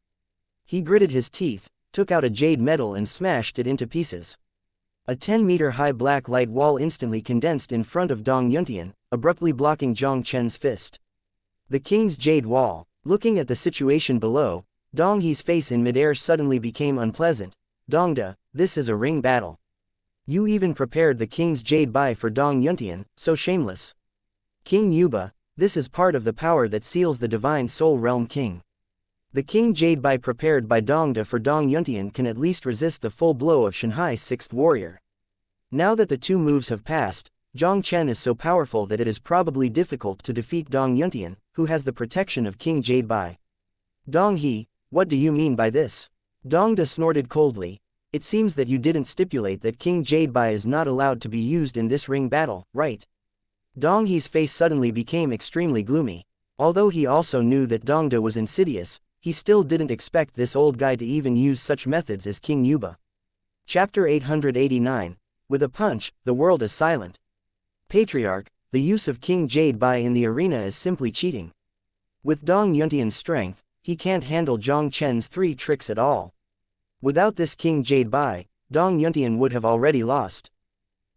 He gritted his teeth, took out a jade medal and smashed it into pieces. A 10-meter-high black light wall instantly condensed in front of Dong Yuntian, abruptly blocking Jiang Chen's fist. The king's jade wall. Looking at the situation below, Dong He's face in midair suddenly became unpleasant. Dongda, this is a ring battle. You even prepared the king's jade bai for Dong Yuntian, so shameless. King Yuba, this is part of the power that seals the divine soul realm king. The king jade bai prepared by Dongda for Dong Yuntian can at least resist the full blow of Shanhai's sixth warrior. Now that the two moves have passed, Jiang Chen is so powerful that it is probably difficult to defeat Dong Yuntian, who has the protection of King Jade Bai. Dong He, what do you mean by this? Dongda snorted coldly. It seems that you didn't stipulate that King Jade Bai is not allowed to be used in this ring battle, right? Dong He's face suddenly became extremely gloomy. Although he also knew that Dongda was insidious, he still didn't expect this old guy to even use such methods as King Yuba. Chapter 889. With a punch, the world is silent. Patriarch, the use of King Jade Bai in the arena is simply cheating. With Dong Yuntian's strength, he can't handle Jiang Chen's 3 tricks at all. Without this King Jade Bai, Dong Yuntian would have already lost.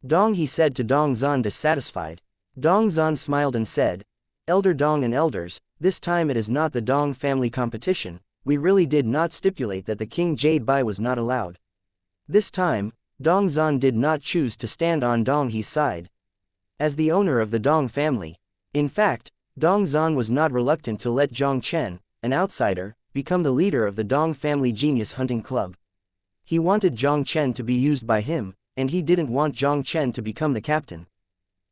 Dong He said to Dong Zan dissatisfied. Dong Zan smiled and said, Elder Dong and elders, this time it is not the Dong family competition, we really did not stipulate that the King Jade Bai was not allowed. This time, Dong Zan did not choose to stand on Dong He's side. As the owner of the Dong family. In fact, Dong Zan was not reluctant to let Jiang Chen, an outsider, become the leader of the Dong family genius hunting club. He wanted Jiang Chen to be used by him, and he didn't want Jiang Chen to become the captain.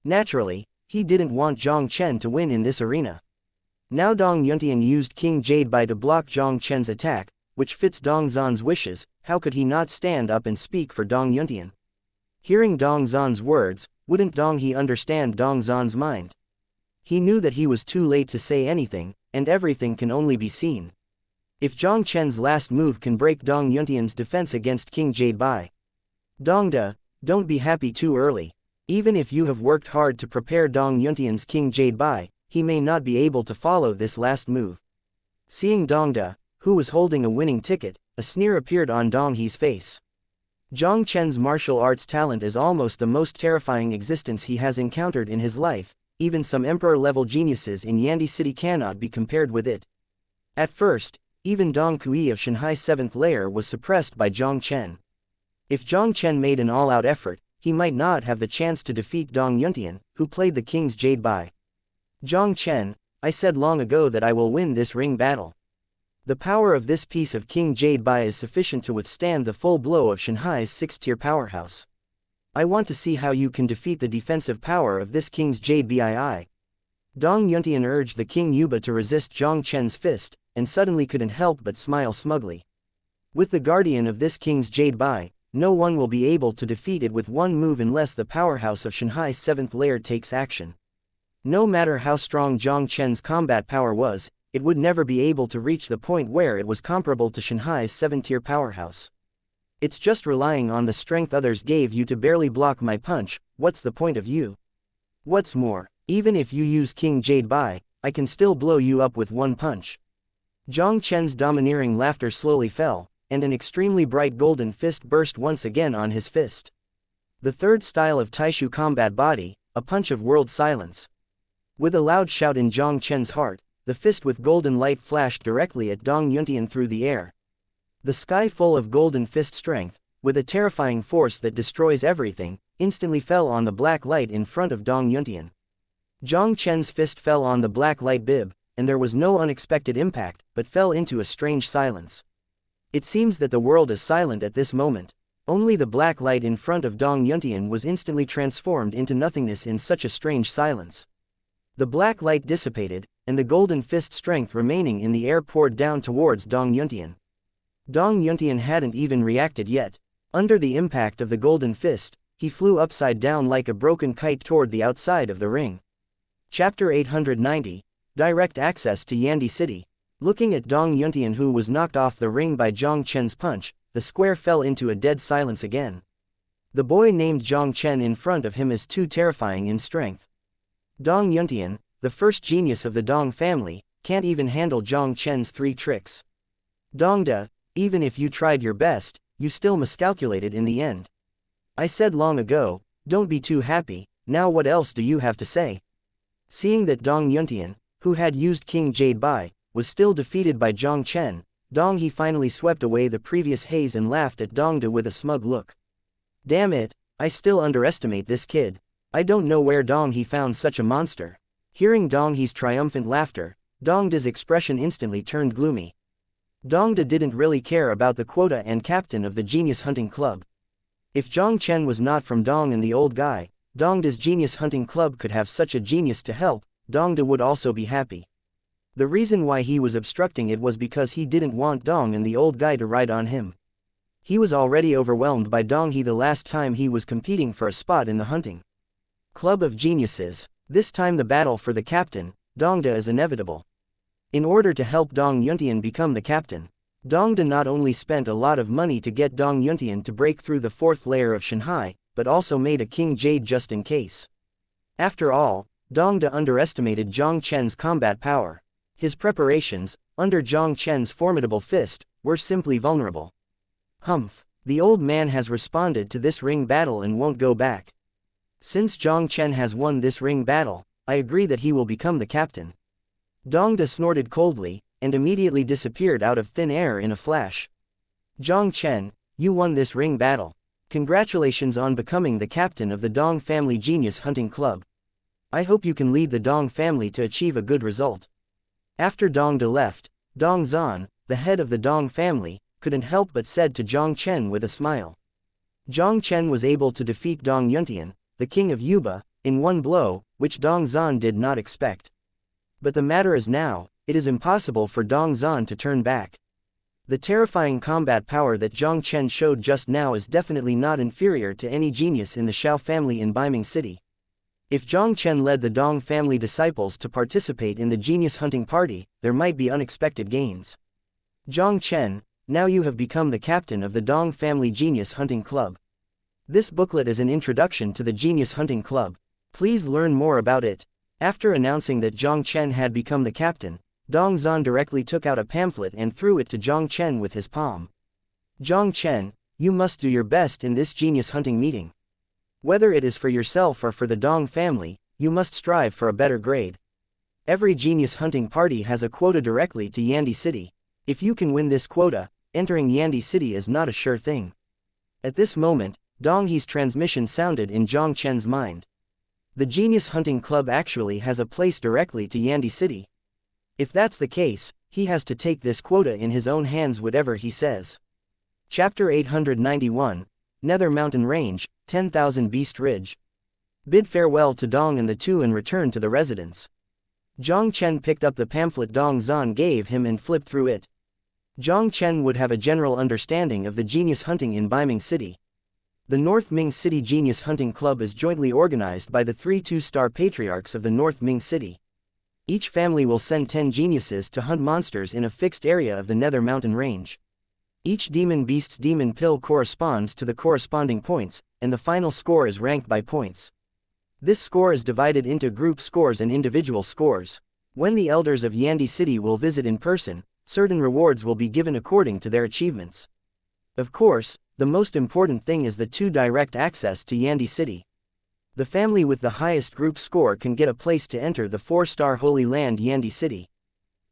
Naturally, he didn't want Jiang Chen to win in this arena. Now Dong Yuntian used King Jade Bai to block Jiang Chen's attack, which fits Dong Zan's wishes. How could he not stand up and speak for Dong Yuntian? Hearing Dong Zan's words, wouldn't Dong He understand Dong Zan's mind? He knew that he was too late to say anything, and everything can only be seen. If Jiang Chen's last move can break Dong Yuntian's defense against King Jade Bai. Dongda, don't be happy too early. Even if you have worked hard to prepare Dong Yuntian's King Jade Bai, he may not be able to follow this last move. Seeing Dongda, who was holding a winning ticket, a sneer appeared on Dong He's face. Jiang Chen's martial arts talent is almost the most terrifying existence he has encountered in his life. Even some emperor-level geniuses in Yandi City cannot be compared with it. At first, even Dong Kui of Shanghai's 7th layer was suppressed by Jiang Chen. If Jiang Chen made an all-out effort, he might not have the chance to defeat Dong Yuntian, who played the King's Jade Bai. Jiang Chen, I said long ago that I will win this ring battle. The power of this piece of King Jade Bai is sufficient to withstand the full blow of Shanghai's 6th-tier powerhouse. I want to see how you can defeat the defensive power of this King's Jade Bai. Dong Yuntian urged the King Yuba to resist Jiang Chen's fist, and suddenly couldn't help but smile smugly. With the guardian of this King's Jade Bai, no one will be able to defeat it with one move unless the powerhouse of Shanghai's 7th layer takes action. No matter how strong Jiang Chen's combat power was, it would never be able to reach the point where it was comparable to Shanghai's 7th-tier powerhouse. It's just relying on the strength others gave you to barely block my punch. What's the point of you? What's more, even if you use King Jade Bai, I can still blow you up with one punch. Jiang Chen's domineering laughter slowly fell, and an extremely bright golden fist burst once again on his fist. The third style of Taishu combat body, a punch of world silence. With a loud shout in Jiang Chen's heart, the fist with golden light flashed directly at Dong Yuntian through the air. The sky full of golden fist strength, with a terrifying force that destroys everything, instantly fell on the black light in front of Dong Yuntian. Jiang Chen's fist fell on the black light bib, and there was no unexpected impact, but fell into a strange silence. It seems that the world is silent at this moment. Only the black light in front of Dong Yuntian was instantly transformed into nothingness in such a strange silence. The black light dissipated, and the golden fist strength remaining in the air poured down towards Dong Yuntian. Dong Yuntian hadn't even reacted yet. Under the impact of the golden fist, he flew upside down like a broken kite toward the outside of the ring. Chapter 890, Direct Access to Yandi City. Looking at Dong Yuntian, who was knocked off the ring by Jiang Chen's punch, the square fell into a dead silence again. The boy named Jiang Chen in front of him is too terrifying in strength. Dong Yuntian, the first genius of the Dong family, can't even handle Jiang Chen's 3 tricks. Dongda, even if you tried your best, you still miscalculated in the end. I said long ago, don't be too happy. Now what else do you have to say? Seeing that Dong Yuntian, who had used King Jade Bai, was still defeated by Jiang Chen, Dong He finally swept away the previous haze and laughed at Dongda with a smug look. Damn it, I still underestimate this kid. I don't know where Dong He found such a monster. Hearing Dong He's triumphant laughter, Dongda's expression instantly turned gloomy. Dongda didn't really care about the quota and captain of the Genius Hunting Club. If Jiang Chen was not from Dong and the old guy, Dongda's Genius Hunting Club could have such a genius to help, Dongda would also be happy. The reason why he was obstructing it was because he didn't want Dong and the old guy to ride on him. He was already overwhelmed by Dong He the last time he was competing for a spot in the hunting Club of Geniuses. This time the battle for the captain, Dongda, is inevitable. In order to help Dong Yuntian become the captain, Dongda not only spent a lot of money to get Dong Yuntian to break through the 4th layer of Shanghai, but also made a King Jade just in case. After all, Dongda underestimated Jiang Chen's combat power. His preparations, under Jiang Chen's formidable fist, were simply vulnerable. Humph, the old man has responded to this ring battle and won't go back. Since Jiang Chen has won this ring battle, I agree that he will become the captain. Dongda snorted coldly, and immediately disappeared out of thin air in a flash. Jiang Chen, you won this ring battle. Congratulations on becoming the captain of the Dong Family Genius Hunting Club. I hope you can lead the Dong family to achieve a good result. After Dongda left, Dong Zan, the head of the Dong family, couldn't help but said to Jiang Chen with a smile. Jiang Chen was able to defeat Dong Yuntian, the king of Yuba, in one blow, which Dong Zan did not expect. But the matter is now, it is impossible for Dong Zan to turn back. The terrifying combat power that Jiang Chen showed just now is definitely not inferior to any genius in the Shao family in Baiming City. If Jiang Chen led the Dong family disciples to participate in the genius hunting party, there might be unexpected gains. Jiang Chen, now you have become the captain of the Dong Family Genius Hunting Club. This booklet is an introduction to the Genius Hunting Club. Please learn more about it. After announcing that Jiang Chen had become the captain, Dong Zan directly took out a pamphlet and threw it to Jiang Chen with his palm. Jiang Chen, you must do your best in this genius hunting meeting. Whether it is for yourself or for the Dong family, you must strive for a better grade. Every genius hunting party has a quota directly to Yandi City. If you can win this quota, entering Yandi City is not a sure thing. At this moment, Dong He's transmission sounded in Jiang Chen's mind. The Genius Hunting Club actually has a place directly to Yandi City. If that's the case, he has to take this quota in his own hands, whatever he says. Chapter 891, Nether Mountain Range, 10,000 Beast Ridge. Bid farewell to Dong and the two and return to the residence. Jiang Chen picked up the pamphlet Dong Zan gave him and flipped through it. Jiang Chen would have a general understanding of the genius hunting in Baiming City. The North Ming City Genius Hunting Club is jointly organized by the 3 two-star patriarchs of the North Ming City. Each family will send 10 geniuses to hunt monsters in a fixed area of the Nether Mountain Range. Each demon beast's demon pill corresponds to the corresponding points, and the final score is ranked by points. This score is divided into group scores and individual scores. When the elders of Yandi City will visit in person, certain rewards will be given according to their achievements. Of course, the most important thing is the 2 direct access to Yandi City. The family with the highest group score can get a place to enter the 4-star Holy Land Yandi City.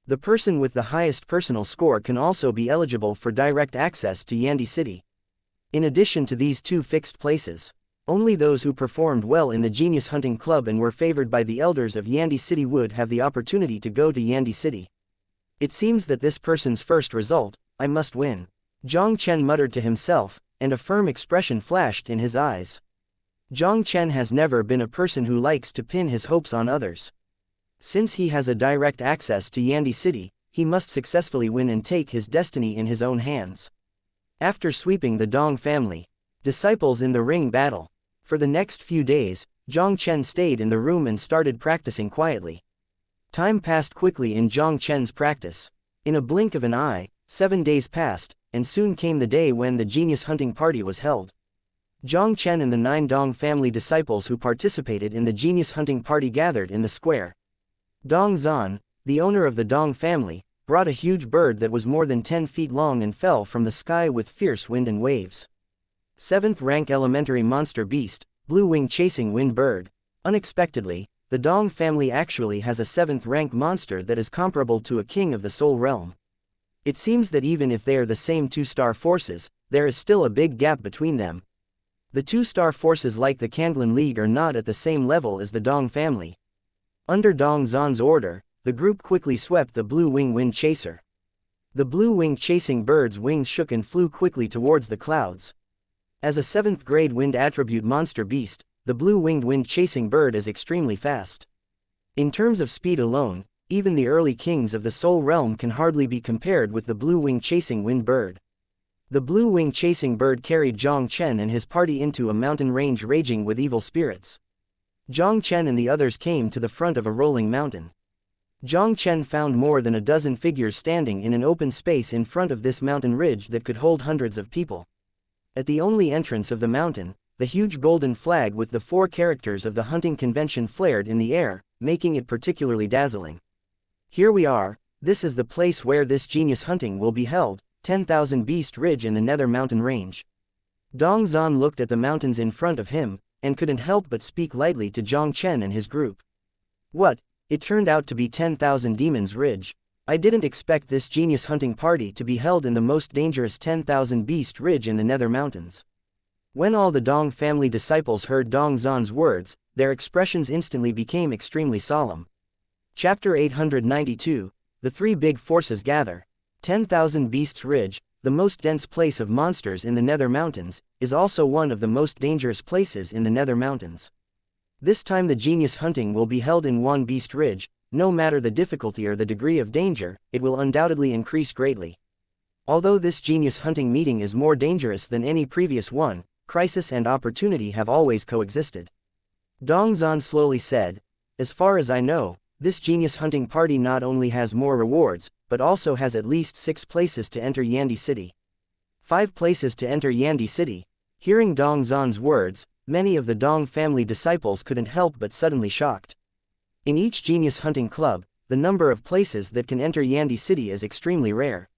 The person with the highest personal score can also be eligible for direct access to Yandi City. In addition to these 2 fixed places, only those who performed well in the Genius Hunting Club and were favored by the elders of Yandi City would have the opportunity to go to Yandi City. It seems that this person's first result, I must win. Jiang Chen muttered to himself, and a firm expression flashed in his eyes. Jiang Chen has never been a person who likes to pin his hopes on others. Since he has a direct access to Yandi City, he must successfully win and take his destiny in his own hands. After sweeping the Dong family disciples in the ring battle, for the next few days, Jiang Chen stayed in the room and started practicing quietly. Time passed quickly in Jiang Chen's practice. In a blink of an eye, 7 days passed, and soon came the day when the Genius Hunting Party was held. Jiang Chen and the 9 Dong family disciples who participated in the Genius Hunting Party gathered in the square. Dong Zan, the owner of the Dong family, brought a huge bird that was more than 10 feet long and fell from the sky with fierce wind and waves. 7th rank elementary monster beast, blue wing chasing wind bird. Unexpectedly, the Dong family actually has a 7th rank monster that is comparable to a king of the Soul Realm. It seems that even if they are the same 2-star forces, there is still a big gap between them. The 2-star forces like the Kanglan League are not at the same level as the Dong family. Under Dong Zan's order, the group quickly swept the blue wing wind chaser. The blue wing chasing bird's wings shook and flew quickly towards the clouds. As a 7th grade wind attribute monster beast, the blue winged wind chasing bird is extremely fast. In terms of speed alone, even the early kings of the Soul Realm can hardly be compared with the blue wing chasing wind bird. The blue wing chasing bird carried Jiang Chen and his party into a mountain range raging with evil spirits. Jiang Chen and the others came to the front of a rolling mountain. Jiang Chen found more than a dozen figures standing in an open space in front of this mountain ridge that could hold hundreds of people. At the only entrance of the mountain, the huge golden flag with the 4 characters of the hunting convention flared in the air, making it particularly dazzling. Here we are, this is the place where this genius hunting will be held, 10,000 Beast Ridge in the Nether Mountain Range. Dong Zan looked at the mountains in front of him, and couldn't help but speak lightly to Jiang Chen and his group. What? It turned out to be 10,000 Demons Ridge. I didn't expect this genius hunting party to be held in the most dangerous 10,000 Beast Ridge in the Nether Mountains. When all the Dong family disciples heard Dong Zan's words, their expressions instantly became extremely solemn. Chapter 892, The 3 Big Forces Gather. 10,000 Beasts Ridge, the most dense place of monsters in the Nether Mountains, is also one of the most dangerous places in the Nether Mountains. This time the genius hunting will be held in one Beast Ridge. No matter the difficulty or the degree of danger, it will undoubtedly increase greatly. Although this genius hunting meeting is more dangerous than any previous one, crisis and opportunity have always coexisted. Dong Zan slowly said, as far as I know, this genius hunting party not only has more rewards, but also has at least 6 places to enter Yandi City. 5 places to enter Yandi City. Hearing Dong Zan's words, many of the Dong family disciples couldn't help but suddenly shocked. In each genius hunting club, the number of places that can enter Yandi City is extremely rare.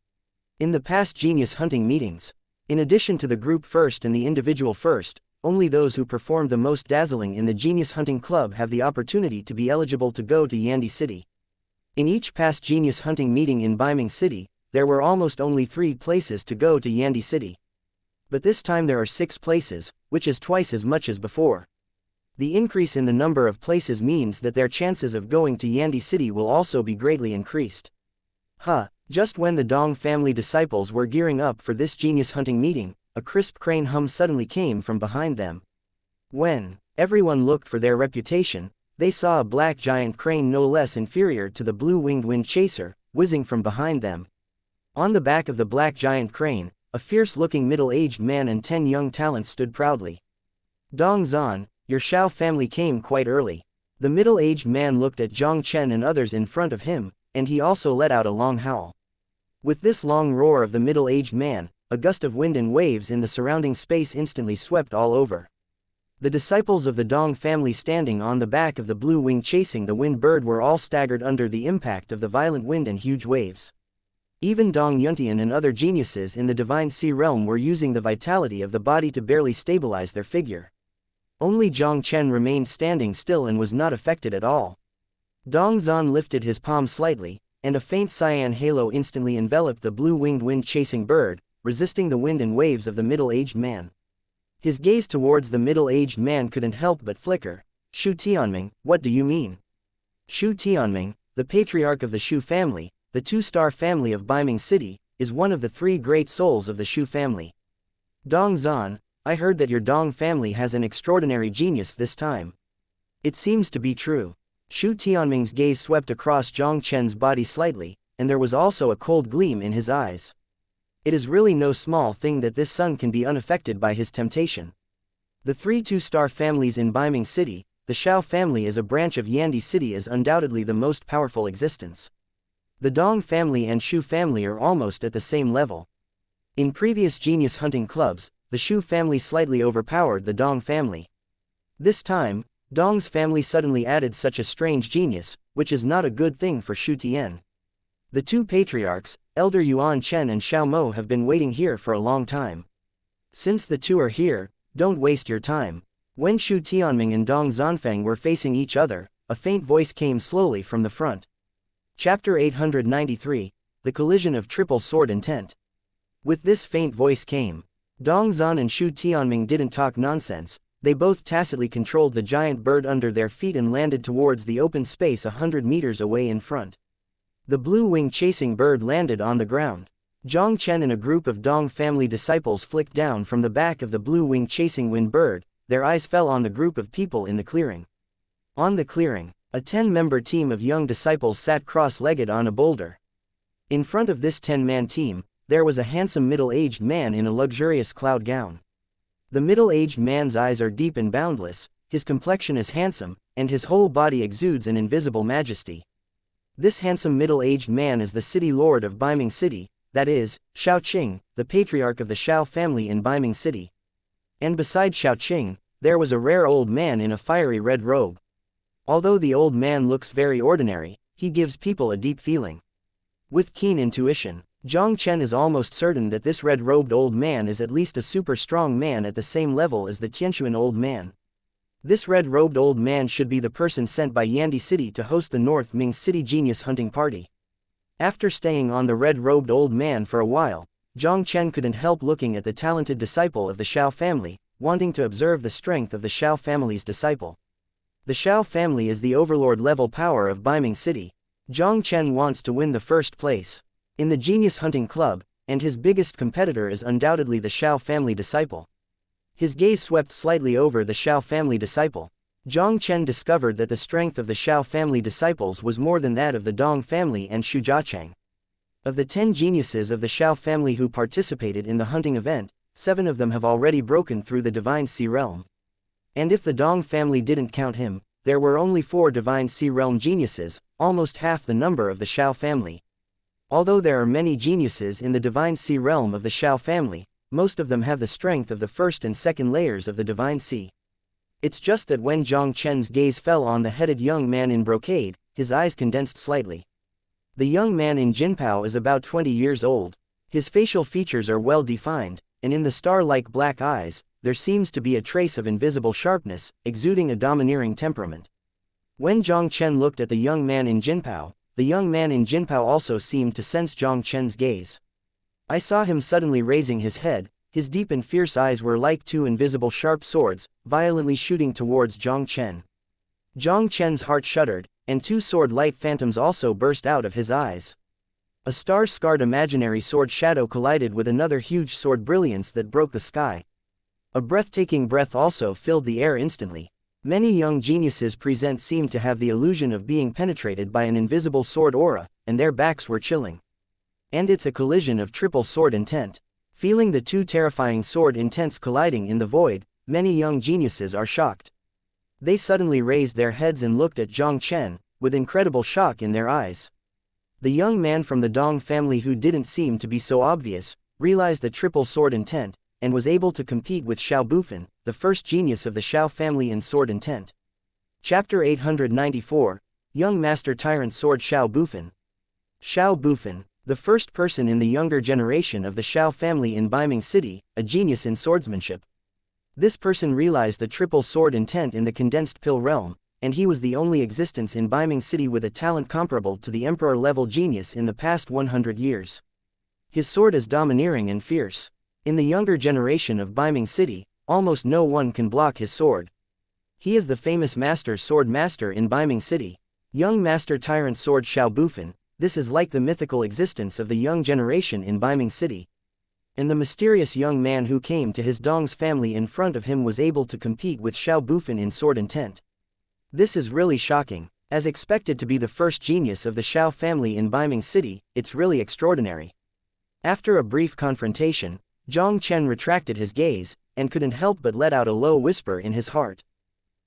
In the past genius hunting meetings, in addition to the group first and the individual first, only those who performed the most dazzling in the genius hunting club have the opportunity to be eligible to go to Yandi City. In each past genius hunting meeting in Biming City, there were almost only 3 places to go to Yandi City. But this time there are 6 places, which is twice as much as before. The increase in the number of places means that their chances of going to Yandi City will also be greatly increased. Just when the Dong family disciples were gearing up for this genius hunting meeting, a crisp crane hum suddenly came from behind them. When everyone looked for their reputation, they saw a black giant crane no less inferior to the blue-winged wind chaser, whizzing from behind them. On the back of the black giant crane, a fierce-looking middle-aged man and 10 young talents stood proudly. Dong Zan, your Shao family came quite early. The middle-aged man looked at Jiang Chen and others in front of him, and he also let out a long howl. With this long roar of the middle-aged man, a gust of wind and waves in the surrounding space instantly swept all over. The disciples of the Dong family standing on the back of the blue wing chasing the wind bird were all staggered under the impact of the violent wind and huge waves. Even Dong Yuntian and other geniuses in the Divine Sea realm were using the vitality of the body to barely stabilize their figure. Only Jiang Chen remained standing still and was not affected at all. Dong Zan lifted his palm slightly, and a faint cyan halo instantly enveloped the blue-winged wind-chasing bird, resisting the wind and waves of the middle-aged man. His gaze towards the middle-aged man couldn't help but flicker. Shu Tianming, what do you mean? Shu Tianming, the patriarch of the Shu family, the 2-star family of Biming City, is one of the 3 great souls of the Shu family. Dong Zan, I heard that your Dong family has an extraordinary genius this time. It seems to be true. Shu Tianming's gaze swept across Jiang Chen's body slightly, and there was also a cold gleam in his eyes. It is really no small thing that this son can be unaffected by his temptation. The 3 2-star families in Biming City, the Shao family as a branch of Yandi City is undoubtedly the most powerful existence. The Dong family and Shu family are almost at the same level. In previous genius hunting clubs, the Shu family slightly overpowered the Dong family. This time, Dong's family suddenly added such a strange genius, which is not a good thing for Shu Tian. The 2 patriarchs, Elder Yuan Chen and Xiao Mo, have been waiting here for a long time. Since the 2 are here, don't waste your time. When Shu Tianming and Dong Zanfeng were facing each other, a faint voice came slowly from the front. Chapter 893, The Collision of Triple Sword Intent. With this faint voice came. Dong Zan and Shu Tianming didn't talk nonsense. They both tacitly controlled the giant bird under their feet and landed towards the open space 100 meters away in front. The blue-wing chasing bird landed on the ground. Jiang Chen and a group of Dong family disciples flicked down from the back of the blue-wing chasing wind bird. Their eyes fell on the group of people in the clearing. On the clearing, a 10-member team of young disciples sat cross-legged on a boulder. In front of this 10-man team, there was a handsome middle-aged man in a luxurious cloud gown. The middle-aged man's eyes are deep and boundless, his complexion is handsome, and his whole body exudes an invisible majesty. This handsome middle-aged man is the city lord of Biming City, that is, Shao Qing, the patriarch of the Shao family in Biming City. And beside Shao Qing, there was a rare old man in a fiery red robe. Although the old man looks very ordinary, he gives people a deep feeling. With keen intuition, Jiang Chen is almost certain that this red-robed old man is at least a super strong man at the same level as the Tianquan old man. This red-robed old man should be the person sent by Yandi City to host the North Ming City Genius Hunting Party. After staying on the red-robed old man for a while, Jiang Chen couldn't help looking at the talented disciple of the Shao family, wanting to observe the strength of the Shao family's disciple. The Shao family is the overlord-level power of Biming City. Jiang Chen wants to win the first place in the Genius Hunting Club, and his biggest competitor is undoubtedly the Shao family disciple. His gaze swept slightly over the Shao family disciple. Jiang Chen discovered that the strength of the Shao family disciples was more than that of the Dong family and Shu Jiacheng. Of the 10 geniuses of the Shao family who participated in the hunting event, 7 of them have already broken through the Divine Sea Realm. And if the Dong family didn't count him, there were only 4 Divine Sea Realm geniuses, almost half the number of the Shao family. Although there are many geniuses in the Divine Sea realm of the Xiao family, most of them have the strength of the first and second layers of the Divine Sea. It's just that when Jiang Chen's gaze fell on the headed young man in brocade, his eyes condensed slightly. The young man in Jinpao is about 20 years old. His facial features are well defined, and in the star-like black eyes, there seems to be a trace of invisible sharpness, exuding a domineering temperament. When Jiang Chen looked at the young man in Jinpao, the young man in Jinpao also seemed to sense Jiang Chen's gaze. I saw him suddenly raising his head. His deep and fierce eyes were like two invisible sharp swords, violently shooting towards Jiang Chen. Jiang Chen's heart shuddered, and two sword-light phantoms also burst out of his eyes. A star-scarred imaginary sword shadow collided with another huge sword brilliance that broke the sky. A breathtaking breath also filled the air instantly. Many young geniuses present seemed to have the illusion of being penetrated by an invisible sword aura, and their backs were chilling. And it's a collision of triple sword intent. Feeling the two terrifying sword intents colliding in the void, many young geniuses are shocked. They suddenly raised their heads and looked at Jiang Chen, with incredible shock in their eyes. The young man from the Dong family, who didn't seem to be so obvious, realized the triple sword intent, and was able to compete with Xiao Bufan, the first genius of the Xiao family in sword intent. Chapter 894, Young Master Tyrant Sword Xiao Bufan. Xiao Bufan, the first person in the younger generation of the Xiao family in Baiming City, a genius in swordsmanship. This person realized the triple sword intent in the condensed pill realm, and he was the only existence in Baiming City with a talent comparable to the emperor-level genius in the past 100 years. His sword is domineering and fierce. In the younger generation of Baiming City, almost no one can block his sword. He is the famous master sword master in Baiming City. Young Master Tyrant Sword Xiao Bufan. This is like the mythical existence of the young generation in Baiming City. And the mysterious young man who came to his Dong's family in front of him was able to compete with Xiao Bufan in sword intent. This is really shocking. As expected to be the first genius of the Xiao family in Baiming City, it's really extraordinary. After a brief confrontation, Jiang Chen retracted his gaze, and couldn't help but let out a low whisper in his heart.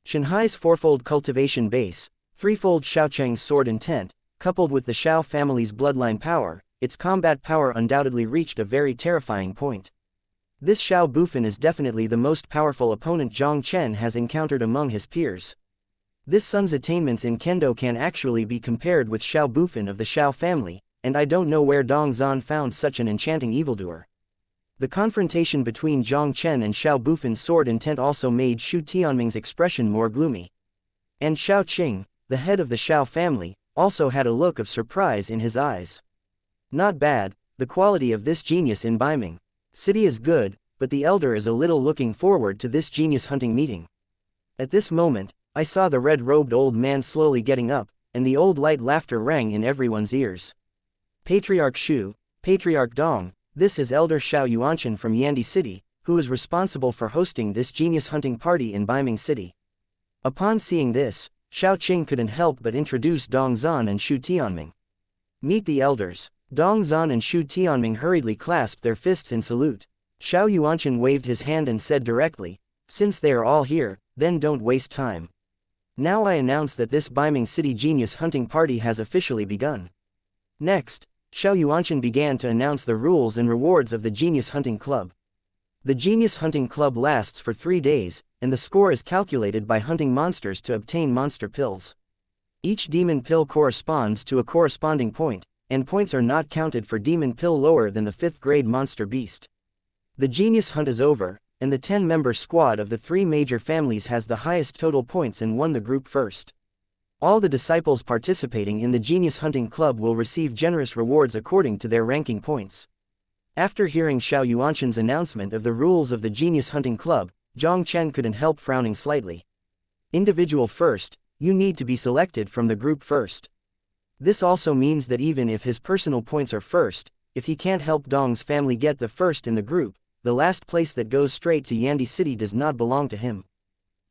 Shanghai's fourfold cultivation base, threefold Shaocheng's sword intent, coupled with the Xiao family's bloodline power, its combat power undoubtedly reached a very terrifying point. This Xiao Bufan is definitely the most powerful opponent Jiang Chen has encountered among his peers. This son's attainments in Kendo can actually be compared with Xiao Bufan of the Xiao family, and I don't know where Dong Zhan found such an enchanting evildoer. The confrontation between Jiang Chen and Xiao Bufan's sword intent also made Xu Tianming's expression more gloomy. And Xiao Qing, the head of the Xiao family, also had a look of surprise in his eyes. Not bad, the quality of this genius in Baiming City is good, but the elder is a little looking forward to this genius hunting meeting. At this moment, I saw the red-robed old man slowly getting up, and the old light laughter rang in everyone's ears. Patriarch Xu, Patriarch Dong, this is Elder Xiao Yuanchen from Yandi City, who is responsible for hosting this genius hunting party in Baiming City. Upon seeing this, Xiao Qing couldn't help but introduce Dong Zhan and Xu Tianming. Meet the elders. Dong Zhan and Xu Tianming hurriedly clasped their fists in salute. Xiao Yuanchen waved his hand and said directly, "Since they are all here, then don't waste time. Now I announce that this Baiming City genius hunting party has officially begun." Next, Xiao Yuanchen began to announce the rules and rewards of the Genius Hunting Club. The Genius Hunting Club lasts for 3 days, and the score is calculated by hunting monsters to obtain monster pills. Each demon pill corresponds to a corresponding point, and points are not counted for demon pill lower than the 5th grade monster beast. The Genius Hunt is over, and the 10-member squad of the 3 major families has the highest total points and won the group first. All the disciples participating in the Genius Hunting Club will receive generous rewards according to their ranking points. After hearing Xiao Yuanchen's announcement of the rules of the Genius Hunting Club, Jiang Chen couldn't help frowning slightly. Individual first, you need to be selected from the group first. This also means that even if his personal points are first, if he can't help Dong's family get the first in the group, the last place that goes straight to Yandi City does not belong to him.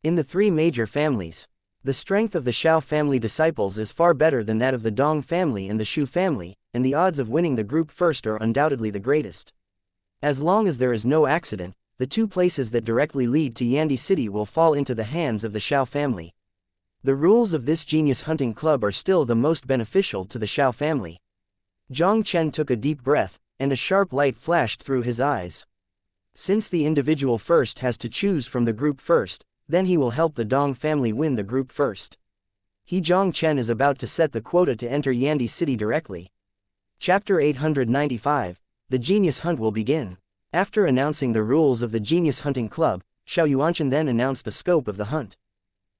In the 3 major families, the strength of the Xiao family disciples is far better than that of the Dong family and the Xu family, and the odds of winning the group first are undoubtedly the greatest. As long as there is no accident, the 2 places that directly lead to Yandi City will fall into the hands of the Xiao family. The rules of this Genius Hunting Club are still the most beneficial to the Xiao family. Jiang Chen took a deep breath, and a sharp light flashed through his eyes. Since the individual first has to choose from the group first, then he will help the Dong family win the group first. He Jiang Chen is about to set the quota to enter Yandi City directly. Chapter 895, The Genius Hunt will begin. After announcing the rules of the Genius Hunting Club, Xianxia then announced the scope of the hunt.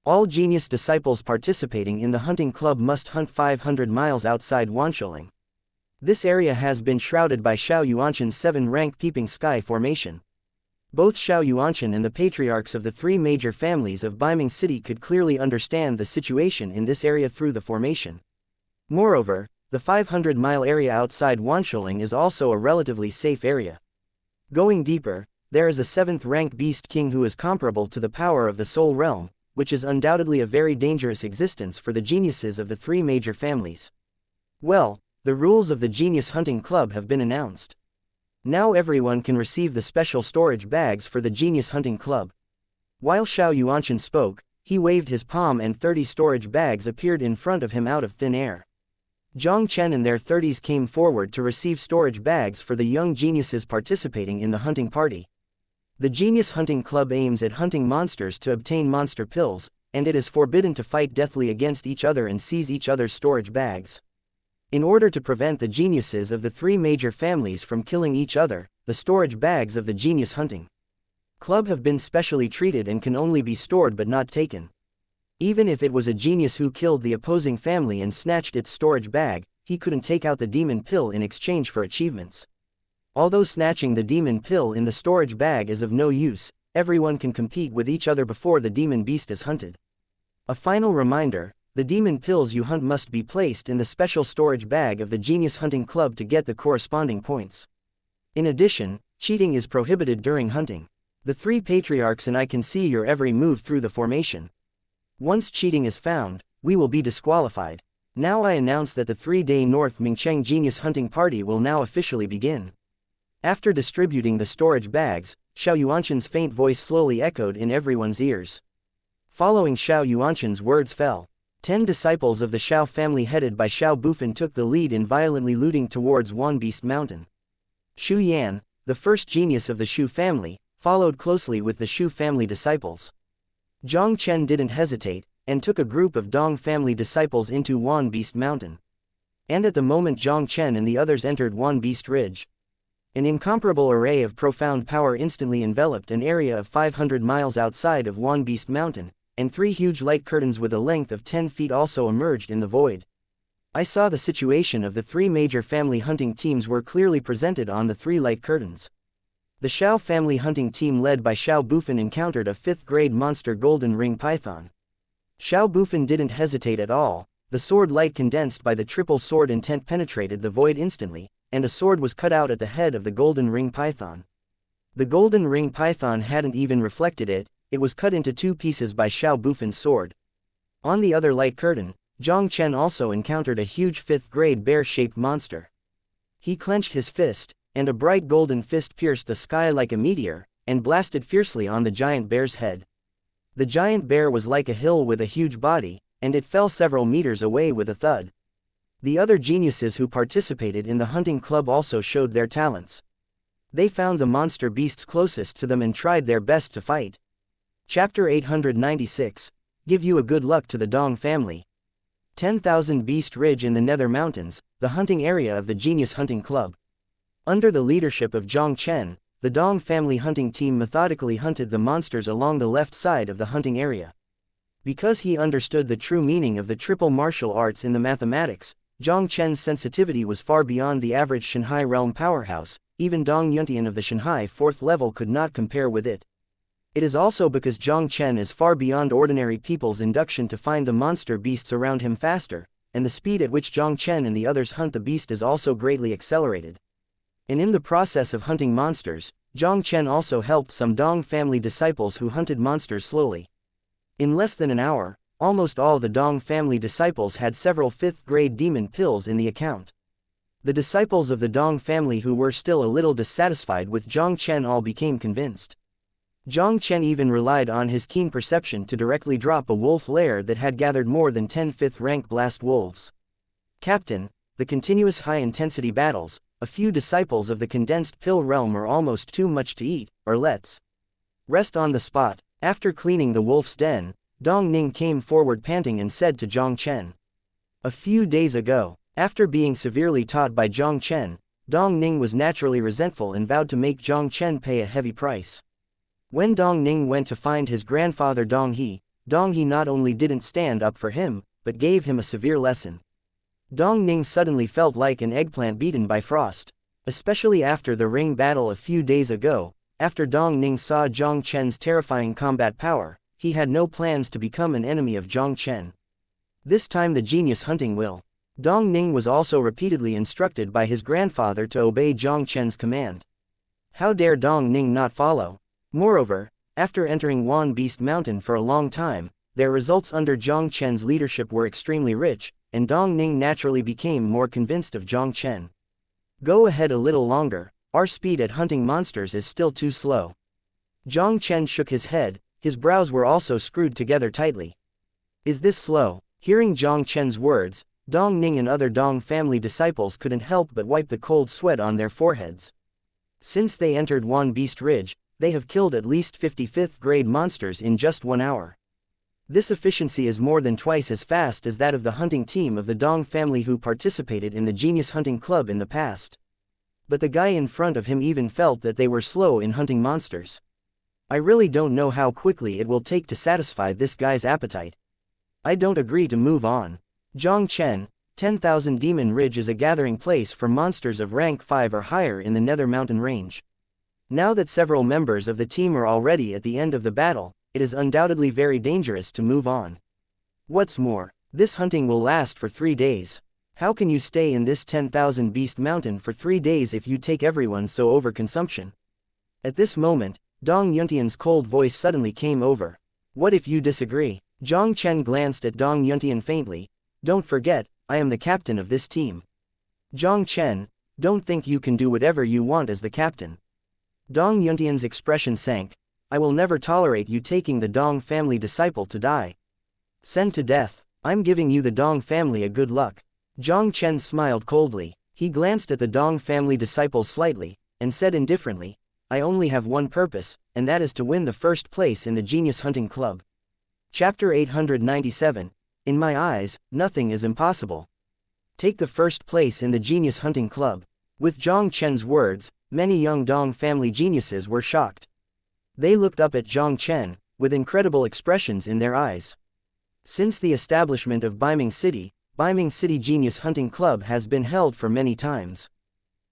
All genius disciples participating in the hunting club must hunt 500 miles outside Wansholing. This area has been shrouded by Xianxia's 7-rank Peeping Sky formation. Both Xianxia and the patriarchs of the 3 major families of Beiming City could clearly understand the situation in this area through the formation. Moreover, the 500-mile area outside Wansholing is also a relatively safe area. Going deeper, there is a 7th-rank Beast King who is comparable to the power of the Soul Realm, which is undoubtedly a very dangerous existence for the geniuses of the 3 major families. Well, the rules of the Genius Hunting Club have been announced. Now everyone can receive the special storage bags for the Genius Hunting Club. While Xianxia spoke, he waved his palm and 30 storage bags appeared in front of him out of thin air. Jiang Chen and their 30s came forward to receive storage bags for the young geniuses participating in the hunting party. The Genius Hunting Club aims at hunting monsters to obtain monster pills, and it is forbidden to fight deathly against each other and seize each other's storage bags. In order to prevent the geniuses of the 3 major families from killing each other, the storage bags of the Genius Hunting Club have been specially treated and can only be stored but not taken. Even if it was a genius who killed the opposing family and snatched its storage bag, he couldn't take out the demon pill in exchange for achievements. Although snatching the demon pill in the storage bag is of no use, everyone can compete with each other before the demon beast is hunted. A final reminder, the demon pills you hunt must be placed in the special storage bag of the Genius Hunting Club to get the corresponding points. In addition, cheating is prohibited during hunting. The 3 patriarchs and I can see your every move through the formation. Once cheating is found, we will be disqualified. Now I announce that the 3-day North Mingcheng Genius Hunting Party will now officially begin. After distributing the storage bags, Xianxia's faint voice slowly echoed in everyone's ears. Following Xianxia's words fell. 10 disciples of the Xiao family headed by Xiao Bufan took the lead in violently looting towards Wanbeast Mountain. Shu Yan, the first genius of the Shu family, followed closely with the Shu family disciples. Jiang Chen didn't hesitate, and took a group of Dong family disciples into Wanbeast Mountain. And at the moment Jiang Chen and the others entered Wanbeast Ridge, an incomparable array of profound power instantly enveloped an area of 500 miles outside of Wanbeast Mountain, and 3 huge light curtains with a length of 10 feet also emerged in the void. I saw the situation of the 3 major family hunting teams were clearly presented on the 3 light curtains. The Xiao family hunting team led by Xiao Bufan encountered a 5th-grade monster golden ring python. Xiao Bufan didn't hesitate at all, the sword light condensed by the triple sword intent penetrated the void instantly, and a sword was cut out at the head of the golden ring python. The golden ring python hadn't even reflected it. It was cut into 2 pieces by Xiao Bufan's sword. On the other light curtain, Jiang Chen also encountered a huge 5th-grade bear-shaped monster. He clenched his fist, and a bright golden fist pierced the sky like a meteor, and blasted fiercely on the giant bear's head. The giant bear was like a hill with a huge body, and it fell several meters away with a thud. The other geniuses who participated in the hunting club also showed their talents. They found the monster beasts closest to them and tried their best to fight. Chapter 896, Give you a good luck to the Dong family. 10,000 Beast Ridge in the Nether Mountains, the hunting area of the Genius Hunting Club. Under the leadership of Jiang Chen, the Dong family hunting team methodically hunted the monsters along the left side of the hunting area. Because he understood the true meaning of the triple martial arts in the mathematics, Jiang Chen's sensitivity was far beyond the average Shanghai realm powerhouse. Even Dong Yuntian of the Shanghai 4th level could not compare with it. It is also because Jiang Chen is far beyond ordinary people's induction to find the monster beasts around him faster, and the speed at which Jiang Chen and the others hunt the beast is also greatly accelerated. And in the process of hunting monsters, Jiang Chen also helped some Dong family disciples who hunted monsters slowly. In less than an hour, almost all the Dong family disciples had several 5th-grade demon pills in the account. The disciples of the Dong family who were still a little dissatisfied with Jiang Chen all became convinced. Jiang Chen even relied on his keen perception to directly drop a wolf lair that had gathered more than 10 5th-rank blast wolves. Captain, the continuous high-intensity battles, a few disciples of the condensed pill realm are almost too much to eat, or let's rest on the spot. After cleaning the wolf's den, Dong Ning came forward panting and said to Jiang Chen. A few days ago, after being severely taught by Jiang Chen, Dong Ning was naturally resentful and vowed to make Jiang Chen pay a heavy price. When Dong Ning went to find his grandfather Dong He not only didn't stand up for him, but gave him a severe lesson. Dong Ning suddenly felt like an eggplant beaten by frost. Especially after the ring battle a few days ago, after Dong Ning saw Jiang Chen's terrifying combat power, he had no plans to become an enemy of Jiang Chen. This time the genius hunting will. Dong Ning was also repeatedly instructed by his grandfather to obey Jiang Chen's command. How dare Dong Ning not follow? Moreover, after entering Wan Beast Mountain for a long time, their results under Jiang Chen's leadership were extremely rich, and Dong Ning naturally became more convinced of Jiang Chen. Go ahead a little longer, our speed at hunting monsters is still too slow. Jiang Chen shook his head, his brows were also screwed together tightly. Is this slow? Hearing Jiang Chen's words, Dong Ning and other Dong family disciples couldn't help but wipe the cold sweat on their foreheads. Since they entered Wan Beast Ridge, they have killed at least 55th grade monsters in just 1 hour. This efficiency is more than twice as fast as that of the hunting team of the Dong family who participated in the Genius Hunting Club in the past. But the guy in front of him even felt that they were slow in hunting monsters. I really don't know how quickly it will take to satisfy this guy's appetite. I don't agree to move on. Jiang Chen, 10,000 Demon Ridge is a gathering place for monsters of rank 5 or higher in the Nether Mountain Range. Now that several members of the team are already at the end of the battle, it is undoubtedly very dangerous to move on. What's more, this hunting will last for 3 days. How can you stay in this 10,000 Beast Mountain for 3 days if you take everyone so overconsumption? At this moment, Dong Yuntian's cold voice suddenly came over. What if you disagree? Jiang Chen glanced at Dong Yuntian faintly. Don't forget, I am the captain of this team. Jiang Chen, don't think you can do whatever you want as the captain. Dong Yuntian's expression sank. I will never tolerate you taking the Dong family disciple to die. Send to death. I'm giving you the Dong family a good luck. Jiang Chen smiled coldly. He glanced at the Dong family disciple slightly, and said indifferently, I only have one purpose, and that is to win the first place in the Genius Hunting Club. Chapter 897. In my eyes, nothing is impossible. Take the first place in the Genius Hunting Club. With Jiang Chen's words, many young Dong family geniuses were shocked. They looked up at Jiang Chen, with incredible expressions in their eyes. Since the establishment of Biming City Genius Hunting Club has been held for many times.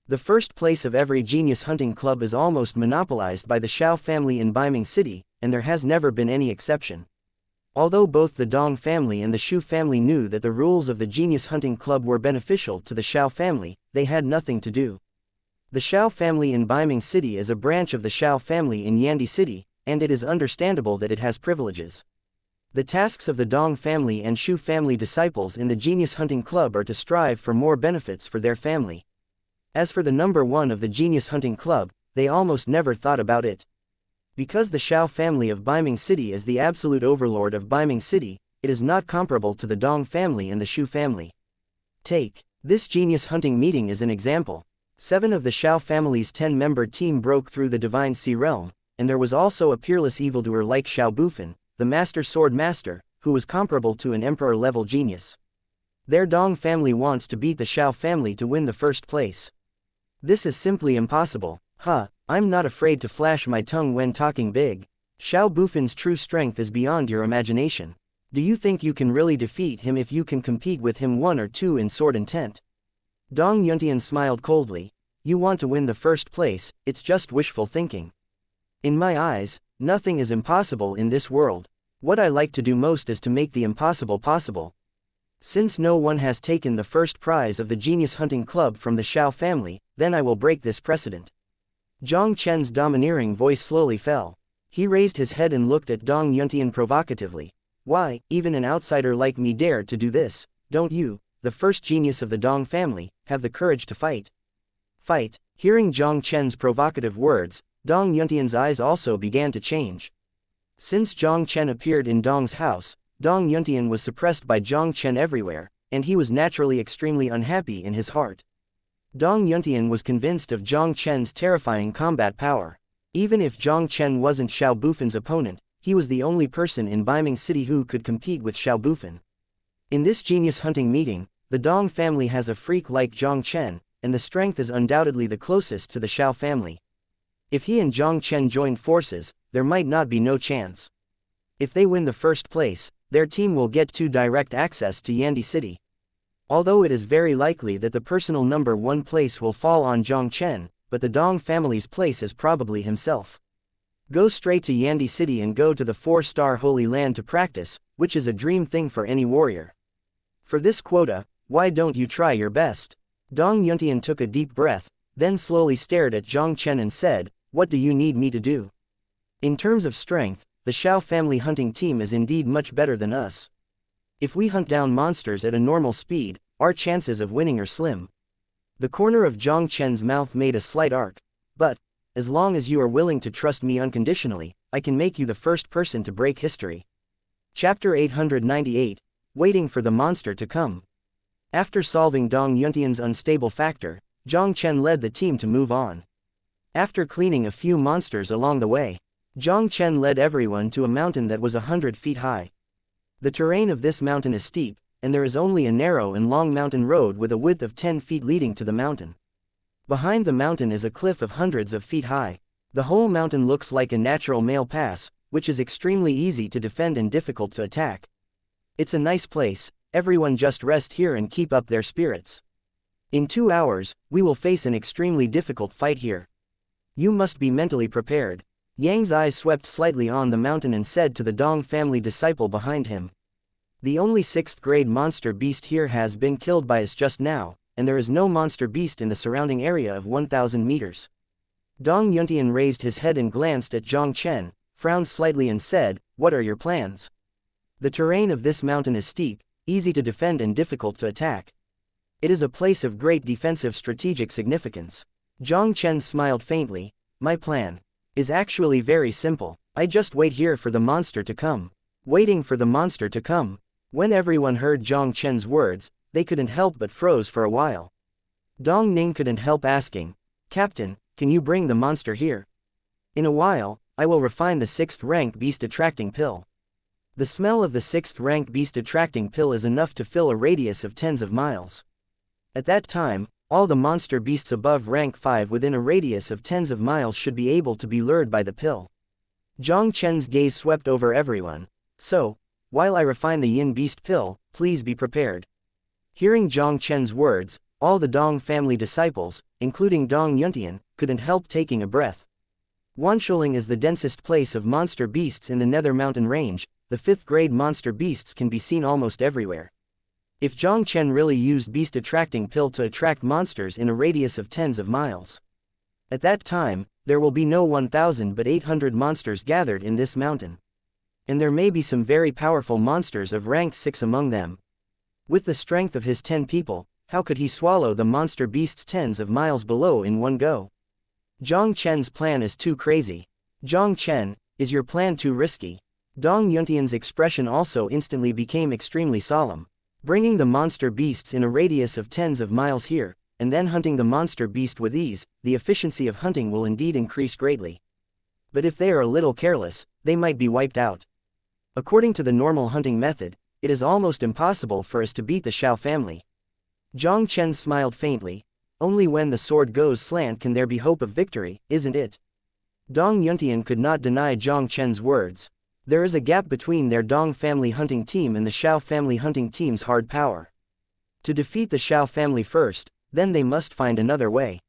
The first place of every Genius Hunting Club is almost monopolized by the Xiao family in Biming City, and there has never been any exception. Although both the Dong family and the Shu family knew that the rules of the Genius Hunting Club were beneficial to the Xiao family, they had nothing to do. The Xiao family in Biming City is a branch of the Xiao family in Yandi City, and it is understandable that it has privileges. The tasks of the Dong family and Shu family disciples in the Genius Hunting Club are to strive for more benefits for their family. As for the number 1 of the Genius Hunting Club, they almost never thought about it. Because the Xiao family of Biming City is the absolute overlord of Biming City, it is not comparable to the Dong family and the Shu family. Take this Genius Hunting meeting as an example. 7 of the Xiao family's 10-member team broke through the Divine Sea Realm, and there was also a peerless evildoer like Xiao Bufan, the Master Sword Master, who was comparable to an emperor-level genius. Their Dong family wants to beat the Xiao family to win the first place. This is simply impossible. I'm not afraid to flash my tongue when talking big. Xiao Bufan's true strength is beyond your imagination. Do you think you can really defeat him if you can compete with him 1 or 2 in sword intent? Dong Yuntian smiled coldly. You want to win the first place, it's just wishful thinking. In my eyes, nothing is impossible in this world. What I like to do most is to make the impossible possible. Since no one has taken the first prize of the Genius Hunting Club from the Xiao family, then I will break this precedent. Jiang Chen's domineering voice slowly fell. He raised his head and looked at Dong Yuntian provocatively. Why, even an outsider like me dared to do this, don't you, the first genius of the Dong family, have the courage to fight? Fight. Hearing Jiang Chen's provocative words, Dong Yuntian's eyes also began to change. Since Jiang Chen appeared in Dong's house, Dong Yuntian was suppressed by Jiang Chen everywhere, and he was naturally extremely unhappy in his heart. Dong Yuntian was convinced of Jiang Chen's terrifying combat power. Even if Jiang Chen wasn't Xiao Bufan's opponent, he was the only person in Beiming City who could compete with Xiao Bufan. In this genius hunting meeting, the Dong family has a freak like Jiang Chen, and the strength is undoubtedly the closest to the Xiao family. If he and Jiang Chen join forces, there might not be no chance. If they win the first place, their team will get direct access to Yandi City. Although it is very likely that the personal number 1 place will fall on Jiang Chen, but the Dong family's place is probably himself. Go straight to Yandi City and go to the 4-star Holy Land to practice, which is a dream thing for any warrior. For this quota, why don't you try your best? Dong Yuntian took a deep breath, then slowly stared at Jiang Chen and said, "What do you need me to do?" In terms of strength, the Xiao family hunting team is indeed much better than us. If we hunt down monsters at a normal speed, our chances of winning are slim. The corner of Jiang Chen's mouth made a slight arc. But, as long as you are willing to trust me unconditionally, I can make you the first person to break history. Chapter 898, Waiting for the Monster to Come. After solving Dong Yuntian's unstable factor, Jiang Chen led the team to move on. After cleaning a few monsters along the way, Jiang Chen led everyone to a mountain that was 100 feet high. The terrain of this mountain is steep, and there is only a narrow and long mountain road with a width of 10 feet leading to the mountain. Behind the mountain is a cliff of hundreds of feet high. The whole mountain looks like a natural mail pass, which is extremely easy to defend and difficult to attack. It's a nice place, everyone just rest here and keep up their spirits. In 2 hours, we will face an extremely difficult fight here. You must be mentally prepared. Yang's eyes swept slightly on the mountain and said to the Dong family disciple behind him. The only 6th grade monster beast here has been killed by us just now, and there is no monster beast in the surrounding area of 1,000 meters. Dong Yuntian raised his head and glanced at Jiang Chen, frowned slightly and said, "What are your plans?" The terrain of this mountain is steep, easy to defend and difficult to attack. It is a place of great defensive strategic significance. Jiang Chen smiled faintly. My plan is actually very simple. I just wait here for the monster to come. Waiting for the monster to come. When everyone heard Jiang Chen's words, they couldn't help but froze for a while. Dong Ning couldn't help asking, "Captain, can you bring the monster here? In a while, I will refine the 6th rank beast attracting pill." The smell of the 6th rank beast attracting pill is enough to fill a radius of tens of miles. At that time, all the monster beasts above rank 5 within a radius of tens of miles should be able to be lured by the pill. Jiang Chen's gaze swept over everyone. So, while I refine the yin beast pill, please be prepared. Hearing Jiang Chen's words, all the Dong family disciples, including Dong Yuntian, couldn't help taking a breath. Wanshuling is the densest place of monster beasts in the Nether Mountain Range. The 5th grade monster beasts can be seen almost everywhere. If Jiang Chen really used beast attracting pill to attract monsters in a radius of tens of miles, at that time, there will be no 1,000 but 800 monsters gathered in this mountain. And there may be some very powerful monsters of rank 6 among them. With the strength of his 10 people, how could he swallow the monster beasts tens of miles below in one go? Jiang Chen's plan is too crazy. Jiang Chen, is your plan too risky? Dong Yuntian's expression also instantly became extremely solemn. Bringing the monster beasts in a radius of tens of miles here, and then hunting the monster beast with ease, the efficiency of hunting will indeed increase greatly. But if they are a little careless, they might be wiped out. According to the normal hunting method, it is almost impossible for us to beat the Xiao family. Jiang Chen smiled faintly. Only when the sword goes slant can there be hope of victory, isn't it? Dong Yuntian could not deny Jiang Chen's words. There is a gap between their Dong family hunting team and the Xiao family hunting team's hard power. To defeat the Xiao family first, then they must find another way.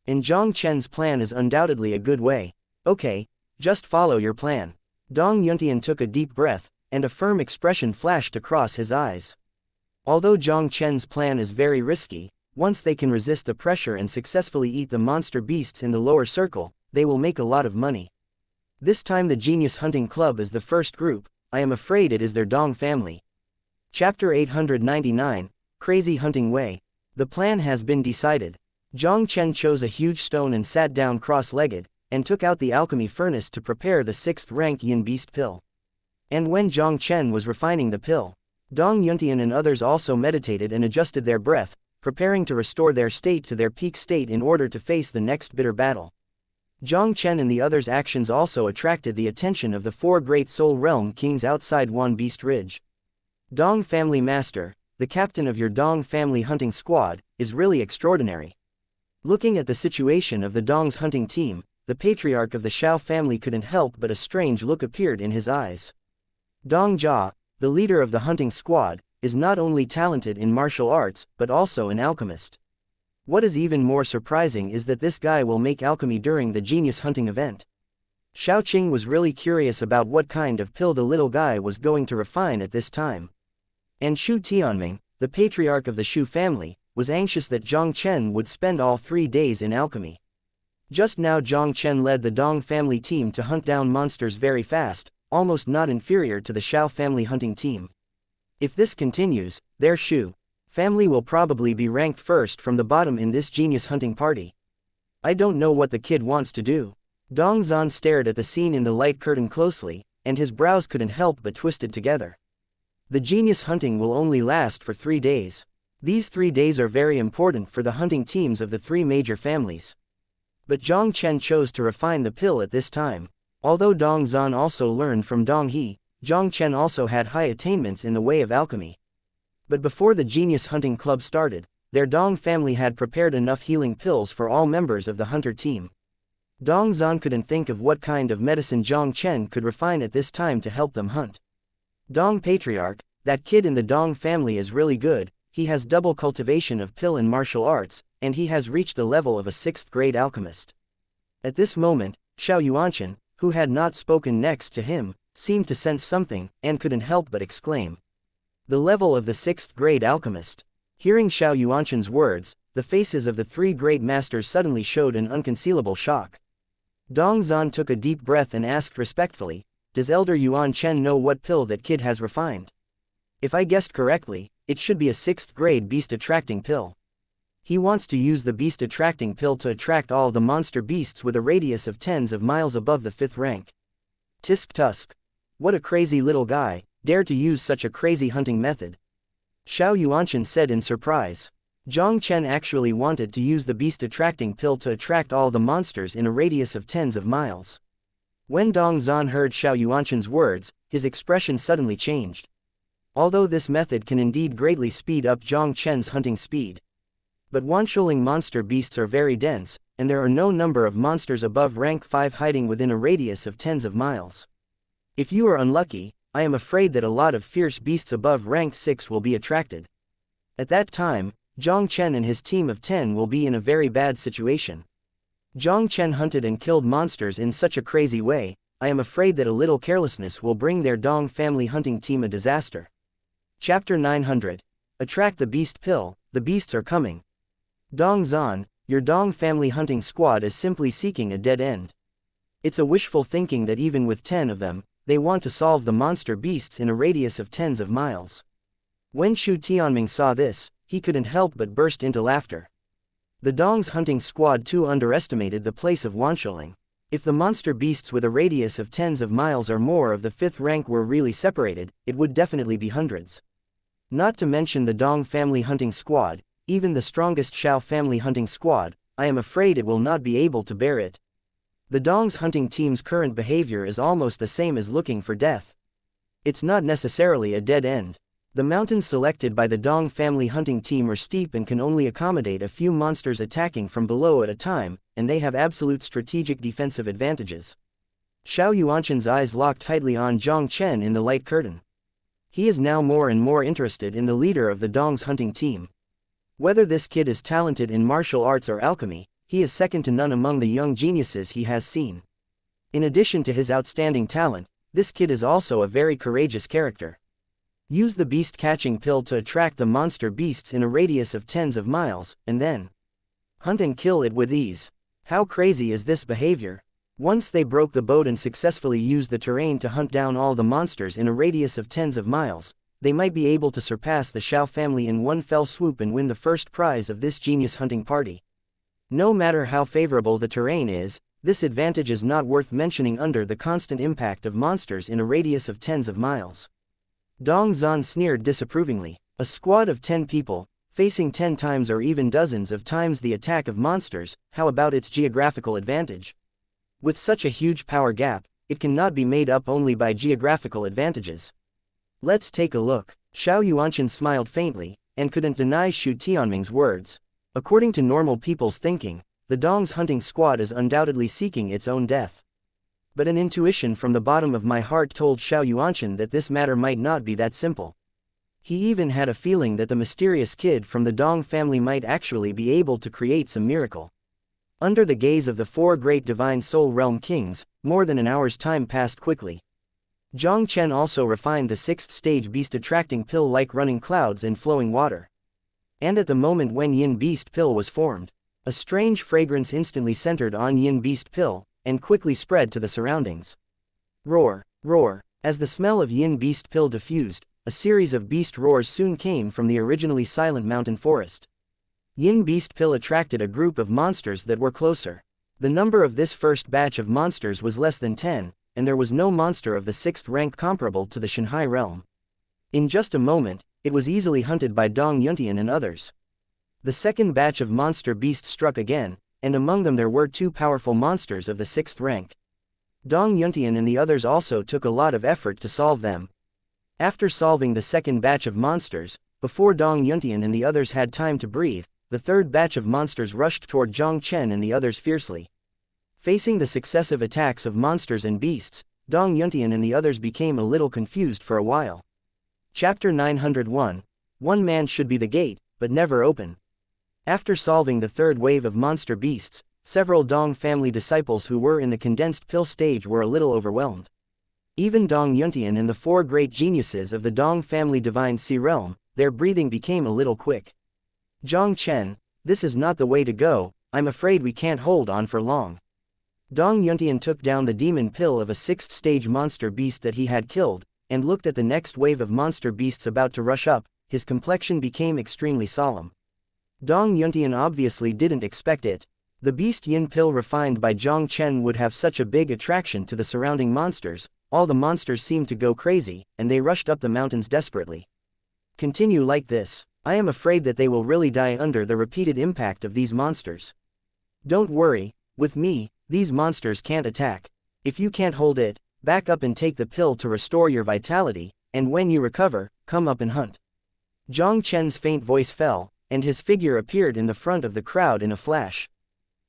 And Jiang Chen's plan is undoubtedly a good way. Okay, just follow your plan. Dong Yuntian took a deep breath, and a firm expression flashed across his eyes. Although Jiang Chen's plan is very risky, once they can resist the pressure and successfully eat the monster beasts in the lower circle, they will make a lot of money. This time the Genius Hunting Club is the first group. I am afraid it is their Dong family. Chapter 899, Crazy Hunting Way. The plan has been decided. Jiang Chen chose a huge stone and sat down cross-legged, and took out the alchemy furnace to prepare the 6th rank yin beast pill. And when Jiang Chen was refining the pill, Dong Yuntian and others also meditated and adjusted their breath, preparing to restore their state to their peak state in order to face the next bitter battle. Jiang Chen and the others' actions also attracted the attention of the 4 great Soul Realm kings outside Wan Beast Ridge. Dong Family Master, the captain of your Dong Family hunting squad, is really extraordinary. Looking at the situation of the Dong's hunting team, the patriarch of the Shao family couldn't help but a strange look appeared in his eyes. Dong Jia, the leader of the hunting squad, is not only talented in martial arts but also an alchemist. What is even more surprising is that this guy will make alchemy during the genius hunting event. Shao Qing was really curious about what kind of pill the little guy was going to refine at this time. And Shu Tianming, the patriarch of the Shu family, was anxious that Jiang Chen would spend all 3 days in alchemy. Just now Jiang Chen led the Dong family team to hunt down monsters very fast, almost not inferior to the Shao family hunting team. If this continues, their Shu family will probably be ranked first from the bottom in this genius hunting party. I don't know what the kid wants to do. Dong Zan stared at the scene in the light curtain closely, and his brows couldn't help but twisted together. The genius hunting will only last for 3 days. These 3 days are very important for the hunting teams of the 3 major families. But Jiang Chen chose to refine the pill at this time. Although Dong Zan also learned from Dong He, Jiang Chen also had high attainments in the way of alchemy. But before the Genius Hunting Club started, their Dong family had prepared enough healing pills for all members of the hunter team. Dong Zan couldn't think of what kind of medicine Jiang Chen could refine at this time to help them hunt. Dong Patriarch, that kid in the Dong family is really good, he has double cultivation of pill and martial arts, and he has reached the level of a 6th grade alchemist. At this moment, Xiao Yuanchen, who had not spoken next to him, seemed to sense something, and couldn't help but exclaim. The level of the 6th grade alchemist. Hearing Xiao Yuanchen's words, the faces of the 3 great masters suddenly showed an unconcealable shock. Dong Zan took a deep breath and asked respectfully, "Does Elder Yuan Chen know what pill that kid has refined?" "If I guessed correctly, it should be a 6th grade beast-attracting pill. He wants to use the beast-attracting pill to attract all the monster beasts with a radius of tens of miles above the 5th rank. Tisk tusk. What a crazy little guy, dared to use such a crazy hunting method." Xiao Yuanchen said in surprise. Jiang Chen actually wanted to use the beast-attracting pill to attract all the monsters in a radius of tens of miles. When Dong Zan heard Xiao Yuanchen's words, his expression suddenly changed. Although this method can indeed greatly speed up Jiang Chen's hunting speed. But Wanshuling monster beasts are very dense, and there are no number of monsters above rank 5 hiding within a radius of tens of miles. If you are unlucky, I am afraid that a lot of fierce beasts above rank 6 will be attracted. At that time, Jiang Chen and his team of 10 will be in a very bad situation. Jiang Chen hunted and killed monsters in such a crazy way, I am afraid that a little carelessness will bring their Dong family hunting team a disaster. Chapter 900. Attract the Beast Pill, the beasts are coming. Dong Zan, your Dong family hunting squad is simply seeking a dead end. It's a wishful thinking that even with 10 of them, they want to solve the monster beasts in a radius of tens of miles. When Shu Tianming saw this, he couldn't help but burst into laughter. The Dong's hunting squad too underestimated the place of Wanshuling. If the monster beasts with a radius of tens of miles or more of the 5th rank were really separated, it would definitely be hundreds. Not to mention the Dong family hunting squad, even the strongest Shao family hunting squad, I am afraid it will not be able to bear it. The Dong's hunting team's current behavior is almost the same as looking for death. It's not necessarily a dead end. The mountains selected by the Dong family hunting team are steep and can only accommodate a few monsters attacking from below at a time, and they have absolute strategic defensive advantages. Xiao Yuanchen's eyes locked tightly on Jiang Chen in the light curtain. He is now more and more interested in the leader of the Dong's hunting team. Whether this kid is talented in martial arts or alchemy, he is second to none among the young geniuses he has seen. In addition to his outstanding talent, this kid is also a very courageous character. Use the beast-catching pill to attract the monster beasts in a radius of tens of miles, and then hunt and kill it with ease. How crazy is this behavior? Once they broke the boat and successfully used the terrain to hunt down all the monsters in a radius of tens of miles, they might be able to surpass the Shao family in one fell swoop and win the first prize of this genius hunting party. No matter how favorable the terrain is, this advantage is not worth mentioning under the constant impact of monsters in a radius of tens of miles. Dong Zan sneered disapprovingly. A squad of 10 people, facing 10 times or even dozens of times the attack of monsters, how about its geographical advantage? With such a huge power gap, it cannot be made up only by geographical advantages. Let's take a look. Xiao Yuanchen smiled faintly, and couldn't deny Xu Tianming's words. According to normal people's thinking, the Dong's hunting squad is undoubtedly seeking its own death. But an intuition from the bottom of my heart told Xiao Yuanchen that this matter might not be that simple. He even had a feeling that the mysterious kid from the Dong family might actually be able to create some miracle. Under the gaze of the 4 great divine soul realm kings, more than an hour's time passed quickly. Jiang Chen also refined the 6th stage beast attracting pill like running clouds and flowing water. And at the moment when Yin beast pill was formed, a strange fragrance instantly centered on Yin beast pill, and quickly spread to the surroundings. Roar, roar. As the smell of Yin beast pill diffused, a series of beast roars soon came from the originally silent mountain forest. Yin beast pill attracted a group of monsters that were closer. The number of this first batch of monsters was less than 10, and there was no monster of the 6th rank comparable to the Shanghai realm. In just a moment, it was easily hunted by Dong Yuntian and others. The second batch of monster beasts struck again, and among them there were 2 powerful monsters of the 6th rank. Dong Yuntian and the others also took a lot of effort to solve them. After solving the second batch of monsters, before Dong Yuntian and the others had time to breathe, the third batch of monsters rushed toward Jiang Chen and the others fiercely. Facing the successive attacks of monsters and beasts, Dong Yuntian and the others became a little confused for a while. Chapter 901. One man should be the gate, but never open. After solving the third wave of monster beasts, several Dong family disciples who were in the condensed pill stage were a little overwhelmed. Even Dong Yuntian and the 4 great geniuses of the Dong family divine sea realm, their breathing became a little quick. Jiang Chen, this is not the way to go, I'm afraid we can't hold on for long. Dong Yuntian took down the demon pill of a 6th stage monster beast that he had killed, and looked at the next wave of monster beasts about to rush up. His complexion became extremely solemn. Dong Yuntian obviously didn't expect it. The beast yin pill refined by Jiang Chen would have such a big attraction to the surrounding monsters. All the monsters seemed to go crazy, and they rushed up the mountains desperately. Continue like this. I am afraid that they will really die under the repeated impact of these monsters. Don't worry, with me, these monsters can't attack. If you can't hold it, back up and take the pill to restore your vitality, and when you recover, come up and hunt. Jiang Chen's faint voice fell, and his figure appeared in the front of the crowd in a flash.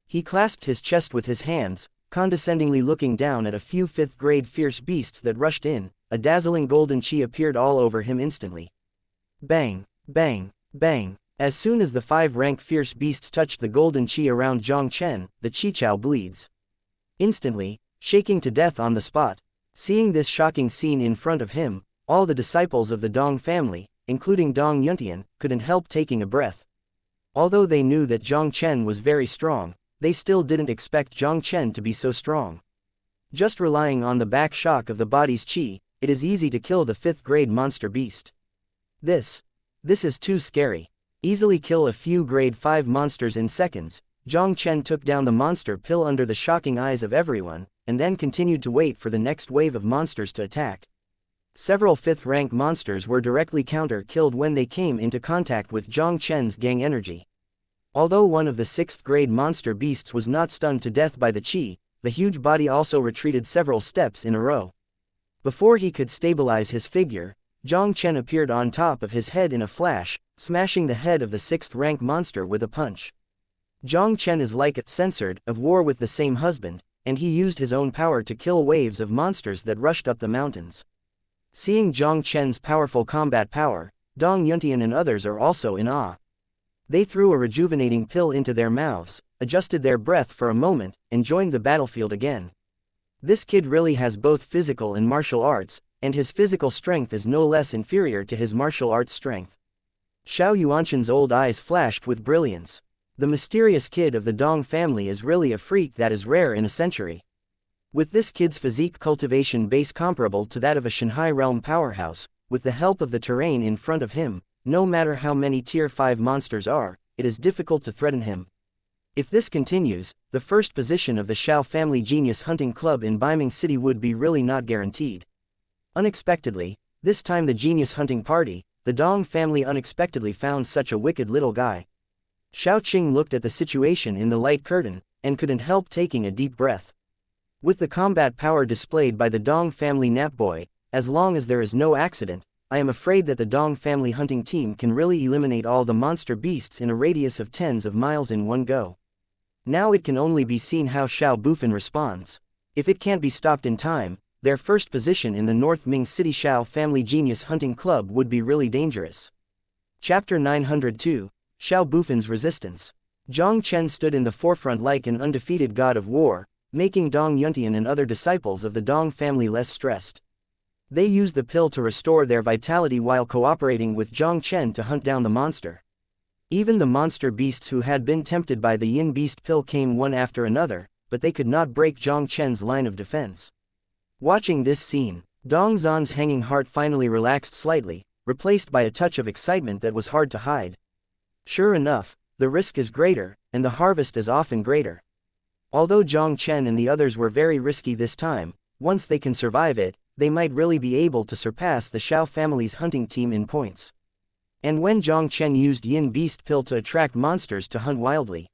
He clasped his chest with his hands, condescendingly looking down at a few 5th grade fierce beasts that rushed in. A dazzling golden chi appeared all over him instantly. Bang, bang, bang. As soon as the 5 rank fierce beasts touched the golden chi around Jiang Chen, the Chichao bleeds. Instantly, shaking to death on the spot. Seeing this shocking scene in front of him, all the disciples of the Dong family, including Dong Yuntian, couldn't help taking a breath. Although they knew that Jiang Chen was very strong, they still didn't expect Jiang Chen to be so strong. Just relying on the back shock of the body's chi, it is easy to kill the 5th grade monster beast. This is too scary. Easily kill a few grade 5 monsters in seconds. Jiang Chen took down the monster pill under the shocking eyes of everyone, and then continued to wait for the next wave of monsters to attack. Several 5th rank monsters were directly counter-killed when they came into contact with Jiang Chen's gang energy. Although one of the 6th grade monster beasts was not stunned to death by the chi, the huge body also retreated several steps in a row. Before he could stabilize his figure, Jiang Chen appeared on top of his head in a flash, smashing the head of the 6th rank monster with a punch. Jiang Chen is like a censored of war with the same husband, and he used his own power to kill waves of monsters that rushed up the mountains. Seeing Jiang Chen's powerful combat power, Dong Yuntian and others are also in awe. They threw a rejuvenating pill into their mouths, adjusted their breath for a moment, and joined the battlefield again. This kid really has both physical and martial arts, and his physical strength is no less inferior to his martial arts strength. Xiao Yuanchen's old eyes flashed with brilliance. The mysterious kid of the Dong family is really a freak that is rare in a century. With this kid's physique cultivation base comparable to that of a Shanghai realm powerhouse, with the help of the terrain in front of him, no matter how many tier 5 monsters are, it is difficult to threaten him. If this continues, the first position of the Xiao family genius hunting club in Beiming City would be really not guaranteed. Unexpectedly, This time the genius hunting party, the Dong family unexpectedly found such a wicked little guy. Xiao Qing looked at the situation in the light curtain, and couldn't help taking a deep breath. With the combat power displayed by the Dong family Napboy, as long as there is no accident, I am afraid that the Dong family hunting team can really eliminate all the monster beasts in a radius of tens of miles in one go. Now it can only be seen how Xiao Bufan responds. If it can't be stopped in time, their first position in the North Ming City Xiao Family Genius Hunting Club would be really dangerous. Chapter 902, Xiao Bufan's Resistance. Jiang Chen stood in the forefront like an undefeated god of war, making Dong Yuntian and other disciples of the Dong family less stressed. They used the pill to restore their vitality while cooperating with Jiang Chen to hunt down the monster. Even the monster beasts who had been tempted by the yin beast pill came one after another, but they could not break Jiang Chen's line of defense. Watching this scene, Dong Zan's hanging heart finally relaxed slightly, replaced by a touch of excitement that was hard to hide. Sure enough, the risk is greater, and the harvest is often greater. Although Jiang Chen and the others were very risky this time, once they can survive it, they might really be able to surpass the Xiao family's hunting team in points. And when Jiang Chen used yin beast pill to attract monsters to hunt wildly,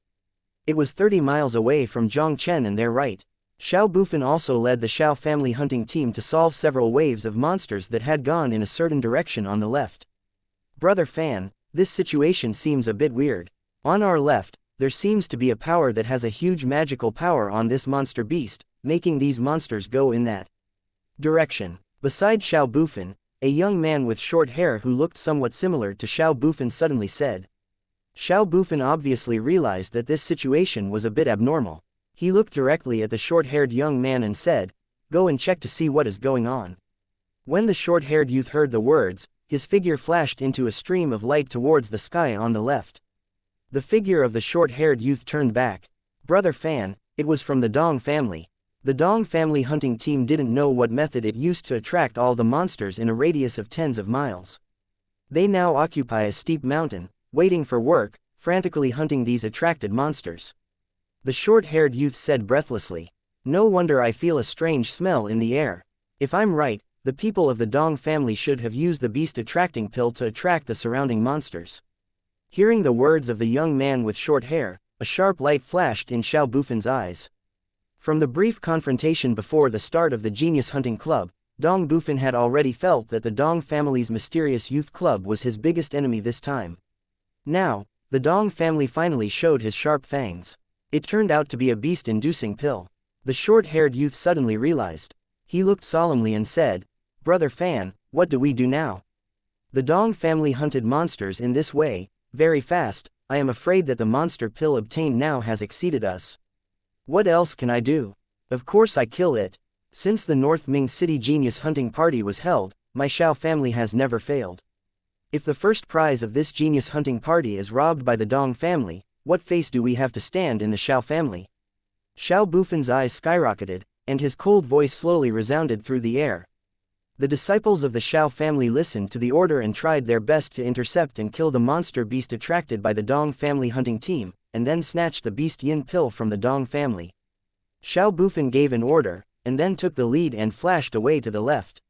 it was 30 miles away from Jiang Chen and their right. Xiao Bufan also led the Xiao family hunting team to solve several waves of monsters that had gone in a certain direction on the left. Brother Fan, this situation seems a bit weird. On our left, there seems to be a power that has a huge magical power on this monster beast, making these monsters go in that direction. Beside Xiao Bufan, a young man with short hair who looked somewhat similar to Xiao Bufan suddenly said. Xiao Bufan obviously realized that this situation was a bit abnormal. He looked directly at the short-haired young man and said, "Go and check to see what is going on." When the short-haired youth heard the words, his figure flashed into a stream of light towards the sky on the left. The figure of the short-haired youth turned back. Brother Fan, it was from the Dong family. The Dong family hunting team didn't know what method it used to attract all the monsters in a radius of tens of miles. They now occupy a steep mountain, waiting for work, frantically hunting these attracted monsters. The short-haired youth said breathlessly, "No wonder I feel a strange smell in the air. If I'm right, the people of the Dong family should have used the beast-attracting pill to attract the surrounding monsters." Hearing the words of the young man with short hair, a sharp light flashed in Xiao Bufan's eyes. From the brief confrontation before the start of the Genius Hunting Club, Dong Bufan had already felt that the Dong family's mysterious youth club was his biggest enemy this time. Now, the Dong family finally showed his sharp fangs. It turned out to be a beast-inducing pill. The short-haired youth suddenly realized. He looked solemnly and said, "Brother Fan, what do we do now? The Dong family hunted monsters in this way, very fast. I am afraid that the monster pill obtained now has exceeded us. What else can I do? Of course I kill it. Since the North Ming City Genius Hunting Party was held, my Xiao family has never failed. If the first prize of this Genius Hunting Party is robbed by the Dong family, what face do we have to stand in the Xiao family?" Xiao Bufan's eyes skyrocketed, and his cold voice slowly resounded through the air. The disciples of the Xiao family listened to the order and tried their best to intercept and kill the monster beast attracted by the Dong family hunting team, and then snatched the beast yin pill from the Dong family. Xiao Bufan gave an order, and then took the lead and flashed away to the left.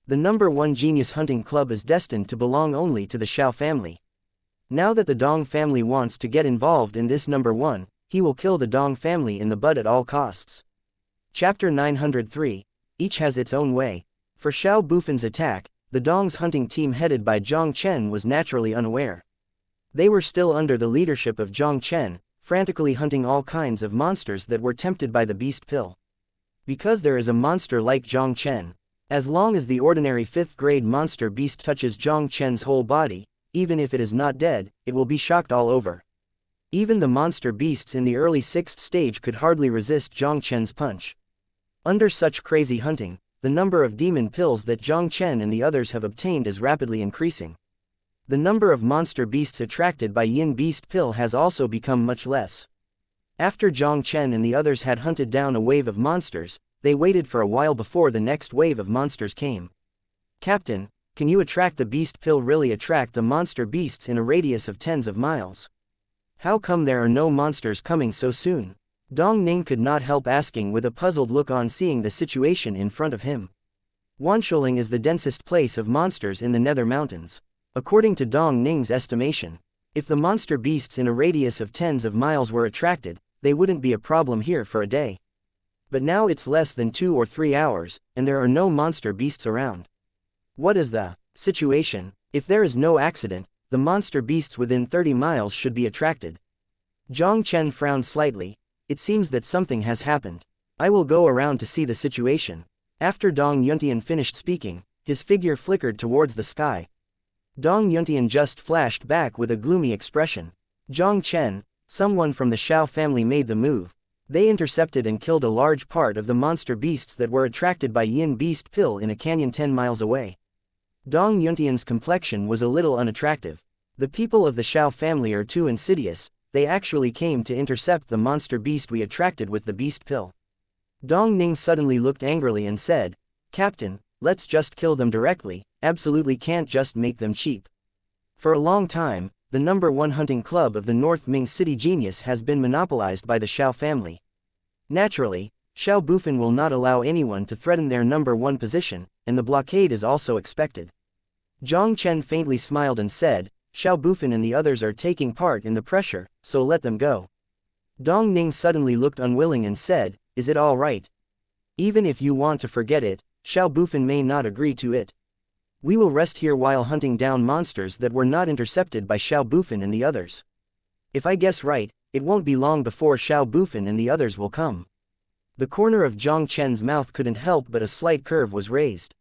The number 1 Genius Hunting Club is destined to belong only to the Xiao family. Now that the Dong family wants to get involved in this number 1, he will kill the Dong family in the bud at all costs. Chapter 903, Each has its own way. For Xiao Bufan's attack, the Dong's hunting team headed by Jiang Chen was naturally unaware. They were still under the leadership of Jiang Chen, frantically hunting all kinds of monsters that were tempted by the beast pill. Because there is a monster like Jiang Chen, as long as the ordinary 5th-grade monster beast touches Jiang Chen's whole body, even if it is not dead, it will be shocked all over. Even the monster beasts in the early 6th stage could hardly resist Jiang Chen's punch. Under such crazy hunting, the number of demon pills that Jiang Chen and the others have obtained is rapidly increasing. The number of monster beasts attracted by yin beast pill has also become much less. After Jiang Chen and the others had hunted down a wave of monsters, they waited for a while before the next wave of monsters came. "Captain, can you attract the beast pill really attract the monster beasts in a radius of tens of miles? How come there are no monsters coming so soon?" Dong Ning could not help asking with a puzzled look on seeing the situation in front of him. Wansholing is the densest place of monsters in the Nether Mountains. According to Dong Ning's estimation, if the monster beasts in a radius of tens of miles were attracted, they wouldn't be a problem here for a day. But now it's less than 2 or 3 hours, and there are no monster beasts around. What is the situation? If there is no accident, the monster beasts within 30 miles should be attracted. Jiang Chen frowned slightly. It seems that something has happened. I will go around to see the situation. After Dong Yuntian finished speaking, his figure flickered towards the sky. Dong Yuntian just flashed back with a gloomy expression. Jiang Chen, someone from the Shao family made the move. They intercepted and killed a large part of the monster beasts that were attracted by Yin Beast Pill in a canyon 10 miles away. Dong Yuntian's complexion was a little unattractive. The people of the Shao family are too insidious. They actually came to intercept the monster beast we attracted with the beast pill. Dong Ning suddenly looked angrily and said, "Captain, let's just kill them directly, absolutely can't just make them cheap." For a long time, the #1 hunting club of the North Ming City Genius has been monopolized by the Shao family. Naturally, Xiao Bufan will not allow anyone to threaten their #1 position, and the blockade is also expected. Jiang Chen faintly smiled and said, "Xiao Bufan and the others are taking part in the pressure, so let them go." Dong Ning suddenly looked unwilling and said, "Is it all right? Even if you want to forget it, Xiao Bufan may not agree to it. We will rest here while hunting down monsters that were not intercepted by Xiao Bufan and the others. If I guess right, it won't be long before Xiao Bufan and the others will come." The corner of Jiang Chen's mouth couldn't help but a slight curve was raised.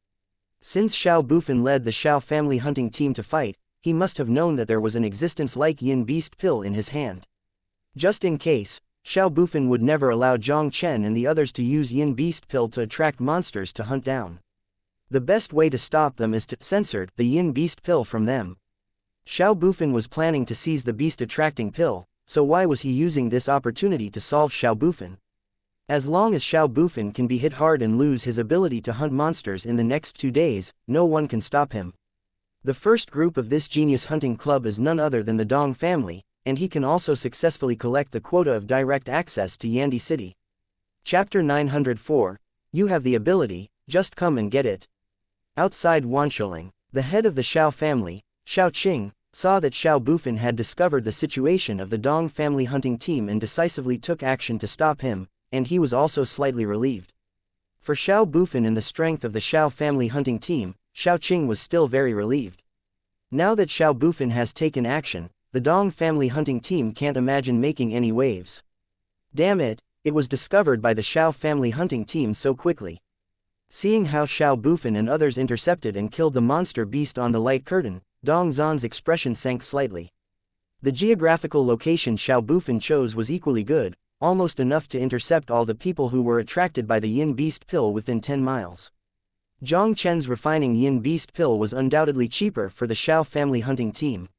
Since Xiao Bufan led the Xiao family hunting team to fight, he must have known that there was an existence like Yin Beast Pill in his hand. Just in case, Xiao Bufan would never allow Jiang Chen and the others to use Yin Beast Pill to attract monsters to hunt down. The best way to stop them is to censor the Yin Beast Pill from them. Xiao Bufan was planning to seize the beast-attracting pill, so why was he using this opportunity to solve Xiao Bufan? As long as Xiao Bufan can be hit hard and lose his ability to hunt monsters in the next 2 days, no one can stop him. The first group of this genius hunting club is none other than the Dong family, and he can also successfully collect the quota of direct access to Yandi City. Chapter 904, You have the ability, just come and get it. Outside Wansholing, the head of the Shao family, Shao Qing, saw that Xiao Bufan had discovered the situation of the Dong family hunting team and decisively took action to stop him, and he was also slightly relieved. For Xiao Bufan and the strength of the Shao family hunting team, Shao Qing was still very relieved. Now that Xiao Bufan has taken action, the Dong family hunting team can't imagine making any waves. Damn it, it was discovered by the Shao family hunting team so quickly. Seeing how Xiao Bufan and others intercepted and killed the monster beast on the light curtain, Dong Zan's expression sank slightly. The geographical location Xiao Bufan chose was equally good, almost enough to intercept all the people who were attracted by the Yin Beast Pill within 10 miles. Jiang Chen's refining Yin Beast Pill was undoubtedly cheaper for the Shao family hunting team.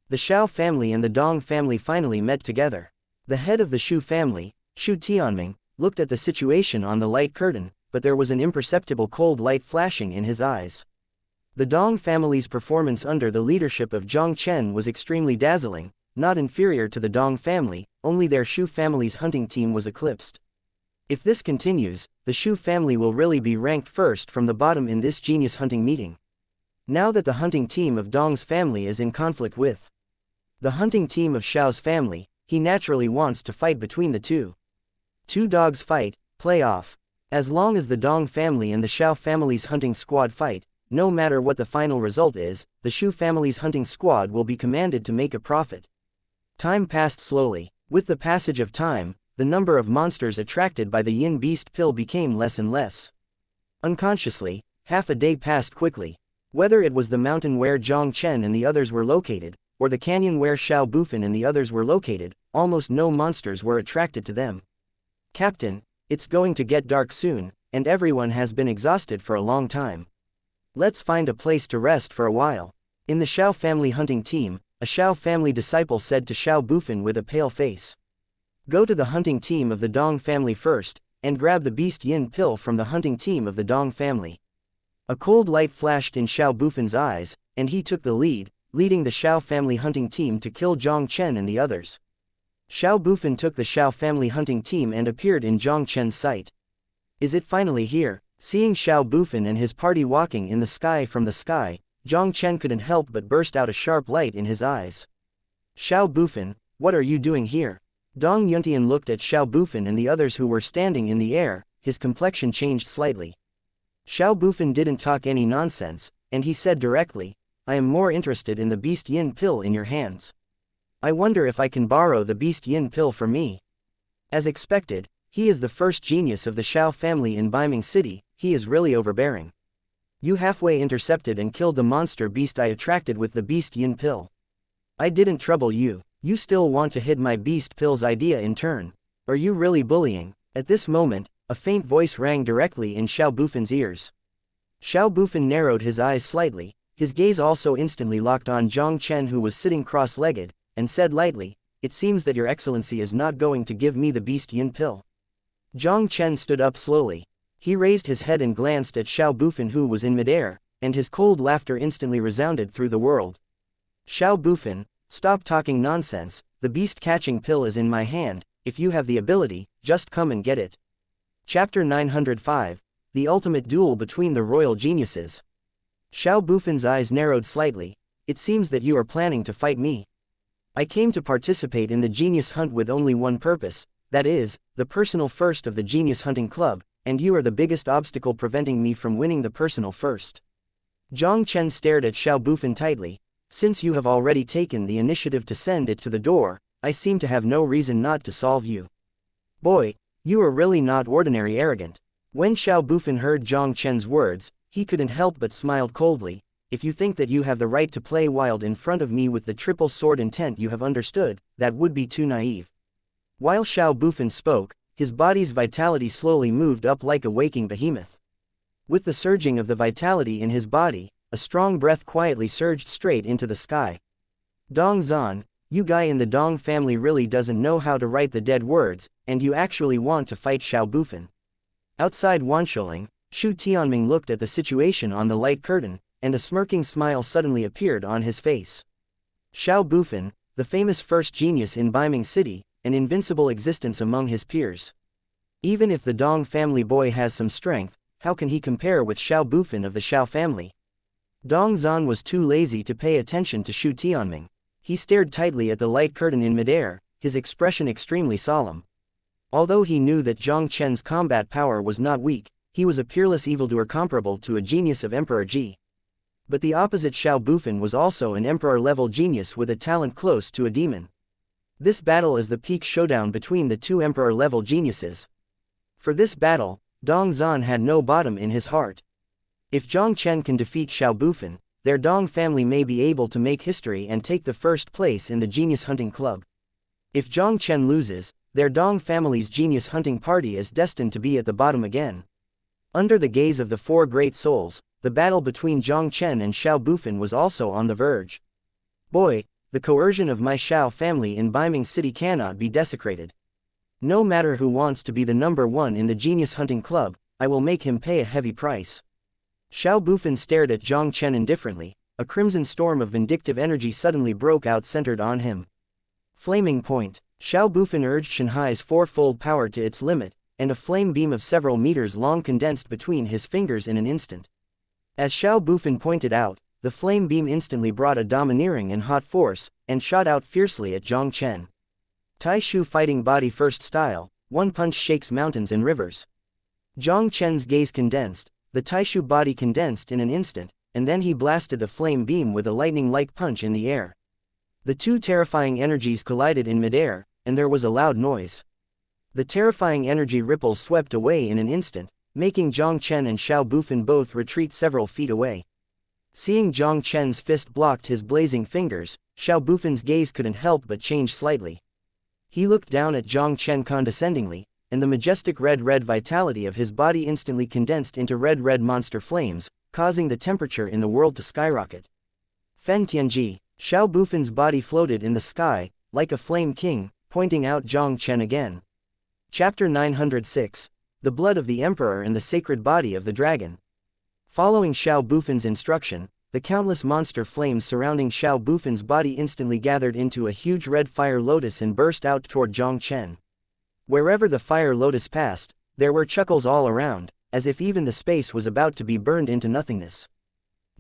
The Shao family and the Dong family finally met together. The head of the Shu family, Shu Tianming, looked at the situation on the light curtain, but there was an imperceptible cold light flashing in his eyes. The Dong family's performance under the leadership of Jiang Chen was extremely dazzling, not inferior to the Dong family, only their Shu family's hunting team was eclipsed. If this continues, the Shu family will really be ranked first from the bottom in this genius hunting meeting. Now that the hunting team of Dong's family is in conflict with the hunting team of Xiao's family, he naturally wants to fight between the two. Two dogs fight, play off. As long as the Dong family and the Xiao family's hunting squad fight, no matter what the final result is, the Shu family's hunting squad will be commanded to make a profit. Time passed slowly. With the passage of time, the number of monsters attracted by the Yin Beast Pill became less and less. Unconsciously, half a day passed quickly. Whether it was the mountain where Jiang Chen and the others were located, or the canyon where Xiao Bufan and the others were located, almost no monsters were attracted to them. "Captain, it's going to get dark soon, and everyone has been exhausted for a long time. Let's find a place to rest for a while." In the Xiao family hunting team, a Xiao family disciple said to Xiao Bufan with a pale face. "Go to the hunting team of the Dong family first, and grab the beast Yin Pill from the hunting team of the Dong family." A cold light flashed in Xiao Bufan's eyes, and he took the lead, leading the Xiao family hunting team to kill Jiang Chen and the others. Xiao Bufan took the Xiao family hunting team and appeared in Jiang Chen's sight. "Is it finally here?" Seeing Xiao Bufan and his party walking in the sky from the sky, Jiang Chen couldn't help but burst out a sharp light in his eyes. Xiao Bufan, what are you doing here? Dong Yuntian looked at Xiao Bufan and the others who were standing in the air, his complexion changed slightly. Xiao Bufan didn't talk any nonsense, and he said directly, I am more interested in the Beast Yin pill in your hands. I wonder if I can borrow the Beast Yin pill for me. As expected, he is the first genius of the Xiao family in Beiming City, he is really overbearing. You halfway intercepted and killed the monster beast I attracted with the Beast Yin pill. I didn't trouble you, you still want to hid my beast pill's idea in turn. Are you really bullying? At this moment, a faint voice rang directly in Xiao Bufan's ears. Xiao Bufan narrowed his eyes slightly, his gaze also instantly locked on Jiang Chen, who was sitting cross-legged, and said lightly, it seems that your excellency is not going to give me the Beast Yin pill. Jiang Chen stood up slowly. He raised his head and glanced at Xiao Bufan, who was in midair, and his cold laughter instantly resounded through the world. Xiao Bufan, stop talking nonsense, the beast-catching pill is in my hand, if you have the ability, just come and get it. Chapter 905, The Ultimate Duel Between the Royal Geniuses. Xiao Bufan's eyes narrowed slightly, it seems that you are planning to fight me. I came to participate in the genius hunt with only one purpose, that is, the personal first of the genius hunting club, and you are the biggest obstacle preventing me from winning the personal first. Jiang Chen stared at Xiao Bufan tightly, since you have already taken the initiative to send it to the door, I seem to have no reason not to solve you. Boy, you are really not ordinary arrogant. When Xiao Bufan heard Jiang Chen's words, he couldn't help but smiled coldly, if you think that you have the right to play wild in front of me with the triple sword intent you have understood, that would be too naive. While Xiao Bufan spoke, his body's vitality slowly moved up like a waking behemoth. With the surging of the vitality in his body, a strong breath quietly surged straight into the sky. Dong Zan, you guy in the Dong family really doesn't know how to write the dead words, and you actually want to fight Xiao Bufan. Outside Wansholing, Shu Tianming looked at the situation on the light curtain, and a smirking smile suddenly appeared on his face. Xiao Bufan, the famous first genius in Beiming City, an invincible existence among his peers. Even if the Dong family boy has some strength, how can he compare with Xiao Bufan of the Xiao family? Dong Zan was too lazy to pay attention to Shu Tianming. He stared tightly at the light curtain in midair, his expression extremely solemn. Although he knew that Jiang Chen's combat power was not weak, he was a peerless evildoer comparable to a genius of Emperor Ji. But the opposite Xiao Bufan was also an emperor-level genius with a talent close to a demon. This battle is the peak showdown between the two emperor-level geniuses. For this battle, Dong Zan had no bottom in his heart. If Jiang Chen can defeat Xiao Bufan, their Dong family may be able to make history and take the first place in the Genius Hunting Club. If Jiang Chen loses, their Dong family's Genius Hunting Party is destined to be at the bottom again. Under the gaze of the four great souls, the battle between Jiang Chen and Xiao Bufan was also on the verge. Boy, the coercion of my Xiao family in Beiming City cannot be desecrated. No matter who wants to be the number one in the Genius Hunting Club, I will make him pay a heavy price. Xiao Bufan stared at Jiang Chen indifferently, a crimson storm of vindictive energy suddenly broke out centered on him. Flaming Point. Xiao Bufan urged Shanhai's fourfold power to its limit, and a flame beam of several meters long condensed between his fingers in an instant. As Xiao Bufan pointed out, the flame beam instantly brought a domineering and hot force, and shot out fiercely at Jiang Chen. Tai Shu fighting body first style, one punch shakes mountains and rivers. Jiang Chen's gaze condensed, the Tai Shu body condensed in an instant, and then he blasted the flame beam with a lightning-like punch in the air. The two terrifying energies collided in midair, and there was a loud noise. The terrifying energy ripples swept away in an instant, making Jiang Chen and Xiao Bufan both retreat several feet away. Seeing Jiang Chen's fist blocked his blazing fingers, Xiao Bufan's gaze couldn't help but change slightly. He looked down at Jiang Chen condescendingly, and the majestic red vitality of his body instantly condensed into red monster flames, causing the temperature in the world to skyrocket. Fen Tianji, Xiao Bufan's body floated in the sky, like a flame king, pointing out Jiang Chen again. Chapter 906, The Blood of the Emperor and the Sacred Body of the Dragon. Following Xiao Bufan's instruction, the countless monster flames surrounding Xiao Bufan's body instantly gathered into a huge red fire lotus and burst out toward Jiang Chen. Wherever the fire lotus passed, there were chuckles all around, as if even the space was about to be burned into nothingness.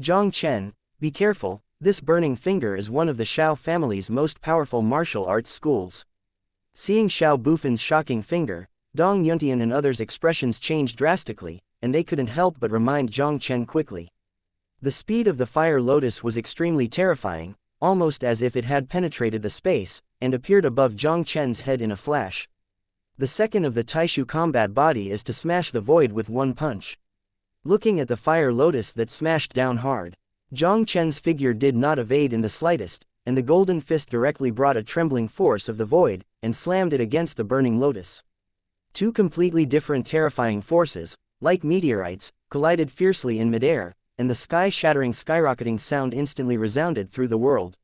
Jiang Chen, be careful, this burning finger is one of the Xiao family's most powerful martial arts schools. Seeing Xiao Bufin's shocking finger, Dong Yuntian and others' expressions changed drastically, and they couldn't help but remind Jiang Chen quickly. The speed of the fire lotus was extremely terrifying, almost as if it had penetrated the space, and appeared above Jiang Chen's head in a flash. The second of the Taishu combat body is to smash the void with one punch. Looking at the fire lotus that smashed down hard, Jiang Chen's figure did not evade in the slightest, and the golden fist directly brought a trembling force of the void, and slammed it against the burning lotus. Two completely different terrifying forces, like meteorites, collided fiercely in midair, and the sky-shattering skyrocketing sound instantly resounded through the world.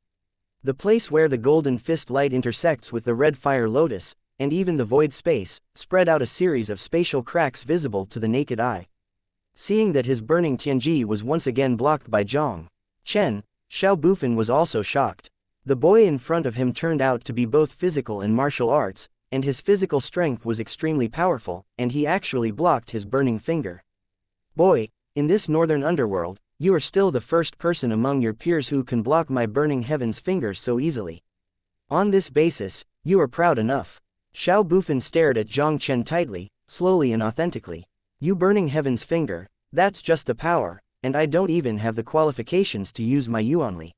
The place where the golden fist light intersects with the red fire lotus, and even the void space, spread out a series of spatial cracks visible to the naked eye. Seeing that his burning Tianji was once again blocked by Jiang Chen, Xiao Bufin was also shocked. The boy in front of him turned out to be both physical and martial arts, and his physical strength was extremely powerful, and he actually blocked his burning finger. Boy, in this northern underworld, you are still the first person among your peers who can block my burning heaven's fingers so easily. On this basis, you are proud enough. Xiao Bufin stared at Jiang Chen tightly, slowly and authentically. You burning heaven's finger, that's just the power, and I don't even have the qualifications to use my yuanli.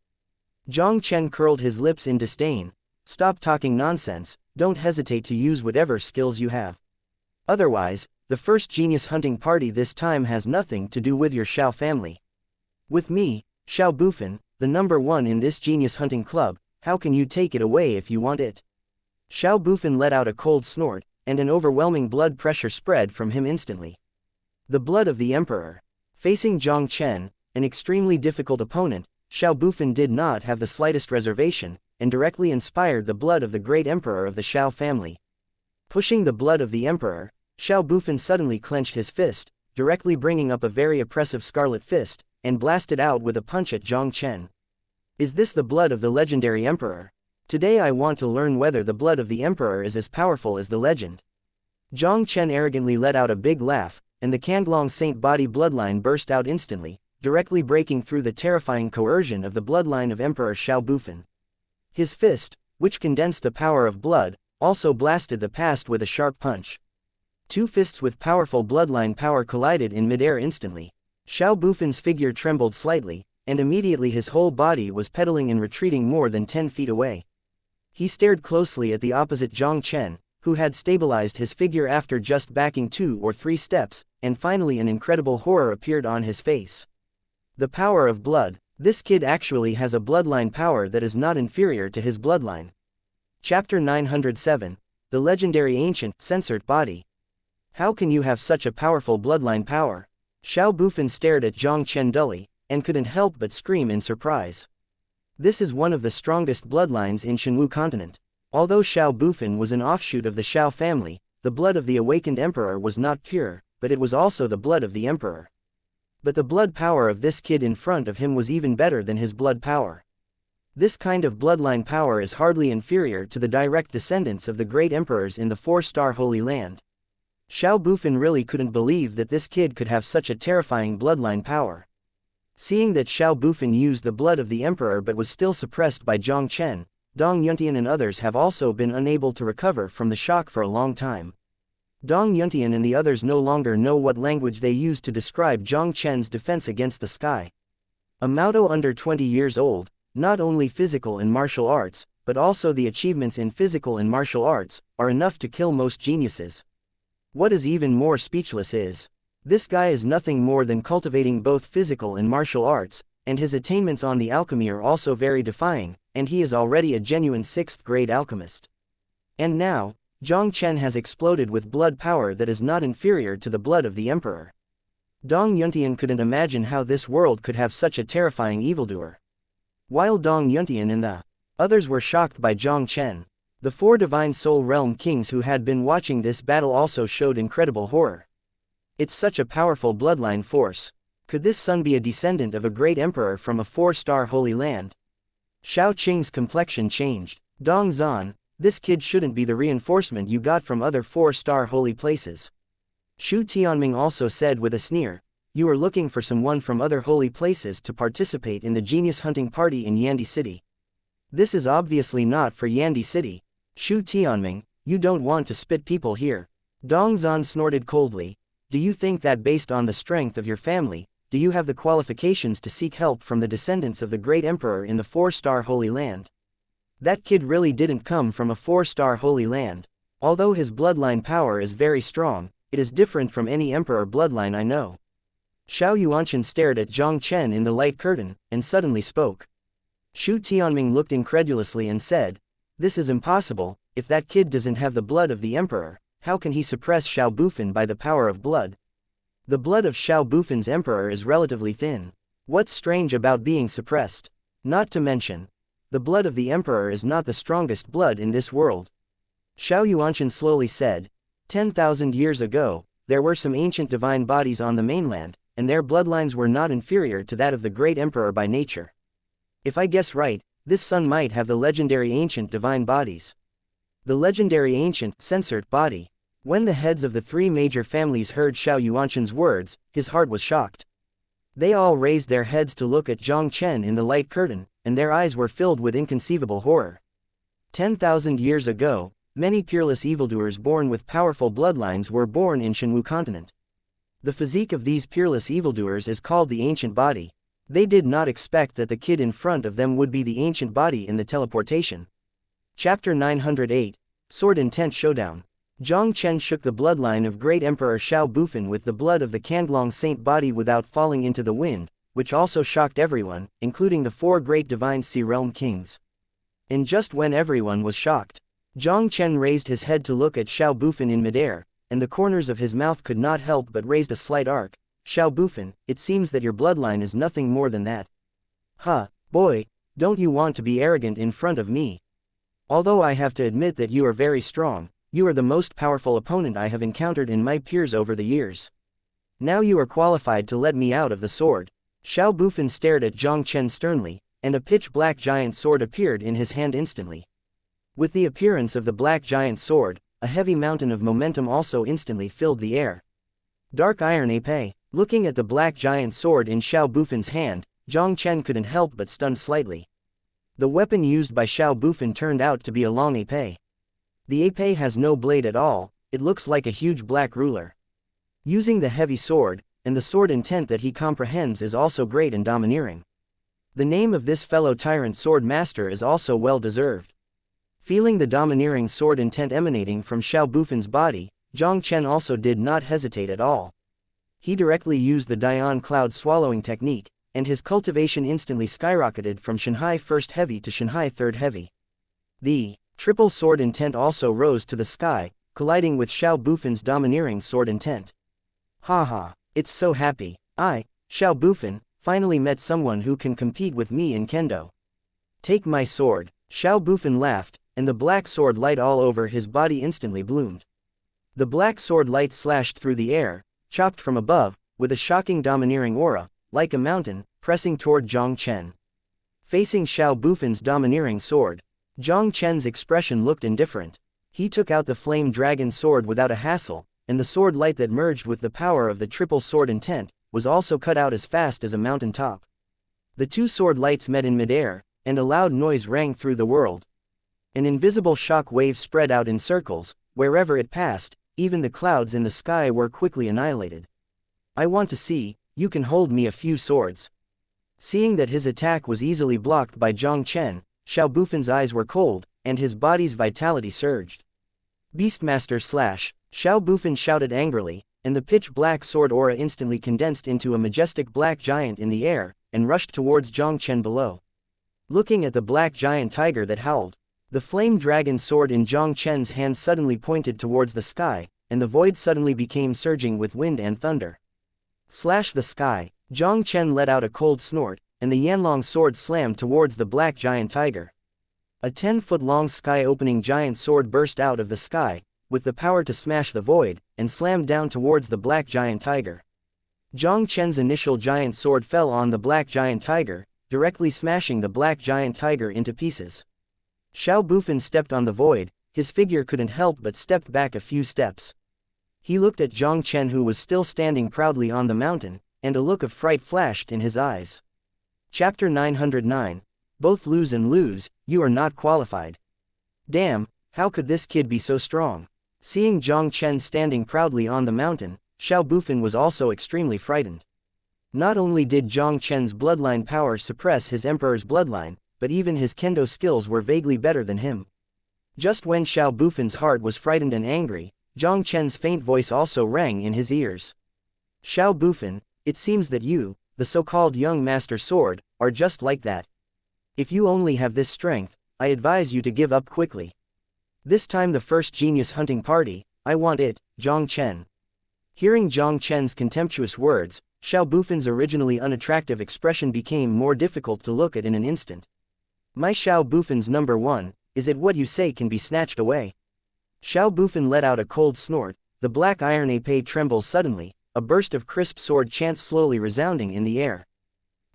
Jiang Chen curled his lips in disdain. Stop talking nonsense, don't hesitate to use whatever skills you have. Otherwise, the first genius hunting party this time has nothing to do with your Xiao family. With me, Xiao Bufin, the number one in this genius hunting club, how can you take it away if you want it? Xiao Bufin let out a cold snort, and an overwhelming blood pressure spread from him instantly. The blood of the emperor. Facing Jiang Chen, an extremely difficult opponent, Xiao Bufin did not have the slightest reservation, and directly inspired the blood of the great emperor of the Xiao family. Pushing the blood of the emperor, Xiao Bufin suddenly clenched his fist, directly bringing up a very oppressive scarlet fist, and blasted out with a punch at Jiang Chen. Is this the blood of the legendary emperor? Today I want to learn whether the blood of the emperor is as powerful as the legend. Jiang Chen arrogantly let out a big laugh, and the Kandlong Saint body bloodline burst out instantly, directly breaking through the terrifying coercion of the bloodline of Emperor Xiao Bufin. His fist, which condensed the power of blood, also blasted the past with a sharp punch. Two fists with powerful bloodline power collided in midair instantly. Xiao Bufin's figure trembled slightly, and immediately his whole body was pedaling and retreating more than 10 feet away. He stared closely at the opposite Jiang Chen, who had stabilized his figure after just backing 2 or 3 steps, and finally an incredible horror appeared on his face. The power of blood. This kid actually has a bloodline power that is not inferior to his bloodline. Chapter 907. The legendary ancient, censored body. How can you have such a powerful bloodline power? Xiao Bufin stared at Jiang Chen dully, and couldn't help but scream in surprise. This is one of the strongest bloodlines in Shenwu continent. Although Xiao Bufin was an offshoot of the Xiao family, the blood of the awakened emperor was not pure, but it was also the blood of the emperor. But the blood power of this kid in front of him was even better than his blood power. This kind of bloodline power is hardly inferior to the direct descendants of the great emperors in the 4-star Holy Land. Xiao Bufin really couldn't believe that this kid could have such a terrifying bloodline power. Seeing that Xiao Bufin used the blood of the emperor but was still suppressed by Jiang Chen, Dong Yuntian and others have also been unable to recover from the shock for a long time. Dong Yuntian and the others no longer know what language they used to describe Jiang Chen's defense against the sky. A Maodo under 20 years old, not only physical and martial arts, but also the achievements in physical and martial arts, are enough to kill most geniuses. What is even more speechless is, this guy is nothing more than cultivating both physical and martial arts, and his attainments on the alchemy are also very defying, and he is already a genuine 6th grade alchemist. And now, Jiang Chen has exploded with blood power that is not inferior to the blood of the emperor. Dong Yuntian couldn't imagine how this world could have such a terrifying evildoer. While Dong Yuntian and the others were shocked by Jiang Chen, the 4 divine soul realm kings who had been watching this battle also showed incredible horror. It's such a powerful bloodline force. Could this son be a descendant of a great emperor from a 4-star Holy Land? Xiao Qing's complexion changed. Dong Zan, this kid shouldn't be the reinforcement you got from other 4-star holy places. Shu Tianming also said with a sneer, "You are looking for someone from other holy places to participate in the genius hunting party in Yandi City. This is obviously not for Yandi City. Shu Tianming, you don't want to spit people here." Dong Zan snorted coldly. "Do you think that based on the strength of your family, do you have the qualifications to seek help from the descendants of the great emperor in the 4-star Holy Land? That kid really didn't come from a 4-star Holy Land. Although his bloodline power is very strong, it is different from any emperor bloodline I know." Xiao Yuanchen stared at Jiang Chen in the light curtain, and suddenly spoke. Shu Tianming looked incredulously and said, "This is impossible. If that kid doesn't have the blood of the emperor, how can he suppress Xiao Bufan by the power of blood? The blood of Xiao Bufan's emperor is relatively thin. What's strange about being suppressed? Not to mention, the blood of the emperor is not the strongest blood in this world." Xiao Yuanchen slowly said, 10,000 years ago, there were some ancient divine bodies on the mainland, and their bloodlines were not inferior to that of the great emperor by nature. If I guess right, this son might have the legendary ancient divine bodies. The legendary ancient, censored body. When the heads of the 3 major families heard Xiao Yuanchen's words, his heart was shocked. They all raised their heads to look at Jiang Chen in the light curtain, and their eyes were filled with inconceivable horror. 10,000 years ago, many peerless evildoers born with powerful bloodlines were born in Shenwu continent. The physique of these peerless evildoers is called the ancient body. They did not expect that the kid in front of them would be the ancient body in the teleportation. Chapter 908, Sword Intent Showdown. Jiang Chen shook the bloodline of great Emperor Xiao Bufan with the blood of the Kanglong Saint body without falling into the wind, which also shocked everyone, including the 4 great divine Sea Realm kings. And just when everyone was shocked, Jiang Chen raised his head to look at Xiao Bufan in midair, and the corners of his mouth could not help but raised a slight arc. "Xiao Bufan, it seems that your bloodline is nothing more than that. Huh, boy, don't you want to be arrogant in front of me? Although I have to admit that you are very strong, you are the most powerful opponent I have encountered in my peers over the years. Now you are qualified to let me out of the sword." Xiao Bufan stared at Jiang Chen sternly, and a pitch-black giant sword appeared in his hand instantly. With the appearance of the black giant sword, a heavy mountain of momentum also instantly filled the air. Dark Iron Épée. Looking at the black giant sword in Xiao Bufan's hand, Jiang Chen couldn't help but stun slightly. The weapon used by Xiao Bufan turned out to be a long épée. The épée has no blade at all, it looks like a huge black ruler. Using the heavy sword, and the sword intent that he comprehends is also great and domineering. The name of this fellow tyrant sword master is also well deserved. Feeling the domineering sword intent emanating from Xiao Bufan's body, Jiang Chen also did not hesitate at all. He directly used the Dian Cloud Swallowing technique, and his cultivation instantly skyrocketed from Shanghai First Heavy to Shanghai Third Heavy. The triple sword intent also rose to the sky, colliding with Xiao Bufan's domineering sword intent. Haha, it's so happy. I, Xiao Bufan, finally met someone who can compete with me in kendo. Take my sword. Xiao Bufan laughed, and the black sword light all over his body instantly bloomed. The black sword light slashed through the air, chopped from above, with a shocking domineering aura, like a mountain, pressing toward Jiang Chen. Facing Xiao Bufan's domineering sword, Jiang Chen's expression looked indifferent. He took out the flame dragon sword without a hassle, and the sword light that merged with the power of the triple sword intent, was also cut out as fast as a mountain top. The 2 sword lights met in midair, and a loud noise rang through the world. An invisible shock wave spread out in circles, wherever it passed, even the clouds in the sky were quickly annihilated. "I want to see, you can hold me a few swords." Seeing that his attack was easily blocked by Jiang Chen, Xiao Bufan's eyes were cold, and his body's vitality surged. "Beastmaster /" Xiao Bufan shouted angrily, and the pitch-black sword aura instantly condensed into a majestic black giant in the air, and rushed towards Jiang Chen below. Looking at the black giant tiger that howled, the flame dragon sword in Jiang Chen's hand suddenly pointed towards the sky, and the void suddenly became surging with wind and thunder. Slash the sky. Jiang Chen let out a cold snort, and the Yanlong sword slammed towards the black giant tiger. A 10-foot-long sky-opening giant sword burst out of the sky, with the power to smash the void, and slammed down towards the black giant tiger. Jiang Chen's initial giant sword fell on the black giant tiger, directly smashing the black giant tiger into pieces. Xiao Bufan stepped on the void, his figure couldn't help but stepped back a few steps. He looked at Jiang Chen, who was still standing proudly on the mountain, and a look of fright flashed in his eyes. Chapter 909. Both lose and lose, you are not qualified. Damn, how could this kid be so strong? Seeing Jiang Chen standing proudly on the mountain, Xiao Bufan was also extremely frightened. Not only did Jiang Chen's bloodline power suppress his emperor's bloodline, but even his kendo skills were vaguely better than him. Just when Xiao Bufan's heart was frightened and angry, Jiang Chen's faint voice also rang in his ears. Xiao Bufan, it seems that you, the so-called young master sword, are just like that. If you only have this strength, I advise you to give up quickly. This time the first genius hunting party, I want it, Jiang Chen. Hearing Jiang Chen's contemptuous words, Xiao Bufan's originally unattractive expression became more difficult to look at in an instant. My Xiao Bufan's number one, is it what you say can be snatched away? Xiao Bufan let out a cold snort, the black iron épée trembles suddenly, a burst of crisp sword chants slowly resounding in the air.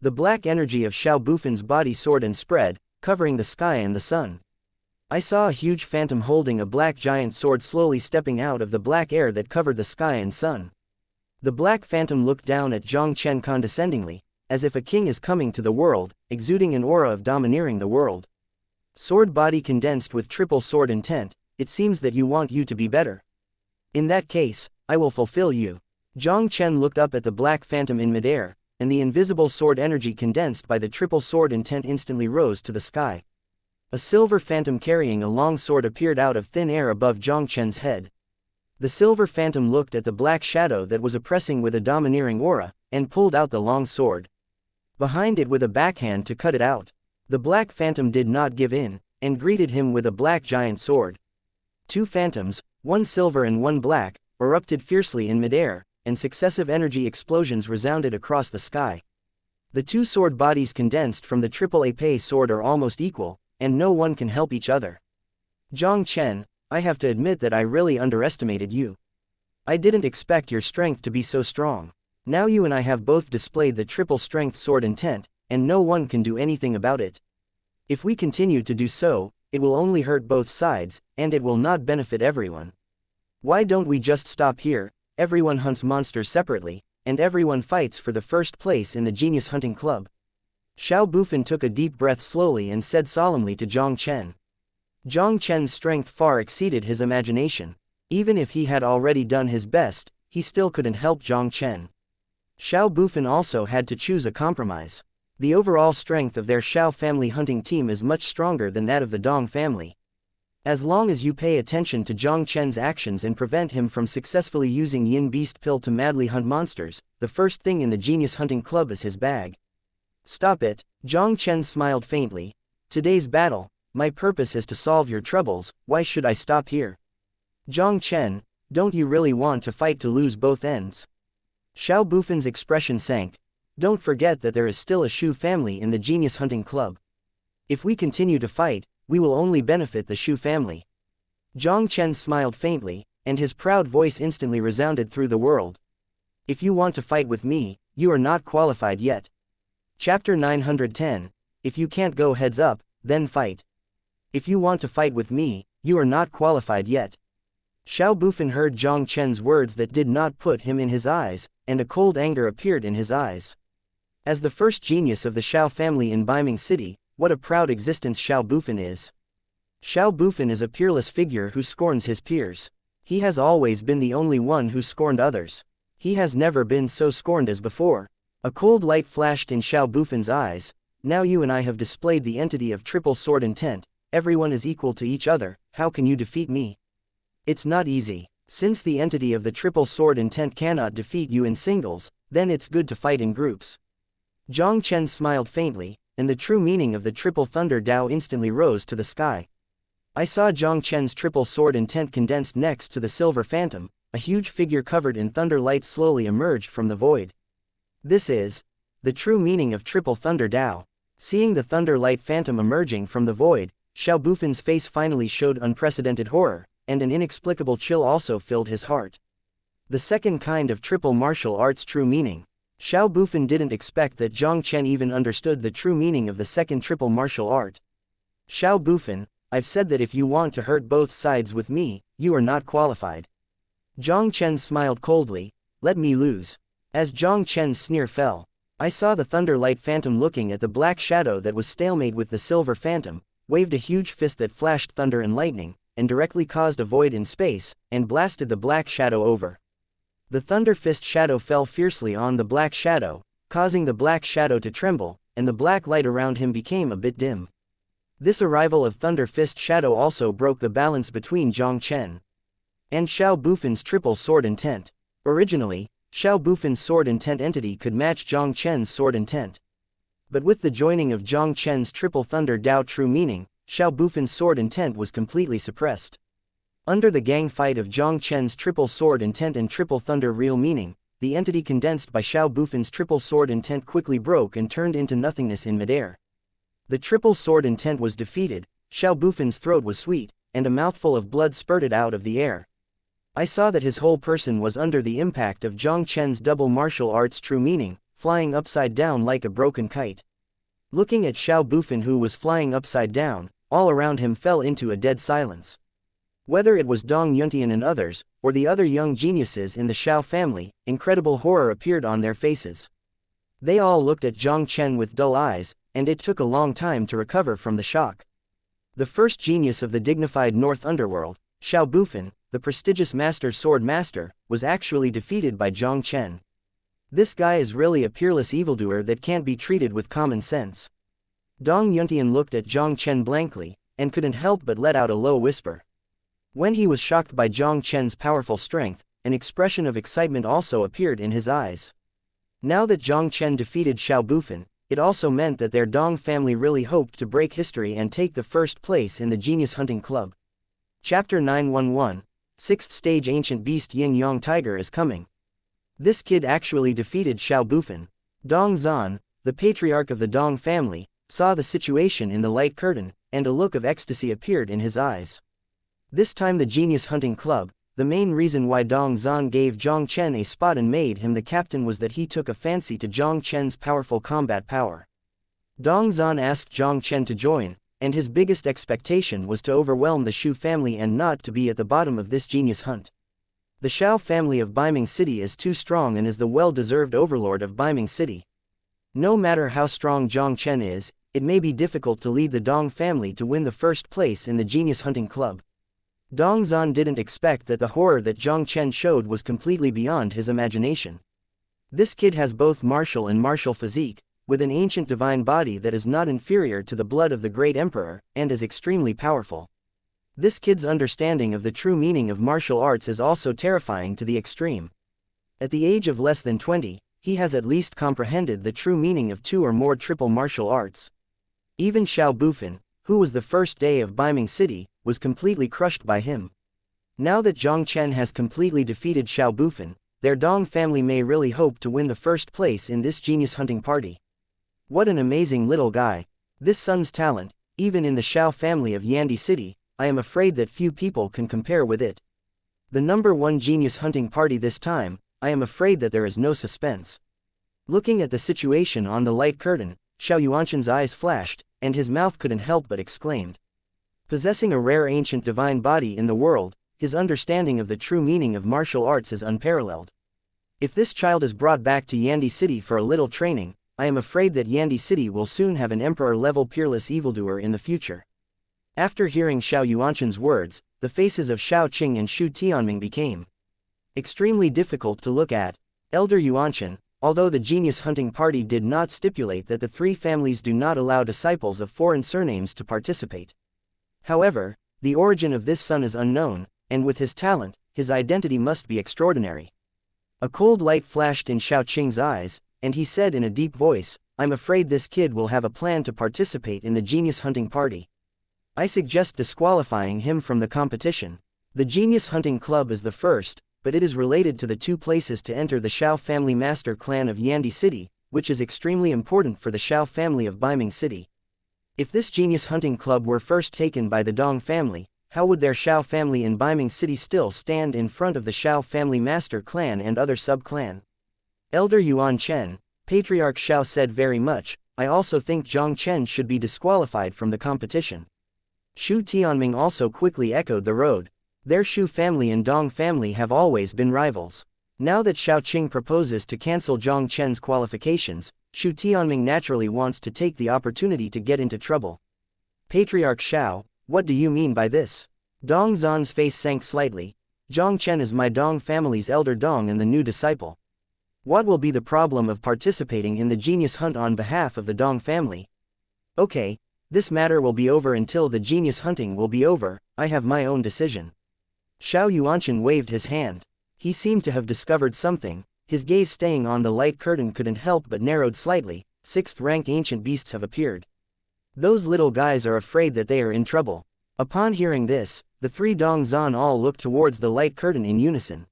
The black energy of Xiao Bufan's body soared and spread, covering the sky and the sun. I saw a huge phantom holding a black giant sword slowly stepping out of the black air that covered the sky and sun. The black phantom looked down at Jiang Chen condescendingly, as if a king is coming to the world, exuding an aura of domineering the world. Sword body condensed with triple sword intent, it seems that you want you to be better. In that case, I will fulfill you. Jiang Chen looked up at the black phantom in midair, and the invisible sword energy condensed by the triple sword intent instantly rose to the sky. A silver phantom carrying a long sword appeared out of thin air above Jiang Chen's head. The silver phantom looked at the black shadow that was oppressing with a domineering aura, and pulled out the long sword. Behind it with a backhand to cut it out. The black phantom did not give in, and greeted him with a black giant sword. Two phantoms, one silver and one black, erupted fiercely in midair, and successive energy explosions resounded across the sky. The two sword bodies condensed from the triple épée sword are almost equal, and no one can help each other. Jiang Chen, I have to admit that I really underestimated you. I didn't expect your strength to be so strong. Now you and I have both displayed the triple strength sword intent, and no one can do anything about it. If we continue to do so, it will only hurt both sides, and it will not benefit everyone. Why don't we just stop here? Everyone hunts monsters separately, and everyone fights for the first place in the Genius Hunting Club. Xiao Bufan took a deep breath slowly and said solemnly to Jiang Chen. Jiang Chen's strength far exceeded his imagination. Even if he had already done his best, he still couldn't help Jiang Chen. Xiao Bufan also had to choose a compromise. The overall strength of their Xiao family hunting team is much stronger than that of the Dong family. As long as you pay attention to Jiang Chen's actions and prevent him from successfully using Yin Beast Pill to madly hunt monsters, the first thing in the Genius Hunting Club is his bag. Stop it, Jiang Chen smiled faintly. Today's battle, my purpose is to solve your troubles, why should I stop here? Jiang Chen, don't you really want to fight to lose both ends? Xiao Bufan's expression sank. Don't forget that there is still a Shu family in the Genius Hunting Club. If we continue to fight, we will only benefit the Shu family. Jiang Chen smiled faintly, and his proud voice instantly resounded through the world. If you want to fight with me, you are not qualified yet. Chapter 910. If you can't go heads up, then fight. If you want to fight with me, you are not qualified yet. Xiao Bufan heard Jiang Chen's words that did not put him in his eyes, and a cold anger appeared in his eyes. As the first genius of the Xiao family in Beiming City, what a proud existence Xiao Bufan is. Xiao Bufan is a peerless figure who scorns his peers. He has always been the only one who scorned others. He has never been so scorned as before. A cold light flashed in Xiao Bufan's eyes. Now you and I have displayed the entity of triple sword intent. Everyone is equal to each other, how can you defeat me? It's not easy. Since the entity of the triple sword intent cannot defeat you in singles, then it's good to fight in groups. Jiang Chen smiled faintly, and the true meaning of the triple thunder Dao instantly rose to the sky. I saw Jiang Chen's triple sword intent condensed next to the silver phantom. A huge figure covered in thunder light slowly emerged from the void. This is the true meaning of triple thunder Dao. Seeing the thunder light phantom emerging from the void, Xiao Bufan's face finally showed unprecedented horror, and an inexplicable chill also filled his heart. The second kind of triple martial arts true meaning. Xiao Bufan didn't expect that Jiang Chen even understood the true meaning of the second triple martial art. Xiao Bufan, I've said that if you want to hurt both sides with me, you are not qualified. Jiang Chen smiled coldly. Let me lose. As Jiang Chen's sneer fell, I saw the thunder light phantom looking at the black shadow that was stalemate with the silver phantom, waved a huge fist that flashed thunder and lightning, and directly caused a void in space, and blasted the black shadow over. The thunder fist shadow fell fiercely on the black shadow, causing the black shadow to tremble, and the black light around him became a bit dim. This arrival of thunder fist shadow also broke the balance between Jiang Chen and Xiao Bufin's triple sword intent. Originally, Xiao Bufin's sword intent entity could match Jiang Chen's sword intent. But with the joining of Jiang Chen's triple thunder Dao true meaning, Xiao Bufin's sword intent was completely suppressed. Under the gang fight of Jiang Chen's triple sword intent and triple thunder real meaning, the entity condensed by Xiao Bufin's triple sword intent quickly broke and turned into nothingness in midair. The triple sword intent was defeated, Xiao Bufin's throat was sweet, and a mouthful of blood spurted out of the air. I saw that his whole person was under the impact of Jiang Chen's double martial arts true meaning, flying upside down like a broken kite. Looking at Xiao Bufin who was flying upside down, all around him fell into a dead silence. Whether it was Dong Yuntian and others, or the other young geniuses in the Xiao family, incredible horror appeared on their faces. They all looked at Jiang Chen with dull eyes, and it took a long time to recover from the shock. The first genius of the dignified North Underworld, Xiao Bufin, the prestigious Master Sword Master, was actually defeated by Jiang Chen. This guy is really a peerless evildoer that can't be treated with common sense. Dong Yuntian looked at Jiang Chen blankly, and couldn't help but let out a low whisper. When he was shocked by Jiang Chen's powerful strength, an expression of excitement also appeared in his eyes. Now that Jiang Chen defeated Xiao Bufin, it also meant that their Dong family really hoped to break history and take the first place in the Genius Hunting Club. Chapter 911. 6th Stage Ancient Beast Yin Yang Tiger is coming. This kid actually defeated Xiao Bufin. Dong Zan, the patriarch of the Dong family, saw the situation in the light curtain, and a look of ecstasy appeared in his eyes. This time the Genius Hunting Club, the main reason why Dong Zan gave Jiang Chen a spot and made him the captain was that he took a fancy to Jiang Chen's powerful combat power. Dong Zan asked Jiang Chen to join, and his biggest expectation was to overwhelm the Shu family and not to be at the bottom of this genius hunt. The Xiao family of Baiming City is too strong and is the well-deserved overlord of Baiming City. No matter how strong Jiang Chen is, it may be difficult to lead the Dong family to win the first place in the Genius Hunting Club. Dong Zan didn't expect that the horror that Jiang Chen showed was completely beyond his imagination. This kid has both martial and martial physique, with an ancient divine body that is not inferior to the blood of the great emperor, and is extremely powerful. This kid's understanding of the true meaning of martial arts is also terrifying to the extreme. At the age of less than 20, he has at least comprehended the true meaning of 2 or more triple martial arts. Even Xiao Bufin, who was the first day of Baiming City, was completely crushed by him. Now that Jiang Chen has completely defeated Xiao Bufin, their Dong family may really hope to win the first place in this genius hunting party. What an amazing little guy. This son's talent, even in the Xiao family of Yandi City, I am afraid that few people can compare with it. The number 1 genius hunting party this time, I am afraid that there is no suspense. Looking at the situation on the light curtain, Xiao Yuanshan's eyes flashed, and his mouth couldn't help but exclaimed. Possessing a rare ancient divine body in the world, his understanding of the true meaning of martial arts is unparalleled. If this child is brought back to Yandi City for a little training, I am afraid that Yandi City will soon have an emperor-level peerless evildoer in the future. After hearing Xiao Yuanshan's words, the faces of Xiao Qing and Shu Tianming became extremely difficult to look at. Elder Yuanshan, although the genius hunting party did not stipulate that the 3 families do not allow disciples of foreign surnames to participate. However, the origin of this son is unknown, and with his talent, his identity must be extraordinary. A cold light flashed in Xiao Qing's eyes, and he said in a deep voice, I'm afraid this kid will have a plan to participate in the genius hunting party. I suggest disqualifying him from the competition. The Genius Hunting Club is the first, but it is related to the 2 places to enter the Xiao family master clan of Yandi City, which is extremely important for the Xiao family of Baiming City. If this Genius Hunting Club were first taken by the Dong family, how would their Xiao family in Baiming City still stand in front of the Xiao family master clan and other sub-clan? Elder Yuan Chen, Patriarch Xiao said very much, I also think Jiang Chen should be disqualified from the competition. Shu Tianming also quickly echoed the road. Their Shu family and Dong family have always been rivals. Now that Xiaoqing proposes to cancel Jiang Chen's qualifications, Shu Tianming naturally wants to take the opportunity to get into trouble. Patriarch Xiao, what do you mean by this? Dong Zan's face sank slightly. Jiang Chen is my Dong family's elder Dong and the new disciple. What will be the problem of participating in the genius hunt on behalf of the Dong family? Okay, this matter will be over until the genius hunting will be over. I have my own decision. Xiao Yuanchen waved his hand. He seemed to have discovered something. His gaze staying on the light curtain couldn't help but narrowed slightly. 6th rank ancient beasts have appeared. Those little guys are afraid that they are in trouble. Upon hearing this, the 3 Dong Zan all looked towards the light curtain in unison.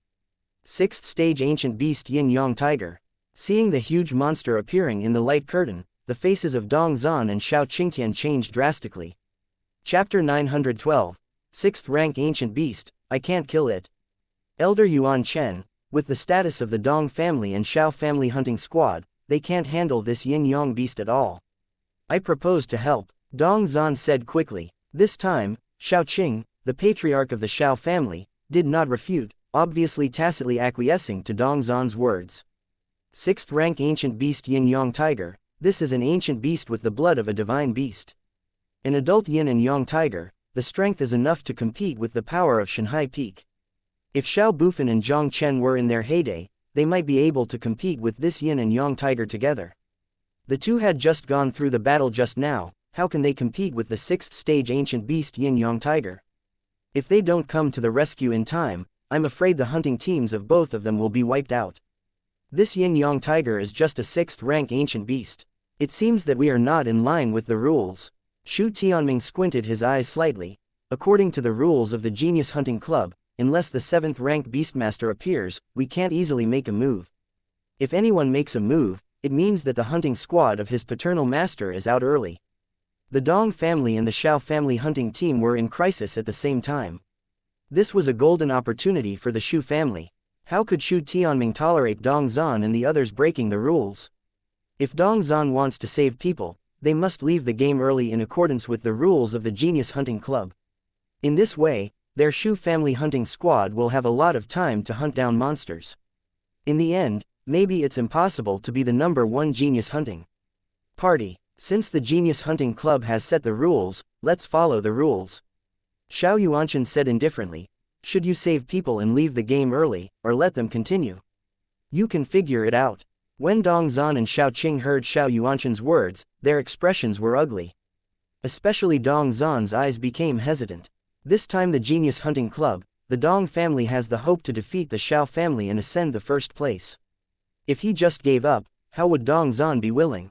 6th stage ancient beast Yin Yang Tiger. Seeing the huge monster appearing in the light curtain, the faces of Dong Zan and Xiao Qingtian changed drastically. Chapter 912. 6th rank ancient beast, I can't kill it. Elder Yuan Chen, with the status of the Dong family and Xiao family hunting squad, they can't handle this Yin Yang beast at all. I propose to help, Dong Zan said quickly. This time, Xiaoqing, the patriarch of the Xiao family, did not refute, obviously tacitly acquiescing to Dong Zan's words. 6th rank ancient beast Yin Yang Tiger, this is an ancient beast with the blood of a divine beast. An adult Yin and Yang Tiger, the strength is enough to compete with the power of Shanghai Peak. If Xiao Bufan and Jiang Chen were in their heyday, they might be able to compete with this Yin and Yang Tiger together. The two had just gone through the battle just now, how can they compete with the 6th stage ancient beast Yin Yang Tiger? If they don't come to the rescue in time, I'm afraid the hunting teams of both of them will be wiped out. This Yin Yang Tiger is just a 6th rank ancient beast. It seems that we are not in line with the rules. Shu Tianming squinted his eyes slightly. According to the rules of the Genius Hunting Club, unless the 7th rank Beastmaster appears, we can't easily make a move. If anyone makes a move, it means that the hunting squad of his paternal master is out early. The Dong family and the Xiao family hunting team were in crisis at the same time. This was a golden opportunity for the Shu family. How could Shu Tianming tolerate Dong Zan and the others breaking the rules? If Dong Zan wants to save people, they must leave the game early in accordance with the rules of the Genius Hunting Club. In this way, their Shu family hunting squad will have a lot of time to hunt down monsters. In the end, maybe it's impossible to be the #1 genius hunting party. Since the Genius Hunting Club has set the rules, let's follow the rules. Xiao Yuanchen said indifferently. Should you save people and leave the game early, or let them continue? You can figure it out. When Dong Zan and Xiaoqing heard Xiao Yuanchen's words, their expressions were ugly. Especially Dong Zan's eyes became hesitant. This time the Genius Hunting Club, the Dong family has the hope to defeat the Xiao family and ascend the first place. If he just gave up, how would Dong Zan be willing?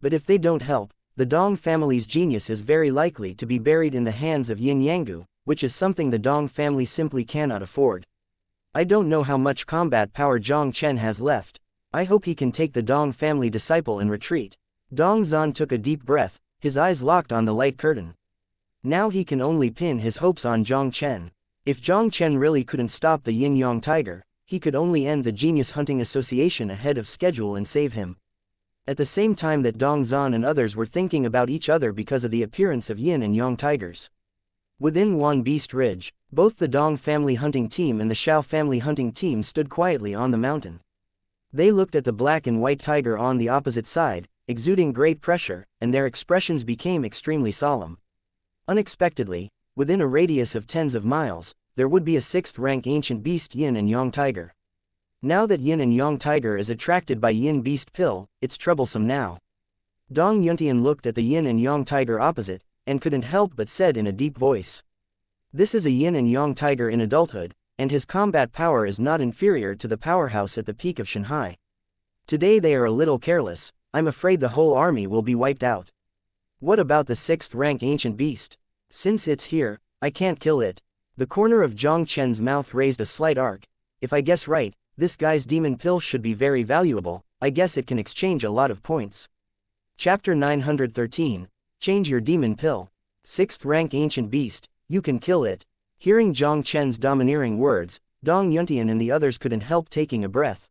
But if they don't help, the Dong family's genius is very likely to be buried in the hands of Yin Yangu, which is something the Dong family simply cannot afford. I don't know how much combat power Jiang Chen has left. I hope he can take the Dong family disciple and retreat. Dong Zan took a deep breath, his eyes locked on the light curtain. Now he can only pin his hopes on Jiang Chen. If Jiang Chen really couldn't stop the Yin Yang Tiger, he could only end the Genius Hunting Association ahead of schedule and save him. At the same time that Dong Zan and others were thinking about each other because of the appearance of Yin and Yang tigers. Within Wan Beast Ridge, both the Dong family hunting team and the Xiao family hunting team stood quietly on the mountain. They looked at the black and white tiger on the opposite side, exuding great pressure, and their expressions became extremely solemn. Unexpectedly, within a radius of tens of miles, there would be a 6th rank ancient beast Yin and Yang tiger. Now that Yin and Yang tiger is attracted by Yin beast pill, it's troublesome now. Dong Yuntian looked at the Yin and Yang tiger opposite, and couldn't help but said in a deep voice. This is a Yin and Yang tiger in adulthood, and his combat power is not inferior to the powerhouse at the peak of Shanghai. Today they are a little careless, I'm afraid the whole army will be wiped out. What about the 6th rank ancient beast? Since it's here, I can't kill it. The corner of Jiang Chen's mouth raised a slight arc. If I guess right, this guy's demon pill should be very valuable, I guess it can exchange a lot of points. Chapter 913. Change your demon pill. 6th rank ancient beast, you can kill it. Hearing Jiang Chen's domineering words, Dong Yuntian and the others couldn't help taking a breath.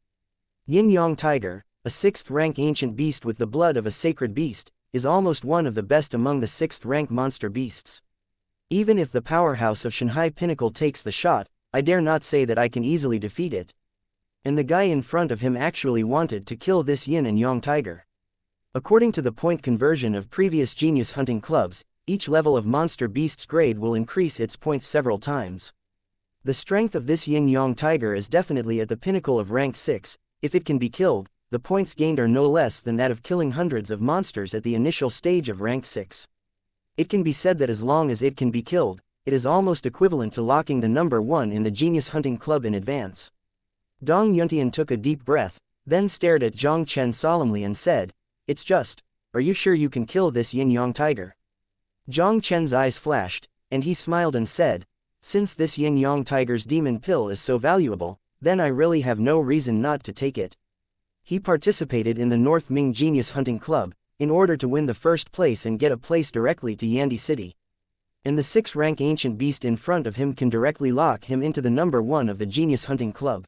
Yin Yang Tiger, a 6th rank ancient beast with the blood of a sacred beast, is almost one of the best among the 6th rank monster beasts. Even if the powerhouse of Shanghai Pinnacle takes the shot, I dare not say that I can easily defeat it. And the guy in front of him actually wanted to kill this yin and yang tiger. According to the point conversion of previous genius hunting clubs, each level of monster beast's grade will increase its points several times. The strength of this yin-yang tiger is definitely at the pinnacle of rank 6, if it can be killed, the points gained are no less than that of killing hundreds of monsters at the initial stage of rank 6. It can be said that as long as it can be killed, it is almost equivalent to locking the number 1 in the genius hunting club in advance. Dong Yuntian took a deep breath, then stared at Jiang Chen solemnly and said, "It's just, are you sure you can kill this yin-yang tiger?" Jiang Chen's eyes flashed, and he smiled and said, "Since this yin-yang tiger's demon pill is so valuable, then I really have no reason not to take it." He participated in the North Ming Genius Hunting Club, in order to win the first place and get a place directly to Yandi City. And the 6th-rank ancient beast in front of him can directly lock him into the number 1 of the Genius Hunting Club.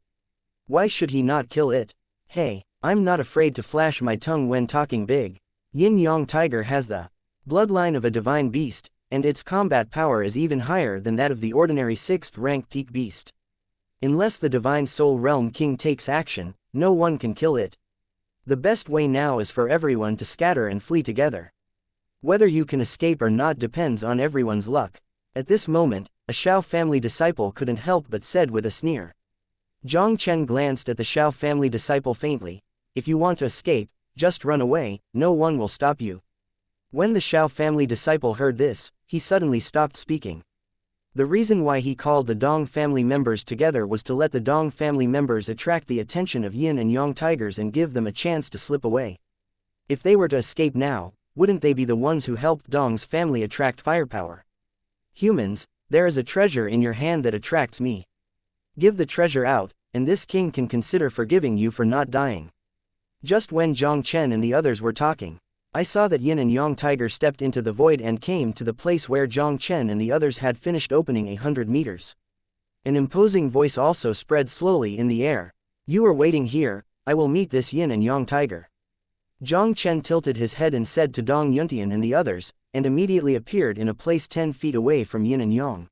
Why should he not kill it? Hey, I'm not afraid to flash my tongue when talking big. Yin-yang tiger has the bloodline of a divine beast, and its combat power is even higher than that of the ordinary 6th-rank peak beast. Unless the divine soul realm king takes action, no one can kill it. The best way now is for everyone to scatter and flee together. Whether you can escape or not depends on everyone's luck. At this moment, a Shao family disciple couldn't help but said with a sneer. Jiang Chen glanced at the Shao family disciple faintly. "If you want to escape, just run away, no one will stop you." When the Shao family disciple heard this, he suddenly stopped speaking. The reason why he called the Dong family members together was to let the Dong family members attract the attention of yin and yang tigers and give them a chance to slip away. If they were to escape now, wouldn't they be the ones who helped Dong's family attract firepower? "Humans, there is a treasure in your hand that attracts me. Give the treasure out, and this king can consider forgiving you for not dying." Just when Jiang Chen and the others were talking, I saw that yin and yang tiger stepped into the void and came to the place where Jiang Chen and the others had finished opening 100 meters. An imposing voice also spread slowly in the air. "You are waiting here, I will meet this yin and yang tiger." Jiang Chen tilted his head and said to Dong Yuntian and the others, and immediately appeared in a place 10 feet away from yin and yang.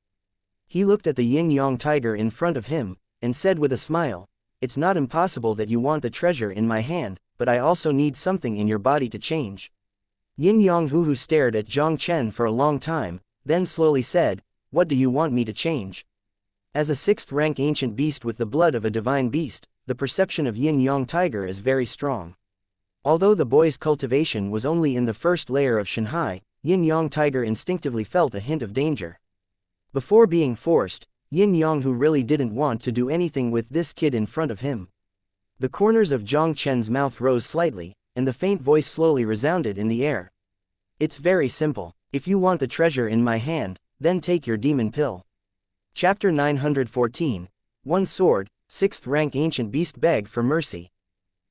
He looked at the yin-yang tiger in front of him, and said with a smile, "It's not impossible that you want the treasure in my hand, but I also need something in your body to change." Yin-yang Hu stared at Jiang Chen for a long time, then slowly said, "What do you want me to change?" As a 6th-rank ancient beast with the blood of a divine beast, the perception of yin-yang tiger is very strong. Although the boy's cultivation was only in the first layer of Shanghai, yin-yang tiger instinctively felt a hint of danger. Before being forced, Yin-yang Hu really didn't want to do anything with this kid in front of him. The corners of Jiang Chen's mouth rose slightly, and the faint voice slowly resounded in the air. "It's very simple. If you want the treasure in my hand, then take your demon pill." Chapter 914. One sword, 6th-rank ancient beast begged for mercy.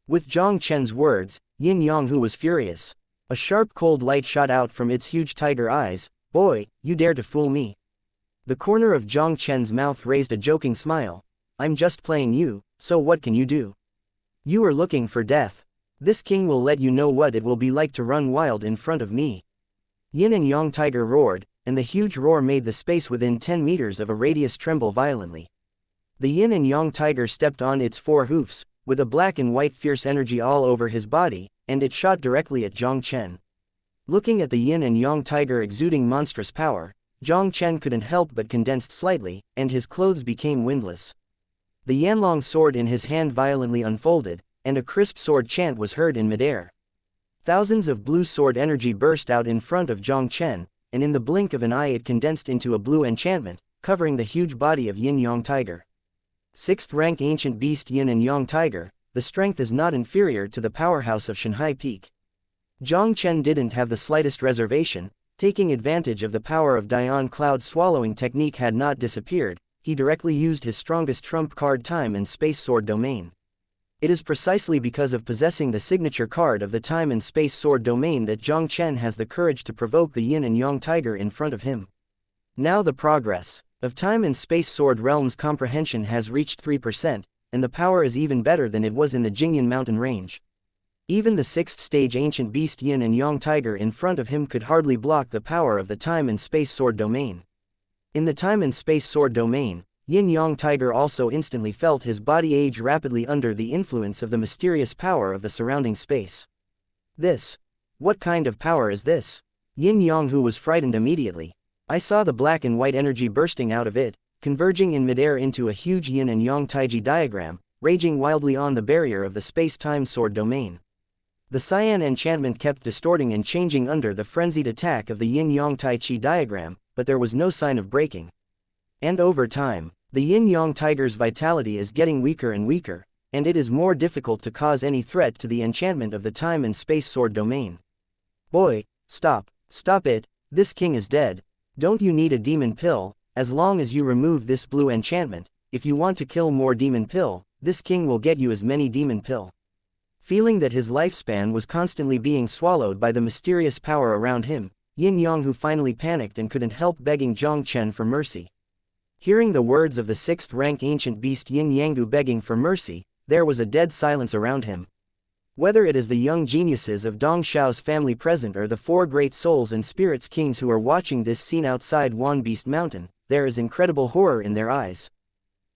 With Jiang Chen's words, Yin-yang Hu was furious. A sharp cold light shot out from its huge tiger eyes. "Boy, you dare to fool me." The corner of Jiang Chen's mouth raised a joking smile. "I'm just playing you, so what can you do? You are looking for death. This king will let you know what it will be like to run wild in front of me." Yin and Yang tiger roared, and the huge roar made the space within 10 meters of a radius tremble violently. The yin and yang tiger stepped on its 4 hoofs, with a black and white fierce energy all over his body, and it shot directly at Jiang Chen. Looking at the yin and yang tiger exuding monstrous power, Jiang Chen couldn't help but condensed slightly, and his clothes became windless. The Yanlong sword in his hand violently unfolded, and a crisp sword chant was heard in midair. Thousands of blue sword energy burst out in front of Jiang Chen, and in the blink of an eye it condensed into a blue enchantment, covering the huge body of Yin-Yang tiger. 6th-rank ancient beast Yin and Yang tiger, the strength is not inferior to the powerhouse of Shanghai Peak. Jiang Chen didn't have the slightest reservation. Taking advantage of the power of Dian Cloud swallowing technique had not disappeared, he directly used his strongest trump card Time and Space Sword domain. It is precisely because of possessing the signature card of the Time and Space Sword domain that Jiang Chen has the courage to provoke the Yin and Yang tiger in front of him. Now the progress of Time and Space Sword realms comprehension has reached 3%, and the power is even better than it was in the Jingyan mountain range. Even the 6th stage ancient beast Yin and Yang tiger in front of him could hardly block the power of the Time and Space Sword domain. In the time and space sword domain, Yin-Yang Tiger also instantly felt his body age rapidly under the influence of the mysterious power of the surrounding space. This. What kind of power is this? Yin-Yang Hu was frightened immediately. I saw the black and white energy bursting out of it, converging in midair into a huge yin and yang taiji diagram, raging wildly on the barrier of the space-time sword domain. The cyan enchantment kept distorting and changing under the frenzied attack of the yin-yang tai chi diagram, but there was no sign of breaking. And over time, the yin-yang tiger's vitality is getting weaker and weaker, and it is more difficult to cause any threat to the enchantment of the time and space sword domain. Boy, stop it, this king is dead. Don't you need a demon pill? As long as you remove this blue enchantment, if you want to kill more demon pill, this king will get you as many demon pill. Feeling that his lifespan was constantly being swallowed by the mysterious power around him, Yin-Yang Hu finally panicked and couldn't help begging Jiang Chen for mercy. Hearing the words of the 6th rank ancient beast Yin-Yang Hu begging for mercy, there was a dead silence around him. Whether it is the young geniuses of Dong Xiao's family present or the 4 great souls and spirits kings who are watching this scene outside Wan Beast Mountain, there is incredible horror in their eyes.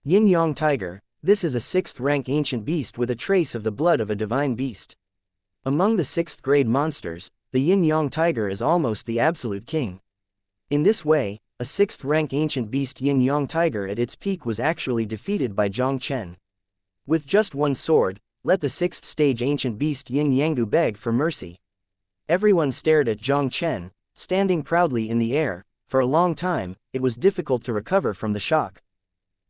Yin-Yang Tiger, this is a 6th rank ancient beast with a trace of the blood of a divine beast. Among the 6th grade monsters, the Yin-Yang Tiger is almost the absolute king. In this way, a 6th rank ancient beast Yin-Yang Tiger at its peak was actually defeated by Jiang Chen. With just one sword, let the 6th stage ancient beast Yin-Yang Hu beg for mercy. Everyone stared at Jiang Chen, standing proudly in the air. For a long time, it was difficult to recover from the shock.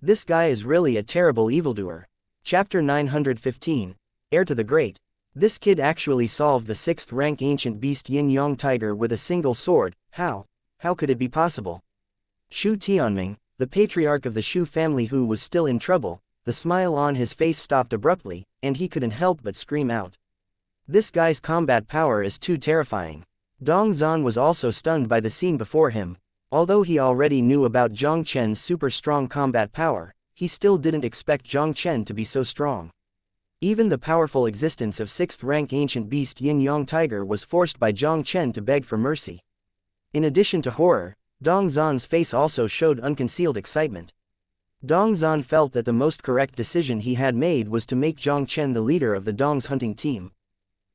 This guy is really a terrible evildoer. Chapter 915, Heir to the Great. This kid actually solved the 6th rank ancient beast Yin-Yang Tiger with a single sword. How? How could it be possible? Shu Tianming, the patriarch of the Shu family who was still in trouble, the smile on his face stopped abruptly, and he couldn't help but scream out. This guy's combat power is too terrifying. Dong Zhan was also stunned by the scene before him. Although he already knew about Jiang Chen's super strong combat power, he still didn't expect Jiang Chen to be so strong. Even the powerful existence of 6th rank ancient beast Yin-Yang Tiger was forced by Jiang Chen to beg for mercy. In addition to horror, Dong Zhan's face also showed unconcealed excitement. Dong Zhan felt that the most correct decision he had made was to make Jiang Chen the leader of the Dong's hunting team.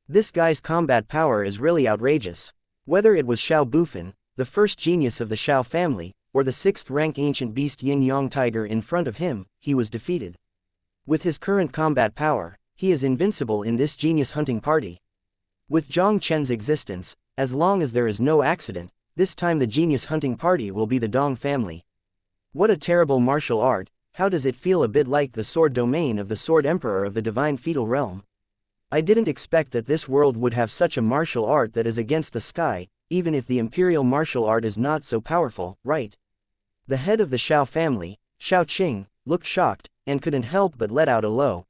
This guy's combat power is really outrageous. Whether it was Xiao Bufan, the first genius of the Xiao family, or the 6th rank ancient beast Yin-Yang Tiger in front of him, he was defeated. With his current combat power, he is invincible in this genius hunting party. With Jiang Chen's existence, as long as there is no accident, this time the genius hunting party will be the Dong family. What a terrible martial art. How does it feel? A bit like the sword domain of the Sword Emperor of the Divine Fetal Realm. I didn't expect that this world would have such a martial art that is against the sky, even if the imperial martial art is not so powerful, right? The head of the Xiao family, Xiao Qing, looked shocked, and couldn't help but let out a low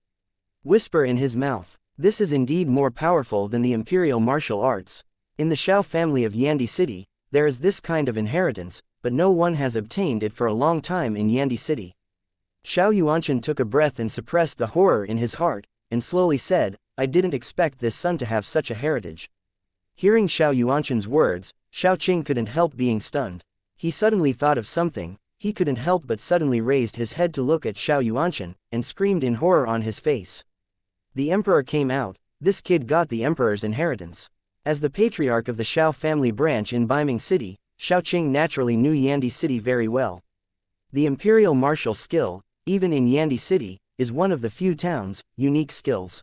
whisper in his mouth. This is indeed more powerful than the imperial martial arts. In the Xiao family of Yandi City, there is this kind of inheritance, but no one has obtained it for a long time in Yandi City. Xiao Yuanchen took a breath and suppressed the horror in his heart, and slowly said, I didn't expect this son to have such a heritage. Hearing Xiao Yuanchen's words, Xiao Qing couldn't help being stunned. He suddenly thought of something. He couldn't help but suddenly raised his head to look at Xiao Yuanchen, and screamed in horror on his face. The emperor came out. This kid got the emperor's inheritance. As the patriarch of the Xiao family branch in Baiming City, Xiao Qing naturally knew Yandi City very well. The imperial martial skill, even in Yandi City, is one of the few towns' unique skills.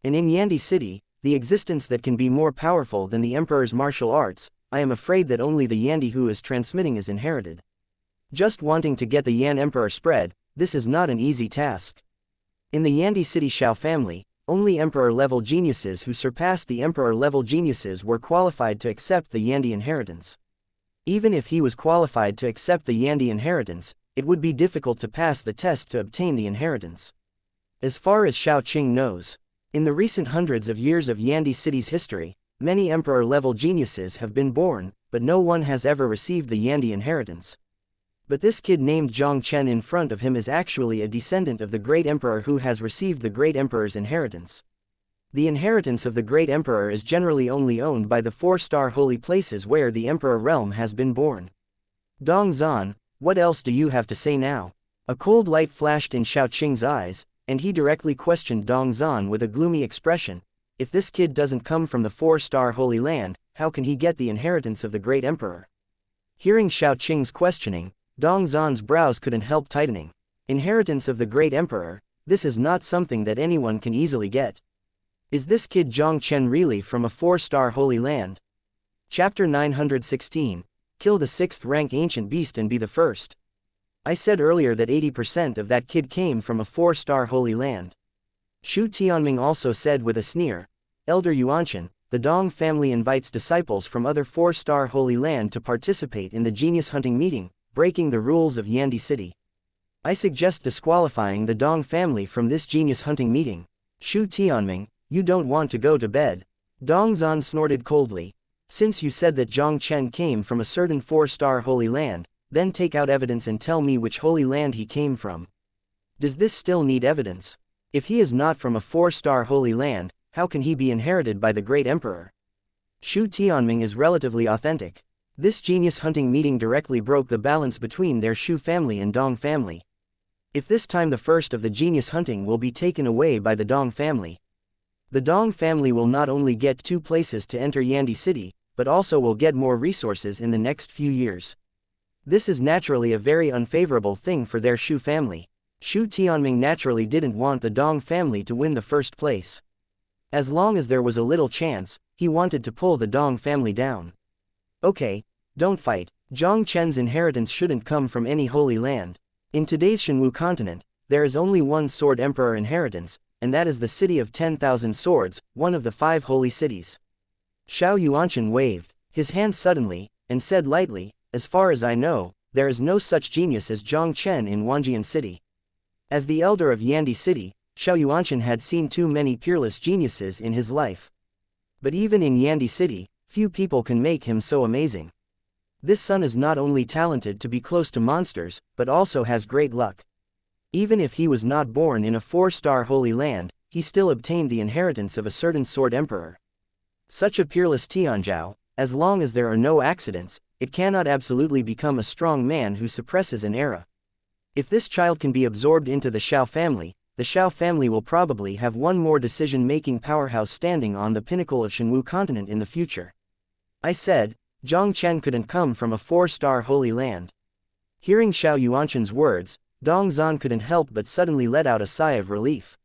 And in Yandi City, the existence that can be more powerful than the emperor's martial arts, I am afraid that only the Yandi who is transmitting is inherited. Just wanting to get the Yan emperor spread, this is not an easy task. In the Yandi City Xiao family, only emperor-level geniuses who surpassed the emperor-level geniuses were qualified to accept the Yandi inheritance. Even if he was qualified to accept the Yandi inheritance, it would be difficult to pass the test to obtain the inheritance. As far as Xiao Qing knows, in the recent hundreds of years of Yandi City's history, many emperor-level geniuses have been born, but no one has ever received the Yandi inheritance. But this kid named Jiang Chen in front of him is actually a descendant of the great emperor who has received the great emperor's inheritance. The inheritance of the great emperor is generally only owned by the 4-star holy places where the emperor realm has been born. Dong Zhan, What else do you have to say now? A cold light flashed in Xiaoqing's eyes, and he directly questioned Dong Zan with a gloomy expression. If this kid doesn't come from the 4-star Holy Land, how can he get the inheritance of the great emperor? Hearing Xiaoqing's questioning, Dong Zan's brows couldn't help tightening. Inheritance of the great emperor, this is not something that anyone can easily get. Is this kid Jiang Chen really from a 4-star Holy Land? Chapter 916. Kill the 6th-rank ancient beast and be the first. I said earlier that 80% of that kid came from a 4-star Holy Land. Shu Tianming also said with a sneer, Elder Yuanchen, the Dong family invites disciples from other 4-star Holy Land to participate in the genius hunting meeting, breaking the rules of Yandi City. I suggest disqualifying the Dong family from this genius hunting meeting. Shu Tianming, you don't want to go to bed. Dong Zan snorted coldly. Since you said that Jiang Chen came from a certain 4-star Holy Land, then take out evidence and tell me which Holy Land he came from. Does this still need evidence? If he is not from a 4-star Holy Land, how can he be inherited by the great emperor? Shu Tianming is relatively authentic. This genius hunting meeting directly broke the balance between their Shu family and Dong family. If this time the first of the genius hunting will be taken away by the Dong family, the Dong family will not only get 2 places to enter Yandi City, but also will get more resources in the next few years. This is naturally a very unfavorable thing for their Shu family. Shu Tianming naturally didn't want the Dong family to win the first place. As long as there was a little chance, he wanted to pull the Dong family down. Okay, don't fight. Jiang Chen's inheritance shouldn't come from any Holy Land. In today's Shenwu continent, there is only one sword emperor inheritance, and that is the City of 10,000 Swords, one of the 5 holy cities. Xiao Yuanchen waved his hand suddenly, and said lightly, as far as I know, there is no such genius as Jiang Chen in Wanjian City. As the elder of Yandi City, Xiao Yuanchen had seen too many peerless geniuses in his life. But even in Yandi City, few people can make him so amazing. This son is not only talented to be close to monsters, but also has great luck. Even if he was not born in a 4-star Holy Land, he still obtained the inheritance of a certain sword emperor. Such a peerless Tianzhao, as long as there are no accidents, it cannot absolutely become a strong man who suppresses an era. If this child can be absorbed into the Xiao family will probably have one more decision-making powerhouse standing on the pinnacle of Shenwu continent in the future. I said, Jiang Chen couldn't come from a 4-star Holy Land. Hearing Xiao Yuanchen's words, Dong Zan couldn't help but suddenly let out a sigh of relief.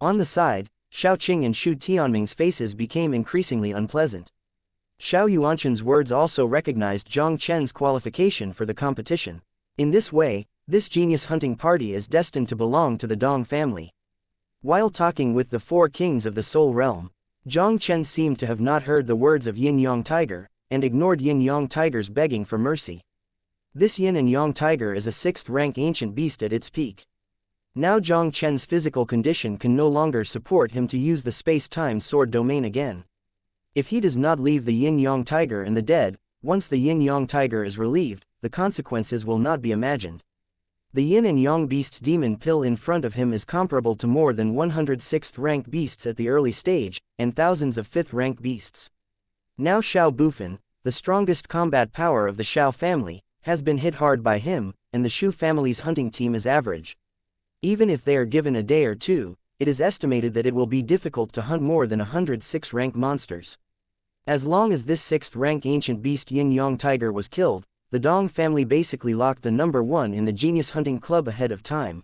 On the side, Xiaoqing and Shu Tianming's faces became increasingly unpleasant. Xiao Yuanchen's words also recognized Jiang Chen's qualification for the competition. In this way, this genius hunting party is destined to belong to the Dong family. While talking with the 4 kings of the Soul Realm, Jiang Chen seemed to have not heard the words of Yin Yang Tiger, and ignored Yin Yang Tiger's begging for mercy. This Yin and Yang Tiger is a 6th-rank ancient beast at its peak. Now Jiang Chen's physical condition can no longer support him to use the space-time sword domain again. If he does not leave the Yin Yang Tiger and the dead, once the Yin Yang Tiger is relieved, the consequences will not be imagined. The Yin and Yang beast's demon pill in front of him is comparable to more than 106th-rank beasts at the early stage, and thousands of 5th-rank beasts. Now Xiao Bufan, the strongest combat power of the Xiao family, has been hit hard by him, and the Shu family's hunting team is average. Even if they are given a day or two, it is estimated that it will be difficult to hunt more than 106-rank monsters. As long as this 6th-rank ancient beast Yin Yang Tiger was killed, the Dong family basically locked the number 1 in the Genius Hunting Club ahead of time.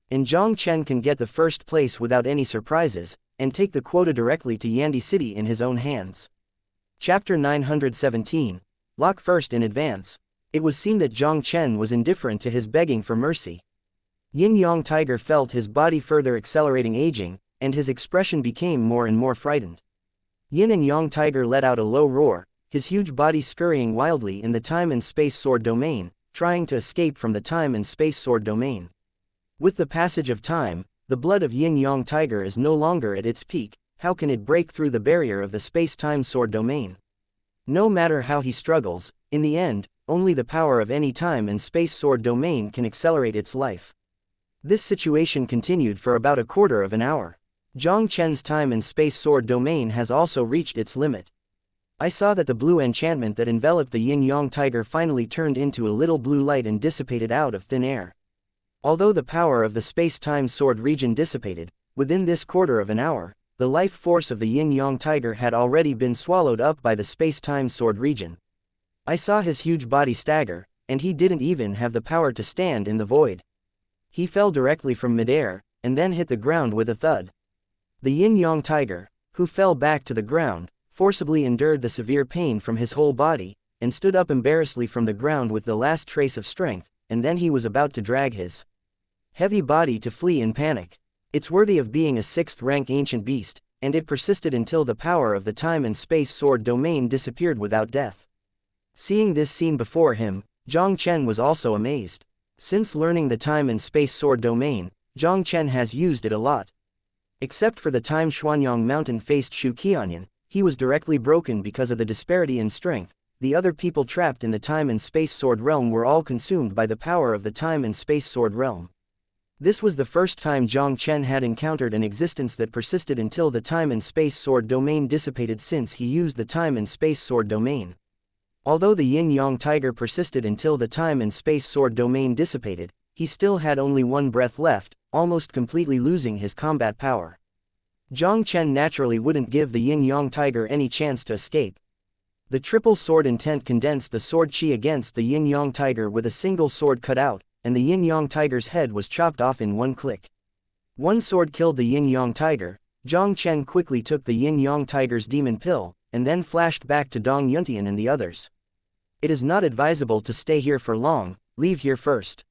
And Jiang Chen can get the first place without any surprises, and take the quota directly to Yandi City in his own hands. Chapter 917. Lock first in advance. It was seen that Jiang Chen was indifferent to his begging for mercy. Yin Yang Tiger felt his body further accelerating aging, and his expression became more and more frightened. Yin and Yang Tiger let out a low roar, his huge body scurrying wildly in the time and space sword domain, trying to escape from the time and space sword domain. With the passage of time, the blood of Yin Yang Tiger is no longer at its peak. How can it break through the barrier of the space-time sword domain? No matter how he struggles, in the end, only the power of any time and space sword domain can accelerate its life. This situation continued for about a quarter of an hour. Jiang Chen's time and space sword domain has also reached its limit. I saw that the blue enchantment that enveloped the yin-yang tiger finally turned into a little blue light and dissipated out of thin air. Although the power of the space-time sword region dissipated, within this quarter of an hour, the life force of the yin-yang tiger had already been swallowed up by the space-time sword region. I saw his huge body stagger, and he didn't even have the power to stand in the void. He fell directly from midair, and then hit the ground with a thud. The yin-yang tiger, who fell back to the ground, forcibly endured the severe pain from his whole body, and stood up embarrassedly from the ground with the last trace of strength, and then he was about to drag his heavy body to flee in panic. It's worthy of being a 6th-rank ancient beast, and it persisted until the power of the time and space sword domain disappeared without death. Seeing this scene before him, Jiang Chen was also amazed. Since learning the time and space sword domain, Jiang Chen has used it a lot. Except for the time Xuanyang mountain-faced Shu Qianyan, he was directly broken because of the disparity in strength. The other people trapped in the time and space sword realm were all consumed by the power of the time and space sword realm. This was the first time Jiang Chen had encountered an existence that persisted until the time and space sword domain dissipated since he used the time and space sword domain. Although the yin-yang tiger persisted until the time and space sword domain dissipated, he still had only one breath left, almost completely losing his combat power. Jiang Chen naturally wouldn't give the yin-yang tiger any chance to escape. The triple sword intent condensed the sword chi against the yin-yang tiger with a single sword cut out, and the yin-yang tiger's head was chopped off in one click. One sword killed the yin-yang tiger. Jiang Chen quickly took the yin-yang tiger's demon pill, and then flashed back to Dong Yuntian and the others. It is not advisable to stay here for long, leave here first.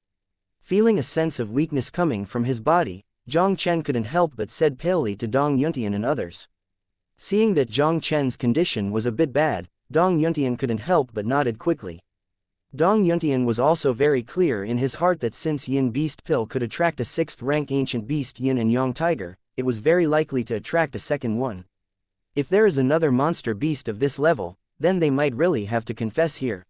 Feeling a sense of weakness coming from his body, Jiang Chen couldn't help but said palely to Dong Yuntian and others. Seeing that Jiang Chen's condition was a bit bad, Dong Yuntian couldn't help but nodded quickly. Dong Yuntian was also very clear in his heart that since Yin Beast Pill could attract a 6th-rank ancient beast Yin and Yang Tiger, it was very likely to attract a second one. If there is another monster beast of this level, then they might really have to confess here.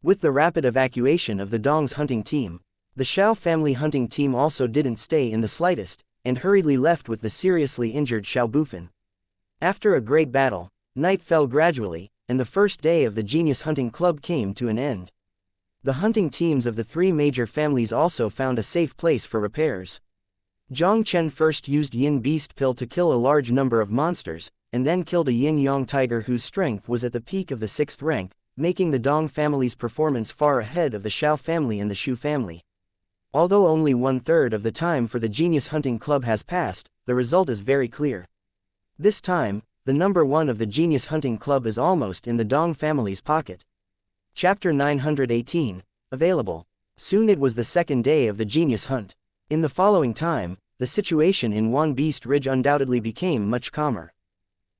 With the rapid evacuation of the Dong's hunting team, the Xiao family hunting team also didn't stay in the slightest, and hurriedly left with the seriously injured Xiao Bufan. After a great battle, night fell gradually, and the first day of the Genius Hunting Club came to an end. The hunting teams of the 3 major families also found a safe place for repairs. Jiang Chen first used Yin Beast Pill to kill a large number of monsters, and then killed a Yin-Yang Tiger whose strength was at the peak of the 6th rank, making the Dong family's performance far ahead of the Xiao family and the Shu family. Although only 1/3 of the time for the Genius Hunting Club has passed, the result is very clear. This time, the number 1 of the Genius Hunting Club is almost in the Dong family's pocket. Chapter 918, available. Soon it was the second day of the Genius Hunt. In the following time, the situation in Wan Beast Ridge undoubtedly became much calmer.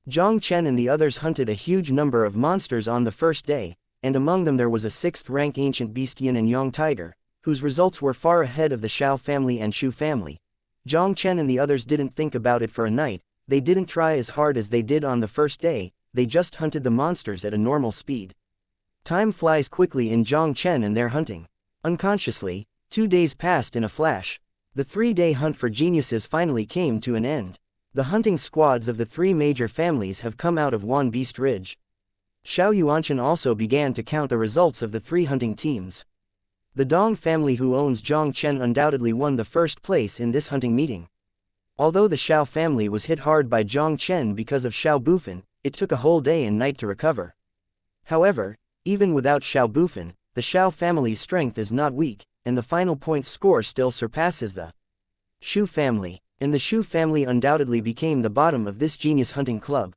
Jiang Chen and the others hunted a huge number of monsters on the first day, and among them there was a 6th-rank ancient beast Yin and Yang Tiger, whose results were far ahead of the Xiao family and Shu family. Jiang Chen and the others didn't think about it for a night. They didn't try as hard as they did on the first day, they just hunted the monsters at a normal speed. Time flies quickly in Jiang Chen and their hunting. Unconsciously, 2 days passed in a flash. The 3-day hunt for geniuses finally came to an end. The hunting squads of the 3 major families have come out of Wan Beast Ridge. Xiao Yuanshan also began to count the results of the 3 hunting teams. The Dong family who owns Jiang Chen undoubtedly won the first place in this hunting meeting. Although the Xiao family was hit hard by Jiang Chen because of Xiao Bufan, it took a whole day and night to recover. However, even without Xiao Bufan, the Xiao family's strength is not weak, and the final points score still surpasses the Shu family, and the Shu family undoubtedly became the bottom of this Genius Hunting Club.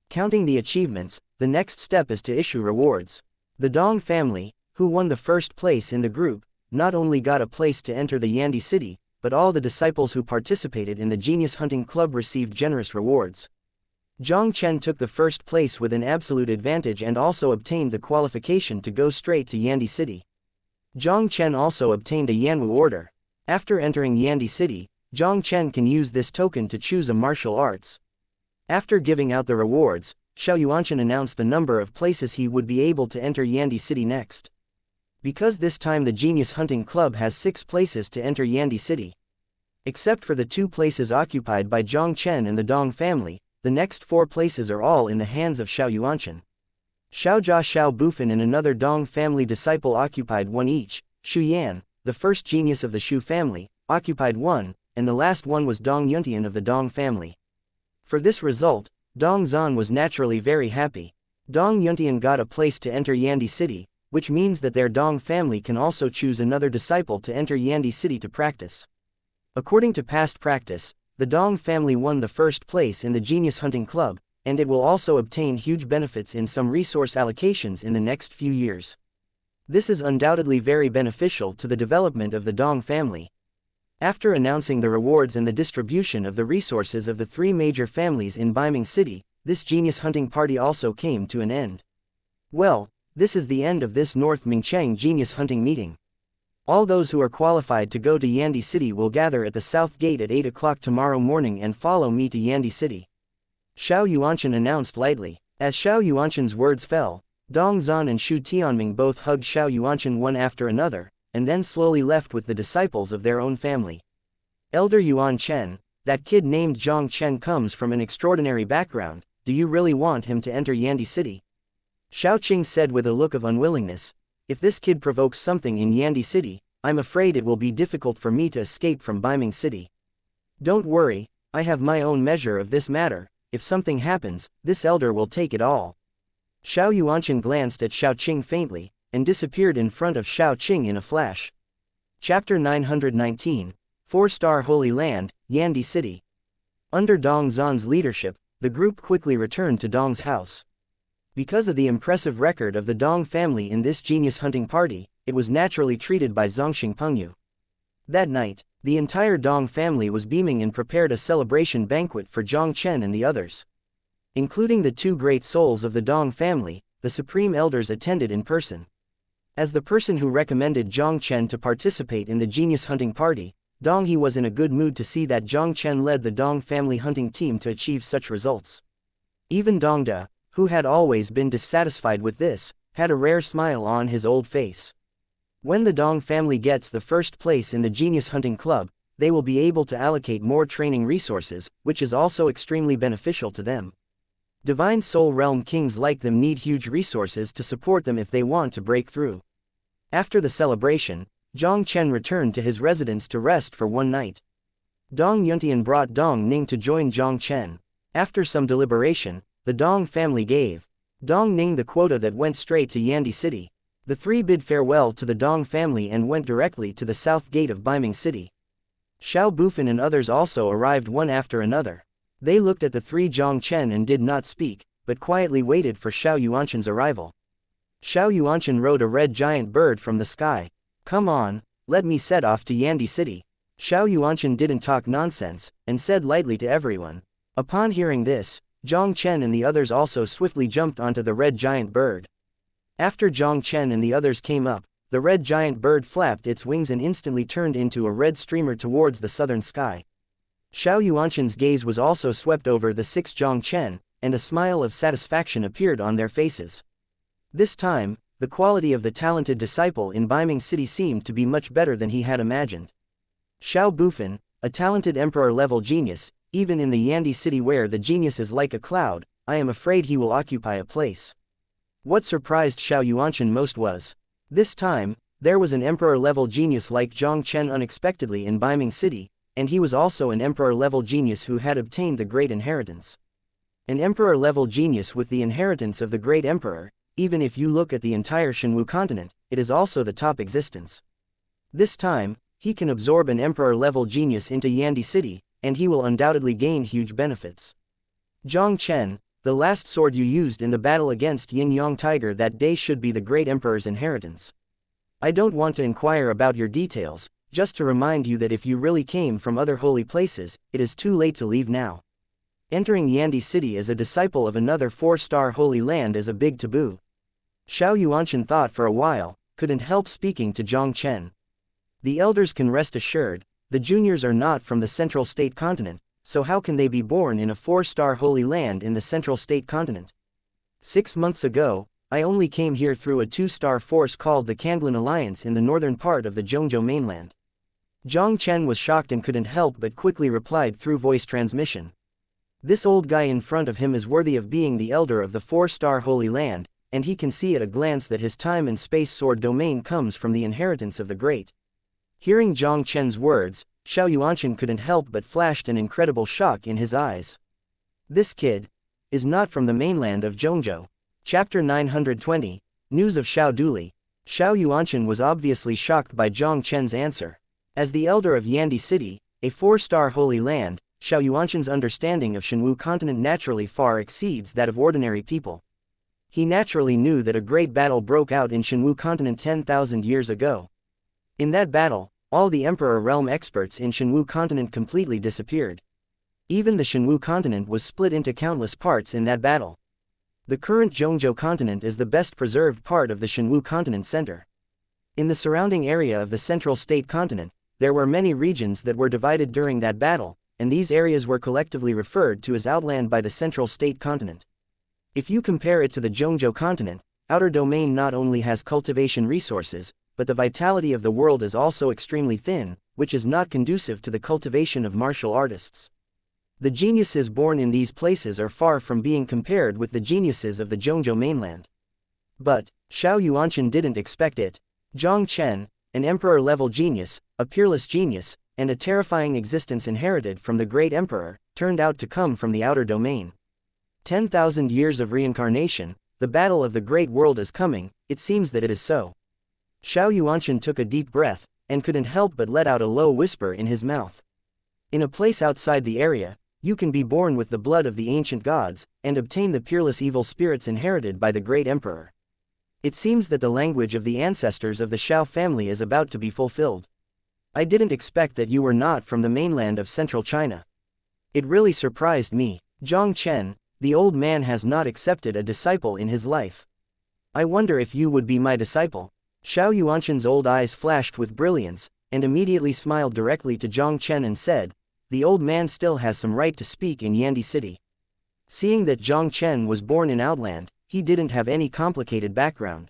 Counting the achievements, the next step is to issue rewards. The Dong family, who won the first place in the group, not only got a place to enter the Yandi city, but all the disciples who participated in the Genius Hunting Club received generous rewards. Jiang Chen took the first place with an absolute advantage and also obtained the qualification to go straight to Yandi city. Jiang Chen also obtained a Yanwu order. After entering Yandi city, Jiang Chen can use this token to choose a martial arts. After giving out the rewards, Xiao Yuanshan announced the number of places he would be able to enter Yandi city next. Because this time the Genius Hunting Club has 6 places to enter Yandi city. Except for the 2 places occupied by Jiang Chen and the Dong family, the next 4 places are all in the hands of Xiao Yuanshan. Xiao Jia, Xiao Bufan and another Dong family disciple occupied one each. Shu Yan, the first genius of the Shu family, occupied one, and the last one was Dong Yuntian of the Dong family. For this result, Dong Zan was naturally very happy. Dong Yuntian got a place to enter Yandi City, which means that their Dong family can also choose another disciple to enter Yandi City to practice. According to past practice, the Dong family won the first place in the Genius Hunting Club, and it will also obtain huge benefits in some resource allocations in the next few years. This is undoubtedly very beneficial to the development of the Dong family. After announcing the rewards and the distribution of the resources of the three major families in Baiming City, this genius hunting party also came to an end. Well, this is the end of this North Mingchang genius hunting meeting. All those who are qualified to go to Yandi City will gather at the south gate at 8 o'clock tomorrow morning and follow me to Yandi City. Xiao Yuanchen announced lightly. As Xiao Yuanchen's words fell, Dong Zan and Shu Tianming both hugged Xiao Yuanchen one after another, and then slowly left with the disciples of their own family. Elder Yuan Chen, that kid named Jiang Chen comes from an extraordinary background. Do you really want him to enter Yandi City? Xiao Qing said with a look of unwillingness. If this kid provokes something in Yandi City, I'm afraid it will be difficult for me to escape from Baiming City. Don't worry, I have my own measure of this matter. If something happens, this elder will take it all. Xiao Yuanchen glanced at Xiao Qing faintly, and disappeared in front of Xiao Qing in a flash. Chapter 919, 4-Star Holy Land, Yandi City. Under Dong Zan's leadership, the group quickly returned to Dong's house. Because of the impressive record of the Dong family in this genius hunting party, it was naturally treated by Zongxing Pengyu. That night, the entire Dong family was beaming and prepared a celebration banquet for Jiang Chen and the others. Including the two great souls of the Dong family, the supreme elders attended in person. As the person who recommended Jiang Chen to participate in the genius hunting party, Dong He was in a good mood to see that Jiang Chen led the Dong family hunting team to achieve such results. Even Dong De, who had always been dissatisfied with this, had a rare smile on his old face. When the Dong family gets the first place in the Genius Hunting Club, they will be able to allocate more training resources, which is also extremely beneficial to them. Divine Soul Realm kings like them need huge resources to support them if they want to break through. After the celebration, Jiang Chen returned to his residence to rest for one night. Dong Yuntian brought Dong Ning to join Jiang Chen. After some deliberation, the Dong family gave Dong Ning the quota that went straight to Yandi City. The three bid farewell to the Dong family and went directly to the south gate of Baiming City. Xiao Bufan and others also arrived one after another. They looked at the three Jiang Chen and did not speak, but quietly waited for Xiao Yuanchen's arrival. Xiao Yuanchen rode a red giant bird from the sky. Come on, let me set off to Yandi City. Xiao Yuanchen didn't talk nonsense, and said lightly to everyone. Upon hearing this, Jiang Chen and the others also swiftly jumped onto the red giant bird. After Jiang Chen and the others came up, the red giant bird flapped its wings and instantly turned into a red streamer towards the southern sky. Xiao Yuanchen's gaze was also swept over the six Jiang Chen, and a smile of satisfaction appeared on their faces. This time, the quality of the talented disciple in Baiming City seemed to be much better than he had imagined. Xiao Bufan, a talented emperor-level genius, even in the Yandi City where the genius is like a cloud, I am afraid he will occupy a place. What surprised Xiao Yuanchen most was, this time, there was an emperor-level genius like Jiang Chen unexpectedly in Baiming City, and he was also an emperor-level genius who had obtained the great inheritance. An emperor-level genius with the inheritance of the great emperor, even if you look at the entire Shenwu continent, it is also the top existence. This time, he can absorb an emperor-level genius into Yandi City, and he will undoubtedly gain huge benefits. Jiang Chen, the last sword you used in the battle against Yin-Yang Tiger that day should be the great emperor's inheritance. I don't want to inquire about your details, just to remind you that if you really came from other holy places, it is too late to leave now. Entering Yandi City as a disciple of another 4-star holy land is a big taboo. Xiao Yuanchen thought for a while, couldn't help speaking to Jiang Chen. The elders can rest assured, the juniors are not from the Central State Continent, so how can they be born in a 4-star holy land in the Central State Continent? 6 months ago, I only came here through a 2-star force called the Kanglan Alliance in the northern part of the Zhongzhou mainland. Jiang Chen was shocked and couldn't help but quickly replied through voice transmission. This old guy in front of him is worthy of being the elder of the 4-star holy land, and he can see at a glance that his time and space sword domain comes from the inheritance of the great. Hearing Jiang Chen's words, Xiao Yuanchen couldn't help but flashed an incredible shock in his eyes. This kid is not from the mainland of Zhongzhou. Chapter 920, News of Xiao Duli. Xiao Yuanchen was obviously shocked by Jiang Chen's answer. As the elder of Yandi City, a 4-star holy land, Xiao Yuanchen's understanding of Shenwu continent naturally far exceeds that of ordinary people. He naturally knew that a great battle broke out in Shenwu continent 10,000 years ago. In that battle, all the Emperor realm experts in Shenwu continent completely disappeared. Even the Shenwu continent was split into countless parts in that battle. The current Zhongzhou continent is the best preserved part of the Shenwu continent center. In the surrounding area of the central state continent, there were many regions that were divided during that battle, and these areas were collectively referred to as outland by the central state continent. If you compare it to the Zhongzhou continent, outer domain not only has cultivation resources, but the vitality of the world is also extremely thin, which is not conducive to the cultivation of martial artists. The geniuses born in these places are far from being compared with the geniuses of the Zhongzhou mainland. But Xiao Yuanchen didn't expect it. Jiang Chen, an emperor-level genius, a peerless genius, and a terrifying existence inherited from the great emperor, turned out to come from the outer domain. 10,000 years of reincarnation, the battle of the great world is coming, it seems that it is so. Xiao Yuanchen took a deep breath, and couldn't help but let out a low whisper in his mouth. In a place outside the area, you can be born with the blood of the ancient gods, and obtain the peerless evil spirits inherited by the great emperor. It seems that the language of the ancestors of the Xiao family is about to be fulfilled. I didn't expect that you were not from the mainland of central China. It really surprised me. Jiang Chen, the old man has not accepted a disciple in his life. I wonder if you would be my disciple. Xiao Yuanchen's old eyes flashed with brilliance, and immediately smiled directly to Jiang Chen and said, "The old man still has some right to speak in Yandi City." Seeing that Jiang Chen was born in Outland, he didn't have any complicated background.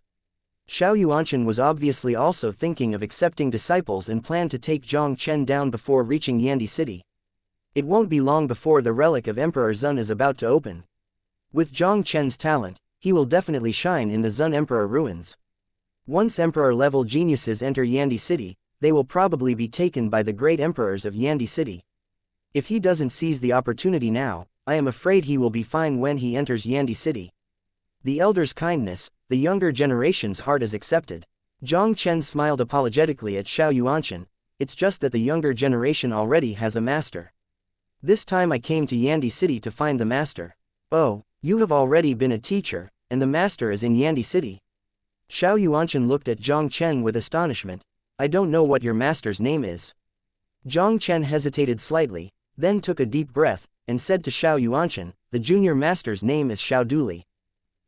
Xiao Yuanchen was obviously also thinking of accepting disciples and planned to take Jiang Chen down before reaching Yandi City. It won't be long before the relic of Emperor Zun is about to open. With Jiang Chen's talent, he will definitely shine in the Zun Emperor ruins. Once Emperor-level geniuses enter Yandi City, they will probably be taken by the great emperors of Yandi City. If he doesn't seize the opportunity now, I am afraid he will be fine when he enters Yandi City. The elder's kindness, the younger generation's heart is accepted. Jiang Chen smiled apologetically at Xiao Yuanchen. It's just that the younger generation already has a master. This time I came to Yandi City to find the master. Oh, you have already been a teacher, and the master is in Yandi City. Xiao Yuanchen looked at Jiang Chen with astonishment. I don't know what your master's name is. Jiang Chen hesitated slightly, then took a deep breath, and said to Xiao Yuanchen, the junior master's name is Xiao Duli.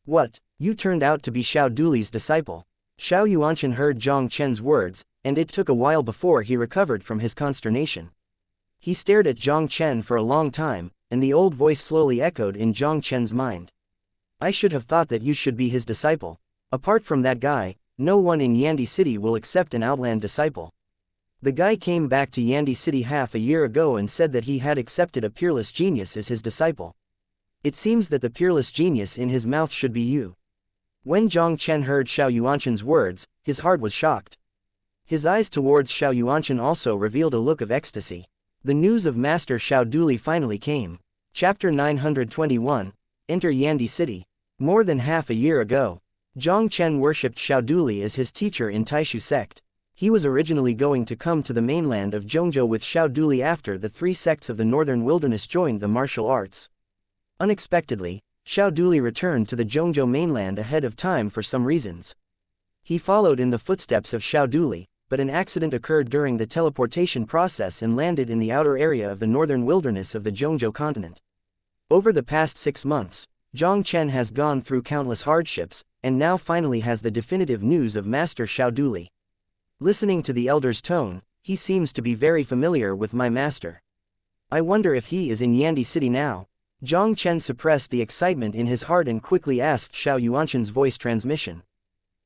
What, you turned out to be Xiao Duli's disciple? Xiao Yuanchen heard Jiang Chen's words, and it took a while before he recovered from his consternation. He stared at Jiang Chen for a long time, and the old voice slowly echoed in Jiang Chen's mind. I should have thought that you should be his disciple. Apart from that guy, no one in Yandi City will accept an outland disciple. The guy came back to Yandi City half a year ago and said that he had accepted a peerless genius as his disciple. It seems that the peerless genius in his mouth should be you. When Jiang Chen heard Xiao Yuanchen's words, his heart was shocked. His eyes towards Xiao Yuanchen also revealed a look of ecstasy. The news of Master Xiao Duli finally came. Chapter 921, Enter Yandi City. More than half a year ago, Jiang Chen worshipped Xiao Duli as his teacher in Taishu sect. He was originally going to come to the mainland of Zhongzhou with Xiao Duli after the 3 sects of the northern wilderness joined the martial arts. Unexpectedly, Xiao Duli returned to the Zhongzhou mainland ahead of time for some reasons. He followed in the footsteps of Xiao Duli, but an accident occurred during the teleportation process and landed in the outer area of the northern wilderness of the Zhongzhou continent. Over the past 6 months, Jiang Chen has gone through countless hardships, and now finally has the definitive news of Master Xiao Duli. Listening to the elder's tone, he seems to be very familiar with my master. I wonder if he is in Yandi City now. Jiang Chen suppressed the excitement in his heart and quickly asked Xiao Yuanchen's voice transmission.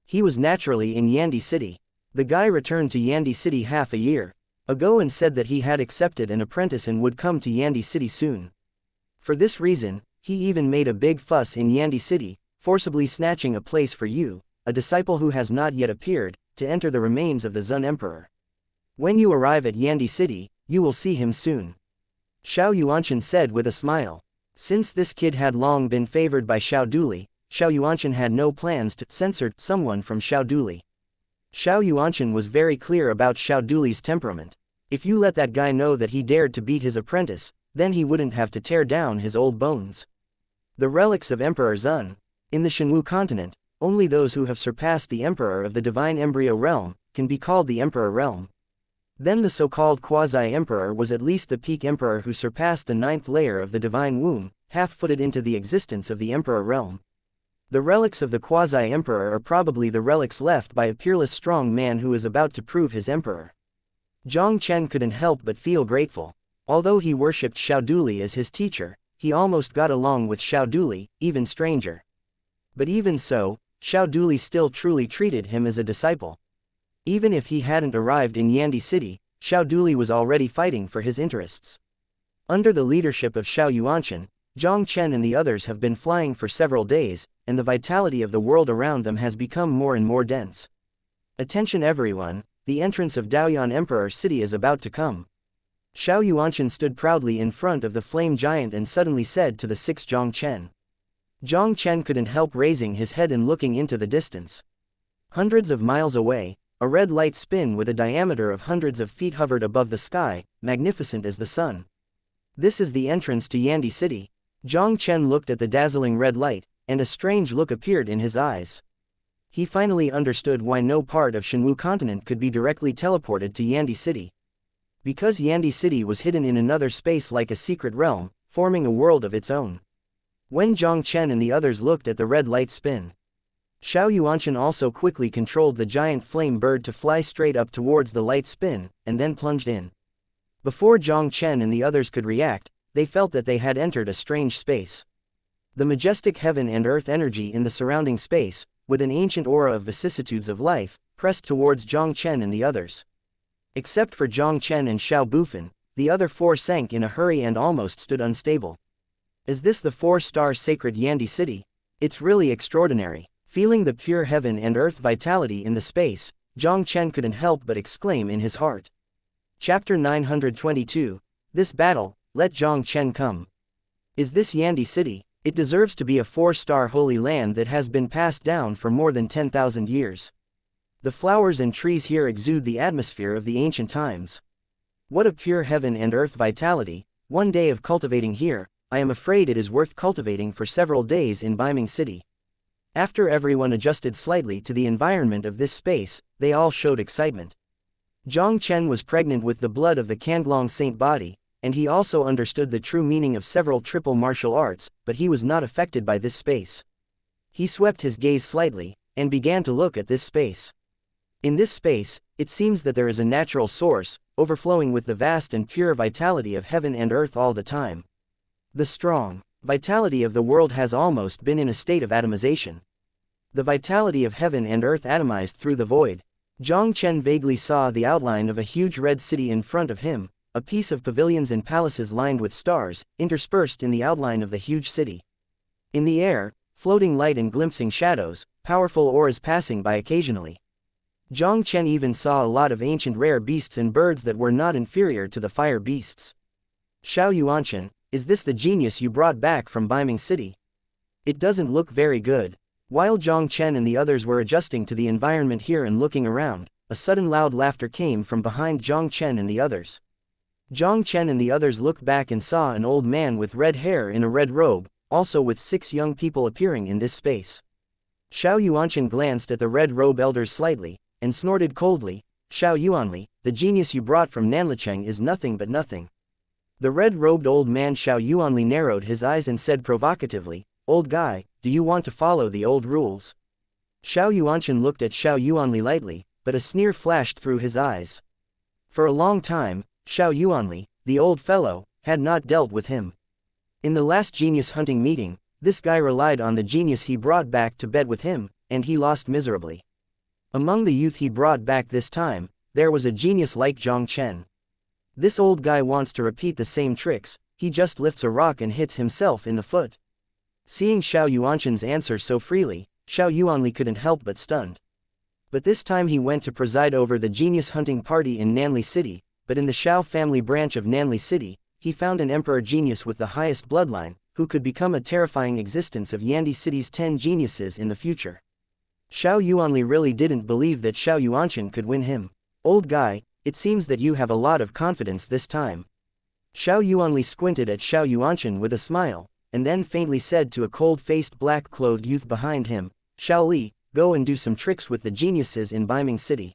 He was naturally in Yandi City. The guy returned to Yandi City half a year ago and said that he had accepted an apprentice and would come to Yandi City soon. For this reason, he even made a big fuss in Yandi City, forcibly snatching a place for you, a disciple who has not yet appeared, to enter the remains of the Zun Emperor. When you arrive at Yandi City, you will see him soon. Xiao Yuanchen said with a smile. Since this kid had long been favored by Xiao Duli, Xiao Yuanchen had no plans to censor someone from Xiao Duli. Xiao Yuanchen was very clear about Xiao Duli's temperament. If you let that guy know that he dared to beat his apprentice, then he wouldn't have to tear down his old bones. The relics of Emperor Zun. In the Shenwu continent, only those who have surpassed the Emperor of the Divine Embryo Realm can be called the Emperor Realm. Then the so-called Quasi-Emperor was at least the peak Emperor who surpassed the 9th layer of the Divine Womb, half-footed into the existence of the Emperor Realm. The relics of the Quasi-Emperor are probably the relics left by a peerless strong man who is about to prove his Emperor. Jiang Chen couldn't help but feel grateful. Although he worshipped Xiao Duli as his teacher, he almost got along with Xiao Duli, even stranger. But even so, Xiao Duli still truly treated him as a disciple. Even if he hadn't arrived in Yandi City, Xiao Duli was already fighting for his interests. Under the leadership of Xiao Yuanchen, Jiang Chen and the others have been flying for several days, and the vitality of the world around them has become more and more dense. Attention everyone, the entrance of Daoyan Emperor City is about to come. Xiao Yuanchen stood proudly in front of the flame giant and suddenly said to the 6th Jiang Chen. Jiang Chen couldn't help raising his head and looking into the distance. Hundreds of miles away, a red light spin with a diameter of hundreds of feet hovered above the sky, magnificent as the sun. This is the entrance to Yandi City. Jiang Chen looked at the dazzling red light, and a strange look appeared in his eyes. He finally understood why no part of Shenwu continent could be directly teleported to Yandi City. Because Yandi City was hidden in another space like a secret realm, forming a world of its own. When Jiang Chen and the others looked at the red light spin, Xiao Yuanchen also quickly controlled the giant flame bird to fly straight up towards the light spin, and then plunged in. Before Jiang Chen and the others could react, they felt that they had entered a strange space. The majestic heaven and earth energy in the surrounding space, with an ancient aura of vicissitudes of life, pressed towards Jiang Chen and the others. Except for Jiang Chen and Xiao Bufan, the other 4 sank in a hurry and almost stood unstable. Is this the 4-star sacred Yandi City? It's really extraordinary. Feeling the pure heaven and earth vitality in the space, Jiang Chen couldn't help but exclaim in his heart. Chapter 922. This battle, let Jiang Chen come. Is this Yandi City? It deserves to be a 4-star holy land that has been passed down for more than 10,000 years. The flowers and trees here exude the atmosphere of the ancient times. What a pure heaven and earth vitality. One day of cultivating here, I am afraid it is worth cultivating for several days in Beiming City. After everyone adjusted slightly to the environment of this space, they all showed excitement. Jiang Chen was pregnant with the blood of the Kanglong Saint body, and he also understood the true meaning of several triple martial arts, but he was not affected by this space. He swept his gaze slightly, and began to look at this space. In this space, it seems that there is a natural source, overflowing with the vast and pure vitality of heaven and earth all the time. The strong vitality of the world has almost been in a state of atomization. The vitality of heaven and earth atomized through the void. Jiang Chen vaguely saw the outline of a huge red city in front of him, a piece of pavilions and palaces lined with stars, interspersed in the outline of the huge city. In the air, floating light and glimpsing shadows, powerful auras passing by occasionally. Jiang Chen even saw a lot of ancient rare beasts and birds that were not inferior to the fire beasts. Xiao Yuanchen, is this the genius you brought back from Beiming City? It doesn't look very good. While Jiang Chen and the others were adjusting to the environment here and looking around, a sudden loud laughter came from behind Jiang Chen and the others. Jiang Chen and the others looked back and saw an old man with red hair in a red robe, also with 6 young people appearing in this space. Xiao Yuanchen glanced at the red robe elders slightly, and snorted coldly, Xiao Yuanli, the genius you brought from Nanlicheng is nothing but nothing. The red-robed old man Xiao Yuanli narrowed his eyes and said provocatively, Old guy, do you want to follow the old rules? Xiao Yuanchen looked at Xiao Yuanli lightly, but a sneer flashed through his eyes. For a long time, Xiao Yuanli, the old fellow, had not dealt with him. In the last genius hunting meeting, this guy relied on the genius he brought back to bed with him, and he lost miserably. Among the youth he brought back this time, there was a genius like Jiang Chen. This old guy wants to repeat the same tricks, he just lifts a rock and hits himself in the foot. Seeing Xiao Yuanshan's answer so freely, Xiao Yuanli couldn't help but stunned. But this time he went to preside over the genius hunting party in Nanli City, but in the Xiao family branch of Nanli City, he found an emperor genius with the highest bloodline, who could become a terrifying existence of Yandi City's 10 geniuses in the future. Xiao Yuanli really didn't believe that Xiao Yuanshan could win him. Old guy, it seems that you have a lot of confidence this time. Xiao Yuanli squinted at Xiao Yuanshan with a smile, and then faintly said to a cold-faced black-clothed youth behind him, Xiao Li, go and do some tricks with the geniuses in Biming City.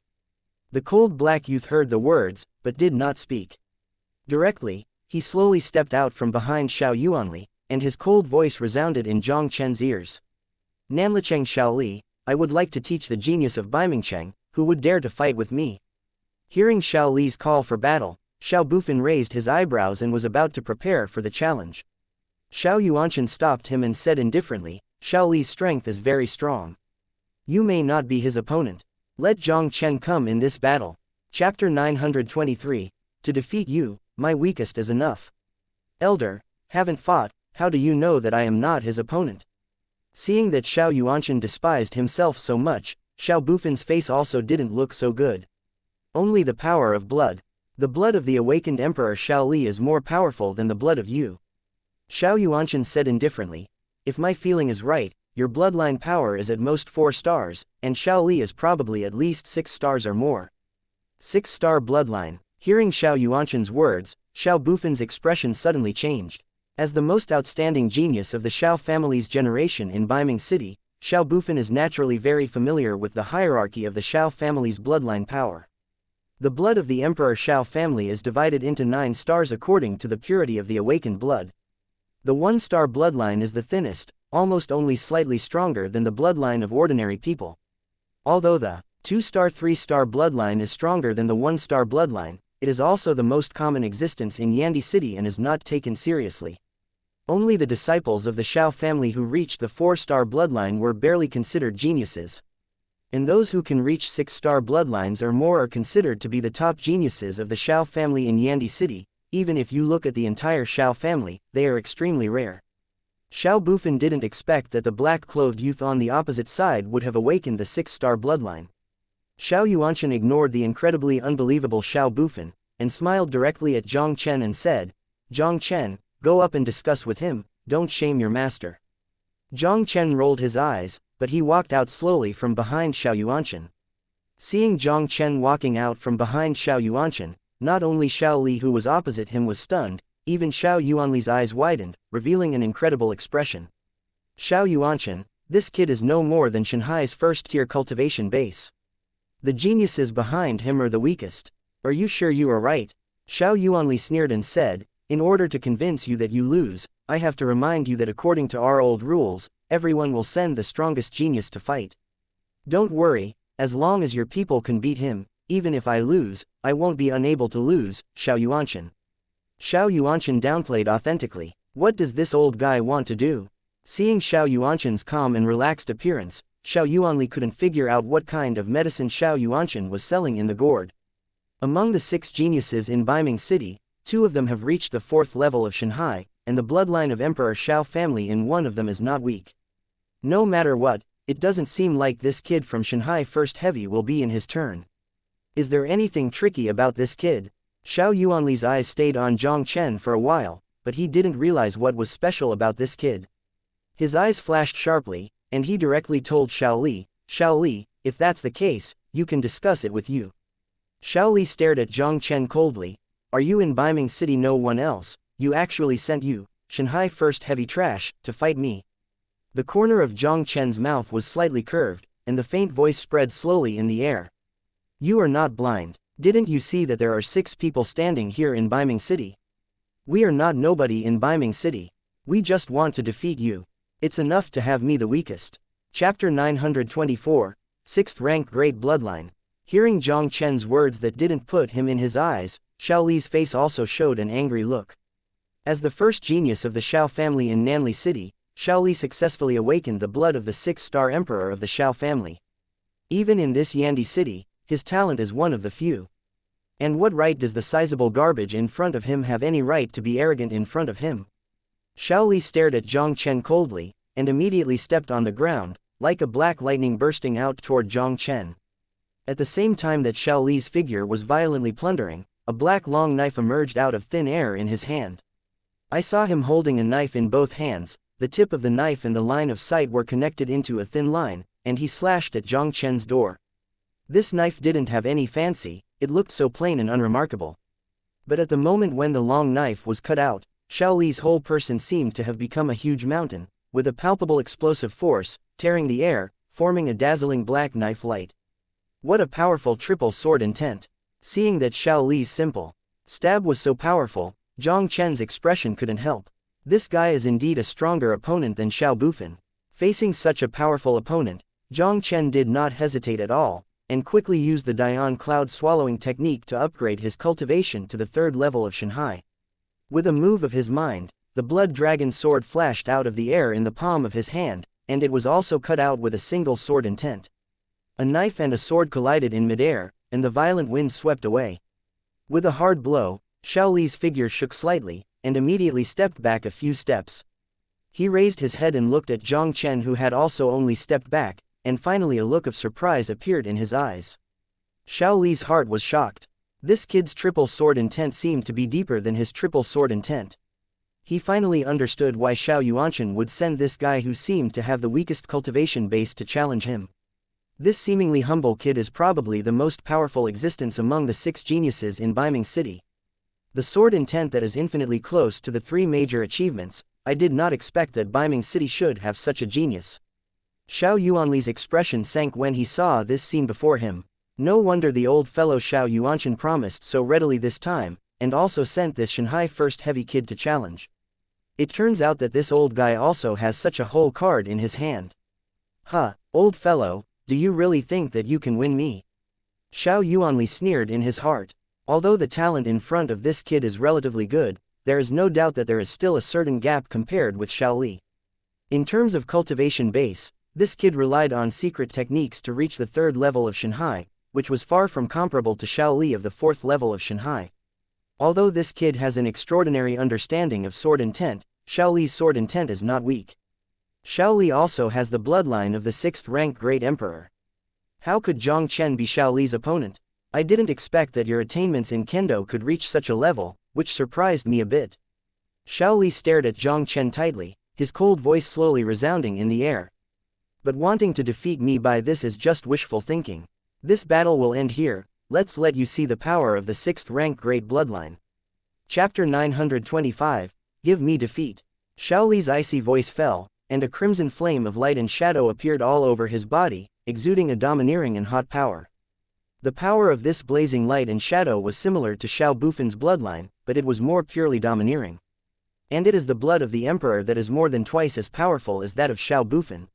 The cold black youth heard the words, but did not speak. Directly, he slowly stepped out from behind Xiao Yuanli, and his cold voice resounded in Jiang Chen's ears. Nanlicheng Xiao Li, I would like to teach the genius of Bimingcheng, who would dare to fight with me. Hearing Xiao Li's call for battle, Xiao Bufan raised his eyebrows and was about to prepare for the challenge. Xiao Yuanshan stopped him and said indifferently, Xiao Li's strength is very strong. You may not be his opponent. Let Jiang Chen come in this battle. Chapter 923, To defeat you, my weakest is enough. Elder, haven't fought, how do you know that I am not his opponent? Seeing that Xiao Yuanshan despised himself so much, Xiao Bufan's face also didn't look so good. Only the power of blood. The blood of the awakened Emperor Xiao Li is more powerful than the blood of you. Xiao Yuanshan said indifferently, if my feeling is right, your bloodline power is at most 4 stars, and Xiao Li is probably at least 6 stars or more. 6-star bloodline. Hearing Xiao Yuanshan's words, Xiao Bufan's expression suddenly changed. As the most outstanding genius of the Xiao family's generation in Biming City, Xiao Bufan is naturally very familiar with the hierarchy of the Xiao family's bloodline power. The blood of the Emperor Xiao family is divided into 9 stars according to the purity of the awakened blood. The 1-star bloodline is the thinnest, almost only slightly stronger than the bloodline of ordinary people. Although the 2-star 3-star bloodline is stronger than the 1-star bloodline, it is also the most common existence in Yandi City and is not taken seriously. Only the disciples of the Xiao family who reached the 4-star bloodline were barely considered geniuses. And those who can reach 6-star bloodlines or more are considered to be the top geniuses of the Xiao family in Yandi City. Even if you look at the entire Xiao family, they are extremely rare. Xiao Bufan didn't expect that the black-clothed youth on the opposite side would have awakened the 6-star bloodline. Xiao Yuanshan ignored the incredibly unbelievable Xiao Bufan, and smiled directly at Jiang Chen and said, Jiang Chen, go up and discuss with him, don't shame your master. Jiang Chen rolled his eyes, but he walked out slowly from behind Xiao Yuanshan. Seeing Jiang Chen walking out from behind Xiao Yuanshan, not only Xiao Li who was opposite him was stunned, even Xiao Yuanli's eyes widened, revealing an incredible expression. Xiao Yuanshan, this kid is no more than Shanghai's first-tier cultivation base. The geniuses behind him are the weakest. Are you sure you are right? Xiao Yuanli sneered and said, in order to convince you that you lose, I have to remind you that according to our old rules, everyone will send the strongest genius to fight. Don't worry, as long as your people can beat him, even if I lose, I won't be unable to lose, Xiao Yuanshan. Xiao Yuanshan downplayed authentically. What does this old guy want to do? Seeing Xiao Yuanshan's calm and relaxed appearance, Xiao Yuanli couldn't figure out what kind of medicine Xiao Yuanshan was selling in the gourd. Among the 6 geniuses in Biming City, 2 of them have reached the 4th level of Shanghai, and the bloodline of Emperor Xiao family in one of them is not weak. No matter what, it doesn't seem like this kid from Shanghai First Heavy will be in his turn. Is there anything tricky about this kid? Xiao Yuanli's eyes stayed on Jiang Chen for a while, but he didn't realize what was special about this kid. His eyes flashed sharply, and he directly told Xiao Li, if that's the case, you can discuss it with you. Xiao Li stared at Jiang Chen coldly. Are you in Biming City? No one else, you actually sent you, Shanghai First Heavy Trash, to fight me. The corner of Jiang Chen's mouth was slightly curved, and the faint voice spread slowly in the air. You are not blind. Didn't you see that there are 6 people standing here in Biming City? We are not nobody in Biming City. We just want to defeat you. It's enough to have me the weakest. Chapter 924, 6th Rank Great Bloodline. Hearing Jiang Chen's words that didn't put him in his eyes, Xiao Li's face also showed an angry look. As the first genius of the Xiao family in Nanli City, Xiao Li successfully awakened the blood of the 6-star emperor of the Xiao family. Even in this Yandi City, his talent is one of the few. And what right does the sizable garbage in front of him have any right to be arrogant in front of him? Xiao Li stared at Jiang Chen coldly, and immediately stepped on the ground, like a black lightning bursting out toward Jiang Chen. At the same time that Xiao Li's figure was violently plundering, a black long knife emerged out of thin air in his hand. I saw him holding a knife in both hands, the tip of the knife and the line of sight were connected into a thin line, and he slashed at Jiang Chen's door. This knife didn't have any fancy, it looked so plain and unremarkable. But at the moment when the long knife was cut out, Xiao Li's whole person seemed to have become a huge mountain, with a palpable explosive force, tearing the air, forming a dazzling black knife light. What a powerful triple sword intent! Seeing that Xiao Li's simple stab was so powerful, Jiang Chen's expression couldn't help. This guy is indeed a stronger opponent than Xiao Bufan. Facing such a powerful opponent, Jiang Chen did not hesitate at all, and quickly used the Dian cloud swallowing technique to upgrade his cultivation to the 3rd level of xianxia. With a move of his mind, the blood dragon sword flashed out of the air in the palm of his hand, and it was also cut out with a single sword intent. A knife and a sword collided in midair, and the violent wind swept away. With a hard blow, Xiao Li's figure shook slightly, and immediately stepped back a few steps. He raised his head and looked at Jiang Chen, who had also only stepped back, and finally a look of surprise appeared in his eyes. Xiao Li's heart was shocked. This kid's triple sword intent seemed to be deeper than his triple sword intent. He finally understood why Xiao Yuanshan would send this guy who seemed to have the weakest cultivation base to challenge him. This seemingly humble kid is probably the most powerful existence among the 6 geniuses in Beiming City. The sword intent that is infinitely close to the 3 major achievements. I did not expect that Beiming City should have such a genius. Xiao Yuanli's expression sank when he saw this scene before him. No wonder the old fellow Xiao Yuanshan promised so readily this time, and also sent this Shanghai first heavy kid to challenge. It turns out that this old guy also has such a whole card in his hand. Huh, old fellow, do you really think that you can win me? Xiao Yuanli sneered in his heart. Although the talent in front of this kid is relatively good, there is no doubt that there is still a certain gap compared with Xiao Li. In terms of cultivation base, this kid relied on secret techniques to reach the 3rd level of Shanghai, which was far from comparable to Xiao Li of the 4th level of Shanghai. Although this kid has an extraordinary understanding of sword intent, Xiao Li's sword intent is not weak. Xiao Li also has the bloodline of the 6th rank Great Emperor. How could Jiang Chen be Xiao Li's opponent? I didn't expect that your attainments in Kendo could reach such a level, which surprised me a bit. Xiao Li stared at Jiang Chen tightly, his cold voice slowly resounding in the air. But wanting to defeat me by this is just wishful thinking. This battle will end here, let's let you see the power of the 6th rank Great Bloodline. Chapter 925, Give Me Defeat. Xiao Li's icy voice fell, and a crimson flame of light and shadow appeared all over his body, exuding a domineering and hot power. The power of this blazing light and shadow was similar to Xiao Bufan's bloodline, but it was more purely domineering. And it is the blood of the Emperor that is more than twice as powerful as that of Xiao Bufan.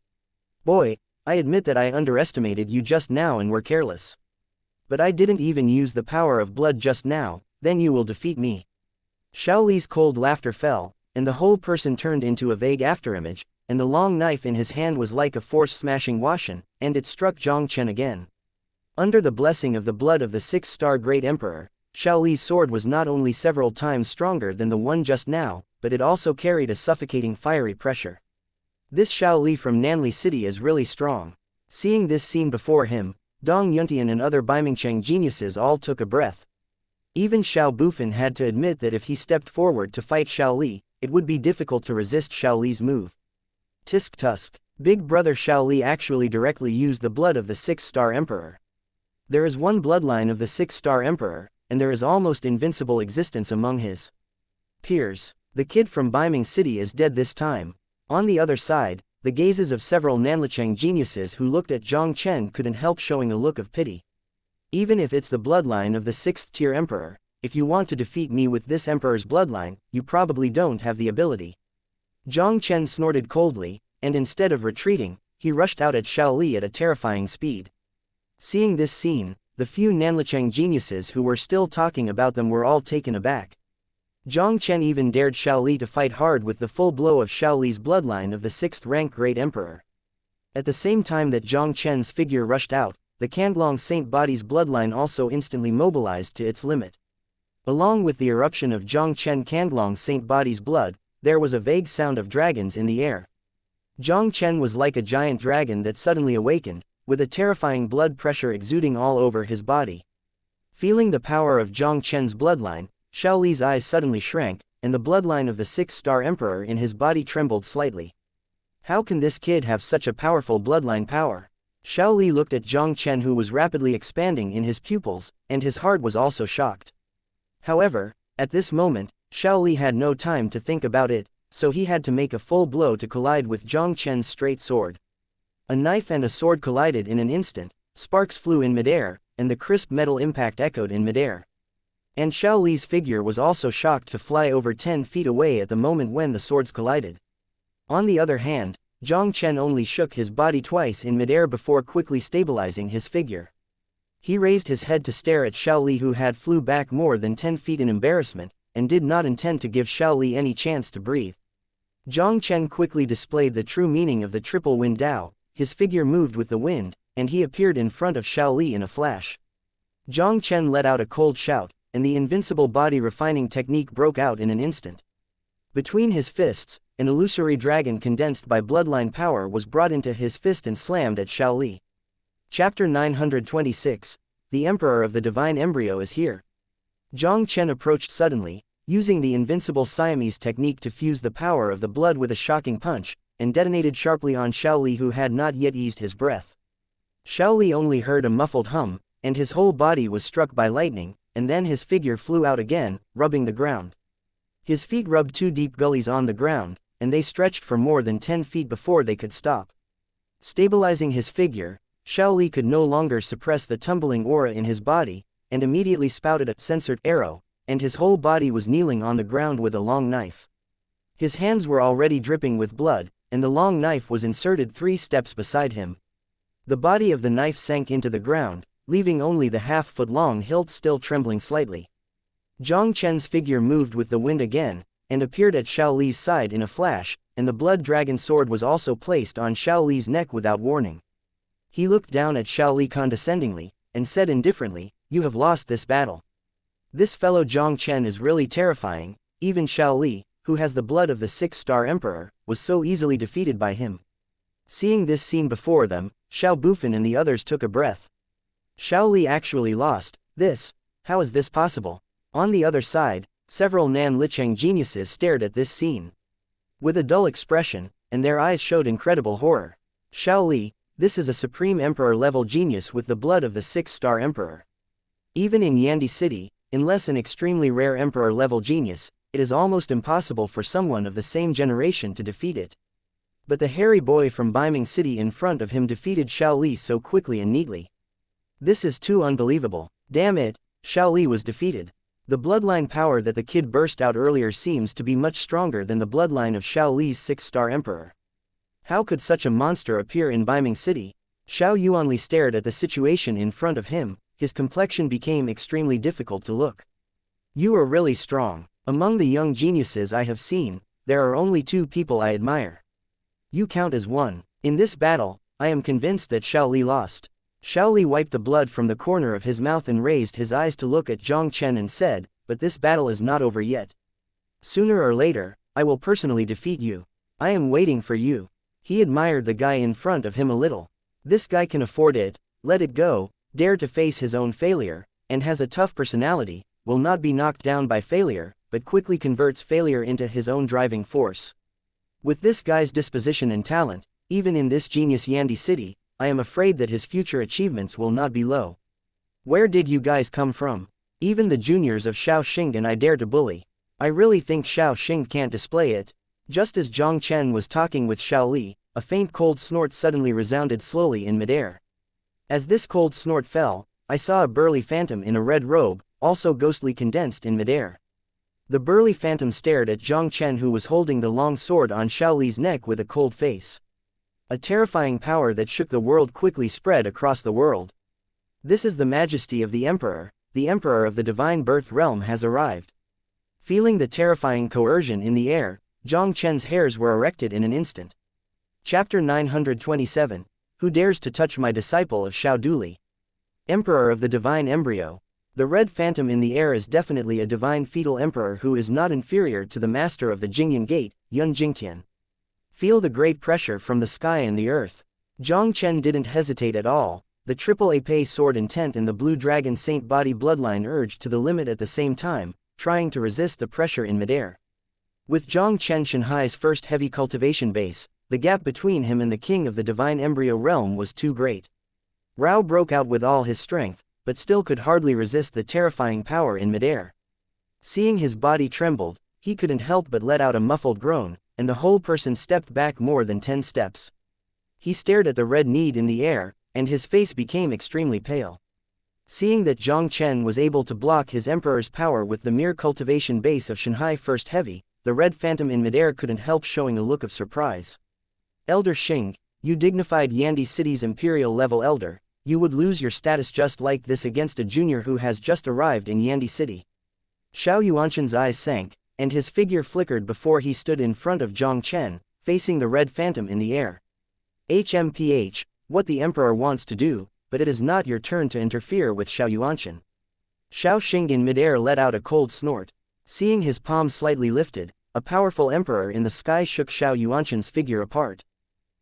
Boy, I admit that I underestimated you just now and were careless. But I didn't even use the power of blood just now, then you will defeat me. Xiao Li's cold laughter fell, and the whole person turned into a vague afterimage, and the long knife in his hand was like a force-smashing washin, and it struck Jiang Chen again. Under the blessing of the blood of the 6-star Great Emperor, Xiao Li's sword was not only several times stronger than the one just now, but it also carried a suffocating fiery pressure. This Xiao Li from Nanli City is really strong. Seeing this scene before him, Dong Yuntian and other Beimingcheng geniuses all took a breath. Even Xiao Bufan had to admit that if he stepped forward to fight Xiao Li, it would be difficult to resist Xiao Li's move. Tisk tusk, big brother Xiao Li actually directly used the blood of the 6-star Emperor. There is one bloodline of the 6-star Emperor, and there is almost invincible existence among his peers. The kid from Beiming City is dead this time. On the other side, the gazes of several Nanlicheng geniuses who looked at Jiang Chen couldn't help showing a look of pity. Even if it's the bloodline of the 6th-tier Emperor, if you want to defeat me with this Emperor's bloodline, you probably don't have the ability. Jiang Chen snorted coldly, and instead of retreating, he rushed out at Xiao Li at a terrifying speed. Seeing this scene, the few Nanlicheng geniuses who were still talking about them were all taken aback. Jiang Chen even dared Xiao Li to fight hard with the full blow of Xiao Li's bloodline of the 6th-rank Great Emperor. At the same time that Jiang Chen's figure rushed out, the Kanglong Saint Body's bloodline also instantly mobilized to its limit. Along with the eruption of Jiang Chen Kanglong Saint Body's blood, there was a vague sound of dragons in the air. Jiang Chen was like a giant dragon that suddenly awakened, with a terrifying blood pressure exuding all over his body. Feeling the power of Jiang Chen's bloodline, Xiao Li's eyes suddenly shrank, and the bloodline of the six-star emperor in his body trembled slightly. How can this kid have such a powerful bloodline power? Xiao Li looked at Jiang Chen, who was rapidly expanding in his pupils, and his heart was also shocked. However, at this moment, Xiao Li had no time to think about it, so he had to make a full blow to collide with Jiang Chen's straight sword. A knife and a sword collided in an instant, sparks flew in midair, and the crisp metal impact echoed in midair. And Xiao Li's figure was also shocked to fly over 10 feet away at the moment when the swords collided. On the other hand, Jiang Chen only shook his body twice in midair before quickly stabilizing his figure. He raised his head to stare at Xiao Li, who had flew back more than 10 feet in embarrassment, and did not intend to give Xiao Li any chance to breathe. Jiang Chen quickly displayed the true meaning of the triple wind Dao. His figure moved with the wind, and he appeared in front of Xiao Li in a flash. Jiang Chen let out a cold shout, and the invincible body refining technique broke out in an instant. Between his fists, an illusory dragon condensed by bloodline power was brought into his fist and slammed at Xiao Li. Chapter 926. The Emperor of the Divine Embryo is here. Jiang Chen approached suddenly, using the invincible Siamese technique to fuse the power of the blood with a shocking punch, and detonated sharply on Xiao Li, who had not yet eased his breath. Xiao Li only heard a muffled hum, and his whole body was struck by lightning, and then his figure flew out again, rubbing the ground. His feet rubbed 2 deep gullies on the ground, and they stretched for more than 10 feet before they could stop. Stabilizing his figure, Xiao Li could no longer suppress the tumbling aura in his body, and immediately spouted a censored arrow, and his whole body was kneeling on the ground with a long knife. His hands were already dripping with blood, and the long knife was inserted 3 steps beside him. The body of the knife sank into the ground, leaving only the half-foot-long hilt still trembling slightly. Jiang Chen's figure moved with the wind again, and appeared at Xiao Li's side in a flash, and the blood dragon sword was also placed on Xiao Li's neck without warning. He looked down at Xiao Li condescendingly, and said indifferently, "You have lost this battle. This fellow Jiang Chen is really terrifying." Even Xiao Li, who has the blood of the 6-star emperor, was so easily defeated by him. Seeing this scene before them, Xiao Bufan and the others took a breath. Xiao Li actually lost. How is this possible? On the other side, several Nan Licheng geniuses stared at this scene with a dull expression, and their eyes showed incredible horror. Xiao Li, this is a supreme emperor-level genius with the blood of the 6-star emperor. Even in Yandi City, unless an extremely rare emperor-level genius, it is almost impossible for someone of the same generation to defeat it. But the hairy boy from Beiming City in front of him defeated Xiao Li so quickly and neatly. This is too unbelievable. Damn it, Xiao Li was defeated. The bloodline power that the kid burst out earlier seems to be much stronger than the bloodline of Xiao Li's 6-star emperor. How could such a monster appear in Beiming City? Xiao Yuanli stared at the situation in front of him. His complexion became extremely difficult to look. You are really strong. Among the young geniuses I have seen, there are only 2 people I admire. You count as one. In this battle, I am convinced that Xiao Li lost. Xiao Li wiped the blood from the corner of his mouth and raised his eyes to look at Jiang Chen and said, "But this battle is not over yet. Sooner or later, I will personally defeat you. I am waiting for you." He admired the guy in front of him a little. This guy can afford it, let it go, dare to face his own failure, and has a tough personality, will not be knocked down by failure, but quickly converts failure into his own driving force. With this guy's disposition and talent, even in this genius Yandi City, I am afraid that his future achievements will not be low. Where did you guys come from? Even the juniors of Xiao Xing and I dare to bully. I really think Xiao Xing can't display it. Just as Jiang Chen was talking with Xiao Li, a faint cold snort suddenly resounded slowly in midair. As this cold snort fell, I saw a burly phantom in a red robe, also ghostly condensed in midair. The burly phantom stared at Jiang Chen, who was holding the long sword on Xiao Li's neck with a cold face. A terrifying power that shook the world quickly spread across the world. This is the majesty of the emperor of the divine birth realm has arrived. Feeling the terrifying coercion in the air, Jiang Chen's hairs were erected in an instant. Chapter 927. Who dares to touch my disciple of Xiao Duli? Emperor of the divine embryo. The red phantom in the air is definitely a divine fetal emperor who is not inferior to the master of the Jingyan Gate, Yun Jingtian. Feel the great pressure from the sky and the earth. Jiang Chen didn't hesitate at all. The triple épée sword intent and the blue dragon saint body bloodline urged to the limit at the same time, trying to resist the pressure in midair. With Jiang Chen Shanghai's first heavy cultivation base, the gap between him and the king of the divine embryo realm was too great. Rao broke out with all his strength, but still could hardly resist the terrifying power in midair. Seeing his body trembled, he couldn't help but let out a muffled groan, and the whole person stepped back more than 10 steps. He stared at the red need in the air, and his face became extremely pale. Seeing that Jiang Chen was able to block his emperor's power with the mere cultivation base of Shanghai First Heavy, the red phantom in midair couldn't help showing a look of surprise. Elder Xing, you dignified Yandi City's imperial level elder, you would lose your status just like this against a junior who has just arrived in Yandi City. Xiao Yuanshan's eyes sank, and his figure flickered before he stood in front of Jiang Chen, facing the red phantom in the air. HMPH, what the emperor wants to do, but it is not your turn to interfere with Xiao Yuanshan. Xiao Xing in midair let out a cold snort. Seeing his palm slightly lifted, a powerful emperor in the sky shook Xiao Yuanshan's figure apart.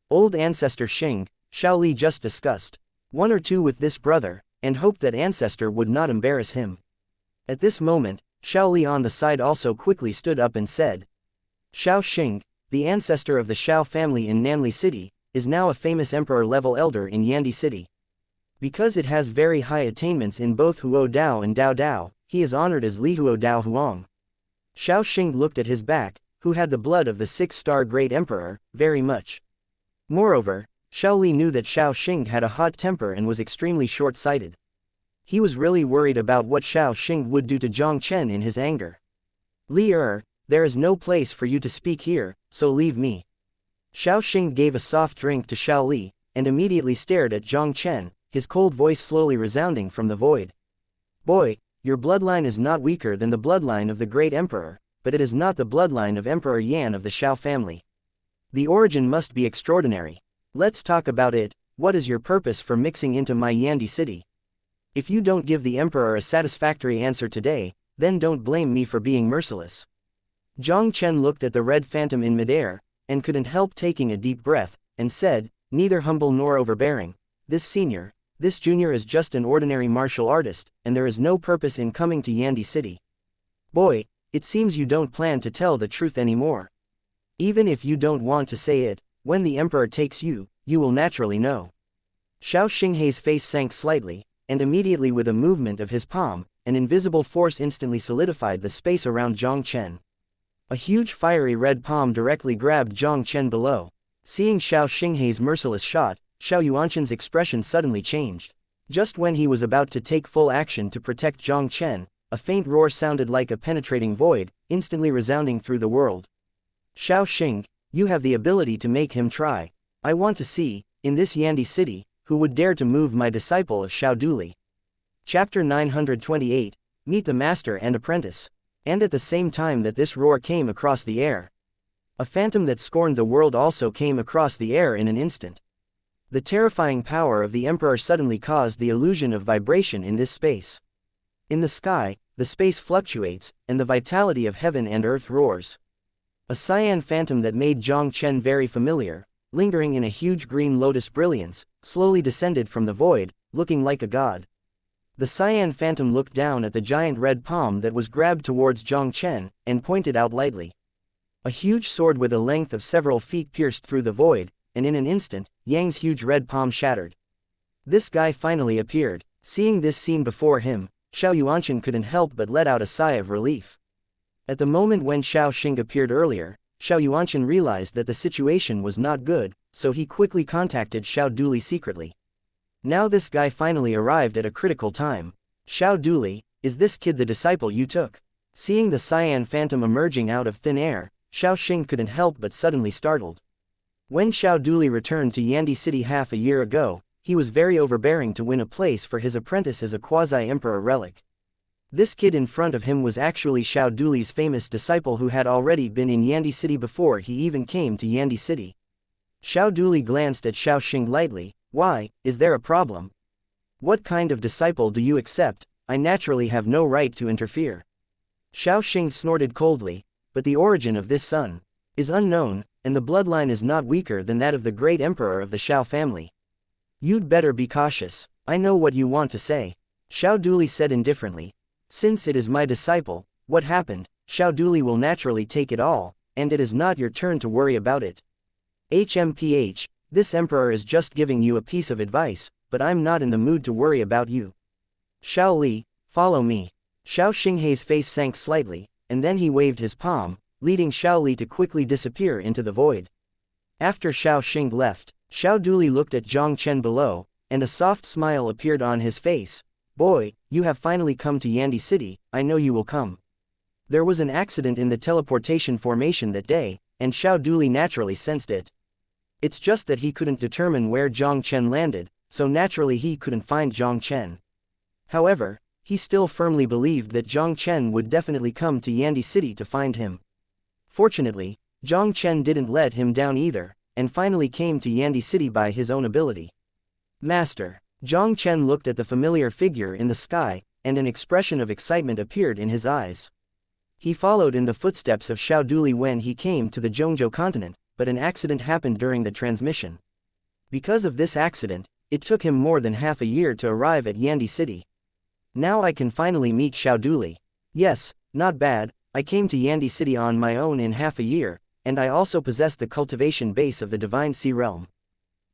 Old ancestor Xing, Xiao Li just discussed 1 or 2 with this brother, and hoped that ancestor would not embarrass him. At this moment, Xiao Li on the side also quickly stood up and said, Xiao Xing, the ancestor of the Xiao family in Nanli City, is now a famous emperor-level elder in Yandi City. Because it has very high attainments in both Huo Dao and Dao Dao, he is honored as Li Huo Dao Huang. Xiao Xing looked at his back, who had the blood of the 6-star great emperor, very much. Moreover, Xiao Li knew that Xiao Xing had a hot temper and was extremely short-sighted. He was really worried about what Xiao Xing would do to Jiang Chen in his anger. Li there is no place for you to speak here, so leave me. Xiao Xing gave a soft drink to Xiao Li, and immediately stared at Jiang Chen, his cold voice slowly resounding from the void. Boy, your bloodline is not weaker than the bloodline of the great emperor, but it is not the bloodline of Emperor Yan of the Xiao family. The origin must be extraordinary. Let's talk about it. What is your purpose for mixing into my Yandi city? If you don't give the emperor a satisfactory answer today, then don't blame me for being merciless. Jiang Chen looked at the red phantom in midair, and couldn't help taking a deep breath, and said, neither humble nor overbearing, this junior is just an ordinary martial artist, and there is no purpose in coming to Yandi City. Boy, it seems you don't plan to tell the truth anymore. Even if you don't want to say it, when the emperor takes you, you will naturally know. Xiao Xinghei's face sank slightly, and immediately with a movement of his palm, an invisible force instantly solidified the space around Jiang Chen. A huge fiery red palm directly grabbed Jiang Chen below. Seeing Xiao Xinghei's merciless shot, Xiao Yuanshan's expression suddenly changed. Just when he was about to take full action to protect Jiang Chen, a faint roar sounded like a penetrating void, instantly resounding through the world. Xiao Xing, you have the ability to make him try. I want to see, in this Yandi city, who would dare to move my disciple of Xiao Duli. Chapter 928, Meet the Master and Apprentice. And at the same time that this roar came across the air, a phantom that scorned the world also came across the air in an instant. The terrifying power of the emperor suddenly caused the illusion of vibration in this space. In the sky, the space fluctuates, and the vitality of heaven and earth roars. A cyan phantom that made Jiang Chen very familiar, lingering in a huge green lotus brilliance, slowly descended from the void, looking like a god. The cyan phantom looked down at the giant red palm that was grabbed towards Jiang Chen, and pointed out lightly. A huge sword with a length of several feet pierced through the void, and in an instant, Yang's huge red palm shattered. This guy finally appeared. Seeing this scene before him, Xiao Yuanshan couldn't help but let out a sigh of relief. At the moment when Xiao Xing appeared earlier, Xiao Yuanshan realized that the situation was not good, so he quickly contacted Xiao Duli secretly. Now this guy finally arrived at a critical time. Xiao Duli, is this kid the disciple you took? Seeing the cyan phantom emerging out of thin air, Xiao Xing couldn't help but suddenly startled. When Xiao Duli returned to Yandi City half a year ago, he was very overbearing to win a place for his apprentice as a quasi-emperor relic. This kid in front of him was actually Xiao Duli's famous disciple who had already been in Yandi City before he even came to Yandi City. Xiao Duli glanced at Xiao Xing lightly. Why, is there a problem? What kind of disciple do you accept? I naturally have no right to interfere. Xiao Xing snorted coldly, but the origin of this son. is unknown, and the bloodline is not weaker than that of the great emperor of the Xiao family. You'd better be cautious. I know what you want to say. Xiao Duli said indifferently. Since it is my disciple, what happened, Xiao Duli will naturally take it all, and it is not your turn to worry about it. HMPH, this emperor is just giving you a piece of advice, but I'm not in the mood to worry about you. Xiao Li, follow me. Xiao Xinghei's face sank slightly, and then he waved his palm, leading Xiao Li to quickly disappear into the void. After Xiao Xing left, Xiao Duli looked at Jiang Chen below, and a soft smile appeared on his face. Boy, you have finally come to Yandi City, I know you will come. There was an accident in the teleportation formation that day, and Xiao Duli naturally sensed it. It's just that he couldn't determine where Jiang Chen landed, so naturally he couldn't find Jiang Chen. However, he still firmly believed that Jiang Chen would definitely come to Yandi City to find him. Fortunately, Jiang Chen didn't let him down either, and finally came to Yandi City by his own ability. Master. Jiang Chen looked at the familiar figure in the sky, and an expression of excitement appeared in his eyes. He followed in the footsteps of Xiao Duli when he came to the Zhongzhou continent, but an accident happened during the transmission. Because of this accident, it took him more than half a year to arrive at Yandi City. Now I can finally meet Xiao Duli. Yes, not bad, I came to Yandi City on my own in half a year, and I also possess the cultivation base of the Divine Sea Realm.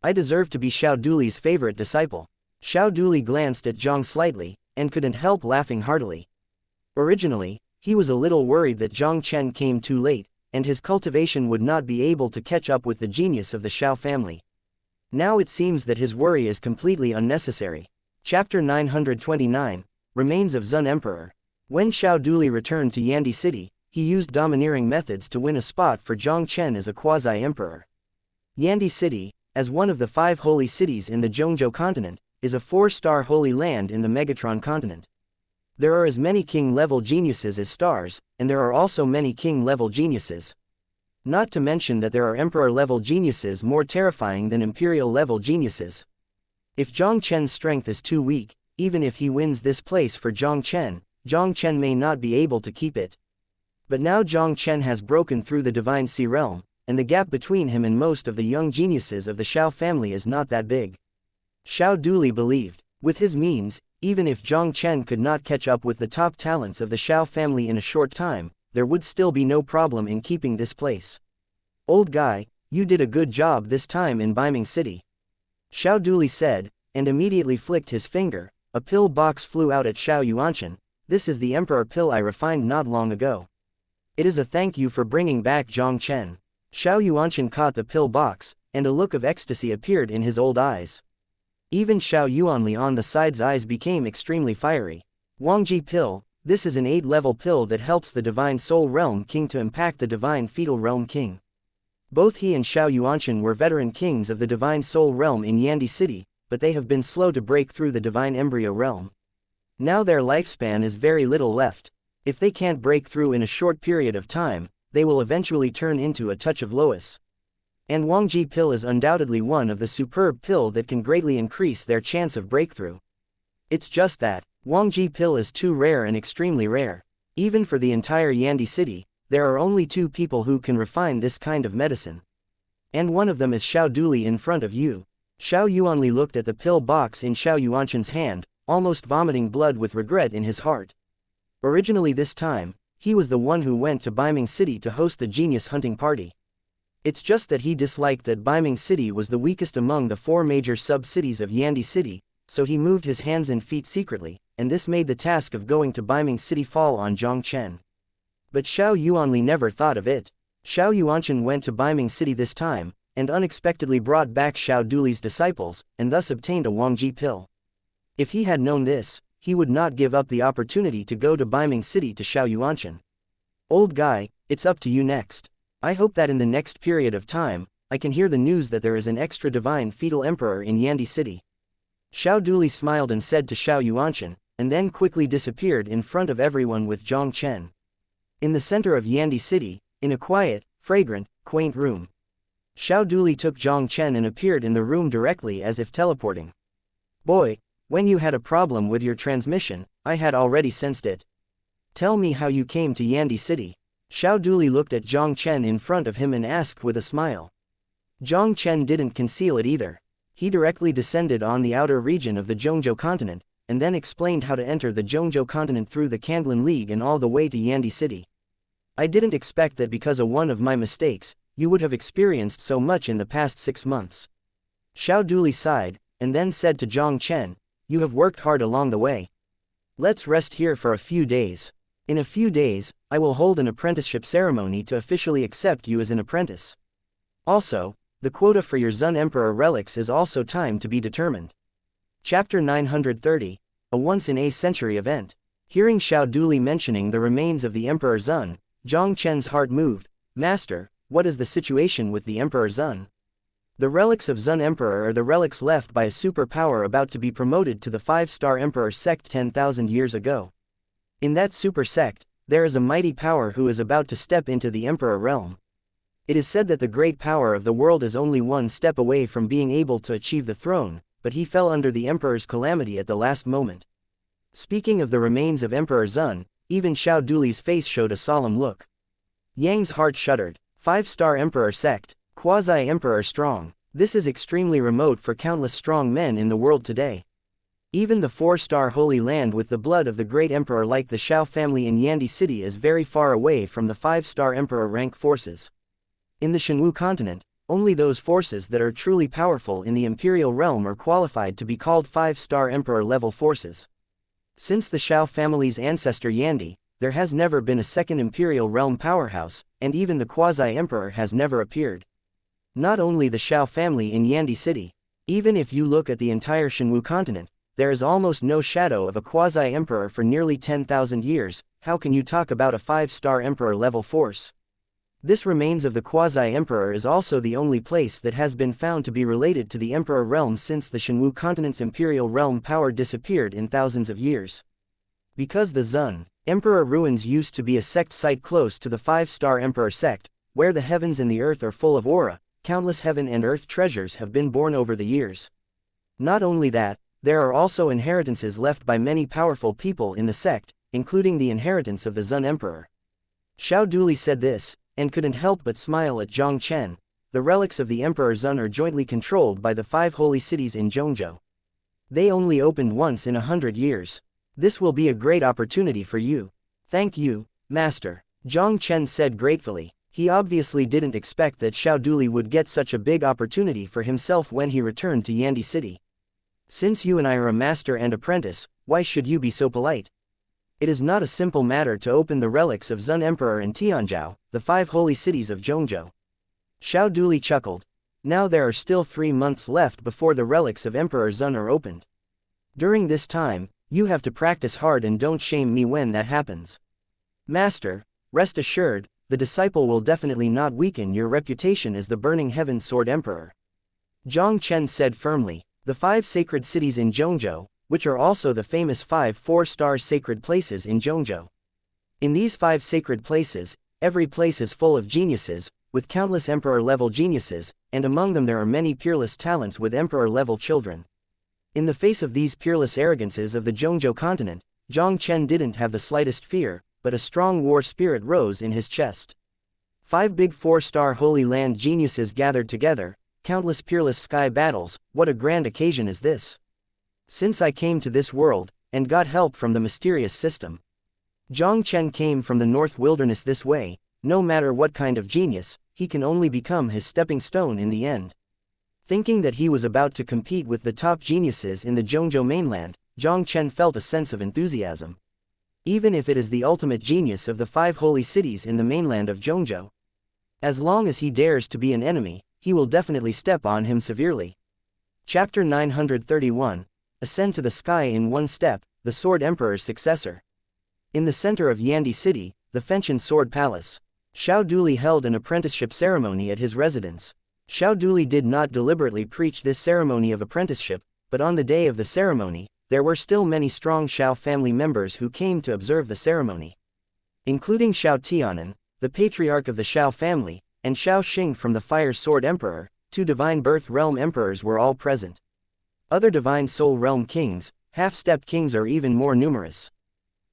I deserve to be Xiao Duli's favorite disciple. Xiao Duli glanced at Jiang slightly, and couldn't help laughing heartily. Originally, he was a little worried that Jiang Chen came too late, and his cultivation would not be able to catch up with the genius of the Xiao family. Now it seems that his worry is completely unnecessary. Chapter 929, Remains of Zun Emperor. When Xiao Duli returned to Yandi City, he used domineering methods to win a spot for Jiang Chen as a quasi-emperor. Yandi City, as one of the 5 holy cities in the Zhongzhou continent, is a 4-star holy land in the Megatron continent. There are as many king-level geniuses as stars, and there are also many king-level geniuses. Not to mention that there are emperor-level geniuses more terrifying than imperial-level geniuses. If Jiang Chen's strength is too weak, even if he wins this place for Jiang Chen may not be able to keep it. But now Jiang Chen has broken through the Divine Sea Realm, and the gap between him and most of the young geniuses of the Xiao family is not that big. Xiao Duli believed, with his means, even if Jiang Chen could not catch up with the top talents of the Xiao family in a short time, there would still be no problem in keeping this place. Old guy, you did a good job this time in Beiming City. Xiao Duli said, and immediately flicked his finger. A pill box flew out at Xiao Yuanshan. This is the emperor pill I refined not long ago. It is a thank you for bringing back Jiang Chen. Xiao Yuanshan caught the pill box, and a look of ecstasy appeared in his old eyes. Even Xiao Yuanli on the side's eyes became extremely fiery. Wangji pill, this is an 8-level pill that helps the Divine Soul Realm King to impact the Divine Fetal Realm King. Both he and Xiao Yuanshan were veteran kings of the Divine Soul Realm in Yandi City, but they have been slow to break through the Divine Embryo Realm. Now their lifespan is very little left. If they can't break through in a short period of time, they will eventually turn into a touch of Lois. And Wangji pill is undoubtedly one of the superb pill that can greatly increase their chance of breakthrough. It's just that, Wangji pill is too rare and extremely rare. Even for the entire Yandi City, there are only 2 people who can refine this kind of medicine. And one of them is Xiao Duli in front of you. Xiao Yuanli looked at the pill box in Xiao Yuanshan's hand, almost vomiting blood with regret in his heart. Originally this time, he was the one who went to Beiming City to host the genius hunting party. It's just that he disliked that Beiming City was the weakest among the 4 major sub-cities of Yandi City, so he moved his hands and feet secretly, and this made the task of going to Beiming City fall on Jiang Chen. But Xiao Yuanli never thought of it. Xiao Yuanshan went to Beiming City this time, and unexpectedly brought back Xiao Duli's disciples, and thus obtained a Wangji pill. If he had known this, he would not give up the opportunity to go to Beiming City to Xiao Yuanshan. Old guy, it's up to you next. I hope that in the next period of time, I can hear the news that there is an extra divine fetal emperor in Yandi City. Xiao Duli smiled and said to Xiao Yuanshan, and then quickly disappeared in front of everyone with Jiang Chen. In the center of Yandi City, in a quiet, fragrant, quaint room. Xiao Duli took Jiang Chen and appeared in the room directly as if teleporting. Boy, when you had a problem with your transmission, I had already sensed it. Tell me how you came to Yandi City. Xiao Duli looked at Jiang Chen in front of him and asked with a smile. Jiang Chen didn't conceal it either. He directly descended on the outer region of the Zhongzhou continent, and then explained how to enter the Zhongzhou continent through the Kandlin League and all the way to Yandi City. I didn't expect that because of one of my mistakes, you would have experienced so much in the past 6 months. Xiao Duli sighed, and then said to Jiang Chen, you have worked hard along the way. Let's rest here for a few days. In a few days, I will hold an apprenticeship ceremony to officially accept you as an apprentice. Also, the quota for your Zun Emperor relics is also time to be determined. Chapter 930, a once-in-a-century event. Hearing Xiao Duli mentioning the remains of the Emperor Zun, Jiang Chen's heart moved. Master, what is the situation with the Emperor Zun? The relics of Zun Emperor are the relics left by a superpower about to be promoted to the 5-star Emperor sect 10,000 years ago. In that super sect, there is a mighty power who is about to step into the Emperor realm. It is said that the great power of the world is only one step away from being able to achieve the throne, but he fell under the Emperor's calamity at the last moment. Speaking of the remains of Emperor Zun, even Xiao Duli's face showed a solemn look. Yang's heart shuddered. 5-star Emperor sect, quasi-emperor strong. This is extremely remote for countless strong men in the world today. Even the 4-star Holy Land with the blood of the great emperor like the Shao family in Yandi City is very far away from the 5-star emperor rank forces. In the Shenwu continent, only those forces that are truly powerful in the imperial realm are qualified to be called 5-star emperor level forces. Since the Shao family's ancestor Yandi, there has never been a second imperial realm powerhouse, and even the quasi-emperor has never appeared. Not only the Shao family in Yandi City, even if you look at the entire Shenwu continent, there is almost no shadow of a quasi-emperor for nearly 10,000 years. How can you talk about a 5-star emperor level force? This remains of the quasi-emperor is also the only place that has been found to be related to the emperor realm since the Shenwu continent's imperial realm power disappeared in thousands of years. Because the Zun Emperor ruins used to be a sect site close to the 5-star emperor sect, where the heavens and the earth are full of aura, countless heaven and earth treasures have been born over the years. Not only that, there are also inheritances left by many powerful people in the sect, including the inheritance of the Zun Emperor. Xiao Duli said this, and couldn't help but smile at Jiang Chen. The relics of the Emperor Zun are jointly controlled by the 5 holy cities in Zhongzhou. They only opened once in 100 years. This will be a great opportunity for you. Thank you, Master. Jiang Chen said gratefully. He obviously didn't expect that Xiao Duli would get such a big opportunity for himself when he returned to Yandi City. Since you and I are a master and apprentice, why should you be so polite? It is not a simple matter to open the relics of Zun Emperor and Tianzhou, the 5 holy cities of Zhongzhou. Xiao Duli chuckled. Now there are still 3 months left before the relics of Emperor Zun are opened. During this time, you have to practice hard and don't shame me when that happens. Master, rest assured, the disciple will definitely not weaken your reputation as the Burning Heaven Sword Emperor. Jiang Chen said firmly. The 5 sacred cities in Zhongzhou, which are also the famous 5 4-star sacred places in Zhongzhou. In these 5 sacred places, every place is full of geniuses, with countless emperor-level geniuses, and among them there are many peerless talents with emperor-level children. In the face of these peerless arrogances of the Zhongzhou continent, Jiang Chen didn't have the slightest fear, but a strong war spirit rose in his chest. 5 big 4-star Holy Land geniuses gathered together, countless peerless sky battles. What a grand occasion is this! Since I came to this world, and got help from the mysterious system. Jiang Chen came from the North Wilderness this way. No matter what kind of genius, he can only become his stepping stone in the end. Thinking that he was about to compete with the top geniuses in the Zhongzhou mainland, Jiang Chen felt a sense of enthusiasm. Even if it is the ultimate genius of the 5 holy cities in the mainland of Zhongzhou. As long as he dares to be an enemy, he will definitely step on him severely. Chapter 931, Ascend to the Sky in One Step, the Sword Emperor's Successor. In the center of Yandi City, the Fenchen Sword Palace. Xiao Duli held an apprenticeship ceremony at his residence. Xiao Duli did not deliberately preach this ceremony of apprenticeship, but on the day of the ceremony, there were still many strong Shao family members who came to observe the ceremony. Including Xiao Tianan, the patriarch of the Shao family, and Xiao Xing from the Fire Sword Emperor, 2 Divine Birth Realm Emperors were all present. Other Divine Soul Realm Kings, half-step kings are even more numerous.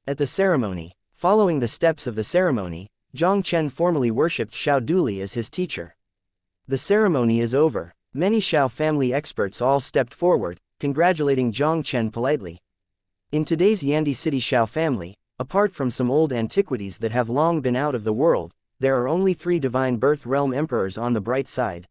At the ceremony, following the steps of the ceremony, Jiang Chen formally worshipped Xiao Duli as his teacher. The ceremony is over. Many Xiao family experts all stepped forward, congratulating Jiang Chen politely. In today's Yandi City Xiao family, apart from some old antiquities that have long been out of the world, there are only 3 divine birth realm emperors on the bright side.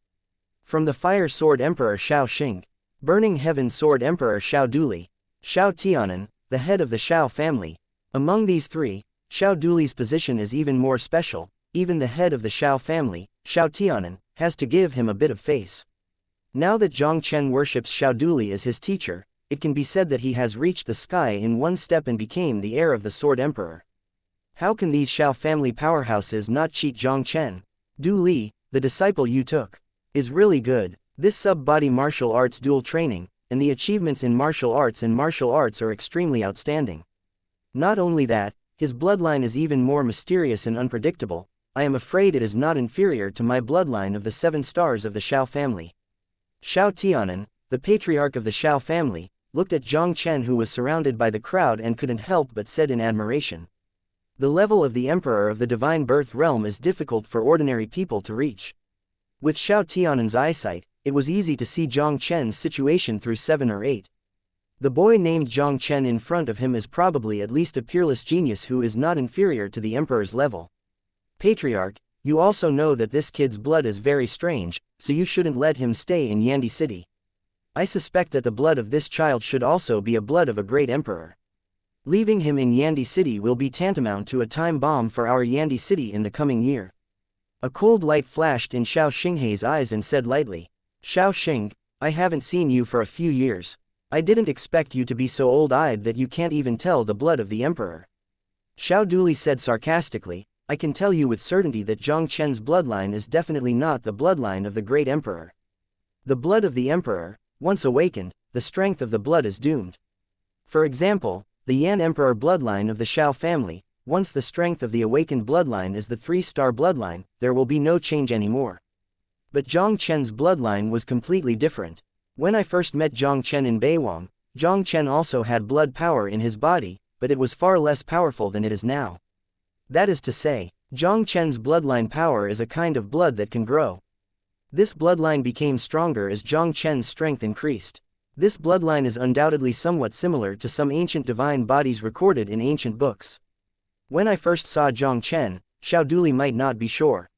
From the Fire Sword Emperor Xiao Xing, Burning Heaven Sword Emperor Xiao Duli, Xiao Tianan, the head of the Xiao family. Among these 3, Xiao Duli's position is even more special. Even the head of the Xiao family, Xiao Tianan, has to give him a bit of face. Now that Jiang Chen worships Xiao Duli as his teacher, it can be said that he has reached the sky in one step and became the heir of the Sword Emperor. How can these Xiao family powerhouses not cheat Jiang Chen? Du Li, the disciple you took, is really good. This sub-body martial arts dual training, and the achievements in martial arts are extremely outstanding. Not only that, his bloodline is even more mysterious and unpredictable. I am afraid it is not inferior to my bloodline of the 7 stars of the Xiao family. Xiao Tianan, the patriarch of the Xiao family, looked at Jiang Chen, who was surrounded by the crowd, and couldn't help but said in admiration, "The level of the Emperor of the Divine Birth Realm is difficult for ordinary people to reach." With Xiao Tianan's eyesight, it was easy to see Jiang Chen's situation through 7 or 8. The boy named Jiang Chen in front of him is probably at least a peerless genius who is not inferior to the Emperor's level. Patriarch, you also know that this kid's blood is very strange, so you shouldn't let him stay in Yandi City. I suspect that the blood of this child should also be a blood of a great emperor. Leaving him in Yandi City will be tantamount to a time bomb for our Yandi City in the coming year. A cold light flashed in Xiao Xinghei's eyes and said lightly, "Xiao Xing, I haven't seen you for a few years. I didn't expect you to be so old-eyed that you can't even tell the blood of the emperor." Xiao Duli said sarcastically, "I can tell you with certainty that Jiang Chen's bloodline is definitely not the bloodline of the great emperor. The blood of the emperor, once awakened, the strength of the blood is doomed. For example, the Yan Emperor bloodline of the Xiao family, once the strength of the awakened bloodline is the 3-star bloodline, there will be no change anymore. But Jiang Chen's bloodline was completely different. When I first met Jiang Chen in Beiwang, Jiang Chen also had blood power in his body, but it was far less powerful than it is now. That is to say, Jiang Chen's bloodline power is a kind of blood that can grow. This bloodline became stronger as Jiang Chen's strength increased. This bloodline is undoubtedly somewhat similar to some ancient divine bodies recorded in ancient books. When I first saw Jiang Chen, Xiao Duli might not be sure.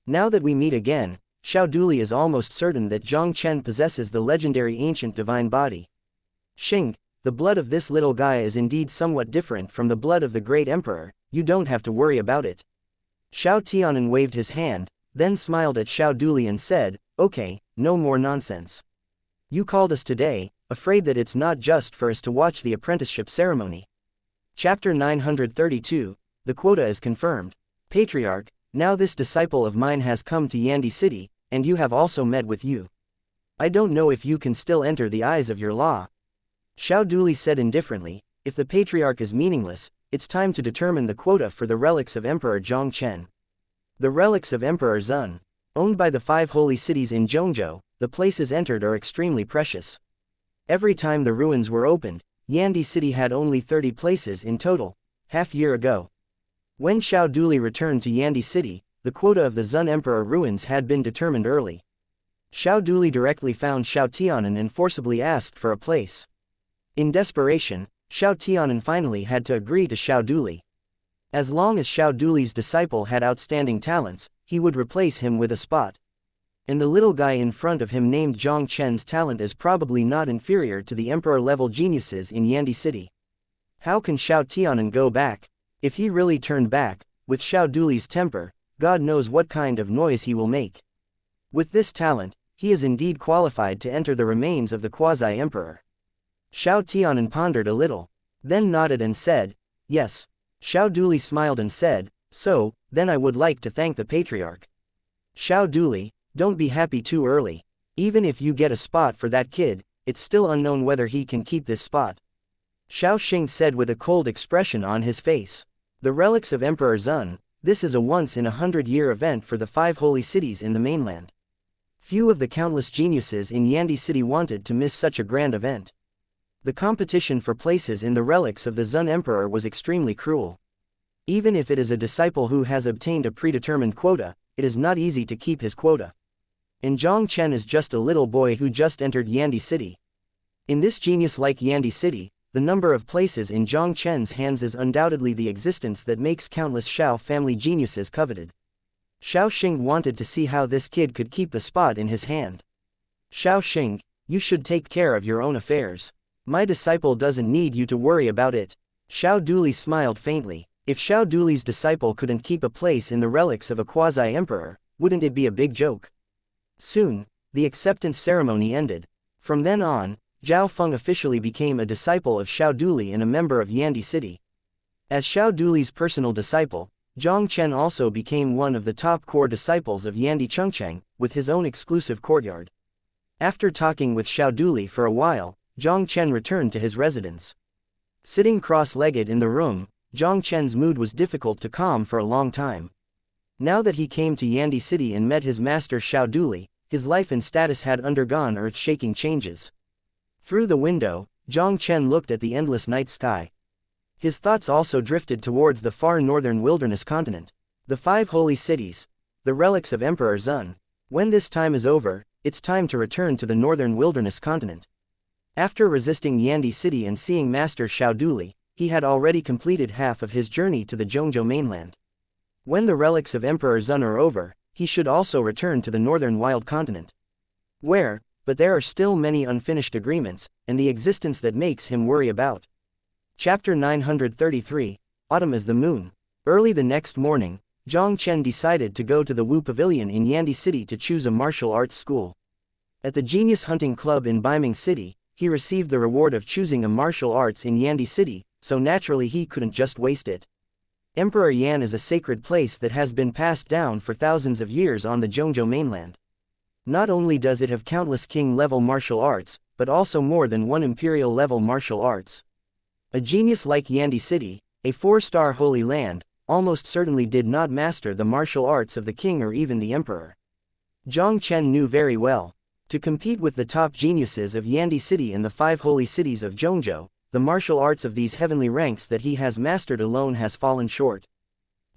Now that we meet again, Xiao Duli is almost certain that Jiang Chen possesses the legendary ancient divine body. Xing, the blood of this little guy is indeed somewhat different from the blood of the great emperor. You don't have to worry about it." Xiao Tianan waved his hand, then smiled at Xiao Duli and said, "Okay, no more nonsense. You called us today, afraid that it's not just for us to watch the apprenticeship ceremony." Chapter 932, The Quota is Confirmed. Patriarch, now this disciple of mine has come to Yandi City, and you have also met with you. I don't know if you can still enter the eyes of your law. Xiao Duli said indifferently, "If the patriarch is meaningless, it's time to determine the quota for the relics of Emperor Jiang Chen." The relics of Emperor Zun, owned by the 5 holy cities in Zhongzhou, the places entered are extremely precious. Every time the ruins were opened, Yandi City had only 30 places in total, half-year ago. When Xiao Duli returned to Yandi City, the quota of the Zun Emperor ruins had been determined early. Xiao Duli directly found Xiao Tianan and forcibly asked for a place. In desperation, Xiao Tianan finally had to agree to Xiao Duli. As long as Xiao Duli's disciple had outstanding talents, he would replace him with a spot. And the little guy in front of him named Jiang Chen's talent is probably not inferior to the emperor-level geniuses in Yandi City. How can Xiao Tianan go back? If he really turned back, with Xiao Duli's temper, God knows what kind of noise he will make. With this talent, he is indeed qualified to enter the remains of the quasi-emperor. Xiao Tianan pondered a little, then nodded and said, "Yes." Xiao Duli smiled and said, "So, then I would like to thank the patriarch." Xiao Duli, don't be happy too early. Even if you get a spot for that kid, it's still unknown whether he can keep this spot. Xiao Xing said with a cold expression on his face. The relics of Emperor Zun, this is a once-in-a-100-year event for the 5 holy cities in the mainland. Few of the countless geniuses in Yandi City wanted to miss such a grand event. The competition for places in the relics of the Zun Emperor was extremely cruel. Even if it is a disciple who has obtained a predetermined quota, it is not easy to keep his quota. And Jiang Chen is just a little boy who just entered Yandi City. In this genius-like Yandi City, the number of places in Jiang Chen's hands is undoubtedly the existence that makes countless Shao family geniuses coveted. Shao Xing wanted to see how this kid could keep the spot in his hand. Shao Xing, you should take care of your own affairs. My disciple doesn't need you to worry about it. Shao Duli smiled faintly. If Shao Duli's disciple couldn't keep a place in the relics of a quasi-emperor, wouldn't it be a big joke? Soon, the acceptance ceremony ended. From then on, Zhao Feng officially became a disciple of Shao Duli and a member of Yandi City. As Shao Duli's personal disciple, Jiang Chen also became one of the top core disciples of Yandi Chengcheng, with his own exclusive courtyard. After talking with Shao Duli for a while, Jiang Chen returned to his residence. Sitting cross-legged in the room, Jiang Chen's mood was difficult to calm for a long time. Now that he came to Yandi City and met his master Shao Duli, his life and status had undergone earth-shaking changes. Through the window, Jiang Chen looked at the endless night sky. His thoughts also drifted towards the far northern wilderness continent. The 5 holy cities. The relics of Emperor Zun. When this time is over, it's time to return to the northern wilderness continent. After resisting Yandi City and seeing Master Shao Duli, he had already completed half of his journey to the Zhongzhou mainland. When the relics of Emperor Zun are over, he should also return to the northern wild continent. But there are still many unfinished agreements, and the existence that makes him worry about. Chapter 933, Autumn as the Moon. Early the next morning, Jiang Chen decided to go to the Wu Pavilion in Yandi City to choose a martial arts school. At the Genius Hunting Club in Baiming City, he received the reward of choosing a martial arts in Yandi City, so naturally he couldn't just waste it. Emperor Yan is a sacred place that has been passed down for thousands of years on the Zhongzhou mainland. Not only does it have countless king-level martial arts, but also more than one imperial-level martial arts. A genius like Yandi City, a 4-star holy land, almost certainly did not master the martial arts of the king or even the emperor. Jiang Chen knew very well. To compete with the top geniuses of Yandi City and the 5 holy cities of Zhongzhou, the martial arts of these heavenly ranks that he has mastered alone has fallen short.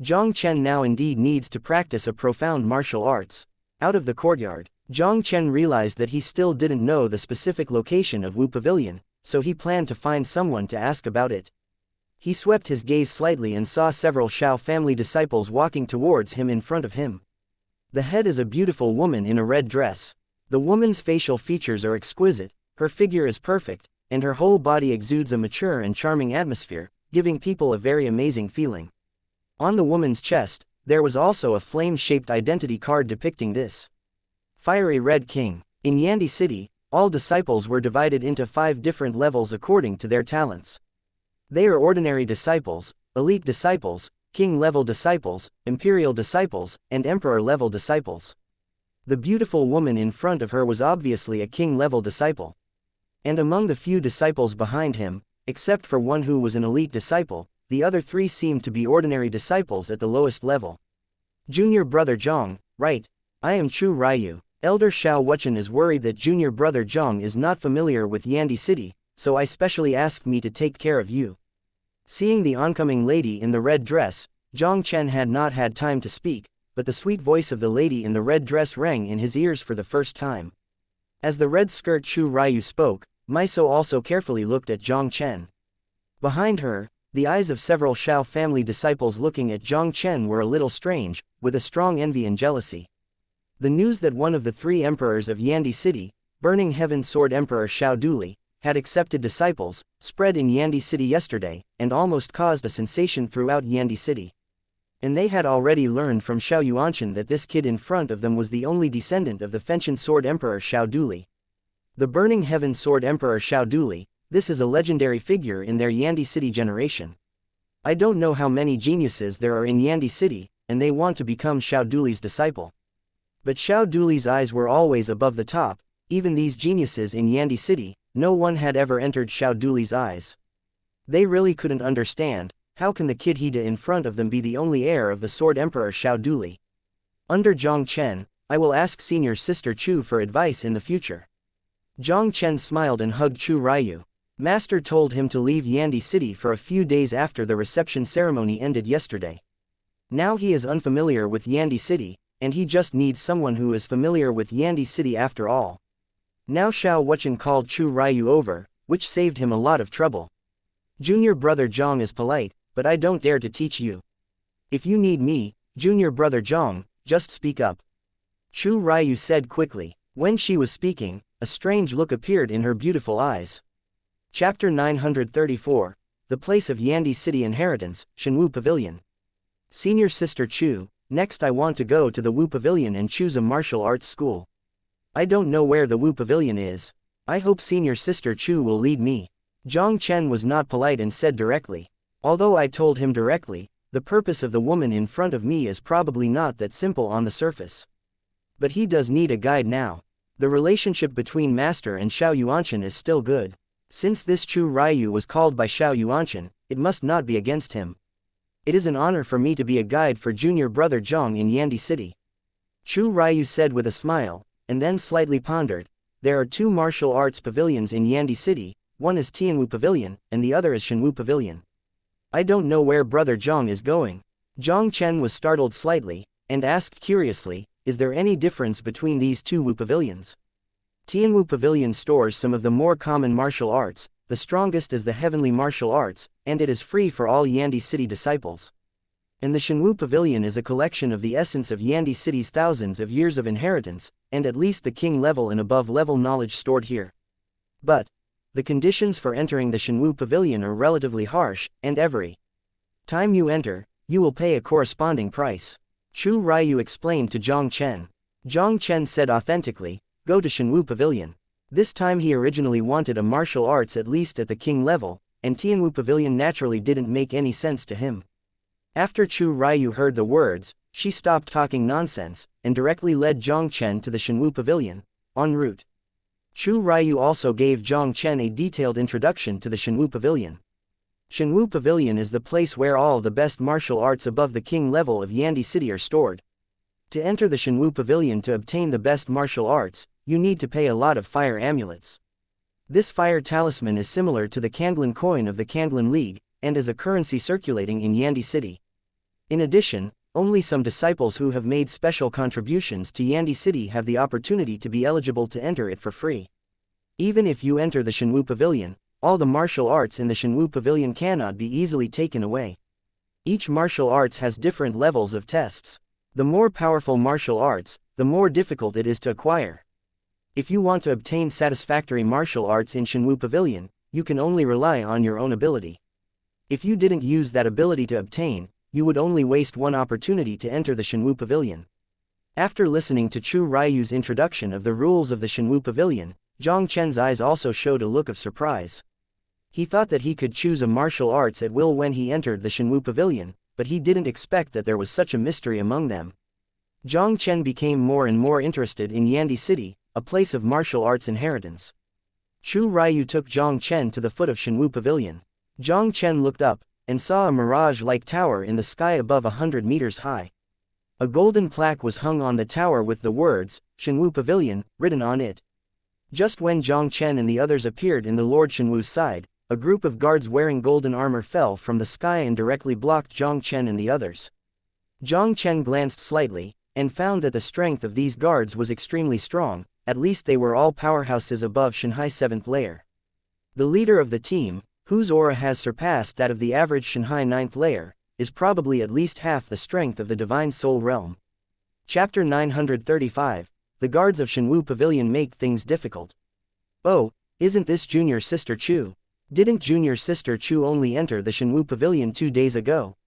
Jiang Chen now indeed needs to practice a profound martial arts. Out of the courtyard, Jiang Chen realized that he still didn't know the specific location of Wu Pavilion, so he planned to find someone to ask about it. He swept his gaze slightly and saw several Shao family disciples walking towards him in front of him. The head is a beautiful woman in a red dress. The woman's facial features are exquisite, her figure is perfect, and her whole body exudes a mature and charming atmosphere, giving people a very amazing feeling. On the woman's chest, there was also a flame-shaped identity card depicting this. Fiery Red King. In Yandi City, all disciples were divided into 5 different levels according to their talents. They are ordinary disciples, elite disciples, king-level disciples, imperial disciples, and emperor-level disciples. The beautiful woman in front of her was obviously a king-level disciple. And among the few disciples behind him, except for one who was an elite disciple, the other 3 seemed to be ordinary disciples at the lowest level. Junior Brother Jiang, right? I am Chu Ryu. Elder Shao Wuchen is worried that Junior Brother Jiang is not familiar with Yandi City, so I specially asked me to take care of you. Seeing the oncoming lady in the red dress, Jiang Chen had not had time to speak, but the sweet voice of the lady in the red dress rang in his ears for the first time. As the red skirt Chu Ryu spoke, Miso also carefully looked at Jiang Chen. Behind her, the eyes of several Shao family disciples looking at Jiang Chen were a little strange, with a strong envy and jealousy. The news that one of the 3 emperors of Yandi City, Burning Heaven Sword Emperor Shao Duli, had accepted disciples, spread in Yandi City yesterday, and almost caused a sensation throughout Yandi City. And they had already learned from Shao Yuanshan that this kid in front of them was the only descendant of the Fenchen Sword Emperor Shao Duli. The Burning Heaven Sword Emperor Shao Duli, this is a legendary figure in their Yandi City generation. I don't know how many geniuses there are in Yandi City, and they want to become Shao Duli's disciple. But Shao Duli's eyes were always above the top, even these geniuses in Yandi City, no one had ever entered Shao Duli's eyes. They really couldn't understand, how can the kid Hida in front of them be the only heir of the Sword Emperor Shao Duli? Under Jiang Chen, I will ask senior sister Chu for advice in the future. Jiang Chen smiled and hugged Chu Ryu. Master told him to leave Yandi City for a few days after the reception ceremony ended yesterday. Now he is unfamiliar with Yandi City, and he just needs someone who is familiar with Yandi City after all. Now Xiao Wuchen called Chu Ryu over, which saved him a lot of trouble. Junior brother Jiang is polite, but I don't dare to teach you. If you need me, junior brother Jiang, just speak up. Chu Ryu said quickly. When she was speaking, a strange look appeared in her beautiful eyes. Chapter 934, The Place of Yandi City Inheritance, Shenwu Pavilion. Senior Sister Chu, next I want to go to the Wu Pavilion and choose a martial arts school. I don't know where the Wu Pavilion is. I hope Senior Sister Chu will lead me. Jiang Chen was not polite and said directly. Although I told him directly, the purpose of the woman in front of me is probably not that simple on the surface. But he does need a guide now. The relationship between Master and Xiao Yuanchen is still good. Since this Chu Ryu was called by Xiao Yuanchen, it must not be against him. It is an honor for me to be a guide for junior brother Jiang in Yandi City. Chu Ryu said with a smile, and then slightly pondered. There are two martial arts pavilions in Yandi City, one is Tianwu Pavilion, and the other is Shenwu Pavilion. I don't know where brother Jiang is going. Jiang Chen was startled slightly, and asked curiously, is there any difference between these two Wu pavilions? Tianwu Pavilion stores some of the more common martial arts, the strongest is the heavenly martial arts, and it is free for all Yandi City disciples. And the Shenwu Pavilion is a collection of the essence of Yandi City's thousands of years of inheritance, and at least the king level and above level knowledge stored here. But the conditions for entering the Shenwu Pavilion are relatively harsh, and every time you enter, you will pay a corresponding price. Chu Ryu explained to Jiang Chen. Jiang Chen said authentically, go to Shenwu Pavilion. This time he originally wanted a martial arts at least at the king level, and Tianwu Pavilion naturally didn't make any sense to him. After Chu Ryu heard the words, she stopped talking nonsense, and directly led Jiang Chen to the Shenwu Pavilion. En route, Chu Ryu also gave Jiang Chen a detailed introduction to the Shenwu Pavilion. Shenwu Pavilion is the place where all the best martial arts above the king level of Yandi City are stored. To enter the Shenwu Pavilion to obtain the best martial arts, you need to pay a lot of fire amulets. This fire talisman is similar to the Kanglan coin of the Kanglan League, and is a currency circulating in Yandi City. In addition, only some disciples who have made special contributions to Yandi City have the opportunity to be eligible to enter it for free. Even if you enter the Shenwu Pavilion, all the martial arts in the Shenwu Pavilion cannot be easily taken away. Each martial arts has different levels of tests. The more powerful martial arts, the more difficult it is to acquire. If you want to obtain satisfactory martial arts in Shenwu Pavilion, you can only rely on your own ability. If you didn't use that ability to obtain, you would only waste one opportunity to enter the Shenwu Pavilion. After listening to Chu Ryu's introduction of the rules of the Shenwu Pavilion, Jiang Chen's eyes also showed a look of surprise. He thought that he could choose a martial arts at will when he entered the Shenwu Pavilion, but he didn't expect that there was such a mystery among them. Jiang Chen became more and more interested in Yandi City, a place of martial arts inheritance. Chu Ryu took Jiang Chen to the foot of Shenwu Pavilion. Jiang Chen looked up, and saw a mirage-like tower in the sky above 100 meters high. A golden plaque was hung on the tower with the words, Shenwu Pavilion, written on it. Just when Jiang Chen and the others appeared in the Lord Shenwu's side, a group of guards wearing golden armor fell from the sky and directly blocked Jiang Chen and the others. Jiang Chen glanced slightly, and found that the strength of these guards was extremely strong, at least they were all powerhouses above Shanghai 7th layer. The leader of the team, whose aura has surpassed that of the average Shanghai 9th layer, is probably at least half the strength of the Divine Soul Realm. Chapter 935, The Guards of Shenwu Pavilion Make Things Difficult. Oh, isn't this Junior Sister Chu? Didn't Junior Sister Chu only enter the Shenwu Pavilion 2 days ago?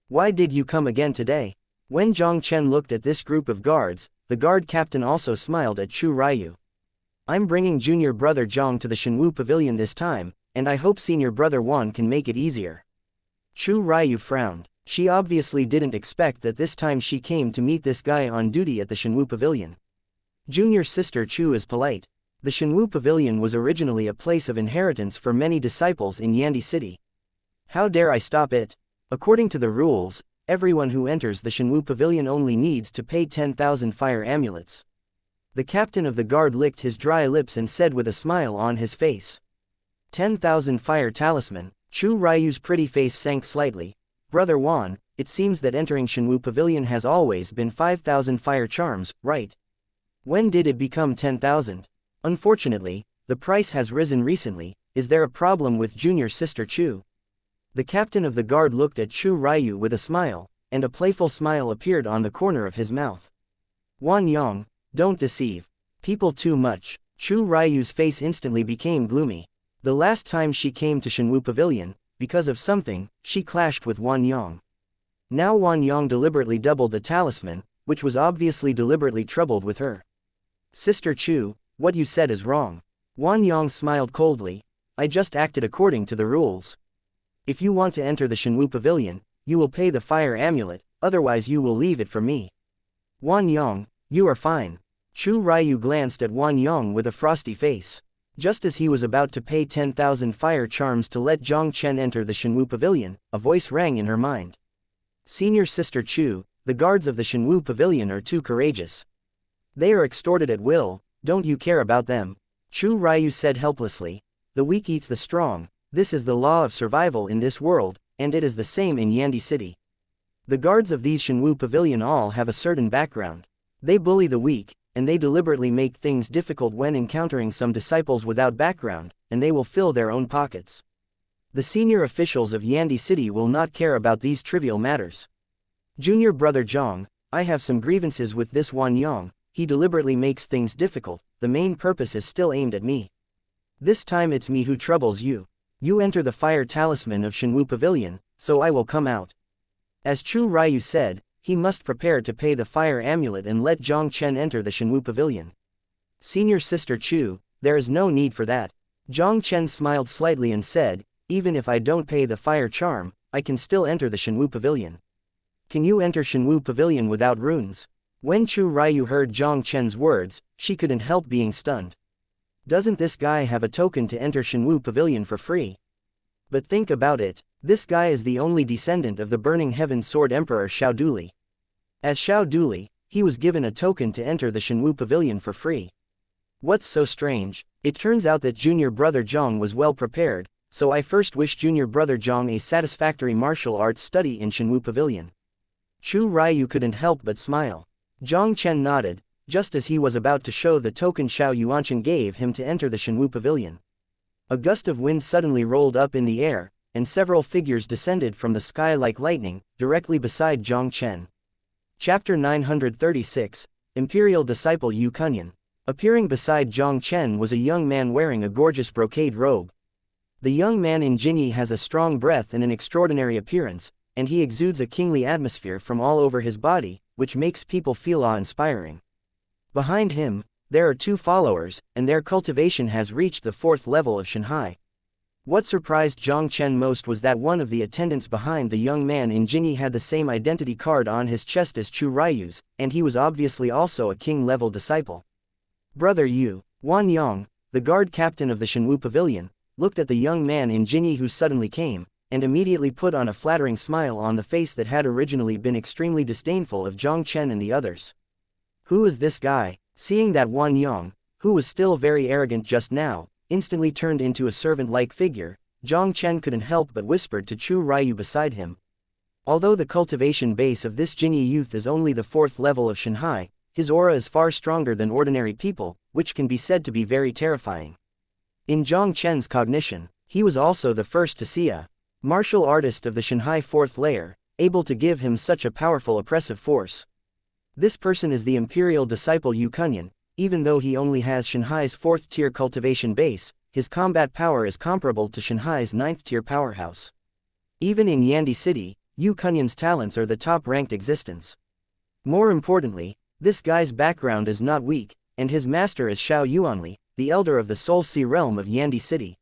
Why did you come again today? When Jiang Chen looked at this group of guards, the guard captain also smiled at Chu Ryu. I'm bringing junior brother Jiang to the Shenwu Pavilion this time, and I hope senior brother Wan can make it easier. Chu Ryu frowned. She obviously didn't expect that this time she came to meet this guy on duty at the Shenwu Pavilion. Junior Sister Chu is polite. The Shenwu Pavilion was originally a place of inheritance for many disciples in Yandi City. How dare I stop it? According to the rules, everyone who enters the Shenwu Pavilion only needs to pay 10,000 fire amulets. The captain of the guard licked his dry lips and said with a smile on his face. 10,000 fire talisman. Chu Ryu's pretty face sank slightly. Brother Wan, it seems that entering Shenwu Pavilion has always been 5,000 fire charms, right? When did it become 10,000? Unfortunately, the price has risen recently. Is there a problem with junior sister Chu? The captain of the guard looked at Chu Ryu with a smile, and a playful smile appeared on the corner of his mouth. Wan Yang, don't deceive people too much. Chu Ryu's face instantly became gloomy. The last time she came to Shenwu Pavilion, because of something, she clashed with Wan Yang. Now Wan Yang deliberately doubled the talisman, which was obviously deliberately troubled with her. Sister Chu, what you said is wrong. Wan Yang smiled coldly. I just acted according to the rules. If you want to enter the Shenwu Pavilion, you will pay the fire amulet, otherwise you will leave it for me. Wan Yang, you are fine. Chu Ryu glanced at Wan Yang with a frosty face. Just as he was about to pay 10,000 fire charms to let Jiang Chen enter the Shenwu Pavilion, a voice rang in her mind. Senior Sister Chu, the guards of the Shenwu Pavilion are too courageous. They are extorted at will, don't you care about them? Chu Ryu said helplessly. The weak eats the strong, this is the law of survival in this world, and it is the same in Yandi City. The guards of these Shenwu Pavilion all have a certain background. They bully the weak, and they deliberately make things difficult when encountering some disciples without background, and they will fill their own pockets. The senior officials of Yandi City will not care about these trivial matters. Junior brother Jiang, I have some grievances with this Wan Yang, he deliberately makes things difficult, the main purpose is still aimed at me. This time it's me who troubles you. You enter the fire talisman of Shenwu Pavilion, so I will come out. As Chu Ryu said, he must prepare to pay the fire amulet and let Jiang Chen enter the Shenwu Pavilion. Senior Sister Chu, there is no need for that. Jiang Chen smiled slightly and said, even if I don't pay the fire charm, I can still enter the Shenwu Pavilion. Can you enter Shenwu Pavilion without runes? When Chu Ryu heard Jiang Chen's words, she couldn't help being stunned. Doesn't this guy have a token to enter Shenwu Pavilion for free? But think about it, this guy is the only descendant of the Burning Heaven Sword Emperor Xiao Duli. As Xiao Duli, he was given a token to enter the Shenwu Pavilion for free. What's so strange? It turns out that junior brother Jiang was well prepared, so I first wish junior brother Jiang a satisfactory martial arts study in Shenwu Pavilion. Chu Ryu couldn't help but smile. Jiang Chen nodded, just as he was about to show the token Xiao Yuanchen gave him to enter the Shenwu Pavilion. A gust of wind suddenly rolled up in the air, and several figures descended from the sky like lightning, directly beside Jiang Chen. Chapter 936, Imperial Disciple Yu Kunyan. Appearing beside Jiang Chen was a young man wearing a gorgeous brocade robe. The young man in Jinyi has a strong breath and an extraordinary appearance, and he exudes a kingly atmosphere from all over his body, which makes people feel awe-inspiring. Behind him, there are two followers, and their cultivation has reached the 4th level of Shanghai. What surprised Jiang Chen most was that one of the attendants behind the young man in Jinyi had the same identity card on his chest as Chu Ryu's, and he was obviously also a king-level disciple. Brother Yu, Wan Yang, the guard captain of the Shenwu Pavilion, looked at the young man in Jinyi who suddenly came, and immediately put on a flattering smile on the face that had originally been extremely disdainful of Jiang Chen and the others. Who is this guy? Seeing that Wan Yang, who was still very arrogant just now, instantly turned into a servant-like figure, Jiang Chen couldn't help but whispered to Chu Ryu beside him. Although the cultivation base of this Jinyi youth is only the 4th level of Shanghai, his aura is far stronger than ordinary people, which can be said to be very terrifying. In Jiang Chen's cognition, he was also the first to see a martial artist of the Shanghai 4th layer, able to give him such a powerful oppressive force. This person is the Imperial Disciple Yu Kunyan. Even though he only has Shanghai's 4th tier cultivation base, his combat power is comparable to Shanghai's 9th tier powerhouse. Even in Yandi City, Yu Kunyan's talents are the top-ranked existence. More importantly, this guy's background is not weak, and his master is Xiao Yuanli, the elder of the Soul Sea realm of Yandi City.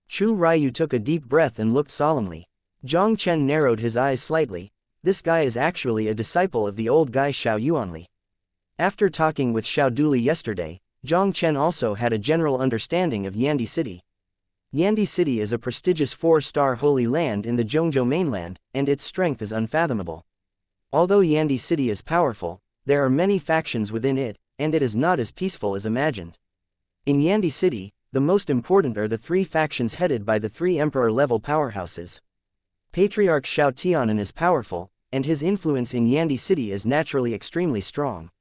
Chu Ryu took a deep breath and looked solemnly. Jiang Chen narrowed his eyes slightly. This guy is actually a disciple of the old guy Xiao Yuanli. After talking with Xiao Duli yesterday, Jiang Chen also had a general understanding of Yandi City. Yandi City is a prestigious 4-star holy land in the Zhongzhou mainland, and its strength is unfathomable. Although Yandi City is powerful, there are many factions within it, and it is not as peaceful as imagined. In Yandi City, The most important are the three factions headed by the three emperor-level powerhouses. Patriarch Xiao Tianan is powerful, and his influence in Yandi City is naturally extremely strong.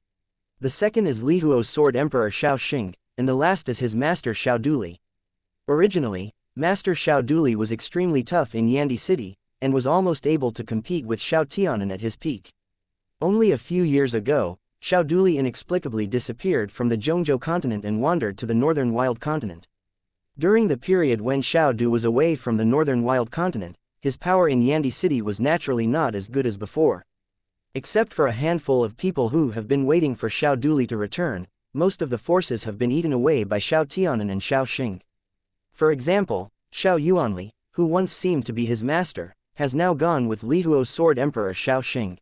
The second is Lihuo's sword Emperor Xiao Xing, and the last is his master Xiao Duli. Originally, Master Xiao Duli was extremely tough in Yandi City, and was almost able to compete with Xiao Tianan at his peak. Only a few years ago, Xiao Duli inexplicably disappeared from the Zhongzhou continent and wandered to the northern wild continent. During the period when Xiao Du was away from the northern wild continent, his power in Yandi City was naturally not as good as before. Except for a handful of people who have been waiting for Xiao Duli to return, most of the forces have been eaten away by Xiao Tianan and Xiao Xing. For example, Xiao Yuanli, who once seemed to be his master, has now gone with Lihuo's sword Emperor Xiao Xing.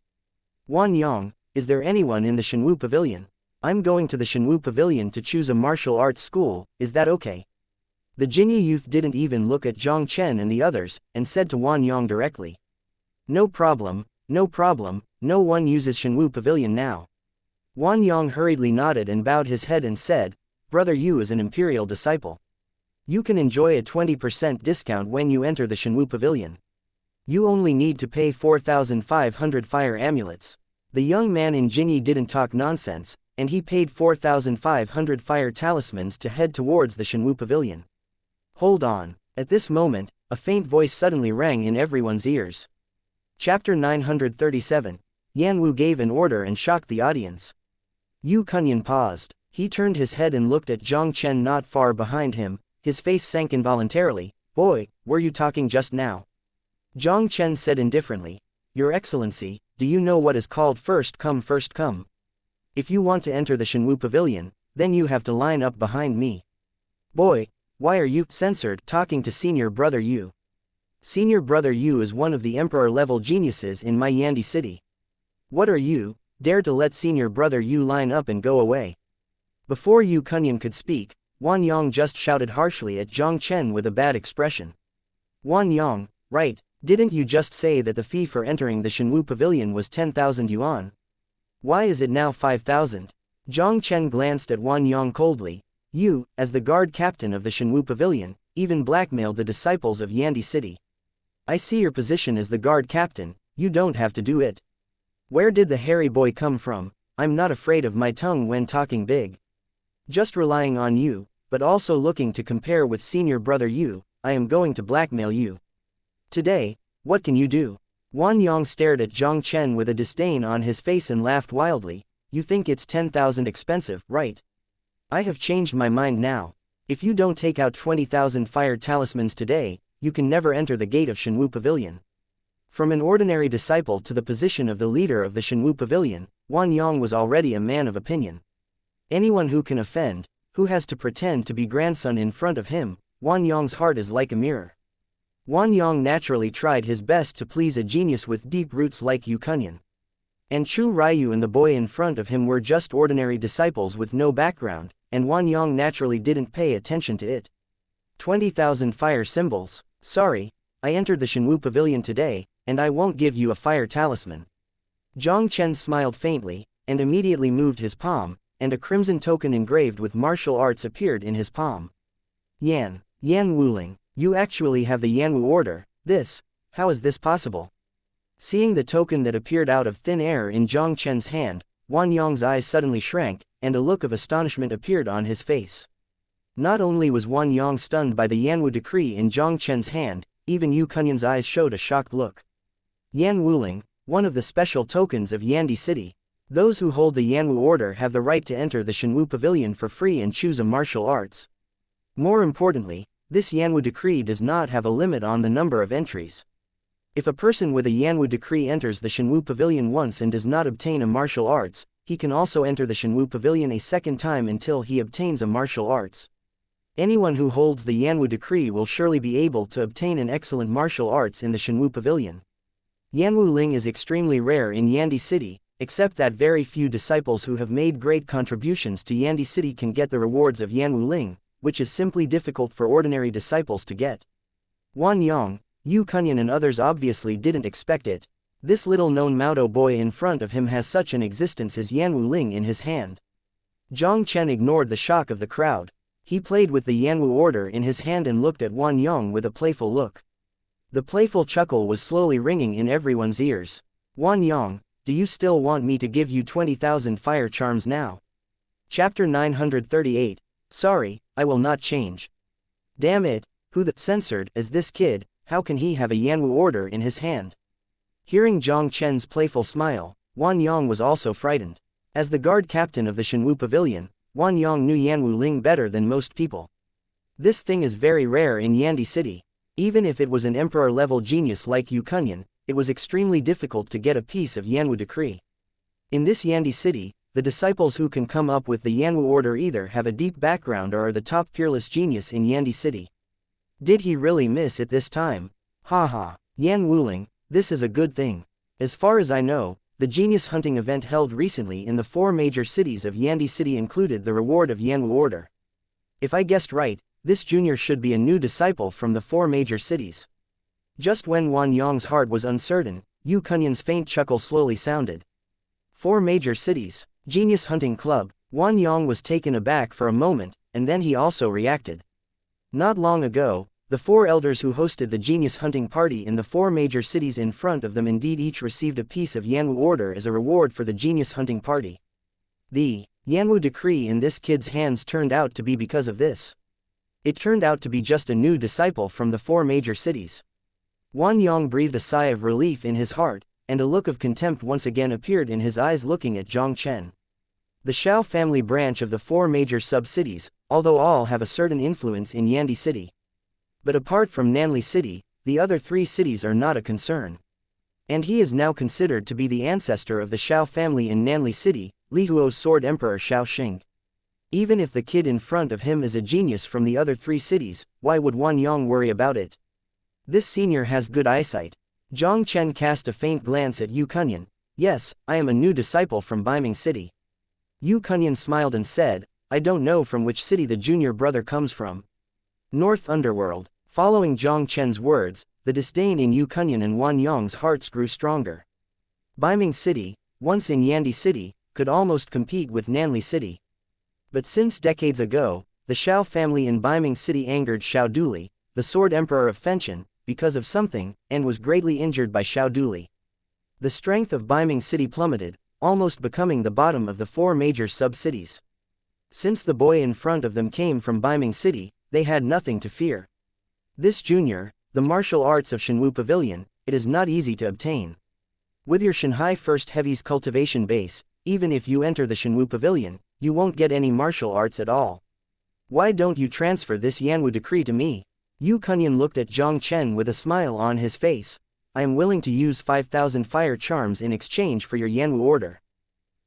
Wan Yang, is there anyone in the Shenwu Pavilion? I'm going to the Shenwu Pavilion to choose a martial arts school, is that okay? The Jinyi youth didn't even look at Jiang Chen and the others, and said to Wan Yang directly. No problem, no problem, no one uses Shenwu Pavilion now. Wan Yang hurriedly nodded and bowed his head and said, Brother Yu is an imperial disciple. You can enjoy a 20% discount when you enter the Shenwu Pavilion. You only need to pay 4,500 fire amulets. The young man in Jinyi didn't talk nonsense, and he paid 4,500 fire talismans to head towards the Shenwu Pavilion. Hold on, at this moment, a faint voice suddenly rang in everyone's ears. Chapter 937, Yan Wu gave an order and shocked the audience. Yu Kunyan paused. He turned his head and looked at Jiang Chen not far behind him. His face sank involuntarily. Boy, were you talking just now? Jiang Chen said indifferently. Your Excellency, do you know what is called first come first come? If you want to enter the Shenwu Pavilion, then you have to line up behind me. Boy, why are you censored talking to Senior Brother Yu? Senior Brother Yu is one of the emperor-level geniuses in my Yandi City. What are you, dare to let Senior Brother Yu line up and go away? Before Yu Kunyan could speak, Wan Yang just shouted harshly at Jiang Chen with a bad expression. Wan Yang, right, didn't you just say that the fee for entering the Shenwu Pavilion was 10,000 yuan? Why is it now 5,000? Jiang Chen glanced at Wan Yang coldly. You, as the guard captain of the Shenwu Pavilion, even blackmailed the disciples of Yandi City. I see your position as the guard captain, you don't have to do it. Where did the hairy boy come from? I'm not afraid of my tongue when talking big. Just relying on you, but also looking to compare with Senior Brother Yu, I am going to blackmail you. Today, what can you do? Wan Yang stared at Jiang Chen with a disdain on his face and laughed wildly. You think it's 10,000 expensive, right? I have changed my mind now. If you don't take out 20,000 fire talismans today, you can never enter the gate of Shenwu Pavilion. From an ordinary disciple to the position of the leader of the Shenwu Pavilion, Wan Yang was already a man of opinion. Anyone who can offend, who has to pretend to be grandson in front of him, Wan Yang's heart is like a mirror. Wan Yang naturally tried his best to please a genius with deep roots like Yu Kunyan. And Chu Ryu and the boy in front of him were just ordinary disciples with no background, and Wan Yang naturally didn't pay attention to it. 20,000 fire symbols. Sorry, I entered the Shenwu Pavilion today, and I won't give you a fire talisman. Jiang Chen smiled faintly, and immediately moved his palm, and a crimson token engraved with martial arts appeared in his palm. Yan Wuling, you actually have the Yanwu order. How is this possible? Seeing the token that appeared out of thin air in Jiang Chen's hand, Wan Yang's eyes suddenly shrank, and a look of astonishment appeared on his face. Not only was Wan Yang stunned by the Yanwu decree in Jiang Chen's hand, even Yu Kunyan's eyes showed a shocked look. Yan Wuling, one of the special tokens of Yandi City. Those who hold the Yanwu order have the right to enter the Shenwu Pavilion for free and choose a martial arts. More importantly, this Yanwu decree does not have a limit on the number of entries. If a person with a Yanwu decree enters the Shenwu Pavilion once and does not obtain a martial arts, he can also enter the Shenwu Pavilion a second time until he obtains a martial arts. Anyone who holds the Yanwu decree will surely be able to obtain an excellent martial arts in the Shenwu Pavilion. Yanwu Ling is extremely rare in Yandi City, except that very few disciples who have made great contributions to Yandi City can get the rewards of Yanwu Ling, which is simply difficult for ordinary disciples to get. Wan Yang, Yu Kunyan and others obviously didn't expect it. This little-known Maodo boy in front of him has such an existence as Yanwu Ling in his hand. Jiang Chen ignored the shock of the crowd. He played with the Yanwu order in his hand and looked at Wang Yang with a playful look. The playful chuckle was slowly ringing in everyone's ears. Wang Yang, do you still want me to give you 20,000 fire charms now? Chapter 938, Sorry, I will not change. Damn it, who the censored is this kid, how can he have a Yanwu order in his hand? Hearing Jiang Chen's playful smile, Wang Yang was also frightened. As the guard captain of the Shenwu Pavilion, Wang Yang knew Yanwu Ling better than most people. This thing is very rare in Yandi City. Even if it was an emperor-level genius like Yu Kunyan, it was extremely difficult to get a piece of Yanwu decree. In this Yandi City, the disciples who can come up with the Yanwu order either have a deep background or are the top peerless genius in Yandi City. Did he really miss it this time? Haha, Yan Wuling, this is a good thing. As far as I know, the genius hunting event held recently in the 4 major cities of Yandi City included the reward of Yanwu order. If I guessed right, this junior should be a new disciple from the 4 major cities. Just when Wang Yang's heart was uncertain, Yu Kunyan's faint chuckle slowly sounded. 4 major cities, Genius Hunting Club. Wang Yang was taken aback for a moment, and then he also reacted. Not long ago, the 4 elders who hosted the genius hunting party in the 4 major cities in front of them indeed each received a piece of Yanwu order as a reward for the genius hunting party. The Yanwu decree in this kid's hands turned out to be because of this. It turned out to be just a new disciple from the 4 major cities. Wang Yang breathed a sigh of relief in his heart, and a look of contempt once again appeared in his eyes looking at Jiang Chen. The Shao family branch of the 4 major sub-cities, although all have a certain influence in Yandi City. But apart from Nanli City, the other 3 cities are not a concern. And he is now considered to be the ancestor of the Shao family in Nanli City, Li Huo's sword emperor Shao Xing. Even if the kid in front of him is a genius from the other 3 cities, why would Wang Yang worry about it? This senior has good eyesight. Jiang Chen cast a faint glance at Yu Kunyan. Yes, I am a new disciple from Baiming City. Yu Kunyan smiled and said, I don't know from which city the junior brother comes from. North Underworld. Following Jiang Chen's words, the disdain in Yu Kunyan and Wang Yang's hearts grew stronger. Baiming City, once in Yandi City, could almost compete with Nanli City. But since decades ago, the Shao family in Baiming City angered Shao Duli, the sword emperor of Fenshan, because of something, and was greatly injured by Shao Duli. The strength of Baiming City plummeted, almost becoming the bottom of the 4 major sub-cities. Since the boy in front of them came from Baiming City, they had nothing to fear. This junior, the martial arts of Shenwu Pavilion, it is not easy to obtain. With your Shanghai First Heavy's cultivation base, even if you enter the Shenwu Pavilion, you won't get any martial arts at all. Why don't you transfer this Yanwu decree to me? Yu Kunyan looked at Jiang Chen with a smile on his face. I am willing to use 5,000 fire charms in exchange for your Yanwu order.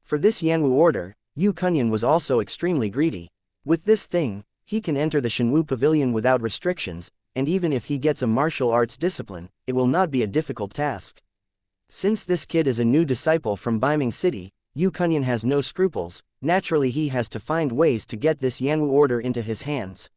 For this Yanwu order, Yu Kunyan was also extremely greedy. With this thing, he can enter the Shenwu Pavilion without restrictions, and even if he gets a martial arts discipline, it will not be a difficult task. Since this kid is a new disciple from Baiming City, Yu Kunyan has no scruples. Naturally he has to find ways to get this Yanwu order into his hands.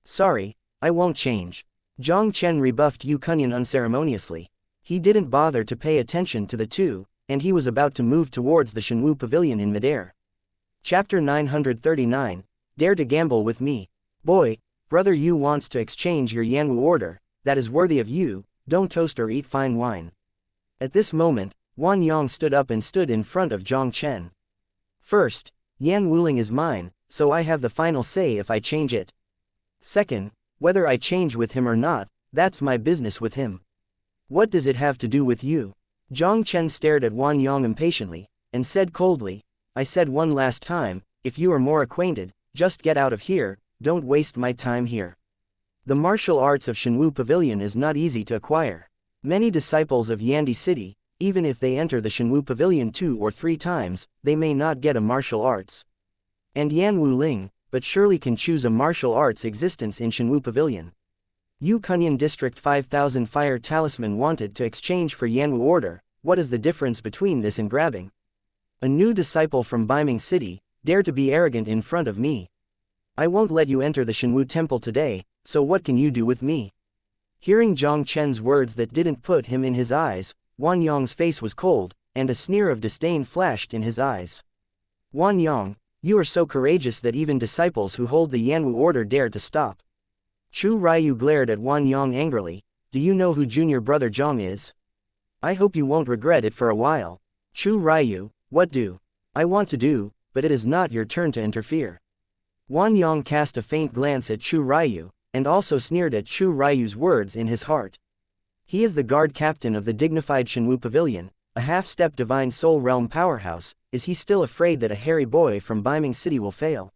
Sorry, I won't change. Jiang Chen rebuffed Yu Kunyan unceremoniously. He didn't bother to pay attention to the two, and he was about to move towards the Shenwu Pavilion in midair. Chapter 939, Dare to Gamble with Me. Boy, brother Yu wants to exchange your Yanwu order, that is worthy of you, don't toast or eat fine wine. At this moment, Wang Yang stood up and stood in front of Jiang Chen. First, Yan Wuling is mine, so I have the final say if I change it. Second, whether I change with him or not, that's my business with him. What does it have to do with you? Jiang Chen stared at Wang Yang impatiently, and said coldly, I said one last time, if you are more acquainted, just get out of here, don't waste my time here. The martial arts of Shenwu Pavilion is not easy to acquire. Many disciples of Yandi City, even if they enter the Shenwu Pavilion 2 or 3 times, they may not get a martial arts. And Yan Wuling, but surely can choose a martial arts existence in Shenwu Pavilion. Yu Kunyan District 5000 Fire Talisman wanted to exchange for Yanwu order. What is the difference between this and grabbing? A new disciple from Baiming City, dare to be arrogant in front of me. I won't let you enter the Shenwu Temple today, so what can you do with me? Hearing Jiang Chen's words that didn't put him in his eyes, Wang Yang's face was cold, and a sneer of disdain flashed in his eyes. Wang Yang, You are so courageous that even disciples who hold the Yanwu order dare to stop. Chu Ryu glared at Wan Yang angrily. Do you know who junior brother Jiang is? I hope you won't regret it for a while. Chu Ryu, what do I want to do, but it is not your turn to interfere. Wan Yang cast a faint glance at Chu Ryu, and also sneered at Chu Ryu's words in his heart. He is the guard captain of the dignified Shenwu Pavilion, a half-step divine soul realm powerhouse. Is he still afraid that a hairy boy from Biming City will fail?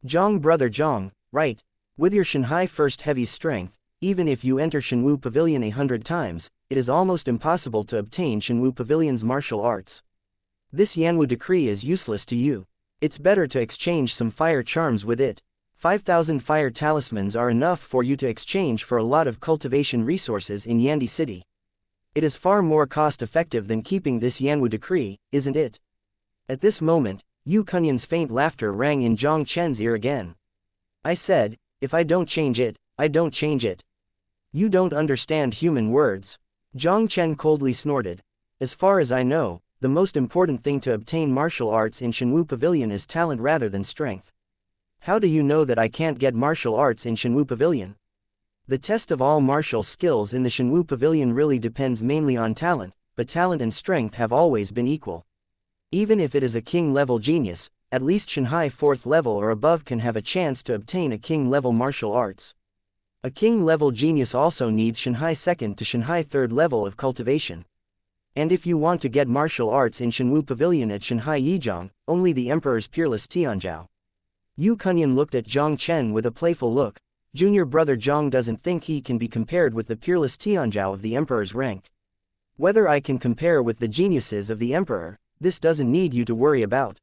Jiang brother Jiang, right. With your Shanghai First Heavy's strength, even if you enter Shenwu Pavilion 100 times, it is almost impossible to obtain Shenwu Pavilion's martial arts. This Yanwu decree is useless to you. It's better to exchange some fire charms with it. 5,000 fire talismans are enough for you to exchange for a lot of cultivation resources in Yandi City. It is far more cost-effective than keeping this Yanwu decree, isn't it? At this moment, Yu Kunyan's faint laughter rang in Jiang Chen's ear again. I said, if I don't change it, I don't change it. You don't understand human words. Jiang Chen coldly snorted. As far as I know, the most important thing to obtain martial arts in Shenwu Pavilion is talent rather than strength. How do you know that I can't get martial arts in Shenwu Pavilion? The test of all martial skills in the Shenwu Pavilion really depends mainly on talent, but talent and strength have always been equal. Even if it is a king-level genius, at least Shanghai 4th level or above can have a chance to obtain a king-level martial arts. A king-level genius also needs Shanghai 2nd to Shanghai 3rd level of cultivation. And if you want to get martial arts in Shenwu Pavilion at Shanghai Yijiang, only the Emperor's peerless Tianzhao. Yu Kunyan looked at Jiang Chen with a playful look. Junior brother Jiang doesn't think he can be compared with the peerless Tianzhao of the Emperor's rank. Whether I can compare with the geniuses of the Emperor, this doesn't need you to worry about.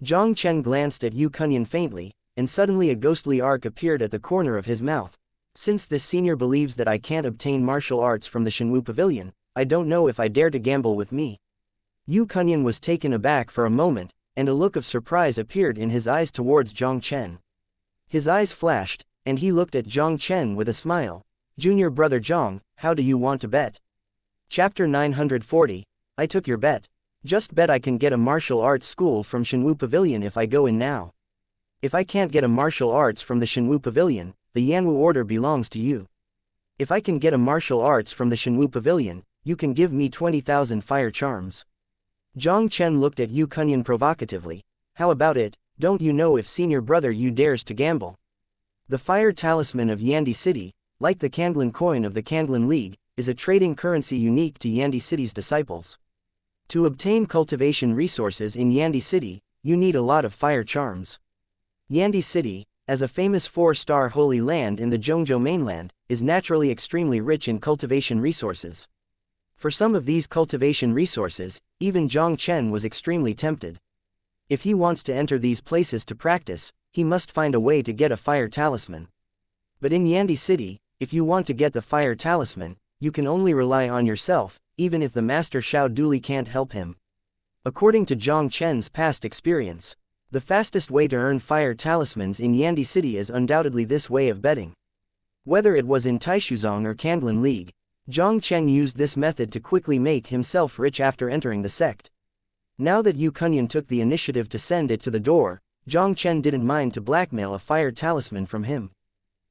Jiang Chen glanced at Yu Kunyan faintly, and suddenly a ghostly arc appeared at the corner of his mouth. Since this senior believes that I can't obtain martial arts from the Shenwu Pavilion, I don't know if I dare to gamble with me. Yu Kunyan was taken aback for a moment, and a look of surprise appeared in his eyes towards Jiang Chen. His eyes flashed, and he looked at Jiang Chen with a smile. Junior brother Jiang, how do you want to bet? Chapter 940, I took your bet. Just bet I can get a martial arts school from Shenwu Pavilion if I go in now. If I can't get a martial arts from the Shenwu Pavilion, the Yanwu order belongs to you. If I can get a martial arts from the Shenwu Pavilion, you can give me 20,000 fire charms. Jiang Chen looked at Yu Kunyan provocatively. How about it, don't you know if senior brother Yu dares to gamble? The fire talisman of Yandi City, like the Kanglan coin of the Kanglan League, is a trading currency unique to Yandi City's disciples. To obtain cultivation resources in Yandi City, you need a lot of fire charms. Yandi City, as a famous 4-star holy land in the Zhongzhou mainland, is naturally extremely rich in cultivation resources. For some of these cultivation resources, even Jiang Chen was extremely tempted. If he wants to enter these places to practice, he must find a way to get a fire talisman. But in Yandi City, if you want to get the fire talisman, you can only rely on yourself, even if the Master Xiao Duli can't help him. According to Jiang Chen's past experience, the fastest way to earn fire talismans in Yandi City is undoubtedly this way of betting. Whether it was in Taishuzong or Kanglan League, Jiang Chen used this method to quickly make himself rich after entering the sect. Now that Yu Kunyan took the initiative to send it to the door, Jiang Chen didn't mind to blackmail a fire talisman from him.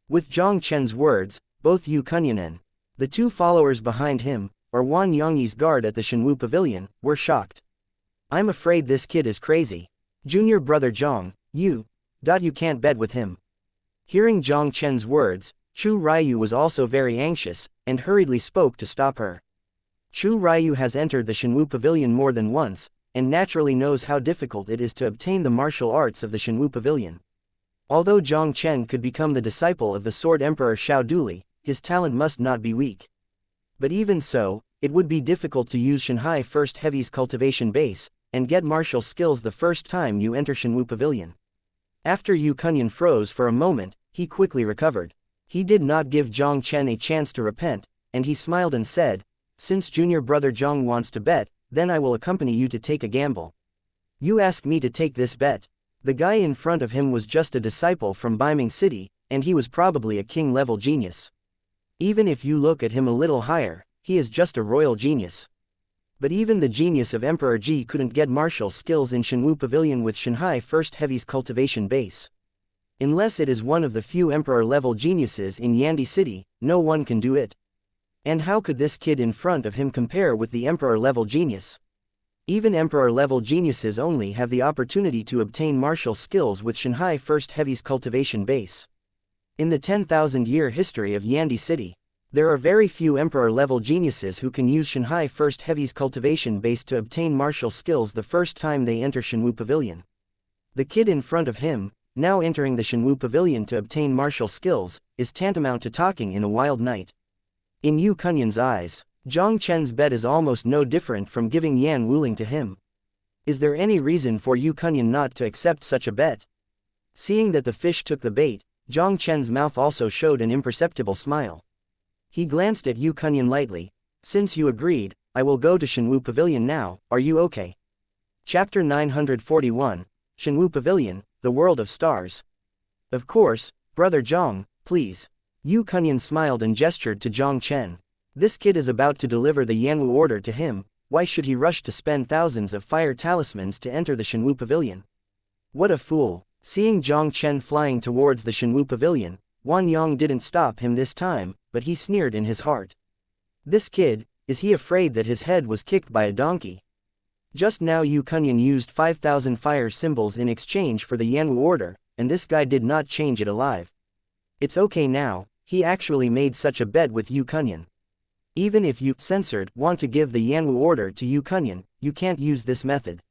With Jiang Chen's words, both Yu Kunyan and the two followers behind him, or Wan Yongyi's guard at the Shenwu Pavilion, were shocked. I'm afraid this kid is crazy. Junior brother Jiang, you can't bet with him. Hearing Jiang Chen's words, Chu Ryu was also very anxious, and hurriedly spoke to stop her. Chu Ryu has entered the Shenwu Pavilion more than once, and naturally knows how difficult it is to obtain the martial arts of the Shenwu Pavilion. Although Jiang Chen could become the disciple of the Sword Emperor Xiao Duli, his talent must not be weak. But even so, it would be difficult to use Shanghai First Heavy's cultivation base, and get martial skills the first time you enter Shenwu Pavilion. After Yu Kunyan froze for a moment, he quickly recovered. He did not give Jiang Chen a chance to repent, and he smiled and said, since junior brother Jiang wants to bet, then I will accompany you to take a gamble. You asked me to take this bet. The guy in front of him was just a disciple from Biming City, and he was probably a king-level genius. Even if you look at him a little higher, he is just a royal genius. But even the genius of Emperor Ji couldn't get martial skills in Shenwu Pavilion with Shanghai First Heavy's cultivation base. Unless it is one of the few emperor-level geniuses in Yandi City, no one can do it. And how could this kid in front of him compare with the emperor-level genius? Even emperor-level geniuses only have the opportunity to obtain martial skills with Shanghai First Heavy's cultivation base. In the 10,000-year history of Yandi City, there are very few emperor-level geniuses who can use Shanghai First Heavy's cultivation base to obtain martial skills the first time they enter Shenwu Pavilion. The kid in front of him, now entering the Shenwu Pavilion to obtain martial skills, is tantamount to talking in a wild night. In Yu Kunyan's eyes, Jiang Chen's bet is almost no different from giving Yan Wuling to him. Is there any reason for Yu Kunyan not to accept such a bet? Seeing that the fish took the bait, Jiang Chen's mouth also showed an imperceptible smile. He glanced at Yu Kunyan lightly. Since you agreed, I will go to Shenwu Pavilion now, are you okay? Chapter 941, Shenwu Pavilion, the World of Stars. Of course, Brother Jiang, please. Yu Kunyan smiled and gestured to Jiang Chen. This kid is about to deliver the Yanwu order to him, why should he rush to spend thousands of fire talismans to enter the Shenwu Pavilion? What a fool. Seeing Jiang Chen flying towards the Shenwu Pavilion, Wan Yang didn't stop him this time, but he sneered in his heart. This kid, is he afraid that his head was kicked by a donkey? Just now Yu Kunyan used 5,000 fire symbols in exchange for the Yanwu order, and this guy did not change it alive. It's okay now, he actually made such a bet with Yu Kunyan. Even if you, censored, want to give the Yanwu order to Yu Kunyan, you can't use this method.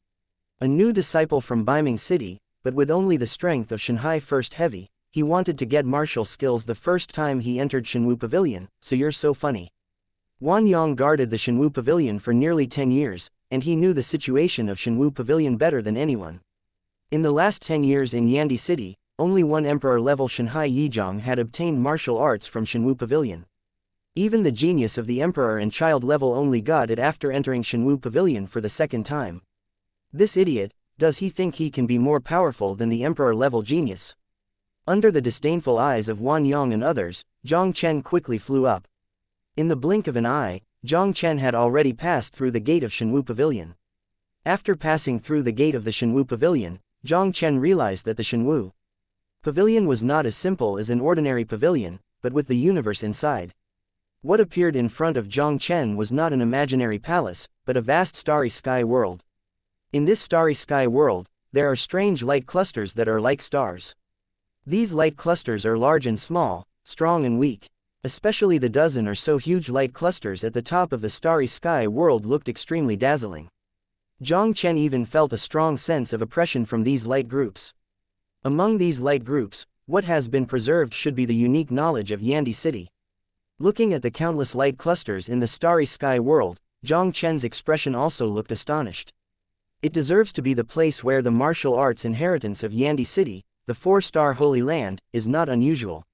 A new disciple from Baiming City, but with only the strength of Shanghai First Heavy, he wanted to get martial skills the first time he entered Shenwu Pavilion, so you're so funny. Wan Yang guarded the Shenwu Pavilion for nearly 10 years, and he knew the situation of Shenwu Pavilion better than anyone. In the last 10 years in Yandi City, only one emperor-level Shanhai Yizhang had obtained martial arts from Shenwu Pavilion. Even the genius of the emperor and child level only got it after entering Shenwu Pavilion for the second time. This idiot, does he think he can be more powerful than the emperor-level genius? Under the disdainful eyes of Wan Yang and others, Jiang Chen quickly flew up. In the blink of an eye, Jiang Chen had already passed through the gate of Shenwu Pavilion. After passing through the gate of the Shenwu Pavilion, Jiang Chen realized that the Shenwu Pavilion was not as simple as an ordinary pavilion, but with the universe inside. What appeared in front of Jiang Chen was not an imaginary palace, but a vast starry sky world. In this starry sky world, there are strange light clusters that are like stars. These light clusters are large and small, strong and weak. Especially the dozen or so huge light clusters at the top of the starry sky world looked extremely dazzling. Jiang Chen even felt a strong sense of oppression from these light groups. Among these light groups, what has been preserved should be the unique knowledge of Yandi City. Looking at the countless light clusters in the starry sky world, Jiang Chen's expression also looked astonished. It deserves to be the place where the martial arts inheritance of Yandi City, the 4-star Holy Land, is not unusual.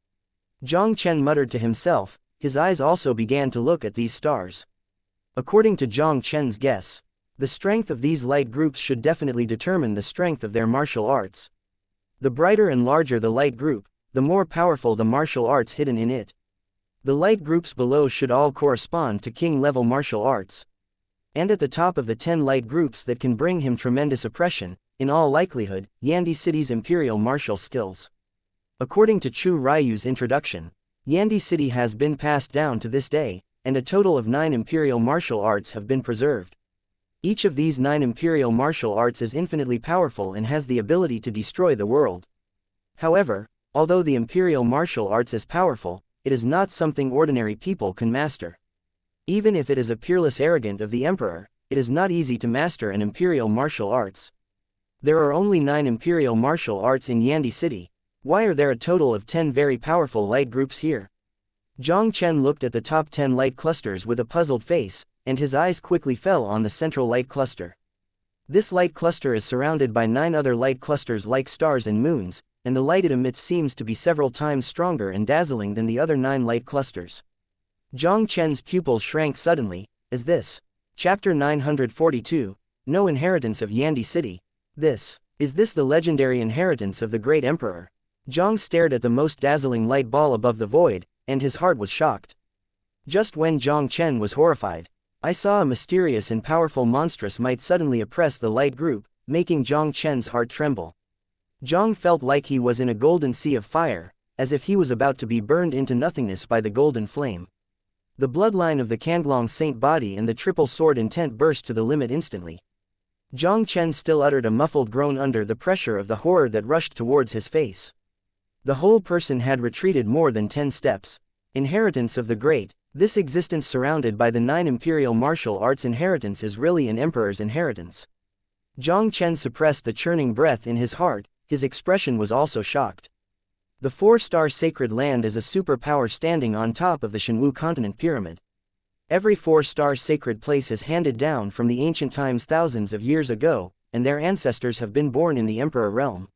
Jiang Chen muttered to himself, his eyes also began to look at these stars. According to Jiang Chen's guess, the strength of these light groups should definitely determine the strength of their martial arts. The brighter and larger the light group, the more powerful the martial arts hidden in it. The light groups below should all correspond to king-level martial arts. And at the top of the 10 light groups that can bring him tremendous oppression, in all likelihood, Yandi City's imperial martial skills. According to Chu Ryu's introduction, Yandi City has been passed down to this day, and a total of 9 imperial martial arts have been preserved. Each of these 9 imperial martial arts is infinitely powerful and has the ability to destroy the world. However, although the imperial martial arts is powerful, it is not something ordinary people can master. Even if it is a peerless arrogant of the emperor, it is not easy to master an imperial martial arts. There are only 9 imperial martial arts in Yandi City. Why are there a total of 10 very powerful light groups here? Jiang Chen looked at the top 10 light clusters with a puzzled face, and his eyes quickly fell on the central light cluster. This light cluster is surrounded by 9 other light clusters like stars and moons, and the light it emits seems to be several times stronger and dazzling than the other 9 light clusters. Jiang Chen's pupils shrank suddenly. Is this? Chapter 942, No Inheritance of Yandi City. Is this the legendary inheritance of the great emperor? Jiang stared at the most dazzling light ball above the void, and his heart was shocked. Just when Jiang Chen was horrified, I saw a mysterious and powerful monstrous might suddenly oppress the light group, making Jiang Chen's heart tremble. Jiang felt like he was in a golden sea of fire, as if he was about to be burned into nothingness by the golden flame. The bloodline of the Kanglong saint body and the triple sword intent burst to the limit instantly. Jiang Chen still uttered a muffled groan under the pressure of the horror that rushed towards his face. The whole person had retreated more than 10 steps. Inheritance of the great, this existence surrounded by the 9 imperial martial arts inheritance is really an emperor's inheritance. Jiang Chen suppressed the churning breath in his heart, his expression was also shocked. The 4-star sacred land is a superpower standing on top of the Shenwu continent pyramid. Every 4-star sacred place is handed down from the ancient times thousands of years ago, and their ancestors have been born in the emperor realm.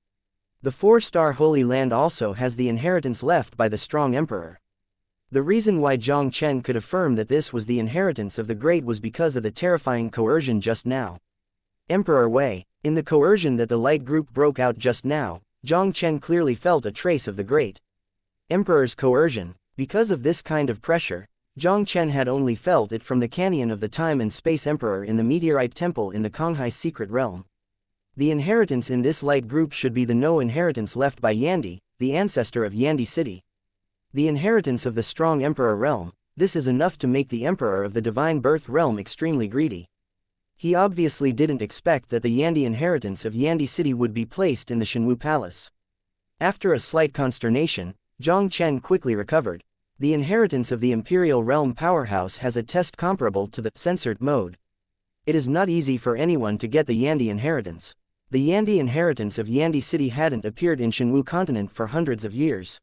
The 4-star holy land also has the inheritance left by the strong emperor. The reason why Jiang Chen could affirm that this was the inheritance of the great was because of the terrifying coercion just now. Emperor Wei, in the coercion that the light group broke out just now, Jiang Chen clearly felt a trace of the great emperor's coercion. Because of this kind of pressure, Jiang Chen had only felt it from the canyon of the time and space emperor in the meteorite temple in the Konghai secret realm. The inheritance in this light group should be the no inheritance left by Yandi, the ancestor of Yandi city. The inheritance of the strong emperor realm, this is enough to make the emperor of the divine birth realm extremely greedy. He obviously didn't expect that the Yandi inheritance of Yandi city would be placed in the Shenwu palace. After a slight consternation, Jiang Chen quickly recovered. The inheritance of the imperial realm powerhouse has a test comparable to the censored mode. It is not easy for anyone to get the Yandi inheritance. The Yandi inheritance of Yandi city hadn't appeared in Shenwu continent for hundreds of years.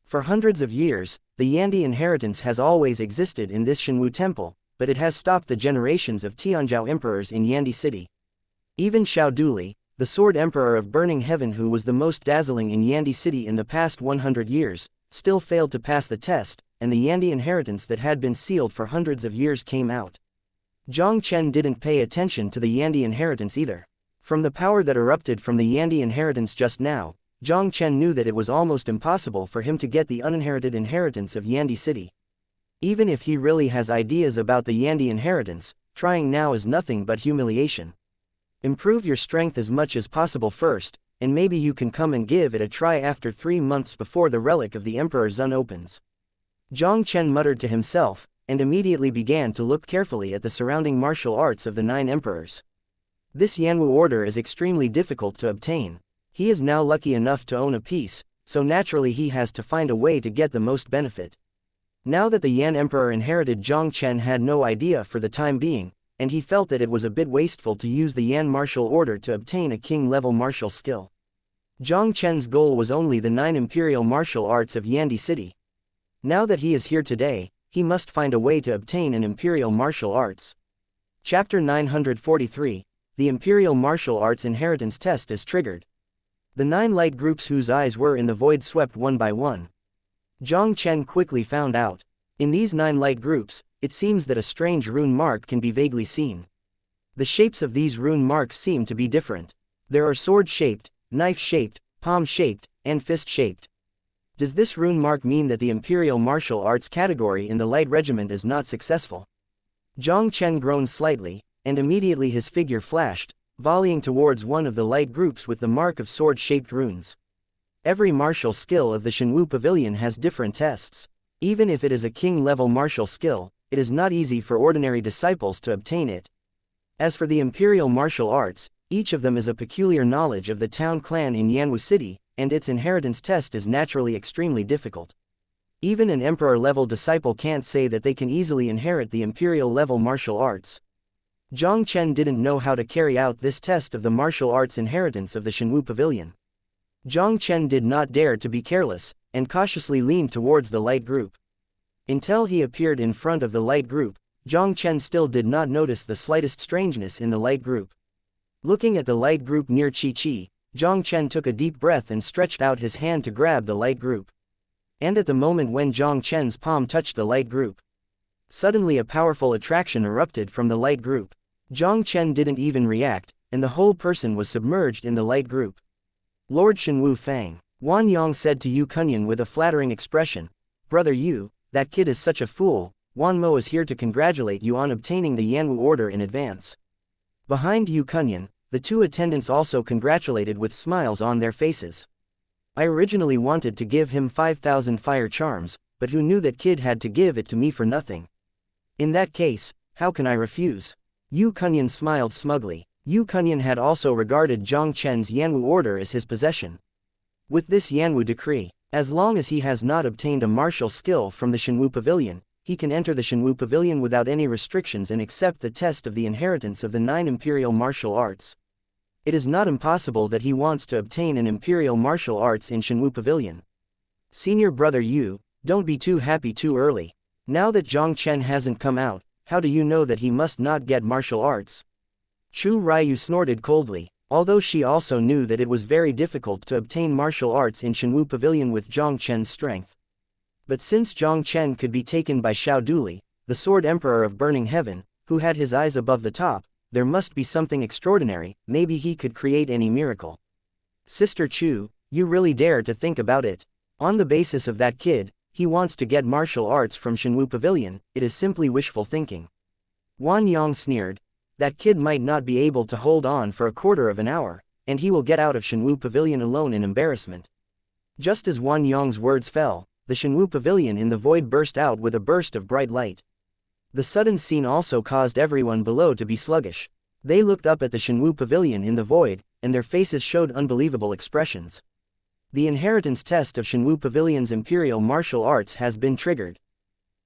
For hundreds of years, the Yandi inheritance has always existed in this Shenwu temple, but it has stopped the generations of Tianzhou emperors in Yandi city. Even Xiao Duli, the sword emperor of burning heaven who was the most dazzling in Yandi city in the past 100 years, still failed to pass the test, and the Yandi inheritance that had been sealed for hundreds of years came out. Jiang Chen didn't pay attention to the Yandi inheritance either. From the power that erupted from the Yandi inheritance just now, Jiang Chen knew that it was almost impossible for him to get the uninherited inheritance of Yandi city. Even if he really has ideas about the Yandi inheritance, trying now is nothing but humiliation. Improve your strength as much as possible first, and maybe you can come and give it a try after 3 months before the relic of the Emperor Zun opens. Jiang Chen muttered to himself, and immediately began to look carefully at the surrounding martial arts of the 9 emperors. This Yanwu order is extremely difficult to obtain. He is now lucky enough to own a piece, so naturally he has to find a way to get the most benefit. Now that the Yan Emperor inherited, Jiang Chen had no idea for the time being, and he felt that it was a bit wasteful to use the Yan martial order to obtain a king-level martial skill. Jiang Chen's goal was only the 9 imperial martial arts of Yandi city. Now that he is here today, he must find a way to obtain an imperial martial arts. Chapter 943, The Imperial Martial Arts Inheritance Test is triggered. The 9 light groups whose eyes were in the void swept one by one. Jiang Chen quickly found out. In these 9 light groups, it seems that a strange rune mark can be vaguely seen. The shapes of these rune marks seem to be different. There are sword-shaped, knife-shaped, palm-shaped, and fist-shaped. Does this rune mark mean that the Imperial Martial Arts category in the Light Regiment is not successful? Jiang Chen groaned slightly, and immediately his figure flashed, volleying towards one of the light groups with the mark of sword-shaped runes. Every martial skill of the Shenwu Pavilion has different tests. Even if it is a king-level martial skill, it is not easy for ordinary disciples to obtain it. As for the Imperial Martial Arts, each of them is a peculiar knowledge of the town clan in Yanwu City, and its inheritance test is naturally extremely difficult. Even an emperor-level disciple can't say that they can easily inherit the imperial-level martial arts. Jiang Chen didn't know how to carry out this test of the martial arts inheritance of the Shenwu Pavilion. Jiang Chen did not dare to be careless, and cautiously leaned towards the light group. Until he appeared in front of the light group, Jiang Chen still did not notice the slightest strangeness in the light group. Looking at the light group near Chi, Jiang Chen took a deep breath and stretched out his hand to grab the light group. And at the moment when Jiang Chen's palm touched the light group, suddenly a powerful attraction erupted from the light group. Jiang Chen didn't even react, and the whole person was submerged in the light group. Lord Shenwu Fang, Wan Yang said to Yu Kunyan with a flattering expression, "Brother Yu, that kid is such a fool, Wan Mo is here to congratulate you on obtaining the Yanwu order in advance. Behind Yu Kunyan, the two attendants also congratulated with smiles on their faces. I originally wanted to give him 5,000 fire charms, but who knew that kid had to give it to me for nothing? In that case, how can I refuse? Yu Kunyan smiled smugly. Yu Kunyan had also regarded Jiang Chen's Yanwu order as his possession. With this Yanwu decree, as long as he has not obtained a martial skill from the Shenwu Pavilion, he can enter the Shenwu Pavilion without any restrictions and accept the test of the inheritance of the 9 imperial martial arts. It is not impossible that he wants to obtain an imperial martial arts in Shenwu Pavilion. Senior brother Yu, don't be too happy too early. Now that Jiang Chen hasn't come out, how do you know that he must not get martial arts? Chu Ryu snorted coldly, although she also knew that it was very difficult to obtain martial arts in Shenwu Pavilion with Jiang Chen's strength. But since Jiang Chen could be taken by Xiao Duli, the Sword Emperor of Burning Heaven, who had his eyes above the top, there must be something extraordinary, maybe he could create any miracle. Sister Chu, you really dare to think about it. On the basis of that kid, he wants to get martial arts from Shenwu Pavilion, it is simply wishful thinking. Wan Yang sneered. That kid might not be able to hold on for a quarter of an hour, and he will get out of Shenwu Pavilion alone in embarrassment. Just as Wan Yang's words fell, the Shenwu Pavilion in the void burst out with a burst of bright light. The sudden scene also caused everyone below to be sluggish. They looked up at the Shenwu Pavilion in the void, and their faces showed unbelievable expressions. The inheritance test of Shenwu Pavilion's imperial martial arts has been triggered.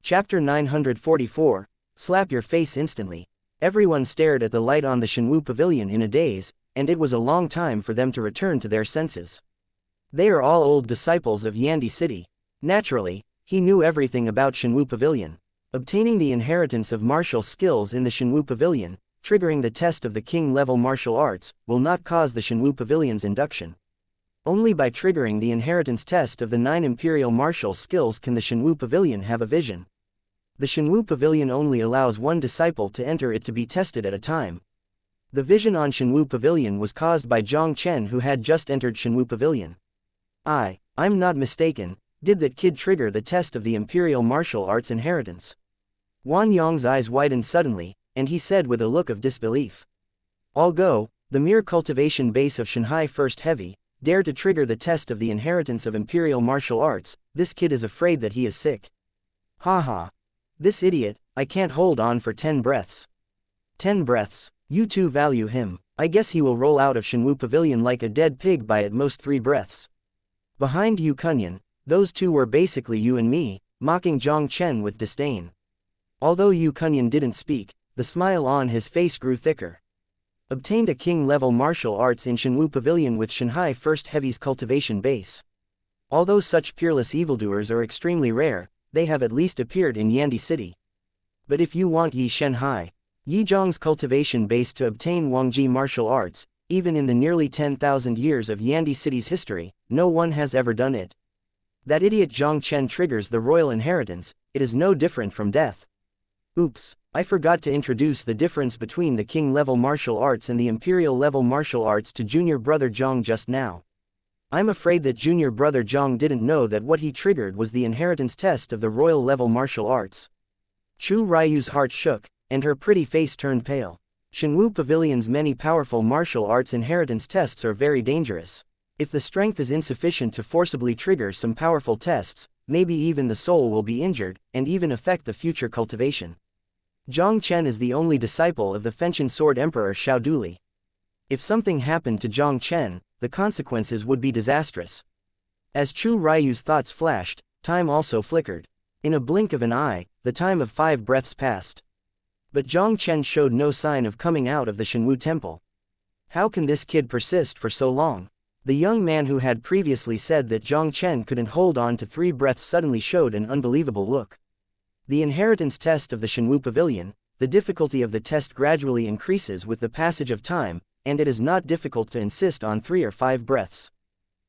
Chapter 944, Slap your face instantly. Everyone stared at the light on the Shenwu Pavilion in a daze, and it was a long time for them to return to their senses. They are all old disciples of Yandi City. Naturally, he knew everything about Shenwu Pavilion. Obtaining the inheritance of martial skills in the Shenwu Pavilion, triggering the test of the king-level martial arts, will not cause the Shenwu Pavilion's induction. Only by triggering the inheritance test of the 9 imperial martial skills can the Shenwu Pavilion have a vision. The Shenwu Pavilion only allows one disciple to enter it to be tested at a time. The vision on Shenwu Pavilion was caused by Jiang Chen, who had just entered Shenwu Pavilion. I'm not mistaken, did that kid trigger the test of the imperial martial arts inheritance? Wan Yang's eyes widened suddenly, and he said with a look of disbelief. I'll go, the mere cultivation base of Shanghai First Heavy, dare to trigger the test of the inheritance of imperial martial arts, this kid is afraid that he is sick. Ha. This idiot, I can't hold on for 10 breaths. 10 breaths, you two value him, I guess he will roll out of Shenwu Pavilion like a dead pig by at most 3 breaths. Behind Yu Kunyan, those two were basically you and me, mocking Jiang Chen with disdain. Although Yu Kunyan didn't speak, the smile on his face grew thicker. Obtained a king-level martial arts in Shenwu Pavilion with Shanghai First Heavy's cultivation base. Although such peerless evildoers are extremely rare, they have at least appeared in Yandi City. But if you want Yi Shenhai, Yi Zhang's cultivation base to obtain Wangji martial arts, even in the nearly 10,000 years of Yandi City's history, no one has ever done it. That idiot Jiang Chen triggers the royal inheritance, it is no different from death. Oops, I forgot to introduce the difference between the king-level martial arts and the imperial-level martial arts to junior brother Jiang just now. I'm afraid that junior brother Jiang didn't know that what he triggered was the inheritance test of the royal-level martial arts. Chu Ryu's heart shook, and her pretty face turned pale. Shenwu Pavilion's many powerful martial arts inheritance tests are very dangerous. If the strength is insufficient to forcibly trigger some powerful tests, maybe even the soul will be injured, and even affect the future cultivation. Jiang Chen is the only disciple of the Fenchen Sword Emperor Xiao Duli. If something happened to Jiang Chen, the consequences would be disastrous. As Chu Ryu's thoughts flashed, time also flickered. In a blink of an eye, the time of 5 breaths passed. But Jiang Chen showed no sign of coming out of the Shenwu temple. How can this kid persist for so long? The young man who had previously said that Jiang Chen couldn't hold on to 3 breaths suddenly showed an unbelievable look. The inheritance test of the Shenwu Pavilion, the difficulty of the test gradually increases with the passage of time, and it is not difficult to insist on 3 or 5 breaths.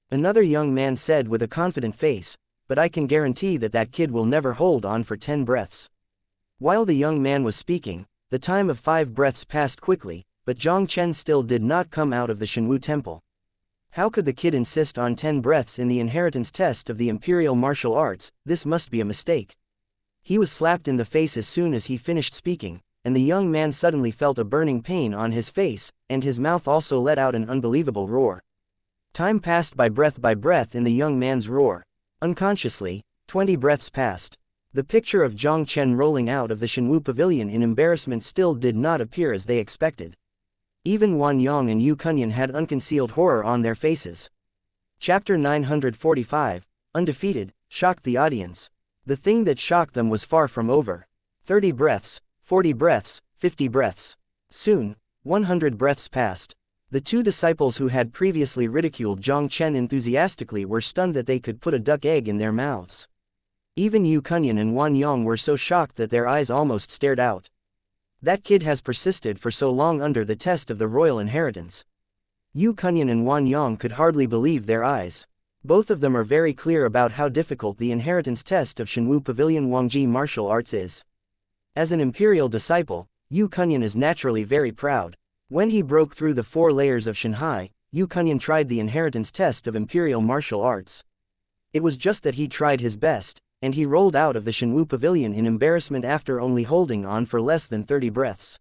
Another young man said with a confident face, but I can guarantee that that kid will never hold on for 10 breaths. While the young man was speaking, the time of 5 breaths passed quickly, but Jiang Chen still did not come out of the Shenwu temple. How could the kid insist on 10 breaths in the inheritance test of the imperial martial arts? This must be a mistake. He was slapped in the face as soon as he finished speaking, and the young man suddenly felt a burning pain on his face, and his mouth also let out an unbelievable roar. Time passed by breath in the young man's roar. Unconsciously, 20 breaths passed. The picture of Jiang Chen rolling out of the Shenwu Pavilion in embarrassment still did not appear as they expected. Even Wan Yang and Yu Kunyan had unconcealed horror on their faces. Chapter 945, Undefeated, shocked the audience. The thing that shocked them was far from over. 30 breaths, 40 breaths, 50 breaths. Soon, 100 breaths passed. The two disciples who had previously ridiculed Jiang Chen enthusiastically were stunned that they could put a duck egg in their mouths. Even Yu Kunyan and Wan Yang were so shocked that their eyes almost stared out. That kid has persisted for so long under the test of the royal inheritance. Yu Kunyan and Wan Yang could hardly believe their eyes. Both of them are very clear about how difficult the inheritance test of Shenwu Pavilion Wangji martial arts is. As an imperial disciple, Yu Kunyan is naturally very proud. When he broke through the 4 layers of Shanhai, Yu Kunyan tried the inheritance test of imperial martial arts. It was just that he tried his best, and he rolled out of the Shenwu Pavilion in embarrassment after only holding on for less than 30 breaths.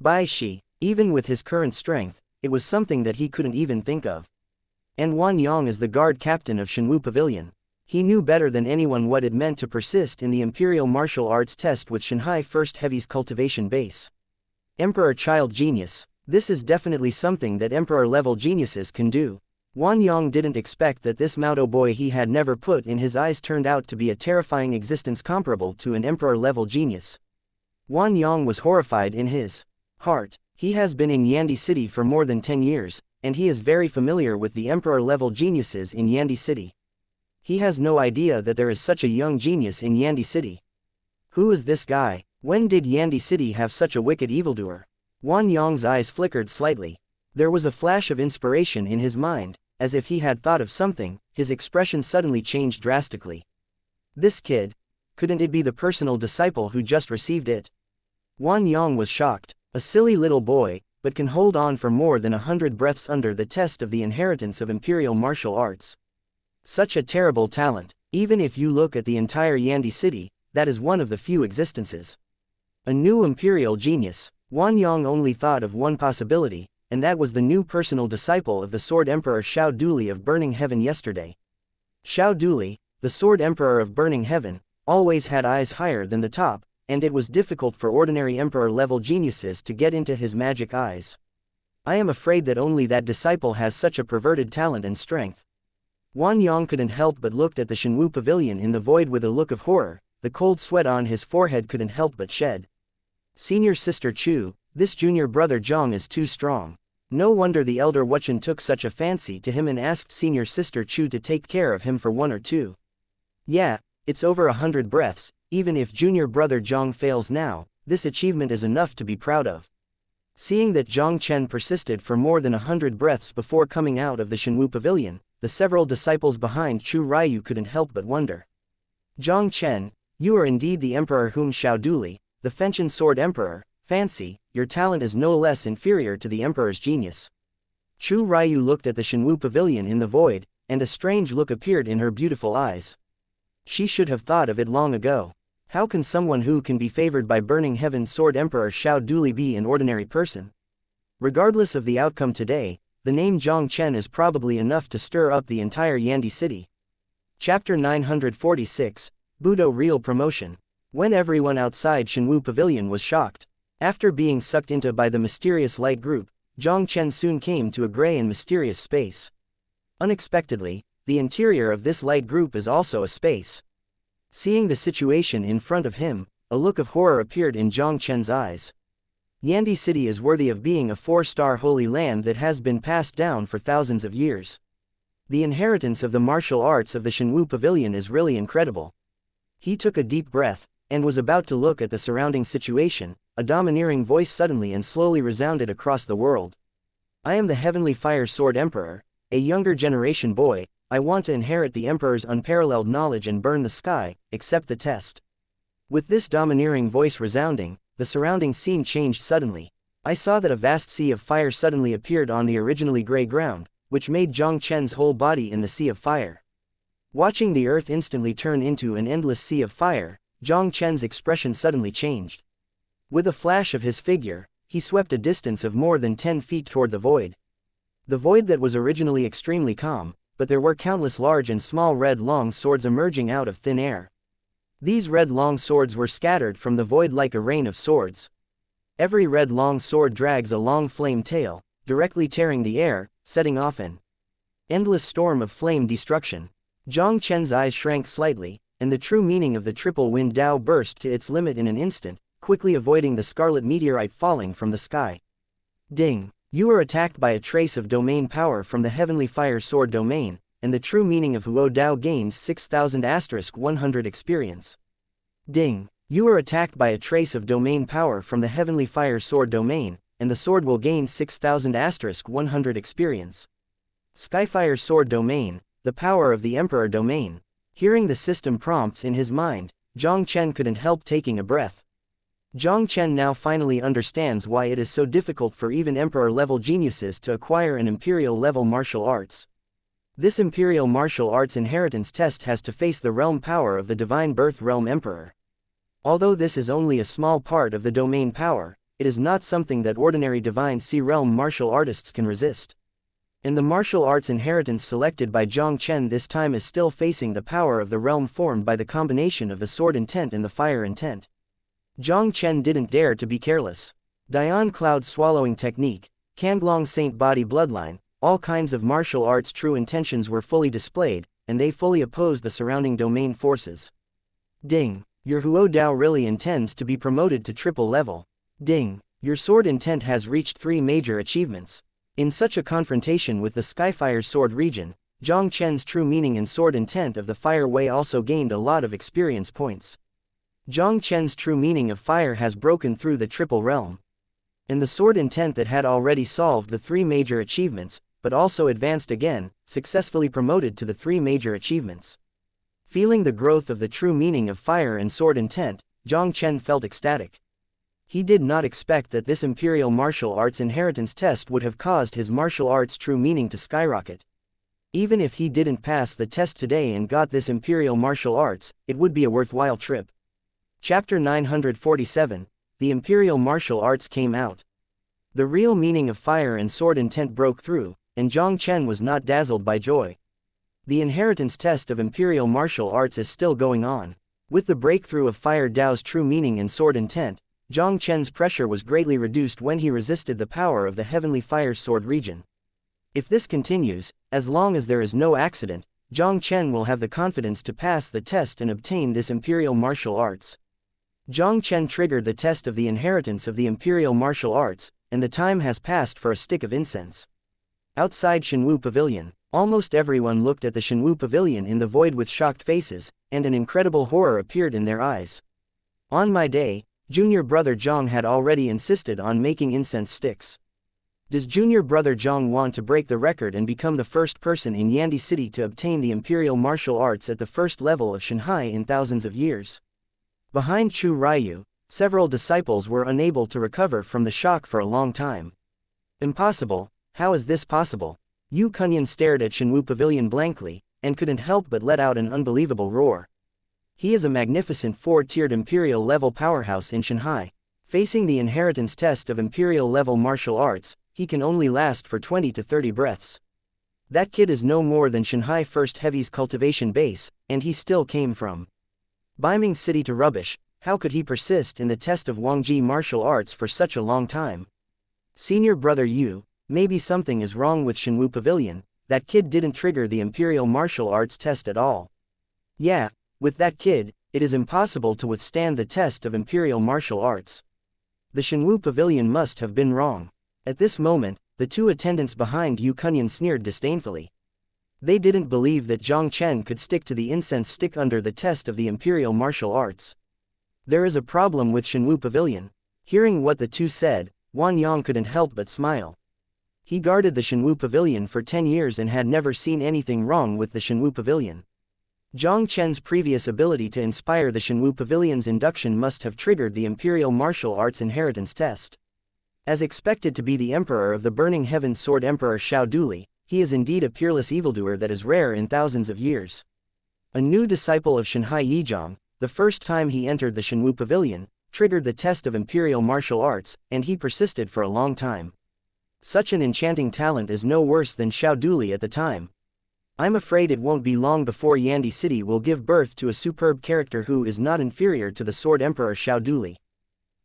Bai Shi, even with his current strength, it was something that he couldn't even think of. And Wan Yang is the guard captain of Shenwu Pavilion. He knew better than anyone what it meant to persist in the imperial martial arts test with Shanghai First Heavy's cultivation base. Emperor Child Genius. This is definitely something that emperor-level geniuses can do. Wan Yang didn't expect that this Maodo boy he had never put in his eyes turned out to be a terrifying existence comparable to an emperor-level genius. Wan Yang was horrified in his heart. He has been in Yandi City for more than 10 years, and he is very familiar with the emperor-level geniuses in Yandi City. He has no idea that there is such a young genius in Yandi City. Who is this guy? When did Yandi City have such a wicked evildoer? Wan Yang's eyes flickered slightly. There was a flash of inspiration in his mind, as if he had thought of something. His expression suddenly changed drastically. This kid, couldn't it be the personal disciple who just received it? Wan Yang was shocked. A silly little boy, but can hold on for more than 100 breaths under the test of the inheritance of imperial martial arts. Such a terrible talent. Even if you look at the entire Yandi City, that is one of the few existences. A new imperial genius. Wan Yang only thought of one possibility, and that was the new personal disciple of the Sword Emperor Xiao Duli of Burning Heaven yesterday. Xiao Duli, the Sword Emperor of Burning Heaven, always had eyes higher than the top, and it was difficult for ordinary emperor-level geniuses to get into his magic eyes. I am afraid that only that disciple has such a perverted talent and strength. Wan Yang couldn't help but looked at the Shenwu Pavilion in the void with a look of horror. The cold sweat on his forehead couldn't help but shed. Senior sister Chu, this junior brother Jiang is too strong. No wonder the elder Wuchen took such a fancy to him and asked senior sister Chu to take care of him for 1 or 2. Yeah, it's over 100 breaths. Even if junior brother Jiang fails now, this achievement is enough to be proud of. Seeing that Jiang Chen persisted for more than 100 breaths before coming out of the Shenwu Pavilion, the several disciples behind Chu Ryu couldn't help but wonder. Jiang Chen, you are indeed the emperor whom Xiao Duli, the Fenchen Sword Emperor, fancy. Your talent is no less inferior to the emperor's genius. Chu Ryu looked at the Shenwu Pavilion in the void, and a strange look appeared in her beautiful eyes. She should have thought of it long ago. How can someone who can be favored by Burning Heaven Sword Emperor Xiao Duli be an ordinary person? Regardless of the outcome today, the name Jiang Chen is probably enough to stir up the entire Yandi City. Chapter 946, Budo Real Promotion. When everyone outside Shenwu Pavilion was shocked. After being sucked into by the mysterious light group, Jiang Chen soon came to a gray and mysterious space. Unexpectedly, the interior of this light group is also a space. Seeing the situation in front of him, a look of horror appeared in Jiang Chen's eyes. Yandi City is worthy of being a 4-star holy land that has been passed down for thousands of years. The inheritance of the martial arts of the Shenwu Pavilion is really incredible. He took a deep breath, and was about to look at the surrounding situation. A domineering voice suddenly and slowly resounded across the world. I am the Heavenly Fire Sword Emperor, a younger generation boy. I want to inherit the Emperor's unparalleled knowledge and burn the sky. Accept the test. With this domineering voice resounding, the surrounding scene changed suddenly. I saw that a vast sea of fire suddenly appeared on the originally gray ground, which made Jiang Chen's whole body in the sea of fire. Watching the earth instantly turn into an endless sea of fire, Jiang Chen's expression suddenly changed. With a flash of his figure, he swept a distance of more than 10 feet toward the void. The void that was originally extremely calm, but there were countless large and small red long swords emerging out of thin air. These red long swords were scattered from the void like a rain of swords. Every red long sword drags a long flame tail, directly tearing the air, setting off an endless storm of flame destruction. Jiang Chen's eyes shrank slightly, and the true meaning of the triple wind Dao burst to its limit in an instant, quickly avoiding the scarlet meteorite falling from the sky. Ding! You are attacked by a trace of domain power from the heavenly fire sword domain, and the true meaning of Huo Dao gains 6,000*100 experience. Ding! You are attacked by a trace of domain power from the heavenly fire sword domain, and the sword will gain 6,000*100 experience. Skyfire sword domain, the power of the Emperor domain. Hearing the system prompts in his mind, Jiang Chen couldn't help taking a breath. Jiang Chen now finally understands why it is so difficult for even Emperor-level geniuses to acquire an Imperial-level martial arts. This Imperial martial arts inheritance test has to face the realm power of the Divine Birth Realm Emperor. Although this is only a small part of the domain power, it is not something that ordinary Divine Sea Realm martial artists can resist. And the martial arts inheritance selected by Jiang Chen this time is still facing the power of the realm formed by the combination of the sword intent and the fire intent. Jiang Chen didn't dare to be careless. Dian Cloud Swallowing Technique, Kanglong Saint Body Bloodline, all kinds of martial arts true intentions were fully displayed, and they fully opposed the surrounding domain forces. Ding! Your Huo Dao really intends to be promoted to triple level. Ding! Your sword intent has reached 3 major achievements. In such a confrontation with the Skyfire Sword region, Jiang Chen's true meaning and sword intent of the Fire Way also gained a lot of experience points. Jiang Chen's true meaning of fire has broken through the triple realm. And the sword intent that had already solved the 3 major achievements, but also advanced again, successfully promoted to the 3 major achievements. Feeling the growth of the true meaning of fire and sword intent, Jiang Chen felt ecstatic. He did not expect that this Imperial martial arts inheritance test would have caused his martial arts true meaning to skyrocket. Even if he didn't pass the test today and got this Imperial martial arts, it would be a worthwhile trip. Chapter 947, The Imperial Martial Arts came out. The real meaning of fire and sword intent broke through, and Jiang Chen was not dazzled by joy. The inheritance test of Imperial martial arts is still going on. With the breakthrough of Fire Dao's true meaning and sword intent, Jiang Chen's pressure was greatly reduced when he resisted the power of the Heavenly Fire Sword region. If this continues, as long as there is no accident, Jiang Chen will have the confidence to pass the test and obtain this Imperial martial arts. Jiang Chen triggered the test of the inheritance of the Imperial martial arts, and the time has passed for a stick of incense. Outside Shenwu Pavilion, almost everyone looked at the Shenwu Pavilion in the void with shocked faces, and an incredible horror appeared in their eyes. On my day, Junior Brother Jiang had already insisted on making incense sticks. Does Junior Brother Jiang want to break the record and become the first person in Yandi City to obtain the Imperial martial arts at the first level of Shanghai in thousands of years? Behind Chu Ryu, several disciples were unable to recover from the shock for a long time. Impossible, how is this possible? Yu Kunyan stared at Shenwu Pavilion blankly, and couldn't help but let out an unbelievable roar. He is a magnificent 4-tiered Imperial-level powerhouse in Shanghai. Facing the inheritance test of Imperial-level martial arts, he can only last for 20 to 30 breaths. That kid is no more than Shanghai First Heavy's cultivation base, and he still came from Beiming City to rubbish. How could he persist in the test of Wangji martial arts for such a long time? Senior Brother Yu, maybe something is wrong with Shenwu Pavilion. That kid didn't trigger the Imperial martial arts test at all. Yeah, with that kid, it is impossible to withstand the test of Imperial martial arts. The Shenwu Pavilion must have been wrong. At this moment, the 2 attendants behind Yu Kunyan sneered disdainfully. They didn't believe that Jiang Chen could stick to the incense stick under the test of the Imperial martial arts. There is a problem with Shenwu Pavilion. Hearing what the 2 said, Wan Yang couldn't help but smile. He guarded the Shenwu Pavilion for 10 years and had never seen anything wrong with the Shenwu Pavilion. Jiang Chen's previous ability to inspire the Shenwu Pavilion's induction must have triggered the Imperial martial arts inheritance test. As expected to be the Emperor of the Burning Heaven Sword Emperor Shao Duli, he is indeed a peerless evildoer that is rare in thousands of years. A new disciple of Shanhai Yijiang, the first time he entered the Shenwu Pavilion, triggered the test of imperial martial arts, and he persisted for a long time. Such an enchanting talent is no worse than Xiaoduli at the time. I'm afraid it won't be long before Yandi City will give birth to a superb character who is not inferior to the Sword Emperor Xiaoduli.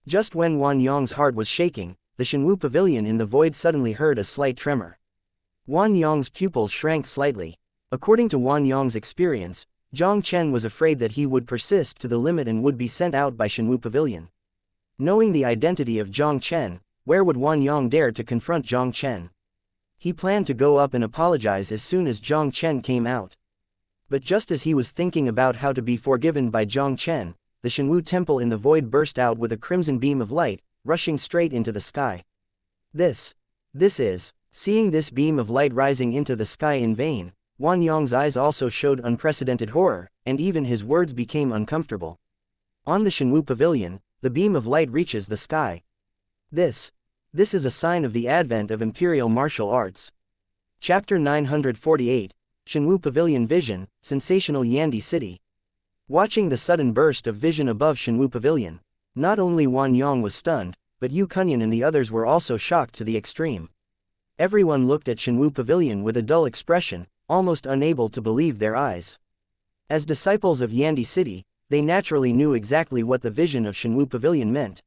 Just when Wan Yong's heart was shaking, the Shenwu Pavilion in the void suddenly heard a slight tremor. Wan Yong's pupils shrank slightly. According to Wan Yong's experience, Jiang Chen was afraid that he would persist to the limit and would be sent out by Shenwu Pavilion. Knowing the identity of Jiang Chen, where would Wan Yong dare to confront Jiang Chen? He planned to go up and apologize as soon as Jiang Chen came out. But just as he was thinking about how to be forgiven by Jiang Chen, the Shenwu temple in the void burst out with a crimson beam of light, rushing straight into the sky. This is. Seeing this beam of light rising into the sky in vain, Wan Yong's eyes also showed unprecedented horror, and even his words became uncomfortable. On the Shenwu Pavilion, the beam of light reaches the sky. This is a sign of the advent of imperial martial arts. Chapter 948, Shenwu Pavilion Vision, Sensational Yandi City. Watching the sudden burst of vision above Shenwu Pavilion, not only Wan Yong was stunned, but Yu Kunyan and the others were also shocked to the extreme. Everyone looked at Shenwu Pavilion with a dull expression, almost unable to believe their eyes. As disciples of Yandi City, they naturally knew exactly what the vision of Shenwu Pavilion meant.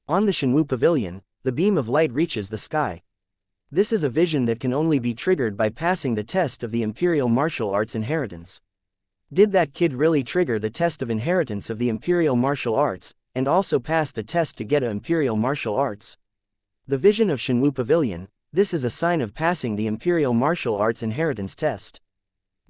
On the Shenwu Pavilion, the beam of light reaches the sky. This is a vision that can only be triggered by passing the test of the Imperial Martial Arts Inheritance. Did that kid really trigger the test of inheritance of the Imperial Martial Arts, and also pass the test to get a Imperial Martial Arts? The vision of Shenwu Pavilion, this is a sign of passing the Imperial Martial Arts Inheritance test.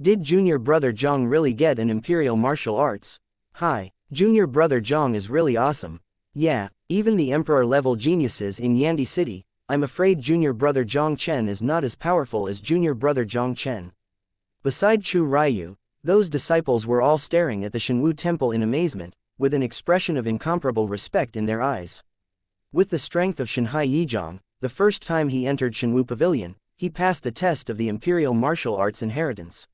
Did Junior Brother Jiang really get an Imperial Martial Arts? Hi, Junior Brother Jiang is really awesome. Yeah, even the Emperor-level geniuses in Yandi City, I'm afraid Junior Brother Jiang Chen is not as powerful as Junior Brother Jiang Chen. Beside Chu Ryu, those disciples were all staring at the Shenwu temple in amazement, with an expression of incomparable respect in their eyes. With the strength of Shanhai Yizhang, the first time he entered Shenwu Pavilion, he passed the test of the Imperial Martial Arts Inheritance.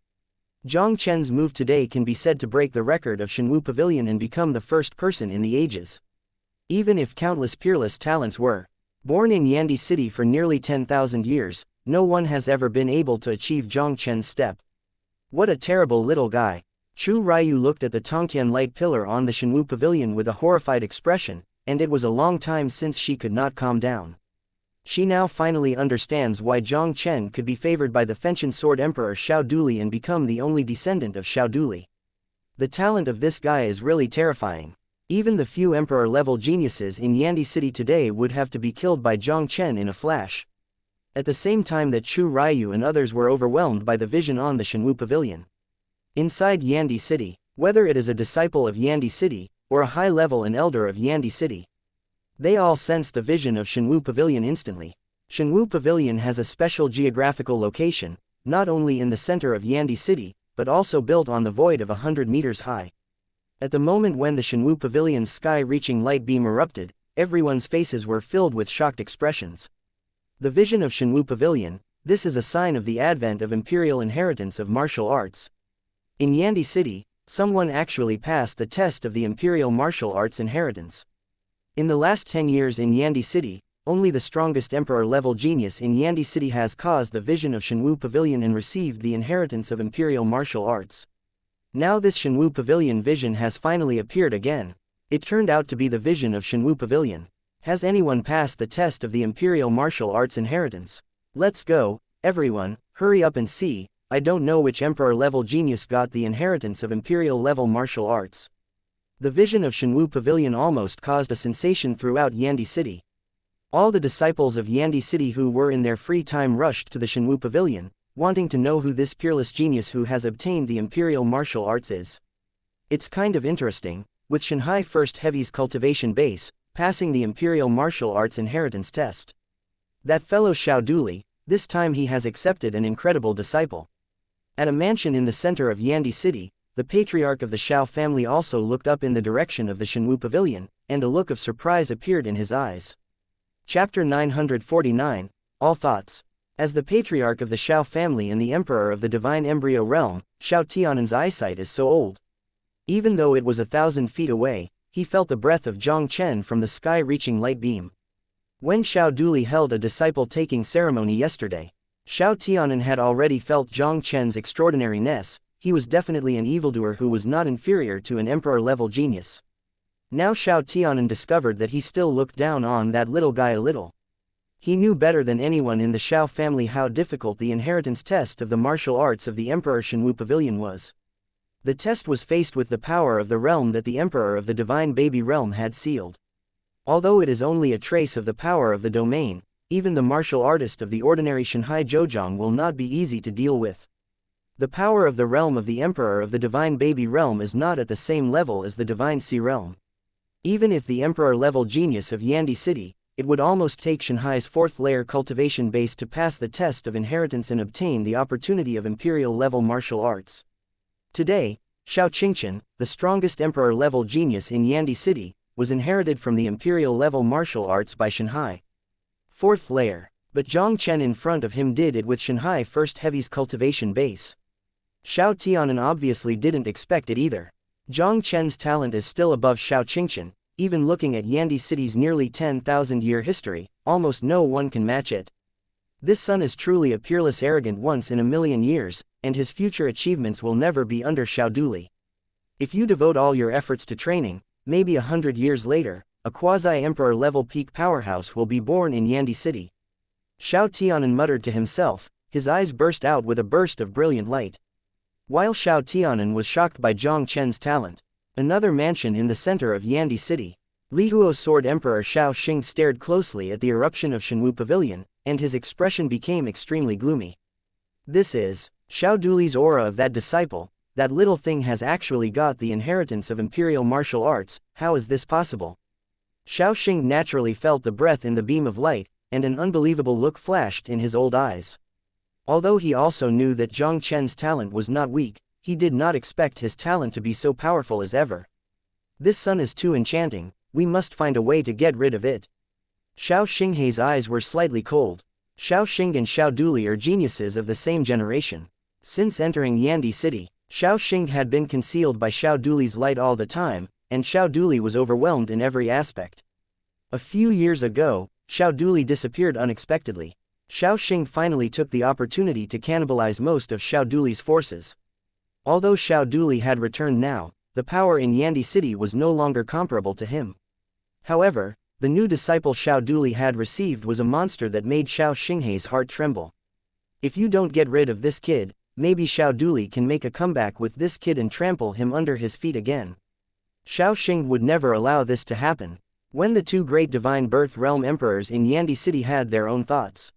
Jiang Chen's move today can be said to break the record of Shenwu Pavilion and become the first person in the ages. Even if countless peerless talents were born in Yandi City for nearly 10,000 years, no one has ever been able to achieve Jiang Chen's step. What a terrible little guy. Chu Ryu looked at the Tongtian light pillar on the Shenwu Pavilion with a horrified expression, and it was a long time since she could not calm down. She now finally understands why Jiang Chen could be favored by the Fenchen Sword Emperor Xiaoduli and become the only descendant of Xiaoduli. The talent of this guy is really terrifying. Even the few Emperor-level geniuses in Yandi City today would have to be killed by Jiang Chen in a flash. At the same time that Chu Ryu and others were overwhelmed by the vision on the Shenwu Pavilion. Inside Yandi City, whether it is a disciple of Yandi City, or a high-level and elder of Yandi City, they all sensed the vision of Shenwu Pavilion instantly. Shenwu Pavilion has a special geographical location, not only in the center of Yandi City, but also built on the void of 100 meters high. At the moment when the Shenwu Pavilion's sky-reaching light beam erupted, everyone's faces were filled with shocked expressions. The vision of Shenwu Pavilion, this is a sign of the advent of imperial inheritance of martial arts. In Yandi City, someone actually passed the test of the Imperial Martial Arts Inheritance. In the last 10 years in Yandi City, only the strongest Emperor-level genius in Yandi City has caused the vision of Shenwu Pavilion and received the inheritance of Imperial Martial Arts. Now this Shenwu Pavilion vision has finally appeared again. It turned out to be the vision of Shenwu Pavilion. Has anyone passed the test of the Imperial Martial Arts Inheritance? Let's go, everyone, hurry up and see. I don't know which Emperor-level genius got the inheritance of Imperial-level martial arts. The vision of Shenwu Pavilion almost caused a sensation throughout Yandi City. All the disciples of Yandi City who were in their free time rushed to the Shenwu Pavilion, wanting to know who this peerless genius who has obtained the Imperial Martial Arts is. It's kind of interesting, with Shanghai First Heavy's cultivation base, passing the Imperial Martial Arts Inheritance test. That fellow Xiaoduli, this time he has accepted an incredible disciple. At a mansion in the center of Yandi City, the patriarch of the Xiao family also looked up in the direction of the Shenwu Pavilion, and a look of surprise appeared in his eyes. Chapter 949, All Thoughts. As the patriarch of the Xiao family and the emperor of the divine embryo realm, Xiao Tianan's eyesight is so old. Even though it was 1,000 feet away, he felt the breath of Jiang Chen from the sky-reaching light beam. When Xiao Duli held a disciple-taking ceremony yesterday, Xiao Tianan had already felt Jiang Chen's extraordinariness. He was definitely an evildoer who was not inferior to an emperor-level genius. Now Xiao Tianan discovered that he still looked down on that little guy a little. He knew better than anyone in the Xiao family how difficult the inheritance test of the martial arts of the Emperor Shenwu Pavilion was. The test was faced with the power of the realm that the Emperor of the Divine Baby Realm had sealed. Although it is only a trace of the power of the domain, even the martial artist of the ordinary Shanghai Zhouzhang will not be easy to deal with. The power of the realm of the Emperor of the Divine Baby Realm is not at the same level as the Divine Sea Realm. Even if the Emperor-level genius of Yandi City, it would almost take Shanghai's fourth-layer cultivation base to pass the test of inheritance and obtain the opportunity of Imperial-level martial arts. Today, Xiao Qingchen, the strongest Emperor-level genius in Yandi City, was inherited from the Imperial-level martial arts by Shanghai. Fourth layer. But Jiang Chen in front of him did it with Shanghai First Heavy's cultivation base. Xiao Tianan obviously didn't expect it either. Jiang Chen's talent is still above Xiao Qingchen. Even looking at Yandi City's nearly 10,000-year history, almost no one can match it. This son is truly a peerless arrogant once in a million years, and his future achievements will never be under Xiao Duli. If you devote all your efforts to training, maybe 100 years later, a quasi-emperor-level peak powerhouse will be born in Yandi City. Xiao Tianan muttered to himself, his eyes burst out with a burst of brilliant light. While Xiao Tianan was shocked by Jiang Chen's talent, another mansion in the center of Yandi City, Lihuo Sword Emperor Xiao Xing stared closely at the eruption of Shenwu Pavilion, and his expression became extremely gloomy. This is Xiao Duli's aura of that disciple. That little thing has actually got the inheritance of imperial martial arts. How is this possible? Xiao Xing naturally felt the breath in the beam of light, and an unbelievable look flashed in his old eyes. Although he also knew that Jiang Chen's talent was not weak, he did not expect his talent to be so powerful as ever. This son is too enchanting, we must find a way to get rid of it. Xiao Xinghei's eyes were slightly cold. Xiao Xing and Xiao Duli are geniuses of the same generation. Since entering Yandi City, Xiao Xing had been concealed by Xiao Duli's light all the time, and Xiao Duli was overwhelmed in every aspect. A few years ago, Xiao Duli disappeared unexpectedly. Xiao Xing finally took the opportunity to cannibalize most of Xiao Duli's forces. Although Xiao Duli had returned now, the power in Yandi City was no longer comparable to him. However, the new disciple Xiao Duli had received was a monster that made Xiao Xinghei's heart tremble. If you don't get rid of this kid, maybe Xiao Duli can make a comeback with this kid and trample him under his feet again. Xiao Xing would never allow this to happen. When the two great divine birth realm emperors in Yandi City had their own thoughts.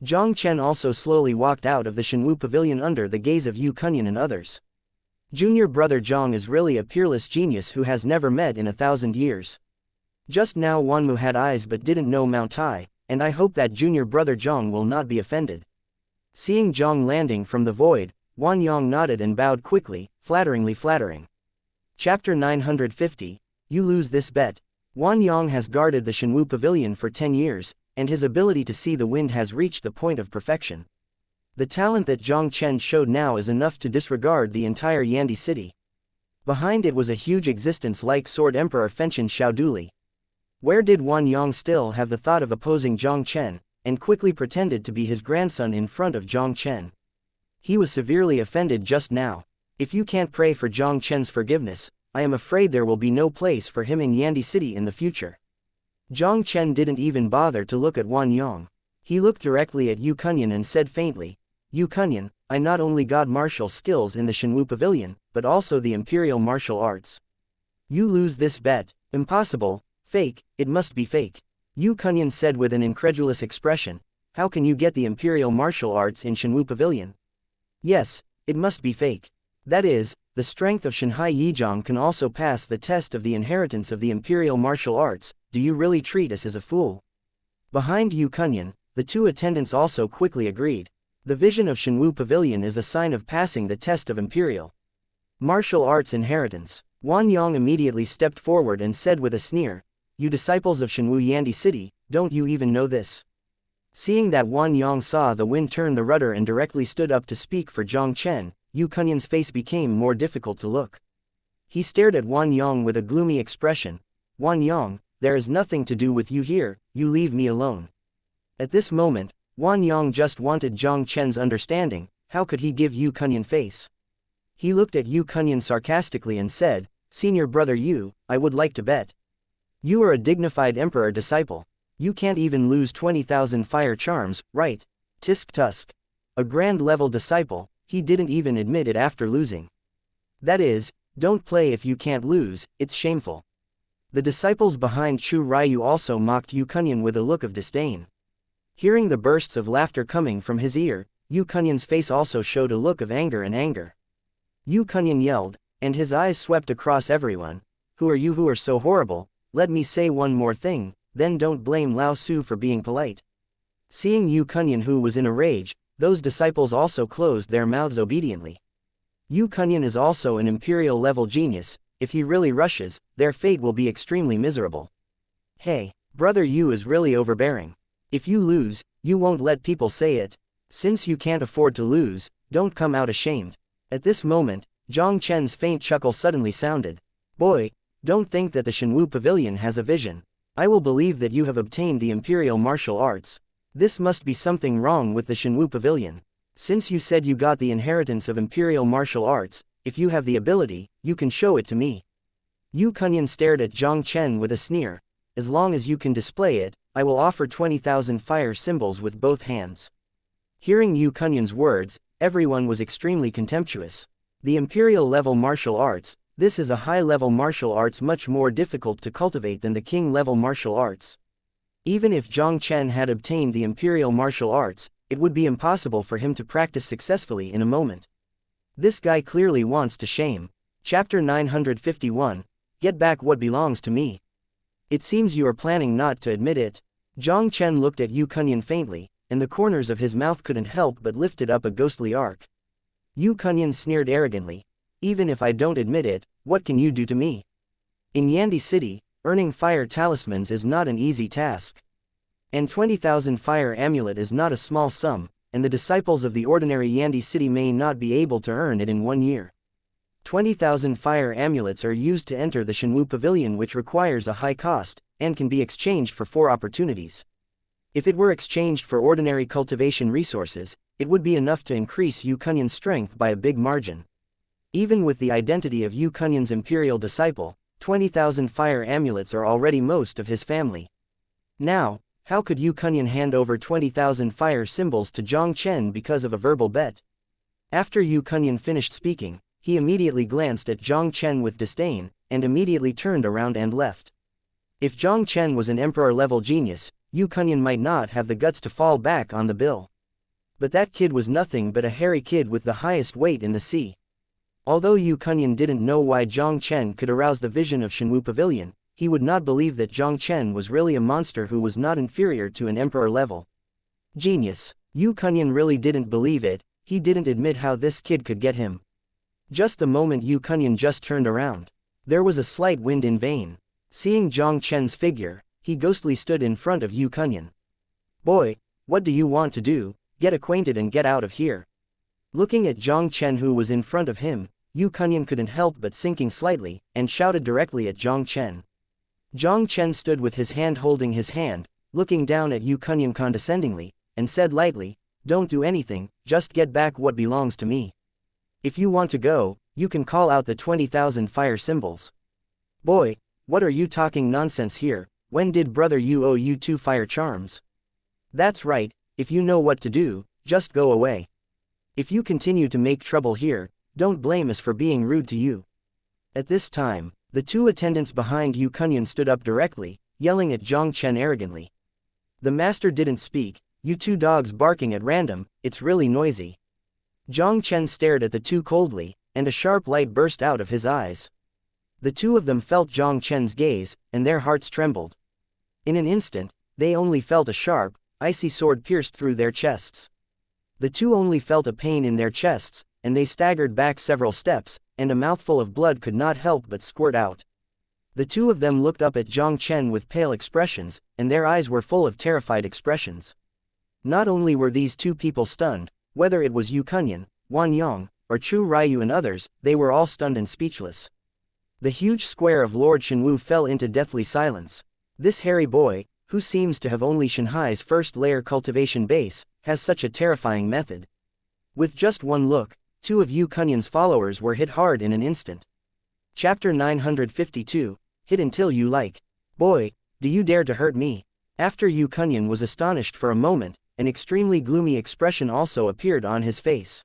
Jiang Chen also slowly walked out of the Shenwu Pavilion under the gaze of Yu Kunyan and others. Junior brother Jiang is really a peerless genius who has never met in 1,000 years. Just now Wanmu had eyes but didn't know Mount Tai, and I hope that junior brother Jiang will not be offended. Seeing Jiang landing from the void, Wan Yang nodded and bowed quickly, flatteringly flattering. Chapter 950, You Lose This Bet. Wan Yang has guarded the Shenwu Pavilion for 10 years, and his ability to see the wind has reached the point of perfection. The talent that Jiang Chen showed now is enough to disregard the entire Yandi City. Behind it was a huge existence like Sword Emperor Fenchen Xiao Duli. Where did Wan Yang still have the thought of opposing Jiang Chen, and quickly pretended to be his grandson in front of Jiang Chen? He was severely offended just now. If you can't pray for Jiang Chen's forgiveness, I am afraid there will be no place for him in Yandi City in the future. Jiang Chen didn't even bother to look at Wan Yang. He looked directly at Yu Kunyan and said faintly, Yu Kunyan, I not only got martial skills in the Shenwu Pavilion, but also the imperial martial arts. You lose this bet. Impossible. Fake, it must be fake. Yu Kunyan said with an incredulous expression, how can you get the imperial martial arts in Shenwu Pavilion? Yes, it must be fake. That is, the strength of Shanghai Yizhang can also pass the test of the inheritance of the imperial martial arts. Do you really treat us as a fool? Behind Yu Kunyan, the two attendants also quickly agreed. The vision of Shenwu Pavilion is a sign of passing the test of imperial martial arts inheritance. Wan Yang immediately stepped forward and said with a sneer, You disciples of Shenwu Yandi City, don't you even know this? Seeing that Wan Yang saw the wind turn the rudder and directly stood up to speak for Jiang Chen, Yu Kunyan's face became more difficult to look. He stared at Wang Yang with a gloomy expression. Wang Yang, there is nothing to do with you here, you leave me alone. At this moment, Wang Yang just wanted Jiang Chen's understanding. How could he give Yu Cunyan face? He looked at Yu Cunyan sarcastically and said, Senior brother Yu, I would like to bet. You are a dignified emperor disciple. You can't even lose 20,000 fire charms, right? Tisk tusk. A grand level disciple, he didn't even admit it after losing. That is, don't play if you can't lose, it's shameful. The disciples behind Chu Ryu also mocked Yu Cunyan with a look of disdain. Hearing the bursts of laughter coming from his ear, Yu Cunyan's face also showed a look of anger. Yu Cunyan yelled, and his eyes swept across everyone. Who are you who are so horrible? Let me say one more thing, then don't blame Lao Su for being polite. Seeing Yu Cunyan who was in a rage, those disciples also closed their mouths obediently. Yu Cunyan is also an imperial level genius. If he really rushes, their fate will be extremely miserable. Hey, brother Yu is really overbearing. If you lose, you won't let people say it. Since you can't afford to lose, don't come out ashamed. At this moment, Jiang Chen's faint chuckle suddenly sounded. Boy, don't think that the Shenwu Pavilion has a vision. I will believe that you have obtained the imperial martial arts. This must be something wrong with the Shenwu Pavilion. Since you said you got the inheritance of imperial martial arts, if you have the ability, you can show it to me. Yu Cunyan stared at Jiang Chen with a sneer. As long as you can display it, I will offer 20,000 fire symbols with both hands. Hearing Yu Cunyan's words, everyone was extremely contemptuous. The imperial level martial arts, this is a high-level martial arts much more difficult to cultivate than the king-level martial arts. Even if Jiang Chen had obtained the imperial martial arts, it would be impossible for him to practice successfully in a moment. This guy clearly wants to shame. Chapter 951, Get back what belongs to me. It seems you are planning not to admit it. Jiang Chen looked at Yu Cunyan faintly, and the corners of his mouth couldn't help but lifted up a ghostly arc. Yu Cunyan sneered arrogantly. Even if I don't admit it, what can you do to me? In Yandi City, earning fire talismans is not an easy task. And 20,000 fire amulet is not a small sum, and the disciples of the ordinary Yandi City may not be able to earn it in 1 year. 20,000 fire amulets are used to enter the Shenwu Pavilion, which requires a high cost, and can be exchanged for 4 opportunities. If it were exchanged for ordinary cultivation resources, it would be enough to increase Yu Cunyan's strength by a big margin. Even with the identity of Yu Cunyan's imperial disciple, 20,000 fire amulets are already most of his family. Now, how could Yu Cunyan hand over 20,000 fire symbols to Jiang Chen because of a verbal bet? After Yu Cunyan finished speaking, he immediately glanced at Jiang Chen with disdain, and immediately turned around and left. If Jiang Chen was an emperor-level genius, Yu Cunyan might not have the guts to fall back on the bill. But that kid was nothing but a hairy kid with the highest weight in the sea. Although Yu Cunyan didn't know why Jiang Chen could arouse the vision of Shenwu Pavilion, he would not believe that Jiang Chen was really a monster who was not inferior to an emperor level. Genius. Yu Cunyan really didn't believe it. He didn't admit how this kid could get him. Just the moment Yu Cunyan just turned around, there was a slight wind in vain. Seeing Jiang Chen's figure, he ghostly stood in front of Yu Cunyan. Boy, what do you want to do? Get acquainted and get out of here. Looking at Jiang Chen who was in front of him, Yu Cunyan couldn't help but sinking slightly, and shouted directly at Jiang Chen. Jiang Chen stood with his hand holding his hand, looking down at Yu Cunyan condescendingly, and said lightly, Don't do anything, just get back what belongs to me. If you want to go, you can call out the 20,000 fire symbols. Boy, what are you talking nonsense here? When did brother Yu owe you 2 fire charms? That's right, if you know what to do, just go away. If you continue to make trouble here, don't blame us for being rude to you. At this time, the 2 attendants behind Yu Cunyan stood up directly, yelling at Jiang Chen arrogantly. The master didn't speak. You 2 dogs barking at random, it's really noisy. Jiang Chen stared at the 2 coldly, and a sharp light burst out of his eyes. The 2 of them felt Jiang Chen's gaze, and their hearts trembled. In an instant, they only felt a sharp, icy sword pierced through their chests. The 2 only felt a pain in their chests, and they staggered back several steps, and a mouthful of blood could not help but squirt out. The 2 of them looked up at Jiang Chen with pale expressions, and their eyes were full of terrified expressions. Not only were these 2 people stunned, whether it was Yu Cunyan, Wang Yang, or Chu Ryu and others, they were all stunned and speechless. The huge square of Lord Shenwu fell into deathly silence. This hairy boy, who seems to have only Shanhai's first layer cultivation base, has such a terrifying method. With just one look, two of Yu Kunyan's followers were hit hard in an instant. Chapter 952, Hit Until You Like. Boy, do you dare to hurt me? After Yu Kunyan was astonished for a moment, an extremely gloomy expression also appeared on his face.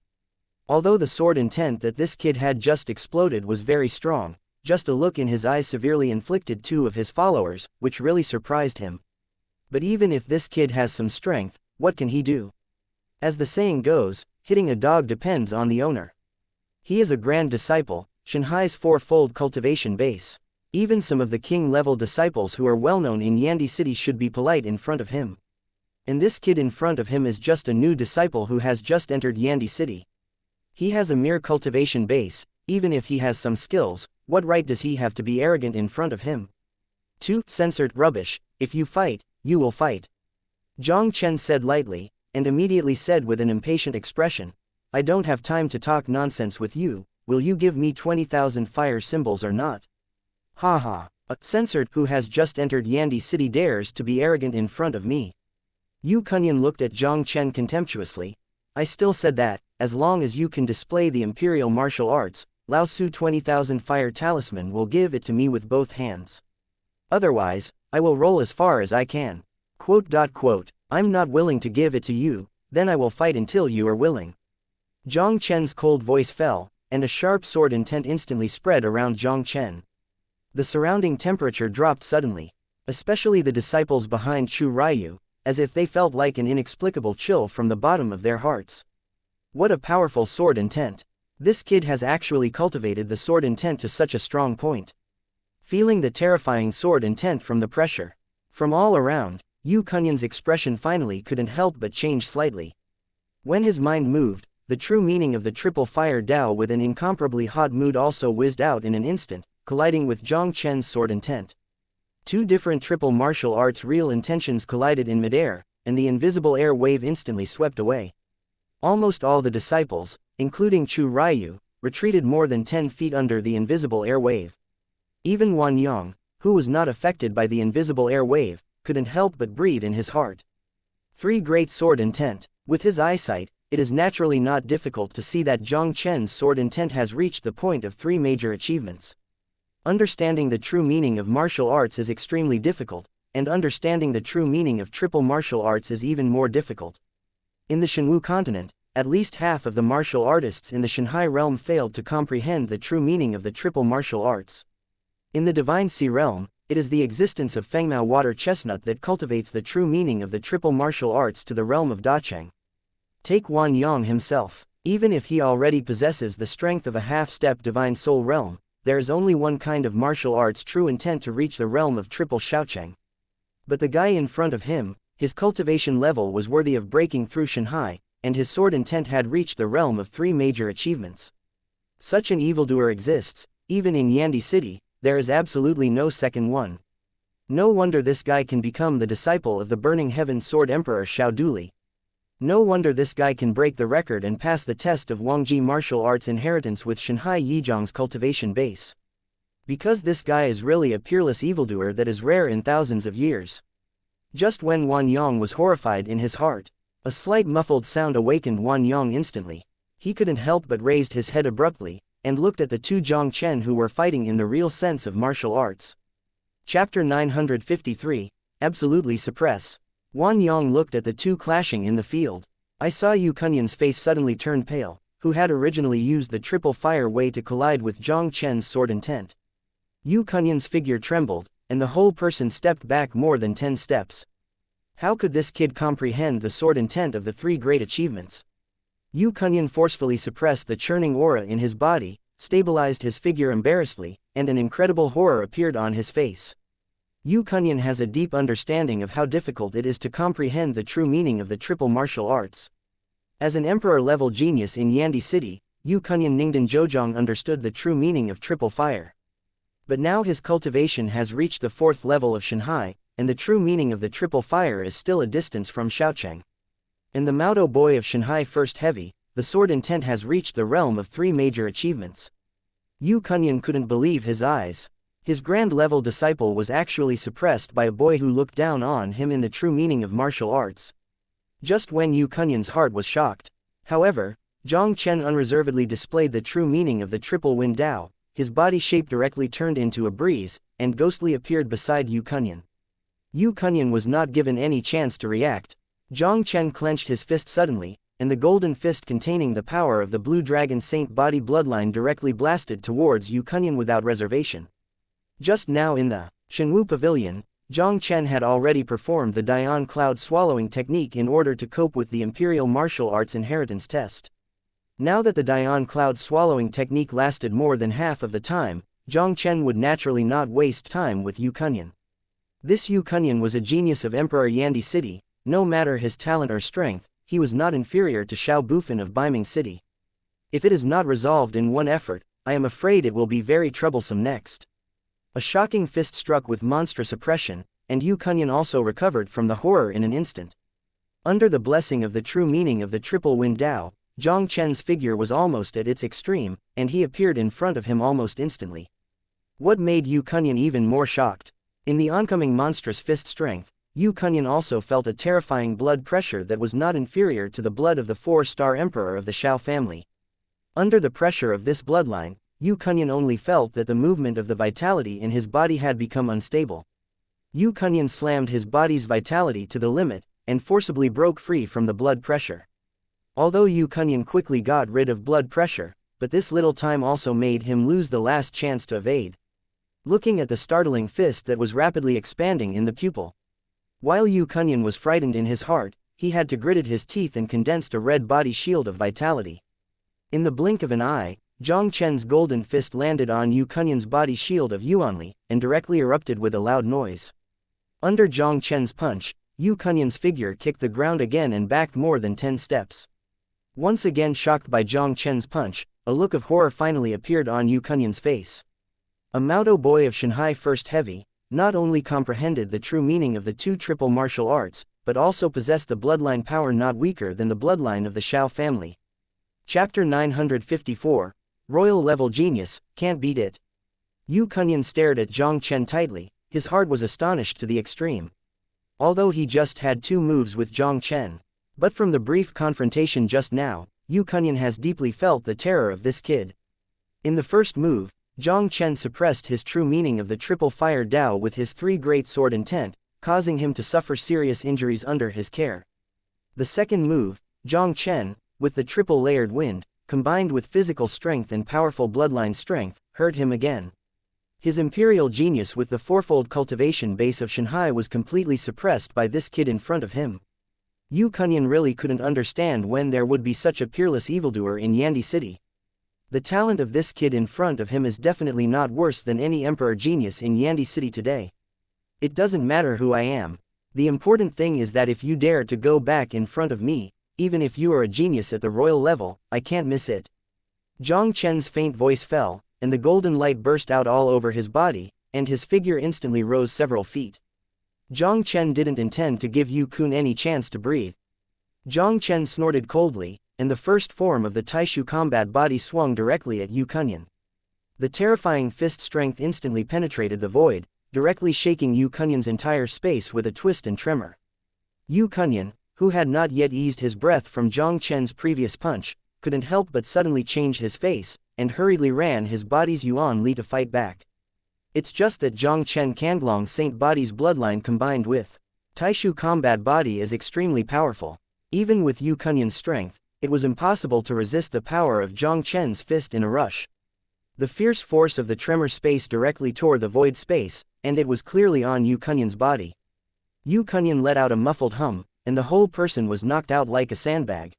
Although the sword intent that this kid had just exploded was very strong, just a look in his eyes severely inflicted two of his followers, which really surprised him. But even if this kid has some strength, what can he do? As the saying goes, hitting a dog depends on the owner. He is a grand disciple, Shanhai's fourfold cultivation base. Even some of the king-level disciples who are well-known in Yandi City should be polite in front of him. And this kid in front of him is just a new disciple who has just entered Yandi City. He has a mere cultivation base. Even if he has some skills, what right does he have to be arrogant in front of him? 2. Censored rubbish. If you fight, you will fight. Jiang Chen said lightly, and immediately said with an impatient expression, I don't have time to talk nonsense with you. Will you give me 20,000 fire symbols or not? Ha ha. A censored who has just entered Yandi City dares to be arrogant in front of me. Yu Kunyan looked at Jiang Chen contemptuously. I still said that, as long as you can display the imperial martial arts, Lao Su 20,000 fire talisman will give it to me with both hands. Otherwise, I will roll as far as I can. I'm not willing to give it to you, then I will fight until you are willing. Jiang Chen's cold voice fell, and a sharp sword intent instantly spread around Jiang Chen. The surrounding temperature dropped suddenly, especially the disciples behind Chu Ryu, as if they felt like an inexplicable chill from the bottom of their hearts. What a powerful sword intent! This kid has actually cultivated the sword intent to such a strong point. Feeling the terrifying sword intent from the pressure from all around, Yu Kunyan's expression finally couldn't help but change slightly. When his mind moved, the true meaning of the triple fire Dao with an incomparably hot mood also whizzed out in an instant, colliding with Jiang Chen's sword intent. Two different triple martial arts real intentions collided in midair, and the invisible air wave instantly swept away. Almost all the disciples, including Chu Ryu, retreated more than 10 feet under the invisible air wave. Even Wan Yang, who was not affected by the invisible air wave, couldn't help but breathe in his heart. 3 great sword intent. With his eyesight, it is naturally not difficult to see that Jiang Chen's sword intent has reached the point of 3 major achievements. Understanding the true meaning of martial arts is extremely difficult, and understanding the true meaning of triple martial arts is even more difficult. In the Shenwu continent, at least half of the martial artists in the Shanhai realm failed to comprehend the true meaning of the triple martial arts. In the Divine Sea realm, it is the existence of Fengmao water chestnut that cultivates the true meaning of the triple martial arts to the realm of Dacheng. Take Wan Yang himself. Even if he already possesses the strength of a half-step Divine Soul realm, there is only one kind of martial arts true intent to reach the realm of triple Xiaocheng. But the guy in front of him, his cultivation level was worthy of breaking through Shanhai, and his sword intent had reached the realm of 3 major achievements. Such an evildoer exists, even in Yandi City, there is absolutely no second one. No wonder this guy can become the disciple of the Burning Heaven Sword Emperor Xiao Duli. No wonder this guy can break the record and pass the test of Wangji martial arts inheritance with Shanhai Yizhang's cultivation base. Because this guy is really a peerless evildoer that is rare in thousands of years. Just when Wan Yang was horrified in his heart, a slight muffled sound awakened Wan Yang instantly. He couldn't help but raised his head abruptly, and looked at the 2 Jiang Chen who were fighting in the real sense of martial arts. Chapter 953, Absolutely Suppress. Wan Yang looked at the 2 clashing in the field. I saw Yu Kunyan's face suddenly turn pale, who had originally used the triple fire way to collide with Jiang Chen's sword intent. Yu Kunyan's figure trembled, and the whole person stepped back more than 10 steps. How could this kid comprehend the sword intent of the 3 great achievements? Yu Kunyan forcefully suppressed the churning aura in his body, stabilized his figure embarrassedly, and an incredible horror appeared on his face. Yu Kunyan has a deep understanding of how difficult it is to comprehend the true meaning of the triple martial arts. As an emperor-level genius in Yandi City, Yu Kunyan Ningdan Zhouzhang understood the true meaning of triple fire. But now his cultivation has reached the 4th level of Shanhai, and the true meaning of the triple fire is still a distance from Xiaocheng. In the Maodo boy of Shanhai First Heavy, the sword intent has reached the realm of 3 major achievements. Yu Kunyan couldn't believe his eyes. His grand-level disciple was actually suppressed by a boy who looked down on him in the true meaning of martial arts. Just when Yu Kunyan's heart was shocked. However, Jiang Chen unreservedly displayed the true meaning of the triple wind Dao. His body shape directly turned into a breeze, and ghostly appeared beside Yu Kunyan. Yu Kunyan was not given any chance to react. Jiang Chen clenched his fist suddenly, and the golden fist containing the power of the Blue Dragon Saint body bloodline directly blasted towards Yu Kunyan without reservation. Just now in the Shenwu Pavilion, Jiang Chen had already performed the Dian Cloud Swallowing technique in order to cope with the Imperial Martial Arts Inheritance test. Now that the Dian Cloud Swallowing technique lasted more than half of the time, Jiang Chen would naturally not waste time with Yu Kunyan. This Yu Kunyan was a genius of Emperor Yandi City. No matter his talent or strength, he was not inferior to Xiao Bufan of Baiming City. If it is not resolved in one effort, I am afraid it will be very troublesome next. A shocking fist struck with monstrous oppression, and Yu Kunyan also recovered from the horror in an instant. Under the blessing of the true meaning of the triple wind Dao, Jiang Chen's figure was almost at its extreme, and he appeared in front of him almost instantly. What made Yu Kunyan even more shocked? In the oncoming monstrous fist strength, Yu Kunyan also felt a terrifying blood pressure that was not inferior to the blood of the four-star emperor of the Xiao family. Under the pressure of this bloodline, Yu Kunyan only felt that the movement of the vitality in his body had become unstable. Yu Kunyan slammed his body's vitality to the limit, and forcibly broke free from the blood pressure. Although Yu Kunyan quickly got rid of blood pressure, but this little time also made him lose the last chance to evade. Looking at the startling fist that was rapidly expanding in the pupil. While Yu Kunyan was frightened in his heart, he had to gritted his teeth and condensed a red body shield of vitality. In the blink of an eye, Jiang Chen's golden fist landed on Yu Kunyan's body shield of Yuanli, and directly erupted with a loud noise. Under Jiang Chen's punch, Yu Kunyan's figure kicked the ground again and backed more than 10 steps. Once again shocked by Jiang Chen's punch, a look of horror finally appeared on Yu Kunyan's face. A Maodo boy of Shanghai First Heavy, not only comprehended the true meaning of the two triple martial arts, but also possessed the bloodline power not weaker than the bloodline of the Xiao family. Chapter 954, Royal Level Genius, Can't Beat It. Yu Kunyan stared at Jiang Chen tightly, his heart was astonished to the extreme. Although he just had 2 moves with Jiang Chen. But from the brief confrontation just now, Yu Kunyan has deeply felt the terror of this kid. In the first move, Jiang Chen suppressed his true meaning of the triple fire Dao with his 3 great sword intent, causing him to suffer serious injuries under his care. The second move, Jiang Chen, with the triple layered wind, combined with physical strength and powerful bloodline strength, hurt him again. His imperial genius with the fourfold cultivation base of Shanghai was completely suppressed by this kid in front of him. Yu Kunyan really couldn't understand when there would be such a peerless evildoer in Yandi City. The talent of this kid in front of him is definitely not worse than any emperor genius in Yandi City today. It doesn't matter who I am. The important thing is that if you dare to go back in front of me, even if you are a genius at the royal level, I can't miss it. Jiang Chen's faint voice fell, and the golden light burst out all over his body, and his figure instantly rose several feet. Jiang Chen didn't intend to give Yu Kun any chance to breathe. Jiang Chen snorted coldly, and the first form of the Taishu combat body swung directly at Yu Kunyan. The terrifying fist strength instantly penetrated the void, directly shaking Yu Kunyan's entire space with a twist and tremor. Yu Kunyan, who had not yet eased his breath from Jiang Chen's previous punch, couldn't help but suddenly change his face, and hurriedly ran his body's Yuan Li to fight back. It's just that Jiang Chen Kanglong Saint body's bloodline combined with Taishu combat body is extremely powerful. Even with Yu Kunyan's strength, it was impossible to resist the power of Jiang Chen's fist in a rush. The fierce force of the tremor space directly tore the void space, and it was clearly on Yu Kunyan's body. Yu Kunyan let out a muffled hum, and the whole person was knocked out like a sandbag.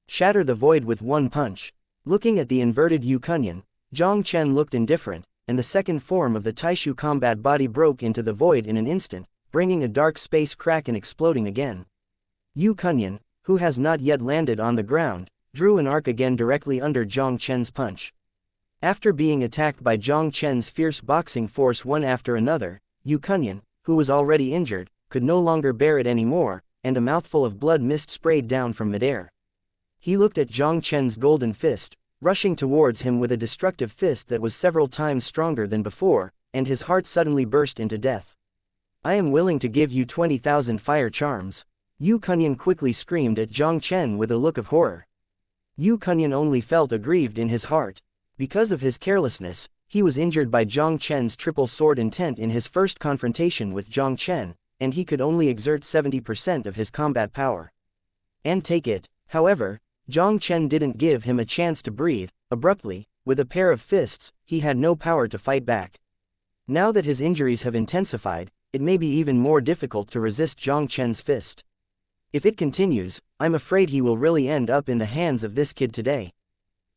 Shatter the void with one punch. Looking at the inverted Yu Kunyan, Jiang Chen looked indifferent, and the second form of the Taishu combat body broke into the void in an instant, bringing a dark space crack and exploding again. Yu Kunyan, who has not yet landed on the ground, drew an arc again directly under Jiang Chen's punch. After being attacked by Jiang Chen's fierce boxing force one after another, Yu Kunyan, who was already injured, could no longer bear it anymore, and a mouthful of blood mist sprayed down from midair. He looked at Jiang Chen's golden fist, rushing towards him with a destructive fist that was several times stronger than before, and his heart suddenly burst into death. I am willing to give you 20,000 fire charms. Yu Kunyan quickly screamed at Jiang Chen with a look of horror. Yu Kunyan only felt aggrieved in his heart. Because of his carelessness, he was injured by Jiang Chen's triple sword intent in his first confrontation with Jiang Chen, and he could only exert 70% of his combat power. And take it. However, Jiang Chen didn't give him a chance to breathe. Abruptly, with a pair of fists, he had no power to fight back. Now that his injuries have intensified, it may be even more difficult to resist Jiang Chen's fist. If it continues, I'm afraid he will really end up in the hands of this kid today.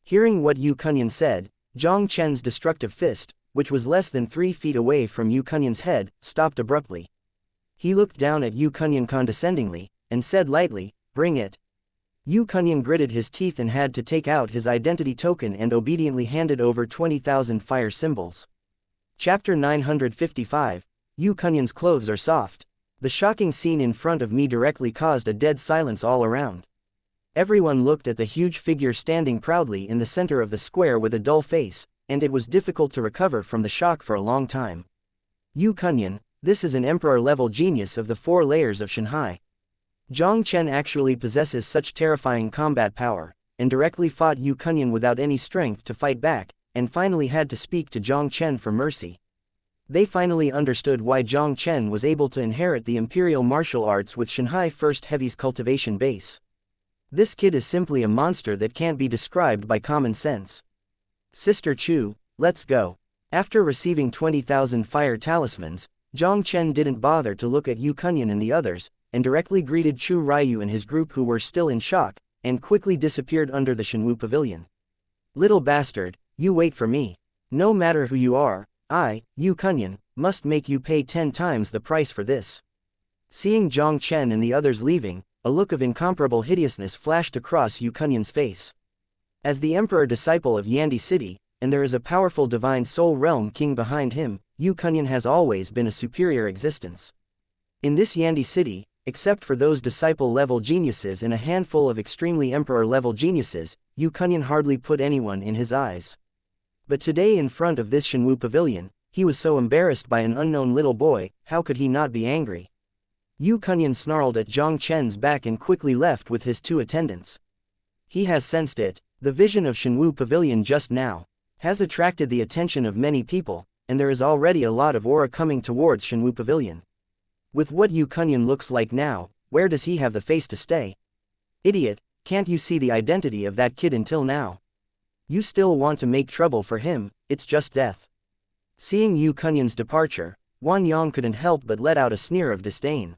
Hearing what Yu Kunyan said, Jiang Chen's destructive fist, which was less than 3 feet away from Yu Kunyan's head, stopped abruptly. He looked down at Yu Kunyan condescendingly, and said lightly, "Bring it." Yu Kunyan gritted his teeth and had to take out his identity token and obediently handed over 20,000 fire symbols. Chapter 955, Yu Kunyan's clothes are soft. The shocking scene in front of me directly caused a dead silence all around. Everyone looked at the huge figure standing proudly in the center of the square with a dull face, and it was difficult to recover from the shock for a long time. Yu Kunyan, this is an emperor-level genius of the 4 layers of Shanghai. Jiang Chen actually possesses such terrifying combat power, and directly fought Yu Kunyan without any strength to fight back, and finally had to speak to Jiang Chen for mercy. They finally understood why Jiang Chen was able to inherit the imperial martial arts with Shanghai First Heavy's cultivation base. This kid is simply a monster that can't be described by common sense. Sister Chu, let's go. After receiving 20,000 fire talismans, Jiang Chen didn't bother to look at Yu Kunyan and the others, and directly greeted Chu Ryu and his group who were still in shock, and quickly disappeared under the Shenwu Pavilion. Little bastard, you wait for me. No matter who you are, I, Yu Kunyan, must make you pay 10 times the price for this. Seeing Jiang Chen and the others leaving, a look of incomparable hideousness flashed across Yu Kunyan's face. As the emperor disciple of Yandi City, and there is a powerful divine soul realm king behind him, Yu Kunyan has always been a superior existence. In this Yandi City, except for those disciple-level geniuses and a handful of extremely emperor-level geniuses, Yu Kunyan hardly put anyone in his eyes. But today in front of this Shenwu Pavilion, he was so embarrassed by an unknown little boy, how could he not be angry? Yu Kunyan snarled at Jiang Chen's back and quickly left with his 2 attendants. He has sensed it. The vision of Shenwu Pavilion just now has attracted the attention of many people, and there is already a lot of aura coming towards Shenwu Pavilion. With what Yu Kunyan looks like now, where does he have the face to stay? Idiot, can't you see the identity of that kid until now? You still want to make trouble for him, it's just death. Seeing Yu Kunyan's departure, Wan Yang couldn't help but let out a sneer of disdain.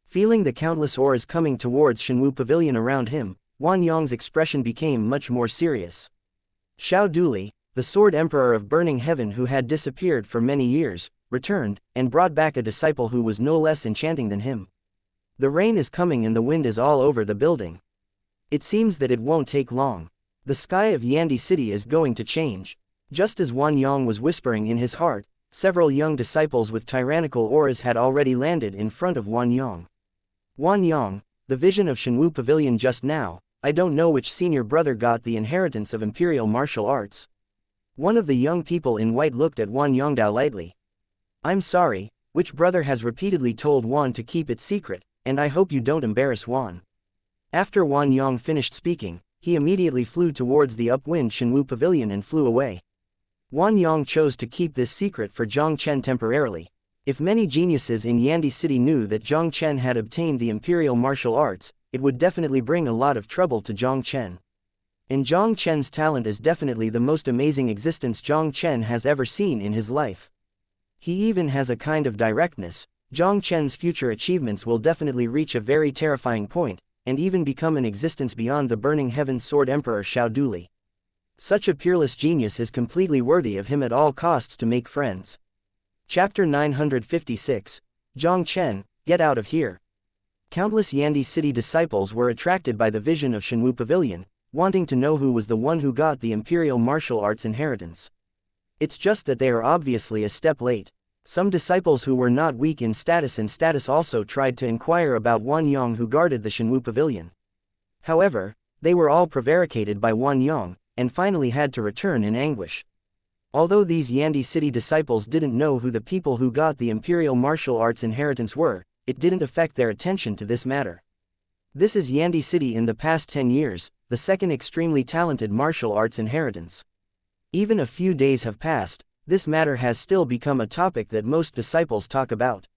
Feeling the countless auras coming towards Shenwu Pavilion around him, Wan Yang's expression became much more serious. Xiao Duli, the Sword Emperor of Burning Heaven who had disappeared for many years, returned, and brought back a disciple who was no less enchanting than him. The rain is coming and the wind is all over the building. It seems that it won't take long. The sky of Yandi City is going to change. Just as Wan Yang was whispering in his heart, several young disciples with tyrannical auras had already landed in front of Wan Yang. Wan Yang, the vision of Shenwu Pavilion just now, I don't know which senior brother got the inheritance of imperial martial arts. One of the young people in white looked at Wan Yangdao lightly. I'm sorry, which brother has repeatedly told Wan to keep it secret, and I hope you don't embarrass Wan. After Wan Yang finished speaking, he immediately flew towards the upwind Shenwu Pavilion and flew away. Wan Yang chose to keep this secret for Jiang Chen temporarily. If many geniuses in Yandi City knew that Jiang Chen had obtained the imperial martial arts, it would definitely bring a lot of trouble to Jiang Chen. And Jiang Chen's talent is definitely the most amazing existence Jiang Chen has ever seen in his life. He even has a kind of directness. Jiang Chen's future achievements will definitely reach a very terrifying point, and even become an existence beyond the Burning Heaven Sword Emperor Xiao Duli. Such a peerless genius is completely worthy of him at all costs to make friends. Chapter 956, Jiang Chen, get out of here. Countless Yandi City disciples were attracted by the vision of Shenwu Pavilion, wanting to know who was the one who got the imperial martial arts inheritance. It's just that they are obviously a step late. Some disciples who were not weak in status also tried to inquire about Wan Yang who guarded the Shenwu Pavilion. However, they were all prevaricated by Wan Yang, and finally had to return in anguish. Although these Yandi City disciples didn't know who the people who got the imperial martial arts inheritance were, it didn't affect their attention to this matter. This is Yandi City in the past 10 years, the second extremely talented martial arts inheritance. Even a few days have passed, this matter has still become a topic that most disciples talk about.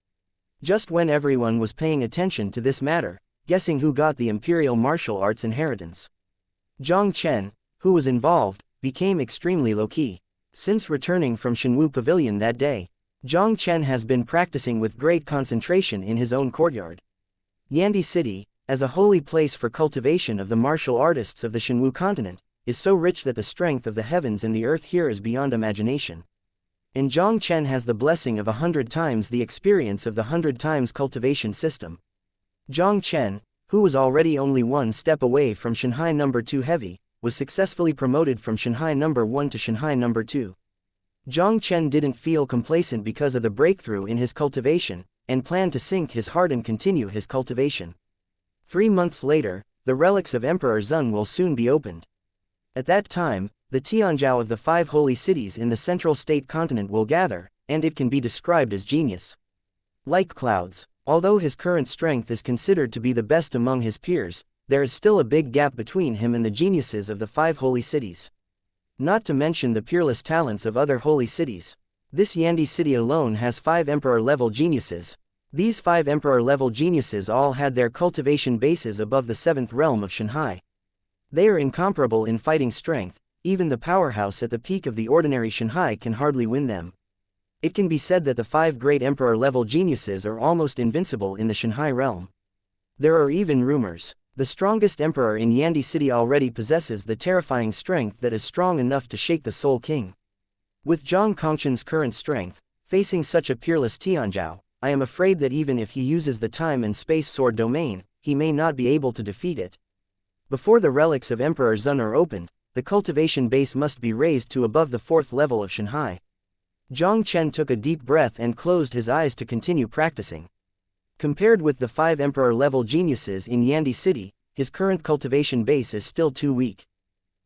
Just when everyone was paying attention to this matter, guessing who got the imperial martial arts inheritance. Jiang Chen, who was involved, became extremely low-key. Since returning from Shenwu Pavilion that day, Jiang Chen has been practicing with great concentration in his own courtyard. Yandi City, as a holy place for cultivation of the martial artists of the Shenwu continent, is so rich that the strength of the heavens and the earth here is beyond imagination. And Jiang Chen has the blessing of 100 times the experience of the 100 times cultivation system. Jiang Chen, who was already only one step away from Shanghai No. 2 Heavy, was successfully promoted from Shanghai No. 1 to Shanghai No. 2. Jiang Chen didn't feel complacent because of the breakthrough in his cultivation, and planned to sink his heart and continue his cultivation. 3 months later, the relics of Emperor Zun will soon be opened. At that time, the Tianzhou of the 5 holy cities in the central state continent will gather, and it can be described as genius. Like clouds, although his current strength is considered to be the best among his peers, there is still a big gap between him and the geniuses of the 5 holy cities. Not to mention the peerless talents of other holy cities. This Yandi city alone has 5 emperor-level geniuses. These 5 emperor-level geniuses all had their cultivation bases above the 7th realm of Shanghai. They are incomparable in fighting strength, even the powerhouse at the peak of the ordinary Shanghai can hardly win them. It can be said that the 5 great emperor-level geniuses are almost invincible in the Shanghai realm. There are even rumors. The strongest emperor in Yandi City already possesses the terrifying strength that is strong enough to shake the Soul King. With Zhang Kongchen's current strength, facing such a peerless Tianzhou, I am afraid that even if he uses the time and space sword domain, he may not be able to defeat it. Before the relics of Emperor Zun are opened, the cultivation base must be raised to above the 4th level of Shanghai. Jiang Chen took a deep breath and closed his eyes to continue practicing. Compared with the 5 emperor-level geniuses in Yandi City, his current cultivation base is still too weak.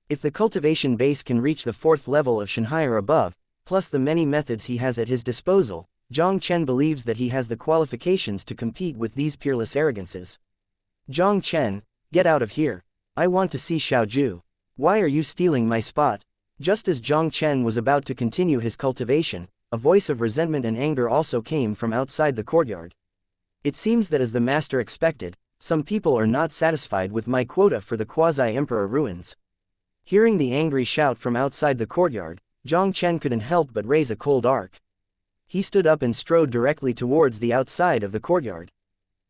If the cultivation base can reach the 4th level of Shanghai or above, plus the many methods he has at his disposal, Jiang Chen believes that he has the qualifications to compete with these peerless arrogances. Jiang Chen, get out of here. I want to see Xiaoju. Why are you stealing my spot? Just as Jiang Chen was about to continue his cultivation, a voice of resentment and anger also came from outside the courtyard. It seems that as the master expected, some people are not satisfied with my quota for the quasi-emperor ruins. Hearing the angry shout from outside the courtyard, Jiang Chen couldn't help but raise a cold arc. He stood up and strode directly towards the outside of the courtyard.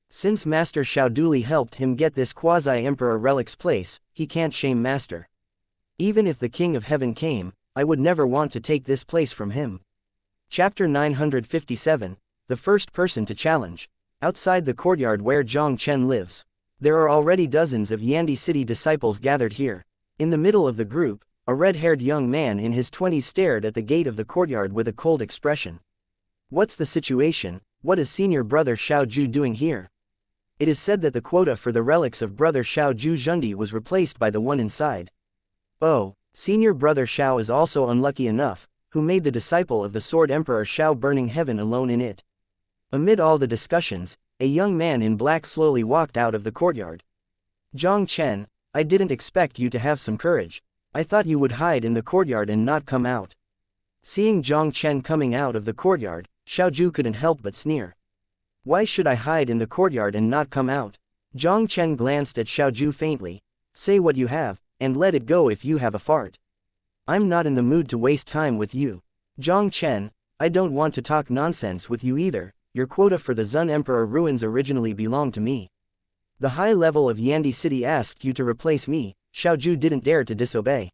Since Master Xiaoduli helped him get this quasi-emperor relic's place, he can't shame Master. Even if the King of Heaven came, I would never want to take this place from him. Chapter 957, The First Person to Challenge. Outside the courtyard where Jiang Chen lives, there are already dozens of Yandi City disciples gathered here. In the middle of the group, a red-haired young man in his 20s stared at the gate of the courtyard with a cold expression. What's the situation? What is senior brother Xiaoju doing here? It is said that the quota for the relics of brother Xiaoju Zhundi was replaced by the one inside. Oh, senior brother Xiao is also unlucky enough, who made the disciple of the Sword Emperor Xiao burning heaven alone in it. Amid all the discussions, a young man in black slowly walked out of the courtyard. Jiang Chen, I didn't expect you to have some courage. I thought you would hide in the courtyard and not come out. Seeing Jiang Chen coming out of the courtyard, Xiaoju couldn't help but sneer. Why should I hide in the courtyard and not come out? Jiang Chen glanced at Xiaoju faintly. Say what you have, and let it go if you have a fart. I'm not in the mood to waste time with you. Jiang Chen, I don't want to talk nonsense with you either. Your quota for the Zun Emperor ruins originally belonged to me. The high level of Yandi City asked you to replace me. Xiaoju didn't dare to disobey.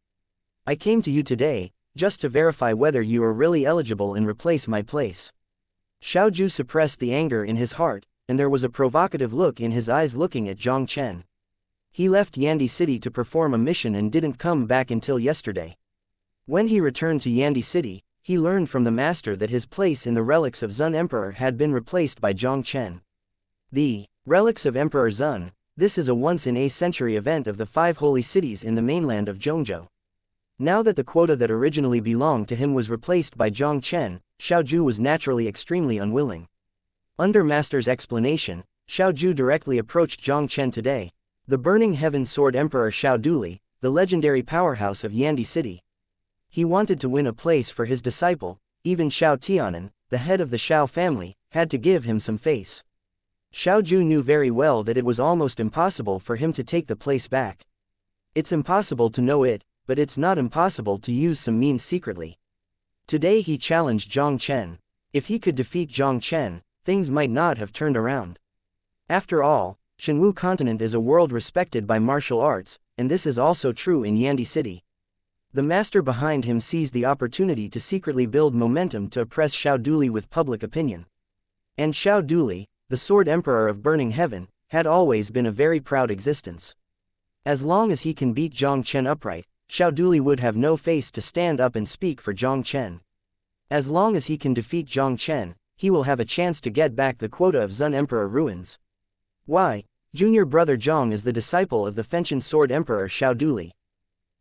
I came to you today, just to verify whether you are really eligible and replace my place. Xiaoju suppressed the anger in his heart, and there was a provocative look in his eyes looking at Jiang Chen. He left Yandi City to perform a mission and didn't come back until yesterday. When he returned to Yandi City, he learned from the master that his place in the relics of Zun Emperor had been replaced by Jiang Chen. The relics of Emperor Zun, this is a once-in-a-century event of the 5 holy cities in the mainland of Zhongzhou. Now that the quota that originally belonged to him was replaced by Jiang Chen, Xiaoju was naturally extremely unwilling. Under Master's explanation, Xiaoju directly approached Jiang Chen today, the Burning Heaven Sword Emperor Xiaoduli, the legendary powerhouse of Yandi City. He wanted to win a place for his disciple. Even Xiao Tianan, the head of the Xiao family, had to give him some face. Xiaoju knew very well that it was almost impossible for him to take the place back. It's impossible to know it, but it's not impossible to use some means secretly. Today he challenged Jiang Chen. If he could defeat Jiang Chen, things might not have turned around. After all, Shenwu continent is a world respected by martial arts, and this is also true in Yandi City. The master behind him seized the opportunity to secretly build momentum to oppress Xiaoduli with public opinion. And Xiaoduli, the Sword Emperor of Burning Heaven, had always been a very proud existence. As long as he can beat Jiang Chen upright, Xiaoduli would have no face to stand up and speak for Jiang Chen. As long as he can defeat Jiang Chen, he will have a chance to get back the quota of Zun Emperor ruins. Why, junior brother Jiang is the disciple of the Fenchen Sword Emperor Xiaoduli.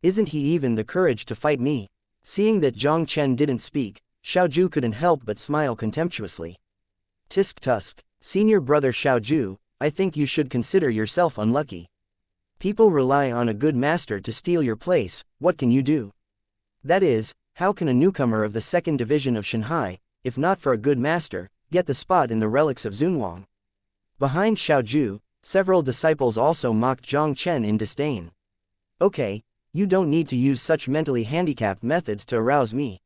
Isn't he even the courage to fight me? Seeing that Jiang Chen didn't speak, Xiaoju couldn't help but smile contemptuously. Tisk tusk, senior brother Xiaoju, I think you should consider yourself unlucky. People rely on a good master to steal your place. What can you do? That is, how can a newcomer of the 2nd Division of Shanghai, if not for a good master, get the spot in the relics of Zunwang? Behind Xiaoju, several disciples also mocked Jiang Chen in disdain. Okay, you don't need to use such mentally handicapped methods to arouse me.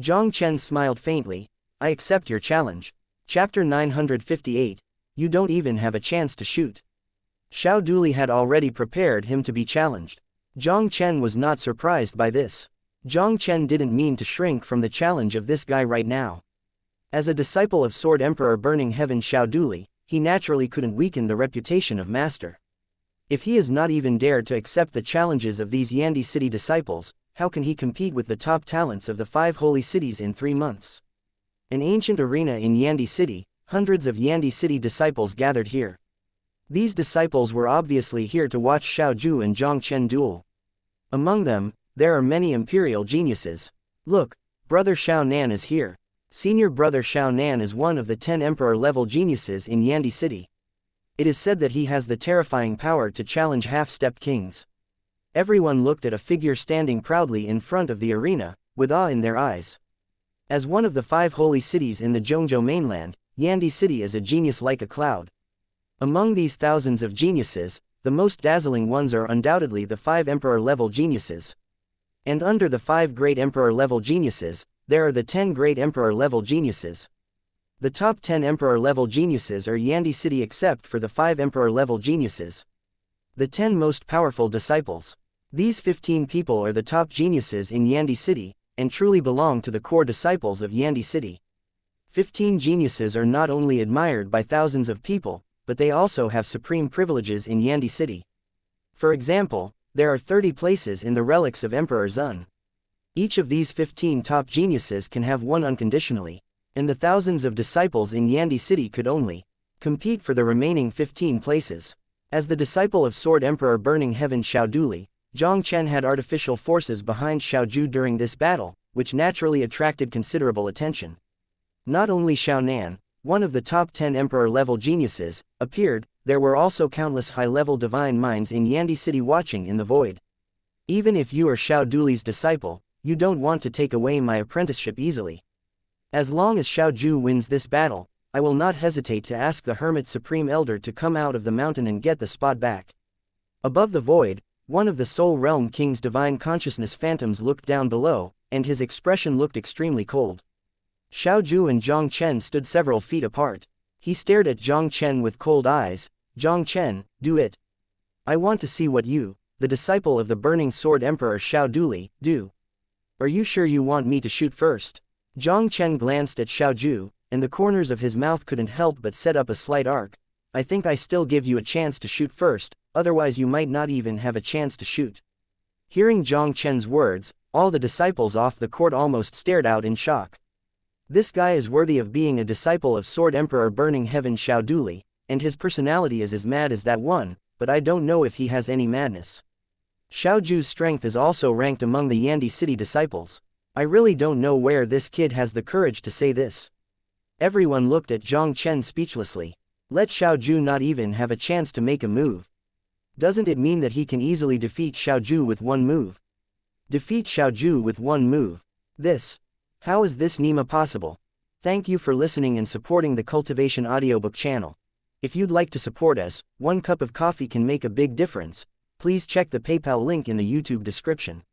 Jiang Chen smiled faintly. I accept your challenge. Chapter 958. You don't even have a chance to shoot. Xiaoduli had already prepared him to be challenged. Jiang Chen was not surprised by this. Jiang Chen didn't mean to shrink from the challenge of this guy right now. As a disciple of Sword Emperor Burning Heaven Xiaoduli, he naturally couldn't weaken the reputation of master. If he has not even dared to accept the challenges of these Yandi City disciples, how can he compete with the top talents of the 5 holy cities in 3 months? An ancient arena in Yandi City, hundreds of Yandi City disciples gathered here. These disciples were obviously here to watch Xiaoju and Jiang Chen duel. Among them, there are many imperial geniuses. Look, brother Xiao Nan is here. Senior brother Xiao Nan is one of the 10 emperor-level geniuses in Yandi City. It is said that he has the terrifying power to challenge half-stepped kings. Everyone looked at a figure standing proudly in front of the arena, with awe in their eyes. As one of the 5 holy cities in the Zhongzhou mainland, Yandi City is a genius like a cloud. Among these thousands of geniuses, the most dazzling ones are undoubtedly the 5 emperor-level geniuses. And under the 5 great emperor-level geniuses, there are the 10 great emperor-level geniuses. The top 10 emperor-level geniuses are Yandi City except for the 5 emperor-level geniuses. The 10 most powerful disciples. These 15 people are the top geniuses in Yandi City, and truly belong to the core disciples of Yandi City. 15 geniuses are not only admired by thousands of people, but they also have supreme privileges in Yandi City. For example, there are 30 places in the relics of Emperor Zun. Each of these 15 top geniuses can have one unconditionally, and the thousands of disciples in Yandi City could only compete for the remaining 15 places. As the disciple of Sword Emperor Burning Heaven Xiaoduli, Jiang Chen had artificial forces behind Xiaoju during this battle, which naturally attracted considerable attention. Not only Xiao Nan, one of the top 10 emperor-level geniuses, appeared, there were also countless high-level divine minds in Yandi City watching in the void. Even if you are Xiaoduli's disciple, you don't want to take away my apprenticeship easily. As long as Xiaoju wins this battle, I will not hesitate to ask the Hermit Supreme Elder to come out of the mountain and get the spot back. Above the void, one of the Soul Realm King's divine consciousness phantoms looked down below, and his expression looked extremely cold. Xiaoju and Jiang Chen stood several feet apart. He stared at Jiang Chen with cold eyes. Jiang Chen, do it. I want to see what you, the disciple of the Burning Sword Emperor Xiaoduli, do. Are you sure you want me to shoot first? Jiang Chen glanced at Xiaoju, and the corners of his mouth couldn't help but set up a slight arc. I think I still give you a chance to shoot first, otherwise you might not even have a chance to shoot. Hearing Jiang Chen's words, all the disciples off the court almost stared out in shock. This guy is worthy of being a disciple of Sword Emperor Burning Heaven Xiaoduli, and his personality is as mad as that one, but I don't know if he has any madness. Xiaoju's strength is also ranked among the Yandi city disciples. I really don't know where this kid has the courage to say this. Everyone looked at Jiang Chen speechlessly. Let Xiaoju not even have a chance to make a move. Doesn't it mean that he can easily defeat Xiaoju with one move? Defeat Xiaoju with one move. How is this Nima possible? Thank you for listening and supporting the Cultivation audiobook channel. If you'd like to support us, one cup of coffee can make a big difference. Please check the PayPal link in the YouTube description.